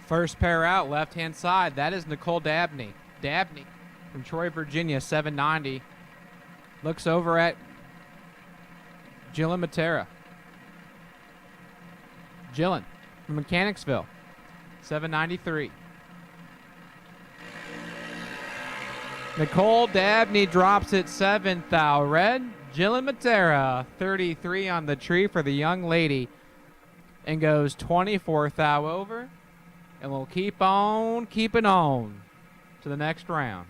[SPEAKER 6] First pair out, left-hand side. That is Nicole Dabney. Dabney from Troy, Virginia, 790. Looks over at Jillian Matera. Jillian from Mechanicsville, 793. Nicole Dabney drops it 7th thou red. Jillian Matera, 33 on the tree for the young lady, and goes 24th thou over. And we'll keep on keeping on to the next round.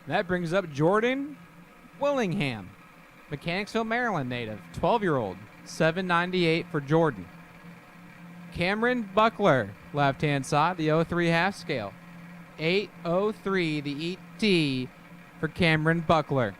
[SPEAKER 6] That brings up Jordan Willingham, Mechanicsville, Maryland native, 12-year-old, 798 for Jordan. Cameron Buckler, left-hand side, the 03 half scale, 803, the ET for Cameron Buckler.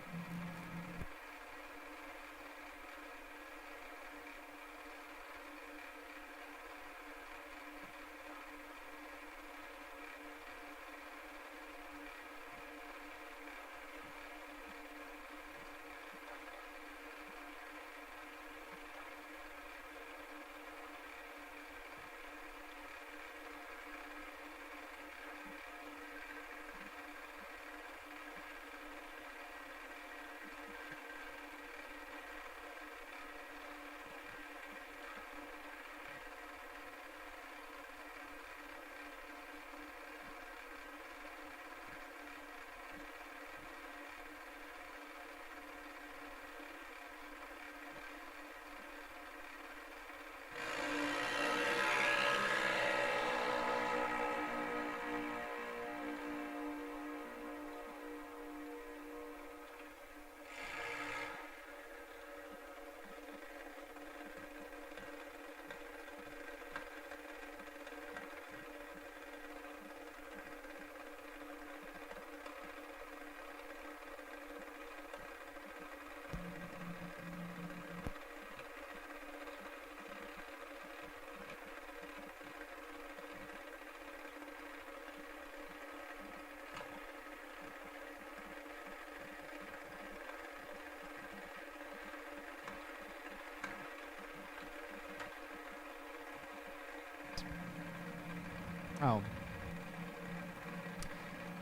[SPEAKER 6] Oh.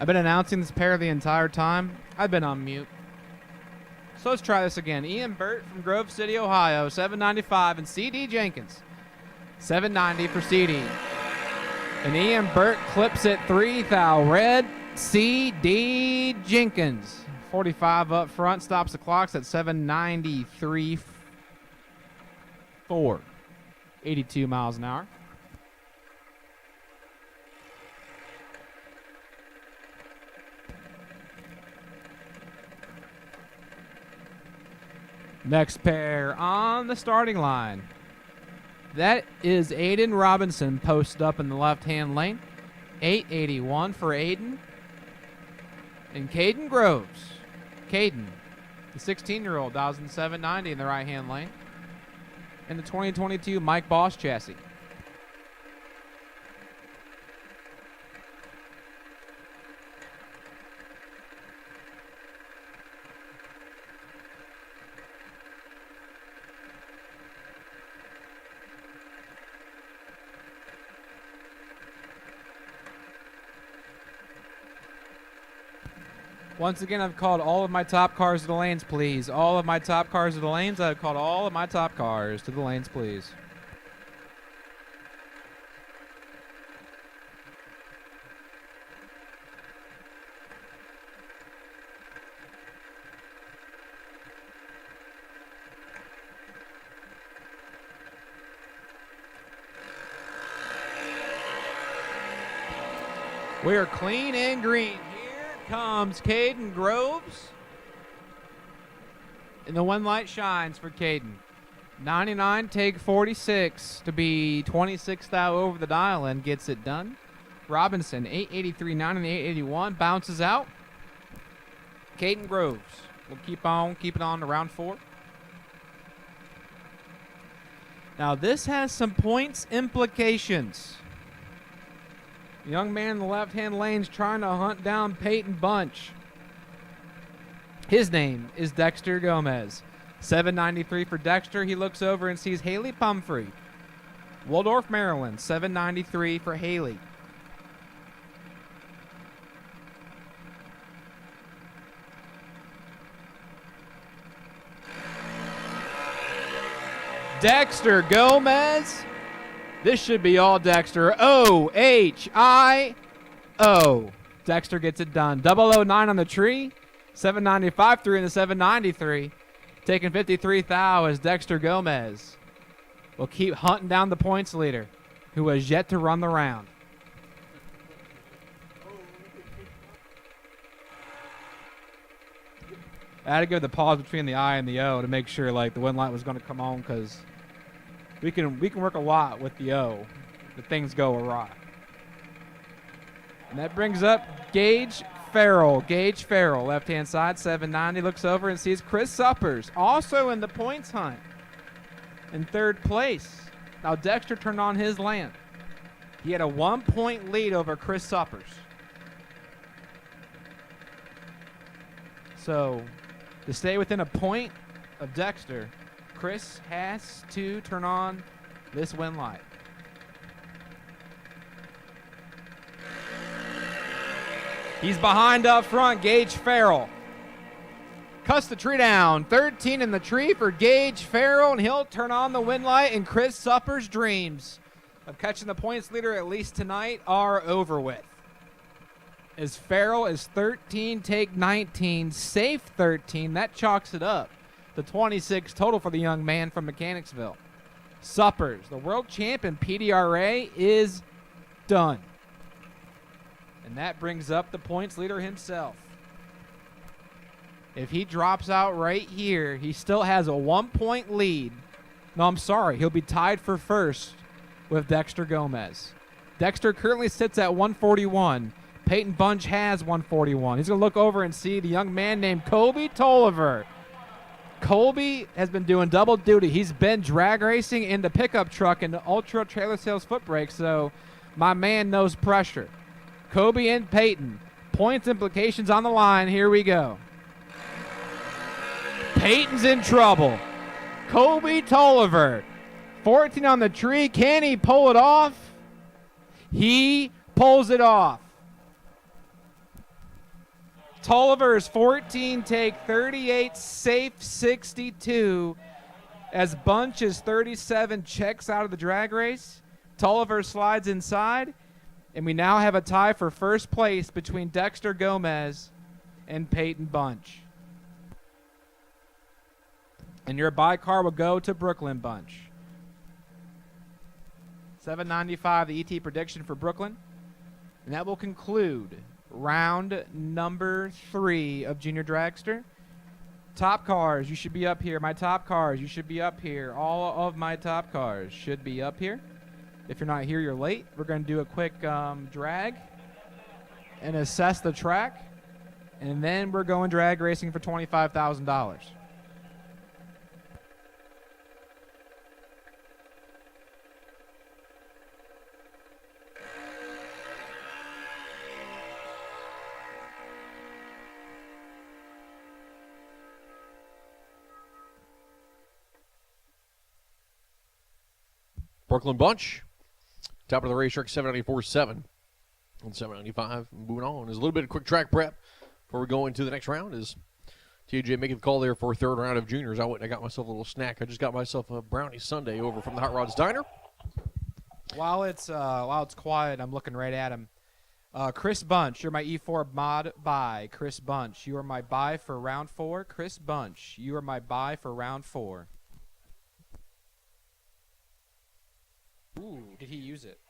[SPEAKER 6] I've been announcing this pair the entire time. I've been on mute. So let's try this again. Ian Burt from Grove City, Ohio, 795, and C.D. Jenkins, 790 for C.D. And Ian Burt clips it 3,000. Red C.D. Jenkins, 45 up front, stops the clocks at 793. 82 miles an hour. Next pair on the starting line. That is Aiden Robinson posted up in the left-hand lane. 881 for Aiden. And Caden Groves. Caden, the 16-year-old, dials in 790 in the right-hand lane. And the 2022 Mike Boss chassis. Once again, I've called all of my top cars to the lanes, please. All of my top cars to the lanes. I've called all of my top cars to the lanes, please. We are clean and green. Comes Caden Groves, and the one light shines for Caden. 99 take 46 to be 26th out over the dial and gets it done. Robinson 883.9 in the 881 bounces out. Caden Groves will keep it on to round 4. Now this has some points implications. Young man in the left-hand lane's trying to hunt down Peyton Bunch. His name is Dexter Gomez. 793 for Dexter. He looks over and sees Haley Pumphrey. Waldorf, Maryland. 793 for Haley. Dexter Gomez. This should be all Dexter. O-H-I-O. Dexter gets it done. 009 on the tree. 795 through in the 793. Taking 53 thou as Dexter Gomez will keep hunting down the points leader, who has yet to run the round. I had to go the pause between the I and the O to make sure like the wind light was going to come on, because we can work a lot with the O if things go awry. And that brings up Gage Farrell. Gage Farrell, left-hand side, 790, looks over and sees Chris Suppers, also in the points hunt, in third place. Now Dexter turned on his lamp. He had a 1-point lead over Chris Suppers. So to stay within a point of Dexter, Chris has to turn on this wind light. He's behind up front, Gage Farrell. Cuts the tree down. 13 in the tree for Gage Farrell, and he'll turn on the wind light, and Chris Suppers' dreams of catching the points leader at least tonight are over with. As Farrell is 13, take 19, safe 13. That chalks it up. The 26 total for the young man from Mechanicsville. Suppers, the world champion PDRA, is done. And that brings up the points leader himself. If he drops out right here, he still has a 1-point lead. No, I'm sorry. He'll be tied for first with Dexter Gomez. Dexter currently sits at 141. Peyton Bunch has 141. He's going to look over and see the young man named Colby Tolliver. Colby has been doing double duty. He's been drag racing in the pickup truck and the Ultra Trailer Sales foot brake, so my man knows pressure. Colby and Peyton. Points implications on the line. Here we go. Peyton's in trouble. Colby Tolliver. 14 on the tree. Can he pull it off? He
[SPEAKER 2] pulls it off. Tolliver's 14 take 38, safe 62. As Bunch's 37 checks out of the drag race, Tolliver slides inside, and we now have a tie for first place between Dexter Gomez and Peyton Bunch. And your bye car will go to Brooklyn Bunch. 795, the ET prediction for Brooklyn. And that will conclude round number 3 of Junior Dragster. Top cars, you should be up here. My top cars, you should be up here. All of my top cars should be up here. If you're not here, you're late. We're going to do a quick drag and assess the track. And then we're going drag racing for $25,000.
[SPEAKER 1] Brooklyn Bunch, top of the racetrack, 794.7 on 795. Moving on, is a little bit of quick track prep before we go into the next round. Is TJ making the call there for a third round of juniors. I went and I got myself a little snack. I just got myself a brownie sundae over from the Hot Rods Diner.
[SPEAKER 2] While it's quiet, I'm looking right at him. Chris Bunch, you're my E4 mod buy. Chris Bunch, you are my buy for round 4. Chris Bunch, you are my buy for round 4. Ooh, did he use it?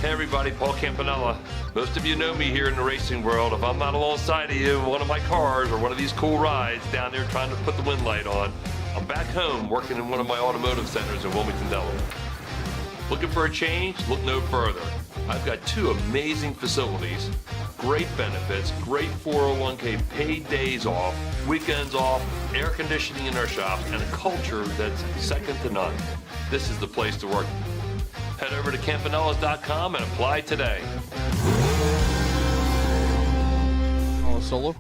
[SPEAKER 3] Hey everybody, Paul Campanella. Most of you know me here in the racing world. If I'm not alongside of you in one of my cars or one of these cool rides down there trying to put the wind light on, I'm back home working in one of my automotive centers in Wilmington, Delaware. Looking for a change? Look no further. I've got 2 amazing facilities, great benefits, great 401k, paid days off, weekends off, air conditioning in our shop, and a culture that's second to none. This is the place to work. Head over to campanellas.com and apply today.
[SPEAKER 1] Oh, solo.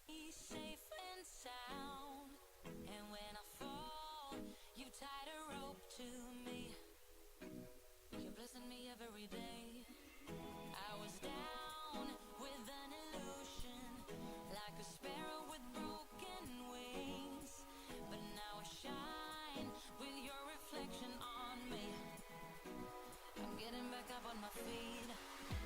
[SPEAKER 4] Be safe and sound, and when I fall, you tied a rope to me. You're blessing me every day. I was down with an illusion, like a sparrow with broken wings. But now I shine with your reflection on me. I'm getting back up on my feet.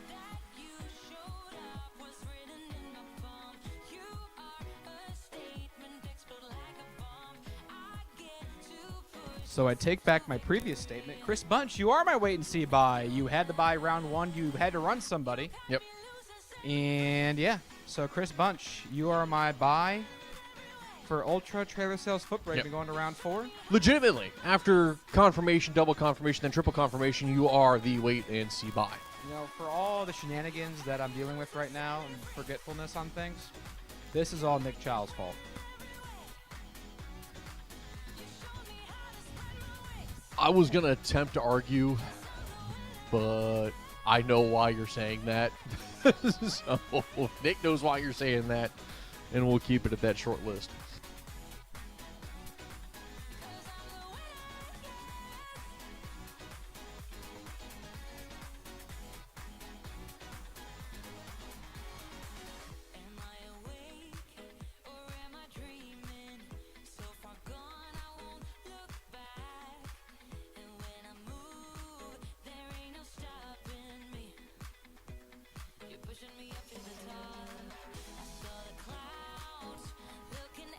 [SPEAKER 4] That you showed up was written in my palm. You are a statement, explode like a bomb. I get to push.
[SPEAKER 2] So I take back my previous statement. Chris Bunch, you are my wait and see buy. You had to buy round 1. You had to run somebody.
[SPEAKER 1] Yep.
[SPEAKER 2] And yeah, so Chris Bunch, you are my buy for Ultra Trailer Sales Foot Brake
[SPEAKER 1] Yep.
[SPEAKER 2] going to round 4.
[SPEAKER 1] Legitimately, after confirmation, double confirmation, then triple confirmation, you are the wait and see buy.
[SPEAKER 2] You know, for all the shenanigans that I'm dealing with right now and forgetfulness on things, this is all Nick Child's fault.
[SPEAKER 1] I was going to attempt to argue, but I know why you're saying that. So Nick knows why you're saying that, and we'll keep it at that short list.
[SPEAKER 4] Am I awake or am I dreaming? So far gone, I won't look back. And when I move, there ain't no stopping me. You're pushing me up to the top. I saw the clouds looking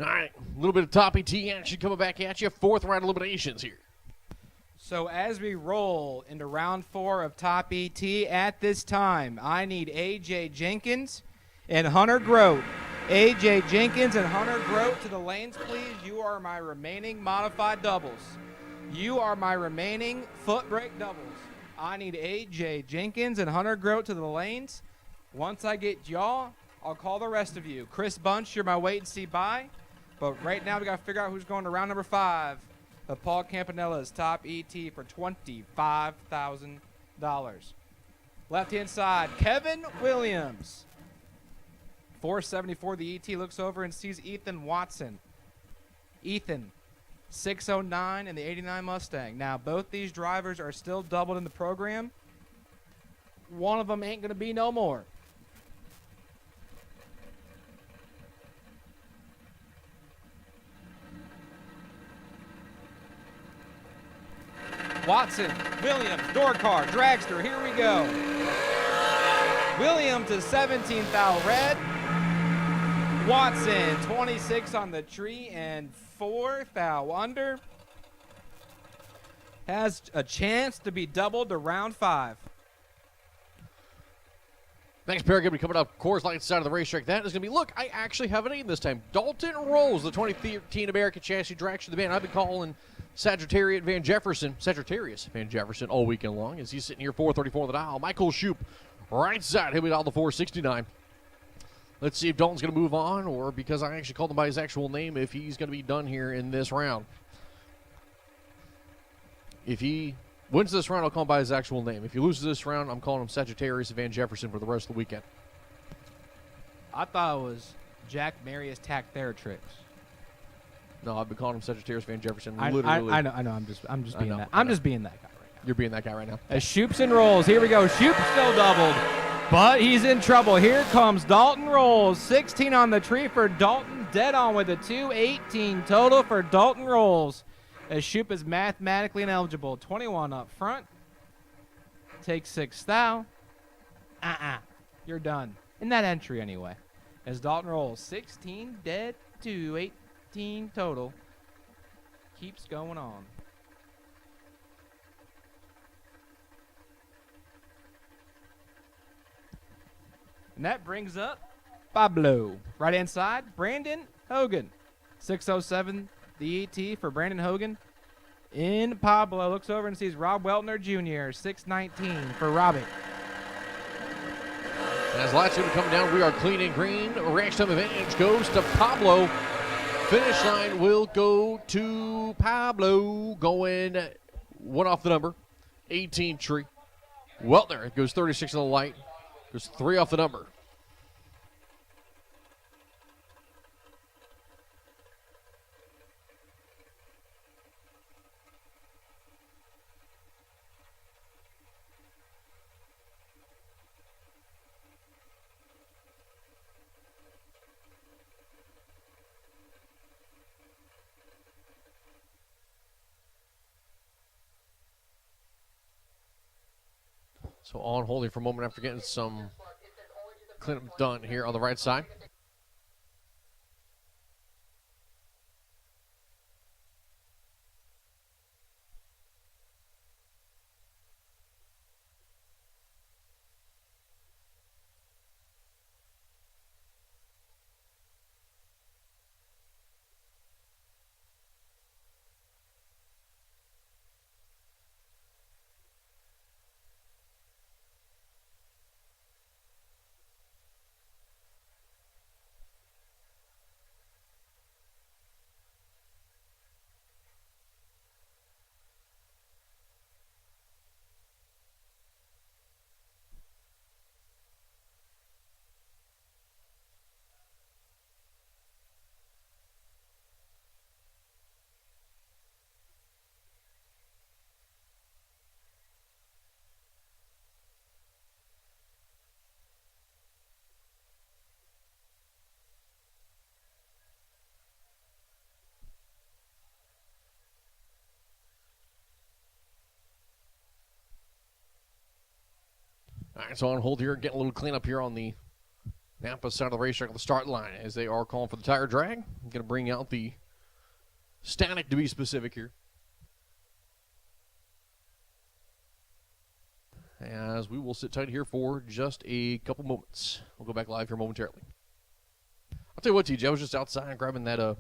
[SPEAKER 1] All right, a little bit of top ET action coming back at you. Fourth round eliminations here.
[SPEAKER 2] So as we roll into round 4 of Top ET, at this time, I need AJ Jenkins and Hunter Grote. AJ Jenkins and Hunter Grote to the lanes, please. You are my remaining modified doubles. You are my remaining foot brake doubles. I need AJ Jenkins and Hunter Grote to the lanes. Once I get y'all, I'll call the rest of you. Chris Bunch, you're my wait and see bye. But right now we got to figure out who's going to round number 5 of Paul Campanella's Top ET for $25,000. Left-hand side, Kevin Williams. 474, the ET looks over and sees Ethan Watson. Ethan, 609 in the 89 Mustang. Now, both these drivers are still doubled in the program. One of them ain't going to be no more. Watson, Williams, Dorcar, Dragster, here we go. Williams is 17th out red. Watson, 26 on the tree and 4th out under. Has a chance to be doubled to round 5.
[SPEAKER 1] Next pair going to be coming up Coors Light side of the racetrack. That is going to be, look, I actually have a name this time. Dalton Rolls, the 2013 American Chassis Dragster of the band. I've been calling Sagittarius Van Jefferson all weekend long as he's sitting here 434 on the dial. Michael Shoup, right side, he'll be down the 469. Let's see if Dalton's going to move on, or because I actually called him by his actual name, if he's going to be done here in this round. If he wins this round, I'll call him by his actual name. If he loses this round, I'm calling him Sagittarius Van Jefferson for the rest of the weekend.
[SPEAKER 2] I thought it was Jack Marius Tack Theratrix.
[SPEAKER 1] No, I've been calling him Sagittarius Van Jefferson.
[SPEAKER 2] I know. I'm just being that. I'm just being that guy right now.
[SPEAKER 1] You're being that guy right now.
[SPEAKER 2] As Shoops and Rolls, here we go. Shoops still doubled, but he's in trouble. Here comes Dalton Rolls, 16 on the tree for Dalton, dead on with a 218 total for Dalton Rolls. As Shoup is mathematically ineligible. 21 up front. Take 6 thou. You're done. In that entry anyway. As Dalton Rolls, 16 dead, 218 total. Keeps going on. And that brings up Pablo. Right hand side, Brandon Hogan. 607, the ET for Brandon Hogan. In Pablo, looks over and sees Rob Weltner Jr., 619 for Robbie.
[SPEAKER 1] As lights are coming down, we are clean and green. Race time advantage goes to Pablo. Finish line will go to Pablo, going one off the number, 18 tree. Weltner goes 36 on the light, goes 3 off the number. So on holding for a moment after getting some cleanup done here on the right side. All right, so on hold here, getting a little cleanup here on the Napa side of the racetrack on the start line as they are calling for the tire drag. I'm going to bring out the static to be specific here. As we will sit tight here for just a couple moments. We'll go back live here momentarily. I'll tell you what, TJ, I was just outside grabbing that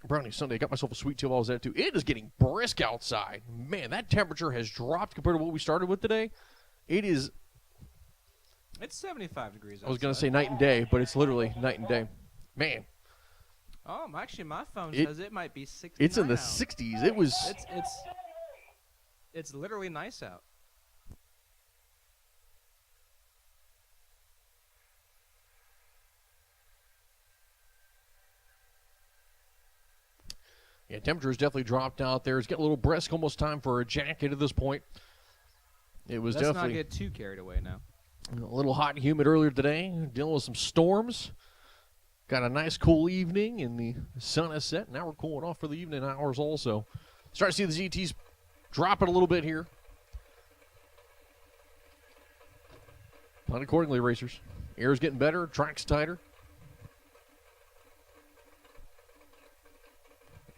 [SPEAKER 1] brownie sundae. Got myself a sweet tea while I was there, too. It is getting brisk outside. Man, that temperature has dropped compared to what we started with today. It is...
[SPEAKER 2] It's 75 degrees.
[SPEAKER 1] I was going to say night and day, but it's literally night and day. Man.
[SPEAKER 2] Actually, my phone says it might be 69
[SPEAKER 1] It's in the
[SPEAKER 2] out.
[SPEAKER 1] 60s. It was...
[SPEAKER 2] It's literally nice out.
[SPEAKER 1] Yeah, temperature's definitely dropped out there. It's getting a little brisk, almost time for a jacket at this point. It was
[SPEAKER 2] Let's
[SPEAKER 1] definitely...
[SPEAKER 2] not get too carried away now.
[SPEAKER 1] A little hot and humid earlier today, dealing with some storms. Got a nice cool evening, and the sun has set. Now we're cooling off for the evening hours also. Starting to see the ZTs dropping a little bit here. Plan accordingly, racers. Air's getting better, track's tighter.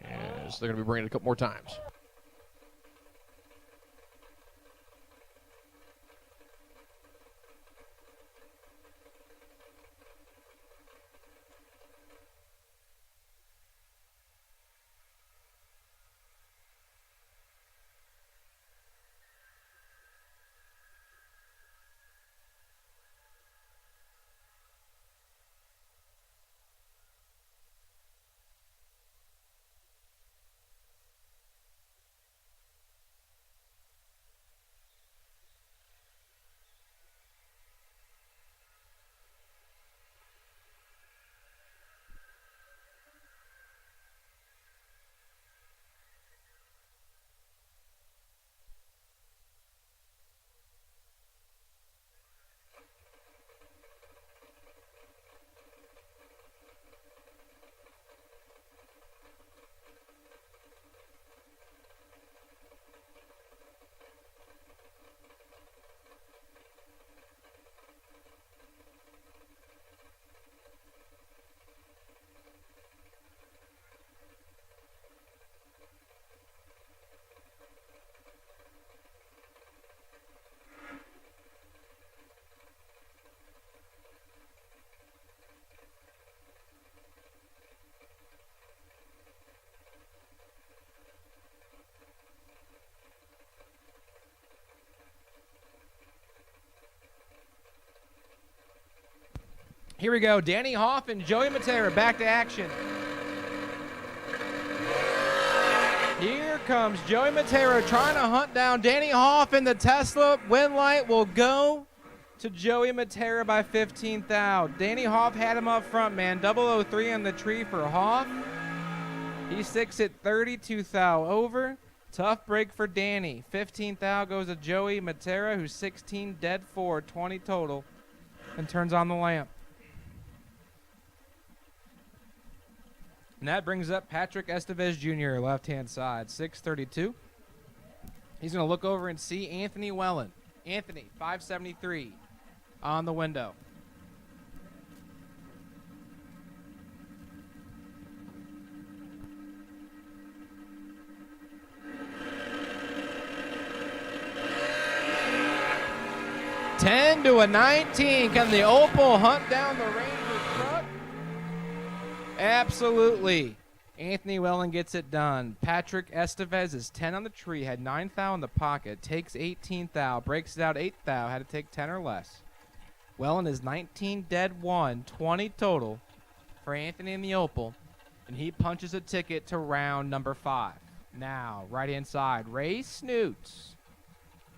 [SPEAKER 1] As they're going to be bringing it a couple more times.
[SPEAKER 2] Here we go. Danny Hoff and Joey Matera back to action. Here comes Joey Matera trying to hunt down Danny Hoff in the Tesla. Win light will go to Joey Matera by 15th thou. Danny Hoff had him up front, man. 003 on the tree for Hoff. He sticks it 32 thou over. Tough break for Danny. 15th thou goes to Joey Matera, who's 16 dead 4, 20 total, and turns on the lamp. And that brings up Patrick Estevez Jr., left-hand side, 632. He's going to look over and see Anthony Wellen. Anthony, 573 on the window. Ten to a 19. Can the Opal hunt down the Ranger truck? Absolutely. Anthony Wellen gets it done. Patrick Estevez is 10 on the tree, had 9 thou in the pocket, takes 18 thou, breaks it out 8 thou, had to take 10 or less. Wellen is 19 dead 1, 20 total for Anthony in the Opal, and he punches a ticket to round number 5. Now, right-hand side, Ray Snoots.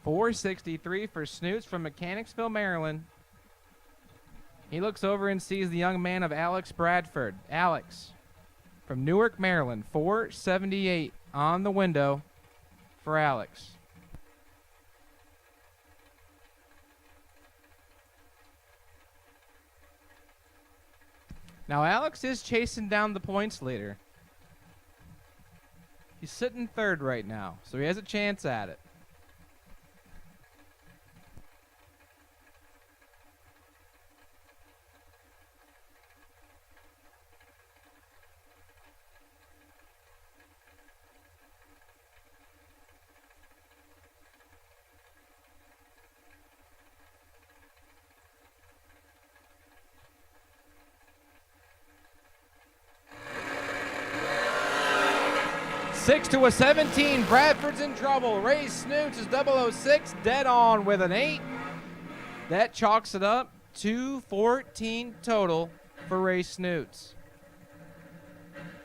[SPEAKER 2] 463 for Snoots from Mechanicsville, Maryland. He looks over and sees the young man of Alex Bradford. Alex from Newark, Maryland. 478 on the window for Alex. Now, Alex is chasing down the points leader. He's sitting third right now, so he has a chance at it. 6 to a 17. Bradford's in trouble. Ray Snoots is 006 dead on with an 8. That chalks it up. 214 total for Ray Snoots.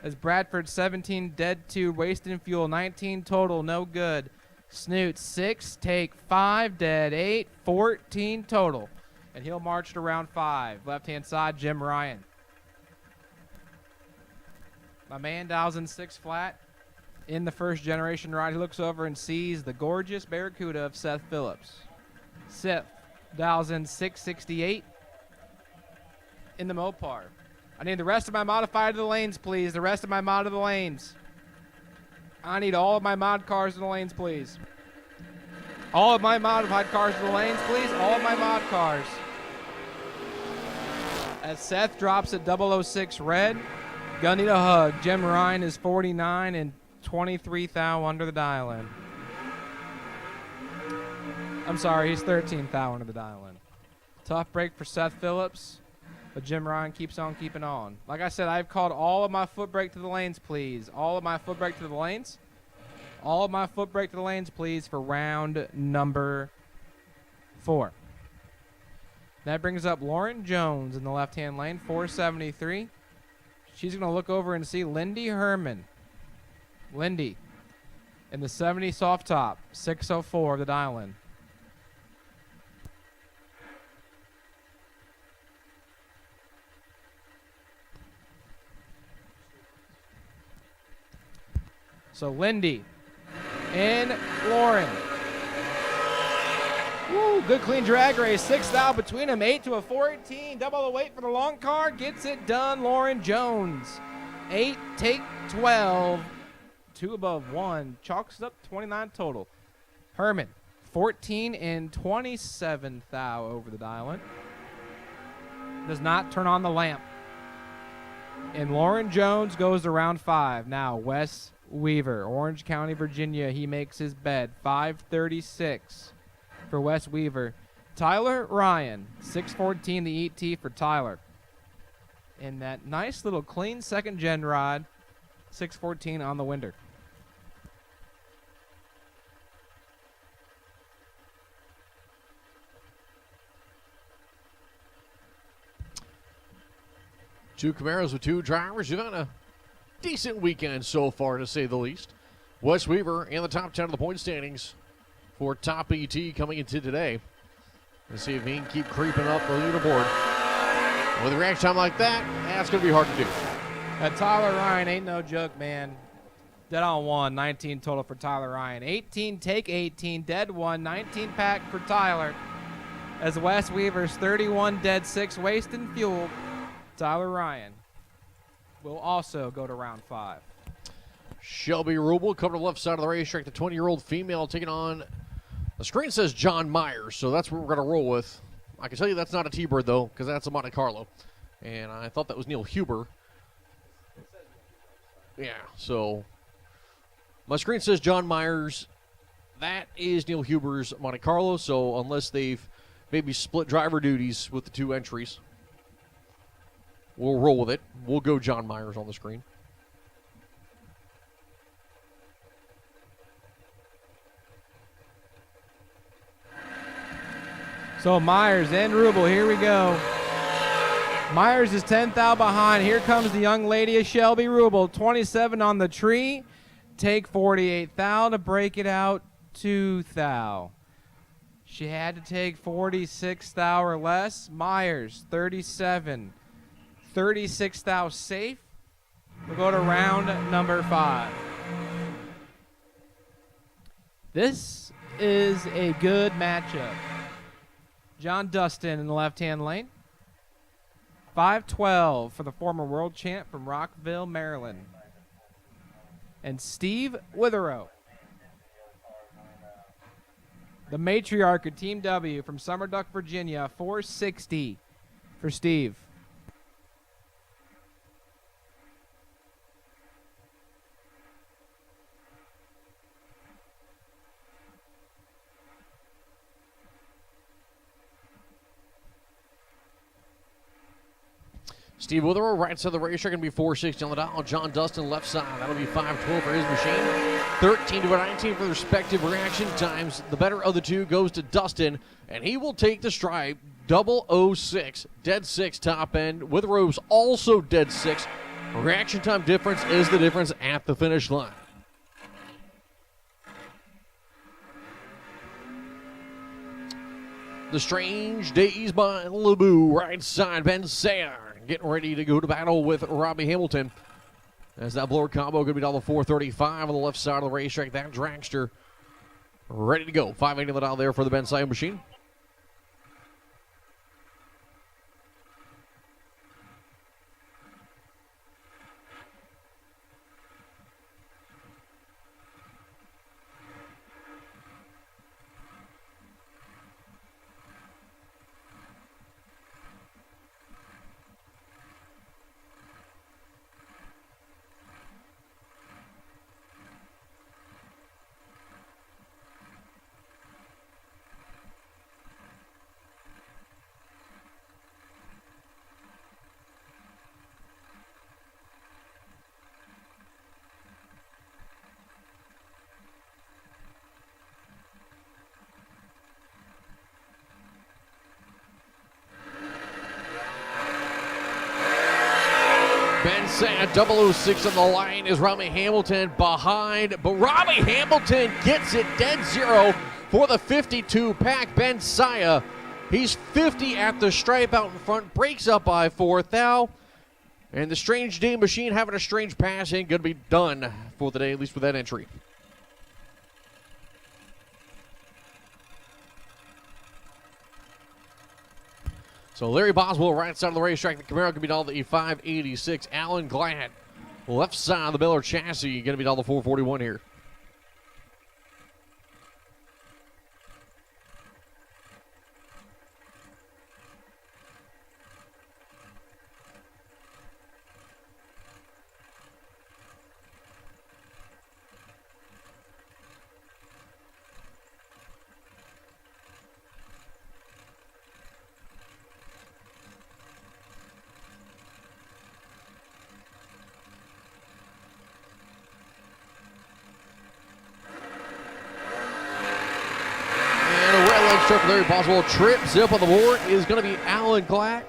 [SPEAKER 2] As Bradford 17 dead 2, wasting fuel 19 total, no good. Snoots 6, take 5, dead 8, 14 total. And he'll march to round 5. Left-hand side, Jim Ryan. My man dials in 6 flat. In the first generation ride, he looks over and sees the gorgeous Barracuda of Seth Phillips. Seth dials in 668 in the Mopar. I need the rest of my modified to the lanes, please. The rest of my mod to the lanes. I need all of my mod cars to the lanes, please. All of my modified cars to the lanes, please. All of my mod cars. As Seth drops at 006 red, gonna need a hug. Jim Ryan is 49 and 23 thou under the dial-in. I'm sorry, he's 13 thou under the dial-in. Tough break for Seth Phillips, but Jim Ryan keeps on keeping on. Like I said, I've called all of my foot brake to the lanes, please. All of my foot brake to the lanes. All of my foot brake to the lanes, please, for round number 4. That brings up Lauren Jones in the left-hand lane, 473. She's going to look over and see Lindy Herman. Lindy in the 70 soft top, 604 of the dial-in. So Lindy and Lauren. Woo, good clean drag race. 6 thou between them. 8 to a 14. Double the weight for the long car. Gets it done. Lauren Jones. 8, take 12. 2 above 1. Chalks up 29 total. Herman, 14 and 27 thou over the dial-in. Does not turn on the lamp. And Lauren Jones goes to round 5. Now, Wes Weaver, Orange County, Virginia. He makes his bed. 536 for Wes Weaver. Tyler Ryan, 614 the ET for Tyler. And that nice little clean second gen rod, 614 on the winder.
[SPEAKER 1] Two Camaros with 2 drivers. You've had a decent weekend so far, to say the least. Wes Weaver in the top 10 of the point standings for top ET coming into today. Let's see if he can keep creeping up the leaderboard. With a reaction time like that, that's going to be hard to do.
[SPEAKER 2] That Tyler Ryan ain't no joke, man. Dead on 1, 19 total for Tyler Ryan. 18, take 18, dead 1, 19 pack for Tyler. As Wes Weaver's 31, dead 6, wasting fuel. Tyler Ryan will also go to round 5.
[SPEAKER 1] Shelby Rubel coming to the left side of the racetrack. The 20-year-old female taking on, the screen says John Myers, so that's what we're going to roll with. I can tell you that's not a T-Bird, though, because that's a Monte Carlo. And I thought that was Neil Huber. Yeah, so my screen says John Myers. That is Neil Huber's Monte Carlo, so unless they've maybe split driver duties with the 2 entries, we'll roll with it. We'll go John Myers on the screen.
[SPEAKER 2] So Myers and Rubel, here we go. Myers is 10 thou behind. Here comes the young lady of Shelby Rubel. 27 on the tree. Take 48 thou to break it out 2 thou. She had to take 46 thou or less. Myers, 37. 36 thou safe. We'll go to round number 5. This is a good matchup. John Dustin in the left-hand lane. 512 for the former world champ from Rockville, Maryland. And Steve Witherow, the matriarch of Team W from Summer Duck, Virginia. 460 for Steve.
[SPEAKER 1] Steve Witherell, right side of the racetrack, going to be 460 on the dial. John Dustin, left side. That'll be 512 for his machine. 13 to 19 for the respective reaction times. The better of the two goes to Dustin, and he will take the stripe. 006, dead 6 top end. Witherell's also dead 6. Reaction time difference is the difference at the finish line. The Strange Days by Lebu, right side. Ben Sayer getting ready to go to battle with Robbie Hamilton. As that blower combo going to be down to 435 on the left side of the racetrack. That dragster ready to go. 580 on the dial there for the Ben Sayer machine. Ben Sad, 006 on the line is Robbie Hamilton behind, but Robbie Hamilton gets it dead zero for the 52 pack. Ben Saya, he's 50 at the stripe out in front, breaks up by 4th thou, and the Strange Day machine having a strange pass ain't going to be done for the day, at least with that entry. So Larry Boswell, right side of the racetrack. The Camaro can be down to the 586. Alan Glad, left side of the Miller chassis, going to be down to 441 here. Larry Boswell trips up on the board is going to be Alan Glatt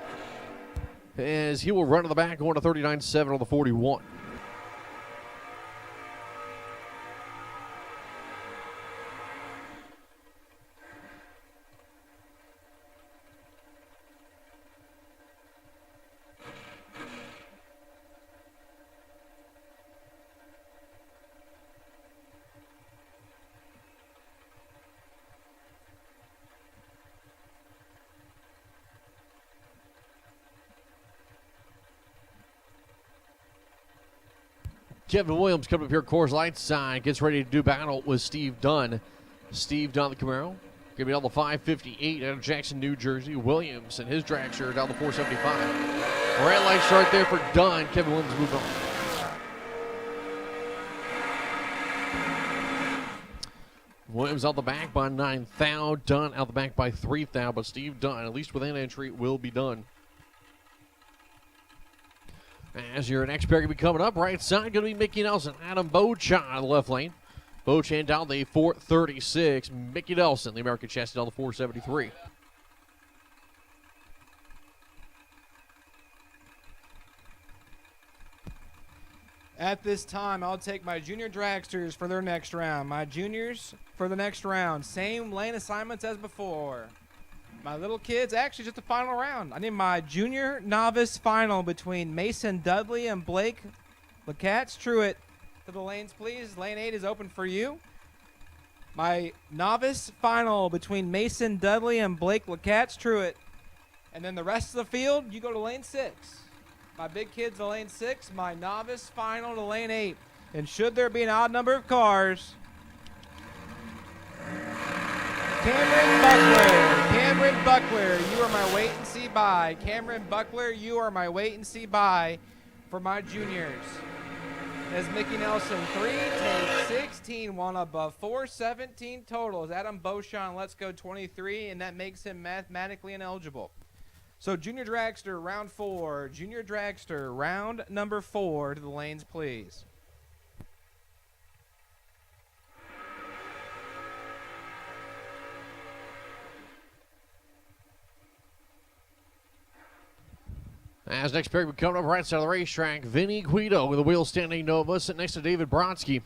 [SPEAKER 1] as he will run to the back going to 39.7 on the 41. Kevin Williams coming up here, course light side, gets ready to do battle with Steve Dunn. Steve Dunn, the Camaro, going to be on the 558 out of Jackson, New Jersey. Williams and his dragster down the 475. Red light start there for Dunn. Kevin Williams moving on. Williams out the back by 9 thou. Dunn out the back by 3 thou. But Steve Dunn, at least with an entry, will be done. As your next pair going to be coming up, right side going to be Mickey Nelson, Adam Beauchamp on the left lane. Beauchamp down the 436. Mickey Nelson, the American chassis, down the 473.
[SPEAKER 2] At this time, I'll take my junior dragsters for their next round. My juniors for the next round. Same lane assignments as before. My little kids, actually just the final round. I need my junior novice final between Mason Dudley and Blake LeCats Truitt. To the lanes, please. Lane 8 is open for you. My novice final between Mason Dudley and Blake LeCats Truitt. And then the rest of the field, you go to lane 6. My big kids to lane 6. My novice final to lane 8. And should there be an odd number of cars, Cameron Buckler, you are my wait and see buy. Cameron Buckler, you are my wait and see buy for my juniors. As Mickey Nelson, 3 takes 16, one above 417 total. As Adam Beauchamp, let's go 23, and that makes him mathematically ineligible. So Junior Dragster, round 4. Junior Dragster, round number 4 to the lanes, please.
[SPEAKER 1] As next pair coming up right side of the racetrack, Vinny Guido with a wheel standing Nova, sitting next to David Brodsky.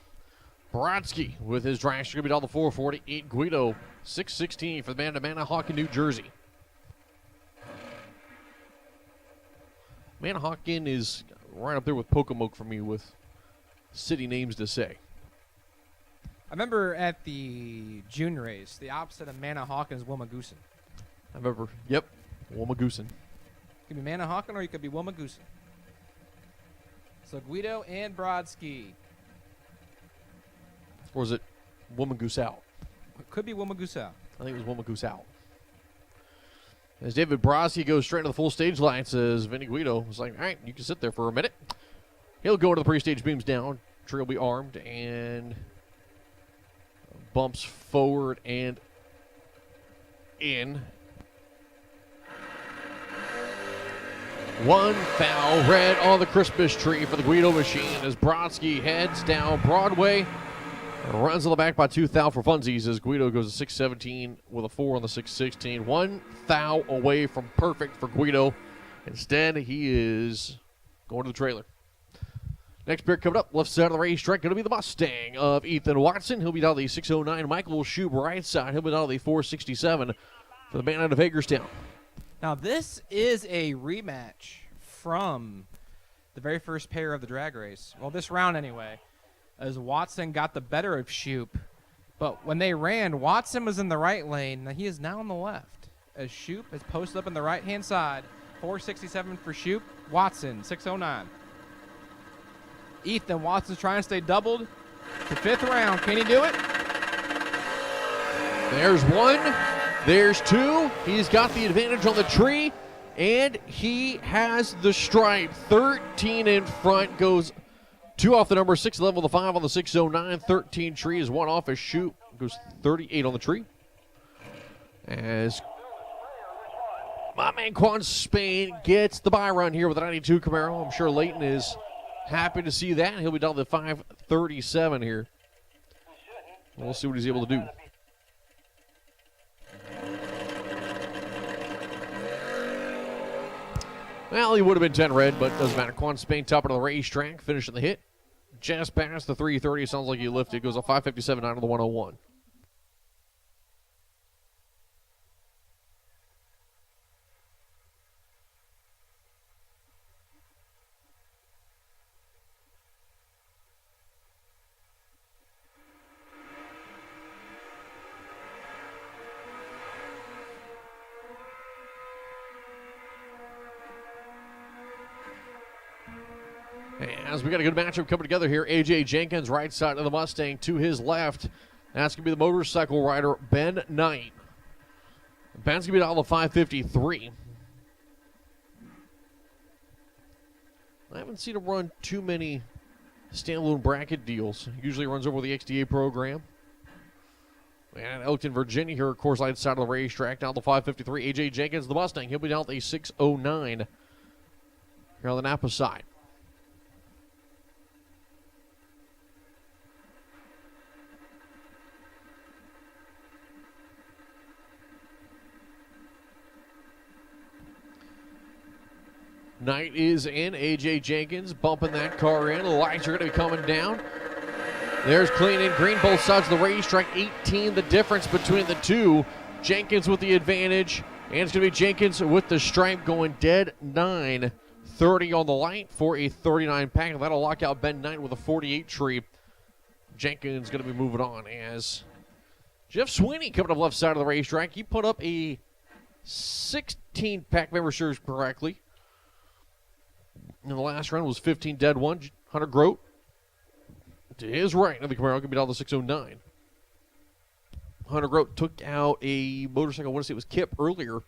[SPEAKER 1] Brodsky with his dragster going to be down the 448. Guido 616 for the man to Manahawkin, New Jersey. Manahawkin is right up there with Pocomoke for me with city names to say.
[SPEAKER 2] I remember at the June race, the opposite of Manahawkin is Wilmagoosin.
[SPEAKER 1] I remember, yep, Womagoosin.
[SPEAKER 2] It could be Manahawkin or you could be Wilmagoosin. So Guido and Brodsky.
[SPEAKER 1] Or was it Womagoose out?
[SPEAKER 2] It could be Wilmagoose out.
[SPEAKER 1] I think it was Womagoose out. As David Brodsky goes straight to the full stage line, says Vinny Guido was like, all right, you can sit there for a minute. He'll go into the pre-stage beams down. Tree will be armed and bumps forward and in. One foul, red on the Christmas tree for the Guido machine as Brodsky heads down Broadway. Runs on the back by 2 thou for funsies as Guido goes to 617 with a 4 on the 616. 1 thou away from perfect for Guido. Instead, he is going to the trailer. Next pair coming up, left side of the racetrack, going to be the Mustang of Ethan Watson. He'll be down the 609. Michael Schub right side. He'll be down the 467 for the man out of Hagerstown.
[SPEAKER 2] Now, this is a rematch from the very first pair of the drag race. Well, this round anyway, as Watson got the better of Shoop. But when they ran, Watson was in the right lane. Now he is now on the left as Shoop is posted up in the right-hand side. 467 for Shoop. Watson, 609. Ethan Watson's trying to stay doubled. The 5th round. Can he do it?
[SPEAKER 1] There's 1. There's 2. He's got the advantage on the tree, and he has the stripe. 13 in front, goes 2 off the number, 6 level, the 5 on the 609. 13 tree is 1 off as Shoot. Goes 38 on the tree. As my man Quan Spain gets the buy run here with a 92 Camaro. I'm sure Leighton is happy to see that. He'll be down to 537 here. We'll see what he's able to do. Well, he would have been 10 red, but doesn't matter. Quan Spain top of the racetrack, finishing the hit. Just past the 330. Sounds like he lifted. Goes a 557 out of the 101. As we got a good matchup coming together here, A.J. Jenkins, right side of the Mustang, to his left. That's going to be the motorcycle rider, Ben Knight. Ben's going to be down to 553. I haven't seen him run too many standalone bracket deals. He usually runs over the XDA program. And Elkton, Virginia here, of course, right side of the racetrack, down to 553. A.J. Jenkins, the Mustang, he'll be down to 609 here on the Napa side. Knight is in. A.J. Jenkins bumping that car in. The lights are going to be coming down. There's clean and green, both sides of the racetrack. 18 the difference between the two. Jenkins with the advantage. And it's going to be Jenkins with the stripe going dead 9. 30 on the light for a 39 pack. That'll lock out Ben Knight with a 48 tree. Jenkins going to be moving on as Jeff Sweeney coming up left side of the racetrack. He put up a 16 pack, member serves correctly. In the last round was 15 dead 1. Hunter Grote to his right of the Camaro can be down to 609. Hunter Grote took out a motorcycle. I want to say it was Kip earlier.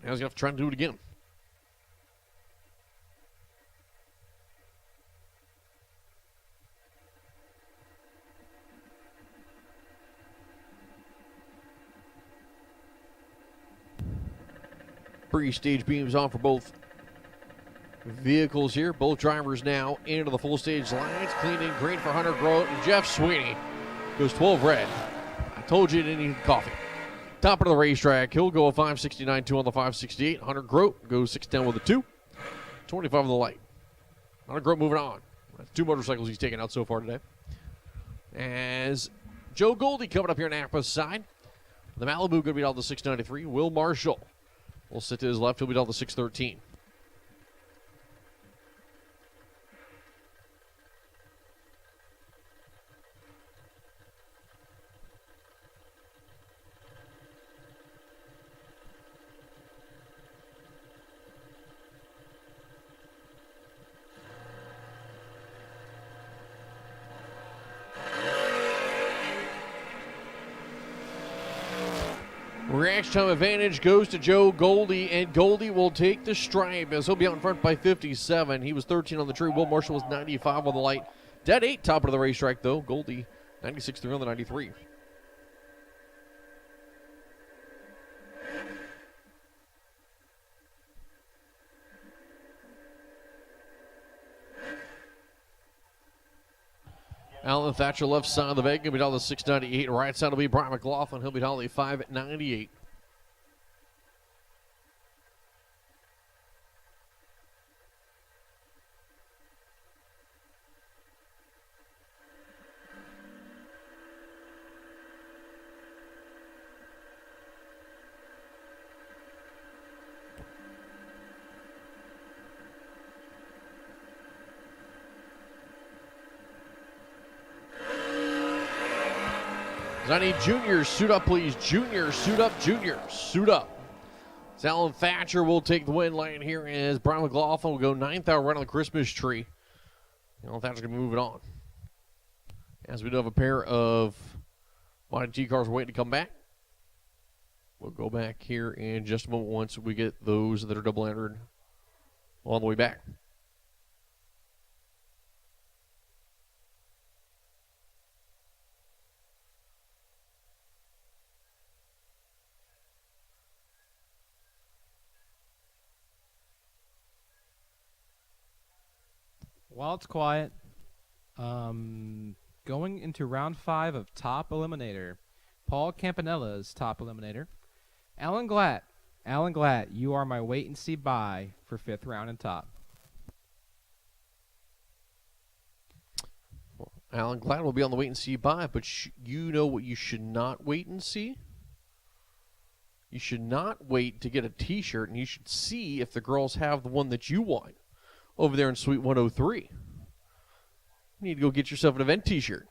[SPEAKER 1] Now he's going to have to try to do it again. Pre-stage beams on for both vehicles here. Both drivers now into the full stage lines. Clean and green for Hunter Grote and Jeff Sweeney. Goes 12 red. I told you you didn't need coffee. Top of the racetrack. He'll go a 569.2 on the 568. Hunter Grote goes 6'10 with a 2. 25 on the light. Hunter Grote moving on. That's 2 motorcycles he's taken out so far today. As Joe Goldie coming up here on Napa's side. The Malibu going to be down to 693. Will Marshall will sit to his left. He'll be down to 613. Reaction time advantage goes to Joe Goldie, and Goldie will take the stripe as he'll be out in front by 57. He was 13 on the tree. Will Marshall was 95 on the light. Dead 8 top of the racetrack, though. Goldie 96.3 on the 93. Alan Thatcher left side of the bag, he'll be down to 698. Right side will be Brian McLaughlin. He'll be down to 598. I need juniors, suit up, please. Juniors, suit up, juniors, suit up. So Alan Thatcher will take the win lane here as Brian McLaughlin will go 9th out right on the Christmas tree. Alan Thatcher's going to be moving on. As we do have a pair of Monty G cars waiting to come back. We'll go back here in just a moment once we get those that are double entered on the way back.
[SPEAKER 2] While it's quiet, going into round 5 of Top Eliminator, Paul Campanella's Top Eliminator. Alan Glatt. Alan Glatt, you are my wait-and-see bye for 5th round and top.
[SPEAKER 1] Well, Alan Glatt will be on the wait-and-see bye, but you know what you should not wait and see? You should not wait to get a T-shirt, and you should see if the girls have the one that you want over there in Suite 103. You need to go get yourself an event T-shirt.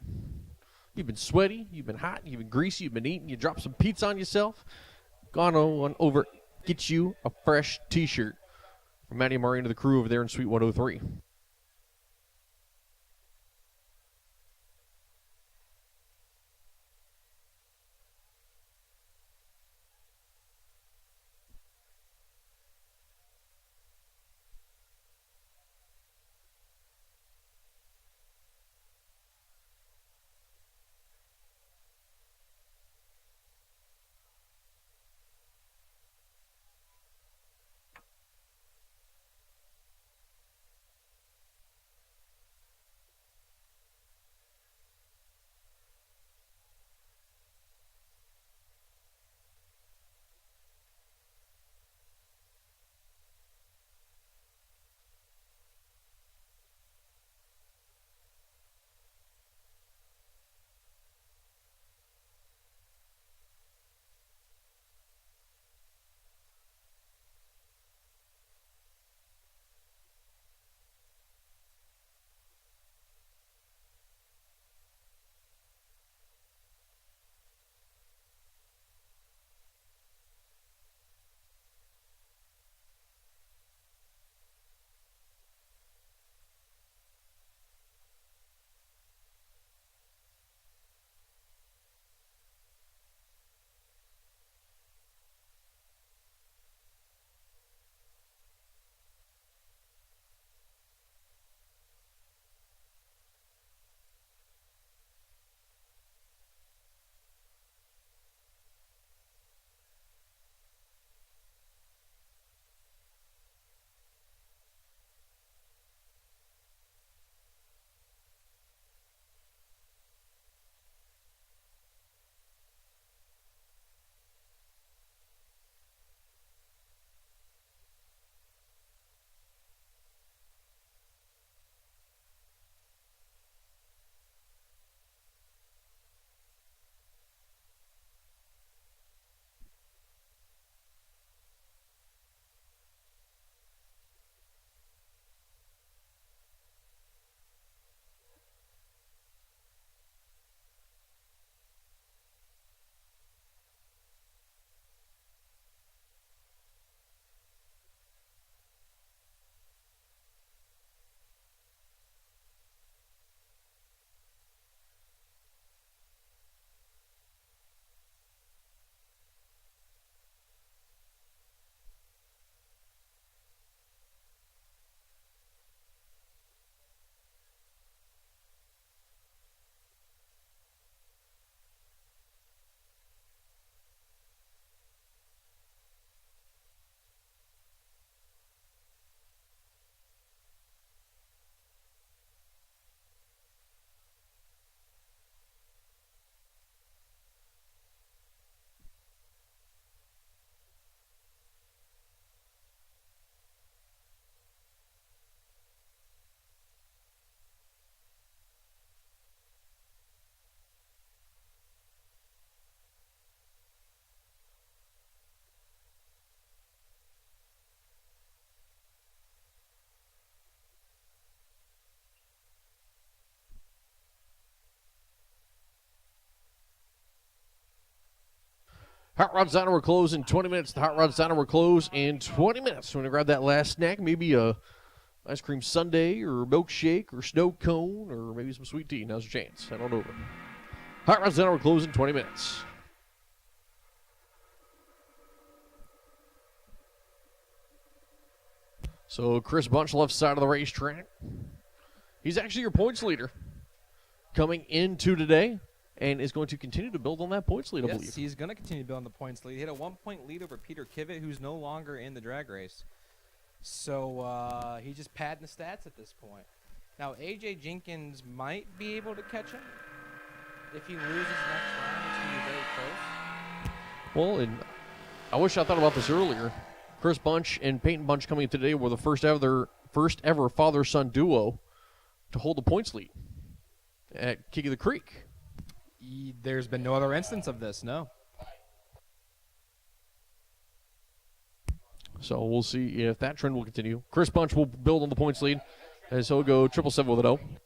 [SPEAKER 1] You've been sweaty, you've been hot, you've been greasy, you've been eating, you dropped some pizza on yourself. Gone on over, get you a fresh T-shirt from Matty Murray and the crew over there in Suite 103. Hot Rods Diner will close in 20 minutes. The Hot Rods Diner will close in 20 minutes. When you grab that last snack, maybe a ice cream sundae or a milkshake or snow cone or maybe some sweet tea. Now's your chance. Head on over. Hot Rods Diner will close in 20 minutes. So Chris Bunch, left side of the racetrack. He's actually your points leader coming into today and is going to continue to build on that points lead, I
[SPEAKER 2] Yes,
[SPEAKER 1] believe.
[SPEAKER 2] he's going to continue to build on the points lead. He had a 1-point lead over Peter Kivitt, who's no longer in the drag race. So he's just padding the stats at this point. Now, AJ Jenkins might be able to catch him. If he loses next round, it's going to be very close.
[SPEAKER 1] Well, and I wish I thought about this earlier. Chris Bunch and Peyton Bunch coming in today were the first ever father-son duo to hold the points lead at Kick of the Creek.
[SPEAKER 2] There's been no other instance of this, no.
[SPEAKER 1] So we'll see if that trend will continue. Chris Bunch will build on the points lead as he'll go 777 with an 0.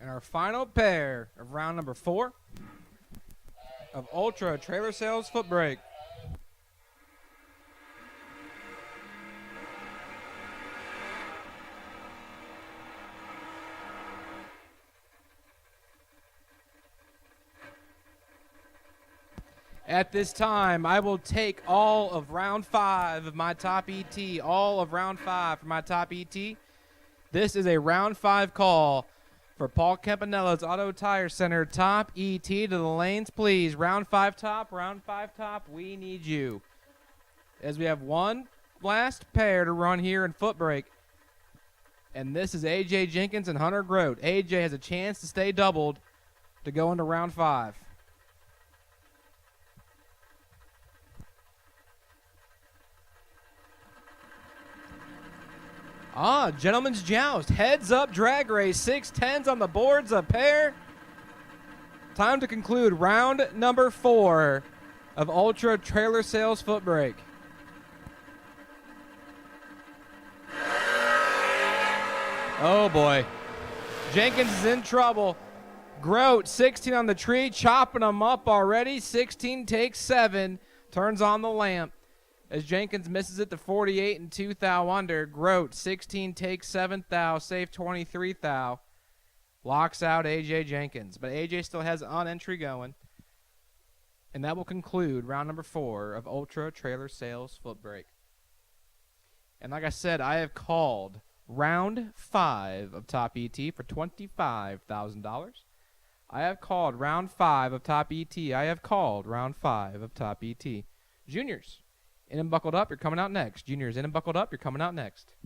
[SPEAKER 2] And our final pair of round number 4 of Ultra Trailer Sales Foot Brake. At this time, I will take all of round 5 of my top ET, all of round 5 for my top ET. This is a round 5 call for Paul Campanella's Auto Tire Center. Top ET to the lanes, please. Round 5 top, we need you. As we have one last pair to run here in foot brake. And this is AJ Jenkins and Hunter Grote. AJ has a chance to stay doubled to go into round 5. Gentlemen's Joust. Heads up drag race. 610s on the boards, a pair. Time to conclude round number 4 of Ultra Trailer Sales Foot Brake. Oh boy. Jenkins is in trouble. Grote, 16 on the tree, chopping them up already. 16 takes 7, turns on the lamp. As Jenkins misses it to 48 and 2 thou under. Grote, 16 takes 7 thou, safe 23 thou. Locks out AJ Jenkins. But AJ still has on entry going. And that will conclude round number 4 of Ultra Trailer Sales Foot Brake. And like I said, I have called round 5 of Top ET for $25,000. I have called round 5 of Top ET. I have called round 5 of Top ET. Juniors, in and buckled up, you're coming out next. Juniors, in and buckled up, you're coming out next.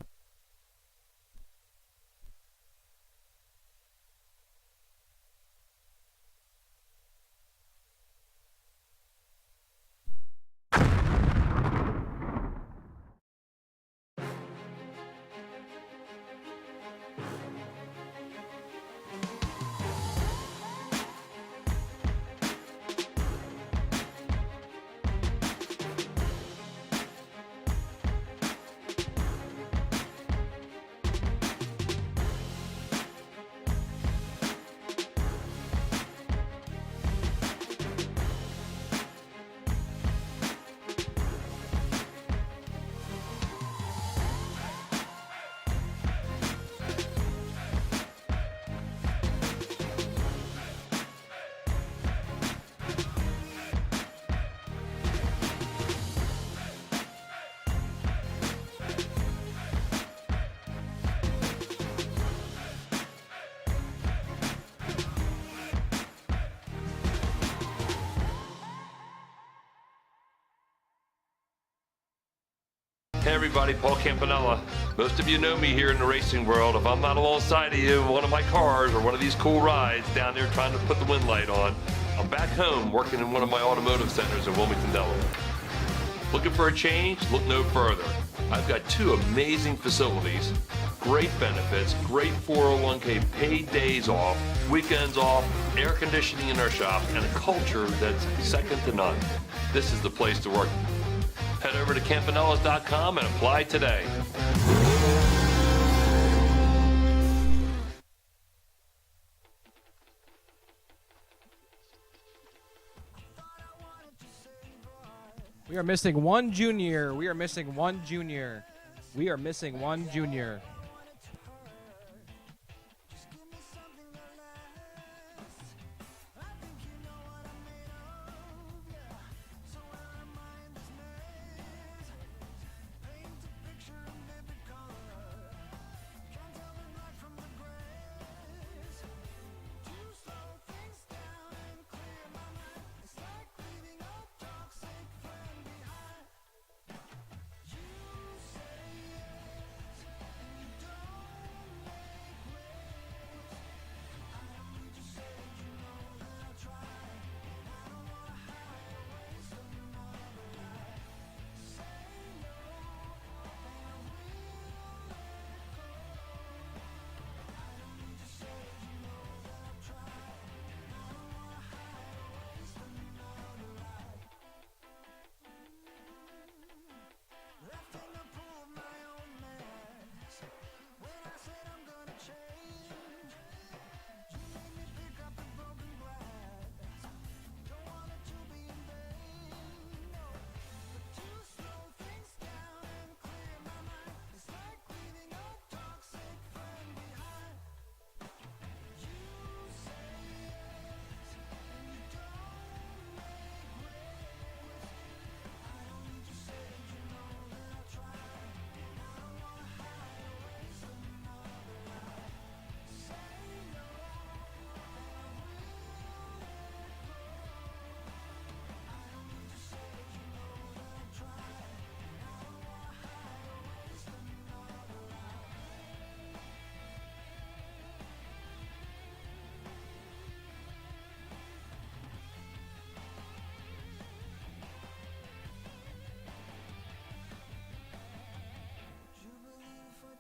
[SPEAKER 3] Hey everybody, Paul Campanella. Most of you know me here in the racing world. If I'm not alongside of you in one of my cars or one of these cool rides down there trying to put the wind light on, I'm back home working in one of my automotive centers in Wilmington, Delaware. Looking for a change? Look no further. I've got 2 amazing facilities, great benefits, great 401k, paid days off, weekends off, air conditioning in our shop, and a culture that's second to none. This is the place to work. Head over to campanellas.com and apply today.
[SPEAKER 2] We are missing one junior. We are missing one junior. We are missing one junior.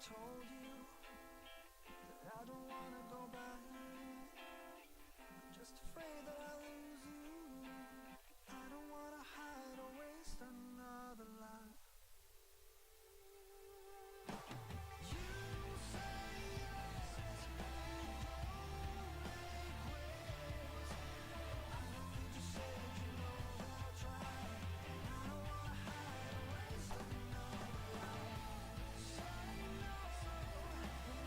[SPEAKER 7] told you that I don't wanna go back. Just afraid that I'll lose you. I don't wanna hide or waste another life. You say yes, don't make waves. I know you just said you know that I'll try. I don't wanna hide or waste another life. Say no, and I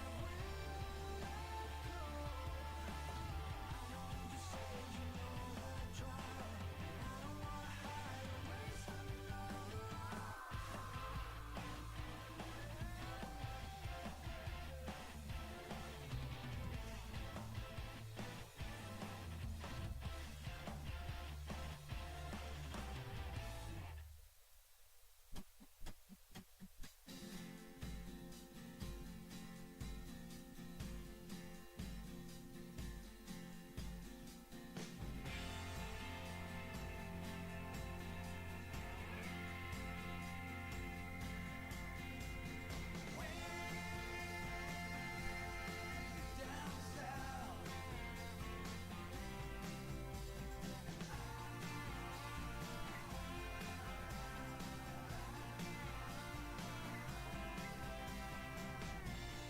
[SPEAKER 7] will let go. I know you just said you know that I'll try. I don't wanna hide or waste another life. Down south,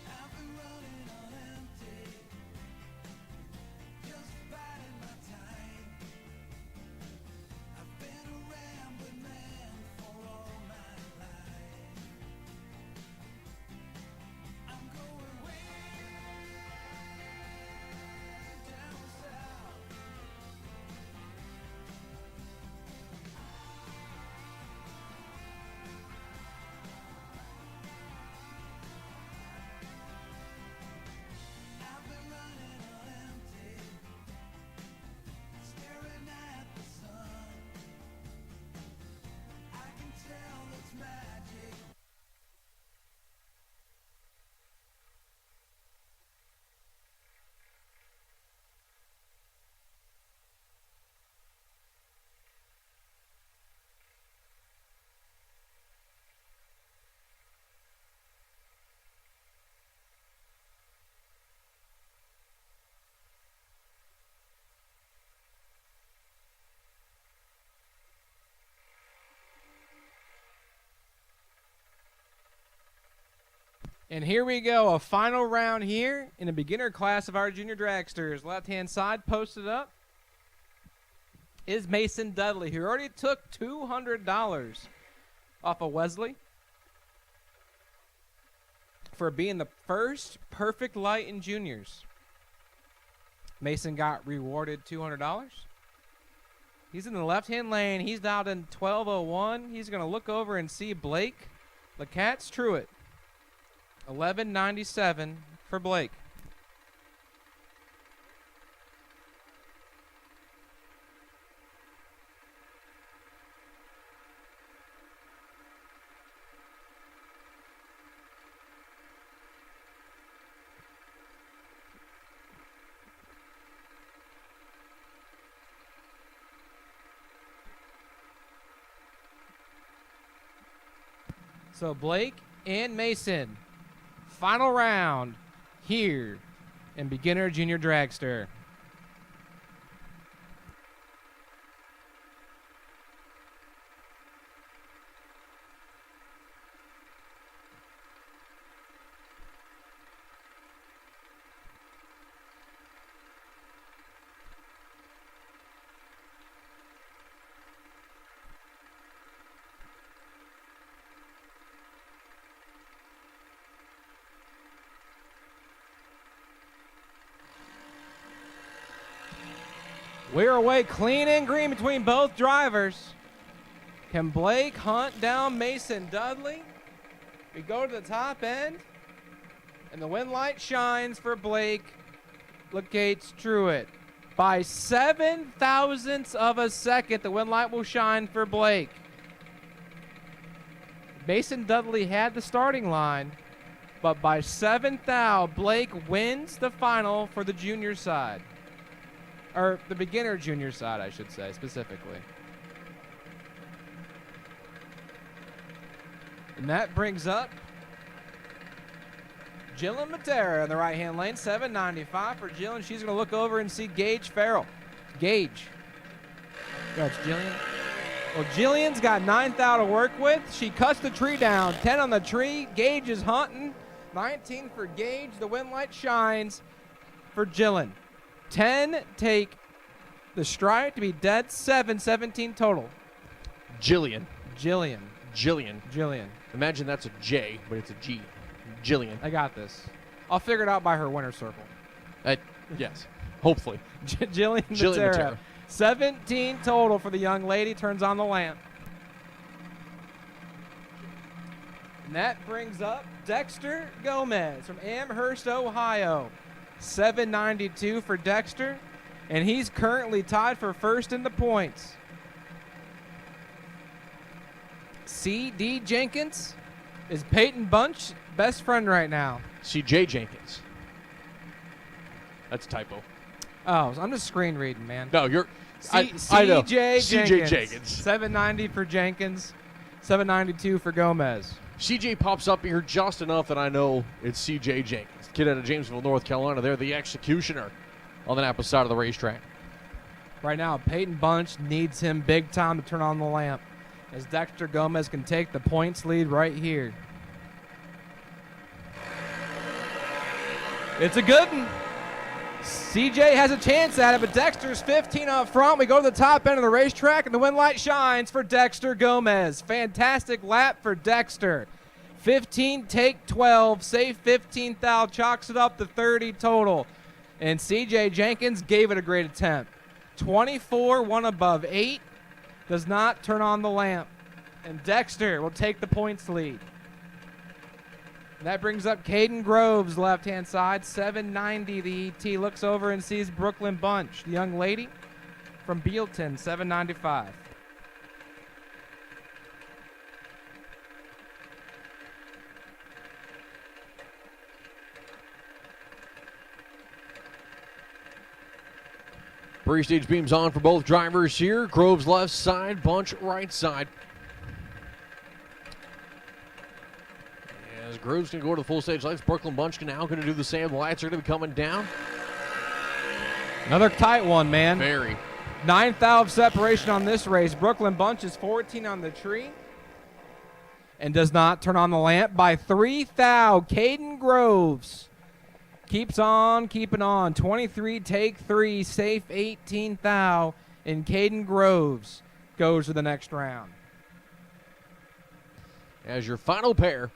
[SPEAKER 7] I've been running on empty, just biding my time. I've been a rambling man for all my life. I'm going way down south. I've been running on empty, staring at the sun. I can tell it's magic.
[SPEAKER 2] And here we go, a final round here in the beginner class of our Junior Dragsters. Left-hand side posted up is Mason Dudley, who already took $200 off of Wesley for being the first perfect light in juniors. Mason got rewarded $200. He's in the left-hand lane. He's out in 12:01. He's going to look over and see Blake LeCats Truitt. 11.97 for Blake. So Blake and Mason, final round here in beginner Junior Dragster. We're away clean and green between both drivers. Can Blake hunt down Mason Dudley? We go to the top end, and the wind light shines for Blake LeCats Truitt. By 7 thousandths of a second, the wind light will shine for Blake. Mason Dudley had the starting line, but by 7 thou, Blake wins the final for the junior side. Or the beginner junior side, I should say, specifically. And that brings up Jillian Matera in the right-hand lane, 795 for Jillian. She's going to look over and see Gage Farrell. Gage. No, it's Jillian. Well, Jillian's got 9th out to work with. She cuts the tree down. 10 on the tree. Gage is hunting. 19 for Gage. The wind light shines for Jillian. 10 take the stride to be dead. 17 total.
[SPEAKER 1] Jillian.
[SPEAKER 2] Jillian.
[SPEAKER 1] Imagine that's a J, but it's a G. Jillian.
[SPEAKER 2] I got this. I'll figure it out by her winner circle.
[SPEAKER 1] Yes. Hopefully.
[SPEAKER 2] Jillian
[SPEAKER 1] Jillian
[SPEAKER 2] Matera.
[SPEAKER 1] Matera.
[SPEAKER 2] 17 total for the young lady. Turns on the lamp. And that brings up Dexter Gomez from Amherst, Ohio. 792 for Dexter. And he's currently tied for first in the points. C.D. Jenkins is Peyton Bunch's best friend right now.
[SPEAKER 1] C.J. Jenkins. That's a typo.
[SPEAKER 2] Oh, I'm just screen reading, man.
[SPEAKER 1] No, you're. I know.
[SPEAKER 2] C.J.
[SPEAKER 1] C.J.
[SPEAKER 2] Jenkins.
[SPEAKER 1] Jenkins.
[SPEAKER 2] 790 for Jenkins. 792 for Gomez.
[SPEAKER 1] C.J. pops up here just enough that I know it's C.J. Jenkins. Kid out of Jamesville, North Carolina. They're the executioner on the Napa side of the racetrack.
[SPEAKER 2] Right now, Peyton Bunch needs him big time to turn on the lamp, as Dexter Gomez can take the points lead right here. It's a good one. CJ has a chance at it, but Dexter's 15 up front. We go to the top end of the racetrack, and the wind light shines for Dexter Gomez. Fantastic lap for Dexter. 15, take 12, save 15th thou, chalks it up to 30 total. And CJ Jenkins gave it a great attempt. 24, one above 8, does not turn on the lamp. And Dexter will take the points lead. And that brings up Caden Groves, left-hand side, 790. The ET looks over and sees Brooklyn Bunch, the young lady from Bealton, 795.
[SPEAKER 1] Pre-stage beams on for both drivers here. Groves left side, Bunch right side. As Groves going to go to the full stage lights, Brooklyn Bunch now going to do the same. The lights are going to be coming down.
[SPEAKER 2] Another tight one, man.
[SPEAKER 1] Very.
[SPEAKER 2] 9th thou of separation on this race. Brooklyn Bunch is 14 on the tree and does not turn on the lamp by 3 thou. Caden Groves keeps on keeping on. 23, take 3, safe 18 thou. And Caden Groves goes to the next round.
[SPEAKER 1] As your final pair,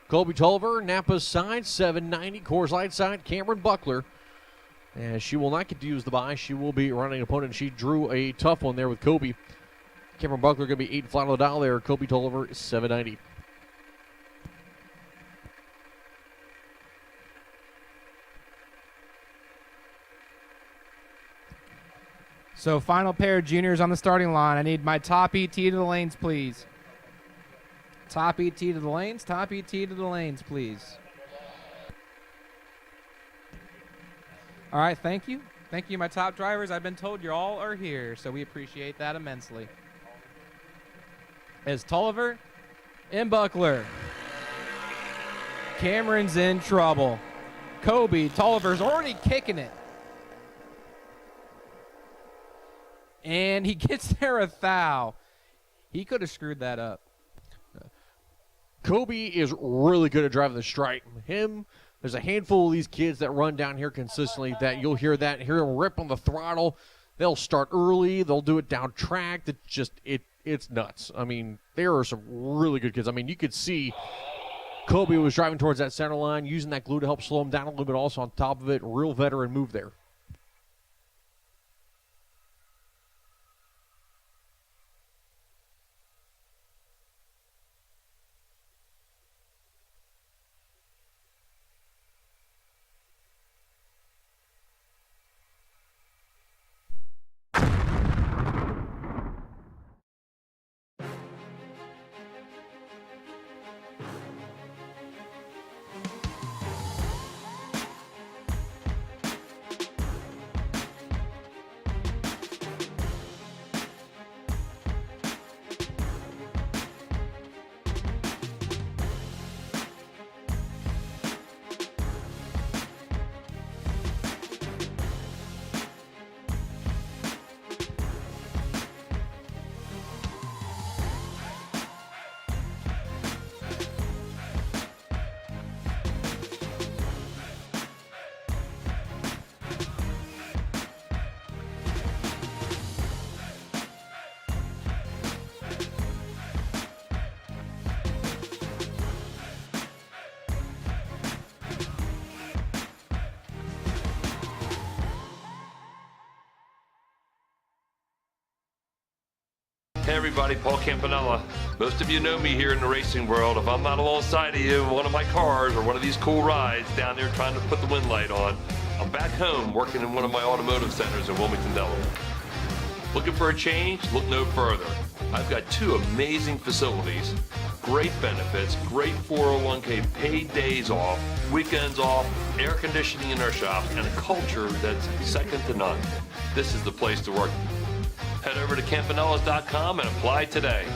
[SPEAKER 1] Colby Tolliver, Napa's side, 790. Coors Light side, Cameron Buckler. And she will not get to use the bye. She will be running an opponent. She drew a tough one there with Kobe. Cameron Buckler going to be 8 flat on the dial there. Kobe Tolliver is 790.
[SPEAKER 2] So final pair of juniors on the starting line. I need my top ET to the lanes, please. Top ET to the lanes. Top ET to the lanes, please. All right, thank you. Thank you, my top drivers. I've been told you all are here, so we appreciate that immensely. As Tolliver and Buckler. Cameron's in trouble. Kobe, Tolliver's already kicking it. And he gets there a thou. He could have screwed that up.
[SPEAKER 1] Kobe is really good at driving the stripe. There's a handful of these kids that run down here consistently that you'll hear them rip on the throttle. They'll start early. They'll do it down track. It's nuts. I mean, there are some really good kids. I mean, you could see Kobe was driving towards that center line, using that glue to help slow him down a little bit also on top of it. Real veteran move there.
[SPEAKER 3] Hey everybody, Paul Campanella. Most of you know me here in the racing world. If I'm not alongside of you in one of my cars or one of these cool rides down there trying to put the wind light on, I'm back home working in one of my automotive centers in Wilmington, Delaware. Looking for a change? Look no further. I've got 2 amazing facilities, great benefits, great 401k, paid days off, weekends off, air conditioning in our shop, and a culture that's second to none. This is the place to work. Head over to campanellas.com and apply today.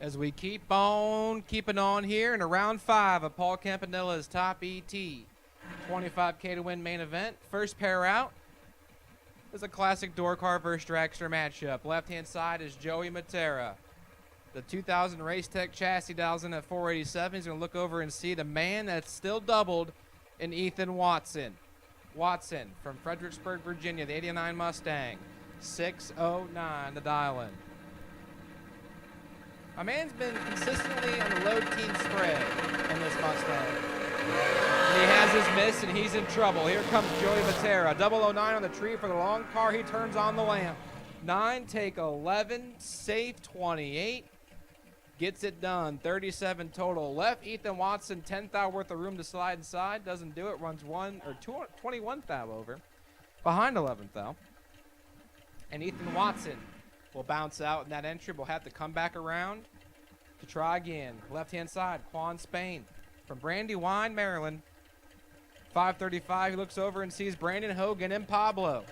[SPEAKER 2] As we keep on keeping on here in round 5 of Paul Campanella's Top ET 25K to win main event. First pair out is a classic door car versus dragster matchup. Left-hand side is Joey Matera. The 2000 Race Tech chassis dials in at 487. He's going to look over and see the man that's still doubled in Ethan Watson. Watson from Fredericksburg, Virginia, the 89 Mustang. 609 to dial in. My man's been consistently on the low teen spread in this Mustang. And he has his miss, and he's in trouble. Here comes Joey Matera. 009 on the tree for the long car. He turns on the lamp. 9, take 11, safe 28. Gets it done. 37 total. Left Ethan Watson, 10 thou worth of room to slide inside. Doesn't do it. Runs 21 thou over. Behind 11 thou. And Ethan Watson will bounce out in that entry. We'll have to come back around to try again. Left-hand side, Quan Spain from Brandywine, Maryland. 535, he looks over and sees Brandon Hogan and Pablo.